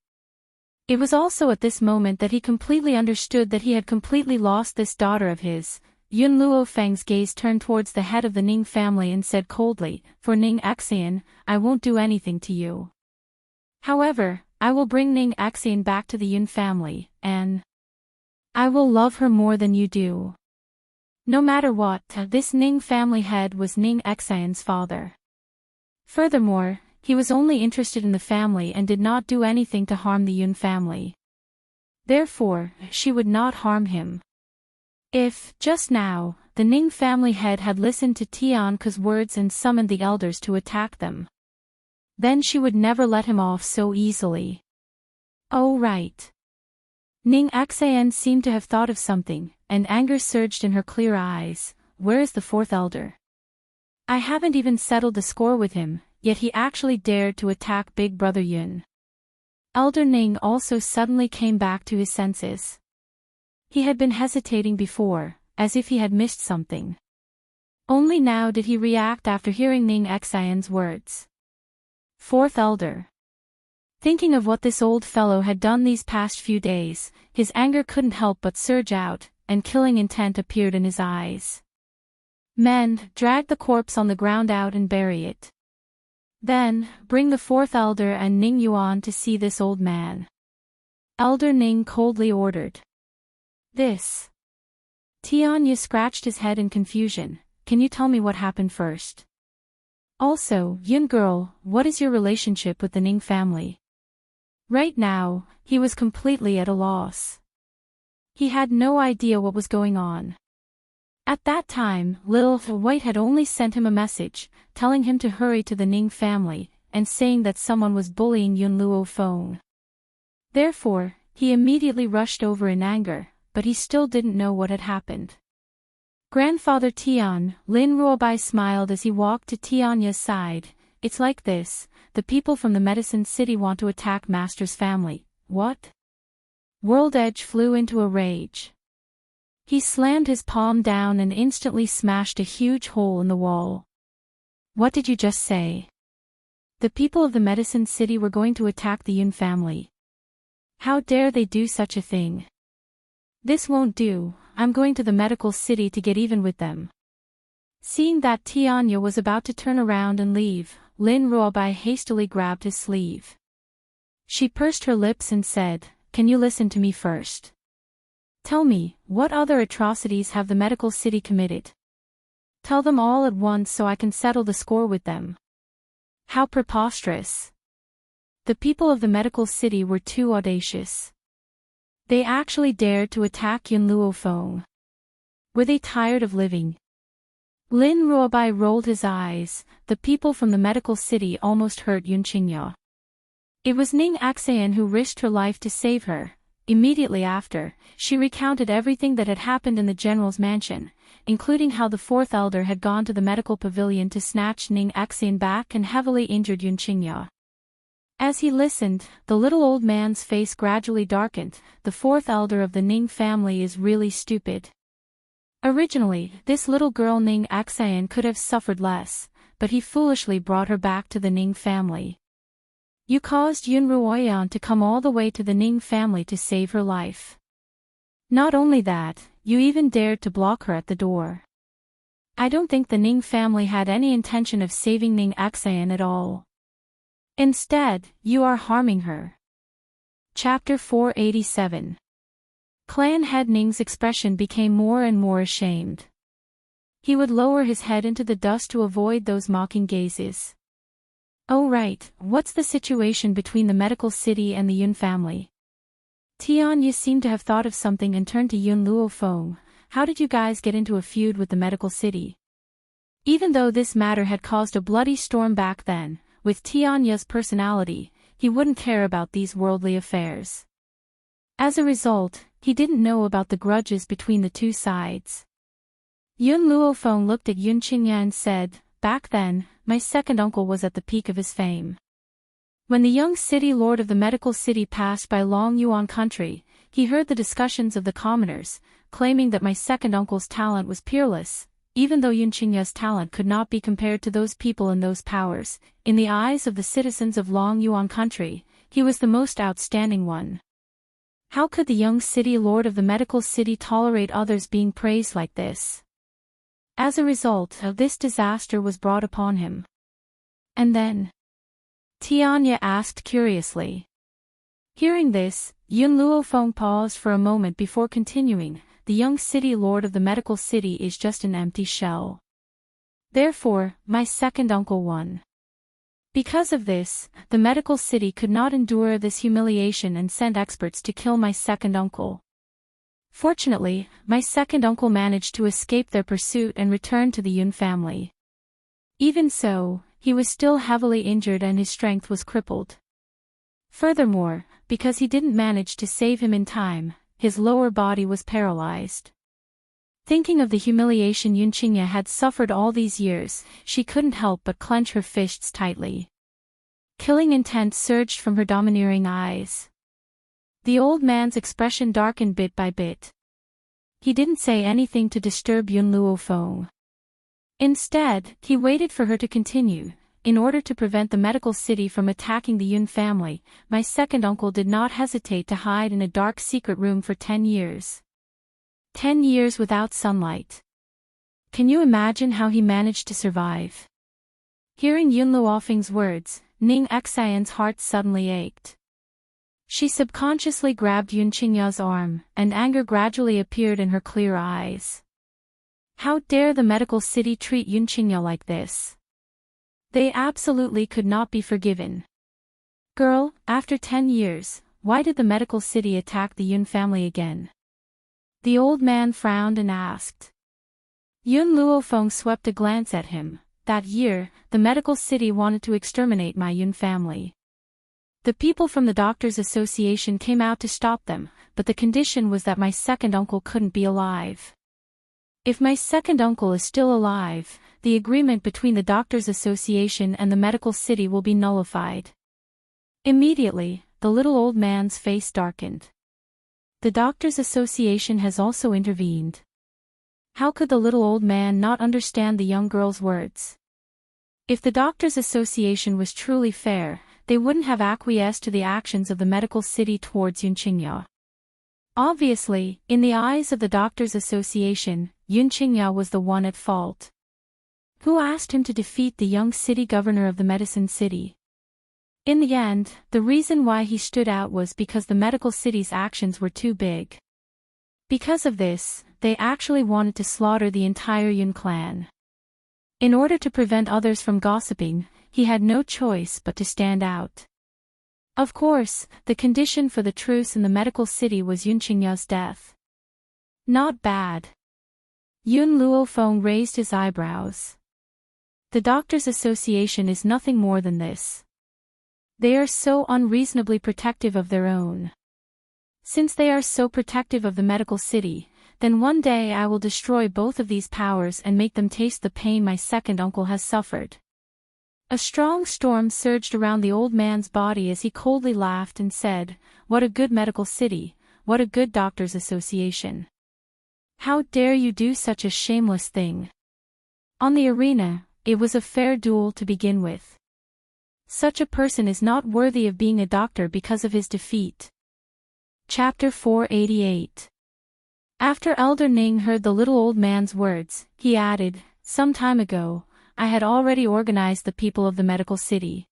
It was also at this moment that he completely understood that he had completely lost this daughter of his. Yun Luofeng's gaze turned towards the head of the Ning family and said coldly, For Ning Xin, I won't do anything to you. However, I will bring Ning Xian back to the Yun family, and I will love her more than you do. No matter what, this Ning family head was Ning Xian's father. Furthermore, he was only interested in the family and did not do anything to harm the Yun family. Therefore, she would not harm him. If, just now, the Ning family head had listened to Tianke's words and summoned the elders to attack them, then she would never let him off so easily. Oh right. Ning Xian seemed to have thought of something, and anger surged in her clear eyes. Where is the fourth elder? I haven't even settled the score with him, yet he actually dared to attack Big Brother Yun. Elder Ning also suddenly came back to his senses. He had been hesitating before, as if he had missed something. Only now did he react after hearing Ning Xian's words. Fourth elder. Thinking of what this old fellow had done these past few days, his anger couldn't help but surge out, and killing intent appeared in his eyes. Men, drag the corpse on the ground out and bury it. Then, bring the fourth elder and Ning Yuan to see this old man. Elder Ning coldly ordered. This. Tianya scratched his head in confusion. Can you tell me what happened first? Also, Yun girl, what is your relationship with the Ning family? Right now, he was completely at a loss. He had no idea what was going on. At that time, Little White had only sent him a message, telling him to hurry to the Ning family, and saying that someone was bullying Yun Luo Feng. Therefore, he immediately rushed over in anger, but he still didn't know what had happened. Grandfather Tian, Lin Ruobai smiled as he walked to Tianya's side. It's like this, the people from the Medicine City want to attack Master's family. What? World Edge flew into a rage. He slammed his palm down and instantly smashed a huge hole in the wall. What did you just say? The people of the Medicine City were going to attack the Yun family. How dare they do such a thing? This won't do. I'm going to the medical city to get even with them. Seeing that Tianya was about to turn around and leave, Lin Ruobai hastily grabbed his sleeve. She pursed her lips and said, Can you listen to me first? Tell me, what other atrocities have the medical city committed? Tell them all at once so I can settle the score with them. How preposterous. The people of the medical city were too audacious. They actually dared to attack Yun Luo Feng. Were they tired of living? Lin Ruobai rolled his eyes. The people from the medical city almost hurt Yun Qingya. It was Ning Xian who risked her life to save her. Immediately after, she recounted everything that had happened in the general's mansion, including how the fourth elder had gone to the medical pavilion to snatch Ning Xian back and heavily injured Yun Qingya. As he listened, the little old man's face gradually darkened. The fourth elder of the Ning family is really stupid. Originally, this little girl Ning Xian could have suffered less, but he foolishly brought her back to the Ning family. You caused Yun Ruoyan to come all the way to the Ning family to save her life. Not only that, you even dared to block her at the door. I don't think the Ning family had any intention of saving Ning Xian at all. Instead, you are harming her. Chapter 487. Clan head Ning's expression became more and more ashamed. He would lower his head into the dust to avoid those mocking gazes. Oh right, what's the situation between the medical city and the Yun family? Tianya seemed to have thought of something and turned to Yun Luo Feng. How did you guys get into a feud with the medical city? Even though this matter had caused a bloody storm back then, with Tianya's personality, he wouldn't care about these worldly affairs. As a result, he didn't know about the grudges between the two sides. Yun Luofeng looked at Yun Qingya and said, Back then, my second uncle was at the peak of his fame. When the young city lord of the medical city passed by Long Yuan country, he heard the discussions of the commoners, claiming that my second uncle's talent was peerless. Even though Yun Qingya's talent could not be compared to those people and those powers, in the eyes of the citizens of Long Yuan country, he was the most outstanding one. How could the young city lord of the medical city tolerate others being praised like this? As a result, this disaster was brought upon him. And then? Tianya asked curiously. Hearing this, Yun Luofeng paused for a moment before continuing. The young city lord of the medical city is just an empty shell. Therefore, my second uncle won. Because of this, the medical city could not endure this humiliation and sent experts to kill my second uncle. Fortunately, my second uncle managed to escape their pursuit and return to the Yun family. Even so, he was still heavily injured and his strength was crippled. Furthermore, because he didn't manage to save him in time, his lower body was paralyzed. Thinking of the humiliation Yun Qingya had suffered all these years, she couldn't help but clench her fists tightly. Killing intent surged from her domineering eyes. The old man's expression darkened bit by bit. He didn't say anything to disturb Yun Luofeng. Instead, he waited for her to continue. In order to prevent the medical city from attacking the Yun family, my second uncle did not hesitate to hide in a dark secret room for 10 years. 10 years without sunlight. Can you imagine how he managed to survive? Hearing Yun Luofeng's words, Ning Xian's heart suddenly ached. She subconsciously grabbed Yun Qingya's arm, and anger gradually appeared in her clear eyes. How dare the medical city treat Yun Qingya like this? They absolutely could not be forgiven. Girl, after 10 years, why did the medical city attack the Yun family again? The old man frowned and asked. Yun Luofeng swept a glance at him. That year, the medical city wanted to exterminate my Yun family. The people from the Doctors' Association came out to stop them, but the condition was that my second uncle couldn't be alive. If my second uncle is still alive, the agreement between the Doctors' Association and the medical city will be nullified. Immediately, the little old man's face darkened. The Doctors' Association has also intervened. How could the little old man not understand the young girl's words? If the Doctors' Association was truly fair, they wouldn't have acquiesced to the actions of the medical city towards Yun Qingya. Obviously, in the eyes of the Doctors' Association, Yun Qingya was the one at fault. Who asked him to defeat the young city governor of the medicine city? In the end, the reason why he stood out was because the medical city's actions were too big. Because of this, they actually wanted to slaughter the entire Yun clan. In order to prevent others from gossiping, he had no choice but to stand out. Of course, the condition for the truce in the medical city was Yun Qingya's death. Not bad. Yun Luofeng raised his eyebrows. The Doctors' Association is nothing more than this. They are so unreasonably protective of their own. Since they are so protective of the medical city, then one day I will destroy both of these powers and make them taste the pain my second uncle has suffered. A strong storm surged around the old man's body as he coldly laughed and said, "What a good medical city, what a good Doctors' Association. How dare you do such a shameless thing?" On the arena, it was a fair duel to begin with. Such a person is not worthy of being a doctor because of his defeat. Chapter 488. After Elder Ning heard the little old man's words, he added, "Some time ago, I had already organized the people of the medical city.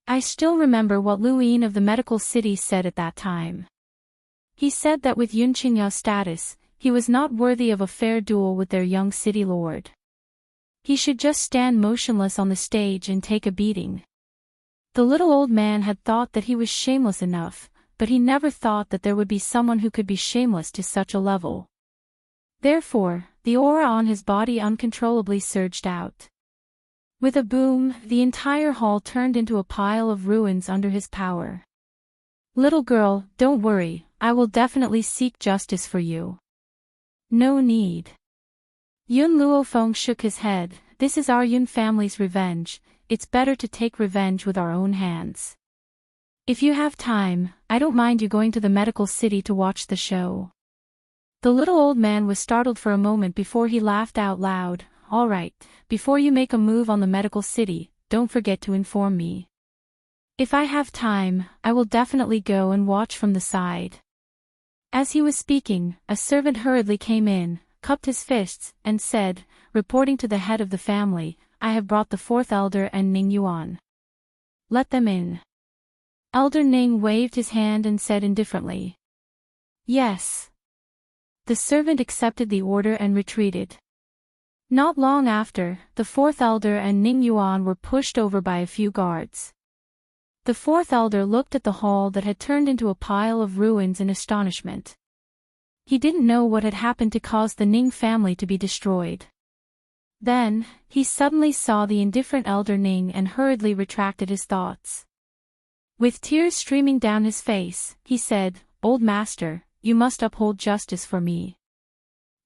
I still remember what Lu Yin of the medical city said at that time. He said that with Yun Qingya's status, he was not worthy of a fair duel with their young city lord. He should just stand motionless on the stage and take a beating." The little old man had thought that he was shameless enough, but he never thought that there would be someone who could be shameless to such a level. Therefore, the aura on his body uncontrollably surged out. With a boom, the entire hall turned into a pile of ruins under his power. "Little girl, don't worry, I will definitely seek justice for you." "No need." Yun Luofeng shook his head. "This is our Yun family's revenge. It's better to take revenge with our own hands. If you have time, I don't mind you going to the medical city to watch the show." The little old man was startled for a moment before he laughed out loud. "All right, before you make a move on the medical city, don't forget to inform me. If I have time, I will definitely go and watch from the side." As he was speaking, a servant hurriedly came in, cupped his fists, and said, reporting to the head of the family, "I have brought the fourth elder and Ning Yuan. Let them in." Elder Ning waved his hand and said indifferently. Yes. The servant accepted the order and retreated. Not long after, the fourth elder and Ning Yuan were pushed over by a few guards. The fourth elder looked at the hall that had turned into a pile of ruins in astonishment. He didn't know what had happened to cause the Ning family to be destroyed. Then, he suddenly saw the indifferent elder Ning and hurriedly retracted his thoughts. With tears streaming down his face, he said, "Old master, you must uphold justice for me.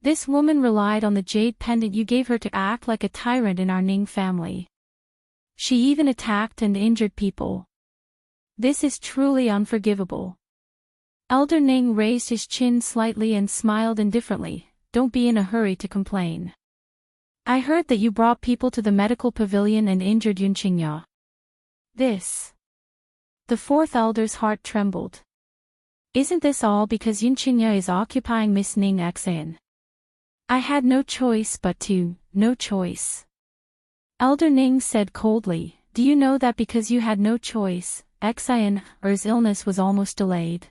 This woman relied on the jade pendant you gave her to act like a tyrant in our Ning family. She even attacked and injured people. This is truly unforgivable." Elder Ning raised his chin slightly and smiled indifferently. "Don't be in a hurry to complain. I heard that you brought people to the medical pavilion and injured Yun Qingya. This." The fourth elder's heart trembled. "Isn't this all because Yun Qingya is occupying Miss Ning Xan? I had no choice but to, no choice." Elder Ning said coldly, "Do you know that because you had no choice, Xan's illness was almost delayed?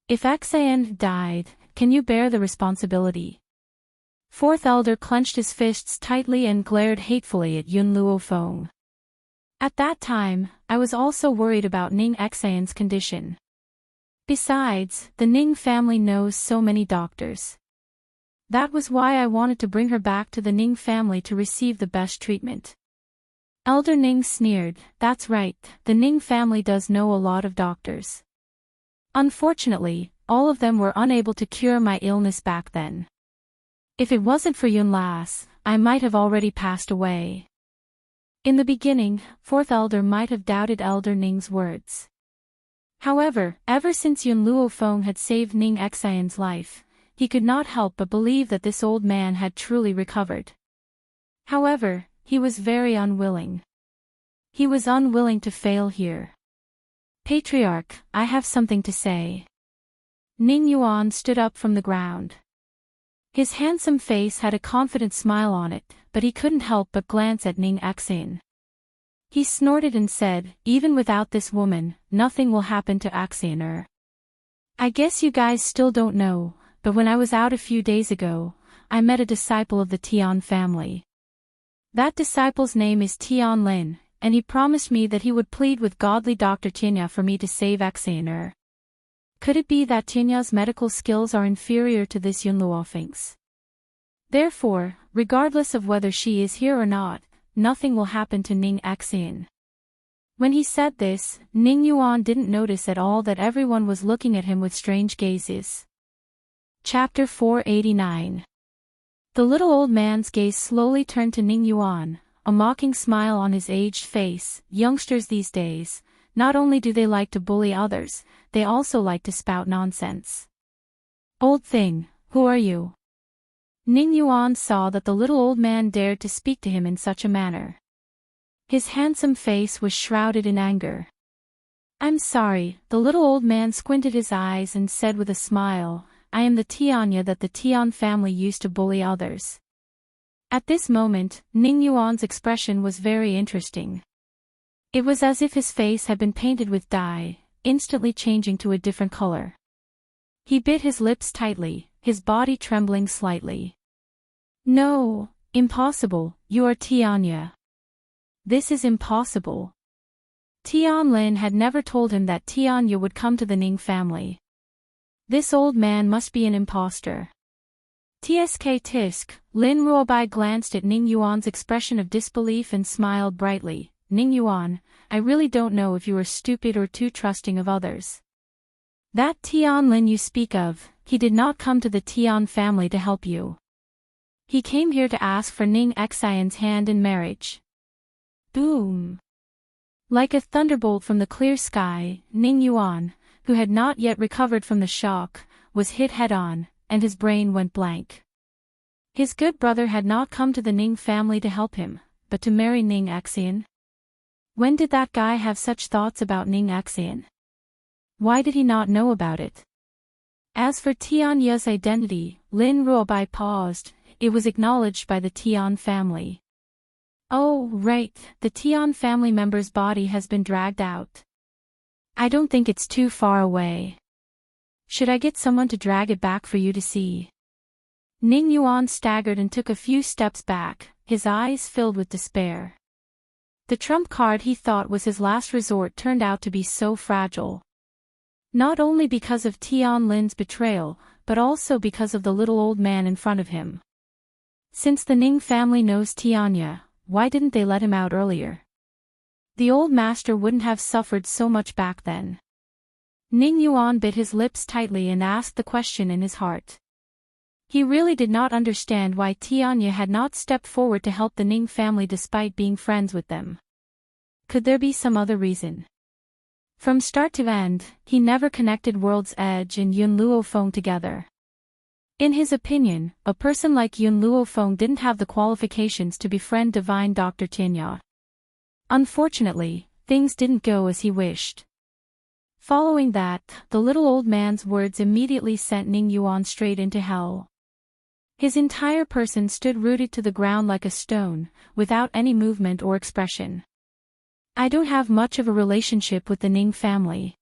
If Xan died, can you bear the responsibility?" Fourth elder clenched his fists tightly and glared hatefully at Yun Luofeng. "At that time, I was also worried about Ning Xan's condition. Besides, the Ning family knows so many doctors. That was why I wanted to bring her back to the Ning family to receive the best treatment." Elder Ning sneered, "That's right, the Ning family does know a lot of doctors. Unfortunately, all of them were unable to cure my illness back then. If it wasn't for Yun Las, I might have already passed away." In the beginning, fourth elder might have doubted Elder Ning's words. However, ever since Yun Luofeng had saved Ning Xan's life, he could not help but believe that this old man had truly recovered. However, he was very unwilling. He was unwilling to fail here. "Patriarch, I have something to say." Ning Yuan stood up from the ground. His handsome face had a confident smile on it, but he couldn't help but glance at Ning Xan. He snorted and said, "Even without this woman, nothing will happen to Xan. I guess you guys still don't know, but when I was out a few days ago, I met a disciple of the Tian family. That disciple's name is Tian Lin, and he promised me that he would plead with godly Dr. Tianya for me to save Xan. Could it be that Tinya's medical skills are inferior to this Yun Luofeng's? Therefore, regardless of whether she is here or not, nothing will happen to Ning Xan." When he said this, Ning Yuan didn't notice at all that everyone was looking at him with strange gazes. Chapter 489. The little old man's gaze slowly turned to Ning Yuan, a mocking smile on his aged face. "Youngsters these days, not only do they like to bully others, they also like to spout nonsense. Old thing, who are you?" Ning Yuan saw that the little old man dared to speak to him in such a manner. His handsome face was shrouded in anger. "I'm sorry," the little old man squinted his eyes and said with a smile, "I am the Tianya that the Tian family used to bully others." At this moment, Ning Yuan's expression was very interesting. It was as if his face had been painted with dye, instantly changing to a different color. He bit his lips tightly, his body trembling slightly. "No, impossible, you are Tianya. This is impossible." Tian Lin had never told him that Tianya would come to the Ning family. This old man must be an impostor. Tsk tisk, Lin Ruobai glanced at Ning Yuan's expression of disbelief and smiled brightly. "Ning Yuan, I really don't know if you are stupid or too trusting of others. That Tian Lin you speak of, he did not come to the Tian family to help you. He came here to ask for Ning Xan's hand in marriage." Boom! Like a thunderbolt from the clear sky, Ning Yuan, who had not yet recovered from the shock, was hit head-on, and his brain went blank. His good brother had not come to the Ning family to help him, but to marry Ning Xan. When did that guy have such thoughts about Ning Xan? Why did he not know about it? As for Tianya's identity, Lin Ruobai paused. It was acknowledged by the Tian family. "Oh, right, the Tian family member's body has been dragged out. I don't think it's too far away. Should I get someone to drag it back for you to see? Ning Yuan staggered and took a few steps back, his eyes filled with despair. The trump card he thought was his last resort turned out to be so fragile. Not only because of Tian Lin's betrayal, but also because of the little old man in front of him. Since the Ning family knows Tianya, why didn't they let him out earlier? The old master wouldn't have suffered so much back then. Ning Yuan bit his lips tightly and asked the question in his heart. He really did not understand why Tianya had not stepped forward to help the Ning family despite being friends with them. Could there be some other reason? From start to end, he never connected World's Edge and Yun Luofeng together. In his opinion, a person like Yun Luofeng didn't have the qualifications to befriend divine Dr. Tianya. Unfortunately, things didn't go as he wished. Following that, the little old man's words immediately sent Ning Yuan straight into hell. His entire person stood rooted to the ground like a stone, without any movement or expression. I don't have much of a relationship with the Ning family.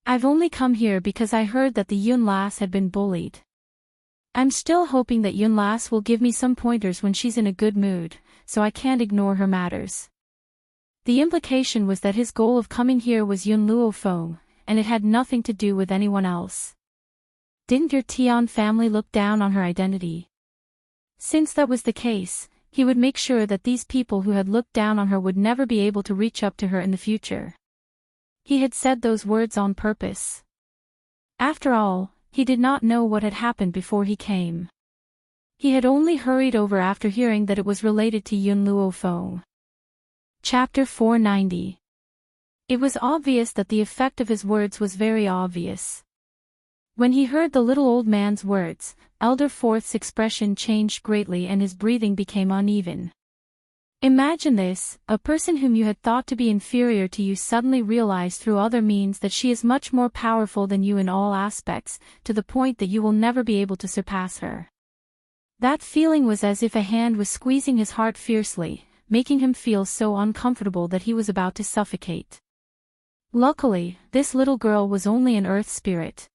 I've only come here because I heard that the Yun lass had been bullied. I'm still hoping that Yun lass will give me some pointers when she's in a good mood, so I can't ignore her matters. The implication was that his goal of coming here was Yun Luofeng, and it had nothing to do with anyone else. Didn't your Tian family look down on her identity? Since that was the case, he would make sure that these people who had looked down on her would never be able to reach up to her in the future. He had said those words on purpose. After all, he did not know what had happened before he came. He had only hurried over after hearing that it was related to Yun Luofeng. Chapter 490. It was obvious that the effect of his words was very obvious. When he heard the little old man's words, Elder Fourth's expression changed greatly and his breathing became uneven. Imagine this, a person whom you had thought to be inferior to you suddenly realized through other means that she is much more powerful than you in all aspects, to the point that you will never be able to surpass her. That feeling was as if a hand was squeezing his heart fiercely, making him feel so uncomfortable that he was about to suffocate. Luckily, this little girl was only an earth spirit.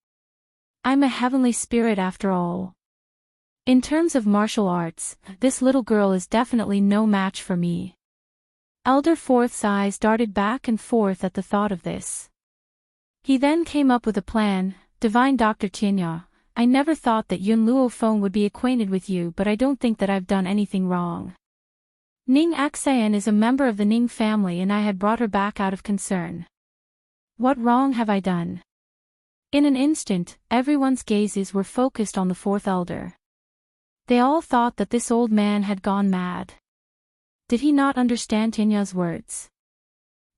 I'm a heavenly spirit after all. In terms of martial arts, this little girl is definitely no match for me. Elder Fourth's eyes darted back and forth at the thought of this. He then came up with a plan. Divine Dr. Tianya, I never thought that Yun Luofeng would be acquainted with you, but I don't think that I've done anything wrong. Ning Axayan is a member of the Ning family and I had brought her back out of concern. What wrong have I done? In an instant, everyone's gazes were focused on the fourth elder. They all thought that this old man had gone mad. Did he not understand Tianya's words?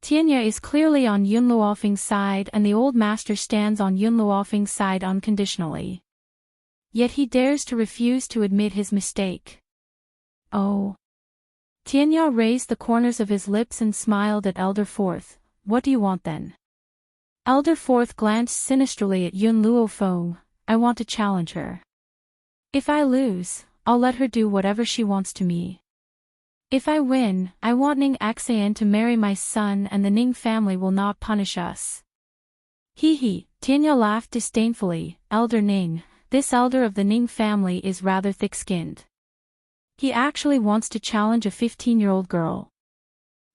Tianya is clearly on Yun Luofeng's side and the old master stands on Yun Luofeng's side unconditionally. Yet he dares to refuse to admit his mistake. Oh. Tianya raised the corners of his lips and smiled at Elder Fourth. What do you want then? Elder Fourth glanced sinisterly at Yun Luofeng. I want to challenge her. If I lose, I'll let her do whatever she wants to me. If I win, I want Ning Axayan to marry my son and the Ning family will not punish us. Hee. Tianya laughed disdainfully. Elder Ning, this elder of the Ning family is rather thick-skinned. He actually wants to challenge a 15-year-old girl.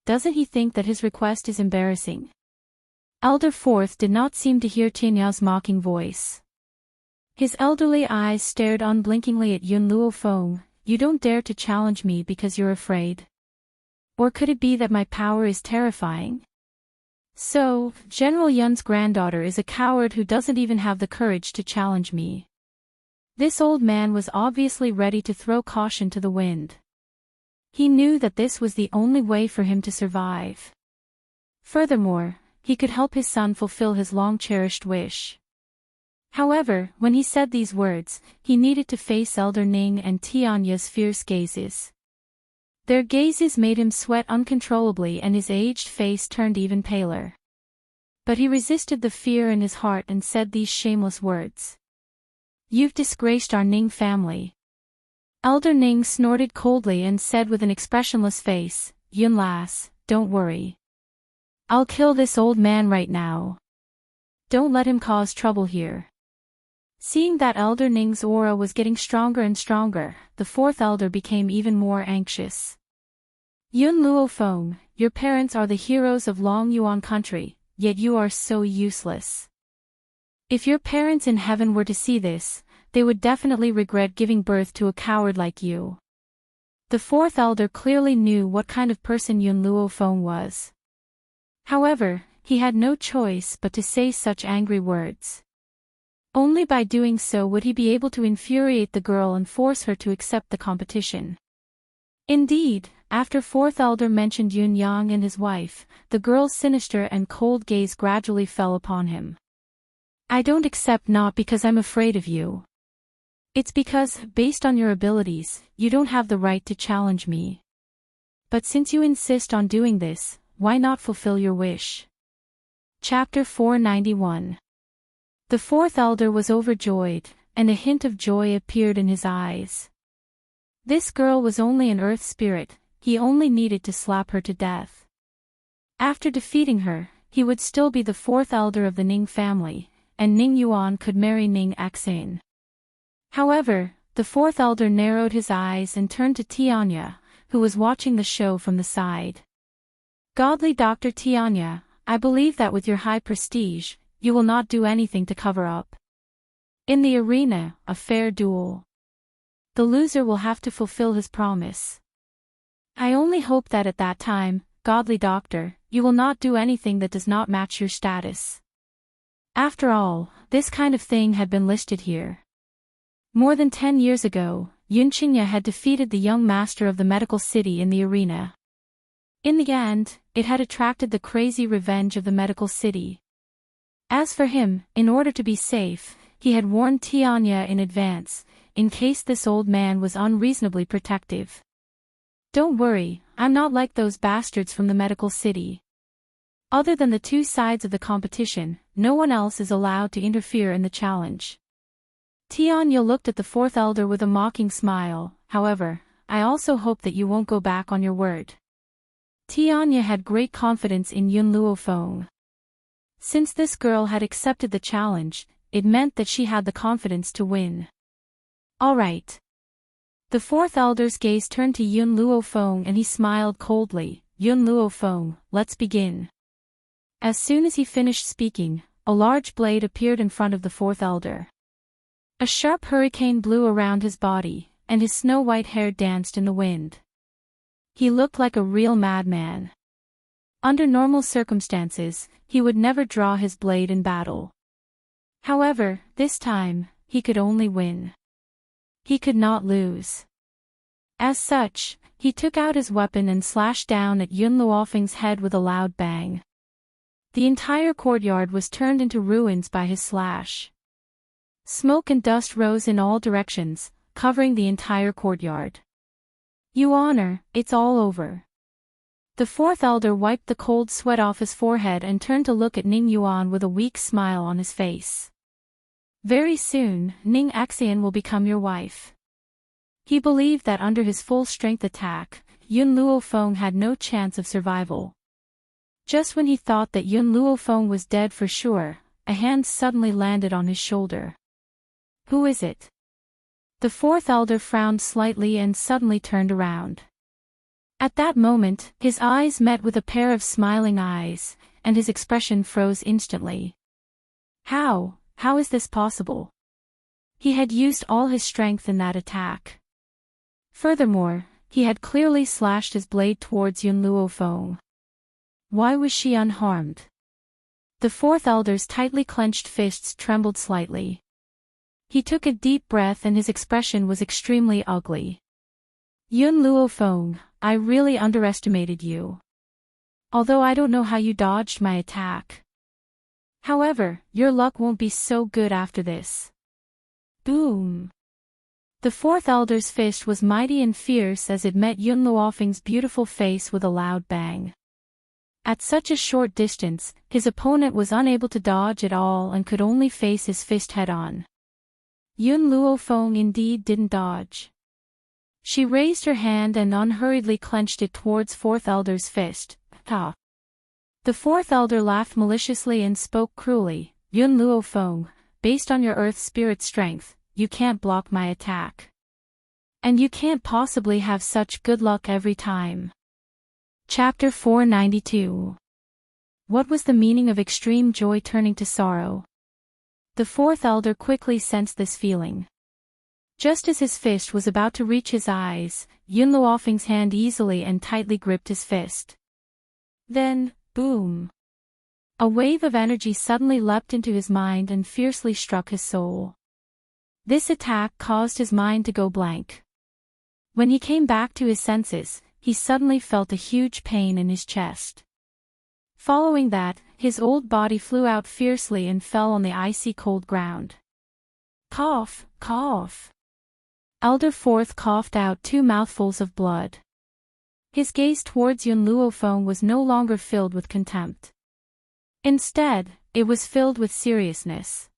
Doesn't he think that his request is embarrassing? Elder Fourth did not seem to hear Tianya's mocking voice. His elderly eyes stared unblinkingly at Yun Luofeng. You don't dare to challenge me because you're afraid? Or could it be that my power is terrifying? So, General Yun's granddaughter is a coward who doesn't even have the courage to challenge me. This old man was obviously ready to throw caution to the wind. He knew that this was the only way for him to survive. Furthermore, he could help his son fulfill his long-cherished wish. However, when he said these words, he needed to face Elder Ning and Tianya's fierce gazes. Their gazes made him sweat uncontrollably and his aged face turned even paler. But he resisted the fear in his heart and said these shameless words. You've disgraced our Ning family. Elder Ning snorted coldly and said with an expressionless face, Yun lass, don't worry. I'll kill this old man right now. Don't let him cause trouble here. Seeing that Elder Ning's aura was getting stronger and stronger, the fourth elder became even more anxious. Yun Luofeng, your parents are the heroes of Long Yuan country, yet you are so useless. If your parents in heaven were to see this, they would definitely regret giving birth to a coward like you. The fourth elder clearly knew what kind of person Yun Luofeng was. However, he had no choice but to say such angry words. Only by doing so would he be able to infuriate the girl and force her to accept the competition. Indeed, after fourth elder mentioned Yun Yang and his wife, the girl's sinister and cold gaze gradually fell upon him. I don't accept not because I'm afraid of you. It's because, based on your abilities, you don't have the right to challenge me. But since you insist on doing this, why not fulfill your wish? Chapter 491. The fourth elder was overjoyed, and a hint of joy appeared in his eyes. This girl was only an earth spirit, he only needed to slap her to death. After defeating her, he would still be the fourth elder of the Ning family, and Ning Yuan could marry Ning Axin. However, the fourth elder narrowed his eyes and turned to Tianya, who was watching the show from the side. Godly Dr. Tianya, I believe that with your high prestige, you will not do anything to cover up. In the arena, a fair duel. The loser will have to fulfill his promise. I only hope that at that time, Godly Doctor, you will not do anything that does not match your status. After all, this kind of thing had been listed here. More than 10 years ago, Yun Qinya had defeated the young master of the medical city in the arena. In the end, it had attracted the crazy revenge of the medical city. As for him, in order to be safe, he had warned Tianya in advance, in case this old man was unreasonably protective. Don't worry, I'm not like those bastards from the medical city. Other than the two sides of the competition, no one else is allowed to interfere in the challenge. Tianya looked at the fourth elder with a mocking smile. However, I also hope that you won't go back on your word. Tianya had great confidence in Yun Luofeng. Since this girl had accepted the challenge, it meant that she had the confidence to win. All right. The fourth elder's gaze turned to Yun Luofeng and he smiled coldly. Yun Luofeng, let's begin. As soon as he finished speaking, a large blade appeared in front of the fourth elder. A sharp hurricane blew around his body, and his snow-white hair danced in the wind. He looked like a real madman. Under normal circumstances, he would never draw his blade in battle. However, this time, he could only win. He could not lose. As such, he took out his weapon and slashed down at Yun Luofeng's head with a loud bang. The entire courtyard was turned into ruins by his slash. Smoke and dust rose in all directions, covering the entire courtyard. Your Honor, it's all over. The fourth elder wiped the cold sweat off his forehead and turned to look at Ning Yuan with a weak smile on his face. Very soon, Ning Axian will become your wife. He believed that under his full-strength attack, Yun Luofeng had no chance of survival. Just when he thought that Yun Luofeng was dead for sure, a hand suddenly landed on his shoulder. Who is it? The fourth elder frowned slightly and suddenly turned around. At that moment, his eyes met with a pair of smiling eyes, and his expression froze instantly. How is this possible? He had used all his strength in that attack. Furthermore, he had clearly slashed his blade towards Yun Luofeng. Why was she unharmed? The fourth elder's tightly clenched fists trembled slightly. He took a deep breath and his expression was extremely ugly. Yun Luofeng, I really underestimated you. Although I don't know how you dodged my attack. However, your luck won't be so good after this. Boom! The fourth elder's fist was mighty and fierce as it met Yun Luofeng's beautiful face with a loud bang. At such a short distance, his opponent was unable to dodge at all and could only face his fist head-on. Yun Luofeng indeed didn't dodge. She raised her hand and unhurriedly clenched it towards fourth elder's fist. Ha! The fourth elder laughed maliciously and spoke cruelly, Yun Luo Feng, based on your earth spirit strength, you can't block my attack. And you can't possibly have such good luck every time. Chapter 492. What was the meaning of extreme joy turning to sorrow? The fourth elder quickly sensed this feeling. Just as his fist was about to reach his eyes, Yun Luofeng's hand easily and tightly gripped his fist. Then, boom! A wave of energy suddenly leapt into his mind and fiercely struck his soul. This attack caused his mind to go blank. When he came back to his senses, he suddenly felt a huge pain in his chest. Following that, his old body flew out fiercely and fell on the icy cold ground. Cough, cough. Elder Fourth coughed out 2 mouthfuls of blood. His gaze towards Yun Luo Feng was no longer filled with contempt. Instead, it was filled with seriousness.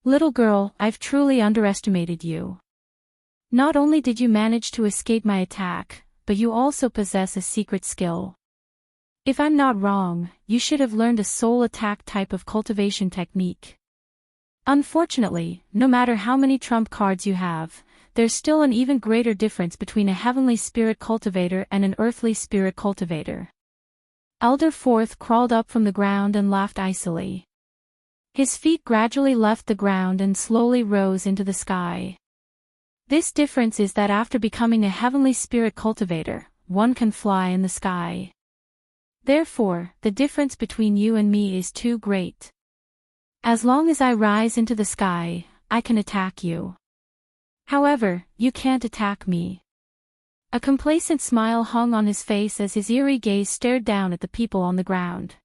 Little girl, I've truly underestimated you. Not only did you manage to escape my attack, but you also possess a secret skill. If I'm not wrong, you should have learned a soul attack type of cultivation technique. Unfortunately, no matter how many trump cards you have, there's still an even greater difference between a heavenly spirit cultivator and an earthly spirit cultivator. Elder Fourth crawled up from the ground and laughed icily. His feet gradually left the ground and slowly rose into the sky. This difference is that after becoming a heavenly spirit cultivator, one can fly in the sky. Therefore, the difference between you and me is too great. As long as I rise into the sky, I can attack you. However, you can't attack me. A complacent smile hung on his face as his eerie gaze stared down at the people on the ground.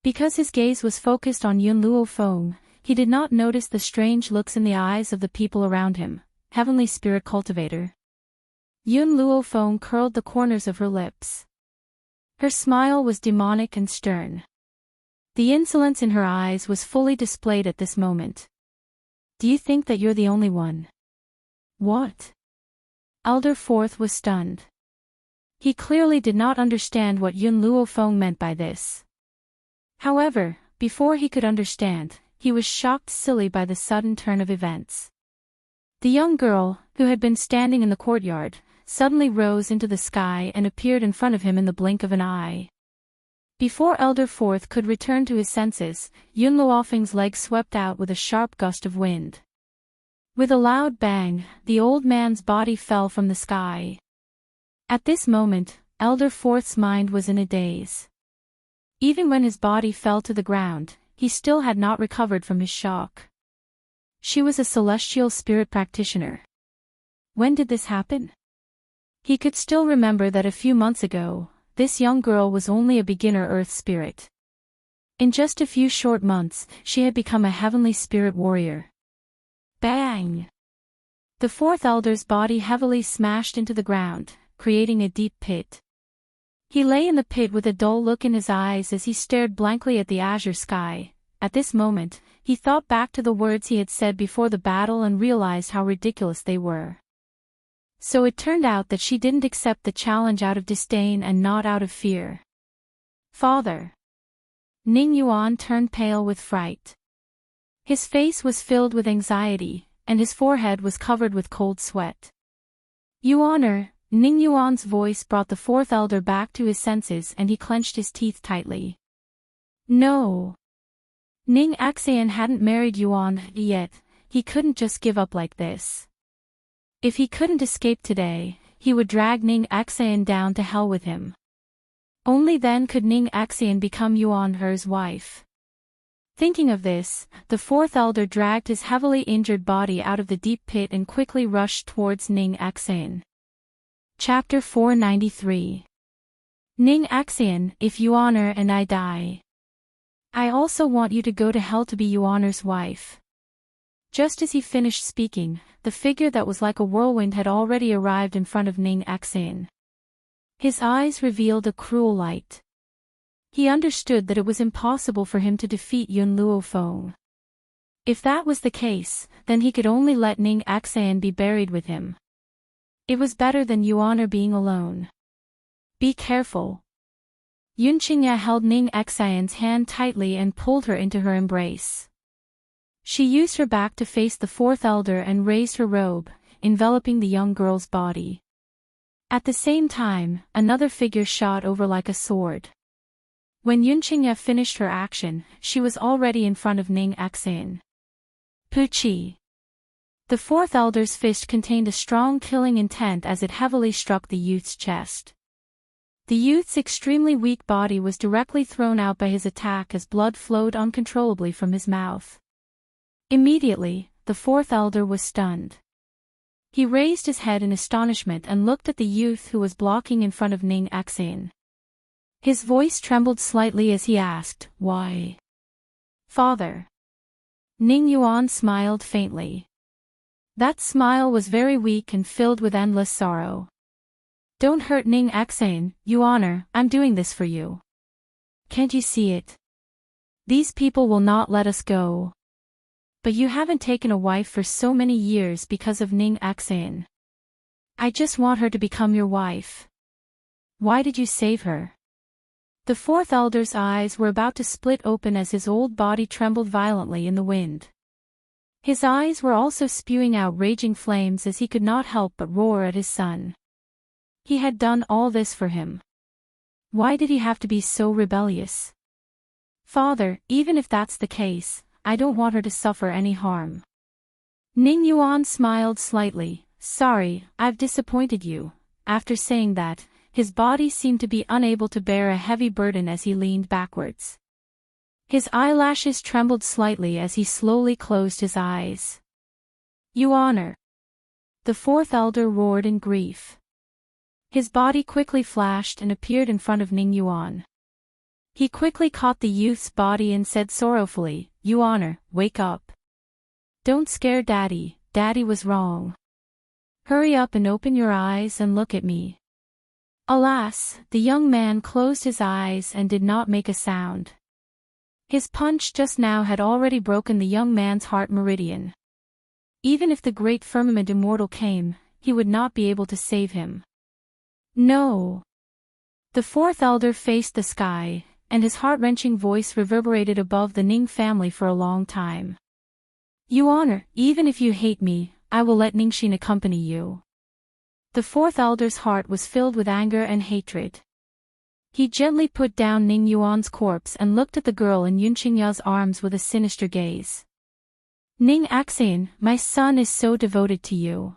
Because his gaze was focused on Yun Luo Feng, he did not notice the strange looks in the eyes of the people around him. Heavenly Spirit Cultivator. Yun Luo Feng curled the corners of her lips. Her smile was demonic and stern. The insolence in her eyes was fully displayed at this moment. Do you think that you're the only one? What? Elder Fourth was stunned. He clearly did not understand what Yun Luo Feng meant by this. However, before he could understand, he was shocked silly by the sudden turn of events. The young girl, who had been standing in the courtyard, suddenly rose into the sky and appeared in front of him in the blink of an eye. Before Elder Fourth could return to his senses, Yun Luofeng's leg swept out with a sharp gust of wind. With a loud bang, the old man's body fell from the sky. At this moment, Elder Fourth's mind was in a daze. Even when his body fell to the ground, he still had not recovered from his shock. She was a celestial spirit practitioner. When did this happen? He could still remember that a few months ago, this young girl was only a beginner earth spirit. In just a few short months, she had become a heavenly spirit warrior. Bang! The fourth elder's body heavily smashed into the ground, creating a deep pit. He lay in the pit with a dull look in his eyes as he stared blankly at the azure sky. At this moment, he thought back to the words he had said before the battle and realized how ridiculous they were. So it turned out that she didn't accept the challenge out of disdain and not out of fear. Father! Ning Yuan turned pale with fright. His face was filled with anxiety, and his forehead was covered with cold sweat. Yuaner! Ning Yuan's voice brought the fourth elder back to his senses and he clenched his teeth tightly. No! Ning Axian hadn't married Yuan yet, he couldn't just give up like this. If he couldn't escape today, he would drag Ning Axian down to hell with him. Only then could Ning Axian become Yuan Her's wife. Thinking of this, the fourth elder dragged his heavily injured body out of the deep pit and quickly rushed towards Ning Axian. Chapter 493. Ning Axian, if Yuaner and I die, I also want you to go to hell to be Yuaner's wife. Just as he finished speaking, the figure that was like a whirlwind had already arrived in front of Ning Axian. His eyes revealed a cruel light. He understood that it was impossible for him to defeat Yun Luo Feng. If that was the case, then he could only let Ning Axian be buried with him. It was better than Yuaner being alone. Be careful. Yunqingya held Ning Xian's hand tightly and pulled her into her embrace. She used her back to face the fourth elder and raised her robe, enveloping the young girl's body. At the same time, another figure shot over like a sword. When Yunqingya finished her action, she was already in front of Ning Xian. Puchi. The fourth elder's fist contained a strong killing intent as it heavily struck the youth's chest. The youth's extremely weak body was directly thrown out by his attack as blood flowed uncontrollably from his mouth. Immediately, the fourth elder was stunned. He raised his head in astonishment and looked at the youth who was blocking in front of Ning Xian. His voice trembled slightly as he asked, "Why?" "Father." Ning Yuan smiled faintly. That smile was very weak and filled with endless sorrow. "Don't hurt Ning Xian, Yuan, I'm doing this for you. Can't you see it? These people will not let us go. But you haven't taken a wife for so many years because of Ning Xian. I just want her to become your wife. Why did you save her?" The fourth elder's eyes were about to split open as his old body trembled violently in the wind. His eyes were also spewing out raging flames as he could not help but roar at his son. He had done all this for him. Why did he have to be so rebellious? "Father, even if that's the case, I don't want her to suffer any harm." Ning Yuan smiled slightly. "Sorry, I've disappointed you." After saying that, his body seemed to be unable to bear a heavy burden as he leaned backwards. His eyelashes trembled slightly as he slowly closed his eyes. "Yuan!" The fourth elder roared in grief. His body quickly flashed and appeared in front of Ning Yuan. He quickly caught the youth's body and said sorrowfully, "Yuan, wake up. Don't scare Daddy, Daddy was wrong. Hurry up and open your eyes and look at me." Alas, the young man closed his eyes and did not make a sound. His punch just now had already broken the young man's heart meridian. Even if the great firmament immortal came, he would not be able to save him. "No." The fourth elder faced the sky, and his heart-wrenching voice reverberated above the Ning family for a long time. "Yuan, even if you hate me, I will let Ningxin accompany you." The fourth elder's heart was filled with anger and hatred. He gently put down Ning Yuan's corpse and looked at the girl in Yunqingya's arms with a sinister gaze. "Ning Xian, my son is so devoted to you.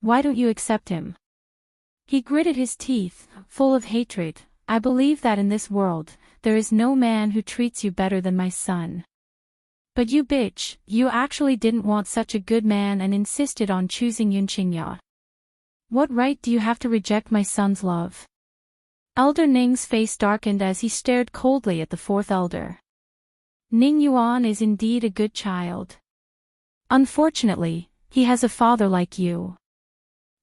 Why don't you accept him?" He gritted his teeth, full of hatred. "I believe that in this world, there is no man who treats you better than my son. But you bitch, you actually didn't want such a good man and insisted on choosing Yunqingya. What right do you have to reject my son's love?" Elder Ning's face darkened as he stared coldly at the fourth elder. "Ning Yuan is indeed a good child. Unfortunately, he has a father like you.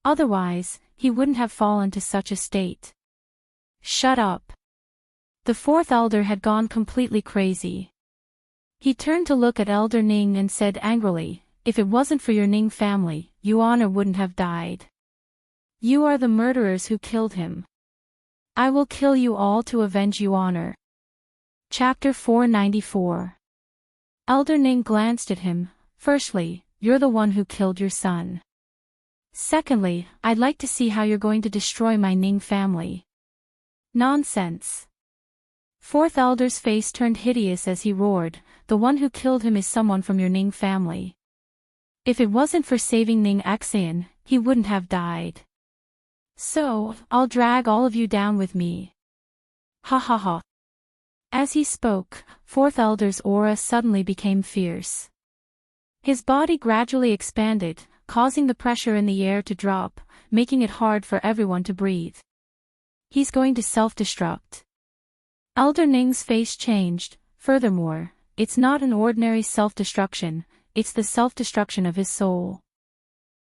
Otherwise, he wouldn't have fallen to such a state." "Shut up." The fourth elder had gone completely crazy. He turned to look at Elder Ning and said angrily, "If it wasn't for your Ning family, Yuan wouldn't have died. You are the murderers who killed him. I will kill you all to avenge Yuan." Chapter 494. Elder Ning glanced at him. "Firstly, you're the one who killed your son. Secondly, I'd like to see how you're going to destroy my Ning family." "Nonsense." Fourth elder's face turned hideous as he roared, "The one who killed him is someone from your Ning family. If it wasn't for saving Ning Xian, he wouldn't have died. So, I'll drag all of you down with me. Ha ha ha." As he spoke, fourth elder's aura suddenly became fierce. His body gradually expanded, causing the pressure in the air to drop, making it hard for everyone to breathe. He's going to self-destruct. Elder Ning's face changed. Furthermore, it's not an ordinary self-destruction, it's the self-destruction of his soul.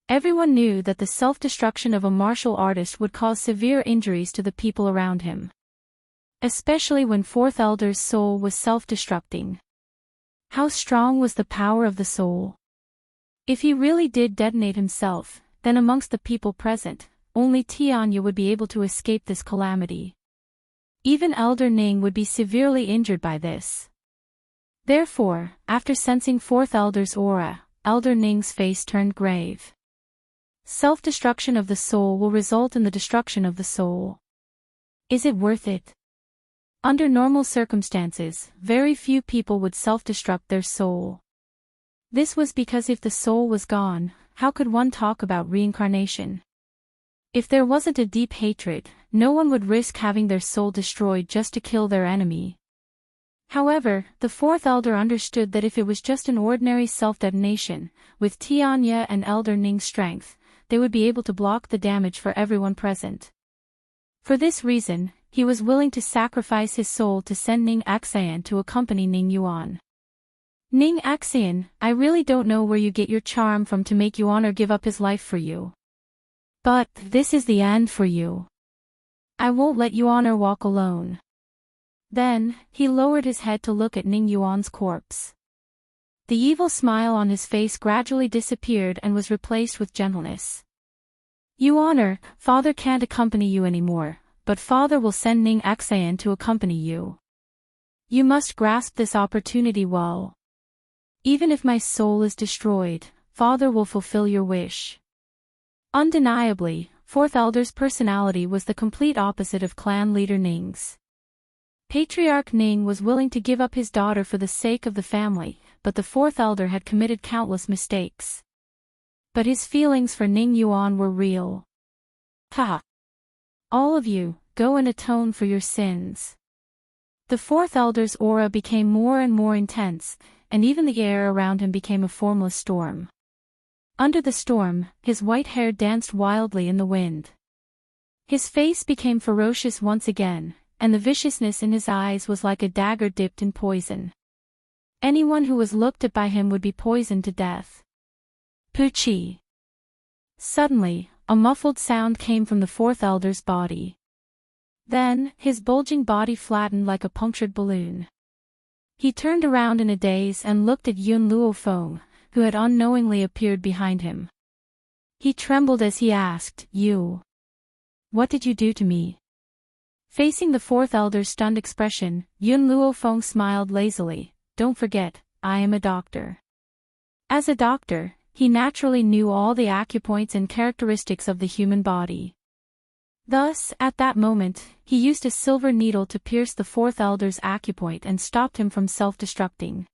Everyone knew that the self-destruction of a martial artist would cause severe injuries to the people around him. Especially when fourth elder's soul was self-destructing. How strong was the power of the soul? If he really did detonate himself, then amongst the people present, only Tianya would be able to escape this calamity. Even Elder Ning would be severely injured by this. Therefore, after sensing Fourth Elder's aura, Elder Ning's face turned grave. Self-destruction of the soul will result in the destruction of the soul. Is it worth it? Under normal circumstances, very few people would self-destruct their soul. This was because if the soul was gone, how could one talk about reincarnation? If there wasn't a deep hatred, no one would risk having their soul destroyed just to kill their enemy. However, the Fourth Elder understood that if it was just an ordinary self-detonation, with Tianya and Elder Ning's strength, they would be able to block the damage for everyone present. For this reason, he was willing to sacrifice his soul to send Ning Axian to accompany Ning Yuan. Ning Axian, I really don't know where you get your charm from to make Yuan give up his life for you. But this is the end for you. I won't let Yuan walk alone. Then, he lowered his head to look at Ning Yuan's corpse. The evil smile on his face gradually disappeared and was replaced with gentleness. Yuan, father can't accompany you anymore, but father will send Ning Axian to accompany you. You must grasp this opportunity well. Even if my soul is destroyed, father will fulfill your wish. Undeniably, Fourth Elder's personality was the complete opposite of clan leader Ning's. Patriarch Ning was willing to give up his daughter for the sake of the family, but the Fourth Elder had committed countless mistakes. But his feelings for Ning Yuan were real. Ha! All of you, go and atone for your sins. The Fourth Elder's aura became more and more intense, and even the air around him became a formless storm. Under the storm, his white hair danced wildly in the wind. His face became ferocious once again, and the viciousness in his eyes was like a dagger dipped in poison. Anyone who was looked at by him would be poisoned to death. Puchi! Suddenly, a muffled sound came from the Fourth Elder's body. Then, his bulging body flattened like a punctured balloon. He turned around in a daze and looked at Yun Luofeng, who had unknowingly appeared behind him. He trembled as he asked, "You? What did you do to me?" Facing the Fourth Elder's stunned expression, Yun Luofeng smiled lazily. "Don't forget, I am a doctor." As a doctor, he naturally knew all the acupoints and characteristics of the human body. Thus, at that moment, he used a silver needle to pierce the Fourth Elder's acupoint and stopped him from self-destructing.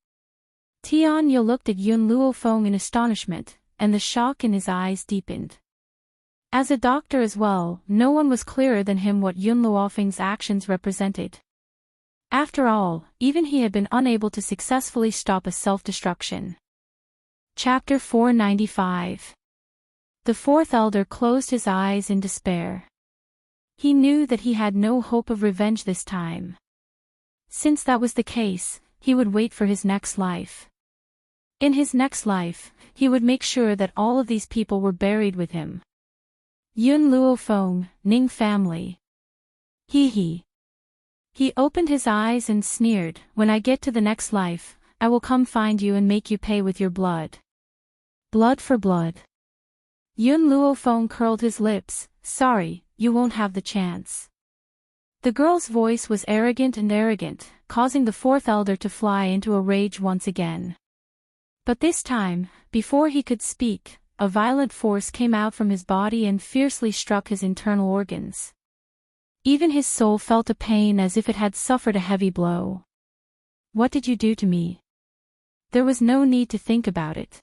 Tianya looked at Yun Luofeng in astonishment, and the shock in his eyes deepened. As a doctor as well, no one was clearer than him what Yun Luofeng's actions represented. After all, even he had been unable to successfully stop a self-destruction. Chapter 495. The Fourth Elder closed his eyes in despair. He knew that he had no hope of revenge this time. Since that was the case, he would wait for his next life. In his next life, he would make sure that all of these people were buried with him. Yun Luofeng, Ning family. He opened his eyes and sneered, "When I get to the next life, I will come find you and make you pay with your blood." Blood for blood. Yun Luofeng curled his lips. "Sorry, you won't have the chance." The girl's voice was arrogant, causing the Fourth Elder to fly into a rage once again. But this time, before he could speak, a violent force came out from his body and fiercely struck his internal organs. Even his soul felt a pain as if it had suffered a heavy blow. "What did you do to me?" There was no need to think about it.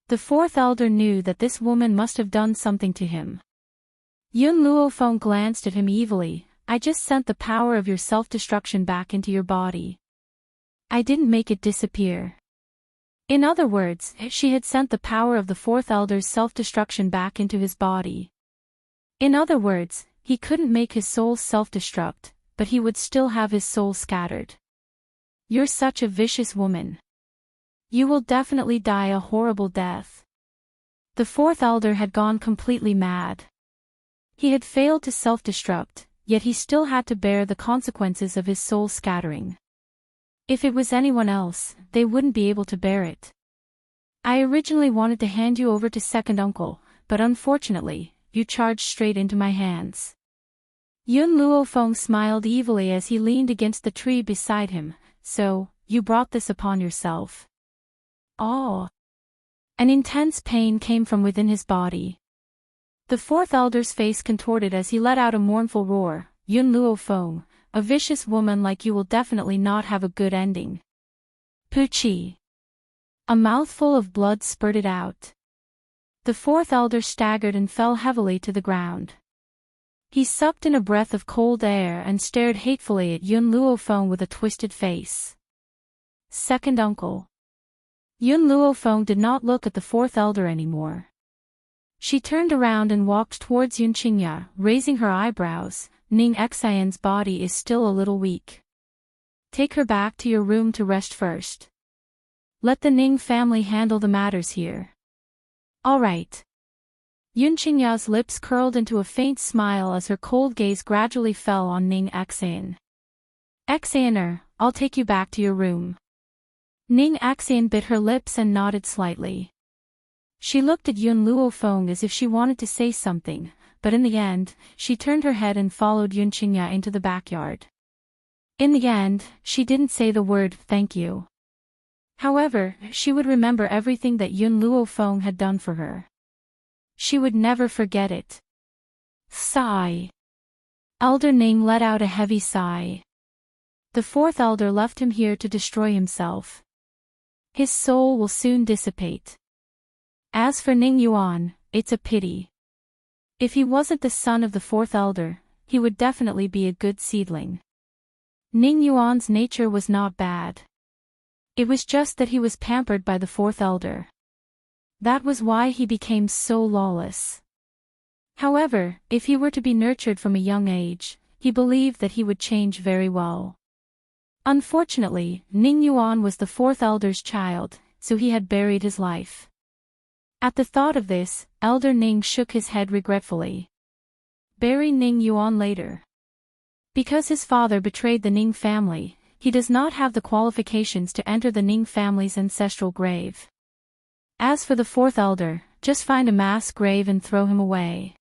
The Fourth Elder knew that this woman must have done something to him. Yun Luofeng glanced at him evilly. "I just sent the power of your self-destruction back into your body. I didn't make it disappear." In other words, she had sent the power of the Fourth Elder's self-destruction back into his body. In other words, he couldn't make his soul self-destruct, but he would still have his soul scattered. "You're such a vicious woman. You will definitely die a horrible death." The Fourth Elder had gone completely mad. He had failed to self-destruct, yet he still had to bear the consequences of his soul scattering. If it was anyone else, they wouldn't be able to bear it. "I originally wanted to hand you over to second uncle, but unfortunately, you charged straight into my hands." Yun Luofeng smiled evilly as he leaned against the tree beside him. So, you brought this upon yourself. Oh! An intense pain came from within his body. The fourth elder's face contorted as he let out a mournful roar. Yun Luofeng, a vicious woman like you will definitely not have a good ending. Puchi! A mouthful of blood spurted out. The fourth elder staggered and fell heavily to the ground. He sucked in a breath of cold air and stared hatefully at Yun Luofeng with a twisted face. Second uncle. Yun Luofeng did not look at the fourth elder anymore. She turned around and walked towards Yun Qingya, raising her eyebrows. Ning Xian's body is still a little weak. Take her back to your room to rest first. Let the Ning family handle the matters here. All right. Yun Qingya's lips curled into a faint smile as her cold gaze gradually fell on Ning Xian. Xianer, I'll take you back to your room. Ning Xian bit her lips and nodded slightly. She looked at Yun Luofeng as if she wanted to say something, but in the end, she turned her head and followed Yun Qingya into the backyard. In the end, she didn't say the word thank you. However, she would remember everything that Yun Luofeng had done for her. She would never forget it. Sigh. Elder Ning let out a heavy sigh. The fourth elder left him here to destroy himself. His soul will soon dissipate. As for Ning Yuan, it's a pity. If he wasn't the son of the fourth elder, he would definitely be a good seedling. Ning Yuan's nature was not bad. It was just that he was pampered by the fourth elder. That was why he became so lawless. However, if he were to be nurtured from a young age, he believed that he would change very well. Unfortunately, Ning Yuan was the fourth elder's child, so he had buried his life. At the thought of this, Elder Ning shook his head regretfully. Bury Ning Yuan later. Because his father betrayed the Ning family, he does not have the qualifications to enter the Ning family's ancestral grave. As for the fourth elder, just find a mass grave and throw him away.